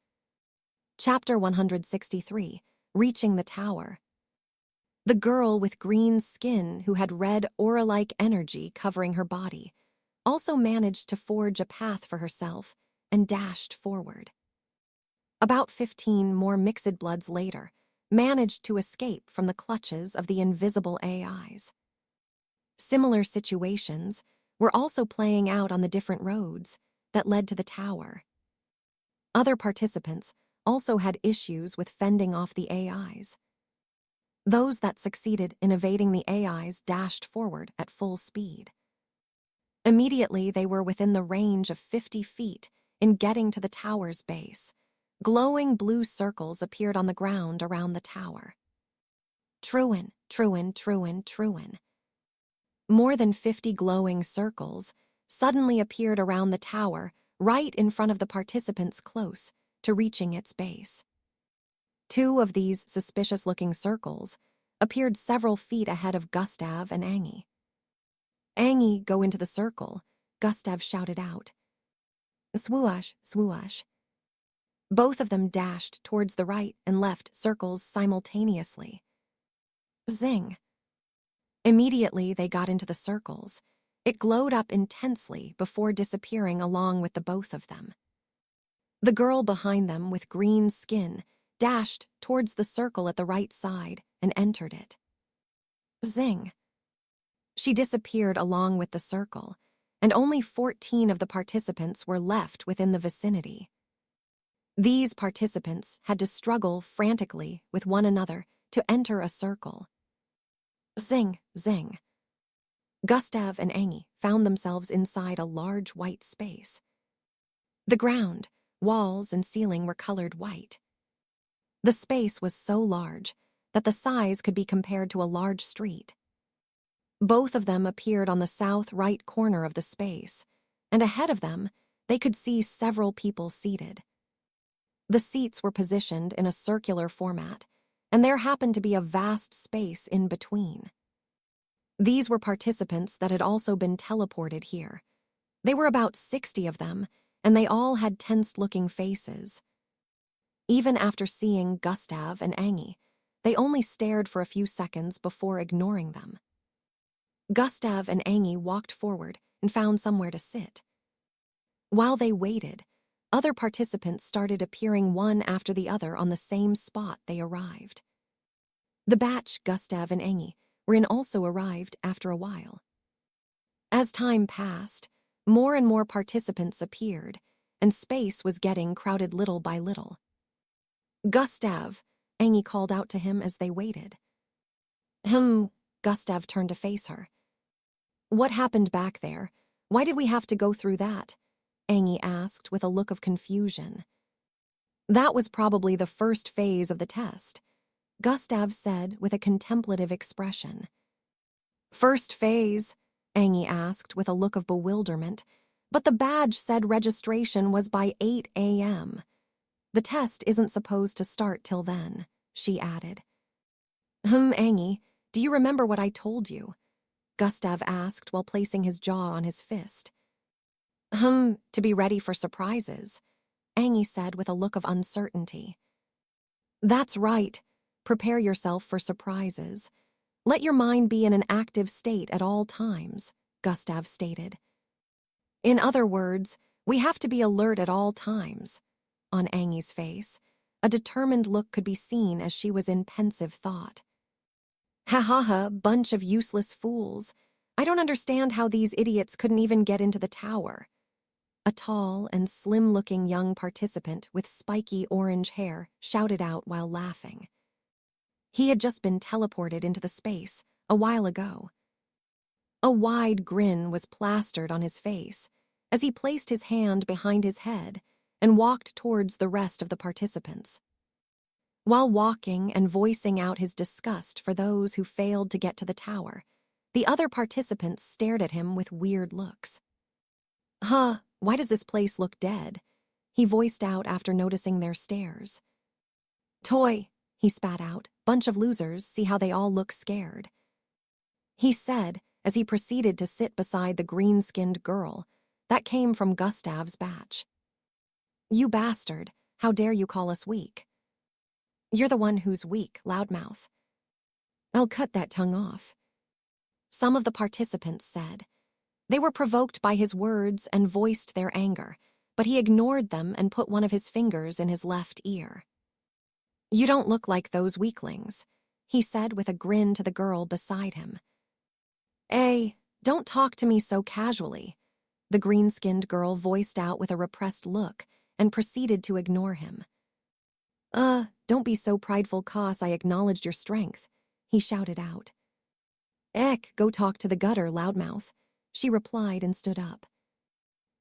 Chapter 163, Reaching the Tower. The girl with green skin who had red aura-like energy covering her body also managed to forge a path for herself and dashed forward. About 15 more mixed bloods later, managed to escape from the clutches of the invisible AIs. Similar situations were also playing out on the different roads that led to the tower. Other participants also had issues with fending off the AIs. Those that succeeded in evading the AIs dashed forward at full speed. Immediately, they were within the range of 50 feet in getting to the tower's base. Glowing blue circles appeared on the ground around the tower. Truin, Truin, Truin, Truin. More than 50 glowing circles suddenly appeared around the tower, right in front of the participants close to reaching its base. Two of these suspicious-looking circles appeared several feet ahead of Gustav and Angie. "Angie, go into the circle," Gustav shouted out. Swoosh, swoosh. Both of them dashed towards the right and left circles simultaneously. Zing. Immediately they got into the circles. It glowed up intensely before disappearing along with the both of them. The girl behind them with green skin dashed towards the circle at the right side and entered it. Zing. She disappeared along with the circle, and only 14 of the participants were left within the vicinity. These participants had to struggle frantically with one another to enter a circle. Zing, zing. Gustav and Angie found themselves inside a large white space. The ground, walls, and ceiling were colored white. The space was so large that the size could be compared to a large street. Both of them appeared on the south right corner of the space, and ahead of them, they could see several people seated. The seats were positioned in a circular format, and there happened to be a vast space in between. These were participants that had also been teleported here. There were about 60 of them, and they all had tense-looking faces. Even after seeing Gustav and Angie, they only stared for a few seconds before ignoring them. Gustav and Angie walked forward and found somewhere to sit. While they waited, other participants started appearing one after the other on the same spot they arrived. The batch Gustav and Angie were in also arrived after a while. As time passed, more and more participants appeared, and space was getting crowded little by little. "Gustav," Angie called out to him as they waited. Gustav turned to face her. "What happened back there? Why did we have to go through that?" Angie asked with a look of confusion. "That was probably the first phase of the test," Gustav said with a contemplative expression. "First phase?" Angie asked with a look of bewilderment, but the badge said registration was by 8 a.m. "The test isn't supposed to start till then," she added. Angie, do you remember what I told you?" Gustav asked while placing his jaw on his fist. To be ready for surprises," Angie said with a look of uncertainty. "That's right. Prepare yourself for surprises. Let your mind be in an active state at all times," Gustav stated. "In other words, we have to be alert at all times." On Angie's face, a determined look could be seen as she was in pensive thought. "Ha, bunch of useless fools. I don't understand how these idiots couldn't even get into the tower." A tall and slim-looking young participant with spiky orange hair shouted out while laughing. He had just been teleported into the space a while ago. A wide grin was plastered on his face as he placed his hand behind his head and walked towards the rest of the participants. While walking and voicing out his disgust for those who failed to get to the tower, the other participants stared at him with weird looks. Why does this place look dead?" he voiced out after noticing their stares. "Toy," he spat out, "bunch of losers, see how they all look scared," he said as he proceeded to sit beside the green-skinned girl that came from Gustav's batch. "You bastard, how dare you call us weak?" "You're the one who's weak, loudmouth." "I'll cut that tongue off," some of the participants said. They were provoked by his words and voiced their anger, but he ignored them and put one of his fingers in his left ear. "You don't look like those weaklings," he said with a grin to the girl beside him. "Hey, don't talk to me so casually," the green-skinned girl voiced out with a repressed look and proceeded to ignore him. Don't be so prideful, 'cause I acknowledged your strength," he shouted out. Go talk to the gutter, loudmouth," she replied and stood up.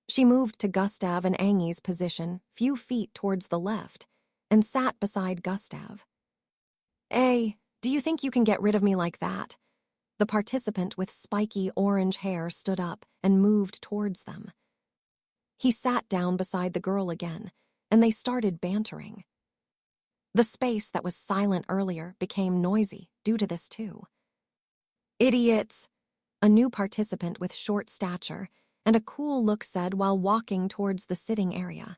She moved to Gustav and Angie's position, few feet towards the left, and sat beside Gustav. "Do you think you can get rid of me like that?" The participant with spiky orange hair stood up and moved towards them. He sat down beside the girl again, and they started bantering. The space that was silent earlier became noisy due to this too. "Idiots," a new participant with short stature and a cool look said while walking towards the sitting area.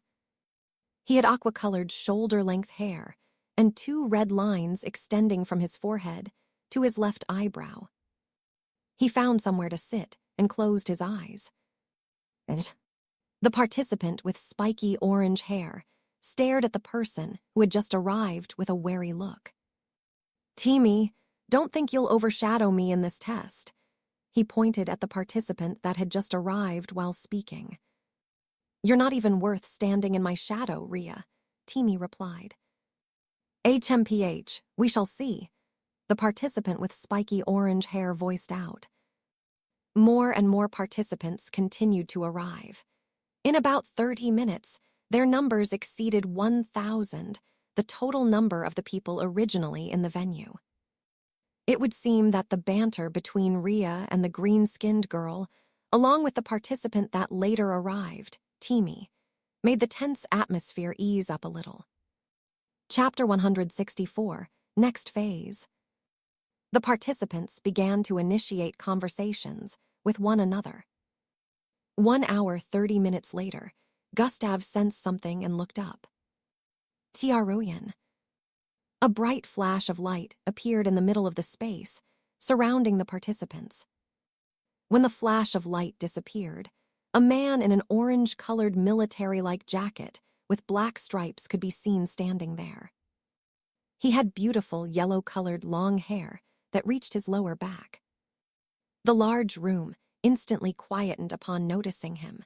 He had aqua-colored shoulder-length hair and 2 red lines extending from his forehead to his left eyebrow. He found somewhere to sit and closed his eyes. The participant with spiky orange hair stared at the person who had just arrived with a wary look. "Timmy, don't think you'll overshadow me in this test." He pointed at the participant that had just arrived while speaking. "You're not even worth standing in my shadow, Rhea," Timmy replied. "HMPH, we shall see," the participant with spiky orange hair voiced out. More and more participants continued to arrive. In about 30 minutes, their numbers exceeded 1,000, the total number of the people originally in the venue. It would seem that the banter between Rhea and the green-skinned girl, along with the participant that later arrived, Timmy, made the tense atmosphere ease up a little. Chapter 164, Next Phase. The participants began to initiate conversations with one another. 1 hour 30 minutes later, Gustav sensed something and looked up. Tiaroyan. A bright flash of light appeared in the middle of the space, surrounding the participants. When the flash of light disappeared, a man in an orange-colored military-like jacket with black stripes could be seen standing there. He had beautiful yellow-colored long hair that reached his lower back. The large room instantly quietened upon noticing him.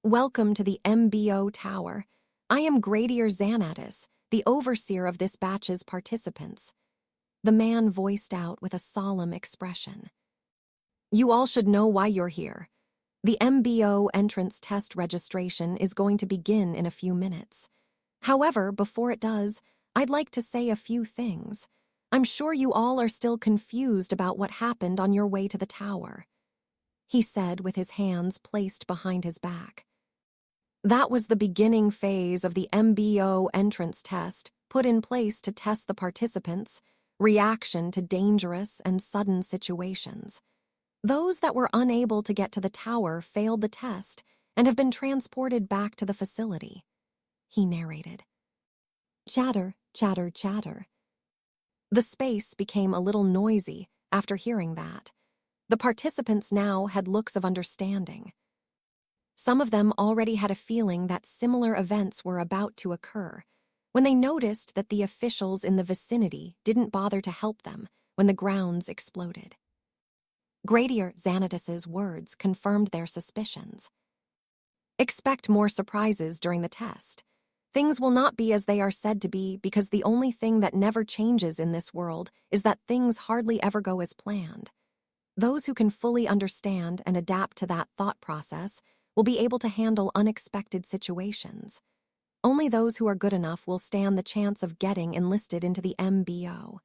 "Welcome to the MBO Tower. I am Gradier Xanatus, the overseer of this batch's participants," the man voiced out with a solemn expression. "You all should know why you're here. The MBO entrance test registration is going to begin in a few minutes. However, before it does, I'd like to say a few things. I'm sure you all are still confused about what happened on your way to the tower," he said with his hands placed behind his back. "That was the beginning phase of the MBO entrance test put in place to test the participants' reaction to dangerous and sudden situations. Those that were unable to get to the tower failed the test and have been transported back to the facility," he narrated. Chatter, chatter, chatter. The space became a little noisy after hearing that. The participants now had looks of understanding. Some of them already had a feeling that similar events were about to occur when they noticed that the officials in the vicinity didn't bother to help them when the grounds exploded. Gradier Xanatus's words confirmed their suspicions. "Expect more surprises during the test. Things will not be as they are said to be because the only thing that never changes in this world is that things hardly ever go as planned. Those who can fully understand and adapt to that thought process will be able to handle unexpected situations. Only those who are good enough will stand the chance of getting enlisted into the MBO.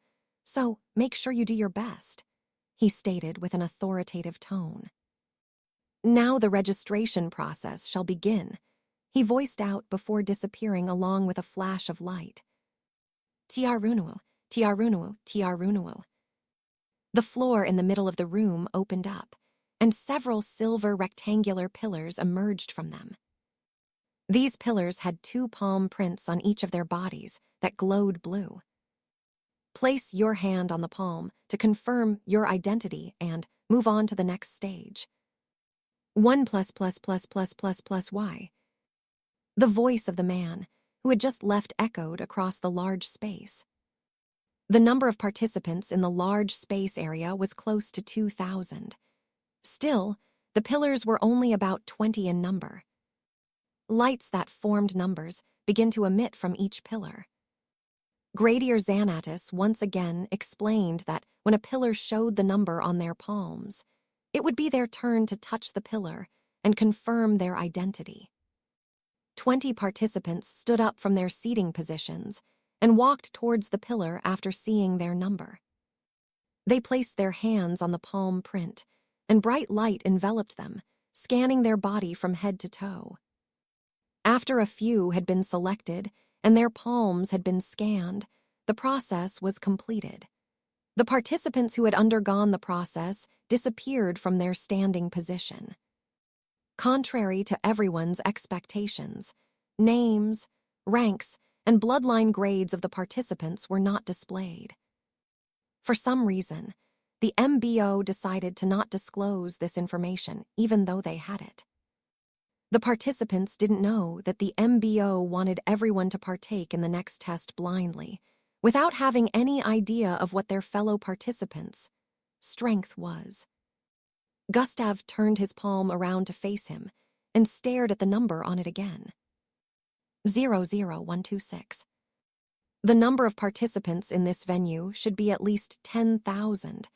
So make sure you do your best," he stated with an authoritative tone. "Now the registration process shall begin," he voiced out before disappearing along with a flash of light. Tiarunuo, Tiarunuo, Tiarunuo. The floor in the middle of the room opened up, and several silver rectangular pillars emerged from them. These pillars had 2 palm prints on each of their bodies that glowed blue. Place your hand on the palm to confirm your identity and move on to the next stage. 1 ++++++ Y. The voice of the man, who had just left, echoed across the large space. The number of participants in the large space area was close to 2,000. Still, the pillars were only about 20 in number. Lights that formed numbers began to emit from each pillar. Gradier Xanatus once again explained that when a pillar showed the number on their palms, it would be their turn to touch the pillar and confirm their identity. 20 participants stood up from their seating positions and walked towards the pillar after seeing their number. They placed their hands on the palm print, and bright light enveloped them, scanning their body from head to toe. After a few had been selected and their palms had been scanned, the process was completed. The participants who had undergone the process disappeared from their standing position. Contrary to everyone's expectations, names, ranks, and bloodline grades of the participants were not displayed. For some reason, the MBO decided to not disclose this information even though they had it. The participants didn't know that the MBO wanted everyone to partake in the next test blindly, without having any idea of what their fellow participants' strength was. Gustav turned his palm around to face him and stared at the number on it again. 00126. The number of participants in this venue should be at least 10,000.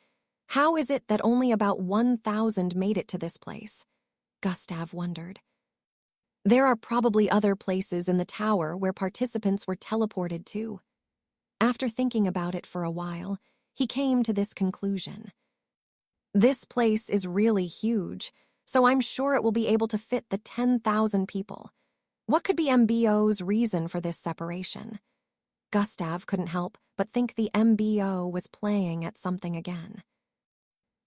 How is it that only about 1,000 made it to this place? Gustav wondered. There are probably other places in the tower where participants were teleported to. After thinking about it for a while, he came to this conclusion. This place is really huge, so I'm sure it will be able to fit the 10,000 people. What could be MBO's reason for this separation? Gustav couldn't help but think the MBO was playing at something again.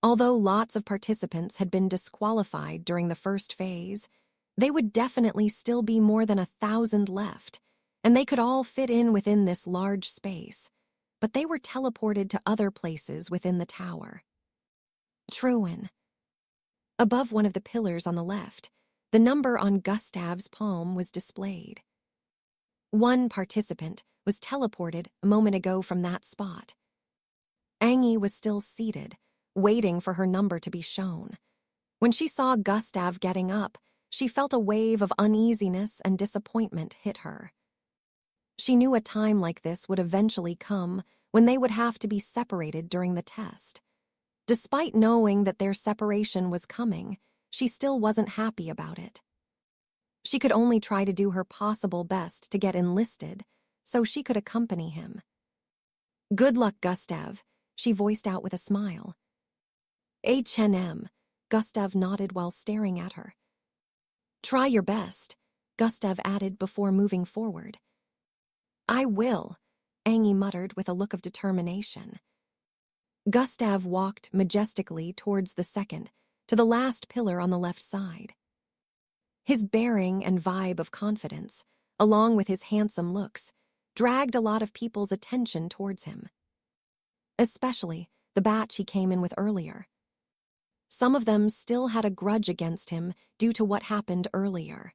Although lots of participants had been disqualified during the first phase, they would definitely still be more than 1,000 left, and they could all fit in within this large space, but they were teleported to other places within the tower. Truin. Above one of the pillars on the left, the number on Gustav's palm was displayed. One participant was teleported a moment ago from that spot. Angie was still seated, waiting for her number to be shown. When she saw Gustav getting up, she felt a wave of uneasiness and disappointment hit her. She knew a time like this would eventually come when they would have to be separated during the test. Despite knowing that their separation was coming, she still wasn't happy about it. She could only try to do her possible best to get enlisted so she could accompany him. Good luck, Gustav, she voiced out with a smile. H&M, Gustav nodded while staring at her. Try your best, Gustav added before moving forward. I will, Angie muttered with a look of determination. Gustav walked majestically towards the second, to the last pillar on the left side. His bearing and vibe of confidence, along with his handsome looks, dragged a lot of people's attention towards him. Especially the batch he came in with earlier. Some of them still had a grudge against him due to what happened earlier.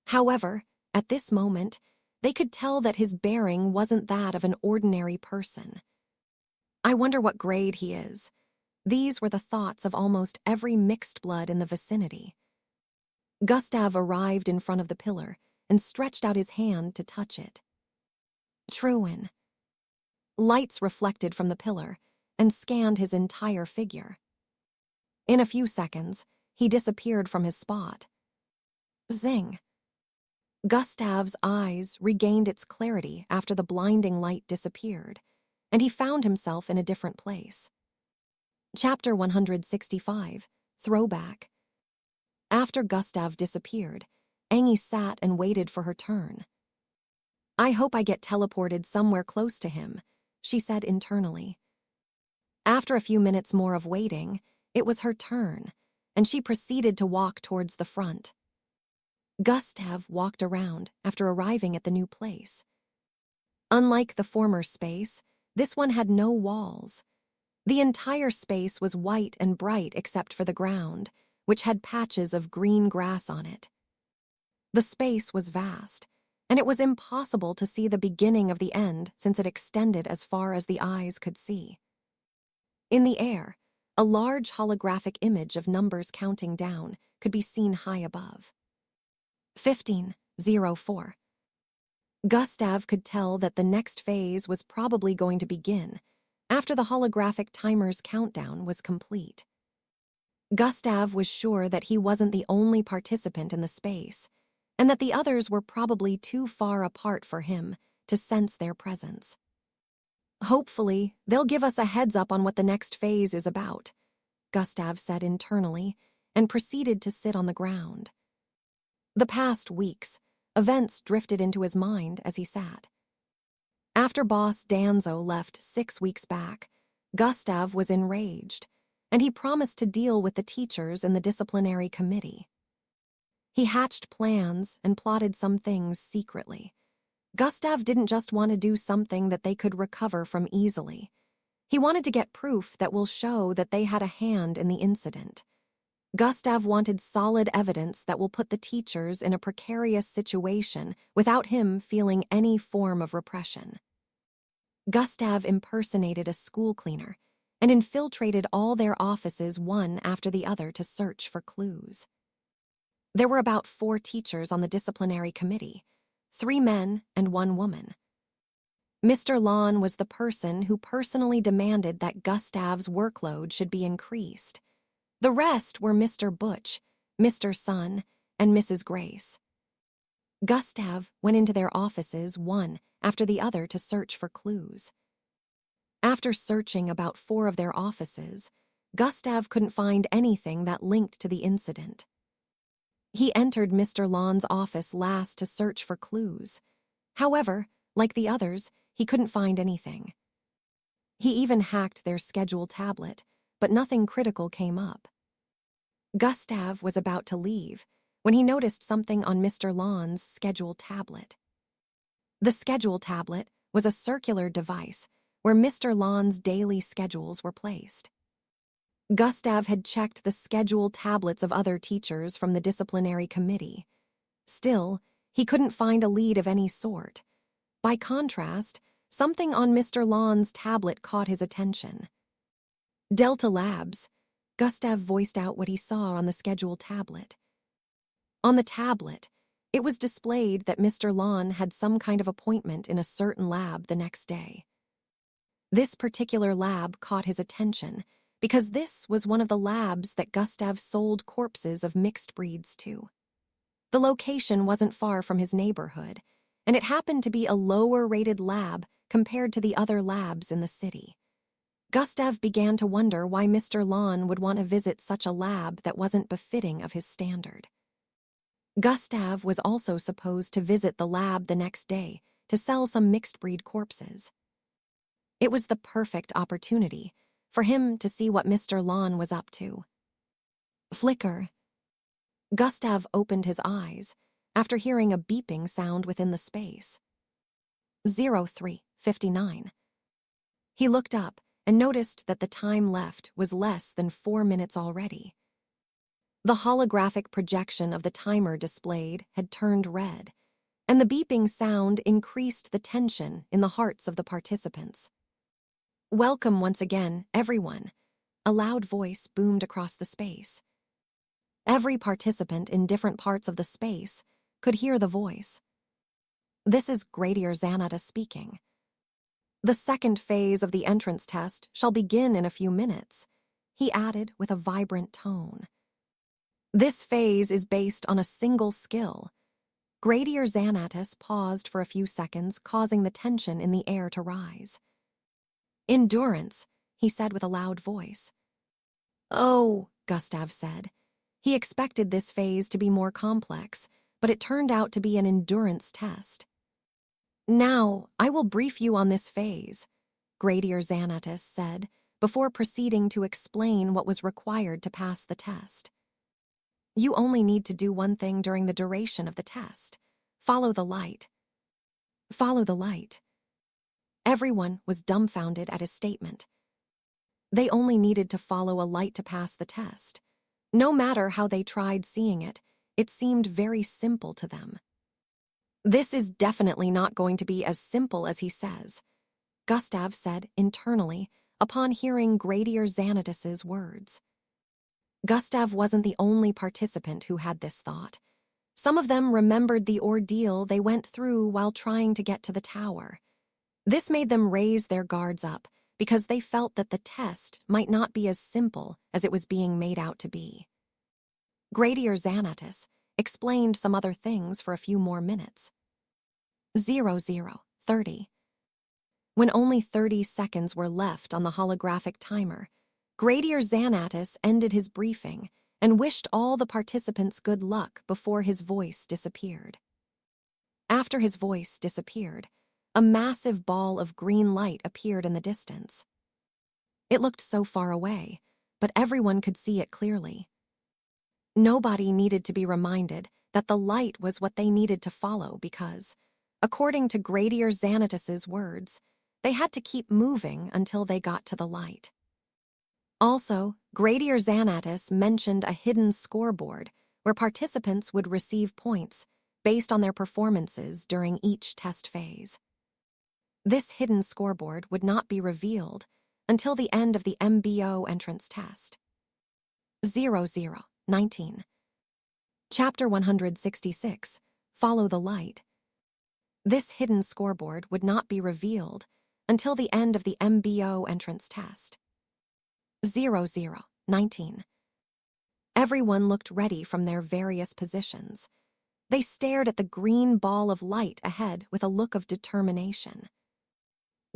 However, at this moment, they could tell that his bearing wasn't that of an ordinary person. I wonder what grade he is. These were the thoughts of almost every mixed blood in the vicinity. Gustav arrived in front of the pillar and stretched out his hand to touch it. Truin. Lights reflected from the pillar and scanned his entire figure. In a few seconds, he disappeared from his spot. Zing. Gustav's eyes regained its clarity after the blinding light disappeared, and he found himself in a different place. Chapter 165, Throwback. After Gustav disappeared, Angie sat and waited for her turn. I hope I get teleported somewhere close to him, she said internally. After a few minutes more of waiting, it was her turn, and she proceeded to walk towards the front. Gustav walked around after arriving at the new place. Unlike the former space, this one had no walls. The entire space was white and bright except for the ground, which had patches of green grass on it. The space was vast, and it was impossible to see the beginning of the end since it extended as far as the eyes could see. In the air, a large holographic image of numbers counting down could be seen high above. 1504. Gustav could tell that the next phase was probably going to begin after the holographic timer's countdown was complete. Gustav was sure that he wasn't the only participant in the space, and that the others were probably too far apart for him to sense their presence. Hopefully, they'll give us a heads up on what the next phase is about, Gustav said internally, and proceeded to sit on the ground. The past weeks, events drifted into his mind as he sat. After boss Danzo left 6 weeks back, Gustav was enraged, and he promised to deal with the teachers in the disciplinary committee. He hatched plans and plotted some things secretly. Gustav didn't just want to do something that they could recover from easily. He wanted to get proof that will show that they had a hand in the incident. Gustav wanted solid evidence that will put the teachers in a precarious situation without him feeling any form of repression. Gustav impersonated a school cleaner and infiltrated all their offices one after the other to search for clues. There were about 4 teachers on the disciplinary committee, 3 men and 1 woman. Mr. Lon was the person who personally demanded that Gustav's workload should be increased. The rest were Mr. Butch, Mr. Sun, and Mrs. Grace. Gustav went into their offices one after the other to search for clues. After searching about 4 of their offices, Gustav couldn't find anything that linked to the incident. He entered Mr. Lon's office last to search for clues. However, like the others, he couldn't find anything. He even hacked their schedule tablet, but nothing critical came up. Gustav was about to leave when he noticed something on Mr. Lon's schedule tablet. The schedule tablet was a circular device where Mr. Lon's daily schedules were placed. Gustav had checked the schedule tablets of other teachers from the disciplinary committee. Still, he couldn't find a lead of any sort. By contrast, something on Mr. Lon's tablet caught his attention. Delta Labs. Gustav voiced out what he saw on the schedule tablet. On the tablet, it was displayed that Mr. Lon had some kind of appointment in a certain lab the next day. This particular lab caught his attention because this was one of the labs that Gustav sold corpses of mixed breeds to. The location wasn't far from his neighborhood, and it happened to be a lower-rated lab compared to the other labs in the city. Gustav began to wonder why Mr. Lon would want to visit such a lab that wasn't befitting of his standard. Gustav was also supposed to visit the lab the next day to sell some mixed-breed corpses. It was the perfect opportunity for him to see what Mr. Lon was up to. Flicker. Gustav opened his eyes after hearing a beeping sound within the space. 03:59. He looked up and noticed that the time left was less than 4 minutes already. The holographic projection of the timer displayed had turned red, and the beeping sound increased the tension in the hearts of the participants. "Welcome once again, everyone," a loud voice boomed across the space. Every participant in different parts of the space could hear the voice. "This is Gradier Xanata speaking. The second phase of the entrance test shall begin in a few minutes," he added with a vibrant tone. "This phase is based on a single skill." Gradier Xanatus paused for a few seconds, causing the tension in the air to rise. "Endurance," he said with a loud voice. "Oh," Gustav said. He expected this phase to be more complex, but it turned out to be an endurance test. "Now, I will brief you on this phase," Gradier Xanatus said, before proceeding to explain what was required to pass the test. "You only need to do one thing during the duration of the test. Follow the light." Follow the light. Everyone was dumbfounded at his statement. They only needed to follow a light to pass the test. No matter how they tried seeing it, it seemed very simple to them. "This is definitely not going to be as simple as he says," Gustav said internally upon hearing Gradier Xanatus's words. Gustav wasn't the only participant who had this thought. Some of them remembered the ordeal they went through while trying to get to the tower. This made them raise their guards up because they felt that the test might not be as simple as it was being made out to be. Gradier Xanatus explained some other things for a few more minutes. 00:30. When only 30 seconds were left on the holographic timer, Gradier Xanatus ended his briefing and wished all the participants good luck before his voice disappeared. After his voice disappeared, a massive ball of green light appeared in the distance. It looked so far away, but everyone could see it clearly. Nobody needed to be reminded that the light was what they needed to follow because, according to Gradier Xanatus's words, they had to keep moving until they got to the light. Also, Gradier Xanatus mentioned a hidden scoreboard where participants would receive points based on their performances during each test phase. This hidden scoreboard would not be revealed until the end of the MBO entrance test. 0019. Chapter 166, Follow the Light. This hidden scoreboard would not be revealed until the end of the MBO entrance test. 0019. Everyone looked ready from their various positions. They stared at the green ball of light ahead with a look of determination.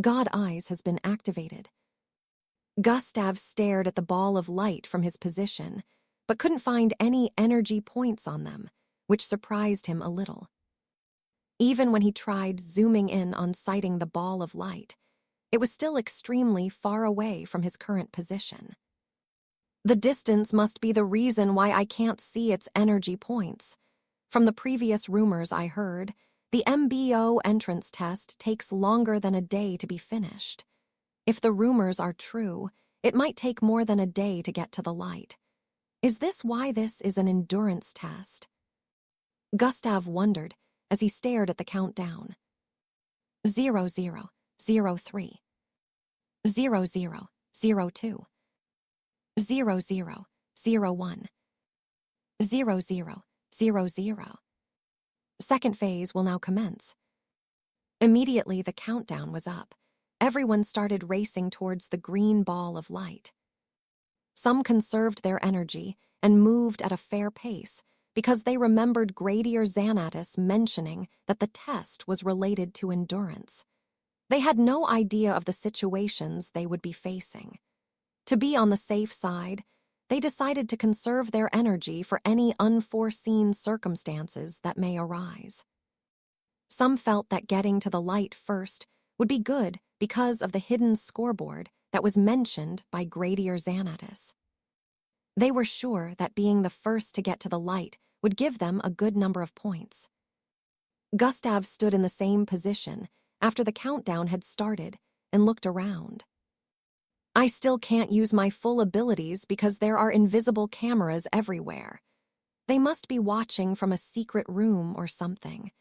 God Eyes has been activated. Gustav stared at the ball of light from his position, but couldn't find any energy points on them, which surprised him a little. Even when he tried zooming in on sighting the ball of light, it was still extremely far away from his current position. The distance must be the reason why I can't see its energy points. From the previous rumors I heard, the MBO entrance test takes longer than a day to be finished. If the rumors are true, it might take more than a day to get to the light. Is this why this is an endurance test? Gustav wondered as he stared at the countdown. 0003, 0002, 0001, 0000. Second phase will now commence. Immediately the countdown was up. Everyone started racing towards the green ball of light. Some conserved their energy and moved at a fair pace because they remembered Gradier Xanatus mentioning that the test was related to endurance. They had no idea of the situations they would be facing. To be on the safe side, they decided to conserve their energy for any unforeseen circumstances that may arise. Some felt that getting to the light first would be good because of the hidden scoreboard that was mentioned by Gradier Xanatus. They were sure that being the first to get to the light would give them a good number of points. Gustav stood in the same position after the countdown had started and looked around. I still can't use my full abilities because there are invisible cameras everywhere. They must be watching from a secret room or something.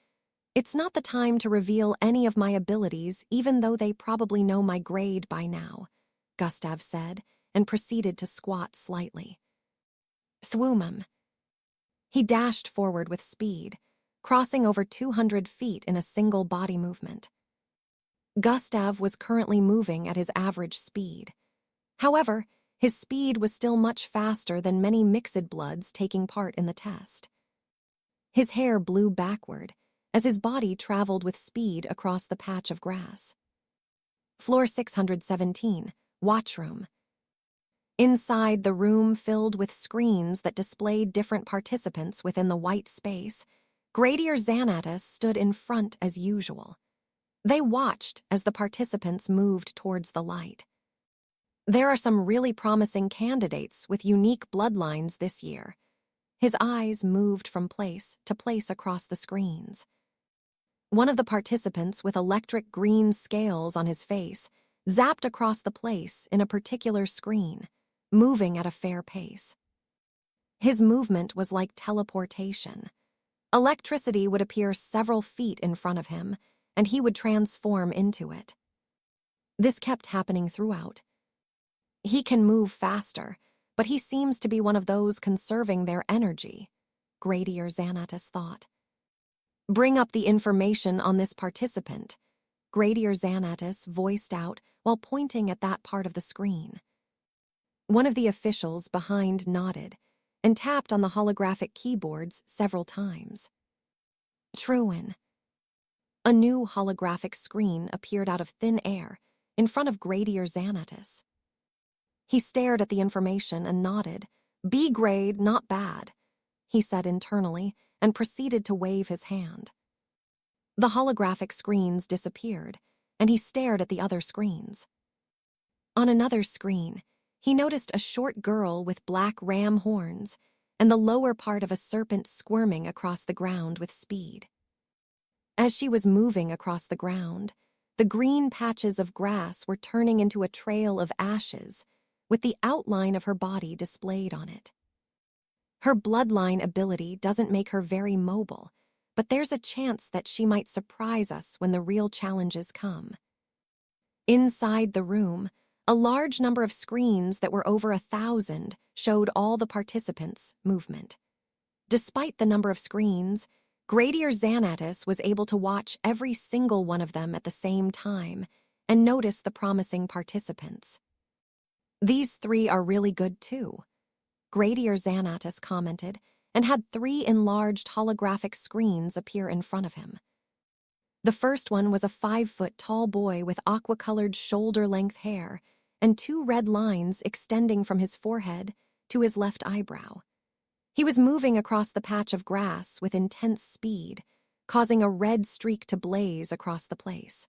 It's not the time to reveal any of my abilities, even though they probably know my grade by now, Gustav said, and proceeded to squat slightly. Swoomum. He dashed forward with speed, crossing over 200 feet in a single body movement. Gustav was currently moving at his average speed. However, his speed was still much faster than many mixed bloods taking part in the test. His hair blew backward as his body traveled with speed across the patch of grass. Floor 617, Watchroom. Inside the room filled with screens that displayed different participants within the white space, Gradier Xanatus stood in front as usual. They watched as the participants moved towards the light. There are some really promising candidates with unique bloodlines this year. His eyes moved from place to place across the screens. One of the participants with electric green scales on his face zapped across the place in a particular screen, moving at a fair pace. His movement was like teleportation. Electricity would appear several feet in front of him, and he would transform into it. This kept happening throughout. He can move faster, but he seems to be one of those conserving their energy, Gradier Xanatus thought. Bring up the information on this participant, Gradier Xanatus voiced out while pointing at that part of the screen. One of the officials behind nodded and tapped on the holographic keyboards several times. Truin. A new holographic screen appeared out of thin air in front of Gradier Xanatus. He stared at the information and nodded. B grade, not bad, he said internally, and proceeded to wave his hand. The holographic screens disappeared, and he stared at the other screens. On another screen, he noticed a short girl with black ram horns and the lower part of a serpent squirming across the ground with speed. As she was moving across the ground, the green patches of grass were turning into a trail of ashes, with the outline of her body displayed on it. Her bloodline ability doesn't make her very mobile, but there's a chance that she might surprise us when the real challenges come. Inside the room, a large number of screens that were over 1,000 showed all the participants' movement. Despite the number of screens, Gradier Xanatus was able to watch every single one of them at the same time and notice the promising participants. These 3 are really good too, Gradier Xanatus commented, and had 3 enlarged holographic screens appear in front of him. The first one was a 5-foot-tall boy with aqua-colored shoulder-length hair and 2 red lines extending from his forehead to his left eyebrow. He was moving across the patch of grass with intense speed, causing a red streak to blaze across the place.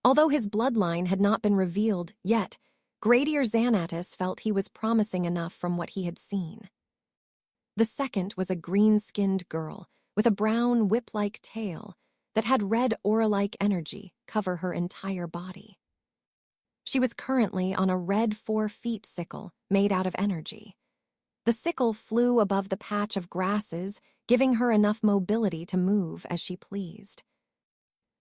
Although his bloodline had not been revealed yet, Gradier Xanatus felt he was promising enough from what he had seen. The second was a green-skinned girl with a brown whip-like tail that had red aura-like energy cover her entire body. She was currently on a red 4-feet sickle made out of energy. The sickle flew above the patch of grasses, giving her enough mobility to move as she pleased.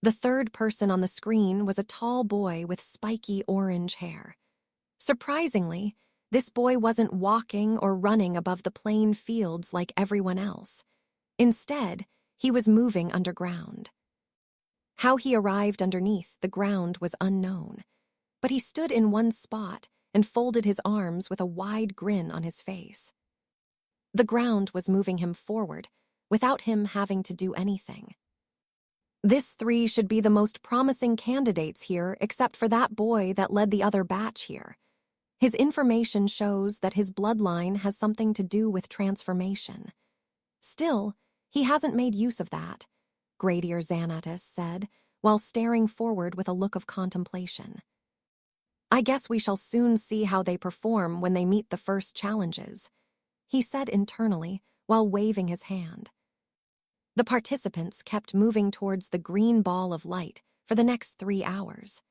The third person on the screen was a tall boy with spiky orange hair. Surprisingly, this boy wasn't walking or running above the plain fields like everyone else. Instead, he was moving underground. How he arrived underneath the ground was unknown, but he stood in one spot and folded his arms with a wide grin on his face. The ground was moving him forward, without him having to do anything. This 3 should be the most promising candidates here, except for that boy that led the other batch here. His information shows that his bloodline has something to do with transformation. Still, he hasn't made use of that, Gradier Xanatus said, while staring forward with a look of contemplation. I guess we shall soon see how they perform when they meet the first challenges, he said internally while waving his hand. The participants kept moving towards the green ball of light for the next 3 hours.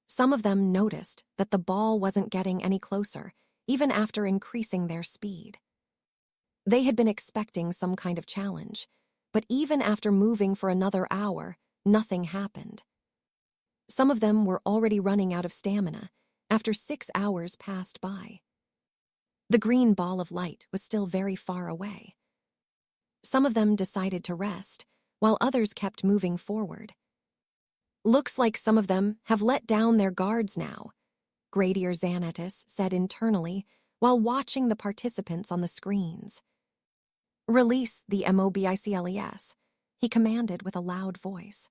Some of them noticed that the ball wasn't getting any closer, even after increasing their speed. They had been expecting some kind of challenge, but even after moving for another hour, nothing happened. Some of them were already running out of stamina after 6 hours passed by. The green ball of light was still very far away. Some of them decided to rest, while others kept moving forward. Looks like some of them have let down their guards now, Gradier Xanatus said internally while watching the participants on the screens. Release the MOBICLES, he commanded with a loud voice.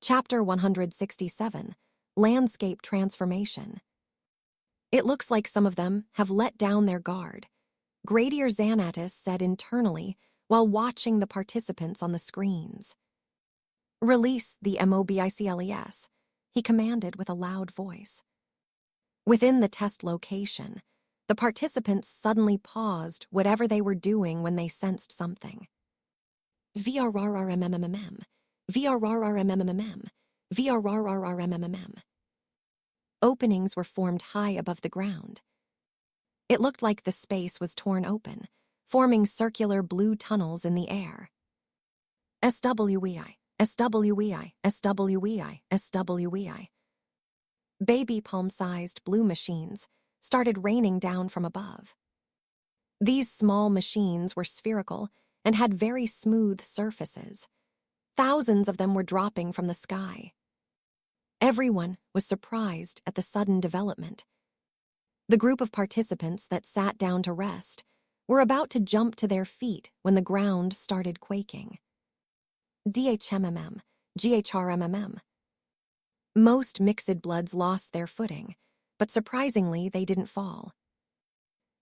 Chapter 167, Landscape Transformation. It looks like some of them have let down their guard, Gradier Xanatus said internally while watching the participants on the screens. Release the MOBICLES, he commanded with a loud voice. Within the test location, the participants suddenly paused whatever they were doing when they sensed something. VRRRMMMM, VRRRMMMM, VRRRMMMM. Openings were formed high above the ground. It looked like the space was torn open, forming circular blue tunnels in the air. SWEI, SWEI, SWEI, SWEI. Baby palm-sized blue machines started raining down from above. These small machines were spherical and had very smooth surfaces. Thousands of them were dropping from the sky. Everyone was surprised at the sudden development. The group of participants that sat down to rest were about to jump to their feet when the ground started quaking. DHMMM, GHRMMM. Most mixed bloods lost their footing, but surprisingly, they didn't fall.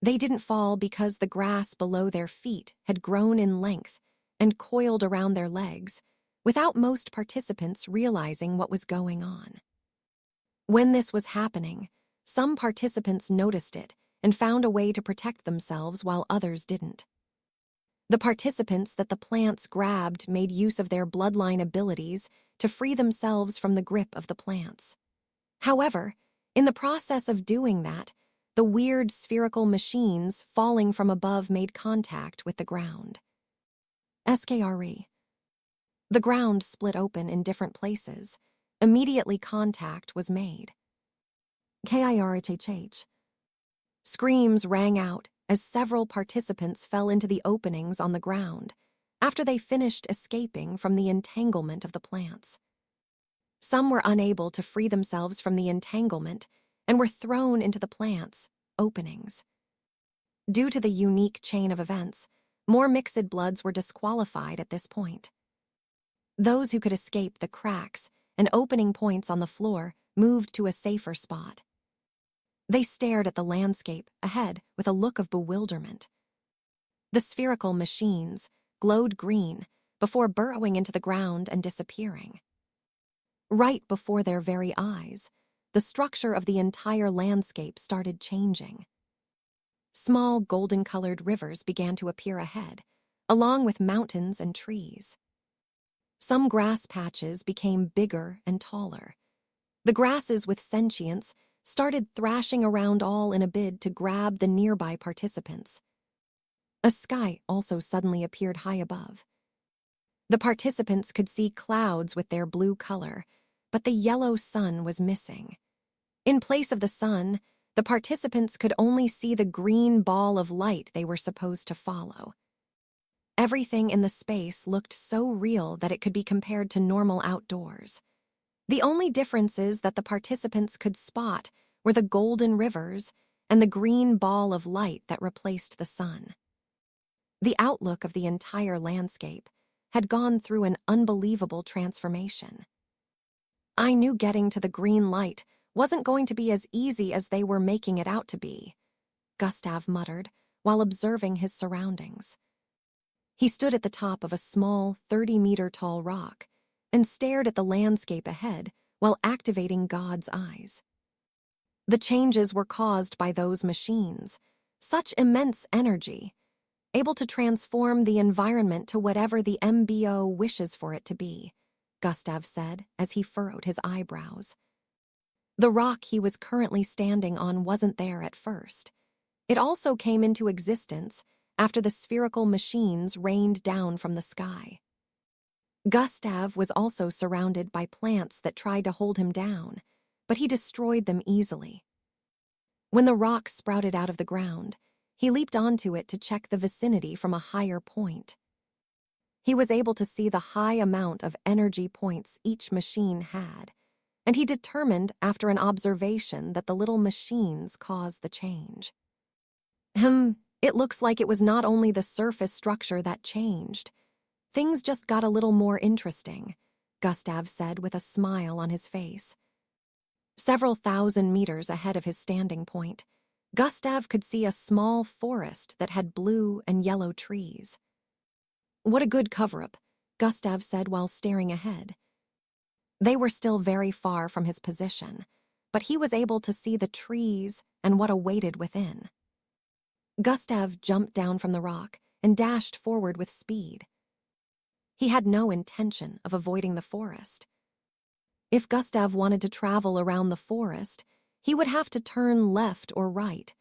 They didn't fall because the grass below their feet had grown in length and coiled around their legs, without most participants realizing what was going on. When this was happening, some participants noticed it and found a way to protect themselves while others didn't. The participants that the plants grabbed made use of their bloodline abilities to free themselves from the grip of the plants. However, in the process of doing that, the weird spherical machines falling from above made contact with the ground. SKRE. The ground split open in different places. Immediately contact was made. KIRHHH. Screams rang out as several participants fell into the openings on the ground after they finished escaping from the entanglement of the plants. Some were unable to free themselves from the entanglement and were thrown into the plants' openings. Due to the unique chain of events, more mixed bloods were disqualified at this point. Those who could escape the cracks and opening points on the floor moved to a safer spot. They stared at the landscape ahead with a look of bewilderment. The spherical machines glowed green before burrowing into the ground and disappearing. Right before their very eyes, the structure of the entire landscape started changing. Small golden-colored rivers began to appear ahead, along with mountains and trees. Some grass patches became bigger and taller. The grasses with sentience started thrashing around all in a bid to grab the nearby participants. A sky also suddenly appeared high above. The participants could see clouds with their blue color, but the yellow sun was missing. In place of the sun, the participants could only see the green ball of light they were supposed to follow. Everything in the space looked so real that it could be compared to normal outdoors. The only differences that the participants could spot were the golden rivers and the green ball of light that replaced the sun. The outlook of the entire landscape had gone through an unbelievable transformation. I knew getting to the green light wasn't going to be as easy as they were making it out to be, Gustav muttered while observing his surroundings. He stood at the top of a small 30-meter-tall rock and stared at the landscape ahead while activating God's eyes. The changes were caused by those machines, such immense energy, able to transform the environment to whatever the MBO wishes for it to be, Gustav said as he furrowed his eyebrows. The rock he was currently standing on wasn't there at first. It also came into existence after the spherical machines rained down from the sky. Gustav was also surrounded by plants that tried to hold him down, but he destroyed them easily. When the rock sprouted out of the ground, he leaped onto it to check the vicinity from a higher point. He was able to see the high amount of energy points each machine had, and he determined after an observation that the little machines caused the change. It looks like it was not only the surface structure that changed. Things just got a little more interesting, Gustav said with a smile on his face. Several thousand meters ahead of his standing point, Gustav could see a small forest that had blue and yellow trees. What a good cover-up, Gustav said while staring ahead. They were still very far from his position, but he was able to see the trees and what awaited within. Gustav jumped down from the rock and dashed forward with speed. He had no intention of avoiding the forest. If Gustav wanted to travel around the forest, he would have to turn left or right,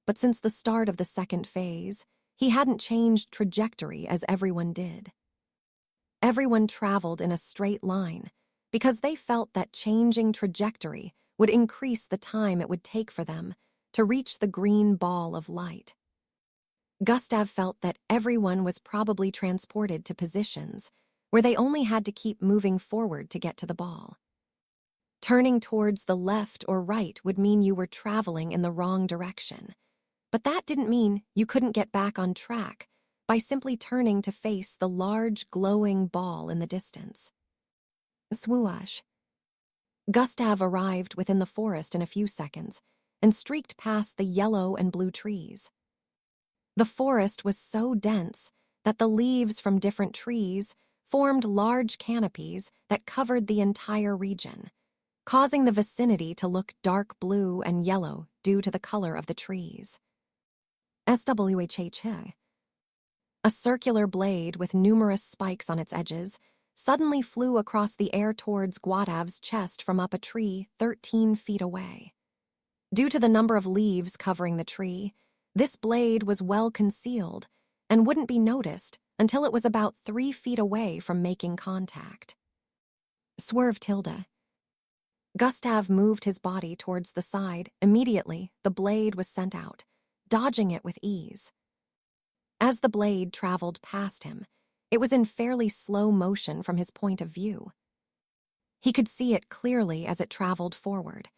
but since the start of the second phase, he hadn't changed trajectory as everyone did. Everyone traveled in a straight line because they felt that changing trajectory would increase the time it would take for them to reach the green ball of light. Gustav felt that everyone was probably transported to positions where they only had to keep moving forward to get to the ball. Turning towards the left or right would mean you were traveling in the wrong direction, but that didn't mean you couldn't get back on track by simply turning to face the large glowing ball in the distance. Swoosh. Gustav arrived within the forest in a few seconds and streaked past the yellow and blue trees. The forest was so dense that the leaves from different trees formed large canopies that covered the entire region, causing the vicinity to look dark blue and yellow due to the color of the trees. SWHH. A circular blade with numerous spikes on its edges suddenly flew across the air towards Gustav's chest from up a tree 13 feet away. Due to the number of leaves covering the tree, this blade was well concealed and wouldn't be noticed until it was about 3 feet away from making contact. Swerve tilde. Gustav moved his body towards the side. Immediately, the blade was sent out, dodging it with ease. As the blade traveled past him, it was in fairly slow motion from his point of view. He could see it clearly as it traveled forward.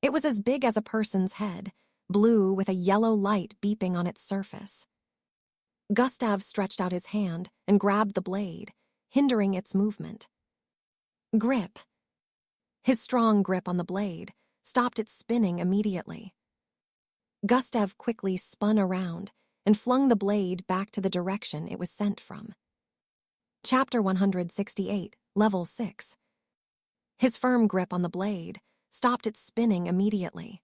It was as big as a person's head, blue with a yellow light beeping on its surface. Gustav stretched out his hand and grabbed the blade, hindering its movement. Grip. His strong grip on the blade stopped it spinning immediately. Gustav quickly spun around and flung the blade back to the direction it was sent from. Chapter 168, Level 6. His firm grip on the blade stopped it spinning immediately.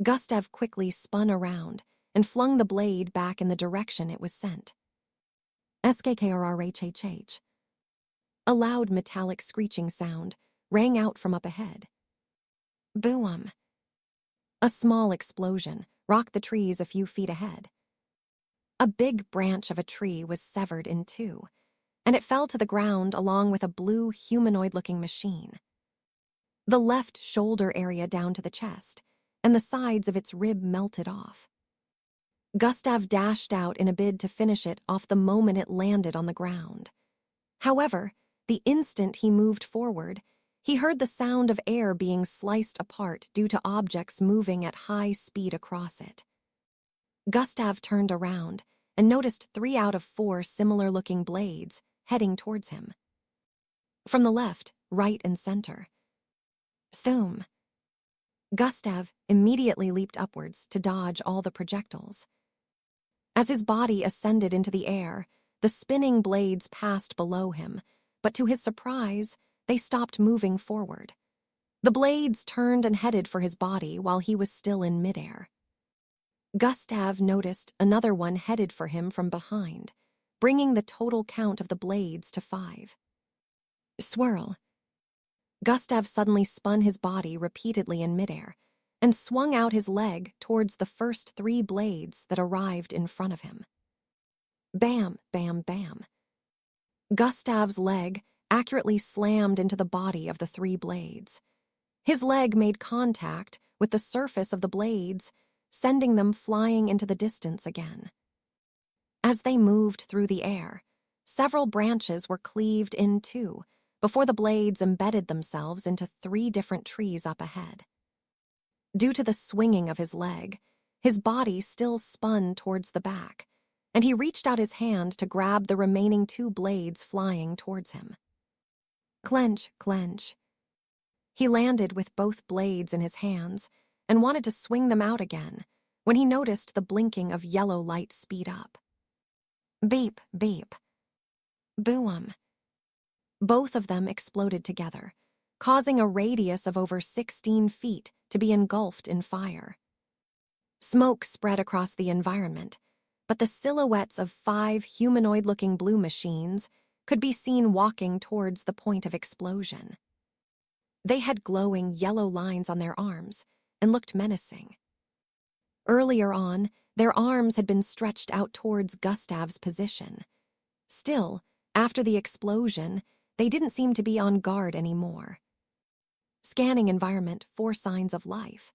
Gustav quickly spun around and flung the blade back in the direction it was sent. SKKRRHHH. A loud metallic screeching sound rang out from up ahead. Boom! A small explosion rocked the trees a few feet ahead. A big branch of a tree was severed in two, and it fell to the ground along with a blue humanoid-looking machine. The left shoulder area down to the chest, and the sides of its rib melted off. Gustav dashed out in a bid to finish it off the moment it landed on the ground. However, the instant he moved forward, he heard the sound of air being sliced apart due to objects moving at high speed across it. Gustav turned around and noticed 3 out of 4 similar-looking blades heading towards him. From the left, right, and center. Thoom! Gustav immediately leaped upwards to dodge all the projectiles. As his body ascended into the air, the spinning blades passed below him, but to his surprise, they stopped moving forward. The blades turned and headed for his body while he was still in midair. Gustav noticed another one headed for him from behind, bringing the total count of the blades to 5. Swirl. Gustav suddenly spun his body repeatedly in midair and swung out his leg towards the first 3 blades that arrived in front of him. Bam, bam, bam. Gustav's leg accurately slammed into the body of the 3 blades. His leg made contact with the surface of the blades, sending them flying into the distance again. As they moved through the air, several branches were cleaved in two before the blades embedded themselves into 3 different trees up ahead. Due to the swinging of his leg, his body still spun towards the back, and he reached out his hand to grab the remaining 2 blades flying towards him. Clench, clench. He landed with both blades in his hands and wanted to swing them out again when he noticed the blinking of yellow light speed up. Beep, beep. Boom. Both of them exploded together, causing a radius of over 16 feet to be engulfed in fire. Smoke spread across the environment, but the silhouettes of 5 humanoid-looking blue machines could be seen walking towards the point of explosion. They had glowing yellow lines on their arms and looked menacing. Earlier on, their arms had been stretched out towards Gustav's position. Still, after the explosion, they didn't seem to be on guard anymore. Scanning environment for signs of life.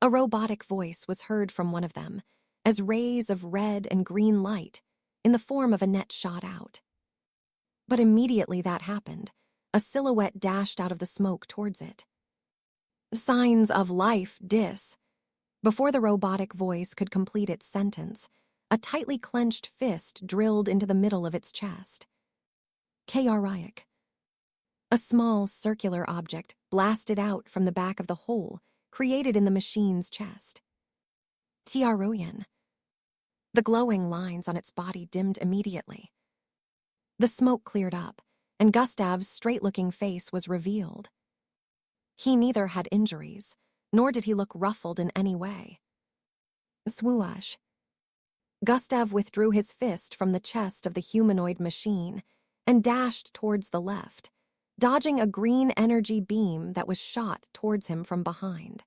A robotic voice was heard from one of them as rays of red and green light in the form of a net shot out. But immediately that happened, a silhouette dashed out of the smoke towards it. Signs of life, dis. Before the robotic voice could complete its sentence, a tightly clenched fist drilled into the middle of its chest. Kryak. A small, circular object blasted out from the back of the hole created in the machine's chest. Tiaroyan. The glowing lines on its body dimmed immediately. The smoke cleared up, and Gustav's straight-looking face was revealed. He neither had injuries, nor did he look ruffled in any way. Swoosh. Gustav withdrew his fist from the chest of the humanoid machine and dashed towards the left, dodging a green energy beam that was shot towards him from behind.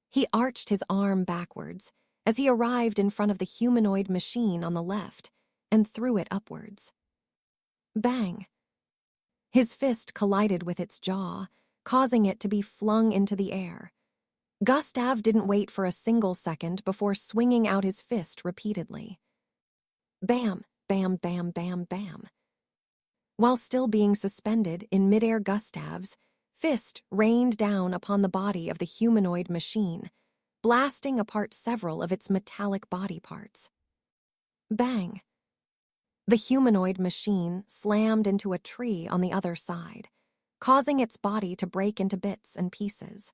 He arched his arm backwards as he arrived in front of the humanoid machine on the left and threw it upwards. Bang! His fist collided with its jaw, causing it to be flung into the air. Gustav didn't wait for a single second before swinging out his fist repeatedly. Bam, bam, bam, bam, bam. While still being suspended in midair, Gustav's fist rained down upon the body of the humanoid machine, blasting apart several of its metallic body parts. Bang! The humanoid machine slammed into a tree on the other side, causing its body to break into bits and pieces.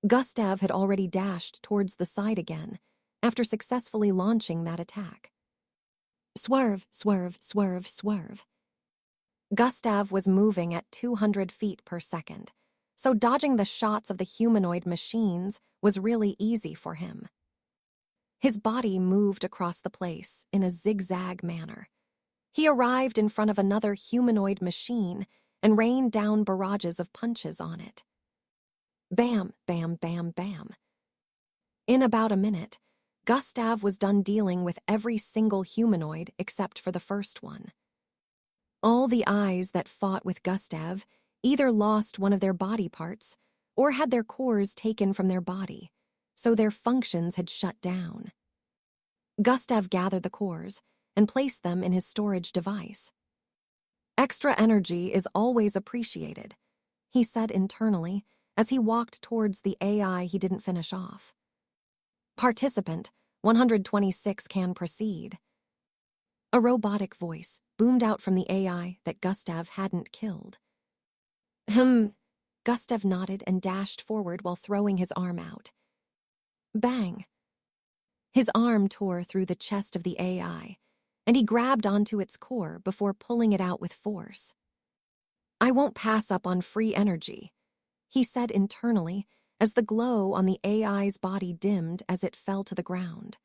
Gustav had already dashed towards the side again after successfully launching that attack. Swerve, swerve, swerve, swerve. Gustav was moving at 200 feet per second, so dodging the shots of the humanoid machines was really easy for him. His body moved across the place in a zigzag manner. He arrived in front of another humanoid machine and rained down barrages of punches on it. Bam, bam, bam, bam. In about a minute, Gustav was done dealing with every single humanoid except for the first one. All the eyes that fought with Gustav either lost one of their body parts or had their cores taken from their body, so their functions had shut down. Gustav gathered the cores and placed them in his storage device. Extra energy is always appreciated, he said internally as he walked towards the AI he didn't finish off. Participant 126 can proceed. A robotic voice boomed out from the AI that Gustav hadn't killed. Gustav nodded and dashed forward while throwing his arm out. Bang! His arm tore through the chest of the AI, and he grabbed onto its core before pulling it out with force. I won't pass up on free energy, he said internally as the glow on the AI's body dimmed as it fell to the ground.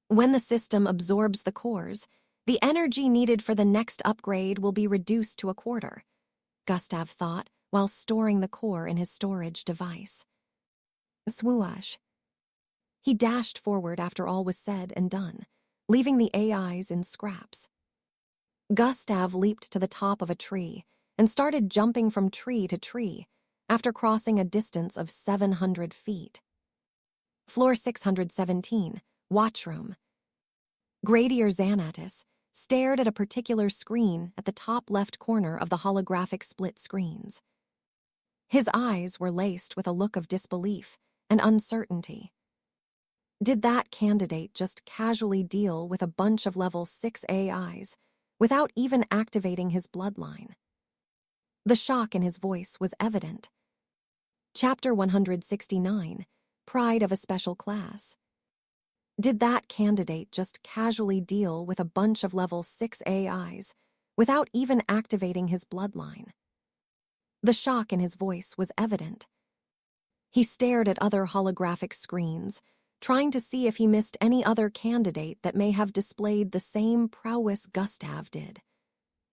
When the system absorbs the cores, the energy needed for the next upgrade will be reduced to a quarter, Gustav thought while storing the core in his storage device. Swoosh. He dashed forward after all was said and done, leaving the AIs in scraps. Gustav leaped to the top of a tree and started jumping from tree to tree after crossing a distance of 700 feet. Floor 617, Watchroom. Gradier Xanatus stared at a particular screen at the top left corner of the holographic split screens. His eyes were laced with a look of disbelief and uncertainty. Did that candidate just casually deal with a bunch of level 6 AIs without even activating his bloodline? The shock in his voice was evident. Chapter 169, Pride of a Special Class. Did that candidate just casually deal with a bunch of level 6 AIs without even activating his bloodline? The shock in his voice was evident. He stared at other holographic screens, trying to see if he missed any other candidate that may have displayed the same prowess Gustav did.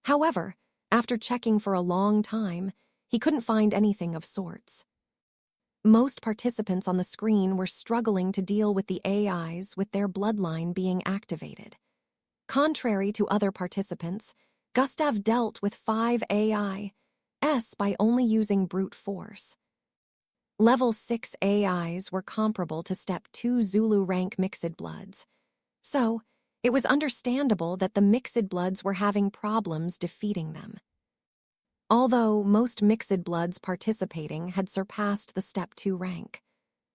However, after checking for a long time, he couldn't find anything of sorts. Most participants on the screen were struggling to deal with the AIs with their bloodline being activated. Contrary to other participants, Gustav dealt with 5 AIs by only using brute force. Level 6 AIs were comparable to Step 2 Zulu rank Mixed Bloods, so it was understandable that the Mixed Bloods were having problems defeating them. Although most Mixed Bloods participating had surpassed the Step 2 rank,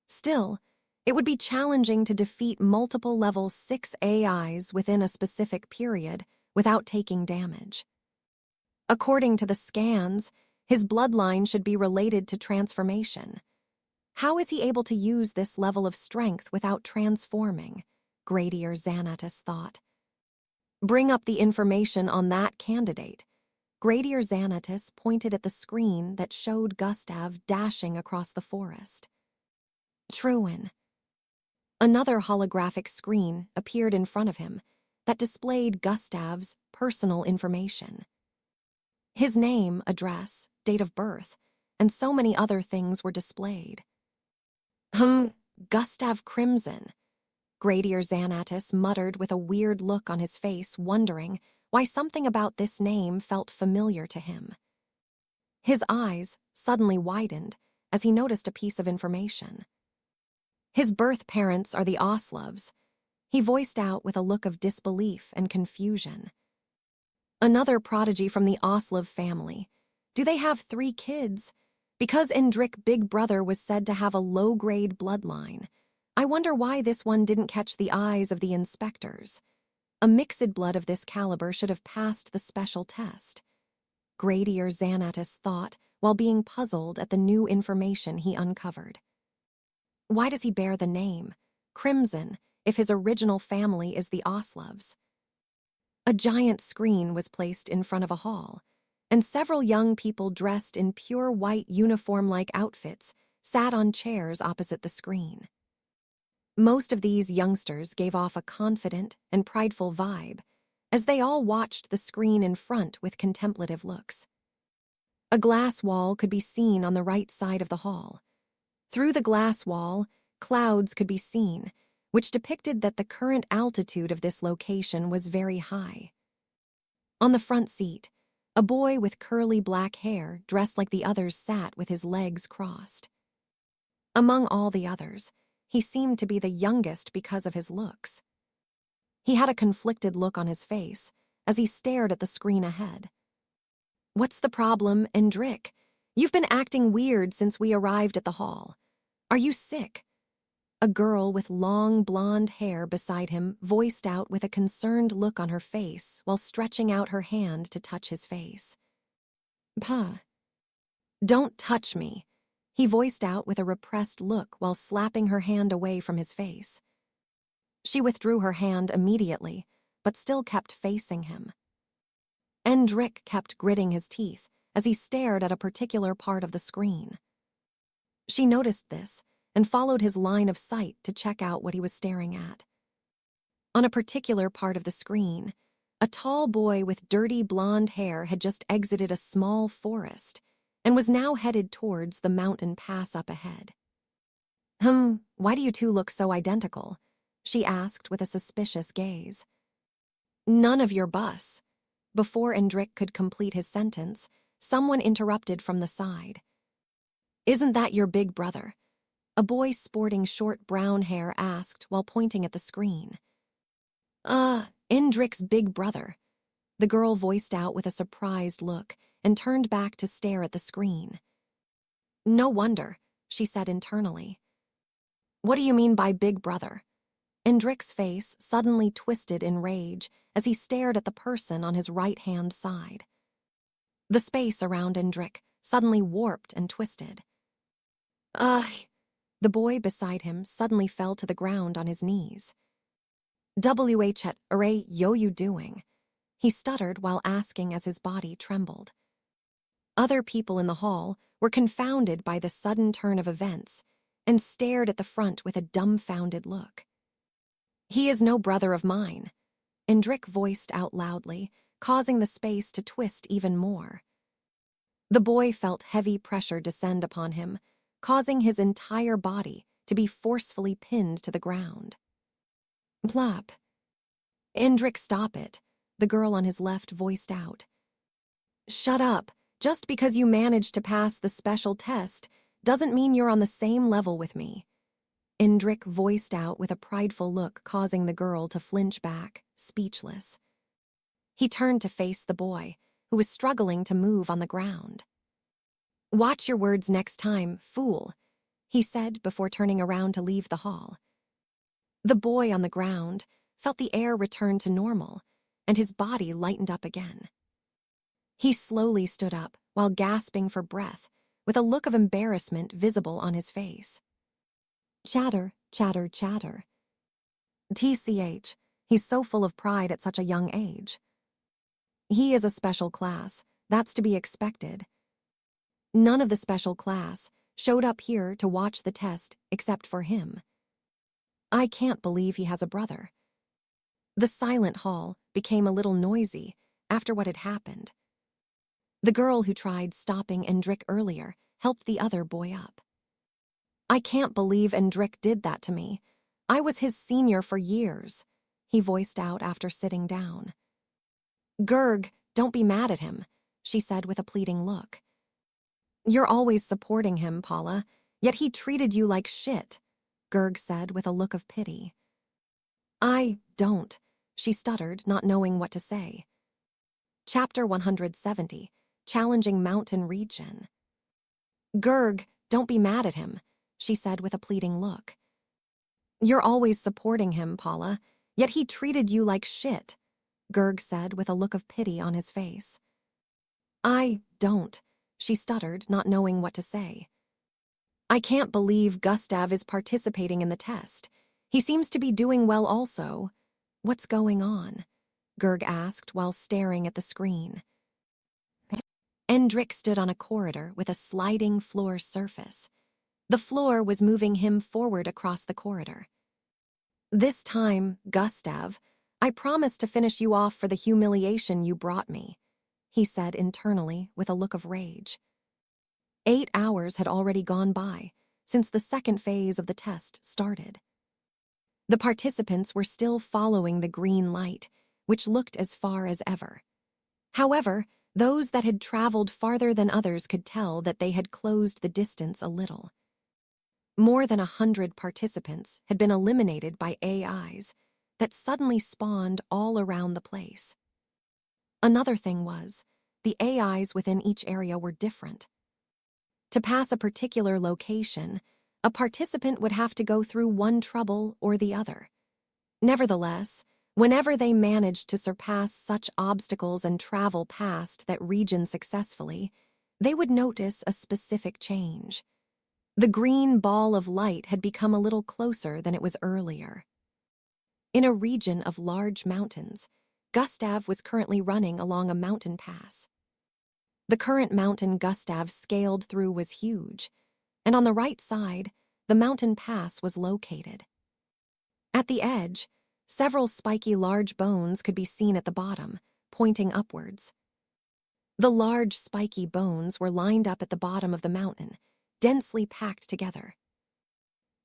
still, it would be challenging to defeat multiple Level 6 AIs within a specific period without taking damage. According to the scans, his bloodline should be related to transformation. How is he able to use this level of strength without transforming? Gradier Xanatus thought. Bring up the information on that candidate. Gradier Xanatus pointed at the screen that showed Gustav dashing across the forest. Truin. Another holographic screen appeared in front of him that displayed Gustav's personal information. His name, address, date of birth, and so many other things were displayed. Gustav Crimson. Gradier Xanatus muttered with a weird look on his face, wondering why something about this name felt familiar to him. His eyes suddenly widened as he noticed a piece of information. His birth parents are the Oslovs, he voiced out with a look of disbelief and confusion. Another prodigy from the Oslov family. Do they have 3 kids? Because Endrick Big Brother was said to have a low-grade bloodline, I wonder why this one didn't catch the eyes of the inspectors. A mixed blood of this caliber should have passed the special test. Gradier Xanatus thought while being puzzled at the new information he uncovered. Why does he bear the name Crimson if his original family is the Oslovs? A giant screen was placed in front of a hall, and several young people dressed in pure white uniform-like outfits sat on chairs opposite the screen. Most of these youngsters gave off a confident and prideful vibe as they all watched the screen in front with contemplative looks. A glass wall could be seen on the right side of the hall. Through the glass wall, clouds could be seen, which depicted that the current altitude of this location was very high. On the front seat, a boy with curly black hair dressed like the others sat with his legs crossed. Among all the others, he seemed to be the youngest because of his looks. He had a conflicted look on his face as he stared at the screen ahead. What's the problem, Endrick? You've been acting weird since we arrived at the hall. Are you sick? A girl with long blonde hair beside him voiced out with a concerned look on her face while stretching out her hand to touch his face. Puh. Don't touch me, he voiced out with a repressed look while slapping her hand away from his face. She withdrew her hand immediately, but still kept facing him. Endrick kept gritting his teeth as he stared at a particular part of the screen. She noticed this and followed his line of sight to check out what he was staring at. On a particular part of the screen, a tall boy with dirty blonde hair had just exited a small forest and was now headed towards the mountain pass up ahead. Why do you two look so identical? She asked with a suspicious gaze. None of your bus. Before Endrick could complete his sentence, someone interrupted from the side. Isn't that your big brother? A boy sporting short brown hair asked while pointing at the screen. Endrick's big brother. The girl voiced out with a surprised look and turned back to stare at the screen. No wonder, she said internally. What do you mean by big brother? Endrick's face suddenly twisted in rage as he stared at the person on his right-hand side. The space around Endrick suddenly warped and twisted. The boy beside him suddenly fell to the ground on his knees. WH array yo you doing? He stuttered while asking as his body trembled. Other people in the hall were confounded by the sudden turn of events and stared at the front with a dumbfounded look. He is no brother of mine, Endrick voiced out loudly, causing the space to twist even more. The boy felt heavy pressure descend upon him, causing his entire body to be forcefully pinned to the ground. Plop. Endrick, stop it, the girl on his left voiced out. Shut up. Just because you managed to pass the special test doesn't mean you're on the same level with me. Endrick voiced out with a prideful look, causing the girl to flinch back, speechless. He turned to face the boy, who was struggling to move on the ground. Watch your words next time, fool, he said before turning around to leave the hall. The boy on the ground felt the air return to normal, and his body lightened up again. He slowly stood up while gasping for breath, with a look of embarrassment visible on his face. Chatter, chatter, chatter. TCH, he's so full of pride at such a young age. He is a special class, that's to be expected. None of the special class showed up here to watch the test except for him. I can't believe he has a brother. The silent hall became a little noisy after what had happened. The girl who tried stopping Endrick earlier helped the other boy up. I can't believe Endrick did that to me. I was his senior for years, he voiced out after sitting down. Gerg, don't be mad at him, she said with a pleading look. You're always supporting him, Paula, yet he treated you like shit, Gerg said with a look of pity. I don't, she stuttered, not knowing what to say. Chapter 170, Challenging Mountain Region. Gerg, don't be mad at him, she said with a pleading look. You're always supporting him, Paula, yet he treated you like shit, Gerg said with a look of pity on his face. I don't, she stuttered, not knowing what to say. I can't believe Gustav is participating in the test. He seems to be doing well also. What's going on? Gerg asked while staring at the screen. Endrick stood on a corridor with a sliding floor surface. The floor was moving him forward across the corridor. This time, Gustav, I promised to finish you off for the humiliation you brought me, he said internally with a look of rage. 8 hours had already gone by since the second phase of the test started. The participants were still following the green light, which looked as far as ever. However, those that had traveled farther than others could tell that they had closed the distance a little. More than 100 participants had been eliminated by AIs that suddenly spawned all around the place. Another thing was, the AIs within each area were different. To pass a particular location, a participant would have to go through one trouble or the other. Nevertheless, whenever they managed to surpass such obstacles and travel past that region successfully, they would notice a specific change. The green ball of light had become a little closer than it was earlier. In a region of large mountains, Gustav was currently running along a mountain pass. The current mountain Gustav scaled through was huge, and on the right side, the mountain pass was located. At the edge, several spiky large bones could be seen at the bottom, pointing upwards. The large spiky bones were lined up at the bottom of the mountain, densely packed together.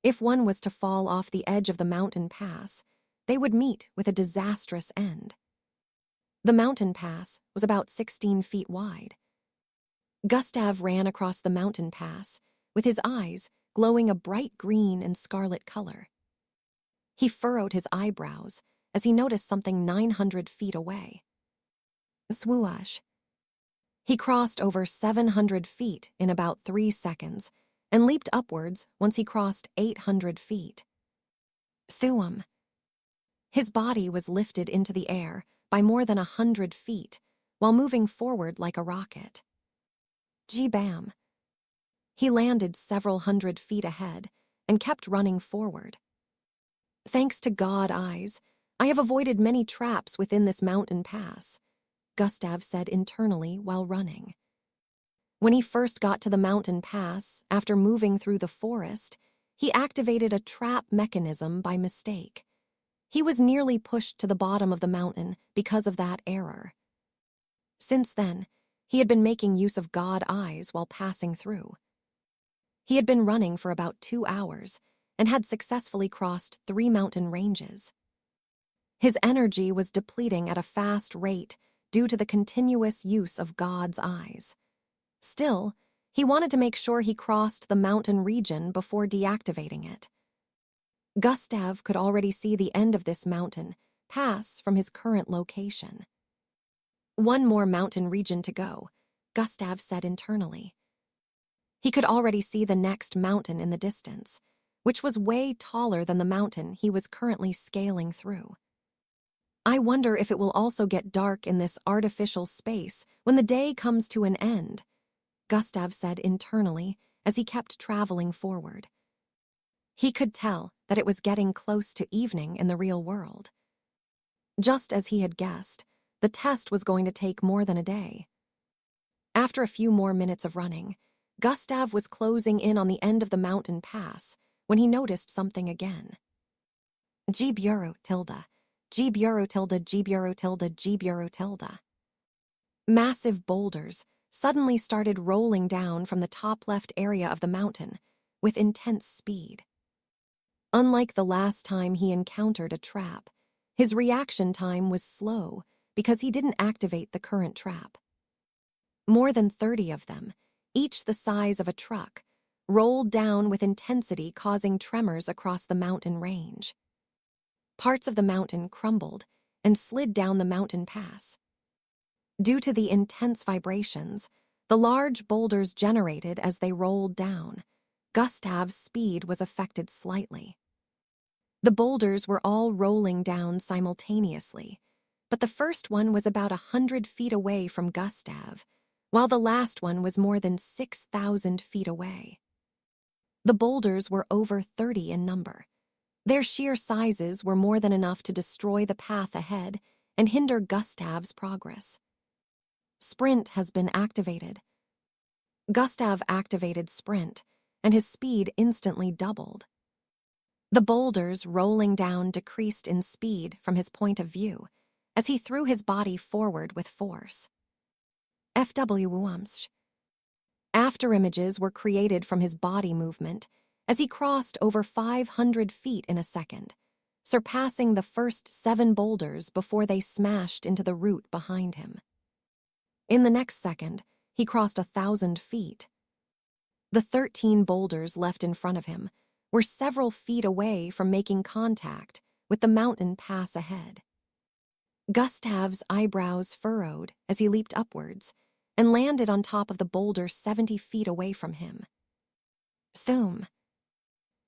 If one was to fall off the edge of the mountain pass, they would meet with a disastrous end. The mountain pass was about 16 feet wide. Gustav ran across the mountain pass, with his eyes glowing a bright green and scarlet color. He furrowed his eyebrows as he noticed something 900 feet away. Swoosh. He crossed over 700 feet in about 3 seconds and leaped upwards once he crossed 800 feet. Thuum. His body was lifted into the air by more than 100 feet while moving forward like a rocket. G-bam. He landed several hundred feet ahead and kept running forward. Thanks to God eyes, I have avoided many traps within this mountain pass, Gustav said internally while running. When he first got to the mountain pass, after moving through the forest, he activated a trap mechanism by mistake. He was nearly pushed to the bottom of the mountain because of that error. Since then, he had been making use of God eyes while passing through. He had been running for about 2 hours and had successfully crossed 3 mountain ranges. His energy was depleting at a fast rate due to the continuous use of God's eyes. Still, he wanted to make sure he crossed the mountain region before deactivating it. Gustav could already see the end of this mountain pass from his current location. One more mountain region to go, Gustav said internally. He could already see the next mountain in the distance, which was way taller than the mountain he was currently scaling through. I wonder if it will also get dark in this artificial space when the day comes to an end, Gustav said internally as he kept traveling forward. He could tell that it was getting close to evening in the real world. Just as he had guessed, the test was going to take more than a day. After a few more minutes of running, Gustav was closing in on the end of the mountain pass when he noticed something again. G bureau tilde, G bureau tilde, G bureau tilde, G bureau tilde. Massive boulders suddenly started rolling down from the top left area of the mountain with intense speed. Unlike the last time he encountered a trap, his reaction time was slow because he didn't activate the current trap. More than 30 of them, each the size of a truck, rolled down with intensity, causing tremors across the mountain range. Parts of the mountain crumbled and slid down the mountain pass. Due to the intense vibrations the large boulders generated as they rolled down, Gustav's speed was affected slightly. The boulders were all rolling down simultaneously, but the first one was about 100 feet away from Gustav, while the last one was more than 6,000 feet away. The boulders were over 30 in number. Their sheer sizes were more than enough to destroy the path ahead and hinder Gustav's progress. Sprint has been activated. Gustav activated Sprint, and his speed instantly doubled. The boulders rolling down decreased in speed from his point of view as he threw his body forward with force. FWUMSH. Afterimages were created from his body movement as he crossed over 500 feet in a second, surpassing the first 7 boulders before they smashed into the root behind him. In the next second, he crossed 1,000 feet. The 13 boulders left in front of him were several feet away from making contact with the mountain pass ahead. Gustav's eyebrows furrowed as he leaped upwards and landed on top of the boulder 70 feet away from him. Thoom.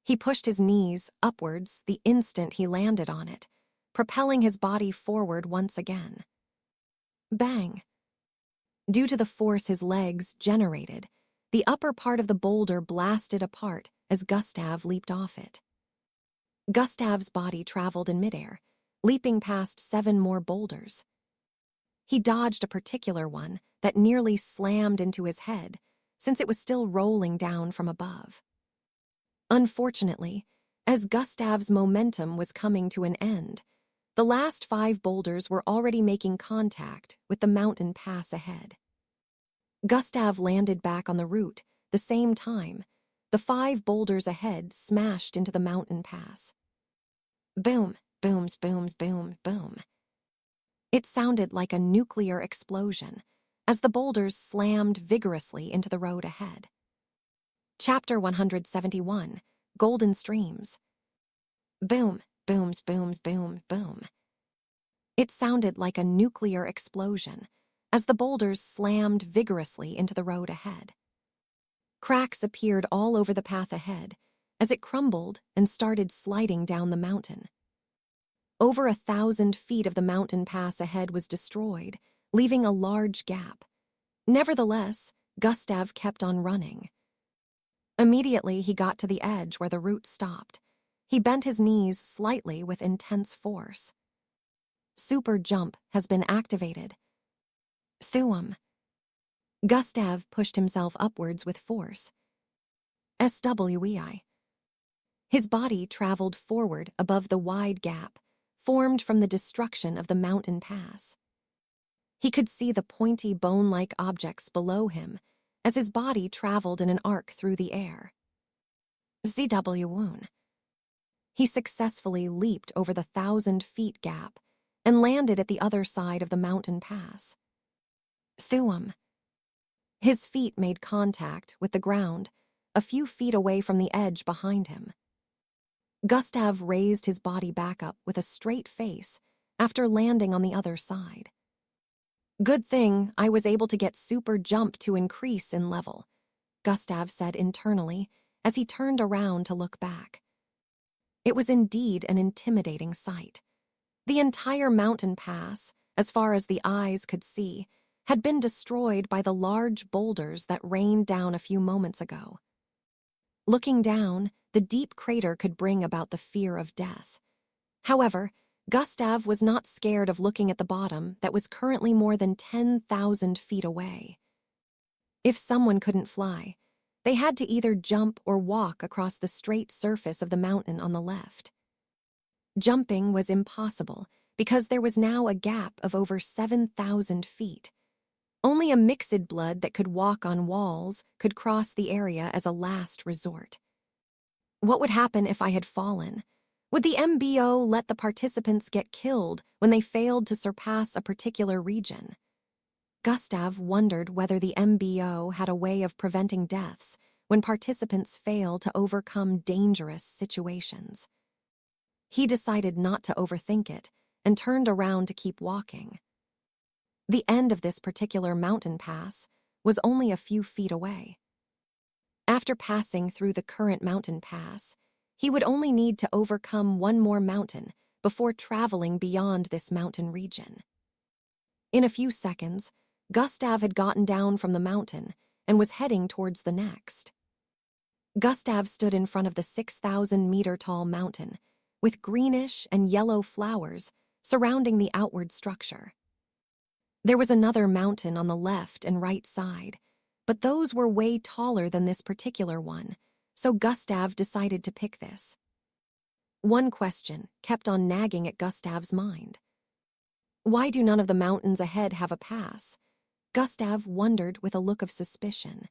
He pushed his knees upwards the instant he landed on it, propelling his body forward once again. Bang. Due to the force his legs generated, the upper part of the boulder blasted apart as Gustav leaped off it. Gustav's body traveled in midair, leaping past 7 more boulders. He dodged a particular one that nearly slammed into his head, since it was still rolling down from above. Unfortunately, as Gustav's momentum was coming to an end, the last 5 boulders were already making contact with the mountain pass ahead. Gustav landed back on the route the same time. The 5 boulders ahead smashed into the mountain pass. Boom, booms, booms, boom, boom. It sounded like a nuclear explosion as the boulders slammed vigorously into the road ahead. Chapter 171, Golden Streams. Boom, booms, booms, boom, boom. It sounded like a nuclear explosion as the boulders slammed vigorously into the road ahead. Cracks appeared all over the path ahead as it crumbled and started sliding down the mountain. Over 1,000 feet of the mountain pass ahead was destroyed, leaving a large gap. Nevertheless, Gustav kept on running. Immediately he got to the edge where the route stopped. He bent his knees slightly with intense force. Super jump has been activated. Thuum. Gustav pushed himself upwards with force. SWEI. His body traveled forward above the wide gap formed from the destruction of the mountain pass. He could see the pointy bone-like objects below him as his body traveled in an arc through the air. ZWOON. He successfully leaped over the 1,000-feet gap and landed at the other side of the mountain pass. Thuum. His feet made contact with the ground a few feet away from the edge behind him. Gustav raised his body back up with a straight face after landing on the other side. Good thing I was able to get super jump to increase in level, Gustav said internally as he turned around to look back. It was indeed an intimidating sight. The entire mountain pass, as far as the eyes could see, had been destroyed by the large boulders that rained down a few moments ago. Looking down, the deep crater could bring about the fear of death. However, Gustav was not scared of looking at the bottom that was currently more than 10,000 feet away. If someone couldn't fly, they had to either jump or walk across the straight surface of the mountain on the left. Jumping was impossible because there was now a gap of over 7,000 feet. Only a mixed blood that could walk on walls could cross the area as a last resort. What would happen if I had fallen? Would the MBO let the participants get killed when they failed to surpass a particular region? Gustav wondered whether the MBO had a way of preventing deaths when participants fail to overcome dangerous situations. He decided not to overthink it and turned around to keep walking. The end of this particular mountain pass was only a few feet away. After passing through the current mountain pass, he would only need to overcome one more mountain before traveling beyond this mountain region. In a few seconds, Gustav had gotten down from the mountain and was heading towards the next. Gustav stood in front of the 6,000-meter-tall mountain, with greenish and yellow flowers surrounding the outward structure. There was another mountain on the left and right side, but those were way taller than this particular one, so Gustav decided to pick this. One question kept on nagging at Gustav's mind. Why do none of the mountains ahead have a pass? Gustav wondered with a look of suspicion.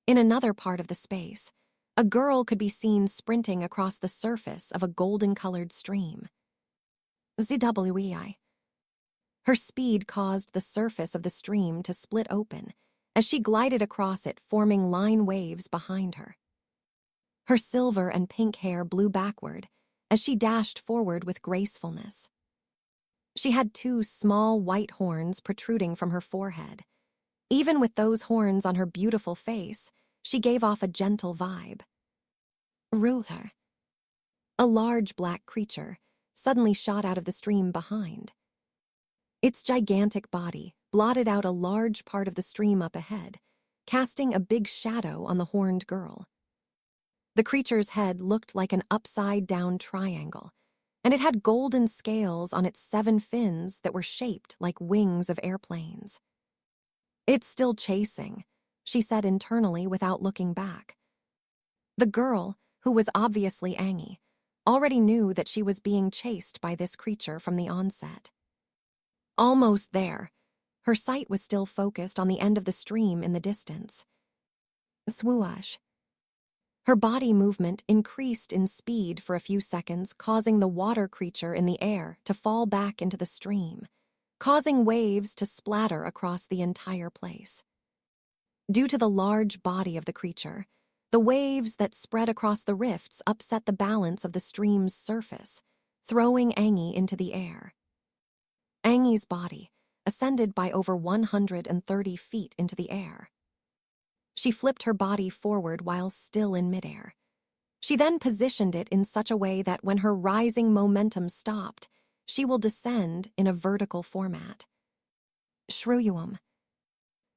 In another part of the space, a girl could be seen sprinting across the surface of a golden-colored stream. ZWEI. Her speed caused the surface of the stream to split open as she glided across it, forming line waves behind her. Her silver and pink hair blew backward as she dashed forward with gracefulness. She had two small white horns protruding from her forehead. Even with those horns on her beautiful face, she gave off a gentle vibe. Ruther. A large black creature suddenly shot out of the stream behind. Its gigantic body blotted out a large part of the stream up ahead, casting a big shadow on the horned girl. The creature's head looked like an upside-down triangle, and it had golden scales on its 7 fins that were shaped like wings of airplanes. "It's still chasing," she said internally without looking back. The girl, who was obviously Angie, already knew that she was being chased by this creature from the onset. Almost there. Her sight was still focused on the end of the stream in the distance. Swoosh. Her body movement increased in speed for a few seconds, causing the water creature in the air to fall back into the stream, causing waves to splatter across the entire place. Due to the large body of the creature, the waves that spread across the rifts upset the balance of the stream's surface, throwing Angie into the air. Angie's body ascended by over 130 feet into the air. She flipped her body forward while still in midair. She then positioned it in such a way that when her rising momentum stopped, she will descend in a vertical format. Shruyum.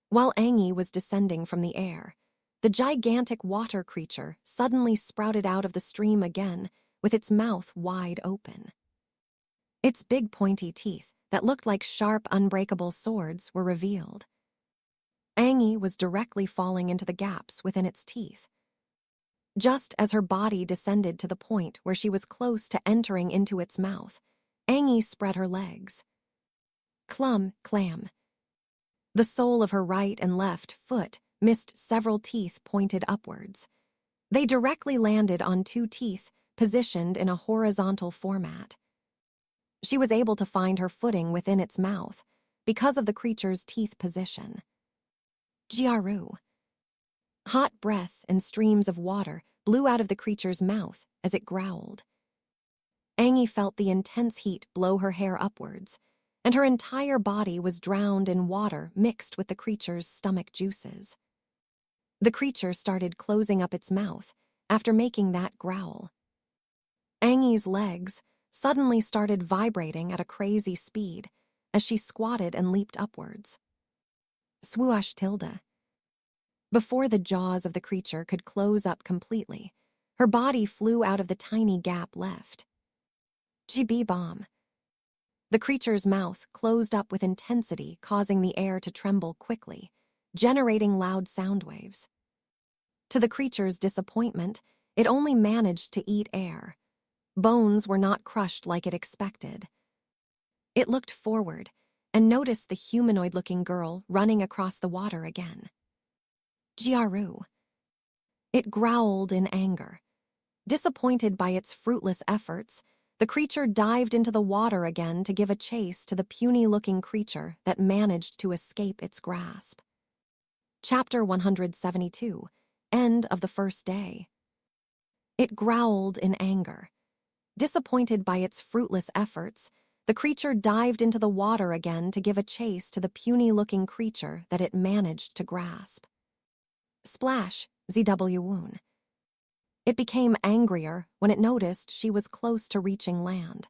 While Angie was descending from the air, the gigantic water creature suddenly sprouted out of the stream again with its mouth wide open. Its big pointy teeth that looked like sharp, unbreakable swords were revealed. Angie was directly falling into the gaps within its teeth. Just as her body descended to the point where she was close to entering into its mouth, Angie spread her legs. Clam. The sole of her right and left foot missed several teeth pointed upwards. They directly landed on 2 teeth positioned in a horizontal format. She was able to find her footing within its mouth because of the creature's teeth position. Jiaru. Hot breath and streams of water blew out of the creature's mouth as it growled. Angie felt the intense heat blow her hair upwards, and her entire body was drowned in water mixed with the creature's stomach juices. The creature started closing up its mouth after making that growl. Angie's legs, suddenly started vibrating at a crazy speed as she squatted and leaped upwards. Swoosh tilde. Before the jaws of the creature could close up completely, her body flew out of the tiny gap left. GB bomb. The creature's mouth closed up with intensity, causing the air to tremble quickly, generating loud sound waves. To the creature's disappointment, it only managed to eat air. Bones were not crushed like it expected. It looked forward and noticed the humanoid-looking girl running across the water again. Jiaru. It growled in anger. Disappointed by its fruitless efforts, the creature dived into the water again to give a chase to the puny-looking creature that managed to escape its grasp. Chapter 172. End of the first day. It growled in anger. Disappointed by its fruitless efforts, the creature dived into the water again to give a chase to the puny-looking creature that it managed to grasp. Splash, ZW woon. It became angrier when it noticed she was close to reaching land.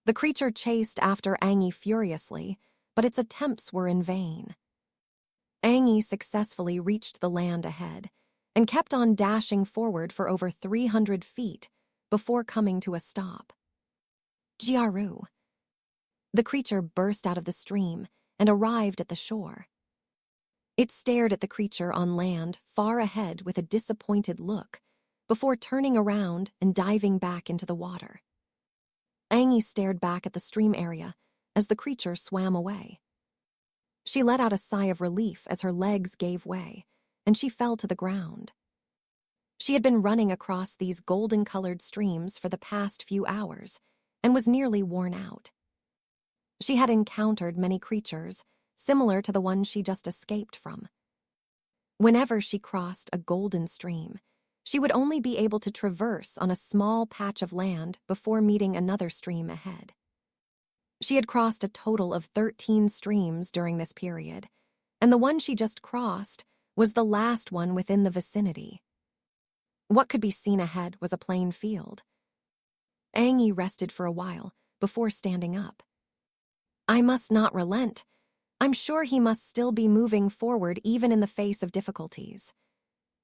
The creature chased after Angie furiously, but its attempts were in vain. Angie successfully reached the land ahead and kept on dashing forward for over 300 feet before coming to a stop. Jiaru. The creature burst out of the stream and arrived at the shore. It stared at the creature on land far ahead with a disappointed look before turning around and diving back into the water. Angie stared back at the stream area as the creature swam away. She let out a sigh of relief as her legs gave way, and she fell to the ground. She had been running across these golden-colored streams for the past few hours and was nearly worn out. She had encountered many creatures similar to the one she just escaped from. Whenever she crossed a golden stream, she would only be able to traverse on a small patch of land before meeting another stream ahead. She had crossed a total of 13 streams during this period, and the one she just crossed was the last one within the vicinity. What could be seen ahead was a plain field. Angie rested for a while before standing up. I must not relent. I'm sure he must still be moving forward even in the face of difficulties,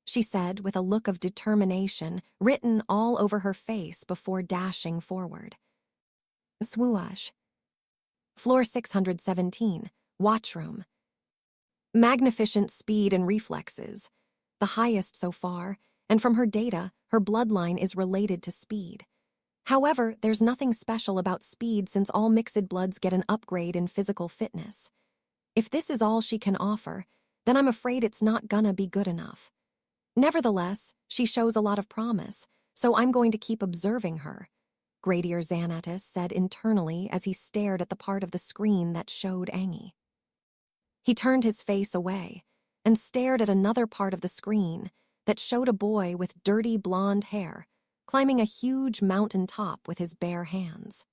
she said with a look of determination written all over her face before dashing forward. Swoosh. Floor 617, watchroom. Magnificent speed and reflexes, the highest so far, and from her data, her bloodline is related to speed. However, there's nothing special about speed since all mixed bloods get an upgrade in physical fitness. If this is all she can offer, then I'm afraid it's not gonna be good enough. Nevertheless, she shows a lot of promise, so I'm going to keep observing her, Gradier Xanatus said internally as he stared at the part of the screen that showed Angie. He turned his face away and stared at another part of the screen that showed a boy with dirty blonde hair climbing a huge mountain top with his bare hands.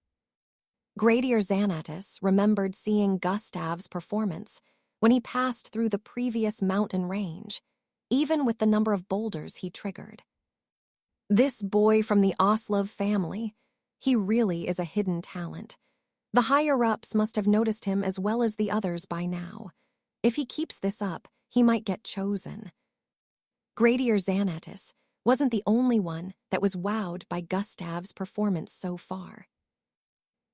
Gradier Xanatus remembered seeing Gustav's performance when he passed through the previous mountain range, even with the number of boulders he triggered. This boy from the Oslov family, he really is a hidden talent. The higher-ups must have noticed him as well as the others by now. If he keeps this up, he might get chosen. Gradier Xanatus wasn't the only one that was wowed by Gustav's performance so far.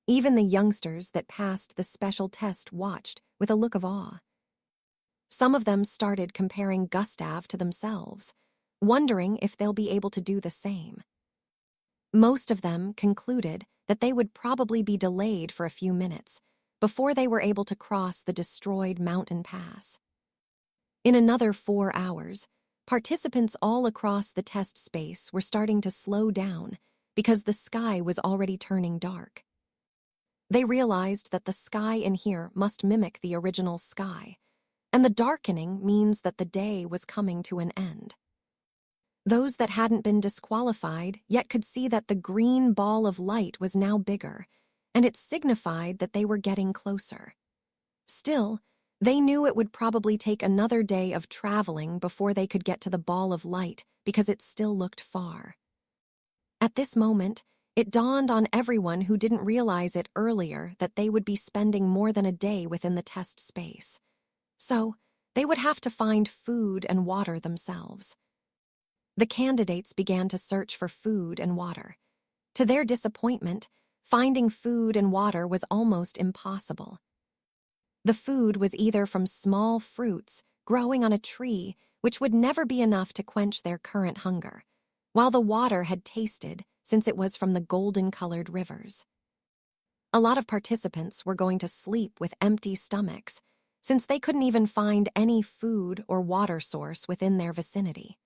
Even the youngsters that passed the special test watched with a look of awe. Some of them started comparing Gustav to themselves, wondering if they'll be able to do the same. Most of them concluded that they would probably be delayed for a few minutes before they were able to cross the destroyed mountain pass. In another 4 hours, participants all across the test space were starting to slow down because the sky was already turning dark. They realized that the sky in here must mimic the original sky, and the darkening means that the day was coming to an end. Those that hadn't been disqualified yet could see that the green ball of light was now bigger, and it signified that they were getting closer. Still, they knew it would probably take another day of traveling before they could get to the ball of light because it still looked far. At this moment, It dawned on everyone who didn't realize it earlier that they would be spending more than a day within the test space. So, they would have to find food and water themselves. The candidates began to search for food and water. To their disappointment, finding food and water was almost impossible. The food was either from small fruits growing on a tree, which would never be enough to quench their current hunger, while the water had tasted since it was from the golden-colored rivers. A lot of participants were going to sleep with empty stomachs, since they couldn't even find any food or water source within their vicinity.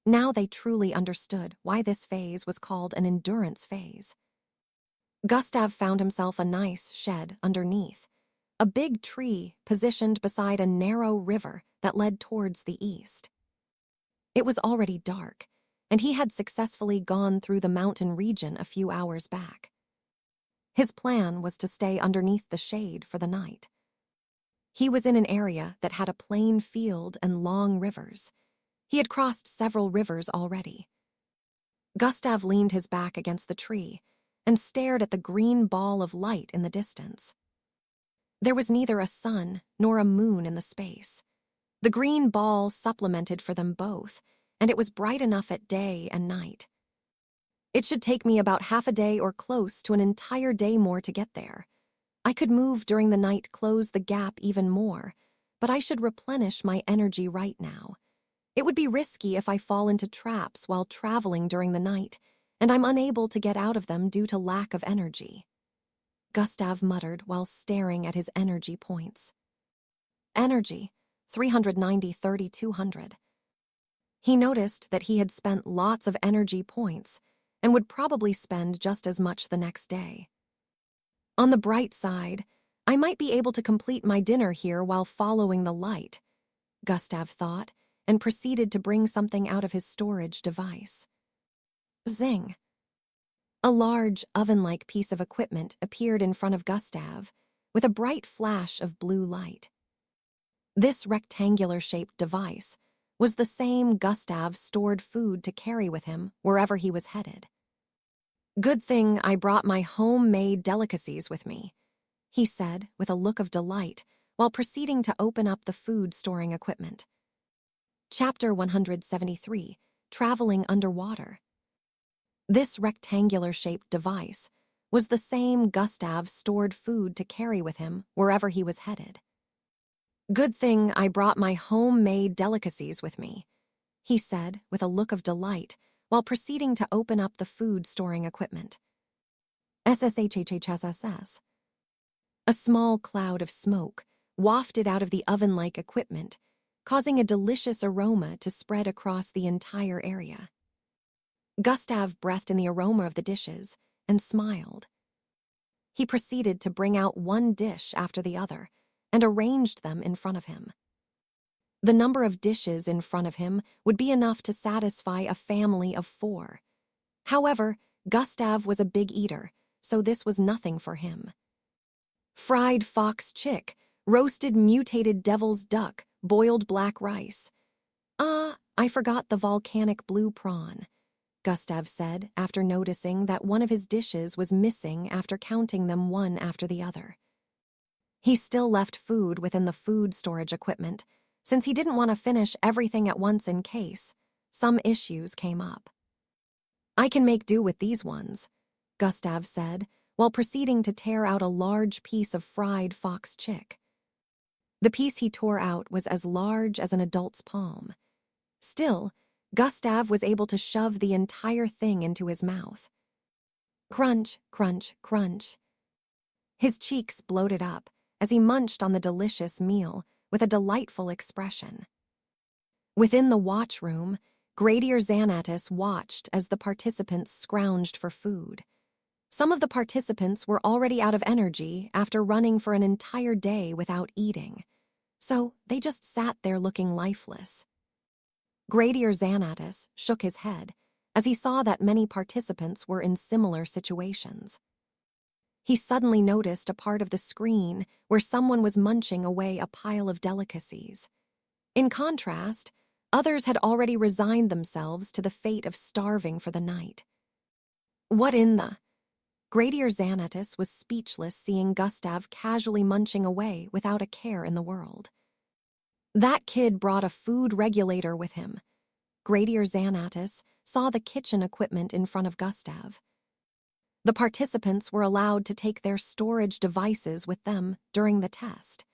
Now they truly understood why this phase was called an endurance phase. Gustav found himself a nice shed underneath, a big tree positioned beside a narrow river that led towards the east. It was already dark, and he had successfully gone through the mountain region a few hours back. His plan was to stay underneath the shade for the night. He was in an area that had a plain field and long rivers. He had crossed several rivers already. Gustav leaned his back against the tree and stared at the green ball of light in the distance. There was neither a sun nor a moon in the space. The green ball supplemented for them both, and it was bright enough at day and night. It should take me about half a day or close to an entire day more to get there. I could move during the night, close the gap even more, but I should replenish my energy right now. It would be risky if I fall into traps while traveling during the night, and I'm unable to get out of them due to lack of energy. Gustav muttered while staring at his energy points. Energy, 390, 30, 200. He noticed that he had spent lots of energy points and would probably spend just as much the next day. On the bright side, I might be able to complete my dinner here while following the light, Gustav thought, and proceeded to bring something out of his storage device. Zing! A large, oven-like piece of equipment appeared in front of Gustav, with a bright flash of blue light. This rectangular-shaped device was the same Gustav stored food to carry with him wherever he was headed. "Good thing I brought my homemade delicacies with me," he said with a look of delight while proceeding to open up the food-storing equipment. Chapter 173, Traveling Underwater. This rectangular-shaped device was the same Gustav stored food to carry with him wherever he was headed. "Good thing I brought my homemade delicacies with me," he said with a look of delight while proceeding to open up the food-storing equipment. SSHHHSSS. A small cloud of smoke wafted out of the oven-like equipment, causing a delicious aroma to spread across the entire area. Gustav breathed in the aroma of the dishes and smiled. He proceeded to bring out one dish after the other and arranged them in front of him. The number of dishes in front of him would be enough to satisfy a family of 4. However, Gustav was a big eater, so this was nothing for him. Fried fox chick, roasted mutated devil's duck, boiled black rice. I forgot the volcanic blue prawn," Gustav said after noticing that one of his dishes was missing after counting them one after the other. He still left food within the food storage equipment, since he didn't want to finish everything at once in case some issues came up. "I can make do with these ones," Gustav said, while proceeding to tear out a large piece of fried fox chick. The piece he tore out was as large as an adult's palm. Still, Gustav was able to shove the entire thing into his mouth. Crunch, crunch, crunch. His cheeks bloated up as he munched on the delicious meal with a delightful expression. Within the watch room, Gradier Xanatus watched as the participants scrounged for food. Some of the participants were already out of energy after running for an entire day without eating, so they just sat there looking lifeless. Gradier Xanatus shook his head as he saw that many participants were in similar situations. He suddenly noticed a part of the screen where someone was munching away a pile of delicacies. In contrast, others had already resigned themselves to the fate of starving for the night. What in the? Gradier Xanatus was speechless, seeing Gustav casually munching away without a care in the world. That kid brought a food regulator with him. Gradier Xanatus saw the kitchen equipment in front of Gustav. The participants were allowed to take their storage devices with them during the test.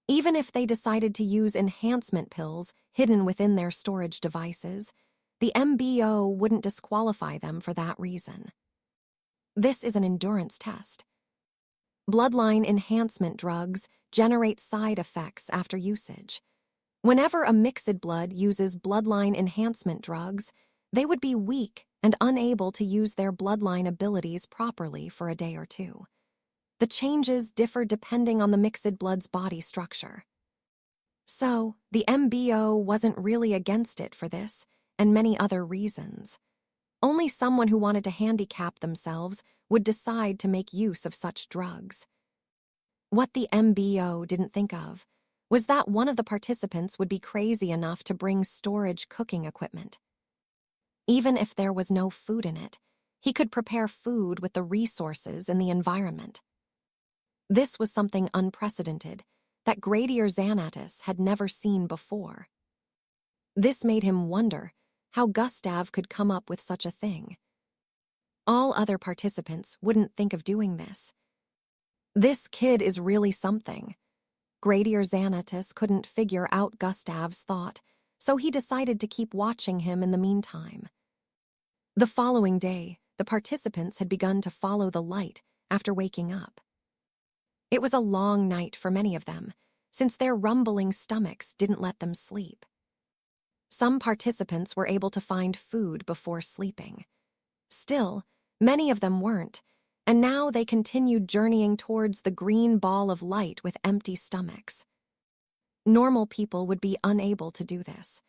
Even if they decided to use enhancement pills hidden within their storage devices, the MBO wouldn't disqualify them for that reason. This is an endurance test. Bloodline enhancement drugs generate side effects after usage. Whenever a mixed blood uses bloodline enhancement drugs, they would be weak and unable to use their bloodline abilities properly for a day or two. The changes differ depending on the mixed blood's body structure. So, the MBO wasn't really against it for this, and many other reasons. Only someone who wanted to handicap themselves would decide to make use of such drugs. What the MBO didn't think of was that one of the participants would be crazy enough to bring storage cooking equipment. Even if there was no food in it, he could prepare food with the resources in the environment. This was something unprecedented that Gradier Xanatus had never seen before. This made him wonder how Gustav could come up with such a thing. All other participants wouldn't think of doing this. This kid is really something. Gradier Xanatus couldn't figure out Gustav's thought, so he decided to keep watching him in the meantime. The following day, the participants had begun to follow the light after waking up. It was a long night for many of them, since their rumbling stomachs didn't let them sleep. Some participants were able to find food before sleeping. Still, many of them weren't, and now they continued journeying towards the green ball of light with empty stomachs. Normal people would be unable to do this,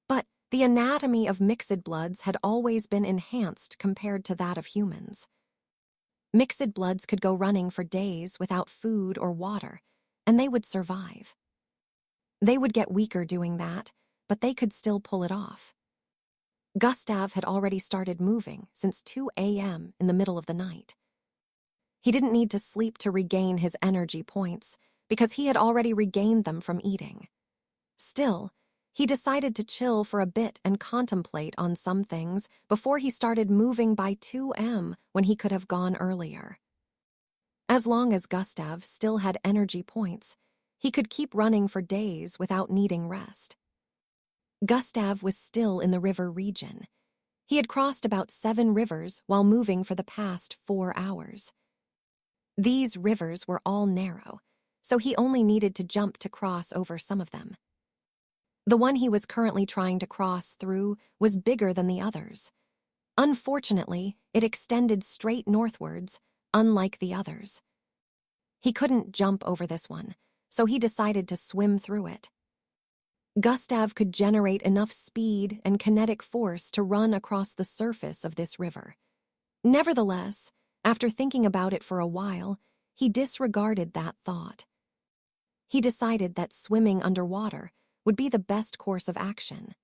but the anatomy of mixed bloods had always been enhanced compared to that of humans. Mixed bloods could go running for days without food or water, and they would survive. They would get weaker doing that, but they could still pull it off. Gustav had already started moving since 2 a.m. in the middle of the night. He didn't need to sleep to regain his energy points, because he had already regained them from eating. Still, he decided to chill for a bit and contemplate on some things before he started moving by 2 a.m. when he could have gone earlier. As long as Gustav still had energy points, he could keep running for days without needing rest. Gustav was still in the river region. He had crossed about 7 rivers while moving for the past 4 hours. These rivers were all narrow, so he only needed to jump to cross over some of them. The one he was currently trying to cross through was bigger than the others. Unfortunately, it extended straight northwards, unlike the others. He couldn't jump over this one, so he decided to swim through it. Gustav could generate enough speed and kinetic force to run across the surface of this river. Nevertheless, after thinking about it for a while, he disregarded that thought. He decided that swimming underwater would be the best course of action.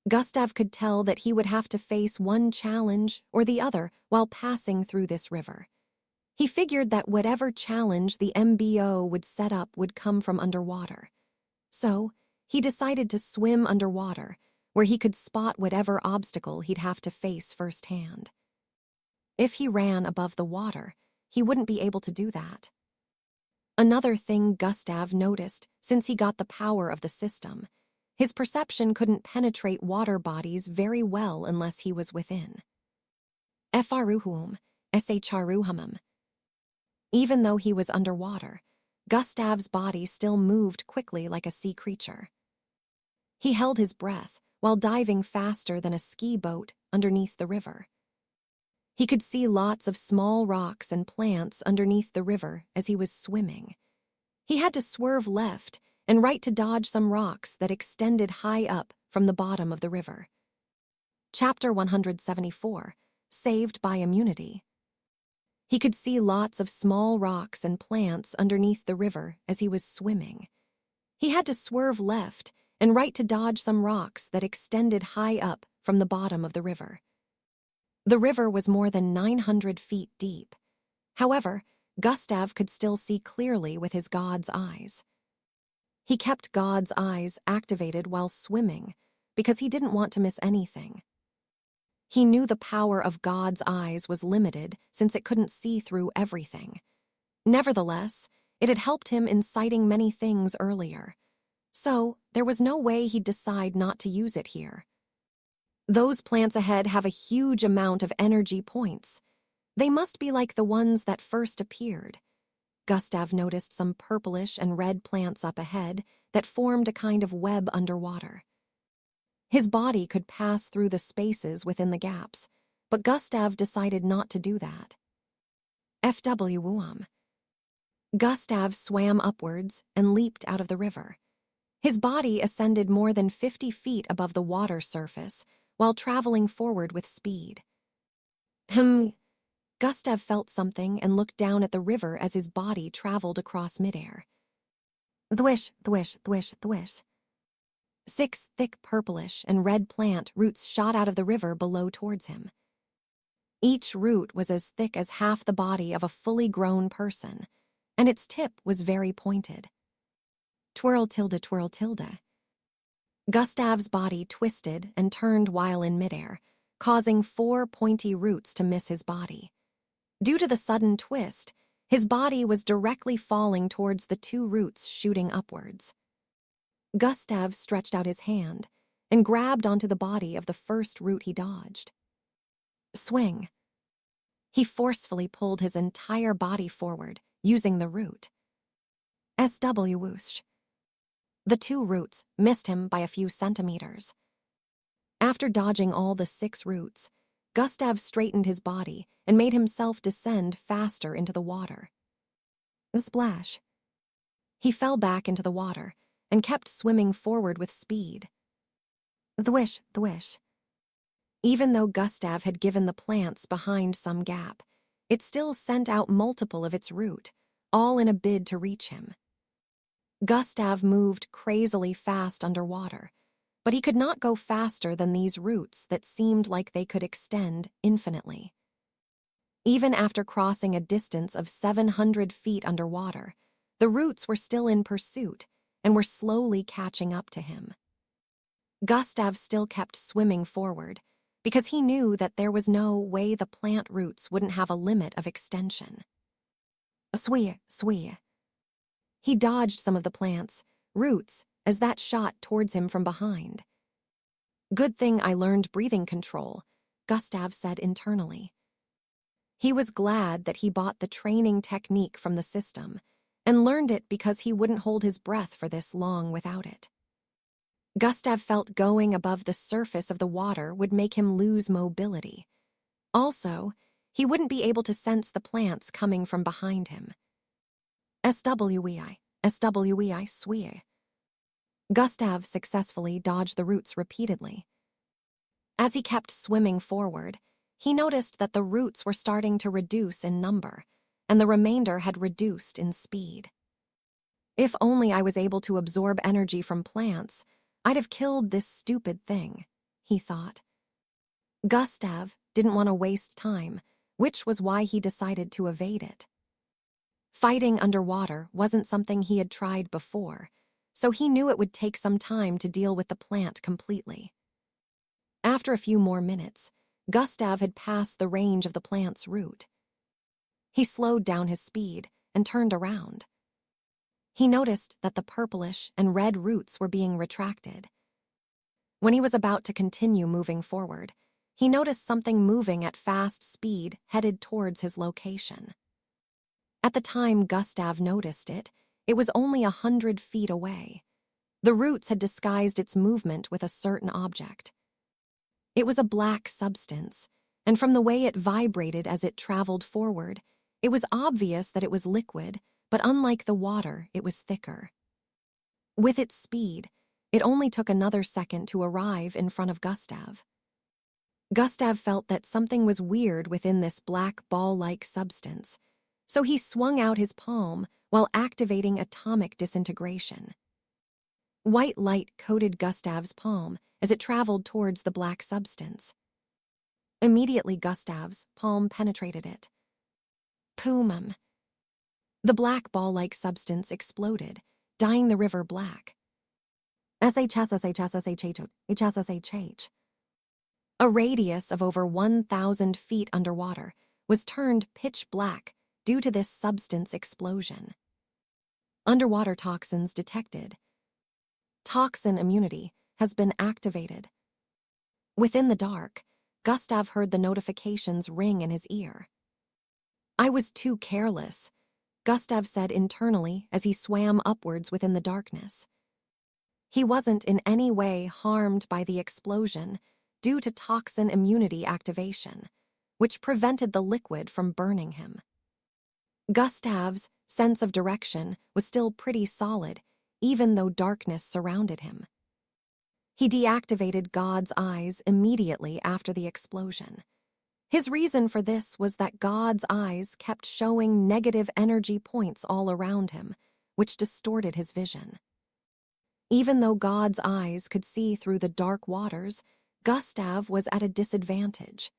Gustav could tell that he would have to face one challenge or the other while passing through this river. He figured that whatever challenge the MBO would set up would come from underwater. So, he decided to swim underwater, where he could spot whatever obstacle he'd have to face firsthand. If he ran above the water, he wouldn't be able to do that. Another thing Gustav noticed since he got the power of the system, his perception couldn't penetrate water bodies very well unless he was within. Faruhum, Sharuhamum. Even though he was underwater, Gustav's body still moved quickly like a sea creature. He held his breath while diving faster than a ski boat underneath the river. He could see lots of small rocks and plants underneath the river as he was swimming. He had to swerve left and right to dodge some rocks that extended high up from the bottom of the river. Chapter 174, Saved by Immunity. He could see lots of small rocks and plants underneath the river as he was swimming. He had to swerve left and right to dodge some rocks that extended high up from the bottom of the river. The river was more than 900 feet deep. However, Gustav could still see clearly with his god's eyes. He kept God's eyes activated while swimming because he didn't want to miss anything. He knew the power of God's eyes was limited since it couldn't see through everything. Nevertheless, it had helped him in sighting many things earlier, so there was no way he'd decide not to use it here. Those plants ahead have a huge amount of energy points. They must be like the ones that first appeared. Gustav noticed some purplish and red plants up ahead that formed a kind of web underwater. His body could pass through the spaces within the gaps, but Gustav decided not to do that. FW. Gustav swam upwards and leaped out of the river. His body ascended more than 50 feet above the water surface while traveling forward with speed. Gustav felt something and looked down at the river as his body traveled across midair. Thwish, thwish, thwish, thwish. 6 thick purplish and red plant roots shot out of the river below towards him. Each root was as thick as half the body of a fully grown person, and its tip was very pointed. Twirl tilde, twirl tilde. Gustav's body twisted and turned while in midair, causing 4 pointy roots to miss his body. Due to the sudden twist, his body was directly falling towards the 2 roots shooting upwards. Gustav stretched out his hand and grabbed onto the body of the first root he dodged. Swing. He forcefully pulled his entire body forward, using the root. SW whoosh. The 2 roots missed him by a few centimeters. After dodging all the 6 roots, Gustav straightened his body and made himself descend faster into the water. A splash. He fell back into the water and kept swimming forward with speed. Thwish, thwish. Even though Gustav had given the plants behind some gap, it still sent out multiple of its root, all in a bid to reach him. Gustav moved crazily fast underwater, but he could not go faster than these roots that seemed like they could extend infinitely. Even after crossing a distance of 700 feet underwater, the roots were still in pursuit and were slowly catching up to him. Gustav still kept swimming forward because he knew that there was no way the plant roots wouldn't have a limit of extension. Swee, swee. He dodged some of the plants' roots as that shot towards him from behind. Good thing I learned breathing control, Gustav said internally. He was glad that he bought the training technique from the system and learned it because he wouldn't hold his breath for this long without it. Gustav felt going above the surface of the water would make him lose mobility. Also, he wouldn't be able to sense the plants coming from behind him. SWEI, SWEI, swee. Gustav successfully dodged the roots repeatedly. As he kept swimming forward, he noticed that the roots were starting to reduce in number, and the remainder had reduced in speed. If only I was able to absorb energy from plants, I'd have killed this stupid thing, he thought. Gustav didn't want to waste time, which was why he decided to evade it. Fighting underwater wasn't something he had tried before, so he knew it would take some time to deal with the plant completely. After a few more minutes, Gustav had passed the range of the plant's root. He slowed down his speed and turned around. He noticed that the purplish and red roots were being retracted. When he was about to continue moving forward, he noticed something moving at fast speed headed towards his location. At the time Gustav noticed it, it was only 100 feet away. The roots had disguised its movement with a certain object. It was a black substance, and from the way it vibrated as it traveled forward, it was obvious that it was liquid, but unlike the water, it was thicker. With its speed, it only took another second to arrive in front of Gustav. Gustav felt that something was weird within this black ball-like substance, so he swung out his palm while activating atomic disintegration. White light coated Gustav's palm as it traveled towards the black substance. Immediately, Gustav's palm penetrated it. Pumum. The black ball-like substance exploded, dyeing the river black. SHSSHSSHH. A radius of over 1,000 feet underwater was turned pitch black due to this substance explosion. Underwater toxins detected. Toxin immunity has been activated. Within the dark, Gustav heard the notifications ring in his ear. I was too careless, Gustav said internally as he swam upwards within the darkness. He wasn't in any way harmed by the explosion due to toxin immunity activation, which prevented the liquid from burning him. Gustav's sense of direction was still pretty solid, even though darkness surrounded him. He deactivated God's eyes immediately after the explosion. His reason for this was that God's eyes kept showing negative energy points all around him, which distorted his vision. Even though God's eyes could see through the dark waters, Gustav was at a disadvantage.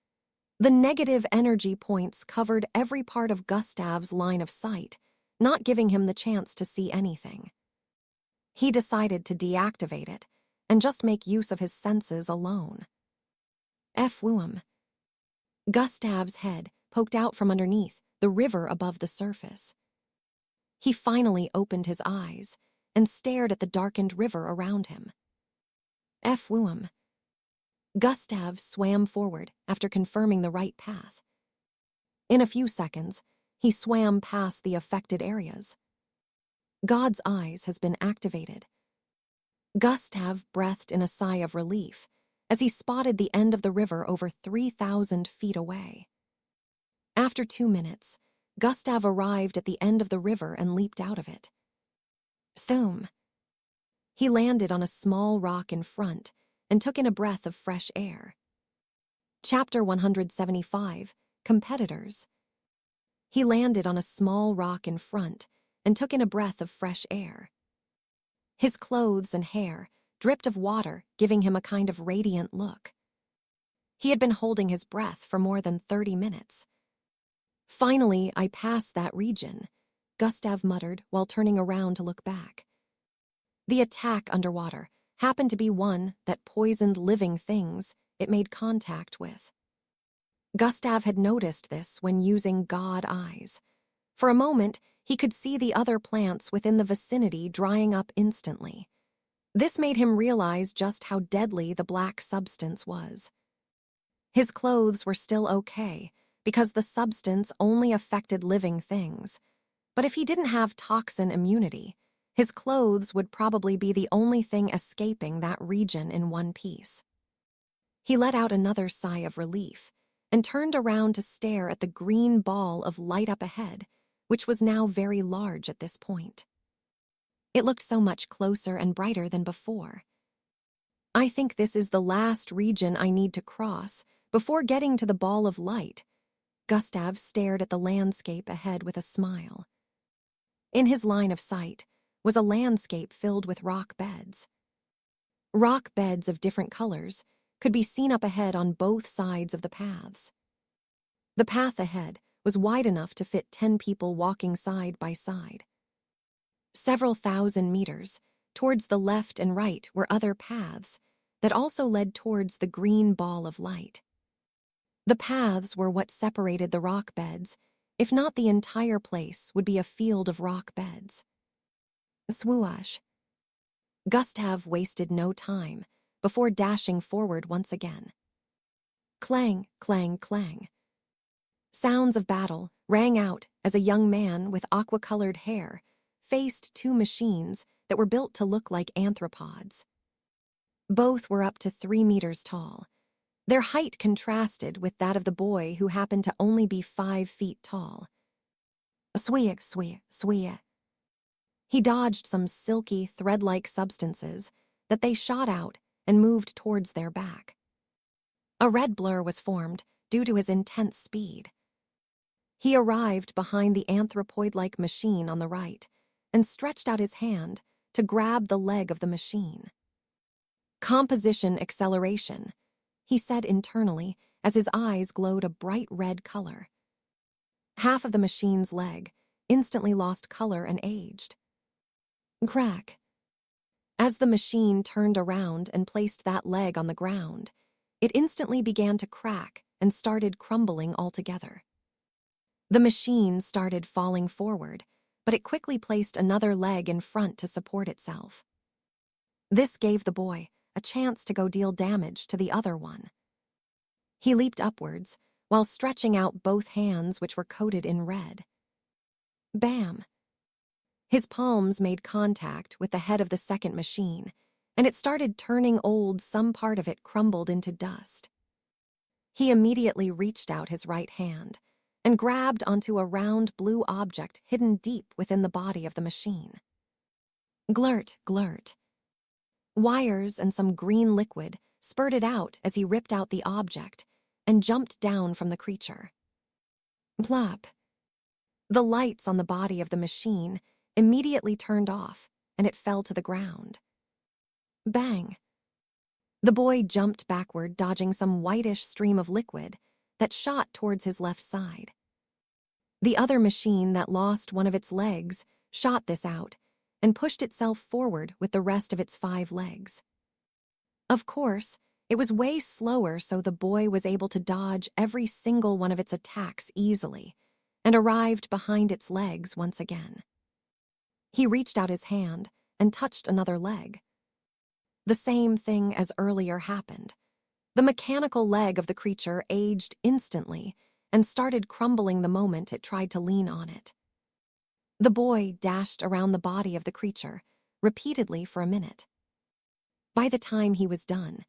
The negative energy points covered every part of Gustav's line of sight, not giving him the chance to see anything. He decided to deactivate it and just make use of his senses alone. Fwum. Gustav's head poked out from underneath the river above the surface. He finally opened his eyes and stared at the darkened river around him. Fwum. Gustav swam forward after confirming the right path. In a few seconds, he swam past the affected areas. God's eyes has been activated. Gustav breathed in a sigh of relief as he spotted the end of the river over 3,000 feet away. After 2 minutes, Gustav arrived at the end of the river and leaped out of it. Thoom. He landed on a small rock in front and took in a breath of fresh air. Chapter 175, Competitors. He landed on a small rock in front and took in a breath of fresh air. His clothes and hair dripped of water, giving him a kind of radiant look. He had been holding his breath for more than 30 minutes. Finally, I passed that region, Gustav muttered while turning around to look back. The attack underwater happened to be one that poisoned living things it made contact with. Gustav had noticed this when using God eyes. For a moment, he could see the other plants within the vicinity drying up instantly. This made him realize just how deadly the black substance was. His clothes were still okay, because the substance only affected living things. But if he didn't have toxin immunity, his clothes would probably be the only thing escaping that region in one piece. He let out another sigh of relief and turned around to stare at the green ball of light up ahead, which was now very large at this point. It looked so much closer and brighter than before. I think this is the last region I need to cross before getting to the ball of light. Gustav stared at the landscape ahead with a smile. In his line of sight was a landscape filled with rock beds. Rock beds of different colors could be seen up ahead on both sides of the paths. The path ahead was wide enough to fit 10 people walking side by side. Several thousand meters towards the left and right were other paths that also led towards the green ball of light. The paths were what separated the rock beds, if not the entire place would be a field of rock beds. Swoosh. Gustav wasted no time before dashing forward once again. Clang, clang, clang. Sounds of battle rang out as a young man with aqua-colored hair faced 2 machines that were built to look like anthropods. Both were up to 3 meters tall. Their height contrasted with that of the boy who happened to only be 5 feet tall. Swee, swee, swee. He dodged some silky, thread-like substances that they shot out and moved towards their back. A red blur was formed due to his intense speed. He arrived behind the anthropoid-like machine on the right and stretched out his hand to grab the leg of the machine. Composition acceleration, he said internally as his eyes glowed a bright red color. Half of the machine's leg instantly lost color and aged. Crack. As the machine turned around and placed that leg on the ground, it instantly began to crack and started crumbling altogether. The machine started falling forward, but it quickly placed another leg in front to support itself. This gave the boy a chance to go deal damage to the other one. He leaped upwards while stretching out both hands, which were coated in red. Bam! His palms made contact with the head of the second machine, and it started turning old. Some part of it crumbled into dust. He immediately reached out his right hand and grabbed onto a round blue object hidden deep within the body of the machine. Glurt, glurt. Wires and some green liquid spurted out as he ripped out the object and jumped down from the creature. Plop. The lights on the body of the machine immediately turned off, and it fell to the ground. Bang! The boy jumped backward, dodging some whitish stream of liquid that shot towards his left side. The other machine that lost one of its legs shot this out and pushed itself forward with the rest of its 5 legs. Of course, it was way slower, so the boy was able to dodge every single one of its attacks easily and arrived behind its legs once again. He reached out his hand and touched another leg. The same thing as earlier happened. The mechanical leg of the creature aged instantly and started crumbling the moment it tried to lean on it. The boy dashed around the body of the creature repeatedly for a minute. By the time he was done,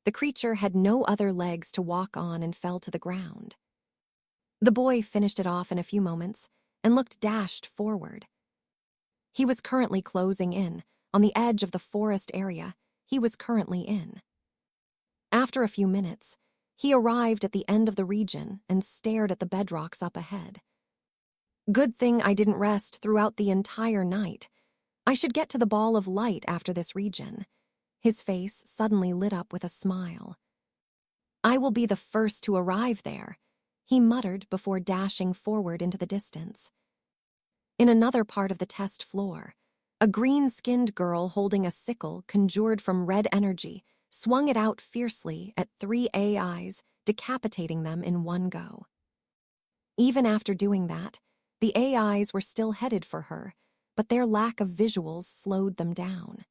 the creature had no other legs to walk on and fell to the ground. The boy finished it off in a few moments and looked dashed forward. He was currently closing in on the edge of the forest area he was currently in. After a few minutes, he arrived at the end of the region and stared at the bedrocks up ahead. Good thing I didn't rest throughout the entire night. I should get to the ball of light after this region. His face suddenly lit up with a smile. I will be the first to arrive there, he muttered before dashing forward into the distance. In another part of the test floor, a green-skinned girl holding a sickle conjured from red energy swung it out fiercely at 3 AIs, decapitating them in one go. Even after doing that, the AIs were still headed for her, but their lack of visuals slowed them down.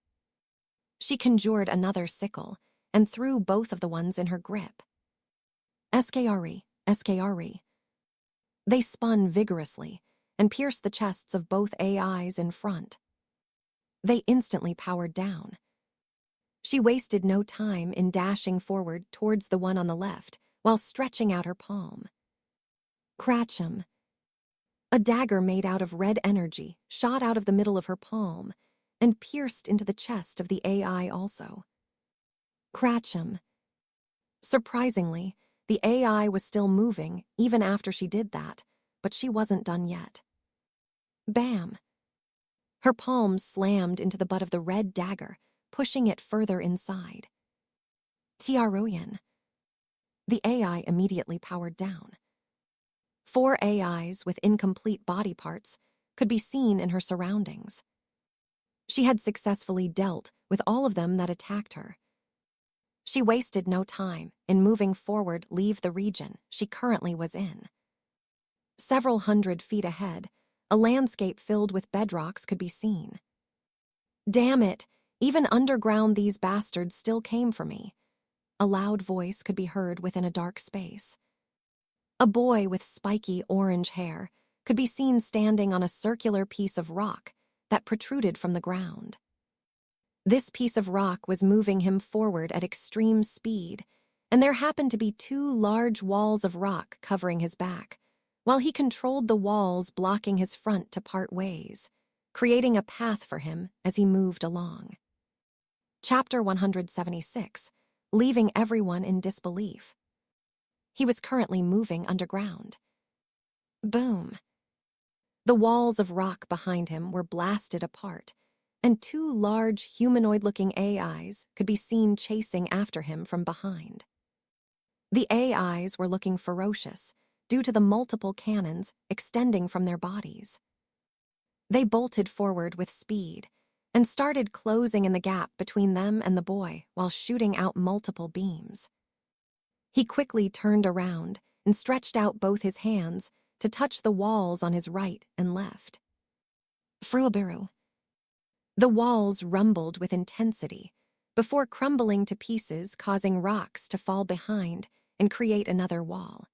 She conjured another sickle and threw both of the ones in her grip. SKRE, SKRE. They spun vigorously and pierced the chests of both AIs in front. They instantly powered down. She wasted no time in dashing forward towards the one on the left while stretching out her palm. Cratchum. A dagger made out of red energy shot out of the middle of her palm and pierced into the chest of the AI also. Cratchum. Surprisingly, the AI was still moving even after she did that, but she wasn't done yet. Bam! Her palms slammed into the butt of the red dagger, pushing it further inside. Tiaroyan. The AI immediately powered down. 4 AIs with incomplete body parts could be seen in her surroundings. She had successfully dealt with all of them that attacked her. She wasted no time in moving forward leave the region she currently was in. Several 100 feet ahead, a landscape filled with bedrocks could be seen. Damn it, even underground these bastards still came for me. A loud voice could be heard within a dark space. A boy with spiky orange hair could be seen standing on a circular piece of rock that protruded from the ground. This piece of rock was moving him forward at extreme speed, and there happened to be 2 large walls of rock covering his back, while he controlled the walls blocking his front to part ways, creating a path for him as he moved along. Chapter 176, leaving everyone in disbelief. He was currently moving underground. Boom! The walls of rock behind him were blasted apart, and 2 large humanoid-looking AIs could be seen chasing after him from behind. The AIs were looking ferocious due to the multiple cannons extending from their bodies. They bolted forward with speed and started closing in the gap between them and the boy while shooting out multiple beams. He quickly turned around and stretched out both his hands to touch the walls on his right and left. Fruabiru. The walls rumbled with intensity before crumbling to pieces, causing rocks to fall behind and create another wall.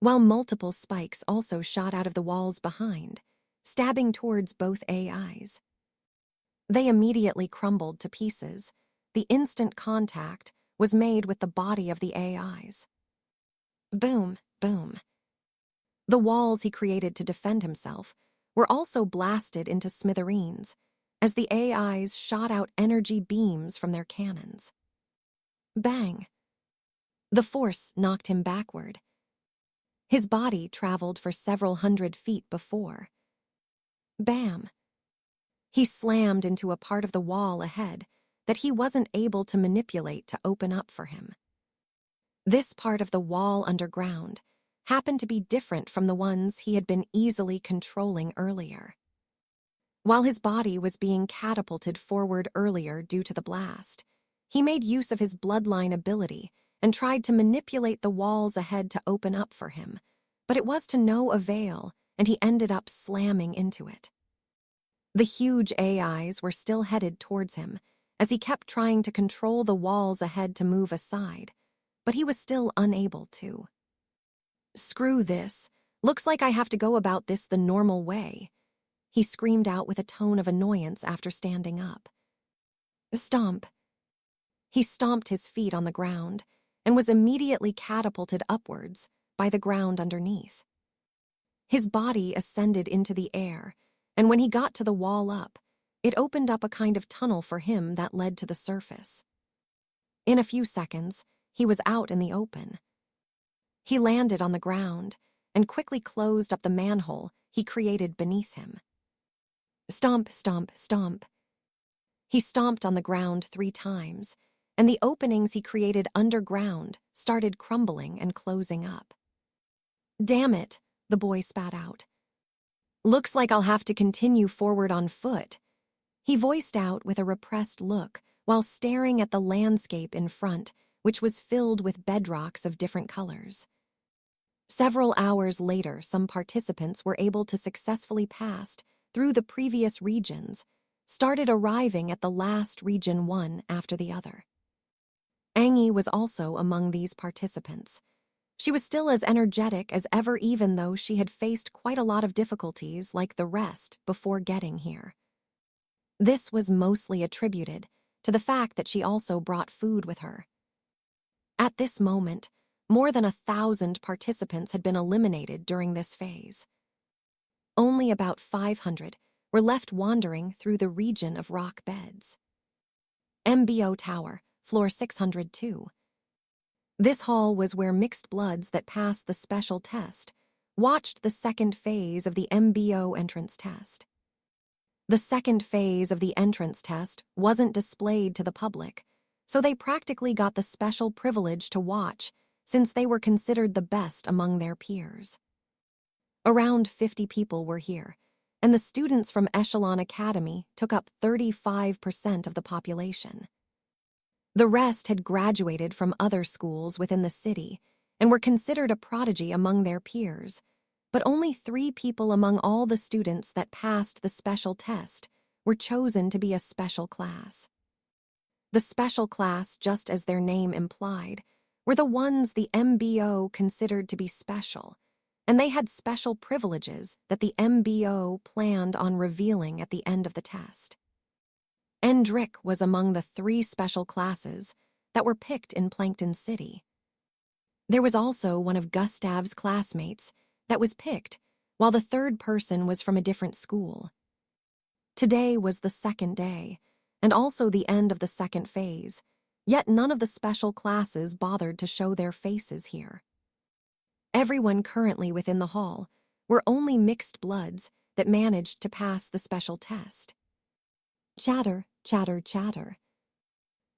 While multiple spikes also shot out of the walls behind, stabbing towards both AIs. They immediately crumbled to pieces. The instant contact was made with the body of the AIs. Boom, boom. The walls he created to defend himself were also blasted into smithereens as the AIs shot out energy beams from their cannons. Bang! The force knocked him backward. His body traveled for several hundred feet before. Bam! He slammed into a part of the wall ahead that he wasn't able to manipulate to open up for him. This part of the wall underground happened to be different from the ones he had been easily controlling earlier. While his body was being catapulted forward earlier due to the blast, he made use of his bloodline ability and tried to manipulate the walls ahead to open up for him, but it was to no avail, and he ended up slamming into it. The huge AIs were still headed towards him as he kept trying to control the walls ahead to move aside, but he was still unable to. Screw this. Looks like I have to go about this the normal way, he screamed out with a tone of annoyance after standing up. Stomp. He stomped his feet on the ground and was immediately catapulted upwards by the ground underneath. His body ascended into the air, and when he got to the wall up, it opened up a kind of tunnel for him that led to the surface. In a few seconds, he was out in the open. He landed on the ground and quickly closed up the manhole he created beneath him. Stomp, stomp, stomp. He stomped on the ground 3 times, and the openings he created underground started crumbling and closing up. Damn it, the boy spat out. Looks like I'll have to continue forward on foot, he voiced out with a repressed look while staring at the landscape in front, which was filled with bedrocks of different colors. Several hours later, some participants were able to successfully pass through the previous regions, started arriving at the last region one after the other. Angie was also among these participants. She was still as energetic as ever, even though she had faced quite a lot of difficulties like the rest before getting here. This was mostly attributed to the fact that she also brought food with her. At this moment, more than 1,000 participants had been eliminated during this phase. Only about 500 were left wandering through the region of rock beds. MBO Tower, floor 602. This hall was where mixed bloods that passed the special test watched the second phase of the MBO entrance test. The second phase of the entrance test wasn't displayed to the public, so they practically got the special privilege to watch since they were considered the best among their peers. Around 50 people were here, and the students from Echelon Academy took up 35% of the population. The rest had graduated from other schools within the city and were considered a prodigy among their peers, but only 3 people among all the students that passed the special test were chosen to be a special class. The special class, just as their name implied, were the ones the MBO considered to be special, and they had special privileges that the MBO planned on revealing at the end of the test. Endrick was among the 3 special classes that were picked in Plankton City. There was also one of Gustav's classmates that was picked, while the 3rd person was from a different school. Today was the 2nd day, and also the end of the 2nd phase, yet none of the special classes bothered to show their faces here. Everyone currently within the hall were only mixed bloods that managed to pass the special test. Chatter, chatter, chatter.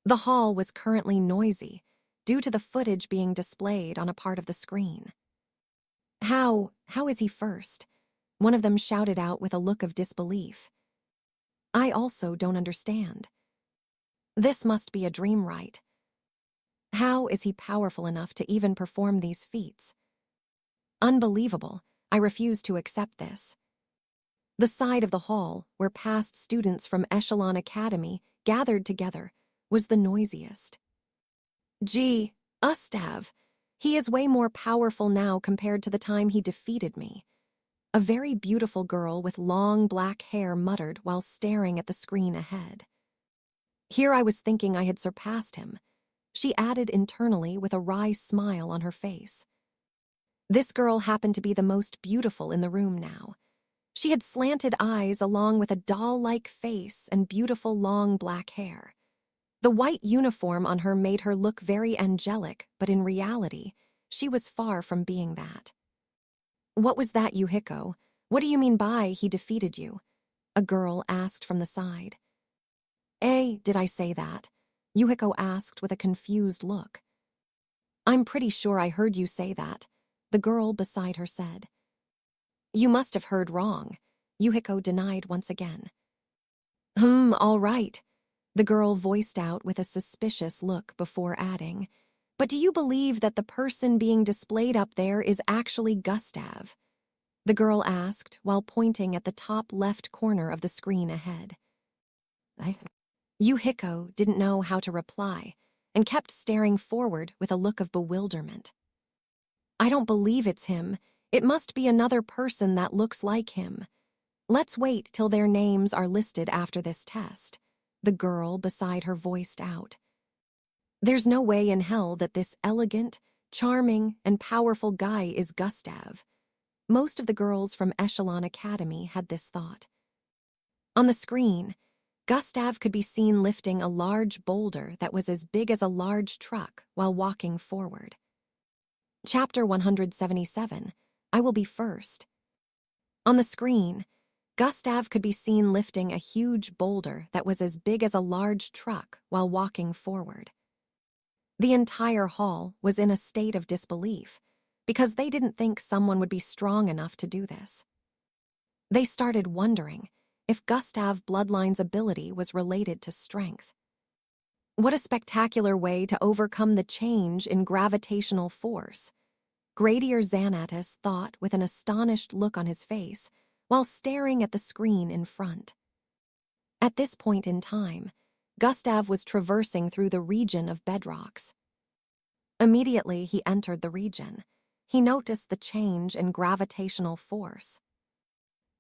The hall was currently noisy due to the footage being displayed on a part of the screen. How is he first? One of them shouted out with a look of disbelief. I also don't understand. This must be a dream, right? How is he powerful enough to even perform these feats? Unbelievable. I refuse to accept this. The side of the hall, where past students from Echelon Academy gathered together, was the noisiest. Gee, Gustav, he is way more powerful now compared to the time he defeated me. A very beautiful girl with long black hair muttered while staring at the screen ahead. Here I was thinking I had surpassed him. She added internally with a wry smile on her face. This girl happened to be the most beautiful in the room now. She had slanted eyes along with a doll-like face and beautiful long black hair. The white uniform on her made her look very angelic, but in reality, she was far from being that. What was that, Yuhiko? What do you mean by he defeated you? A girl asked from the side. Did I say that? Yuhiko asked with a confused look. I'm pretty sure I heard you say that, the girl beside her said. You must have heard wrong, Yuhiko denied once again. All right, the girl voiced out with a suspicious look before adding, but do you believe that the person being displayed up there is actually Gustav? The girl asked while pointing at the top left corner of the screen ahead. Yuhiko didn't know how to reply and kept staring forward with a look of bewilderment. I don't believe it's him. It must be another person that looks like him. Let's wait till their names are listed after this test, the girl beside her voiced out. There's no way in hell that this elegant, charming, and powerful guy is Gustav. Most of the girls from Echelon Academy had this thought. On the screen, Gustav could be seen lifting a large boulder that was as big as a large truck while walking forward. Chapter 177, I Will Be First. On the screen, Gustav could be seen lifting a huge boulder that was as big as a large truck while walking forward. The entire hall was in a state of disbelief because they didn't think someone would be strong enough to do this. They started wondering if Gustav Bloodline's ability was related to strength. What a spectacular way to overcome the change in gravitational force, Gradier Xanatus thought with an astonished look on his face while staring at the screen in front. At this point in time, Gustav was traversing through the region of bedrocks. Immediately he entered the region, he noticed the change in gravitational force.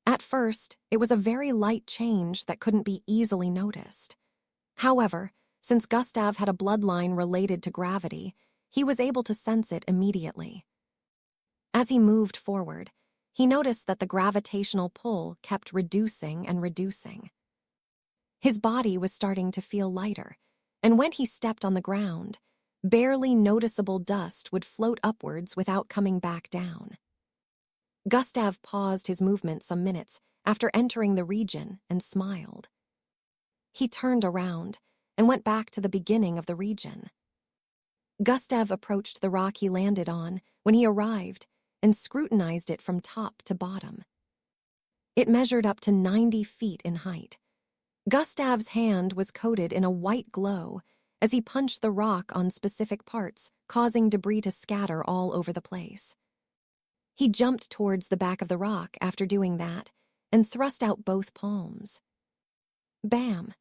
At first, it was a very light change that couldn't be easily noticed. However, since Gustav had a bloodline related to gravity, he was able to sense it immediately. As he moved forward, he noticed that the gravitational pull kept reducing and reducing. His body was starting to feel lighter, and when he stepped on the ground, barely noticeable dust would float upwards without coming back down. Gustav paused his movement some minutes after entering the region and smiled. He turned around and went back to the beginning of the region. Gustav approached the rock he landed on when he arrived and scrutinized it from top to bottom. It measured up to 90 feet in height. Gustav's hand was coated in a white glow as he punched the rock on specific parts, causing debris to scatter all over the place. He jumped towards the back of the rock after doing that and thrust out both palms. Bam!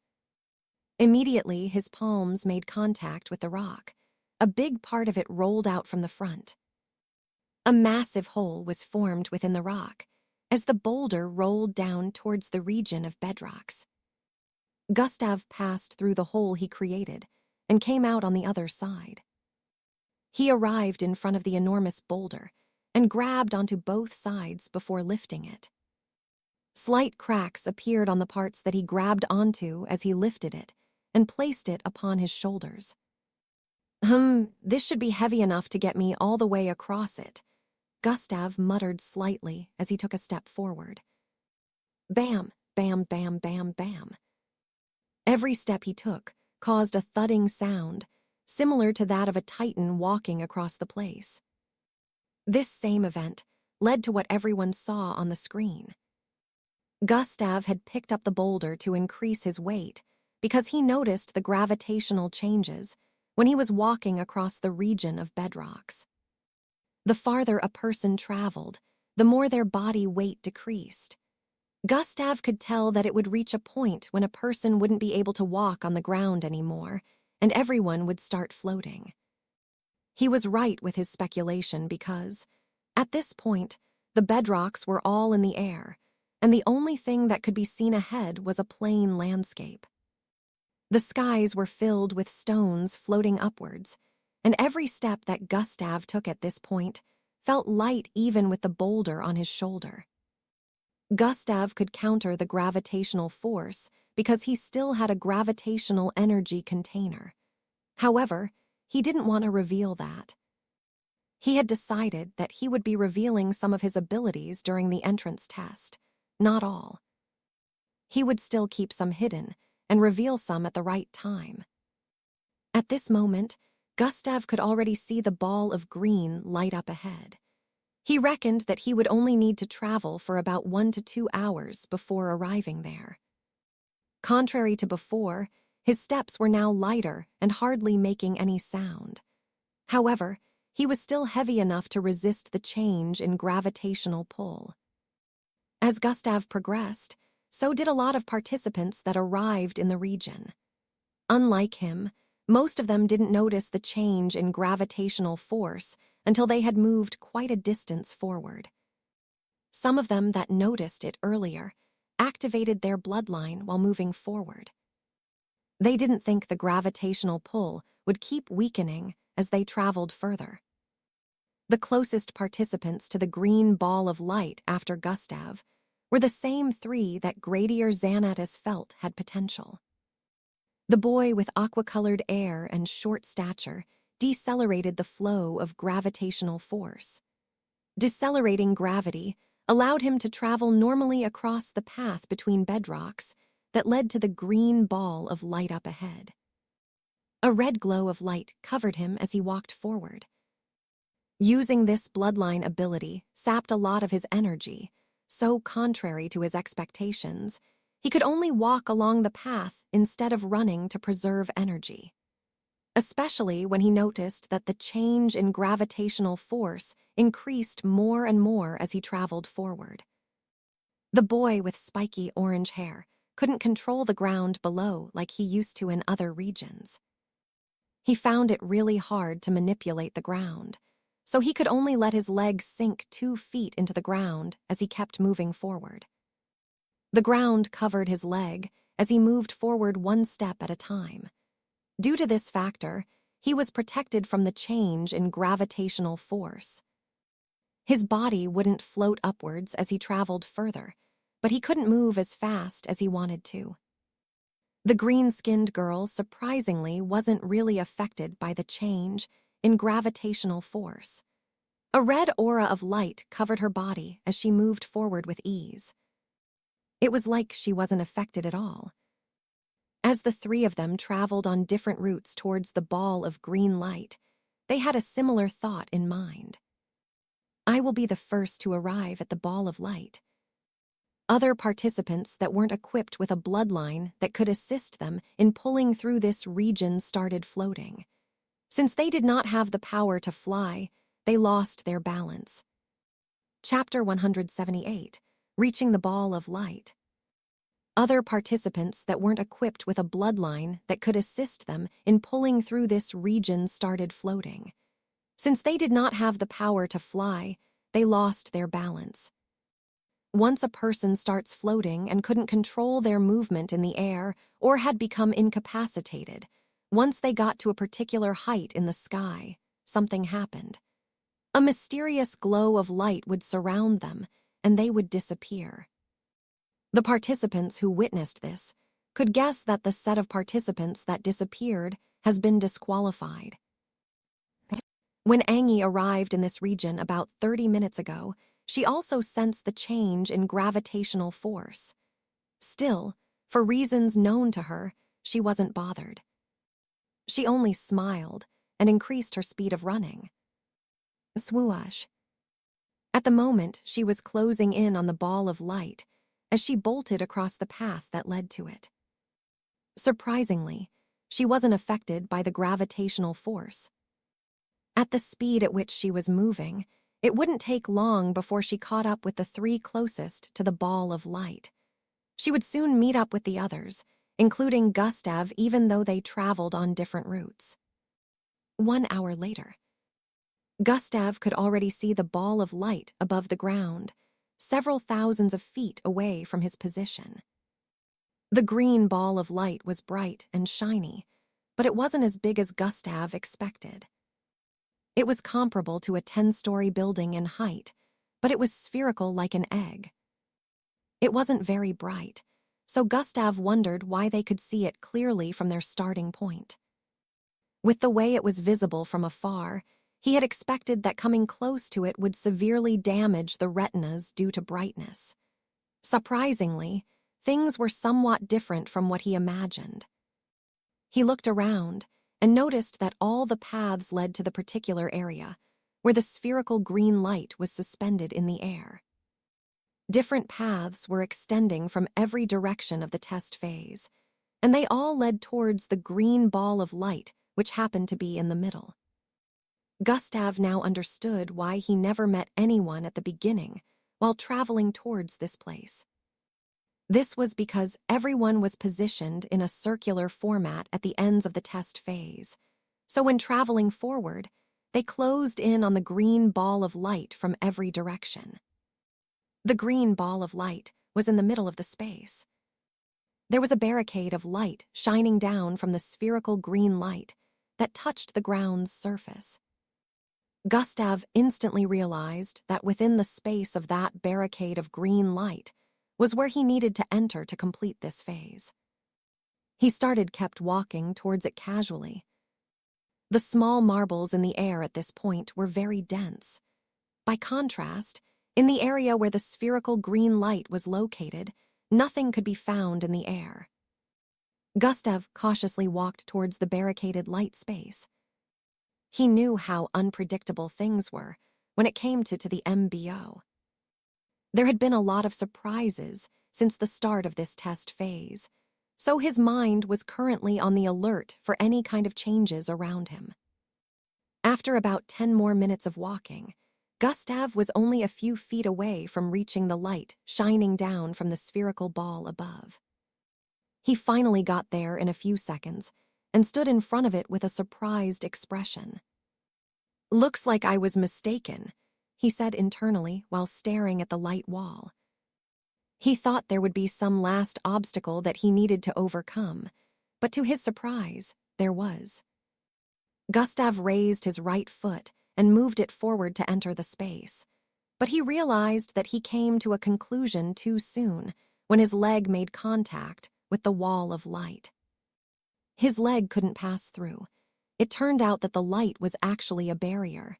Immediately, his palms made contact with the rock. A big part of it rolled out from the front. A massive hole was formed within the rock as the boulder rolled down towards the region of bedrocks. Gustav passed through the hole he created and came out on the other side. He arrived in front of the enormous boulder and grabbed onto both sides before lifting it. Slight cracks appeared on the parts that he grabbed onto as he lifted it and placed it upon his shoulders. This should be heavy enough to get me all the way across it, Gustav muttered slightly as he took a step forward. Bam, bam, bam, bam, bam. Every step he took caused a thudding sound similar to that of a titan walking across the place. This same event led to what everyone saw on the screen. Gustav had picked up the boulder to increase his weight because he noticed the gravitational changes when he was walking across the region of bedrocks. The farther a person traveled, the more their body weight decreased. Gustav could tell that it would reach a point when a person wouldn't be able to walk on the ground anymore, and everyone would start floating. He was right with his speculation because, at this point, the bedrocks were all in the air, and the only thing that could be seen ahead was a plain landscape. The skies were filled with stones floating upwards, and every step that Gustav took at this point felt light even with the boulder on his shoulder. Gustav could counter the gravitational force because he still had a gravitational energy container. However, he didn't want to reveal that. He had decided that he would be revealing some of his abilities during the entrance test, not all. He would still keep some hidden and reveal some at the right time. At this moment, Gustav could already see the ball of green light up ahead. He reckoned that he would only need to travel for about 1 to 2 hours before arriving there. Contrary to before, his steps were now lighter and hardly making any sound. However, he was still heavy enough to resist the change in gravitational pull. As Gustav progressed, so did a lot of participants that arrived in the region. Unlike him, most of them didn't notice the change in gravitational force until they had moved quite a distance forward. Some of them that noticed it earlier activated their bloodline while moving forward. They didn't think the gravitational pull would keep weakening as they traveled further. The closest participants to the green ball of light after Gustav were the same 3 that Gradier Xanatus felt had potential. The boy with aqua-colored hair and short stature decelerated the flow of gravitational force. Decelerating gravity allowed him to travel normally across the path between bedrocks that led to the green ball of light up ahead. A red glow of light covered him as he walked forward. Using this bloodline ability sapped a lot of his energy, so contrary to his expectations, he could only walk along the path instead of running to preserve energy. Especially when he noticed that the change in gravitational force increased more and more as he traveled forward. The boy with spiky orange hair couldn't control the ground below like he used to in other regions. He found it really hard to manipulate the ground, so he could only let his legs sink 2 feet into the ground as he kept moving forward. The ground covered his leg as he moved forward 1 step at a time. Due to this factor, he was protected from the change in gravitational force. His body wouldn't float upwards as he traveled further, but he couldn't move as fast as he wanted to. The green-skinned girl surprisingly wasn't really affected by the change in gravitational force. A red aura of light covered her body as she moved forward with ease. It was like she wasn't affected at all. As the 3 of them traveled on different routes towards the ball of green light, they had a similar thought in mind. I will be the first to arrive at the ball of light. Other participants that weren't equipped with a bloodline that could assist them in pulling through this region started floating. Since they did not have the power to fly, they lost their balance. Chapter 178, Reaching the Ball of Light. Other participants that weren't equipped with a bloodline that could assist them in pulling through this region started floating. Since they did not have the power to fly, they lost their balance. Once a person starts floating and couldn't control their movement in the air or had become incapacitated, once they got to a particular height in the sky, something happened. A mysterious glow of light would surround them, and they would disappear. The participants who witnessed this could guess that the set of participants that disappeared has been disqualified. When Angie arrived in this region about 30 minutes ago, she also sensed the change in gravitational force. Still, for reasons known to her, she wasn't bothered. She only smiled and increased her speed of running. Swoosh. At the moment, she was closing in on the ball of light as she bolted across the path that led to it. Surprisingly, she wasn't affected by the gravitational force. At the speed at which she was moving, it wouldn't take long before she caught up with the three closest to the ball of light. She would soon meet up with the others, including Gustav, even though they traveled on different routes. 1 hour later, Gustav could already see the ball of light above the ground, several thousands of feet away from his position. The green ball of light was bright and shiny, but it wasn't as big as Gustav expected. It was comparable to a 10-story building in height, but it was spherical like an egg. It wasn't very bright, so Gustav wondered why they could see it clearly from their starting point. With the way it was visible from afar, he had expected that coming close to it would severely damage the retinas due to brightness. Surprisingly, things were somewhat different from what he imagined. He looked around and noticed that all the paths led to the particular area, where the spherical green light was suspended in the air. Different paths were extending from every direction of the test phase, and they all led towards the green ball of light, which happened to be in the middle. Gustav now understood why he never met anyone at the beginning while traveling towards this place. This was because everyone was positioned in a circular format at the ends of the test phase, so when traveling forward, they closed in on the green ball of light from every direction. The green ball of light was in the middle of the space. There was a barricade of light shining down from the spherical green light that touched the ground's surface. Gustav instantly realized that within the space of that barricade of green light was where he needed to enter to complete this phase. He kept walking towards it casually. The small marbles in the air at this point were very dense. By contrast, in the area where the spherical green light was located, nothing could be found in the air. Gustav cautiously walked towards the barricaded light space. He knew how unpredictable things were when it came to the MBO. There had been a lot of surprises since the start of this test phase, so his mind was currently on the alert for any kind of changes around him. After about 10 more minutes of walking, Gustav was only a few feet away from reaching the light shining down from the spherical ball above. He finally got there in a few seconds and stood in front of it with a surprised expression. "Looks like I was mistaken," he said internally while staring at the light wall. He thought there would be some last obstacle that he needed to overcome, but to his surprise, there was. Gustav raised his right foot and moved it forward to enter the space, but he realized that he came to a conclusion too soon when his leg made contact with the wall of light. His leg couldn't pass through. It turned out that the light was actually a barrier.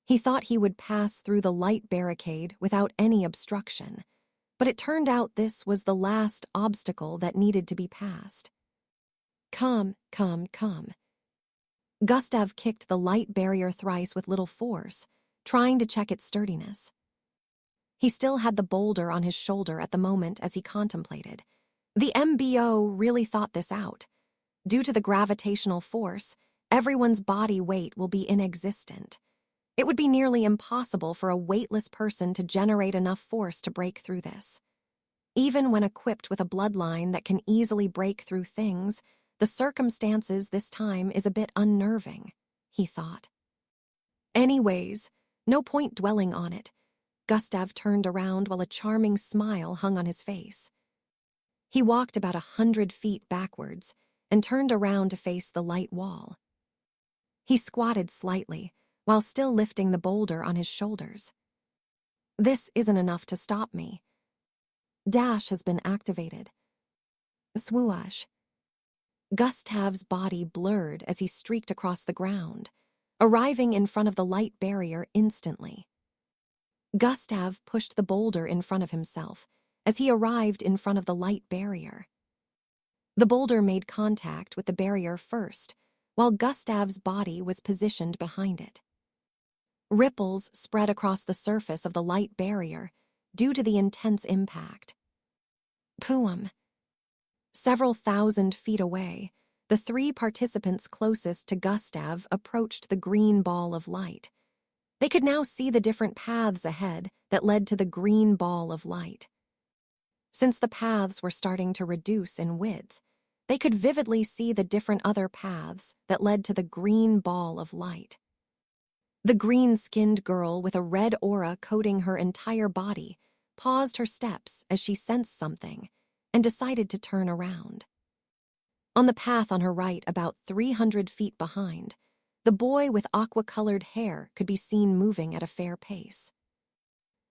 He thought he would pass through the light barricade without any obstruction, but it turned out this was the last obstacle that needed to be passed. Come. Gustav kicked the light barrier thrice with little force, trying to check its sturdiness. He still had the boulder on his shoulder at the moment as he contemplated. The MBO really thought this out. Due to the gravitational force, everyone's body weight will be inexistent. It would be nearly impossible for a weightless person to generate enough force to break through this. Even when equipped with a bloodline that can easily break through things, the circumstances this time is a bit unnerving, he thought. Anyways, no point dwelling on it. Gustav turned around while a charming smile hung on his face. He walked about 100 feet backwards and turned around to face the light wall. He squatted slightly while still lifting the boulder on his shoulders. This isn't enough to stop me. Dash has been activated. Swoosh. Gustav's body blurred as he streaked across the ground, arriving in front of the light barrier instantly. Gustav pushed the boulder in front of himself as he arrived in front of the light barrier. The boulder made contact with the barrier first, while Gustav's body was positioned behind it. Ripples spread across the surface of the light barrier due to the intense impact. Pooum. Several thousand feet away, the three participants closest to Gustav approached the green ball of light. They could now see the different paths ahead that led to the green ball of light. Since the paths were starting to reduce in width, they could vividly see the different other paths that led to the green ball of light. The green-skinned girl with a red aura coating her entire body paused her steps as she sensed something and decided to turn around. On the path on her right, about 300 feet behind, the boy with aqua-colored hair could be seen moving at a fair pace.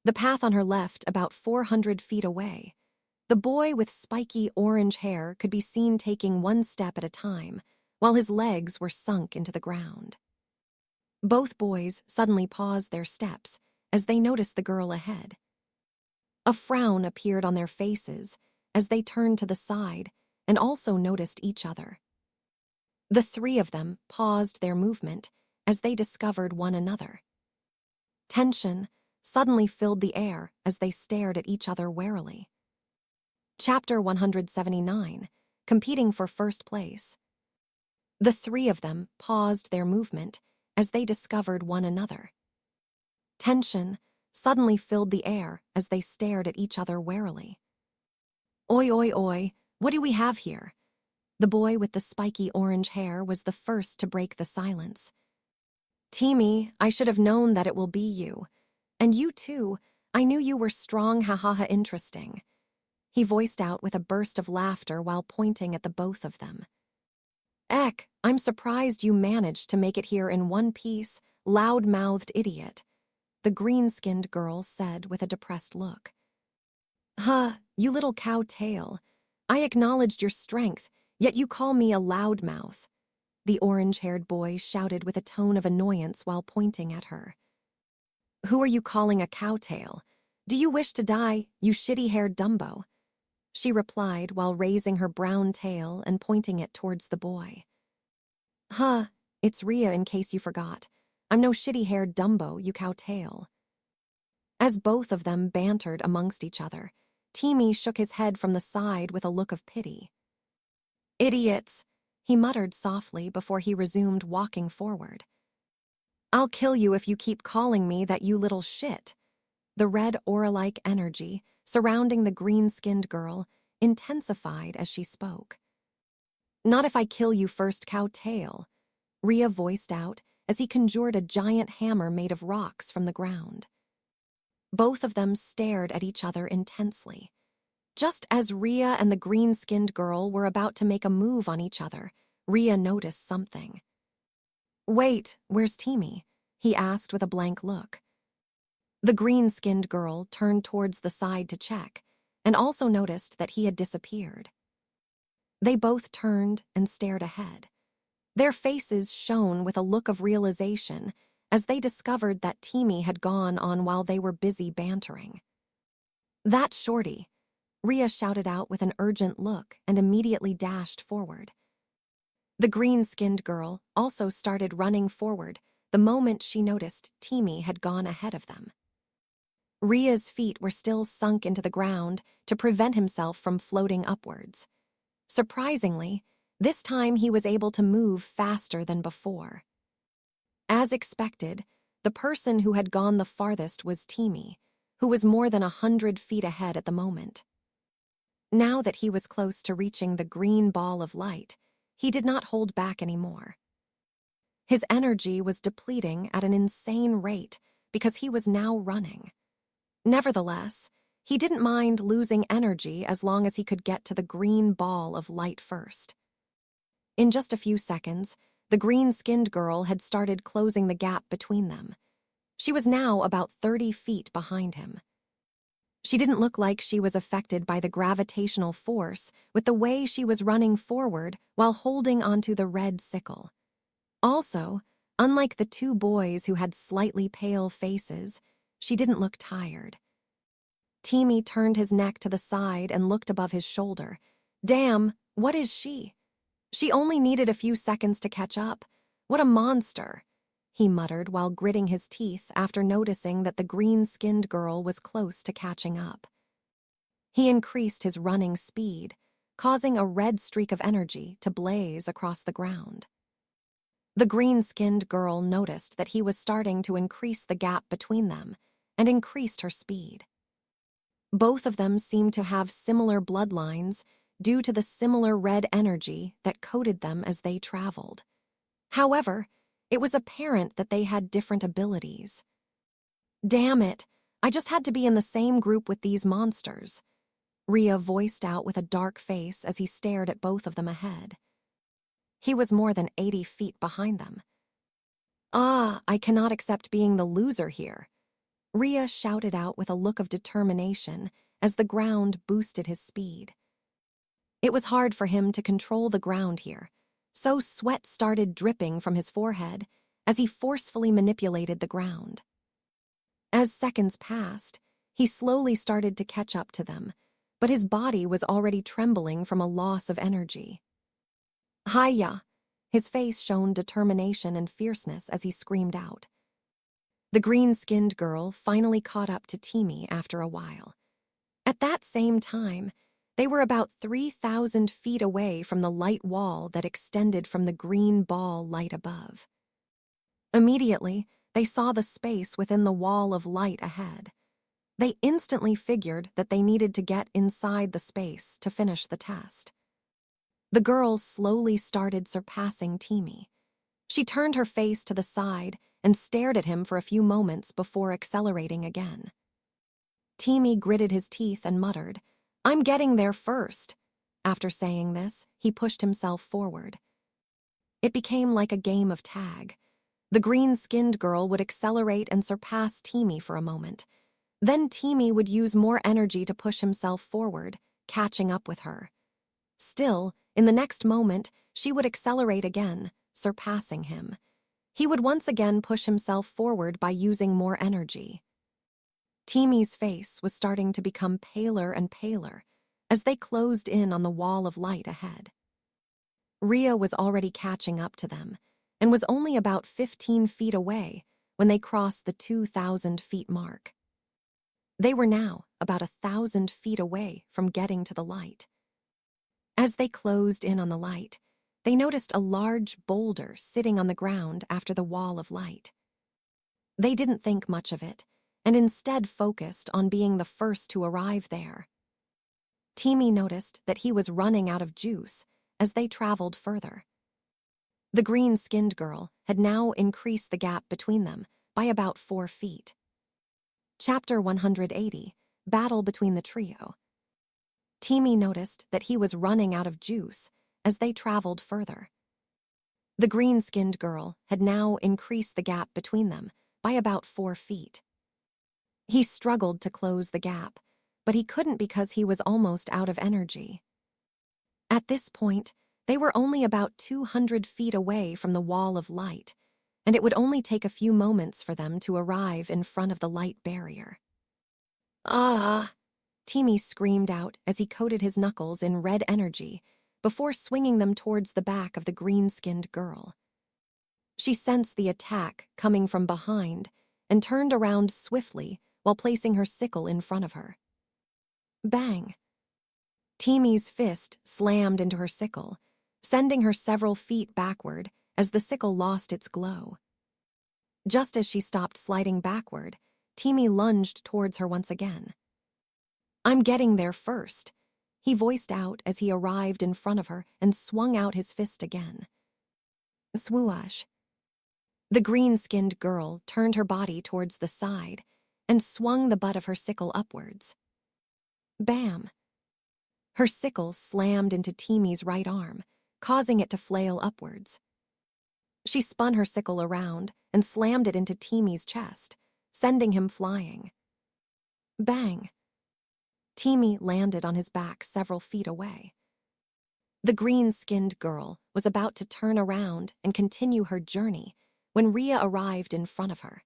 The path on her left, about 400 feet away, the boy with spiky orange hair could be seen taking one step at a time, while his legs were sunk into the ground. Both boys suddenly paused their steps as they noticed the girl ahead. A frown appeared on their faces as they turned to the side and also noticed each other. The three of them paused their movement as they discovered one another. Tension suddenly filled the air as they stared at each other warily. Chapter 179, Competing for First Place. The three of them paused their movement as they discovered one another. Tension suddenly filled the air as they stared at each other warily. Oi, oi, oi, what do we have here? The boy with the spiky orange hair was the first to break the silence. Timmy, I should have known that it will be you. And you too, I knew you were strong, ha interesting. He voiced out with a burst of laughter while pointing at the both of them. Eck, I'm surprised you managed to make it here in one piece, loud-mouthed idiot, the green-skinned girl said with a depressed look. Huh, you little cow tail. I acknowledged your strength, yet you call me a loudmouth, the orange-haired boy shouted with a tone of annoyance while pointing at her. Who are you calling a cowtail? Do you wish to die, you shitty-haired Dumbo? She replied while raising her brown tail and pointing it towards the boy. Huh, it's Rhea in case you forgot. I'm no shitty-haired Dumbo, you cowtail. As both of them bantered amongst each other, Timmy shook his head from the side with a look of pity. Idiots, he muttered softly before he resumed walking forward. I'll kill you if you keep calling me that, you little shit. The red aura-like energy surrounding the green-skinned girl intensified as she spoke. Not if I kill you first, cowtail, Rhea voiced out as he conjured a giant hammer made of rocks from the ground. Both of them stared at each other intensely. Just as Rhea and the green-skinned girl were about to make a move on each other, Rhea noticed something. Wait, where's Timmy? He asked with a blank look. The green-skinned girl turned towards the side to check, and also noticed that he had disappeared. They both turned and stared ahead. Their faces shone with a look of realization as they discovered that Timmy had gone on while they were busy bantering. That shorty, Rhea shouted out with an urgent look and immediately dashed forward. The green-skinned girl also started running forward the moment she noticed Timmy had gone ahead of them. Rhea's feet were still sunk into the ground to prevent himself from floating upwards. Surprisingly, this time he was able to move faster than before. As expected, the person who had gone the farthest was Timmy, who was more than 100 feet ahead at the moment. Now that he was close to reaching the green ball of light, he did not hold back anymore. His energy was depleting at an insane rate because he was now running. Nevertheless, he didn't mind losing energy as long as he could get to the green ball of light first. In just a few seconds, the green-skinned girl had started closing the gap between them. She was now about 30 feet behind him. She didn't look like she was affected by the gravitational force with the way she was running forward while holding onto the red sickle. Also, unlike the two boys who had slightly pale faces, she didn't look tired. Timmy turned his neck to the side and looked above his shoulder. Damn, What is she? She only needed a few seconds to catch up. What a monster, he muttered while gritting his teeth after noticing that the green-skinned girl was close to catching up. He increased his running speed, causing a red streak of energy to blaze across the ground. The green-skinned girl noticed that he was starting to increase the gap between them and increased her speed. Both of them seemed to have similar bloodlines due to the similar red energy that coated them as they traveled. However, it was apparent that they had different abilities. Damn it, I just had to be in the same group with these monsters, Rhea voiced out with a dark face as he stared at both of them ahead. He was more than 80 feet behind them. I cannot accept being the loser here, Rhea shouted out with a look of determination as the ground boosted his speed. It was hard for him to control the ground here, so sweat started dripping from his forehead as he forcefully manipulated the ground. As seconds passed, he slowly started to catch up to them, but his body was already trembling from a loss of energy. Hiya! His face shone determination and fierceness as he screamed out. The green-skinned girl finally caught up to Timmy after a while. At that same time, they were about 3,000 feet away from the light wall that extended from the green ball light above. Immediately, they saw the space within the wall of light ahead. They instantly figured that they needed to get inside the space to finish the test. The girl slowly started surpassing Timmy. She turned her face to the side and stared at him for a few moments before accelerating again. Timmy gritted his teeth and muttered, "I'm getting there first." After saying this, he pushed himself forward. It became like a game of tag. The green-skinned girl would accelerate and surpass Timmy for a moment. Then Timmy would use more energy to push himself forward, catching up with her. Still, in the next moment, she would accelerate again, surpassing him. He would once again push himself forward by using more energy. Timmy's face was starting to become paler and paler as they closed in on the wall of light ahead. Rhea was already catching up to them and was only about 15 feet away when they crossed the 2,000 feet mark. They were now about 1,000 feet away from getting to the light. As they closed in on the light, they noticed a large boulder sitting on the ground after the wall of light. They didn't think much of it, and instead focused on being the first to arrive there. Timmy noticed that he was running out of juice as they traveled further. The green-skinned girl had now increased the gap between them by about 4 feet. Chapter 180, Battle Between the Trio. Timmy noticed that he was running out of juice as they traveled further. The green-skinned girl had now increased the gap between them by about 4 feet. He struggled to close the gap, but he couldn't because he was almost out of energy. At this point, they were only about 200 feet away from the wall of light, and it would only take a few moments for them to arrive in front of the light barrier. "Ah!" Timmy screamed out as he coated his knuckles in red energy before swinging them towards the back of the green-skinned girl. She sensed the attack coming from behind and turned around swiftly while placing her sickle in front of her. Bang! Timmy's fist slammed into her sickle, sending her several feet backward as the sickle lost its glow. Just as she stopped sliding backward, Timmy lunged towards her once again. "I'm getting there first," he voiced out as he arrived in front of her and swung out his fist again. Swoosh! The green-skinned girl turned her body towards the side and swung the butt of her sickle upwards. Bam! Her sickle slammed into Timmy's right arm, causing it to flail upwards. She spun her sickle around and slammed it into Timmy's chest, sending him flying. Bang! Timmy landed on his back several feet away. The green-skinned girl was about to turn around and continue her journey when Rhea arrived in front of her.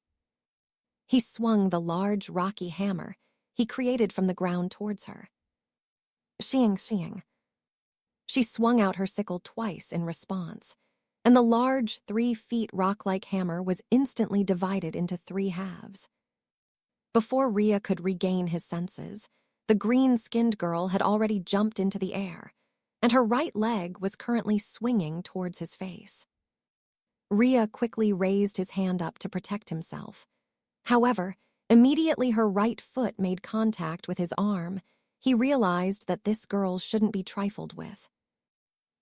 He swung the large, rocky hammer he created from the ground towards her. Shing, shing. She swung out her sickle twice in response, and the large 3 feet rock-like hammer was instantly divided into 3 halves. Before Rhea could regain his senses, the green-skinned girl had already jumped into the air, and her right leg was currently swinging towards his face. Rhea quickly raised his hand up to protect himself. However, immediately her right foot made contact with his arm, he realized that this girl shouldn't be trifled with.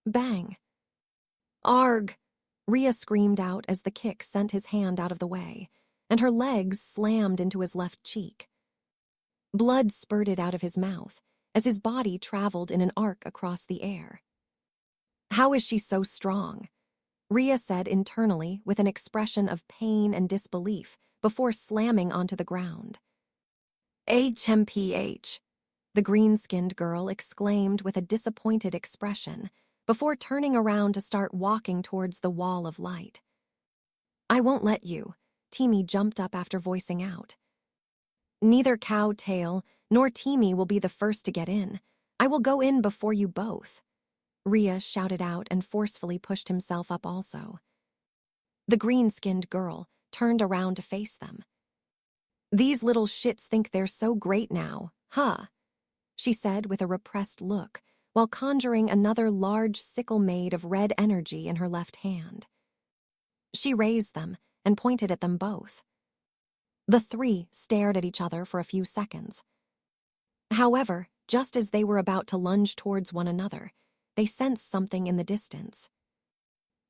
Bang! Arg! Rhea screamed out as the kick sent his hand out of the way, and her legs slammed into his left cheek. Blood spurted out of his mouth as his body traveled in an arc across the air. How is she so strong? Rhea said internally with an expression of pain and disbelief before slamming onto the ground. HMPH, the green-skinned girl exclaimed with a disappointed expression before turning around to start walking towards the wall of light. I won't let you, Teamy jumped up after voicing out. Neither Cow Tail nor Teamy will be the first to get in. I will go in before you both. Rhea shouted out and forcefully pushed himself up also. The green-skinned girl turned around to face them. These little shits think they're so great now, huh? She said with a repressed look, while conjuring another large sickle made of red energy in her left hand. She raised them and pointed at them both. The 3 stared at each other for a few seconds. However, just as they were about to lunge towards one another, they sensed something in the distance.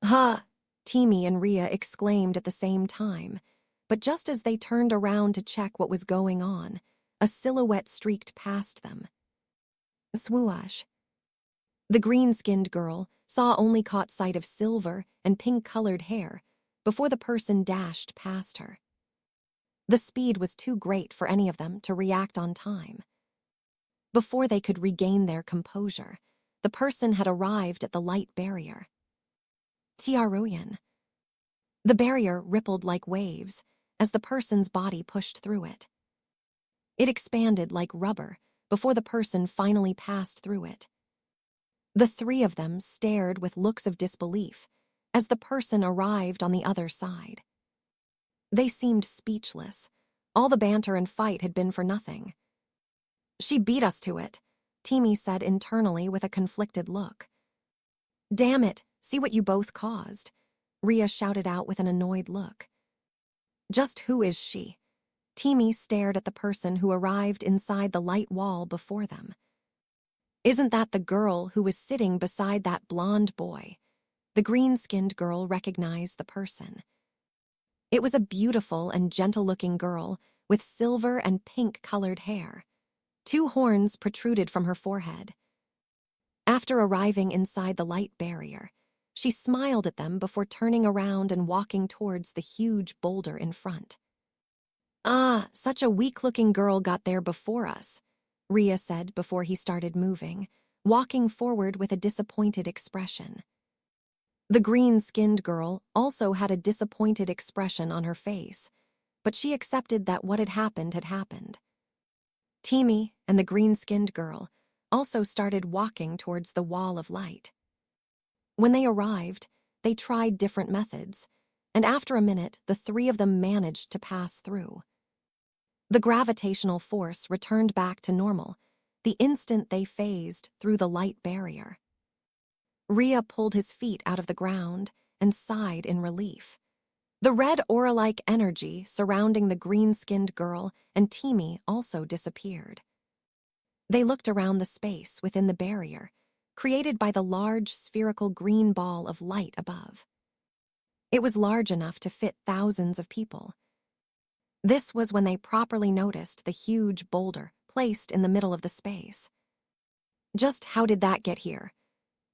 Huh! Teamy and Rhea exclaimed at the same time, but just as they turned around to check what was going on, a silhouette streaked past them. Swoosh. The green-skinned girl only caught sight of silver and pink-colored hair before the person dashed past her. The speed was too great for any of them to react on time. Before they could regain their composure, the person had arrived at the light barrier. Tiaruyan. The barrier rippled like waves as the person's body pushed through it. It expanded like rubber before the person finally passed through it. The 3 of them stared with looks of disbelief as the person arrived on the other side. They seemed speechless. All the banter and fight had been for nothing. She beat us to it, Teamy said internally with a conflicted look. Damn it, see what you both caused, Rhea shouted out with an annoyed look. Just who is she? Teamy stared at the person who arrived inside the light wall before them. Isn't that the girl who was sitting beside that blonde boy? The green-skinned girl recognized the person. It was a beautiful and gentle-looking girl with silver and pink-colored hair. 2 horns protruded from her forehead. After arriving inside the light barrier, she smiled at them before turning around and walking towards the huge boulder in front. Ah, such a weak-looking girl got there before us, Rhea said before he started moving, walking forward with a disappointed expression. The green-skinned girl also had a disappointed expression on her face, but she accepted that what had happened. Teamy and the green-skinned girl also started walking towards the wall of light. When they arrived, they tried different methods, and after a minute, the 3 of them managed to pass through. The gravitational force returned back to normal the instant they phased through the light barrier. Rhea pulled his feet out of the ground and sighed in relief. The red aura-like energy surrounding the green-skinned girl and Teamy also disappeared. They looked around the space within the barrier, created by the large spherical green ball of light above. It was large enough to fit thousands of people. This was when they properly noticed the huge boulder placed in the middle of the space. Just how did that get here?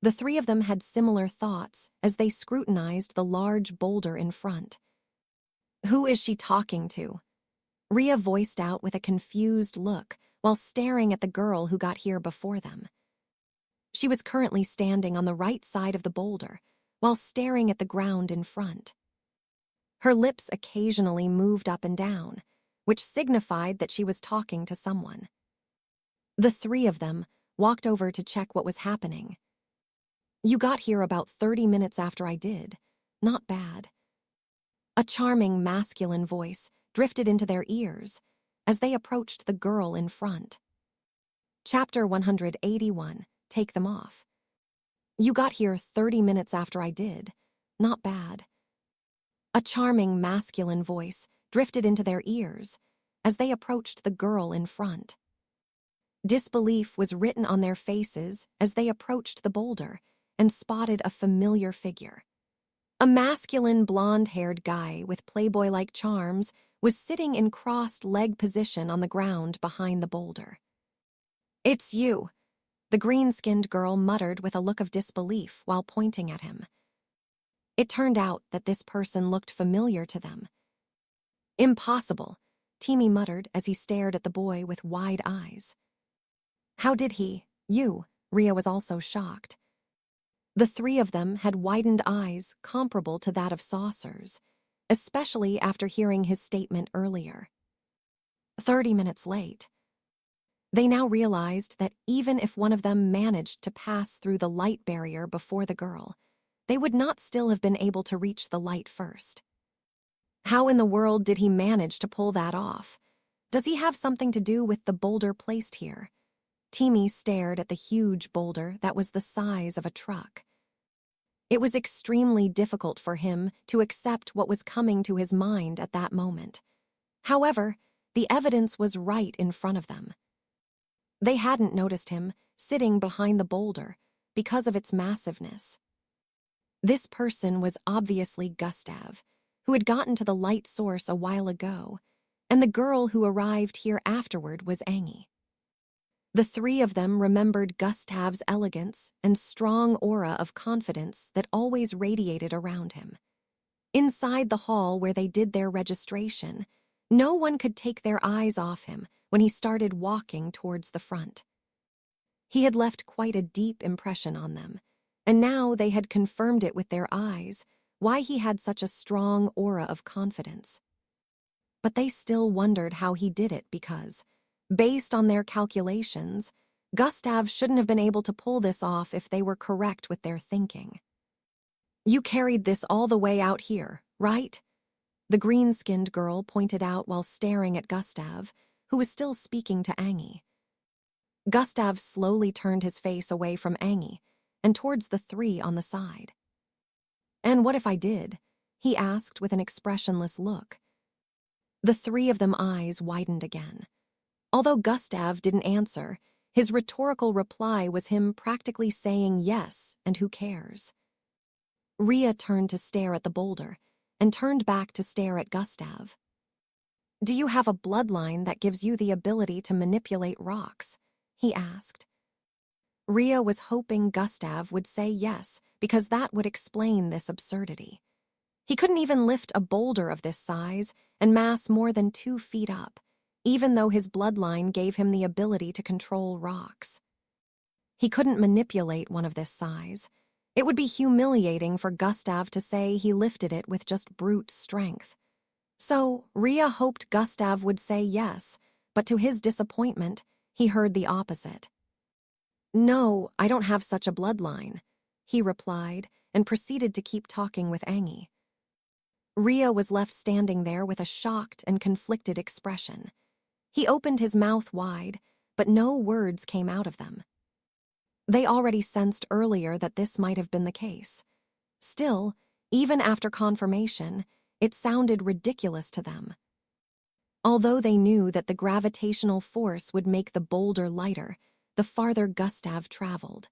The 3 of them had similar thoughts as they scrutinized the large boulder in front. Who is she talking to? Rhea voiced out with a confused look while staring at the girl who got here before them. She was currently standing on the right side of the boulder while staring at the ground in front. Her lips occasionally moved up and down, which signified that she was talking to someone. The 3 of them walked over to check what was happening. You got here about 30 minutes after I did. Not bad. A charming masculine voice drifted into their ears as they approached the girl in front. Chapter 181, Take Them Off. You got here 30 minutes after I did. Not bad. A charming masculine voice drifted into their ears as they approached the girl in front. Disbelief was written on their faces as they approached the boulder and spotted a familiar figure. A masculine blonde-haired guy with Playboy-like charms was sitting in crossed leg position on the ground behind the boulder. "It's you," the green-skinned girl muttered with a look of disbelief while pointing at him. It turned out that this person looked familiar to them. "Impossible," Timmy muttered as he stared at the boy with wide eyes. "How did he? You?" Rhea was also shocked. The three of them had widened eyes comparable to that of saucers, especially after hearing his statement earlier. 30 minutes late. They now realized that even if one of them managed to pass through the light barrier before the girl, they would not still have been able to reach the light first. How in the world did he manage to pull that off? Does he have something to do with the boulder placed here? Timmy stared at the huge boulder that was the size of a truck. It was extremely difficult for him to accept what was coming to his mind at that moment. However, the evidence was right in front of them. They hadn't noticed him sitting behind the boulder because of its massiveness. This person was obviously Gustav, who had gotten to the light source a while ago, and the girl who arrived here afterward was Angie. The three of them remembered Gustav's elegance and strong aura of confidence that always radiated around him. Inside the hall where they did their registration, no one could take their eyes off him when he started walking towards the front. He had left quite a deep impression on them, and now they had confirmed it with their eyes, why he had such a strong aura of confidence. But they still wondered how he did it because, based on their calculations, Gustav shouldn't have been able to pull this off if they were correct with their thinking. "You carried this all the way out here, right?" the green-skinned girl pointed out while staring at Gustav, who was still speaking to Angie. Gustav slowly turned his face away from Angie and towards the three on the side. "And what if I did?" he asked with an expressionless look. The three of them eyes widened again. Although Gustav didn't answer, his rhetorical reply was him practically saying yes, and who cares? Rhea turned to stare at the boulder and turned back to stare at Gustav. "Do you have a bloodline that gives you the ability to manipulate rocks?" he asked. Rhea was hoping Gustav would say yes, because that would explain this absurdity. He couldn't even lift a boulder of this size and mass more than 2 feet up, even though his bloodline gave him the ability to control rocks. He couldn't manipulate one of this size. It would be humiliating for Gustav to say he lifted it with just brute strength. So Rhea hoped Gustav would say yes, but to his disappointment, he heard the opposite. "No, I don't have such a bloodline," he replied and proceeded to keep talking with Angie. Rhea was left standing there with a shocked and conflicted expression. He opened his mouth wide, but no words came out of them. They already sensed earlier that this might have been the case. Still, even after confirmation, it sounded ridiculous to them. Although they knew that the gravitational force would make the boulder lighter, the farther Gustav traveled.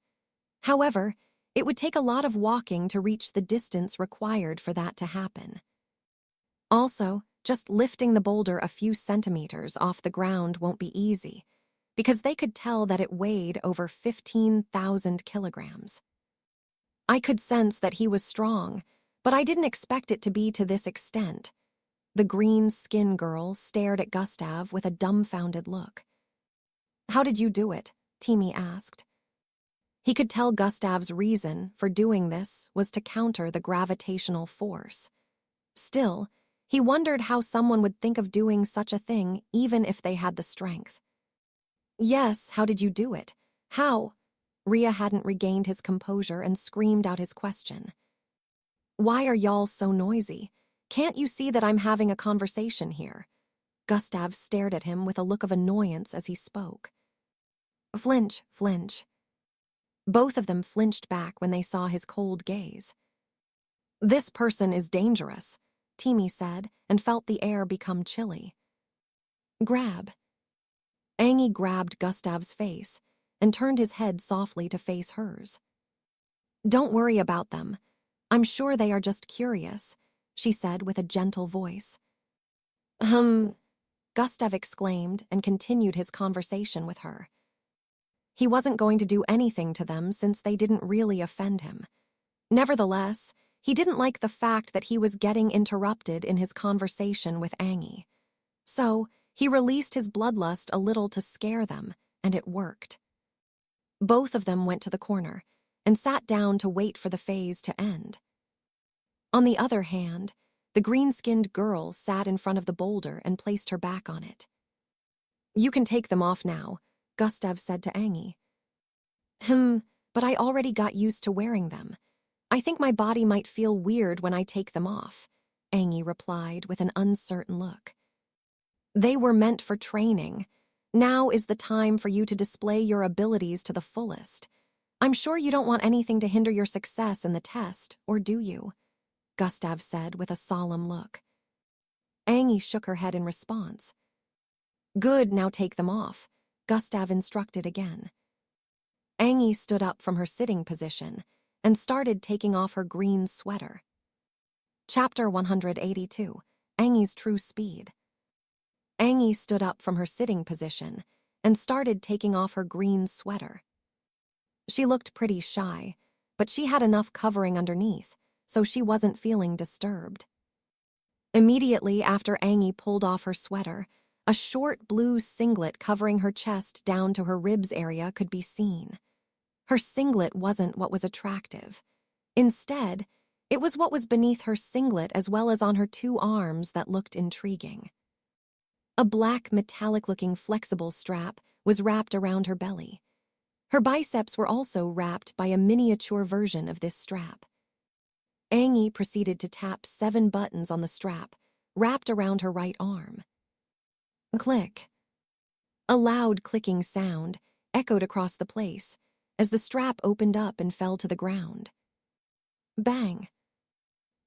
However, it would take a lot of walking to reach the distance required for that to happen. Also, just lifting the boulder a few centimeters off the ground won't be easy, because they could tell that it weighed over 15,000 kilograms. "I could sense that he was strong, but I didn't expect it to be to this extent." The green skin girl stared at Gustav with a dumbfounded look. "How did you do it?" Timmy asked. He could tell Gustav's reason for doing this was to counter the gravitational force. Still, he wondered how someone would think of doing such a thing even if they had the strength. "Yes, how did you do it? How?" Rhea hadn't regained his composure and screamed out his question. "Why are y'all so noisy? Can't you see that I'm having a conversation here?" Gustav stared at him with a look of annoyance as he spoke. "Flinch, flinch." Both of them flinched back when they saw his cold gaze. "This person is dangerous," Timmy said, and felt the air become chilly. "Grab." Angie grabbed Gustav's face and turned his head softly to face hers. "Don't worry about them. I'm sure they are just curious," she said with a gentle voice. Gustav exclaimed and continued his conversation with her. He wasn't going to do anything to them since they didn't really offend him. Nevertheless, he didn't like the fact that he was getting interrupted in his conversation with Angie. So, he released his bloodlust a little to scare them, and it worked. Both of them went to the corner and sat down to wait for the phase to end. On the other hand, the green-skinned girl sat in front of the boulder and placed her back on it. "You can take them off now," Gustav said to Angie. But I already got used to wearing them. I think my body might feel weird when I take them off," Angie replied with an uncertain look. "They were meant for training. Now is the time for you to display your abilities to the fullest. I'm sure you don't want anything to hinder your success in the test, or do you?" Gustav said with a solemn look. Angie shook her head in response. "Good, now take them off," Gustav instructed again. Angie stood up from her sitting position and started taking off her green sweater. Chapter 182, Angie's True Speed. Angie stood up from her sitting position and started taking off her green sweater. She looked pretty shy, but she had enough covering underneath, so she wasn't feeling disturbed. Immediately after Angie pulled off her sweater, a short blue singlet covering her chest down to her ribs area could be seen. Her singlet wasn't what was attractive. Instead, it was what was beneath her singlet as well as on her two arms that looked intriguing. A black metallic-looking flexible strap was wrapped around her belly. Her biceps were also wrapped by a miniature version of this strap. Angie proceeded to tap 7 buttons on the strap, wrapped around her right arm. Click. A loud clicking sound echoed across the place as the strap opened up and fell to the ground. Bang.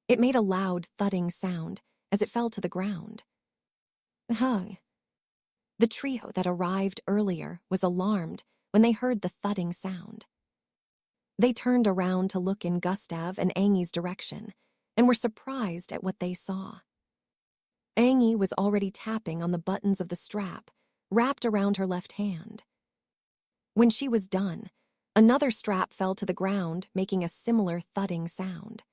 It made a loud thudding sound as it fell to the ground. Hung. The trio that arrived earlier was alarmed when they heard the thudding sound. They turned around to look in Gustav and Angie's direction and were surprised at what they saw. Angie was already tapping on the buttons of the strap, wrapped around her left hand. When she was done, another strap fell to the ground, making a similar thudding sound.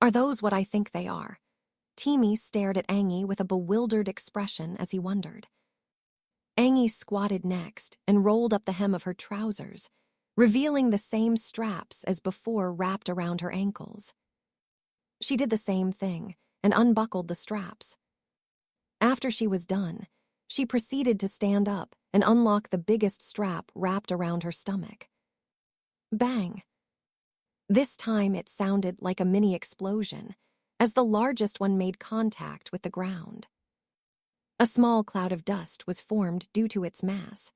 "Are those what I think they are?" Timmy stared at Angie with a bewildered expression as he wondered. Angie squatted next and rolled up the hem of her trousers, revealing the same straps as before wrapped around her ankles. She did the same thing and unbuckled the straps. After she was done, she proceeded to stand up and unlock the biggest strap wrapped around her stomach. Bang! This time it sounded like a mini explosion, as the largest one made contact with the ground. A small cloud of dust was formed due to its mass.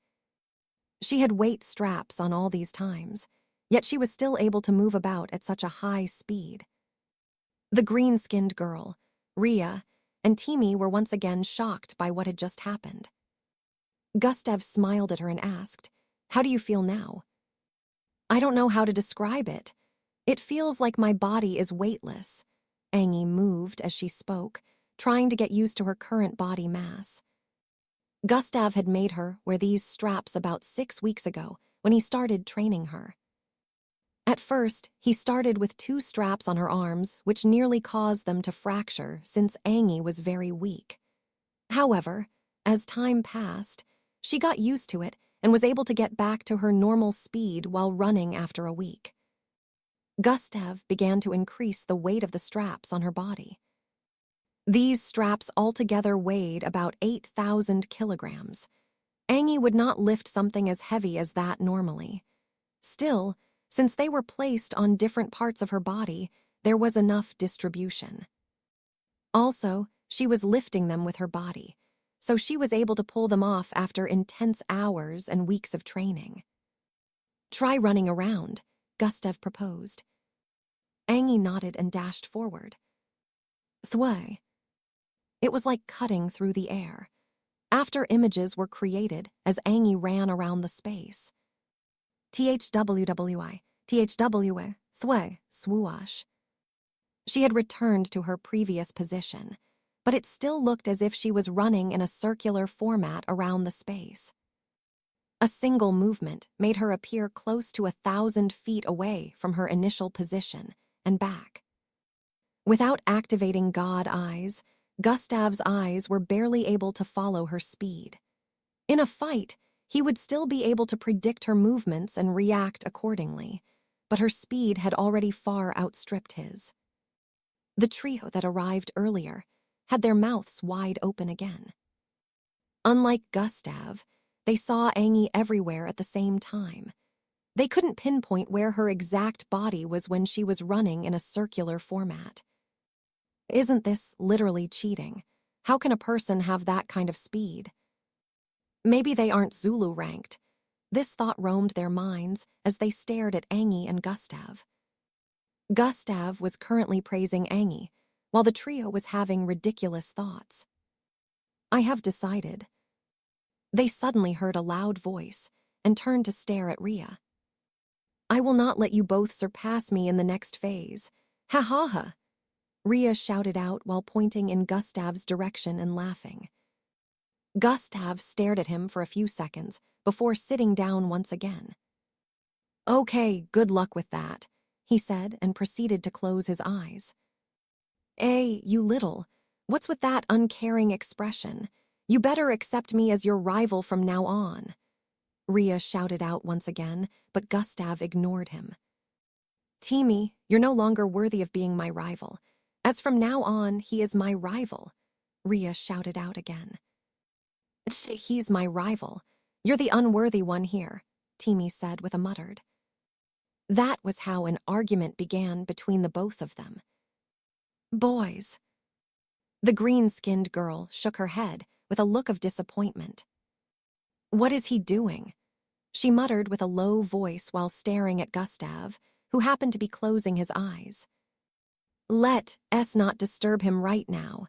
She had weight straps on all these times, yet she was still able to move about at such a high speed. The green-skinned girl, Rhea, and Timmy were once again shocked by what had just happened. Gustav smiled at her and asked, "How do you feel now?" "I don't know how to describe it. It feels like my body is weightless." Angie moved as she spoke, trying to get used to her current body mass. Gustav had made her wear these straps about 6 weeks ago when he started training her. At first, he started with 2 straps on her arms, which nearly caused them to fracture since Angie was very weak. However, as time passed, she got used to it and was able to get back to her normal speed while running after a week. Gustav began to increase the weight of the straps on her body. These straps altogether weighed about 8,000 kilograms. Angie would not lift something as heavy as that normally. Still, since they were placed on different parts of her body, there was enough distribution. Also, she was lifting them with her body, so she was able to pull them off after intense hours and weeks of training. "Try running around," Gustav proposed. Angie nodded and dashed forward. Sway. It was like cutting through the air. After images were created as Angie ran around the space. THWWI, THWA, Thwe, swoosh. She had returned to her previous position, but it still looked as if she was running in a circular format around the space. A single movement made her appear close to 1,000 feet away from her initial position and back. Without activating God eyes, Gustav's eyes were barely able to follow her speed. In a fight, he would still be able to predict her movements and react accordingly, but her speed had already far outstripped his. The trio that arrived earlier had their mouths wide open again. Unlike Gustav, they saw Angie everywhere at the same time. They couldn't pinpoint where her exact body was when she was running in a circular format. Isn't this literally cheating? How can a person have that kind of speed? Maybe they aren't Zulu ranked. This thought roamed their minds as they stared at Angie and Gustav. Gustav was currently praising Angie, while the trio was having ridiculous thoughts. "I have decided." They suddenly heard a loud voice and turned to stare at Rhea. "I will not let you both surpass me in the next phase. Ha ha ha!" Rhea shouted out while pointing in Gustav's direction and laughing. Gustav stared at him for a few seconds before sitting down once again. "Okay, good luck with that," he said and proceeded to close his eyes. "Hey, you little, what's with that uncaring expression? You better accept me as your rival from now on." Rhea shouted out once again, but Gustav ignored him. "Timmy, you're no longer worthy of being my rival. As from now on, he is my rival," Rhea shouted out again. "He's my rival. You're the unworthy one here," Timmy said with a muttered. That was how an argument began between the both of them. "Boys." The green-skinned girl shook her head with a look of disappointment. "What is he doing?" she muttered with a low voice while staring at Gustav, who happened to be closing his eyes. "Let us not disturb him right now.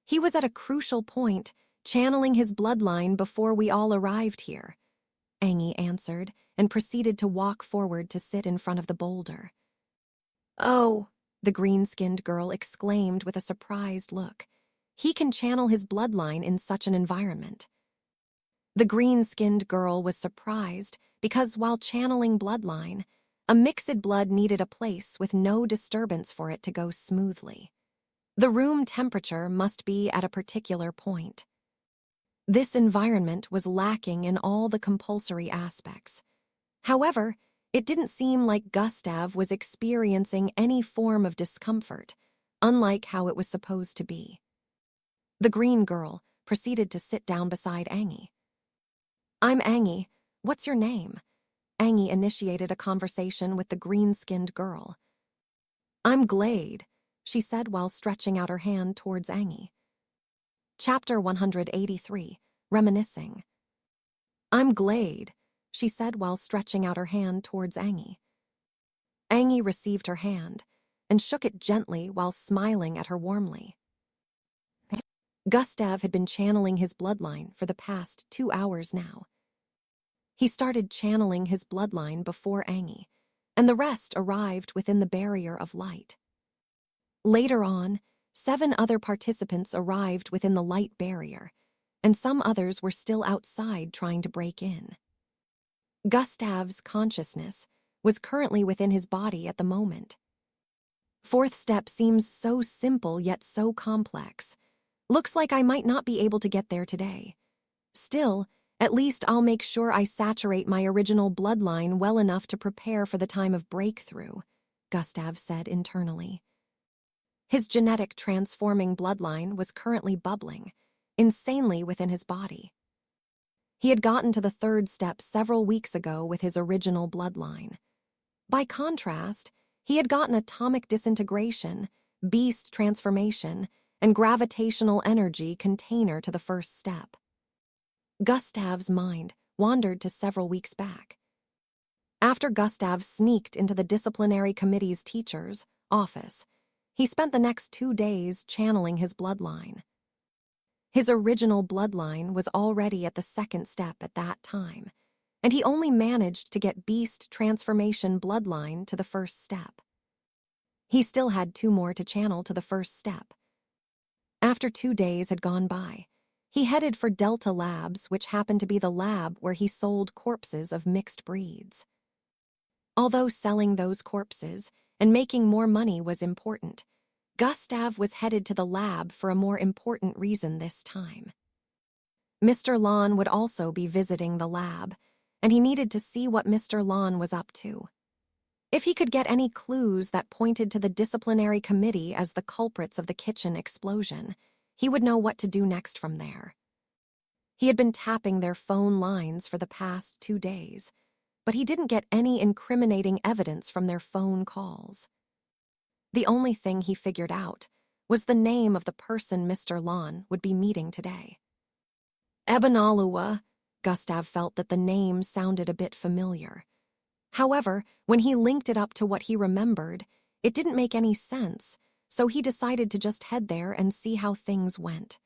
He was at a crucial point, channeling his bloodline before we all arrived here," Angie answered and proceeded to walk forward to sit in front of the boulder. "Oh," the green-skinned girl exclaimed with a surprised look. "He can channel his bloodline in such an environment." The green-skinned girl was surprised because while channeling bloodline, a mixed blood needed a place with no disturbance for it to go smoothly. The room temperature must be at a particular point. This environment was lacking in all the compulsory aspects. However, it didn't seem like Gustav was experiencing any form of discomfort, unlike how it was supposed to be. The green girl proceeded to sit down beside Angie. "I'm Angie. What's your name?" Angie initiated a conversation with the green-skinned girl. "I'm Glade," she said while stretching out her hand towards Angie. Chapter 183, Reminiscing. "I'm Glade," she said while stretching out her hand towards Angie. Angie received her hand and shook it gently while smiling at her warmly. Gustav had been channeling his bloodline for the past 2 hours now. He started channeling his bloodline before Angie, and the rest arrived within the barrier of light. Later on, 7 other participants arrived within the light barrier, and some others were still outside trying to break in. Gustav's consciousness was currently within his body at the moment. Fourth step seems so simple yet so complex. Looks like I might not be able to get there today. Still, at least I'll make sure I saturate my original bloodline well enough to prepare for the time of breakthrough, Gustav said internally. His genetic transforming bloodline was currently bubbling, insanely within his body. He had gotten to the third step several weeks ago with his original bloodline. By contrast, he had gotten atomic disintegration, beast transformation, and gravitational energy container to the first step. Gustav's mind wandered to several weeks back. After Gustav sneaked into the disciplinary committee's teacher's office, he spent the next 2 days channeling his bloodline. His original bloodline was already at the second step at that time, and he only managed to get beast transformation bloodline to the first step. He still had 2 more to channel to the first step. After 2 days had gone by, he headed for Delta Labs, which happened to be the lab where he sold corpses of mixed breeds. Although selling those corpses and making more money was important, Gustav was headed to the lab for a more important reason this time. Mr. Lon would also be visiting the lab, and he needed to see what Mr. Lon was up to. If he could get any clues that pointed to the disciplinary committee as the culprits of the kitchen explosion, he would know what to do next from there. He had been tapping their phone lines for the past 2 days, but he didn't get any incriminating evidence from their phone calls. The only thing he figured out was the name of the person Mr. Lon would be meeting today. Ebenalua. Gustav felt that the name sounded a bit familiar. However, when he linked it up to what he remembered, it didn't make any sense, so he decided to just head there and see how things went.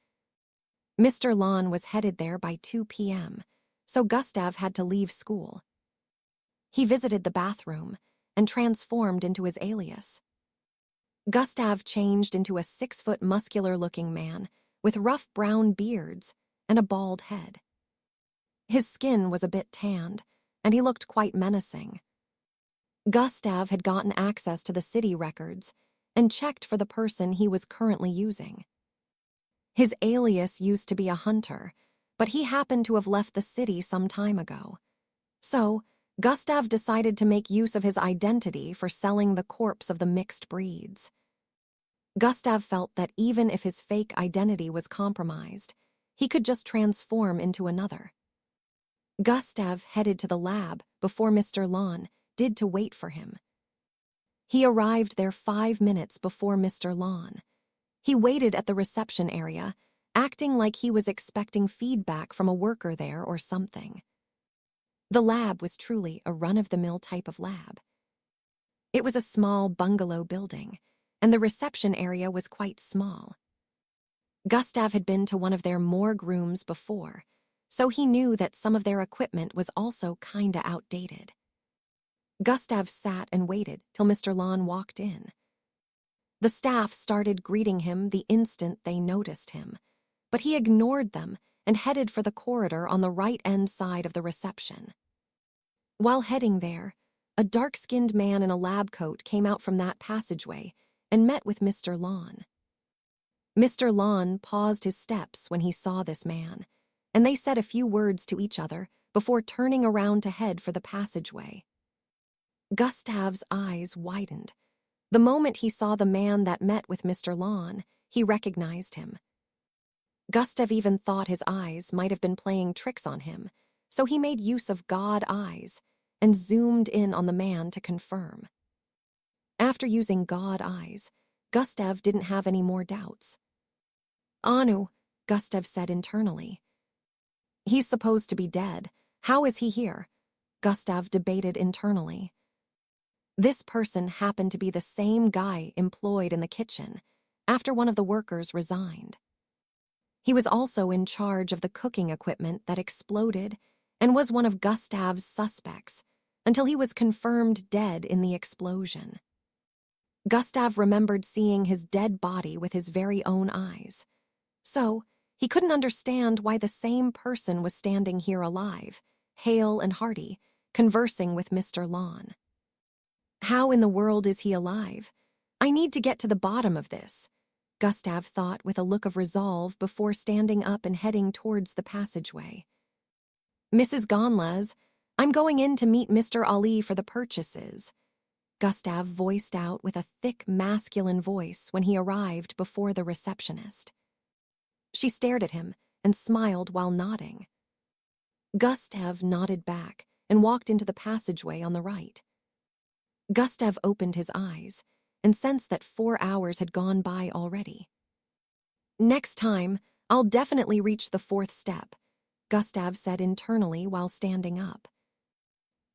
Mr. Lon was headed there by 2 p.m., so Gustav had to leave school. He visited the bathroom and transformed into his alias. Gustav changed into a 6-foot muscular-looking man with rough brown beards and a bald head. His skin was a bit tanned, and he looked quite menacing. Gustav had gotten access to the city records and checked for the person he was currently using. His alias used to be a hunter, but he happened to have left the city some time ago. So, Gustav decided to make use of his identity for selling the corpse of the mixed breeds. Gustav felt that even if his fake identity was compromised, he could just transform into another. Gustav headed to the lab before Mr. Lon did to wait for him. He arrived there 5 minutes before Mr. Lon. He waited at the reception area, acting like he was expecting feedback from a worker there or something. The lab was truly a run-of-the-mill type of lab. It was a small bungalow building, and the reception area was quite small. Gustav had been to one of their morgue rooms before, so he knew that some of their equipment was also kinda outdated. Gustav sat and waited till Mr. Lon walked in. The staff started greeting him the instant they noticed him, but he ignored them and headed for the corridor on the right-end side of the reception. While heading there, a dark-skinned man in a lab coat came out from that passageway and met with Mr. Lon. Mr. Lon paused his steps when he saw this man, and they said a few words to each other before turning around to head for the passageway. Gustav's eyes widened. The moment he saw the man that met with Mr. Lon, he recognized him. Gustav even thought his eyes might have been playing tricks on him, so he made use of God eyes and zoomed in on the man to confirm. After using God eyes, Gustav didn't have any more doubts. "Anu," Gustav said internally. "He's supposed to be dead. How is he here?" Gustav debated internally. This person happened to be the same guy employed in the kitchen after one of the workers resigned. He was also in charge of the cooking equipment that exploded and was one of Gustav's suspects until he was confirmed dead in the explosion. Gustav remembered seeing his dead body with his very own eyes. So, he couldn't understand why the same person was standing here alive, hale and hearty, conversing with Mr. Lon. How in the world is he alive? I need to get to the bottom of this, Gustav thought with a look of resolve before standing up and heading towards the passageway. "Mrs. Gonles, I'm going in to meet Mr. Ali for the purchases," Gustav voiced out with a thick masculine voice when he arrived before the receptionist. She stared at him and smiled while nodding. Gustav nodded back and walked into the passageway on the right. Gustav opened his eyes and sensed that 4 hours had gone by already. Next time, I'll definitely reach the 4th step, Gustav said internally while standing up.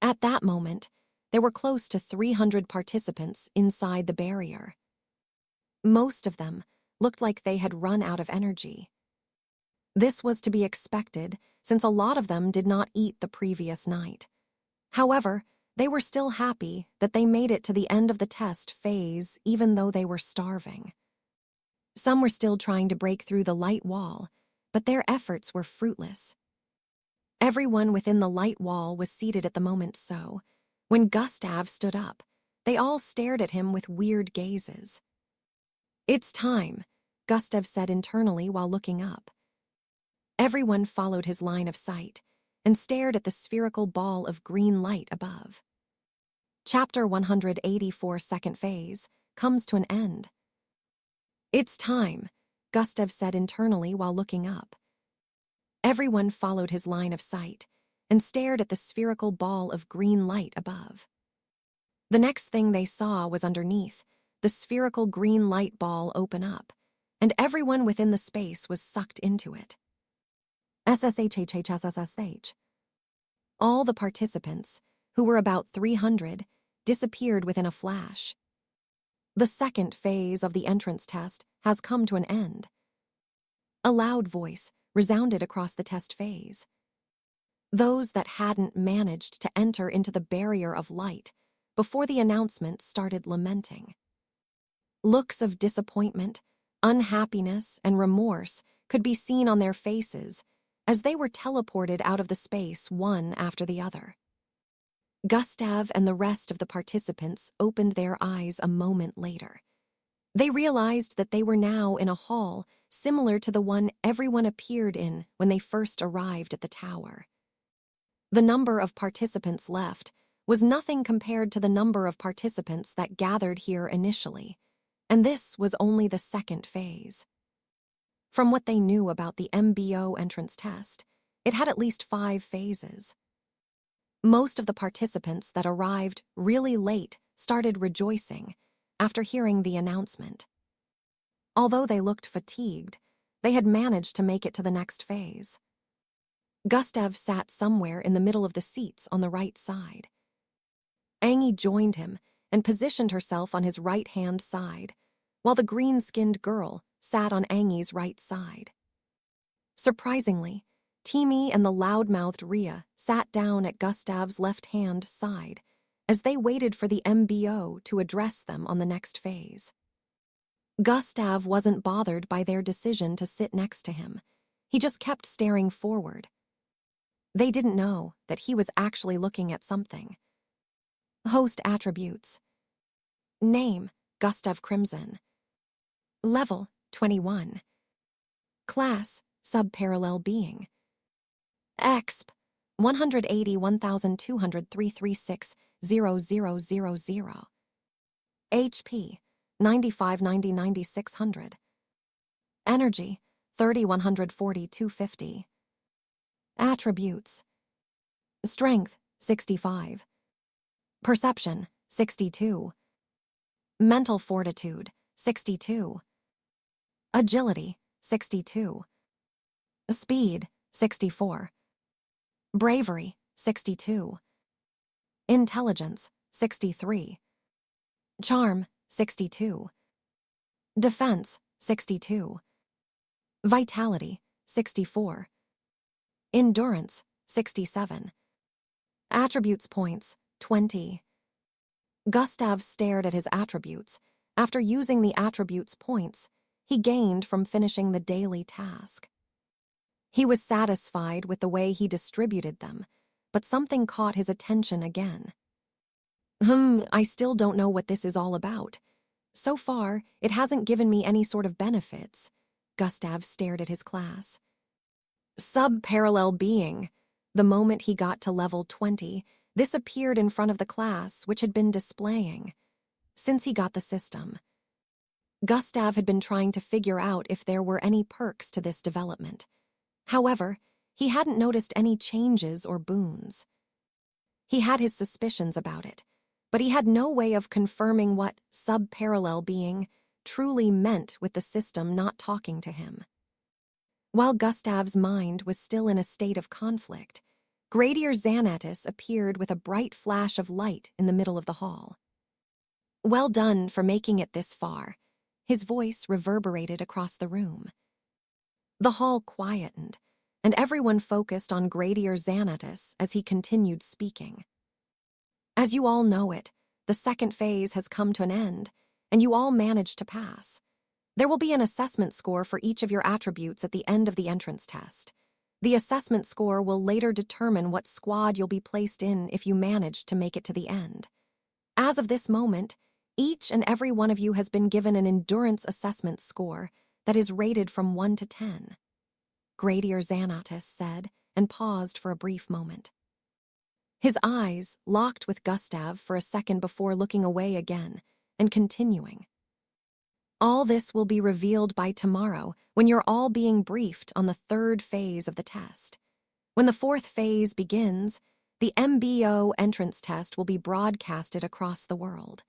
At that moment, there were close to 300 participants inside the barrier. Most of them looked like they had run out of energy. This was to be expected since a lot of them did not eat the previous night. However, they were still happy that they made it to the end of the test phase even though they were starving. Some were still trying to break through the light wall, but their efforts were fruitless. Everyone within the light wall was seated at the moment, so when Gustav stood up, they all stared at him with weird gazes. "It's time," Gustav said internally while looking up. Everyone followed his line of sight and stared at the spherical ball of green light above. Chapter 184, Second Phase, comes to an end. "It's time," Gustav said internally while looking up. Everyone followed his line of sight and stared at the spherical ball of green light above. The next thing they saw was underneath, the spherical green light ball open up, and everyone within the space was sucked into it. SSHHHSSSH. All the participants, who were about 300, disappeared within a flash. The second phase of the entrance test has come to an end. A loud voice resounded across the test phase. Those that hadn't managed to enter into the barrier of light before the announcement started lamenting. Looks of disappointment, unhappiness, and remorse could be seen on their faces as they were teleported out of the space one after the other. Gustav and the rest of the participants opened their eyes a moment later. They realized that they were now in a hall similar to the one everyone appeared in when they first arrived at the tower. The number of participants left was nothing compared to the number of participants that gathered here initially, and this was only the second phase. From what they knew about the MBO entrance test, it had at least 5 phases. Most of the participants that arrived really late started rejoicing after hearing the announcement. Although they looked fatigued, they had managed to make it to the next phase. Gustav sat somewhere in the middle of the seats on the right side. Angie joined him and positioned herself on his right-hand side, while the green-skinned girl sat on Angie's right side. Surprisingly, Timmy and the loud-mouthed Rhea sat down at Gustav's left-hand side as they waited for the MBO to address them on the next phase. Gustav wasn't bothered by their decision to sit next to him. He just kept staring forward. They didn't know that he was actually looking at something. Host attributes. Name, Gustav Crimson. Level, 21. Class, subparallel being. Exp, 181,203,36,0000. HP, 95,90,9600. Energy, 30,140,250. Attributes. Strength, 65. Perception, 62. Mental fortitude, 62. Agility, 62. Speed, 64. Bravery, 62. Intelligence, 63. Charm, 62. Defense, 62. Vitality, 64. Endurance, 67. Attributes points, 20. Gustav stared at his attributes. After using the attributes points he gained from finishing the daily task. He was satisfied with the way he distributed them, but something caught his attention again. I still don't know what this is all about. So far, it hasn't given me any sort of benefits." Gustav stared at his class. Subparallel being. The moment he got to level 20, this appeared in front of the class, which had been displaying. Since he got the system, Gustav had been trying to figure out if there were any perks to this development. However, He hadn't noticed any changes or boons. He had his suspicions about it, but he had no way of confirming what sub-parallel being truly meant with the system not talking to him. While Gustav's mind was still in a state of conflict, Gradier Xanatus appeared with a bright flash of light in the middle of the hall. "Well done for making it this far," his voice reverberated across the room. The hall quietened, and everyone focused on Gradier Xanatus as he continued speaking. "As you all know it, the second phase has come to an end, and you all managed to pass. There will be an assessment score for each of your attributes at the end of the entrance test. The assessment score will later determine what squad you'll be placed in if you manage to make it to the end. As of this moment, each and every one of you has been given an endurance assessment score that is rated from 1 to 10. Gradier Xanatus said, and paused for a brief moment. His eyes locked with Gustav for a second before looking away again and continuing. "All this will be revealed by tomorrow when you're all being briefed on the third phase of the test. When the fourth phase begins, the MBO entrance test will be broadcasted across the world.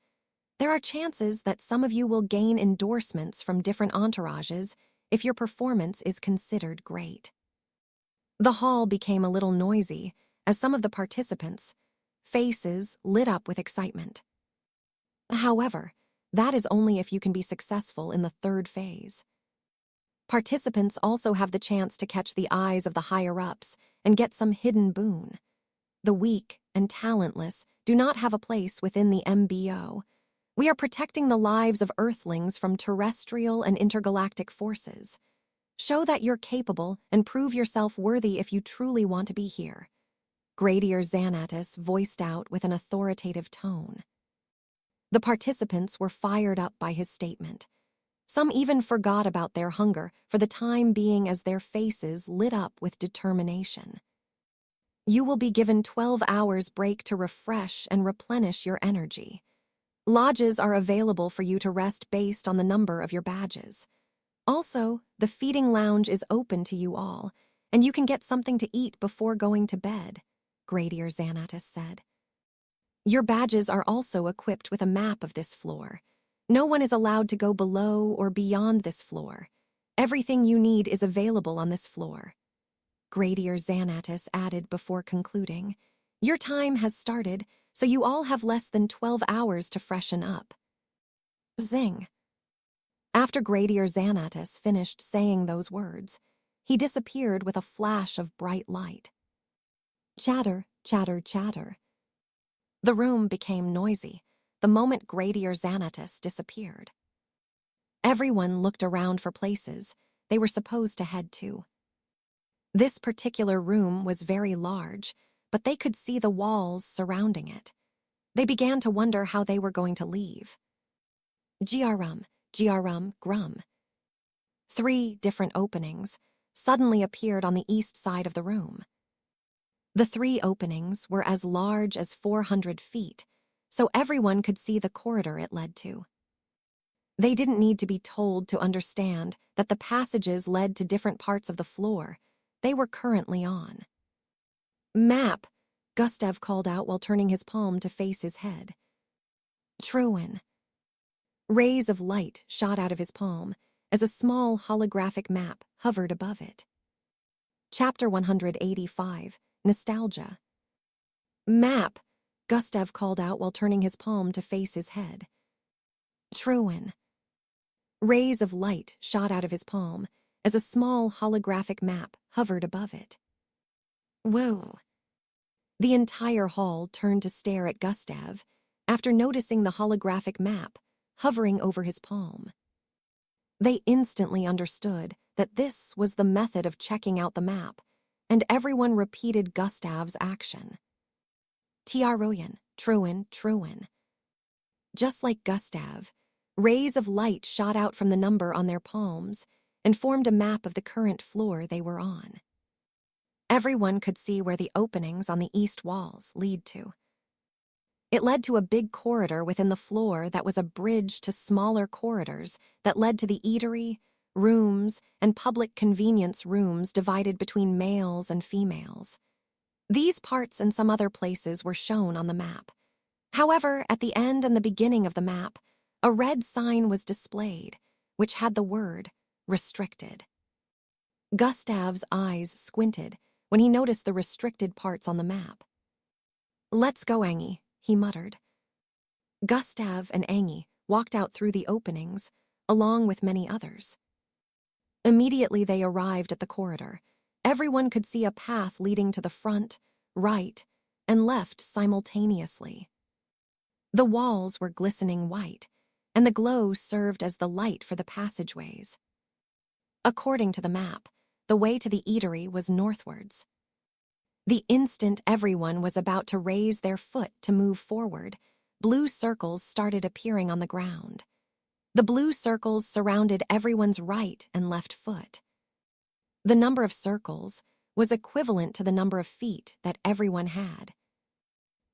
There are chances that some of you will gain endorsements from different entourages if your performance is considered great." The hall became a little noisy as some of the participants' faces lit up with excitement. However, that is only if you can be successful in the third phase. Participants also have the chance to catch the eyes of the higher-ups and get some hidden boon. The weak and talentless do not have a place within the MBO. We are protecting the lives of Earthlings from terrestrial and intergalactic forces. Show that you're capable and prove yourself worthy if you truly want to be here. Gradier Xanatus voiced out with an authoritative tone. The participants were fired up by his statement. Some even forgot about their hunger for the time being as their faces lit up with determination. You will be given 12 hours break to refresh and replenish your energy. Lodges are available for you to rest based on the number of your badges. Also, the feeding lounge is open to you all, and you can get something to eat before going to bed, Gradier Xanatus said. Your badges are also equipped with a map of this floor. No one is allowed to go below or beyond this floor. Everything you need is available on this floor. Gradier Xanatus added before concluding, Your time has started, so you all have less than 12 hours to freshen up. Zing. After Gradier Xanatus finished saying those words, he disappeared with a flash of bright light. Chatter, chatter, chatter. The room became noisy the moment Gradier Xanatus disappeared. Everyone looked around for places they were supposed to head to. This particular room was very large, but they could see the walls surrounding it. They began to wonder how they were going to leave. Grum. 3 different openings suddenly appeared on the east side of the room. The 3 openings were as large as 400 feet, so everyone could see the corridor it led to. They didn't need to be told to understand that the passages led to different parts of the floor they were currently on. Map, Gustav called out while turning his palm to face his head. Truin. Rays of light shot out of his palm as a small holographic map hovered above it. Chapter 185, Nostalgia. Map, Gustav called out while turning his palm to face his head. Truin. Rays of light shot out of his palm as a small holographic map hovered above it. Whoa. The entire hall turned to stare at Gustav after noticing the holographic map hovering over his palm. They instantly understood that this was the method of checking out the map, and everyone repeated Gustav's action. Tiaroyan, Truin. Just like Gustav, rays of light shot out from the number on their palms and formed a map of the current floor they were on. Everyone could see where the openings on the east walls lead to. It led to a big corridor within the floor that was a bridge to smaller corridors that led to the eatery, rooms, and public convenience rooms divided between males and females. These parts and some other places were shown on the map. However, at the end and the beginning of the map, a red sign was displayed, which had the word restricted. Gustav's eyes squinted when he noticed the restricted parts on the map. "Let's go, Angie," he muttered. Gustav and Angie walked out through the openings, along with many others. Immediately they arrived at the corridor. Everyone could see a path leading to the front, right, and left simultaneously. The walls were glistening white, and the glow served as the light for the passageways. According to the map, the way to the eatery was northwards. The instant everyone was about to raise their foot to move forward, blue circles started appearing on the ground. The blue circles surrounded everyone's right and left foot. The number of circles was equivalent to the number of feet that everyone had.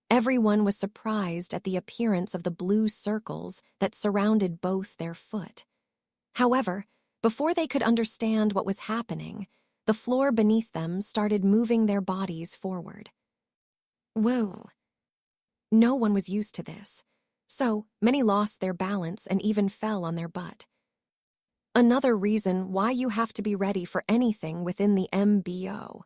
Everyone was surprised at the appearance of the blue circles that surrounded both their foot. However, before they could understand what was happening, the floor beneath them started moving their bodies forward. Whoa! No one was used to this, so many lost their balance and even fell on their butt. Another reason why you have to be ready for anything within the MBO,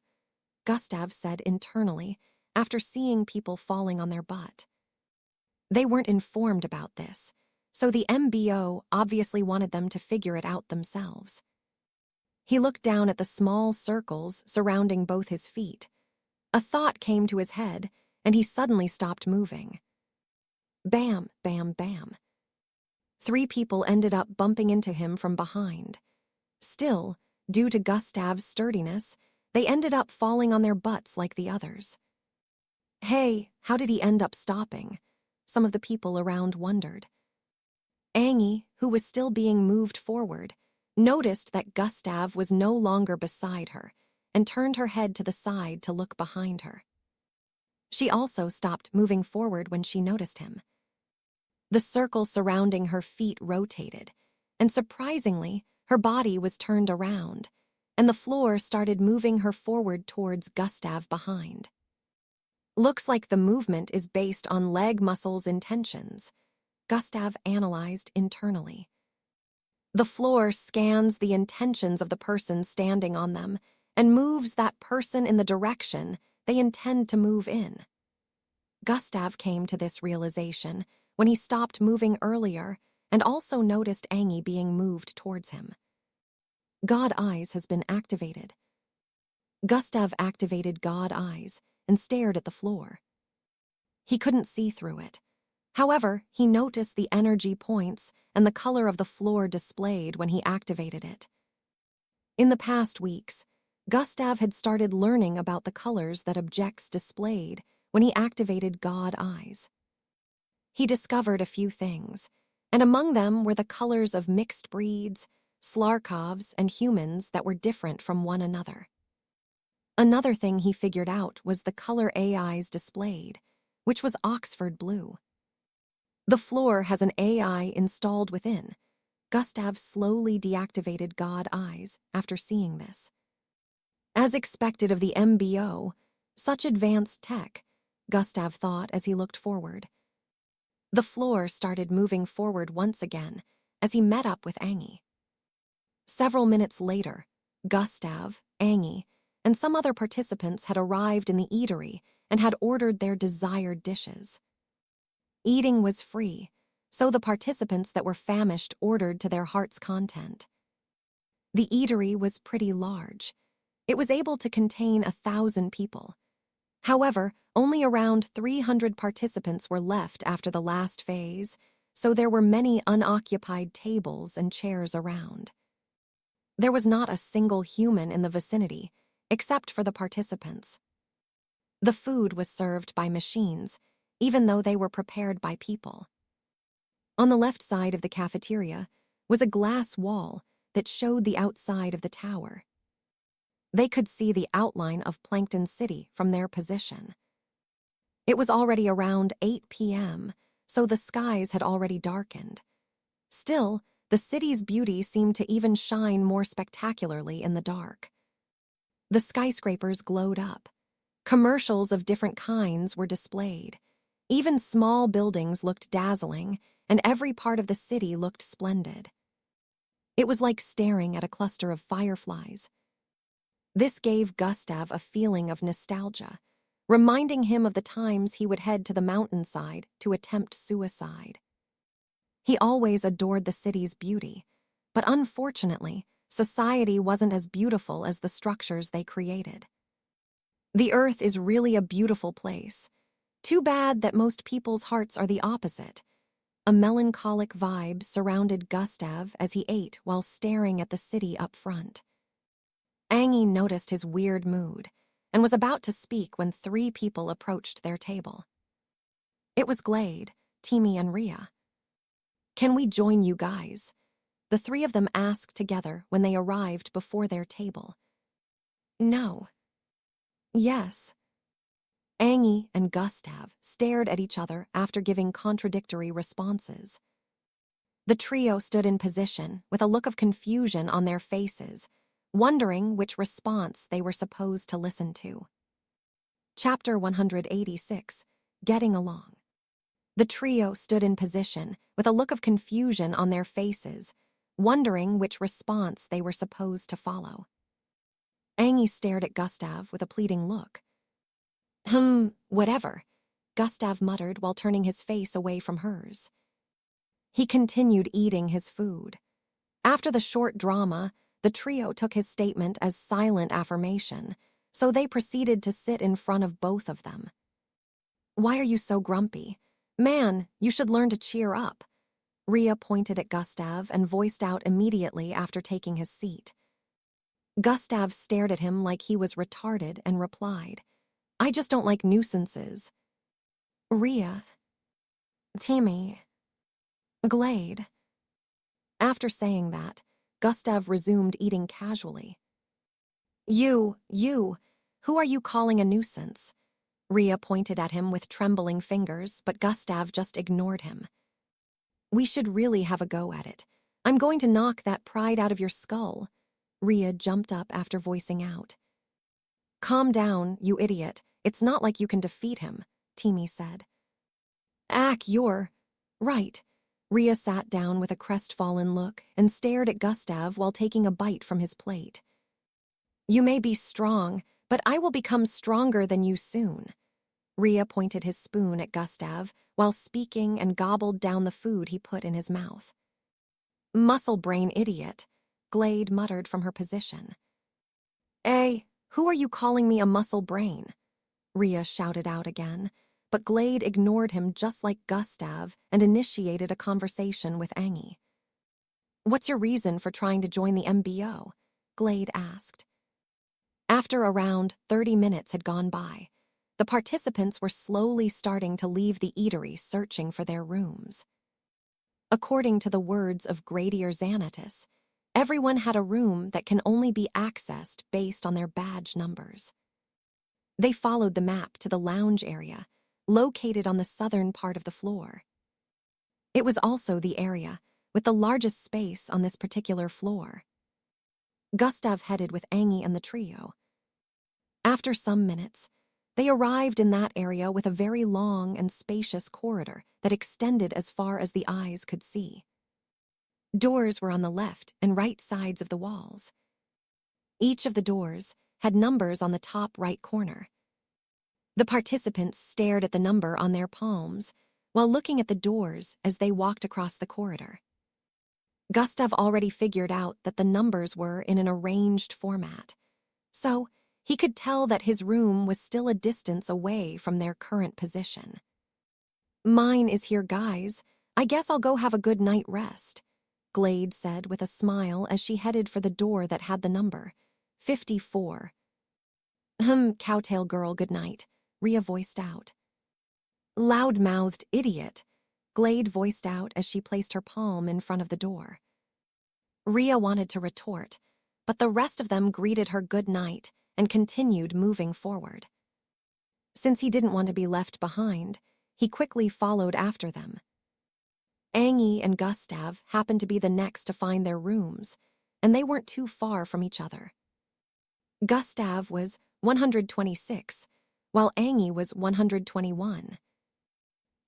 Gustav said internally after seeing people falling on their butt. They weren't informed about this, so the MBO obviously wanted them to figure it out themselves. He looked down at the small circles surrounding both his feet. A thought came to his head, and he suddenly stopped moving. Bam, bam, bam. 3 people ended up bumping into him from behind. Still, due to Gustav's sturdiness, they ended up falling on their butts like the others. Hey, how did he end up stopping? Some of the people around wondered. Angie, who was still being moved forward, noticed that Gustav was no longer beside her and turned her head to the side to look behind her. She also stopped moving forward when she noticed him. The circle surrounding her feet rotated, and surprisingly, her body was turned around, and the floor started moving her forward towards Gustav behind. Looks like the movement is based on leg muscles and tensions, Gustav analyzed internally. The floor scans the intentions of the person standing on them and moves that person in the direction they intend to move in. Gustav came to this realization when he stopped moving earlier and also noticed Angie being moved towards him. God Eyes has been activated. Gustav activated God Eyes and stared at the floor. He couldn't see through it. However, he noticed the energy points and the color of the floor displayed when he activated it. In the past weeks, Gustav had started learning about the colors that objects displayed when he activated God Eyes. He discovered a few things, and among them were the colors of mixed breeds, Slarkovs, and humans that were different from one another. Another thing he figured out was the color AIs displayed, which was Oxford blue. The floor has an AI installed within. Gustav slowly deactivated God Eyes after seeing this. As expected of the MBO, such advanced tech, Gustav thought as he looked forward. The floor started moving forward once again as he met up with Angie. Several minutes later, Gustav, Angie, and some other participants had arrived in the eatery and had ordered their desired dishes. Eating was free, so the participants that were famished ordered to their heart's content. The eatery was pretty large. It was able to contain 1,000 people. However, only around 300 participants were left after the last phase, so there were many unoccupied tables and chairs around. There was not a single human in the vicinity, except for the participants. The food was served by machines, even though they were prepared by people. On the left side of the cafeteria was a glass wall that showed the outside of the tower. They could see the outline of Plankton City from their position. It was already around 8 p.m., so the skies had already darkened. Still, the The city's beauty seemed to even shine more spectacularly in the dark. The skyscrapers glowed up. Commercials of different kinds were displayed. Even small buildings looked dazzling, and every part of the city looked splendid. It was like staring at a cluster of fireflies. This gave Gustav a feeling of nostalgia, reminding him of the times he would head to the mountainside to attempt suicide. He always adored the city's beauty, but unfortunately, society wasn't as beautiful as the structures they created. The Earth is really a beautiful place. Too bad that most people's hearts are the opposite. A melancholic vibe surrounded Gustav as he ate while staring at the city up front. Angie noticed his weird mood and was about to speak when 3 people approached their table. It was Glade, Timmy, and Rhea. "Can we join you guys?" The 3 of them asked together when they arrived before their table. "No." "Yes." Angie and Gustav stared at each other after giving contradictory responses. The trio stood in position with a look of confusion on their faces, wondering which response they were supposed to listen to. Chapter 186, Getting Along. The trio stood in position with a look of confusion on their faces, wondering which response they were supposed to follow. Angie stared at Gustav with a pleading look. Whatever," Gustav muttered while turning his face away from hers. He continued eating his food. After the short drama, the trio took his statement as silent affirmation, so they proceeded to sit in front of both of them. "Why are you so grumpy? Man, you should learn to cheer up." Rhea pointed at Gustav and voiced out immediately after taking his seat. Gustav stared at him like he was retarded and replied, "I just don't like nuisances." "Rhea, Timmy, Glade." After saying that, Gustav resumed eating casually. You, who are you calling a nuisance?" Rhea pointed at him with trembling fingers, but Gustav just ignored him. "We should really have a go at it. I'm going to knock that pride out of your skull." Rhea jumped up after voicing out. "Calm down, you idiot. It's not like you can defeat him," Timmy said. You're right." Rhea sat down with a crestfallen look and stared at Gustav while taking a bite from his plate. "You may be strong, but I will become stronger than you soon." Rhea pointed his spoon at Gustav while speaking and gobbled down the food he put in his mouth. "Muscle brain idiot," Glade muttered from her position. Who are you calling me a muscle brain?" Rhea shouted out again, but Glade ignored him just like Gustav and initiated a conversation with Angie. "What's your reason for trying to join the MBO?" Glade asked. After around 30 minutes had gone by, the participants were slowly starting to leave the eatery searching for their rooms. According to the words of Gradier Xanatus, everyone had a room that can only be accessed based on their badge numbers. They followed the map to the lounge area, located on the southern part of the floor. It was also the area with the largest space on this particular floor. Gustav headed with Angie and the trio. After some minutes, they arrived in that area with a very long and spacious corridor that extended as far as the eyes could see. Doors were on the left and right sides of the walls. Each of the doors had numbers on the top right corner. The participants stared at the number on their palms while looking at the doors as they walked across the corridor. Gustav already figured out that the numbers were in an arranged format, so he could tell that his room was still a distance away from their current position. "Mine is here, guys. I guess I'll go have a good night rest," Glade said with a smile as she headed for the door that had the number 54. Cowtail girl, good night," Rhea voiced out. "Loud-mouthed idiot," Glade voiced out as she placed her palm in front of the door. Rhea wanted to retort, but the rest of them greeted her good night and continued moving forward. Since he didn't want to be left behind, he quickly followed after them. Angie and Gustav happened to be the next to find their rooms, and they weren't too far from each other. Gustav was 126, while Angie was 121.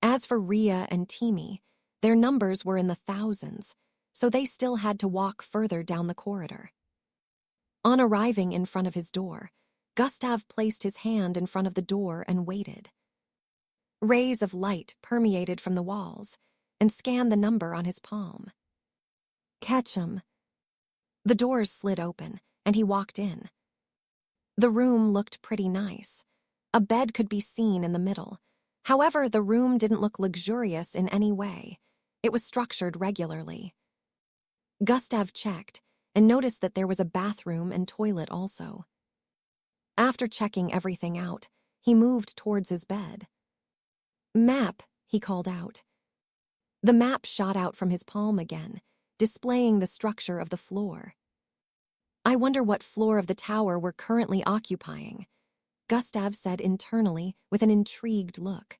As for Ria and Timmy, their numbers were in the thousands, so they still had to walk further down the corridor. On arriving in front of his door, Gustav placed his hand in front of the door and waited. Rays of light permeated from the walls and scanned the number on his palm. Ketchum. The doors slid open, and he walked in. The room looked pretty nice. A bed could be seen in the middle. However, the room didn't look luxurious in any way. It was structured regularly. Gustav checked and noticed that there was a bathroom and toilet also. After checking everything out, he moved towards his bed. "Map," he called out. The map shot out from his palm again, displaying the structure of the floor. "I wonder what floor of the tower we're currently occupying," Gustav said internally with an intrigued look.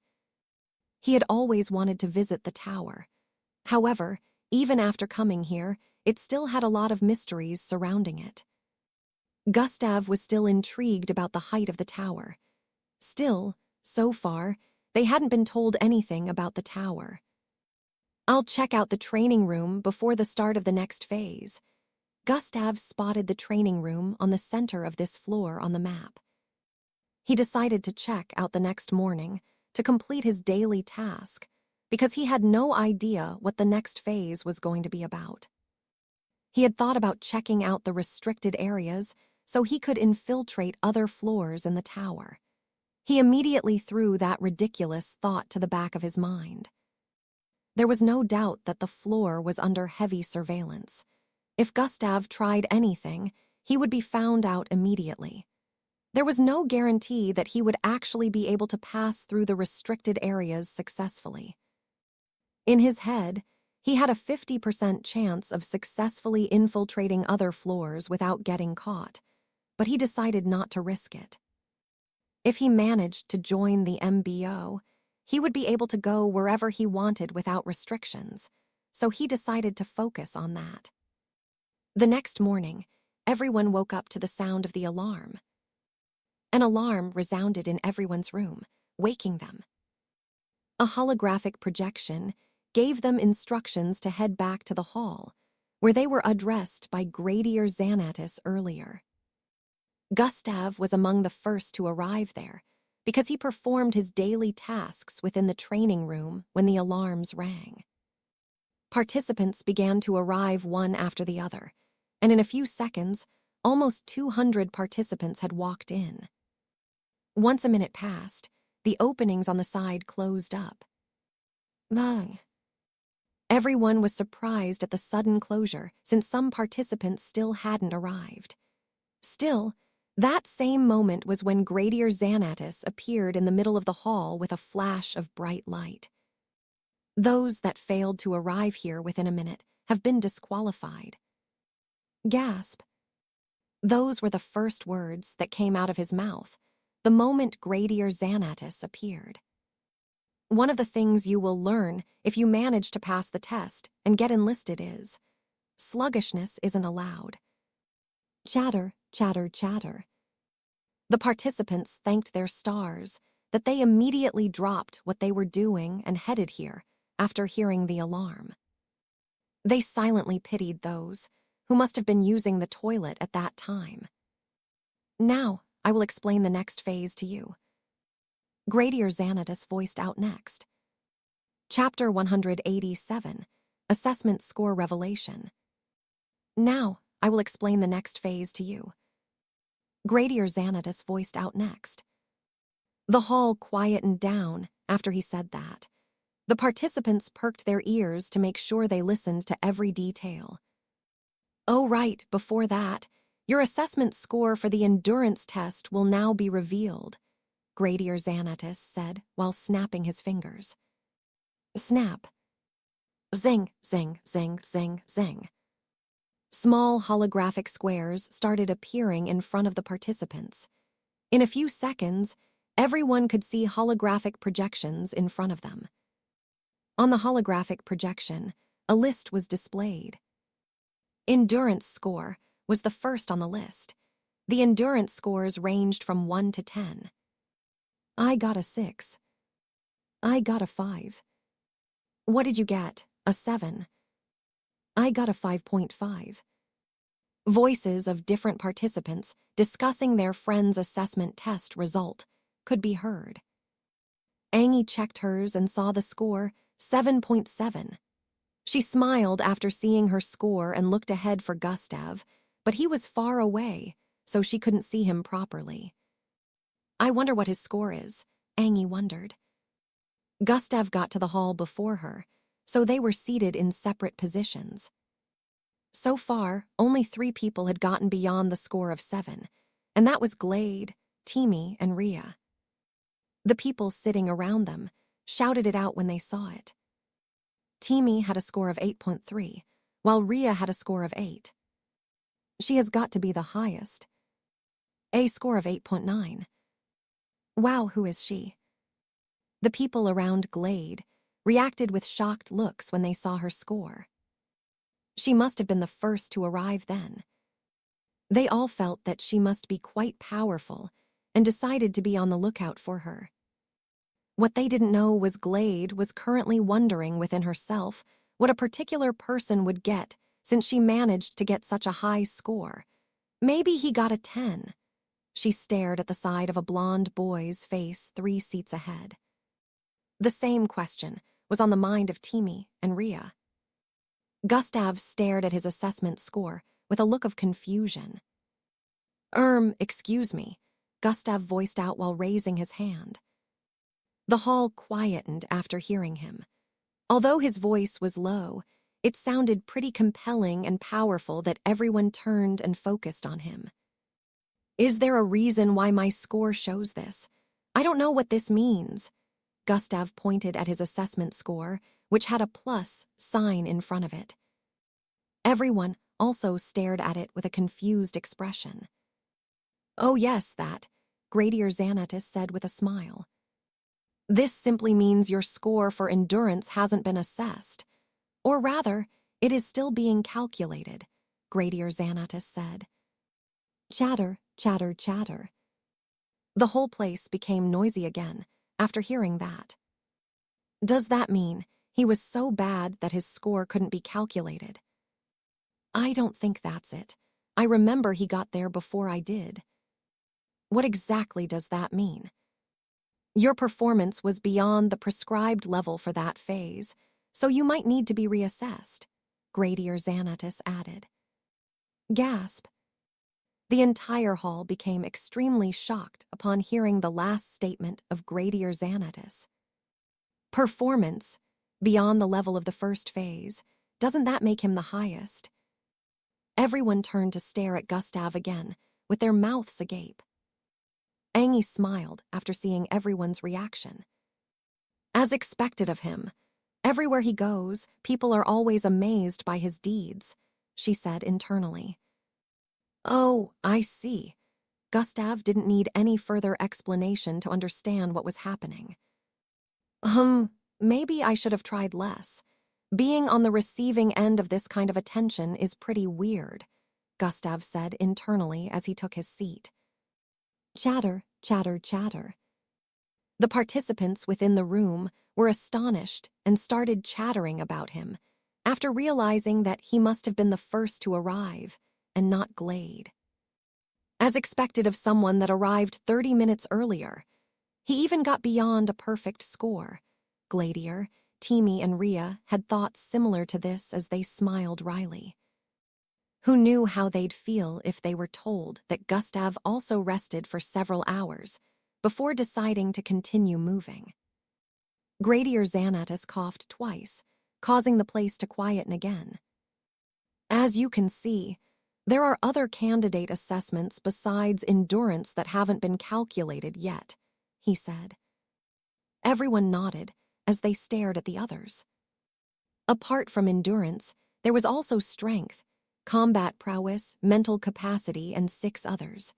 He had always wanted to visit the tower. However, even after coming here, it still had a lot of mysteries surrounding it. Gustav was still intrigued about the height of the tower. Still, so far, they hadn't been told anything about the tower. "I'll check out the training room before the start of the next phase." Gustav spotted the training room on the center of this floor on the map. He decided to check out the next morning to complete his daily task because he had no idea what the next phase was going to be about. He had thought about checking out the restricted areas so he could infiltrate other floors in the tower. He immediately threw that ridiculous thought to the back of his mind. There was no doubt that the floor was under heavy surveillance. If Gustav tried anything, he would be found out immediately. There was no guarantee that he would actually be able to pass through the restricted areas successfully. In his head, he had a 50% chance of successfully infiltrating other floors without getting caught, but he decided not to risk it. If he managed to join the MBO, he would be able to go wherever he wanted without restrictions, so he decided to focus on that. The next morning, everyone woke up to the sound of the alarm. An alarm resounded in everyone's room, waking them. A holographic projection gave them instructions to head back to the hall, where they were addressed by Gradier Xanatus earlier. Gustav was among the first to arrive there because he performed his daily tasks within the training room when the alarms rang. Participants began to arrive one after the other, and in a few seconds, almost 200 participants had walked in. Once a minute passed, the openings on the side closed up. Long. Everyone was surprised at the sudden closure since some participants still hadn't arrived. Still, that same moment was when Gradier Xanatus appeared in the middle of the hall with a flash of bright light. "Those that failed to arrive here within a minute have been disqualified." Gasp. Those were the first words that came out of his mouth the moment Gradier Xanatus appeared. One of the things you will learn if you manage to pass the test and get enlisted is, sluggishness isn't allowed. Chatter, chatter, chatter. The participants thanked their stars that they immediately dropped what they were doing and headed here after hearing the alarm. They silently pitied those who must have been using the toilet at that time. "Now, I will explain the next phase to you." Gradier Xanatus voiced out next. Chapter 187, Assessment Score Revelation. "Now, I will explain the next phase to you." Gradier Xanatus voiced out next. The hall quietened down after he said that. The participants perked their ears to make sure they listened to every detail. "Oh, right, before that, your assessment score for the endurance test will now be revealed," Gradier Xanatus said while snapping his fingers. Snap. Zing, zing, zing, zing, zing. Small holographic squares started appearing in front of the participants. In a few seconds, everyone could see holographic projections in front of them. On the holographic projection, a list was displayed. Endurance score was the first on the list. The endurance scores ranged from 1 to 10. I got a 6. I got a 5. What did you get? A 7. I got a 5.5. Voices of different participants discussing their friend's assessment test result could be heard. Angie checked hers and saw the score 7.7. She smiled after seeing her score and looked ahead for Gustav, but he was far away, so she couldn't see him properly. I wonder what his score is, Angie wondered. Gustav got to the hall before her, so they were seated in separate positions. So far, only 3 people had gotten beyond the score of 7, and that was Glade, Timmy, and Rhea. The people sitting around them shouted it out when they saw it. Timmy had a score of 8.3, while Rhea had a score of 8. She has got to be the highest. A score of 8.9. Wow, who is she? The people around Glade reacted with shocked looks when they saw her score. She must have been the first to arrive then. They all felt that she must be quite powerful and decided to be on the lookout for her. What they didn't know was Glade was currently wondering within herself what a particular person would get since she managed to get such a high score. Maybe he got a 10. She stared at the side of a blonde boy's face 3 seats ahead. The same question was on the mind of Timmy and Rhea. Gustav stared at his assessment score with a look of confusion. Excuse me, Gustav voiced out while raising his hand. The hall quietened after hearing him. Although his voice was low, it sounded pretty compelling and powerful that everyone turned and focused on him. Is there a reason why my score shows this? I don't know what this means. Gustav pointed at his assessment score, which had a plus sign in front of it. Everyone also stared at it with a confused expression. Oh yes, that, Gradier Xanatus said with a smile. This simply means your score for endurance hasn't been assessed. Or rather, it is still being calculated, Gradier Xanatus said. Chatter, chatter, chatter. The whole place became noisy again after hearing that. Does that mean he was so bad that his score couldn't be calculated? I don't think that's it. I remember he got there before I did. What exactly does that mean? Your performance was beyond the prescribed level for that phase, so you might need to be reassessed, Gradier Xanatus added. Gasp. The entire hall became extremely shocked upon hearing the last statement of Gradier Xanatus. Performance, beyond the level of the first phase, doesn't that make him the highest? Everyone turned to stare at Gustav again, with their mouths agape. Angie smiled after seeing everyone's reaction. As expected of him, everywhere he goes, people are always amazed by his deeds, she said internally. Oh, I see. Gustav didn't need any further explanation to understand what was happening. Maybe I should have tried less. Being on the receiving end of this kind of attention is pretty weird, Gustav said internally as he took his seat. Chatter, chatter, chatter. The participants within the room were astonished and started chattering about him after realizing that he must have been the first to arrive and not Glade. As expected of someone that arrived 30 minutes earlier, he even got beyond a perfect score. Gladier, Timmy, and Rhea had thoughts similar to this as they smiled wryly. Who knew how they'd feel if they were told that Gustav also rested for several hours before deciding to continue moving? Gradier Xanatus coughed twice, causing the place to quieten again. As you can see, there are other candidate assessments besides endurance that haven't been calculated yet, he said. Everyone nodded as they stared at the others. Apart from endurance, there was also strength, combat prowess, mental capacity, and 6 others.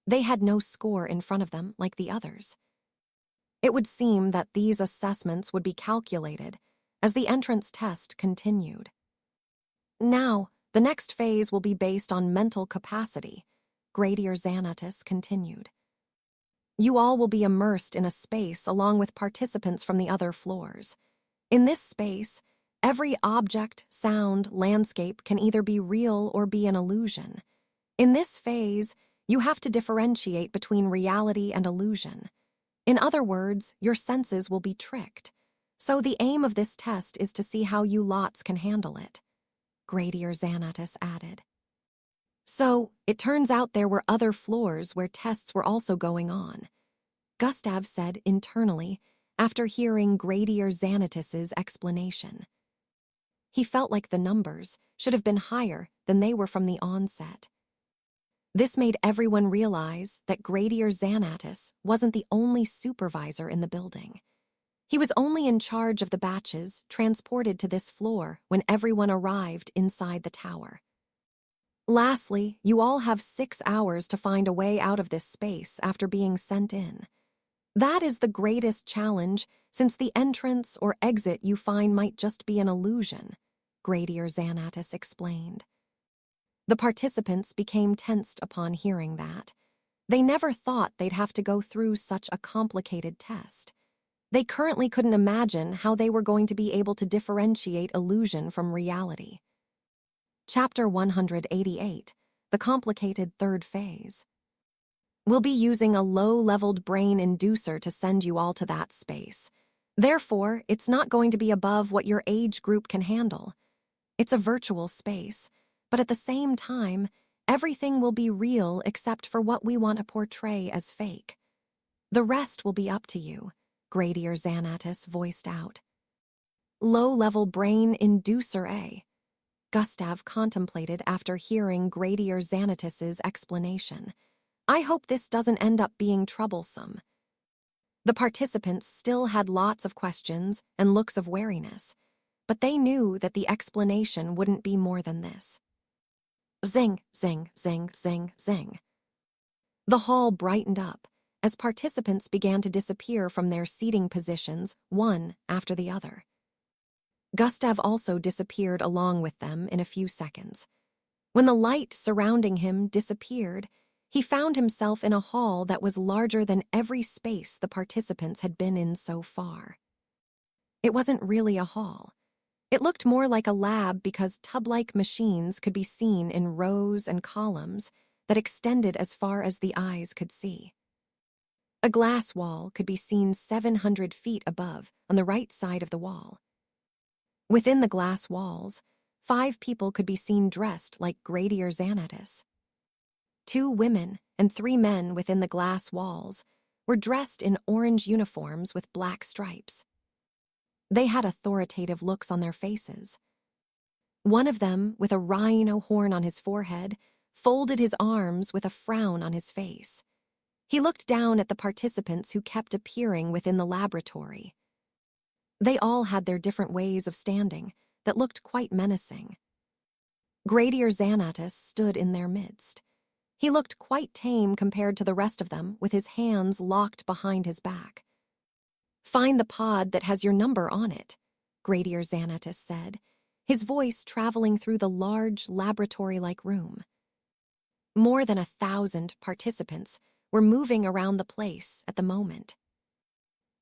They had no score in front of them like the others. It would seem that these assessments would be calculated as the entrance test continued. Now, the next phase will be based on mental capacity, Gradier Xanatus continued. You all will be immersed in a space along with participants from the other floors. In this space, every object, sound, landscape can either be real or be an illusion. In this phase, you have to differentiate between reality and illusion. In other words, your senses will be tricked. So the aim of this test is to see how you lots can handle it, Gradier Xanatus added. So, it turns out there were other floors where tests were also going on, Gustav said internally after hearing Gradier Xanatus's explanation. He felt like the numbers should have been higher than they were from the onset. This made everyone realize that Gradier Xanatus wasn't the only supervisor in the building. He was only in charge of the batches transported to this floor when everyone arrived inside the tower. Lastly, you all have 6 hours to find a way out of this space after being sent in. That is the greatest challenge, since the entrance or exit you find might just be an illusion, Gradier Xanatus explained. The participants became tensed upon hearing that. They never thought they'd have to go through such a complicated test. They currently couldn't imagine how they were going to be able to differentiate illusion from reality. Chapter 188, The Complicated Third Phase. We'll be using a low-leveled brain inducer to send you all to that space. Therefore, it's not going to be above what your age group can handle. It's a virtual space, but at the same time, everything will be real except for what we want to portray as fake. The rest will be up to you, Gradier Xanatus voiced out. Low-level brain inducer A. Gustav contemplated after hearing Gradier Xanatus's explanation. I hope this doesn't end up being troublesome. The participants still had lots of questions and looks of wariness, but they knew that the explanation wouldn't be more than this. Zing, zing, zing, zing, zing. The hall brightened up as participants began to disappear from their seating positions, one after the other. Gustav also disappeared along with them in a few seconds. When the light surrounding him disappeared, he found himself in a hall that was larger than every space the participants had been in so far. It wasn't really a hall. It looked more like a lab because tub-like machines could be seen in rows and columns that extended as far as the eyes could see. A glass wall could be seen 700 feet above on the right side of the wall. Within the glass walls, 5 people could be seen dressed like Gradier Xanatus. 2 women and 3 men within the glass walls were dressed in orange uniforms with black stripes. They had authoritative looks on their faces. One of them, with a rhino horn on his forehead, folded his arms with a frown on his face. He looked down at the participants who kept appearing within the laboratory. They all had their different ways of standing that looked quite menacing. Gradier Xanatus stood in their midst. He looked quite tame compared to the rest of them, with his hands locked behind his back. Find the pod that has your number on it, Gradier Xanatus said, his voice traveling through the large laboratory-like room. More than 1,000 participants were moving around the place at the moment.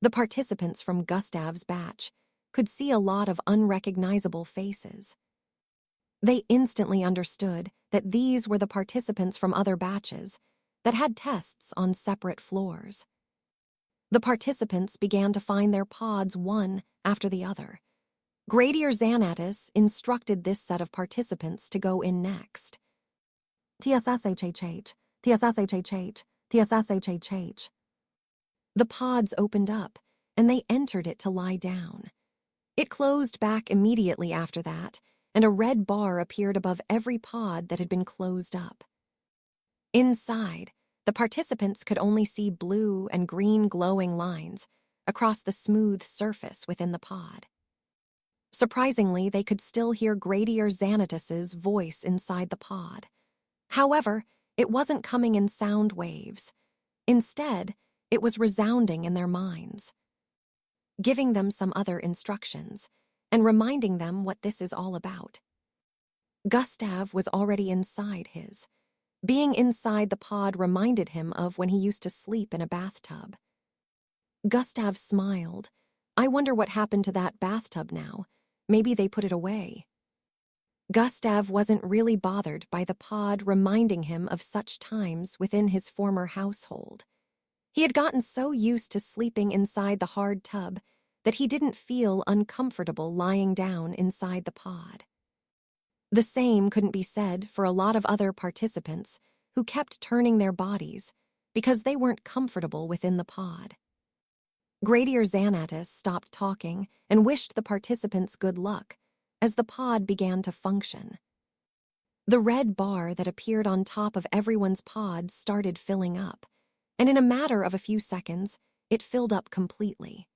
The participants from Gustav's batch could see a lot of unrecognizable faces. They instantly understood that these were the participants from other batches that had tests on separate floors. The participants began to find their pods one after the other. Gradier Xanatus instructed this set of participants to go in next. TSSHHH, TSSHHH, TSSHHH. The pods opened up, and they entered it to lie down. It closed back immediately after that, and a red bar appeared above every pod that had been closed up. Inside, the participants could only see blue and green glowing lines across the smooth surface within the pod. Surprisingly, they could still hear Gradier Xanatus's voice inside the pod. However, it wasn't coming in sound waves. Instead, It was resounding in their minds, giving them some other instructions and reminding them what this is all about. Gustav was already inside his. Being inside the pod reminded him of when he used to sleep in a bathtub. Gustav smiled. I wonder what happened to that bathtub now. Maybe they put it away. Gustav wasn't really bothered by the pod reminding him of such times within his former household. He had gotten so used to sleeping inside the hard tub that he didn't feel uncomfortable lying down inside the pod. The same couldn't be said for a lot of other participants who kept turning their bodies because they weren't comfortable within the pod. Gradier Xanatus stopped talking and wished the participants good luck as the pod began to function. The red bar that appeared on top of everyone's pod started filling up, and in a matter of a few seconds, it filled up completely.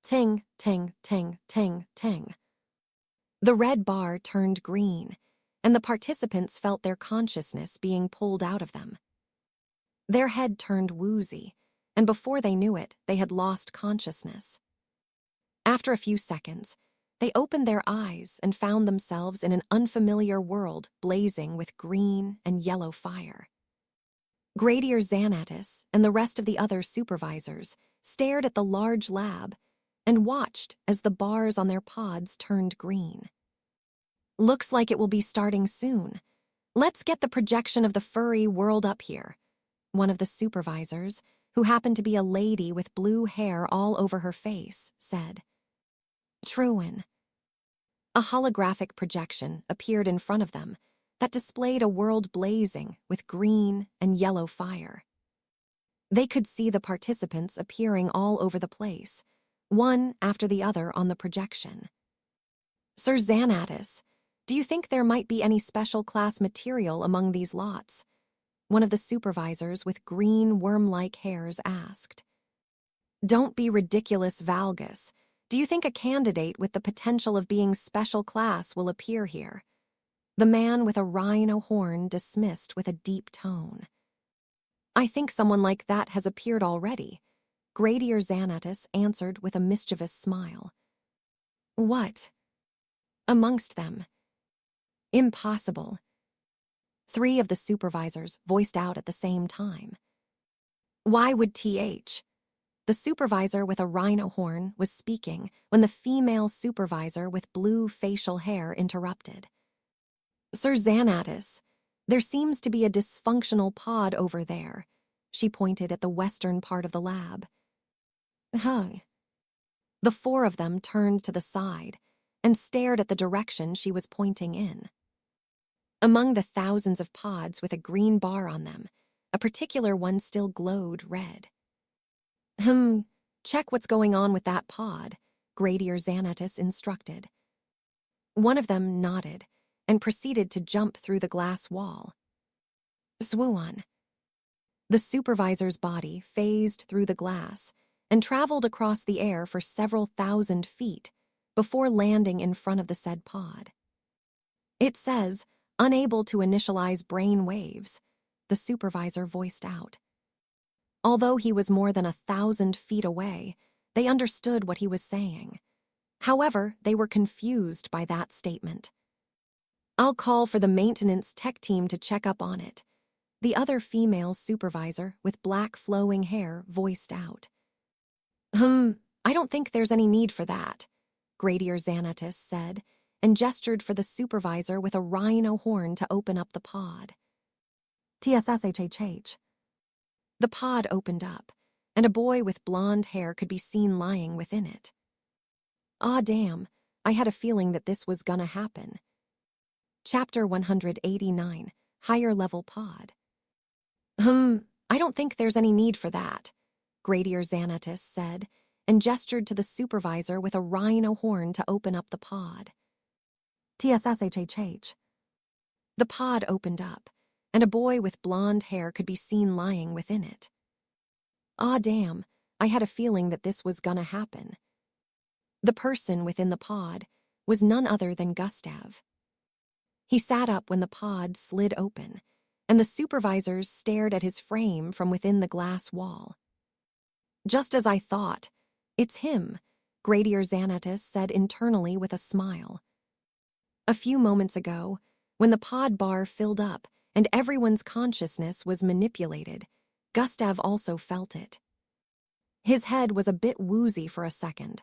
Ting, ting, ting, ting, ting. The red bar turned green, and the participants felt their consciousness being pulled out of them. Their head turned woozy, and before they knew it, they had lost consciousness. After a few seconds, they opened their eyes and found themselves in an unfamiliar world blazing with green and yellow fire. Gradier Xanatus and the rest of the other supervisors stared at the large lab and watched as the bars on their pods turned green. Looks like it will be starting soon. Let's get the projection of the furry world up here. One of the supervisors, who happened to be a lady with blue hair all over her face, said. Truin. A holographic projection appeared in front of them that displayed a world blazing with green and yellow fire. They could see the participants appearing all over the place, one after the other on the projection. Sir Xanatus, do you think there might be any special class material among these lots? One of the supervisors with green worm-like hairs asked. Don't be ridiculous, Valgus. Do you think a candidate with the potential of being special class will appear here? The man with a rhino horn dismissed with a deep tone. I think someone like that has appeared already, Gradier Xanatus answered with a mischievous smile. What? Amongst them. Impossible. 3 of the supervisors voiced out at the same time. Why would TH? The supervisor with a rhino horn was speaking when the female supervisor with blue facial hair interrupted. Sir Xanatus, there seems to be a dysfunctional pod over there. She pointed at the western part of the lab. Huh. The 4 of them turned to the side and stared at the direction she was pointing in. Among the thousands of pods with a green bar on them, a particular one still glowed red. Check what's going on with that pod, Gradier Xanatus instructed. One of them nodded and proceeded to jump through the glass wall. Swuon. The supervisor's body phased through the glass and traveled across the air for several thousand feet before landing in front of the said pod. It says, unable to initialize brain waves, the supervisor voiced out. Although he was more than 1,000 feet away, they understood what he was saying. However, they were confused by that statement. I'll call for the maintenance tech team to check up on it, the other female supervisor with black flowing hair voiced out. I don't think there's any need for that, Gradier Xanatus said, and gestured for the supervisor with a rhino horn to open up the pod. TSSHHH. The pod opened up, and a boy with blonde hair could be seen lying within it. Ah, damn, I had a feeling that this was gonna happen. Chapter 189, Higher Level Pod. I don't think there's any need for that, Gradier Xanatus said, and gestured to the supervisor with a rhino horn to open up the pod. TSSHHH. The pod opened up, and a boy with blonde hair could be seen lying within it. Ah, damn, I had a feeling that this was gonna happen. The person within the pod was none other than Gustav. He sat up when the pod slid open, and the supervisors stared at his frame from within the glass wall. Just as I thought. It's him, Gradier Xanatus said internally with a smile. A few moments ago, when the pod bar filled up and everyone's consciousness was manipulated, Gustav also felt it. His head was a bit woozy for a second,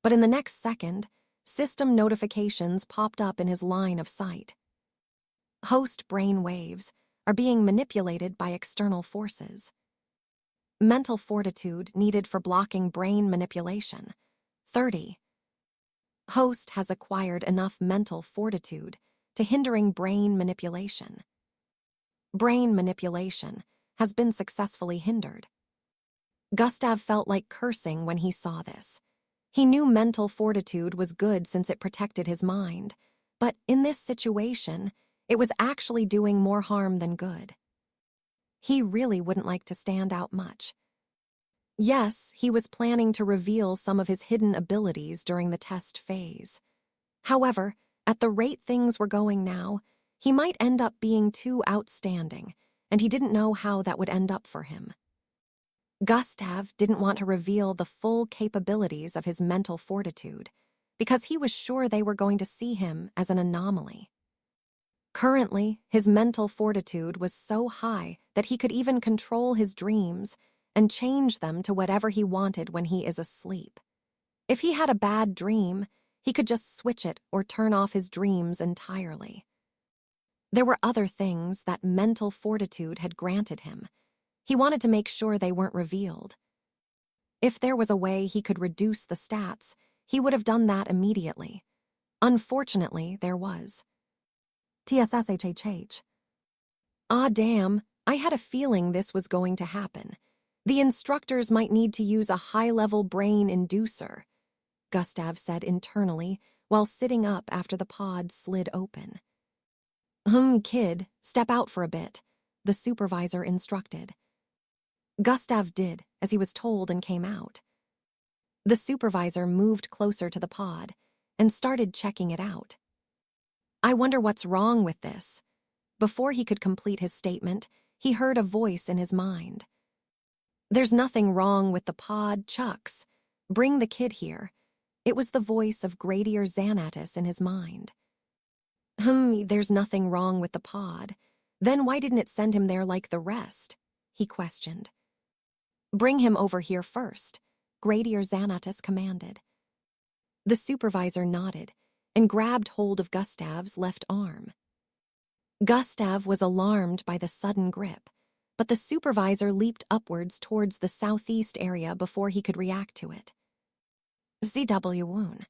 but in the next second, system notifications popped up in his line of sight. Host brain waves are being manipulated by external forces. Mental fortitude needed for blocking brain manipulation, 30. Host has acquired enough mental fortitude to hindering brain manipulation. Brain manipulation has been successfully hindered. Gustav felt like cursing when he saw this. He knew mental fortitude was good since it protected his mind, but in this situation, it was actually doing more harm than good. He really wouldn't like to stand out much. Yes, he was planning to reveal some of his hidden abilities during the test phase. However, at the rate things were going now, he might end up being too outstanding, and he didn't know how that would end up for him. Gustav didn't want to reveal the full capabilities of his mental fortitude, because he was sure they were going to see him as an anomaly. Currently, his mental fortitude was so high that he could even control his dreams and change them to whatever he wanted when he is asleep. If he had a bad dream, he could just switch it or turn off his dreams entirely. There were other things that mental fortitude had granted him. He wanted to make sure they weren't revealed. If there was a way he could reduce the stats, he would have done that immediately. Unfortunately, there was. TSSHHH. Ah, damn, I had a feeling this was going to happen. The instructors might need to use a high-level brain inducer, Gustav said internally while sitting up after the pod slid open. Kid, step out for a bit, the supervisor instructed. Gustav did, as he was told, and came out. The supervisor moved closer to the pod and started checking it out. I wonder what's wrong with this. Before he could complete his statement, he heard a voice in his mind. There's nothing wrong with the pod, Chucks. Bring the kid here. It was the voice of Gradier Xanatus in his mind. There's nothing wrong with the pod. Then why didn't it send him there like the rest? He questioned. Bring him over here first, Gradier Xanatus commanded. The supervisor nodded and grabbed hold of Gustav's left arm. Gustav was alarmed by the sudden grip, but the supervisor leaped upwards towards the southeast area before he could react to it. ZW Woon.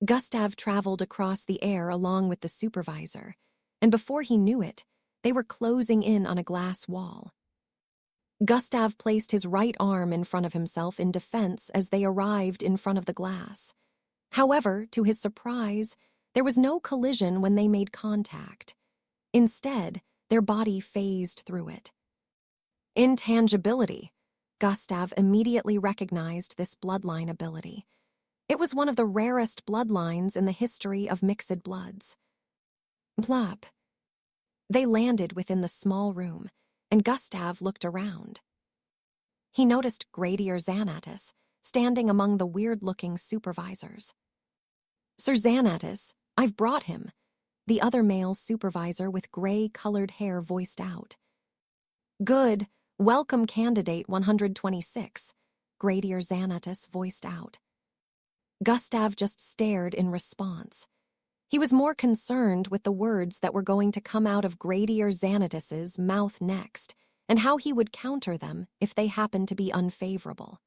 Gustav traveled across the air along with the supervisor, and before he knew it, they were closing in on a glass wall. Gustav placed his right arm in front of himself in defense as they arrived in front of the glass. However, to his surprise, there was no collision when they made contact. Instead, their body phased through it. Intangibility. Gustav immediately recognized this bloodline ability. It was one of the rarest bloodlines in the history of mixed bloods. Plop. They landed within the small room, and Gustav looked around. He noticed Gradier Xanatus standing among the weird-looking supervisors. Sir Xanatus, I've brought him, the other male supervisor with gray-colored hair voiced out. Good, welcome candidate 126, Gradier Xanatus voiced out. Gustav just stared in response. He was more concerned with the words that were going to come out of Gradier Xanatus's mouth next, and how he would counter them if they happened to be unfavorable.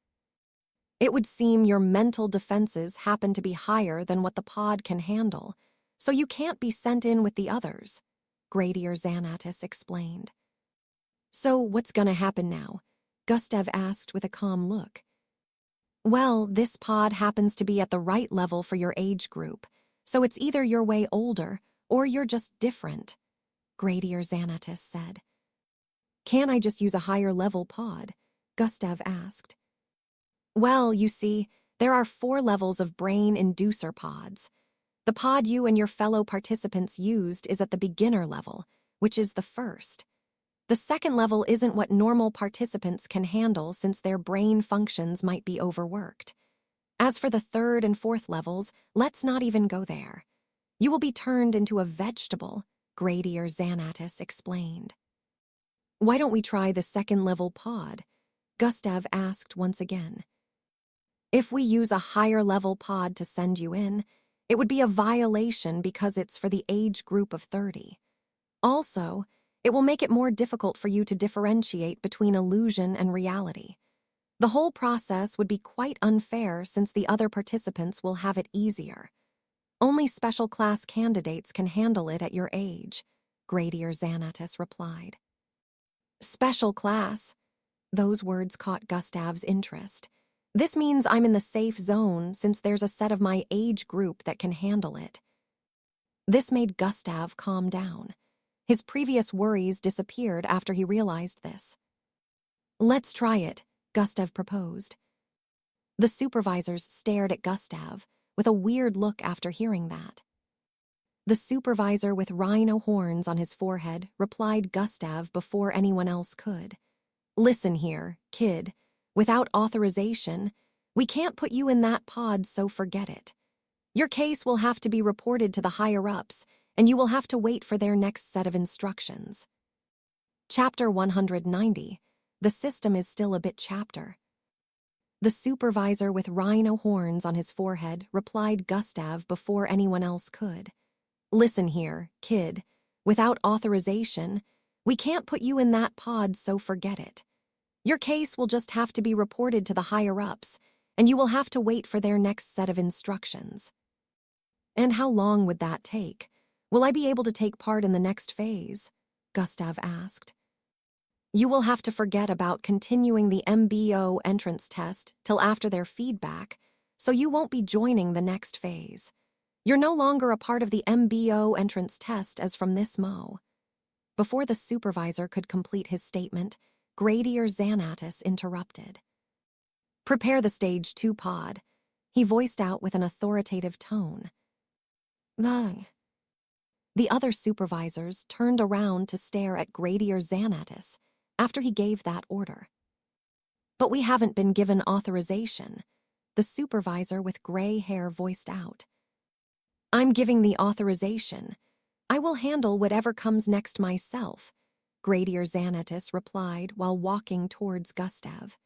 It would seem your mental defenses happen to be higher than what the pod can handle, so you can't be sent in with the others, Gradier Xanatus explained. So what's gonna happen now? Gustav asked with a calm look. Well, this pod happens to be at the right level for your age group, so it's either you're way older or you're just different, Gradier Xanatus said. Can't I just use a higher level pod? Gustav asked. Well, you see, there are 4 levels of brain inducer pods. The pod you and your fellow participants used is at the beginner level, which is the first. The second level isn't what normal participants can handle since their brain functions might be overworked. As for the third and fourth levels, let's not even go there. You will be turned into a vegetable, Grady or Xanatus explained. Why don't we try the second level pod? Gustav asked once again. If we use a higher level pod to send you in, it would be a violation because it's for the age group of 30. Also, it will make it more difficult for you to differentiate between illusion and reality. The whole process would be quite unfair since the other participants will have it easier. Only special class candidates can handle it at your age, Grady or Xanatus replied. Special class? Those words caught Gustav's interest. This means I'm in the safe zone since there's a set of my age group that can handle it. This made Gustav calm down. His previous worries disappeared after he realized this. Let's try it, Gustav proposed. The supervisors stared at Gustav with a weird look after hearing that. The supervisor with rhino horns on his forehead replied Gustav before anyone else could. Listen here, kid. Without authorization, we can't put you in that pod, so forget it. Your case will have to be reported to the higher-ups, and you will have to wait for their next set of instructions. Chapter 190. The system is still a bit chapter. The supervisor with rhino horns on his forehead replied Gustav before anyone else could. Listen here, kid. Without authorization, we can't put you in that pod, so forget it. Your case will just have to be reported to the higher-ups, and you will have to wait for their next set of instructions. And how long would that take? Will I be able to take part in the next phase? Gustav asked. You will have to forget about continuing the MBO entrance test till after their feedback, so you won't be joining the next phase. You're no longer a part of the MBO entrance test as from this Mo. Before the supervisor could complete his statement, Grady or Xanatus interrupted. Prepare the stage 2 pod, he voiced out with an authoritative tone. Ugh. The other supervisors turned around to stare at Grady or Xanatus after he gave that order. But we haven't been given authorization, the supervisor with gray hair voiced out. I'm giving the authorization. I will handle whatever comes next myself, Grady or Xanatus replied while walking towards Gustav.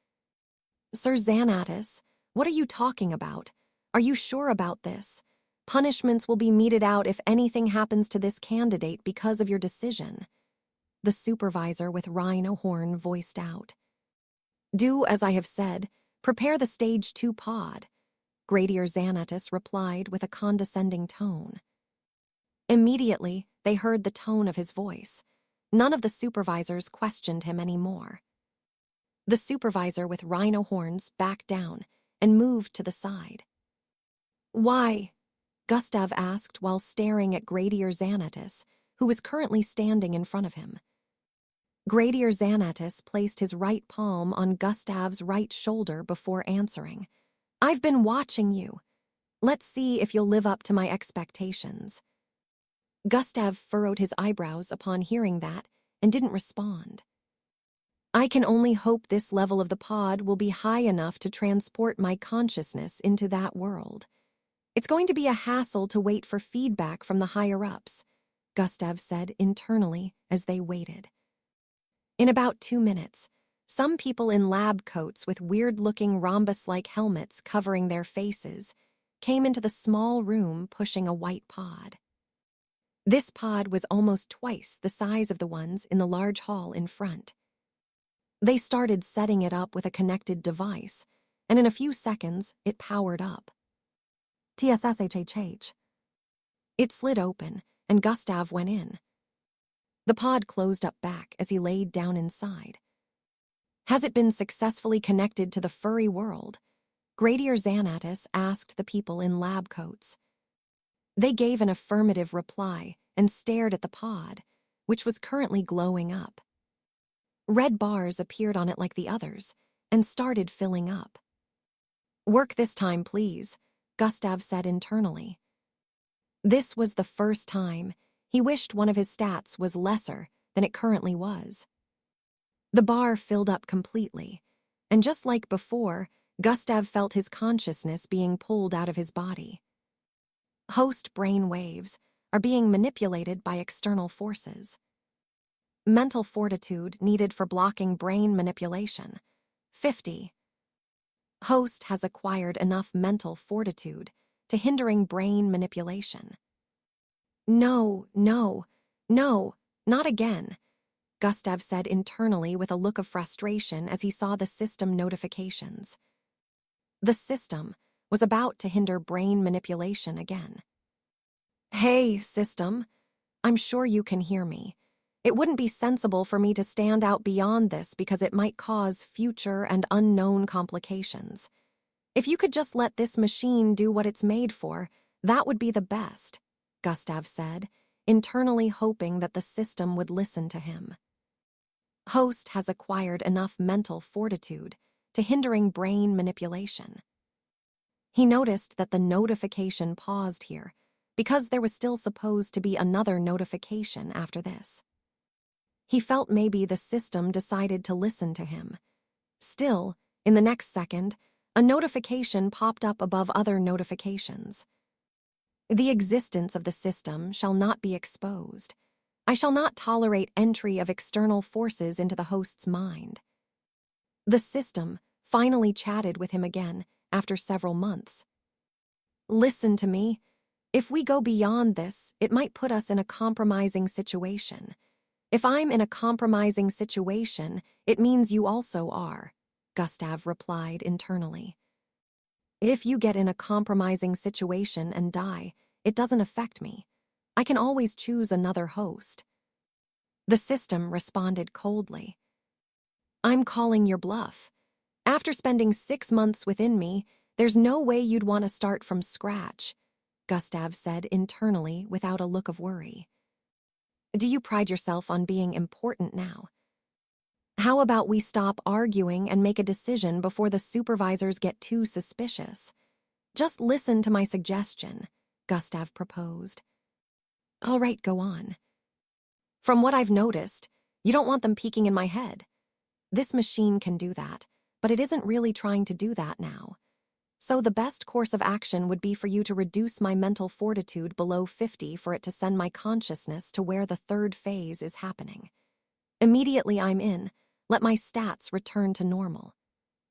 Sir Xanatus, what are you talking about? Are you sure about this? Punishments will be meted out if anything happens to this candidate because of your decision, the supervisor with rhino horn voiced out. Do as I have said. Prepare the stage 2 pod, Grady or Xanatus replied with a condescending tone. Immediately, they heard the tone of his voice. None of the supervisors questioned him anymore. The supervisor with rhino horns backed down and moved to the side. Why? Gustav asked while staring at Grady or Xanatus, who was currently standing in front of him. Grady or Xanatus placed his right palm on Gustav's right shoulder before answering. I've been watching you. Let's see if you'll live up to my expectations. Gustav furrowed his eyebrows upon hearing that and didn't respond. I can only hope this level of the pod will be high enough to transport my consciousness into that world. It's going to be a hassle to wait for feedback from the higher-ups, Gustav said internally as they waited. In about 2 minutes, some people in lab coats with weird-looking rhombus-like helmets covering their faces came into the small room pushing a white pod. This pod was almost twice the size of the ones in the large hall in front. They started setting it up with a connected device, and in a few seconds, it powered up. TSSHHH. It slid open, and Gustav went in. The pod closed up back as he laid down inside. Has it been successfully connected to the furry world? Grady or Xanatus asked the people in lab coats. They gave an affirmative reply and stared at the pod, which was currently glowing up. Red bars appeared on it like the others and started filling up. Work this time, please, Gustav said internally. This was the first time he wished one of his stats was lesser than it currently was. The bar filled up completely, and just like before, Gustav felt his consciousness being pulled out of his body. Host brain waves are being manipulated by external forces. Mental fortitude needed for blocking brain manipulation, 50. Host has acquired enough mental fortitude to hindering brain manipulation. No, no, no, not again, Gustav said internally with a look of frustration as he saw the system notifications. The system was about to hinder brain manipulation again. Hey, system, I'm sure you can hear me. It wouldn't be sensible for me to stand out beyond this because it might cause future and unknown complications. If you could just let this machine do what it's made for, that would be the best, Gustav said, internally hoping that the system would listen to him. Host has acquired enough mental fortitude to hindering brain manipulation. He noticed that the notification paused here because there was still supposed to be another notification after this. He felt maybe the system decided to listen to him. Still, in the next second, a notification popped up above other notifications. The existence of the system shall not be exposed. I shall not tolerate entry of external forces into the host's mind. The system finally chatted with him again after several months. Listen to me. If we go beyond this, it might put us in a compromising situation. If I'm in a compromising situation, it means you also are, Gustav replied internally. If you get in a compromising situation and die, it doesn't affect me. I can always choose another host. The system responded coldly. I'm calling your bluff. After spending 6 months within me, there's no way you'd want to start from scratch, Gustav said internally without a look of worry. Do you pride yourself on being important now? How about we stop arguing and make a decision before the supervisors get too suspicious? Just listen to my suggestion, Gustav proposed. All right, go on. From what I've noticed, you don't want them peeking in my head. This machine can do that, but it isn't really trying to do that now. So the best course of action would be for you to reduce my mental fortitude below 50 for it to send my consciousness to where the third phase is happening. Immediately I'm in, let my stats return to normal.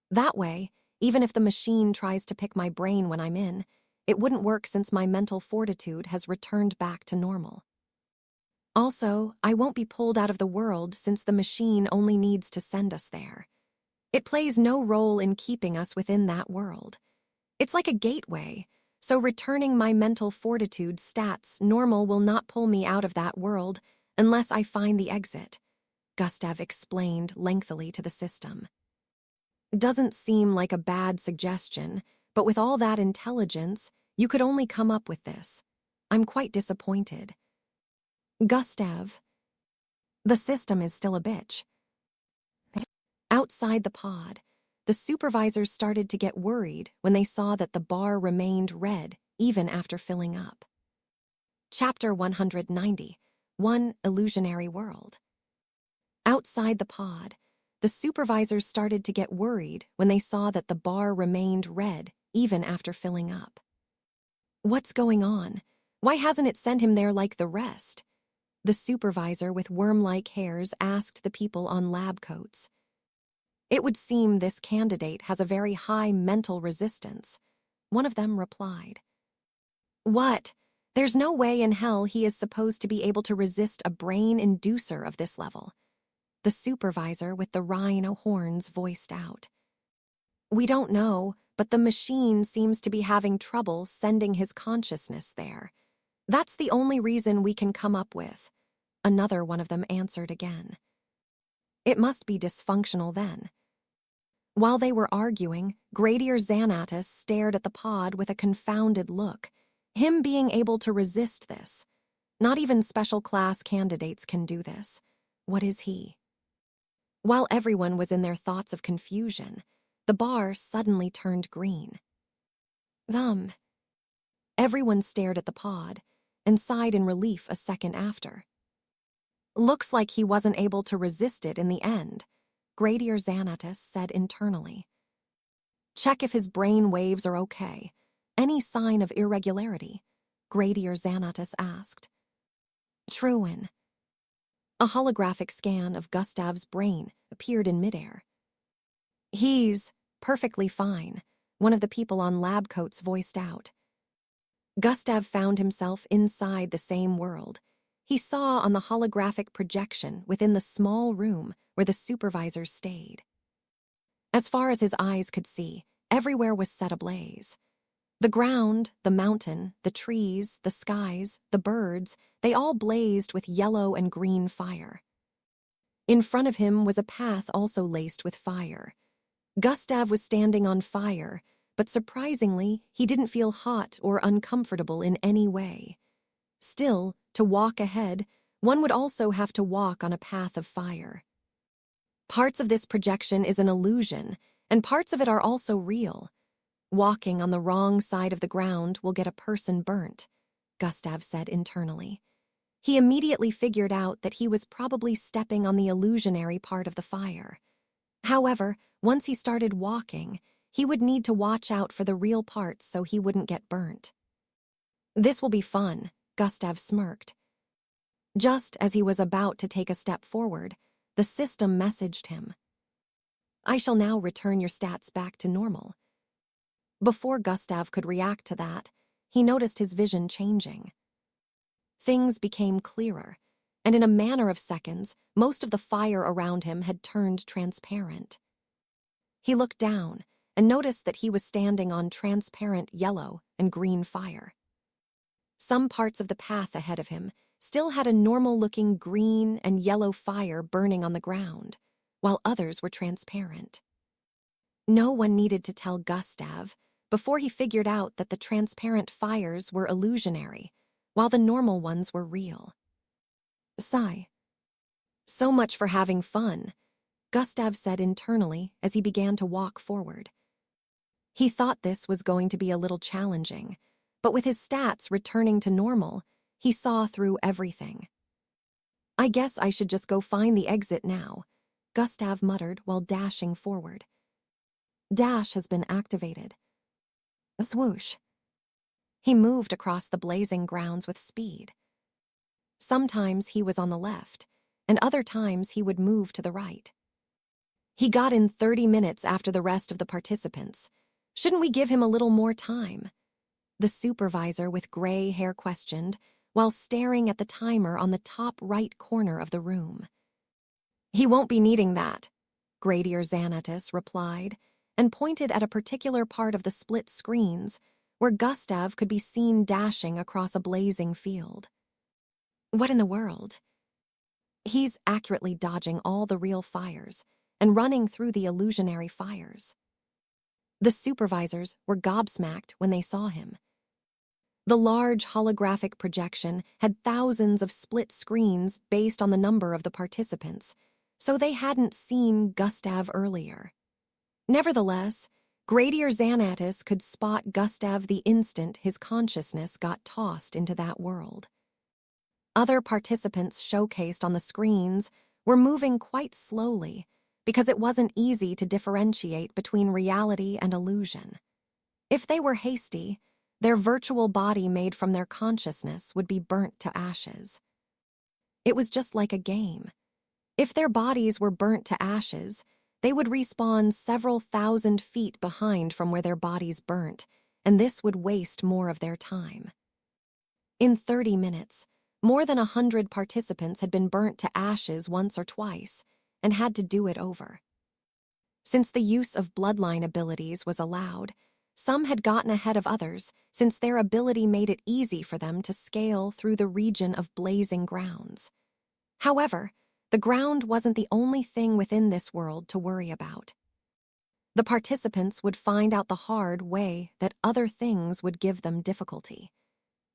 That way, even if the machine tries to pick my brain when I'm in, it wouldn't work since my mental fortitude has returned back to normal. Also, I won't be pulled out of the world since the machine only needs to send us there. It plays no role in keeping us within that world. It's like a gateway, so returning my mental fortitude stats normal will not pull me out of that world unless I find the exit, Gustav explained lengthily to the system. Doesn't seem like a bad suggestion, but with all that intelligence, you could only come up with this. I'm quite disappointed. Gustav, the system is still a bitch. Outside the pod, the supervisors started to get worried when they saw that the bar remained red even after filling up. Chapter 190, One Illusionary World. Outside the pod, the supervisors started to get worried when they saw that the bar remained red even after filling up. What's going on? Why hasn't it sent him there like the rest? The supervisor with worm-like hairs asked the people on lab coats. It would seem this candidate has a very high mental resistance, one of them replied. What? There's no way in hell he is supposed to be able to resist a brain inducer of this level. The supervisor with the rhino horns voiced out. We don't know, but the machine seems to be having trouble sending his consciousness there. That's the only reason we can come up with. Another one of them answered again. It must be dysfunctional then. While they were arguing, Gradier Xanatus stared at the pod with a confounded look, him being able to resist this. Not even special class candidates can do this. What is he? While everyone was in their thoughts of confusion, the bar suddenly turned green. Everyone stared at the pod and sighed in relief a second after. Looks like he wasn't able to resist it in the end. Gradier Xanatus said internally. Check if his brain waves are okay. Any sign of irregularity? Gradier Xanatus asked. Truin. A holographic scan of Gustav's brain appeared in midair. He's perfectly fine, one of the people on lab coats voiced out. Gustav found himself inside the same world. He saw on the holographic projection within the small room where the supervisors stayed. As far as his eyes could see, everywhere was set ablaze. The ground, the mountain, the trees, the skies, the birds, they all blazed with yellow and green fire. In front of him was a path also laced with fire. Gustav was standing on fire, but surprisingly, he didn't feel hot or uncomfortable in any way. Still, to walk ahead, one would also have to walk on a path of fire. Parts of this projection is an illusion, and parts of it are also real. Walking on the wrong side of the ground will get a person burnt, Gustav said internally. He immediately figured out that he was probably stepping on the illusionary part of the fire. However, once he started walking, he would need to watch out for the real parts so he wouldn't get burnt. This will be fun, Gustav smirked. Just as he was about to take a step forward, the system messaged him. I shall now return your stats back to normal. Before Gustav could react to that, he noticed his vision changing. Things became clearer, and in a matter of seconds, most of the fire around him had turned transparent. He looked down and noticed that he was standing on transparent yellow and green fire. Some parts of the path ahead of him still had a normal-looking green and yellow fire burning on the ground, while others were transparent. No one needed to tell Gustav before he figured out that the transparent fires were illusionary, while the normal ones were real. Sigh. So much for having fun, Gustav said internally as he began to walk forward. He thought this was going to be a little challenging, but with his stats returning to normal, he saw through everything. I guess I should just go find the exit now, Gustav muttered while dashing forward. Dash has been activated. A swoosh. He moved across the blazing grounds with speed. Sometimes he was on the left, and other times he would move to the right. He got in 30 minutes after the rest of the participants. Shouldn't we give him a little more time? The supervisor with gray hair questioned, while staring at the timer on the top right corner of the room. He won't be needing that, Gradier Xanatus replied, and pointed at a particular part of the split screens where Gustav could be seen dashing across a blazing field. What in the world? He's accurately dodging all the real fires and running through the illusionary fires. The supervisors were gobsmacked when they saw him. The large holographic projection had thousands of split screens based on the number of the participants, so they hadn't seen Gustav earlier. Nevertheless, Gradier Xanatus could spot Gustav the instant his consciousness got tossed into that world. Other participants showcased on the screens were moving quite slowly because it wasn't easy to differentiate between reality and illusion. If they were hasty, their virtual body made from their consciousness would be burnt to ashes. It was just like a game. If their bodies were burnt to ashes, they would respawn several thousand feet behind from where their bodies burnt, and this would waste more of their time. In 30 minutes, more than 100 participants had been burnt to ashes once or twice, and had to do it over. Since the use of bloodline abilities was allowed, some had gotten ahead of others since their ability made it easy for them to scale through the region of blazing grounds. However, the ground wasn't the only thing within this world to worry about. The participants would find out the hard way that other things would give them difficulty.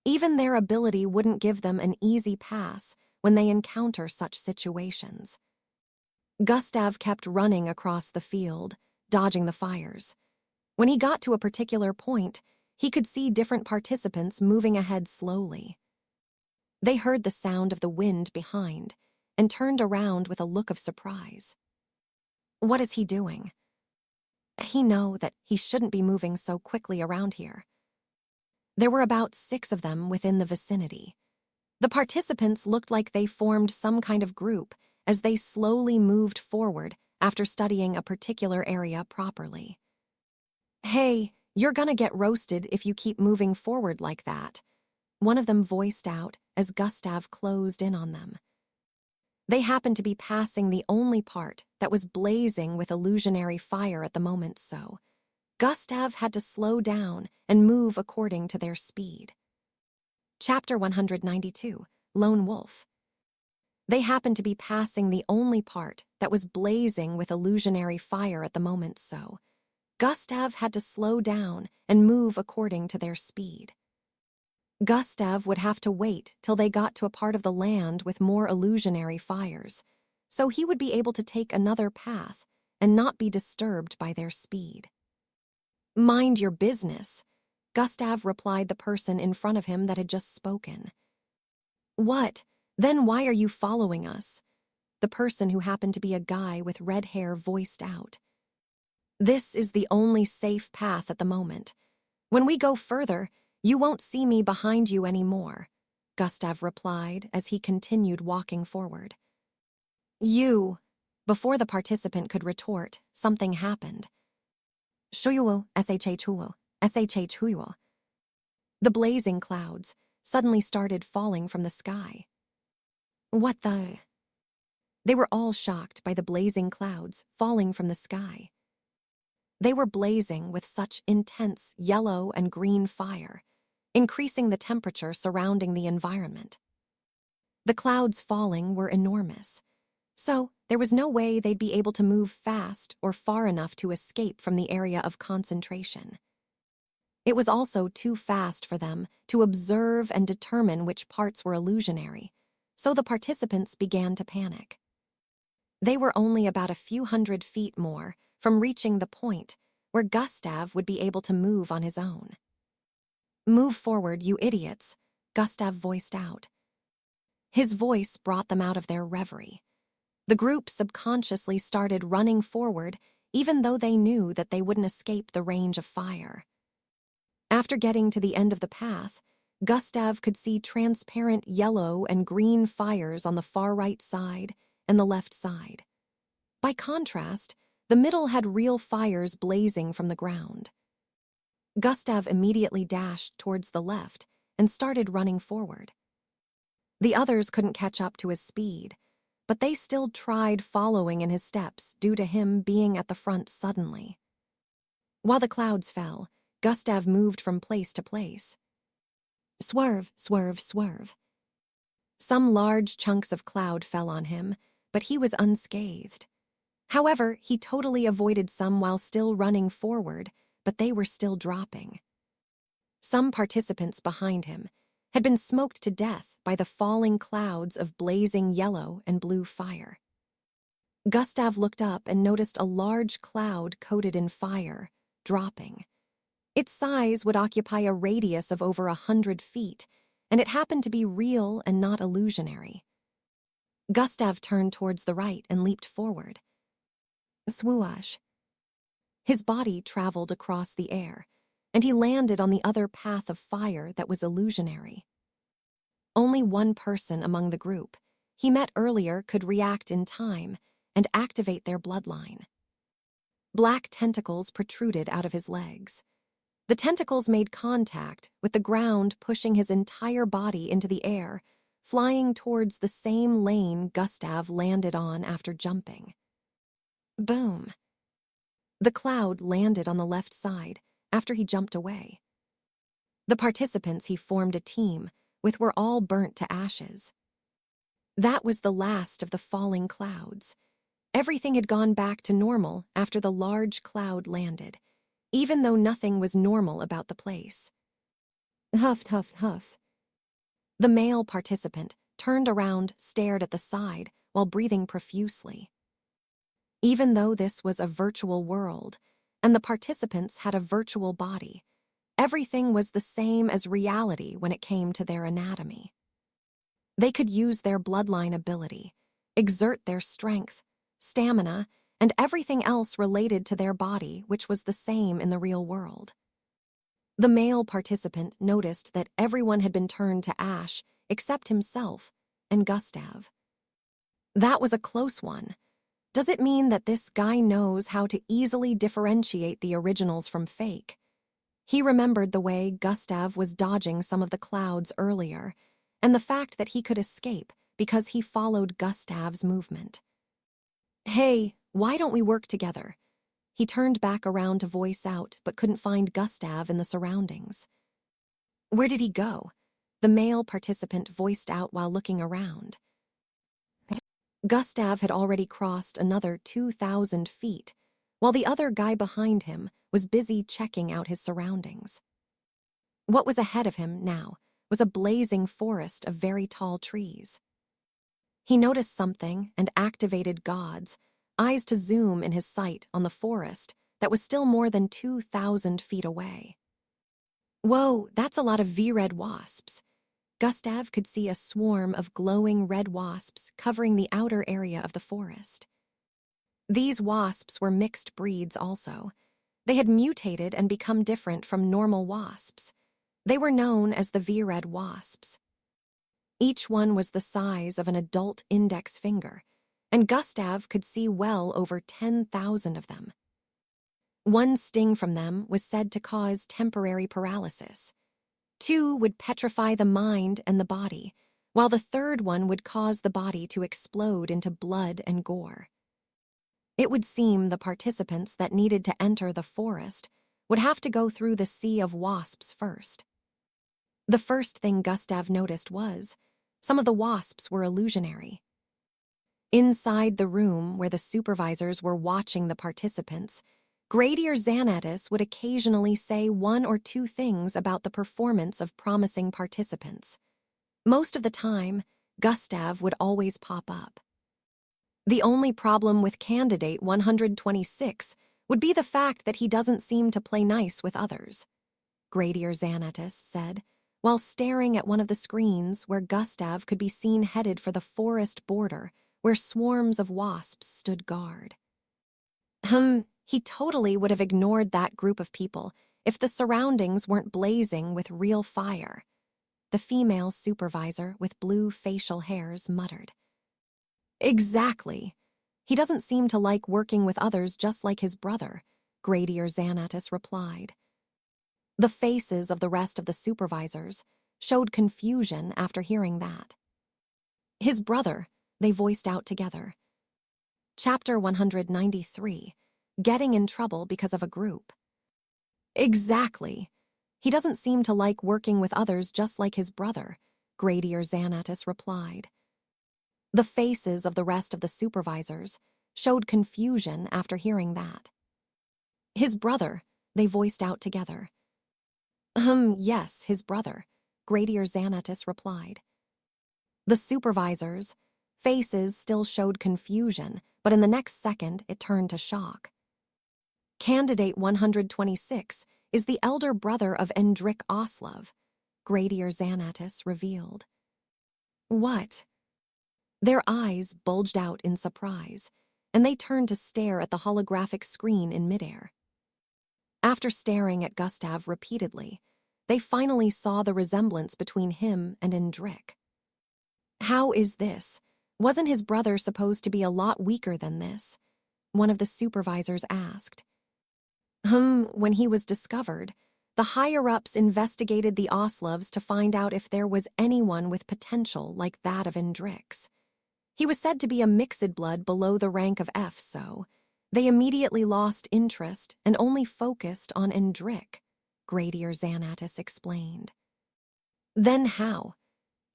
Even their ability wouldn't give them an easy pass when they encounter such situations. Gustav kept running across the field, dodging the fires. When he got to a particular point, he could see different participants moving ahead slowly. They heard the sound of the wind behind and turned around with a look of surprise. What is he doing? He know that he shouldn't be moving so quickly around here. There were about 6 of them within the vicinity. The participants looked like they formed some kind of group as they slowly moved forward after studying a particular area properly. Hey, you're gonna get roasted if you keep moving forward like that, one of them voiced out as Gustav closed in on them. They happened to be passing the only part that was blazing with illusionary fire at the moment, so Gustav had to slow down and move according to their speed. Chapter 192, Lone Wolf. They happened to be passing the only part that was blazing with illusionary fire at the moment, so Gustav had to slow down and move according to their speed. Gustav would have to wait till they got to a part of the land with more illusionary fires, so he would be able to take another path and not be disturbed by their speed. Mind your business, Gustav replied the person in front of him that had just spoken. What? Then why are you following us? The person who happened to be a guy with red hair voiced out. This is the only safe path at the moment. When we go further, you won't see me behind you anymore, Gustav replied as he continued walking forward. You. Before the participant could retort, something happened. Shuyuo, shhuo. The blazing clouds suddenly started falling from the sky. What the? They were all shocked by the blazing clouds falling from the sky. They were blazing with such intense yellow and green fire, increasing the temperature surrounding the environment. The clouds falling were enormous, so there was no way they'd be able to move fast or far enough to escape from the area of concentration. It was also too fast for them to observe and determine which parts were illusionary, so the participants began to panic. They were only about a few hundred feet more from reaching the point where Gustav would be able to move on his own. Move forward, you idiots, Gustav voiced out. His voice brought them out of their reverie. The group subconsciously started running forward, even though they knew that they wouldn't escape the range of fire. After getting to the end of the path, Gustav could see transparent yellow and green fires on the far right side and the left side. By contrast, the middle had real fires blazing from the ground. Gustav immediately dashed towards the left and started running forward. The others couldn't catch up to his speed, but they still tried following in his steps due to him being at the front suddenly. While the clouds fell, Gustav moved from place to place. Swerve, swerve, swerve. Some large chunks of cloud fell on him, but he was unscathed. However, he totally avoided some while still running forward, but they were still dropping. Some participants behind him had been smoked to death by the falling clouds of blazing yellow and blue fire. Gustav looked up and noticed a large cloud coated in fire, dropping. Its size would occupy a radius of over 100 feet, and it happened to be real and not illusionary. Gustav turned towards the right and leaped forward. Swoosh. His body traveled across the air, and he landed on the other path of fire that was illusionary. Only one person among the group he met earlier could react in time and activate their bloodline. Black tentacles protruded out of his legs. The tentacles made contact with the ground, pushing his entire body into the air, flying towards the same lane Gustav landed on after jumping. Boom. The cloud landed on the left side after he jumped away. The participants he formed a team with were all burnt to ashes. That was the last of the falling clouds. Everything had gone back to normal after the large cloud landed, even though nothing was normal about the place. Huff, huff, huff. The male participant turned around, stared at the side while breathing profusely. Even though this was a virtual world, and the participants had a virtual body, everything was the same as reality when it came to their anatomy. They could use their bloodline ability, exert their strength, stamina, and everything else related to their body, which was the same in the real world. The male participant noticed that everyone had been turned to ash except himself and Gustav. That was a close one. Does it mean that this guy knows how to easily differentiate the originals from fake? He remembered the way Gustav was dodging some of the clouds earlier, and the fact that he could escape because he followed Gustav's movement. Hey, why don't we work together? He turned back around to voice out, but couldn't find Gustav in the surroundings. Where did he go? The male participant voiced out while looking around. Gustav had already crossed another 2,000 feet, while the other guy behind him was busy checking out his surroundings. What was ahead of him now was a blazing forest of very tall trees. He noticed something and activated God's eyes to zoom in his sight on the forest that was still more than 2,000 feet away. Whoa, that's a lot of V-red wasps. Gustav could see a swarm of glowing red wasps covering the outer area of the forest. These wasps were mixed breeds also. They had mutated and become different from normal wasps. They were known as the V-red wasps. Each one was the size of an adult index finger, and Gustav could see well over 10,000 of them. One sting from them was said to cause temporary paralysis. 2 would petrify the mind and the body, while the third one would cause the body to explode into blood and gore. It would seem the participants that needed to enter the forest would have to go through the sea of wasps first. The first thing Gustav noticed was some of the wasps were illusionary. Inside the room where the supervisors were watching the participants, Grady or Xanatus would occasionally say 1 or 2 things about the performance of promising participants. Most of the time, Gustav would always pop up. The only problem with candidate 126 would be the fact that he doesn't seem to play nice with others, Grady or Xanatus said, while staring at one of the screens where Gustav could be seen headed for the forest border where swarms of wasps stood guard. He totally would have ignored that group of people if the surroundings weren't blazing with real fire, the female supervisor with blue facial hairs muttered. Exactly. He doesn't seem to like working with others just like his brother, Grady or Xanatus replied. The faces of the rest of the supervisors showed confusion after hearing that. His brother, they voiced out together. Chapter 193. Getting in trouble because of a group. Exactly. He doesn't seem to like working with others just like his brother, Grady or Xanatus replied. The faces of the rest of the supervisors showed confusion after hearing that. His brother, they voiced out together. Yes, his brother, Grady or Xanatus replied. The supervisors' faces still showed confusion, but in the next second it turned to shock. Candidate 126 is the elder brother of Endrik Oslov, Grady or Xanatus revealed. What? Their eyes bulged out in surprise, and they turned to stare at the holographic screen in midair. After staring at Gustav repeatedly, they finally saw the resemblance between him and Endrik. How is this? Wasn't his brother supposed to be a lot weaker than this? One of the supervisors asked. When he was discovered, the higher-ups investigated the Oslovs to find out if there was anyone with potential like that of Endrik's. He was said to be a mixed blood below the rank of F, so they immediately lost interest and only focused on Endrik, Grady or Xanatus explained. Then how?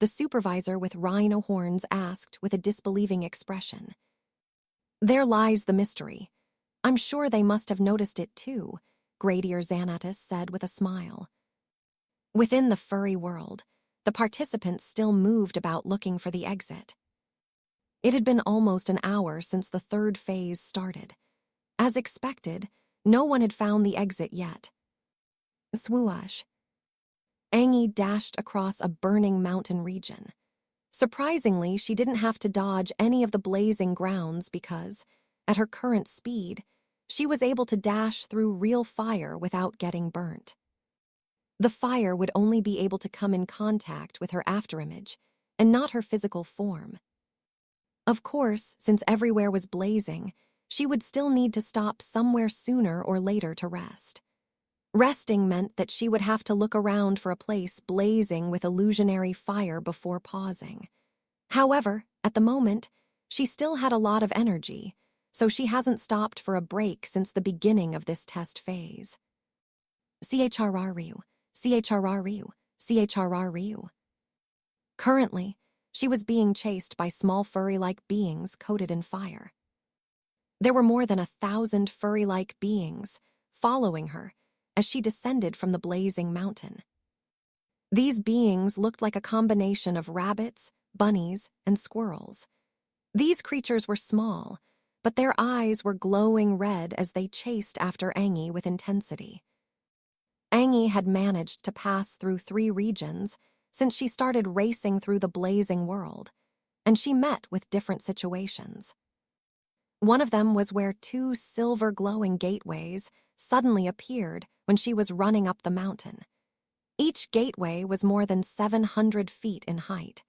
The supervisor with rhino horns asked with a disbelieving expression. There lies the mystery. I'm sure they must have noticed it too, Grady or Xanatus said with a smile. Within the furry world, the participants still moved about looking for the exit. It had been almost an hour since the third phase started. As expected, no one had found the exit yet. Swoosh. Angie dashed across a burning mountain region. Surprisingly, she didn't have to dodge any of the blazing grounds because At her current speed, she was able to dash through real fire without getting burnt. The fire would only be able to come in contact with her afterimage, and not her physical form. Of course, since everywhere was blazing, she would still need to stop somewhere sooner or later to rest. Resting meant that she would have to look around for a place blazing with illusionary fire before pausing. However, at the moment, she still had a lot of energy, so she hasn't stopped for a break since the beginning of this test phase. CHRRU, CHRRU, CHRRU. Currently, she was being chased by small furry-like beings coated in fire. There were more than 1,000 furry-like beings following her as she descended from the blazing mountain. These beings looked like a combination of rabbits, bunnies, and squirrels. These creatures were small, but their eyes were glowing red as they chased after Angie with intensity. Angie had managed to pass through 3 regions since she started racing through the blazing world, and she met with different situations. One of them was where 2 silver-glowing gateways suddenly appeared when she was running up the mountain. Each gateway was more than 700 feet in height.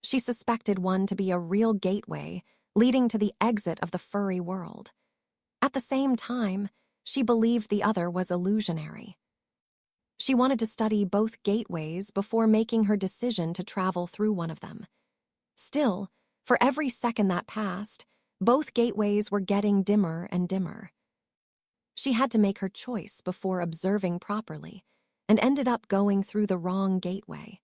She suspected one to be a real gateway leading to the exit of the furry world. At the same time, she believed the other was illusionary. She wanted to study both gateways before making her decision to travel through one of them. Still, for every second that passed, both gateways were getting dimmer and dimmer. She had to make her choice before observing properly, and ended up going through the wrong gateway.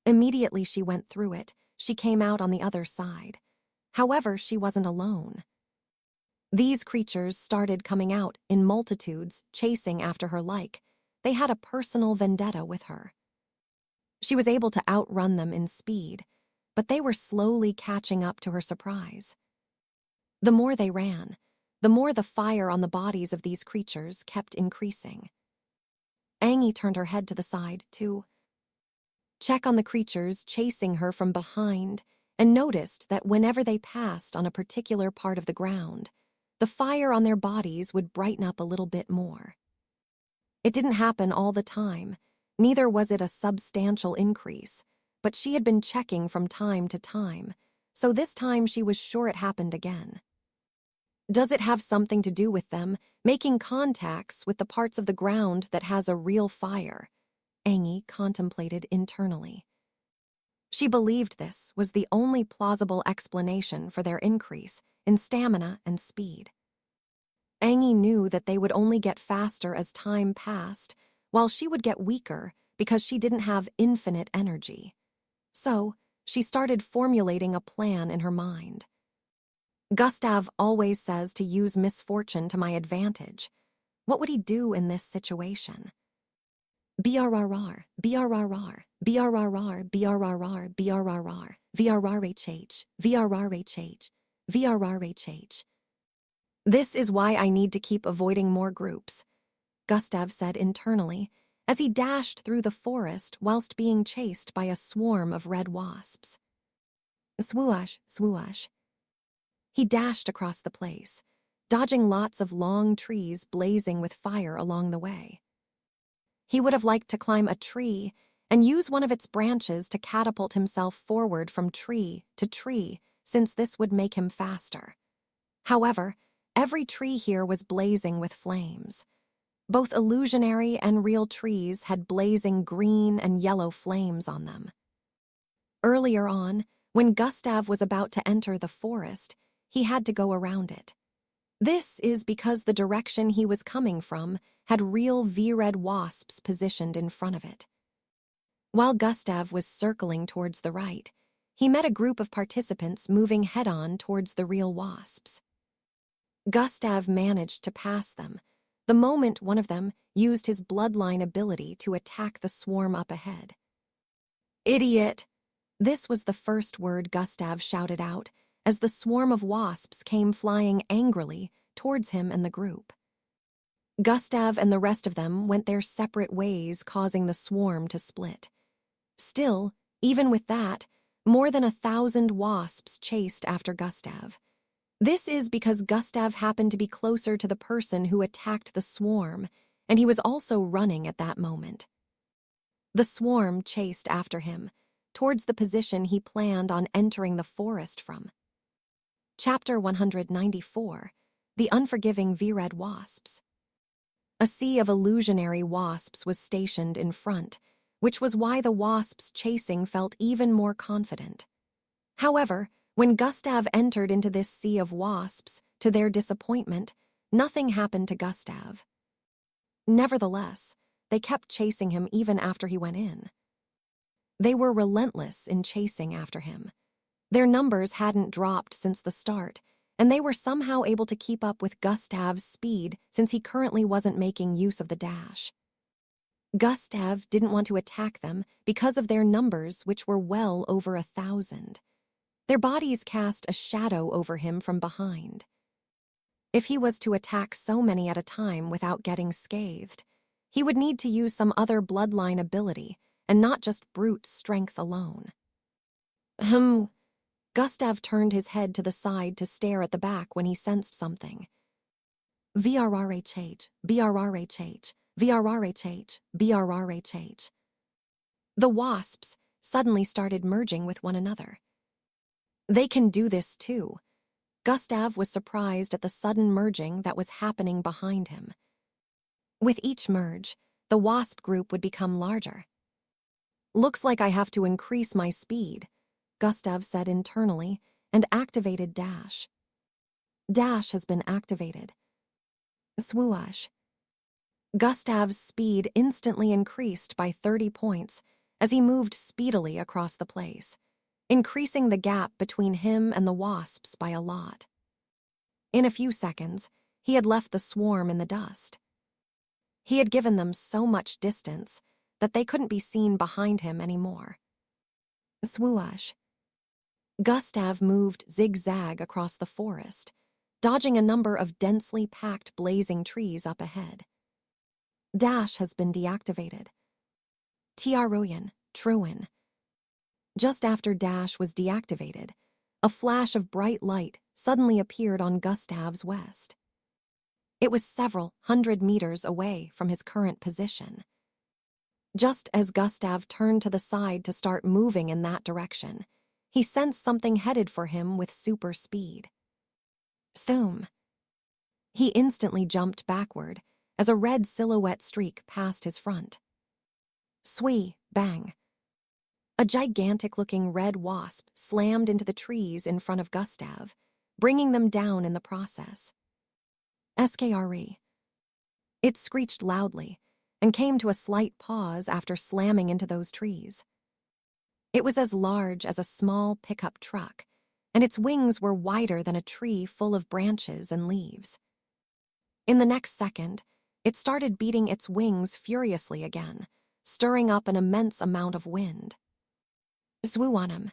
Immediately she went through it, she came out on the other side. However, she wasn't alone. These creatures started coming out in multitudes, chasing after her like they had a personal vendetta with her. She was able to outrun them in speed, but they were slowly catching up to her surprise. The more they ran, the more the fire on the bodies of these creatures kept increasing. Angie turned her head to the side to check on the creatures chasing her from behind and noticed that whenever they passed on a particular part of the ground, the fire on their bodies would brighten up a little bit more. It didn't happen all the time, neither was it a substantial increase, but she had been checking from time to time, so this time she was sure it happened again. Does it have something to do with them making contacts with the parts of the ground that has a real fire? Angie contemplated internally. She believed this was the only plausible explanation for their increase in stamina and speed. Angie knew that they would only get faster as time passed, while she would get weaker because she didn't have infinite energy. So, she started formulating a plan in her mind. Gustav always says to use misfortune to my advantage. What would he do in this situation? BRRR, BRRR, BRRR, BRRR, BRRR, VRRHH, VRRHH, VRRHH. This is why I need to keep avoiding more groups, Gustav said internally as he dashed through the forest whilst being chased by a swarm of red wasps. Swoosh, swoosh. He dashed across the place, dodging lots of long trees blazing with fire along the way. He would have liked to climb a tree and use one of its branches to catapult himself forward from tree to tree, since this would make him faster. However, every tree here was blazing with flames. Both illusionary and real trees had blazing green and yellow flames on them. Earlier on, when Gustav was about to enter the forest, he had to go around it. This is because the direction he was coming from had real V-red wasps positioned in front of it. While Gustav was circling towards the right, he met a group of participants moving head-on towards the real wasps. Gustav managed to pass them, the moment one of them used his bloodline ability to attack the swarm up ahead. Idiot! This was the first word Gustav shouted out as the swarm of wasps came flying angrily towards him and the group. Gustav and the rest of them went their separate ways, causing the swarm to split. Still, even with that, more than 1,000 wasps chased after Gustav. This is because Gustav happened to be closer to the person who attacked the swarm, and he was also running at that moment. The swarm chased after him, towards the position he planned on entering the forest from. Chapter 194, The Unforgiving V-Red Wasps. A sea of illusionary wasps was stationed in front, which was why the wasps chasing felt even more confident. However, when Gustav entered into this sea of wasps, to their disappointment, nothing happened to Gustav. Nevertheless, they kept chasing him even after he went in. They were relentless in chasing after him. Their numbers hadn't dropped since the start, and they were somehow able to keep up with Gustav's speed since he currently wasn't making use of the dash. Gustav didn't want to attack them because of their numbers, which were well over 1,000. Their bodies cast a shadow over him from behind. If he was to attack so many at a time without getting scathed, he would need to use some other bloodline ability and not just brute strength alone. Gustav turned his head to the side to stare at the back when he sensed something. VRRHH, VRRHH, VRRHH, VRRHH. The wasps suddenly started merging with one another. They can do this too. Gustav was surprised at the sudden merging that was happening behind him. With each merge, the wasp group would become larger. Looks like I have to increase my speed, Gustav said internally, and activated Dash. Dash has been activated. Swoosh. Gustav's speed instantly increased by 30 points as he moved speedily across the place, increasing the gap between him and the wasps by a lot. In a few seconds, he had left the swarm in the dust. He had given them so much distance that they couldn't be seen behind him anymore. Swoosh. Gustav moved zigzag across the forest, dodging a number of densely packed blazing trees up ahead. Dash has been deactivated. Tiaroyan, Truin. Just after Dash was deactivated, a flash of bright light suddenly appeared on Gustav's west. It was several hundred meters away from his current position. Just as Gustav turned to the side to start moving in that direction, he sensed something headed for him with super speed. Thoom. He instantly jumped backward as a red silhouette streak passed his front. Swee, bang. A gigantic-looking red wasp slammed into the trees in front of Gustav, bringing them down in the process. SKRE. It screeched loudly and came to a slight pause after slamming into those trees. It was as large as a small pickup truck, and its wings were wider than a tree full of branches and leaves. In the next second, it started beating its wings furiously again, stirring up an immense amount of wind. Swoo on him.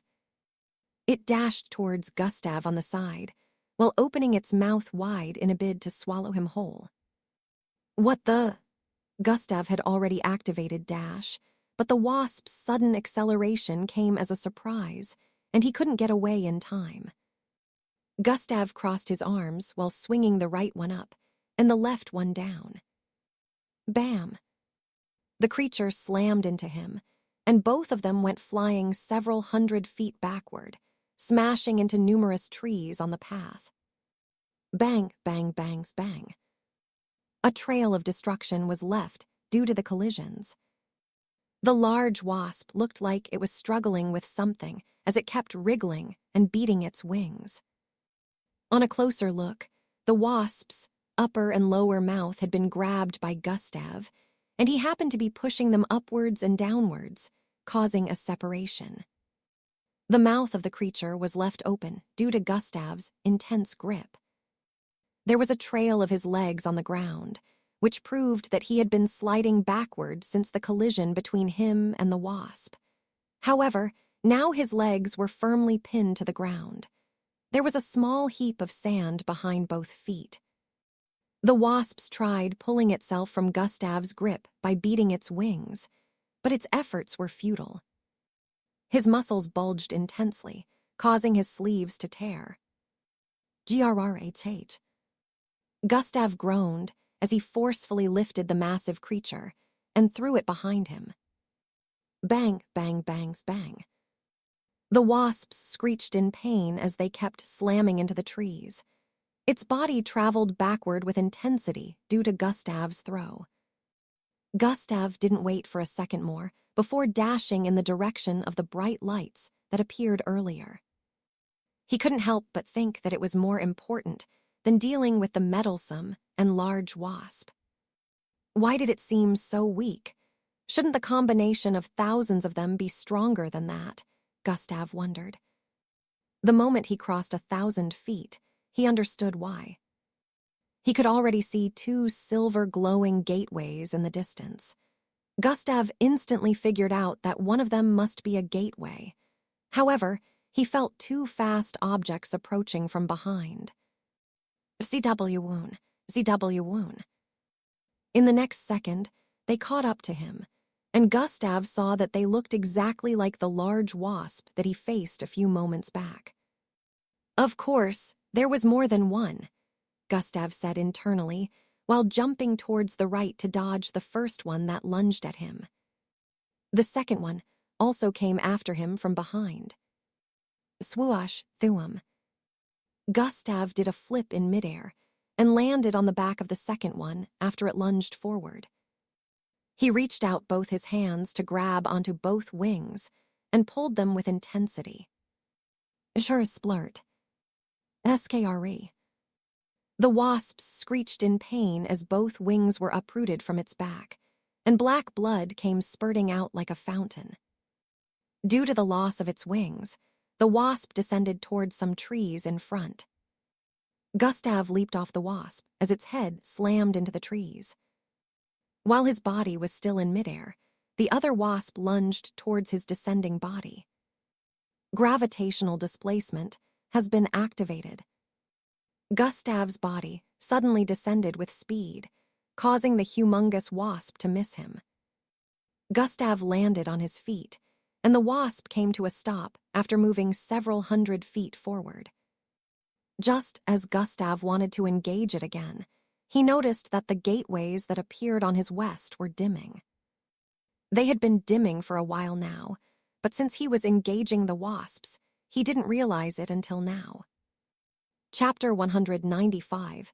It dashed towards Gustav on the side, while opening its mouth wide in a bid to swallow him whole. What the? Gustav had already activated Dash, but the wasp's sudden acceleration came as a surprise, and he couldn't get away in time. Gustav crossed his arms while swinging the right one up and the left one down. Bam! The creature slammed into him, and both of them went flying several hundred feet backward, smashing into numerous trees on the path. Bang, bang, bangs, bang. A trail of destruction was left due to the collisions. The large wasp looked like it was struggling with something as it kept wriggling and beating its wings. On a closer look, the wasp's upper and lower mouth had been grabbed by Gustav, and he happened to be pushing them upwards and downwards, causing a separation. The mouth of the creature was left open due to Gustav's intense grip. There was a trail of his legs on the ground, which proved that he had been sliding backward since the collision between him and the wasp. However, now his legs were firmly pinned to the ground. There was a small heap of sand behind both feet. The wasp tried pulling itself from Gustav's grip by beating its wings, but its efforts were futile. His muscles bulged intensely, causing his sleeves to tear. Grrrh. Gustav groaned as he forcefully lifted the massive creature and threw it behind him. Bang, bang, bangs, bang. The wasps screeched in pain as they kept slamming into the trees. Its body traveled backward with intensity due to Gustav's throw. Gustav didn't wait for a second more before dashing in the direction of the bright lights that appeared earlier. He couldn't help but think that it was more important than dealing with the meddlesome and large wasp. Why did it seem so weak? Shouldn't the combination of thousands of them be stronger than that? Gustav wondered. The moment he crossed 1,000 feet, he understood why. He could already see 2 silver glowing gateways in the distance. Gustav instantly figured out that one of them must be a gateway. However, he felt 2 fast objects approaching from behind. CW Woon, CW Woon. In the next second, they caught up to him, and Gustav saw that they looked exactly like the large wasp that he faced a few moments back. Of course, there was more than one, Gustav said internally, while jumping towards the right to dodge the first one that lunged at him. The second one also came after him from behind. Swoosh, thuum. Gustav did a flip in midair and landed on the back of the second one after it lunged forward. He reached out both his hands to grab onto both wings and pulled them with intensity. Sure splurt. Skre. The wasps screeched in pain as both wings were uprooted from its back, and black blood came spurting out like a fountain. Due to the loss of its wings, the wasp descended towards some trees in front. Gustav leaped off the wasp as its head slammed into the trees. While his body was still in midair, the other wasp lunged towards his descending body. Gravitational displacement has been activated. Gustav's body suddenly descended with speed, causing the humongous wasp to miss him. Gustav landed on his feet, and the wasp came to a stop after moving several hundred feet forward. Just as Gustav wanted to engage it again, he noticed that the gateways that appeared on his west were dimming. They had been dimming for a while now, but since he was engaging the wasps, he didn't realize it until now. Chapter 195,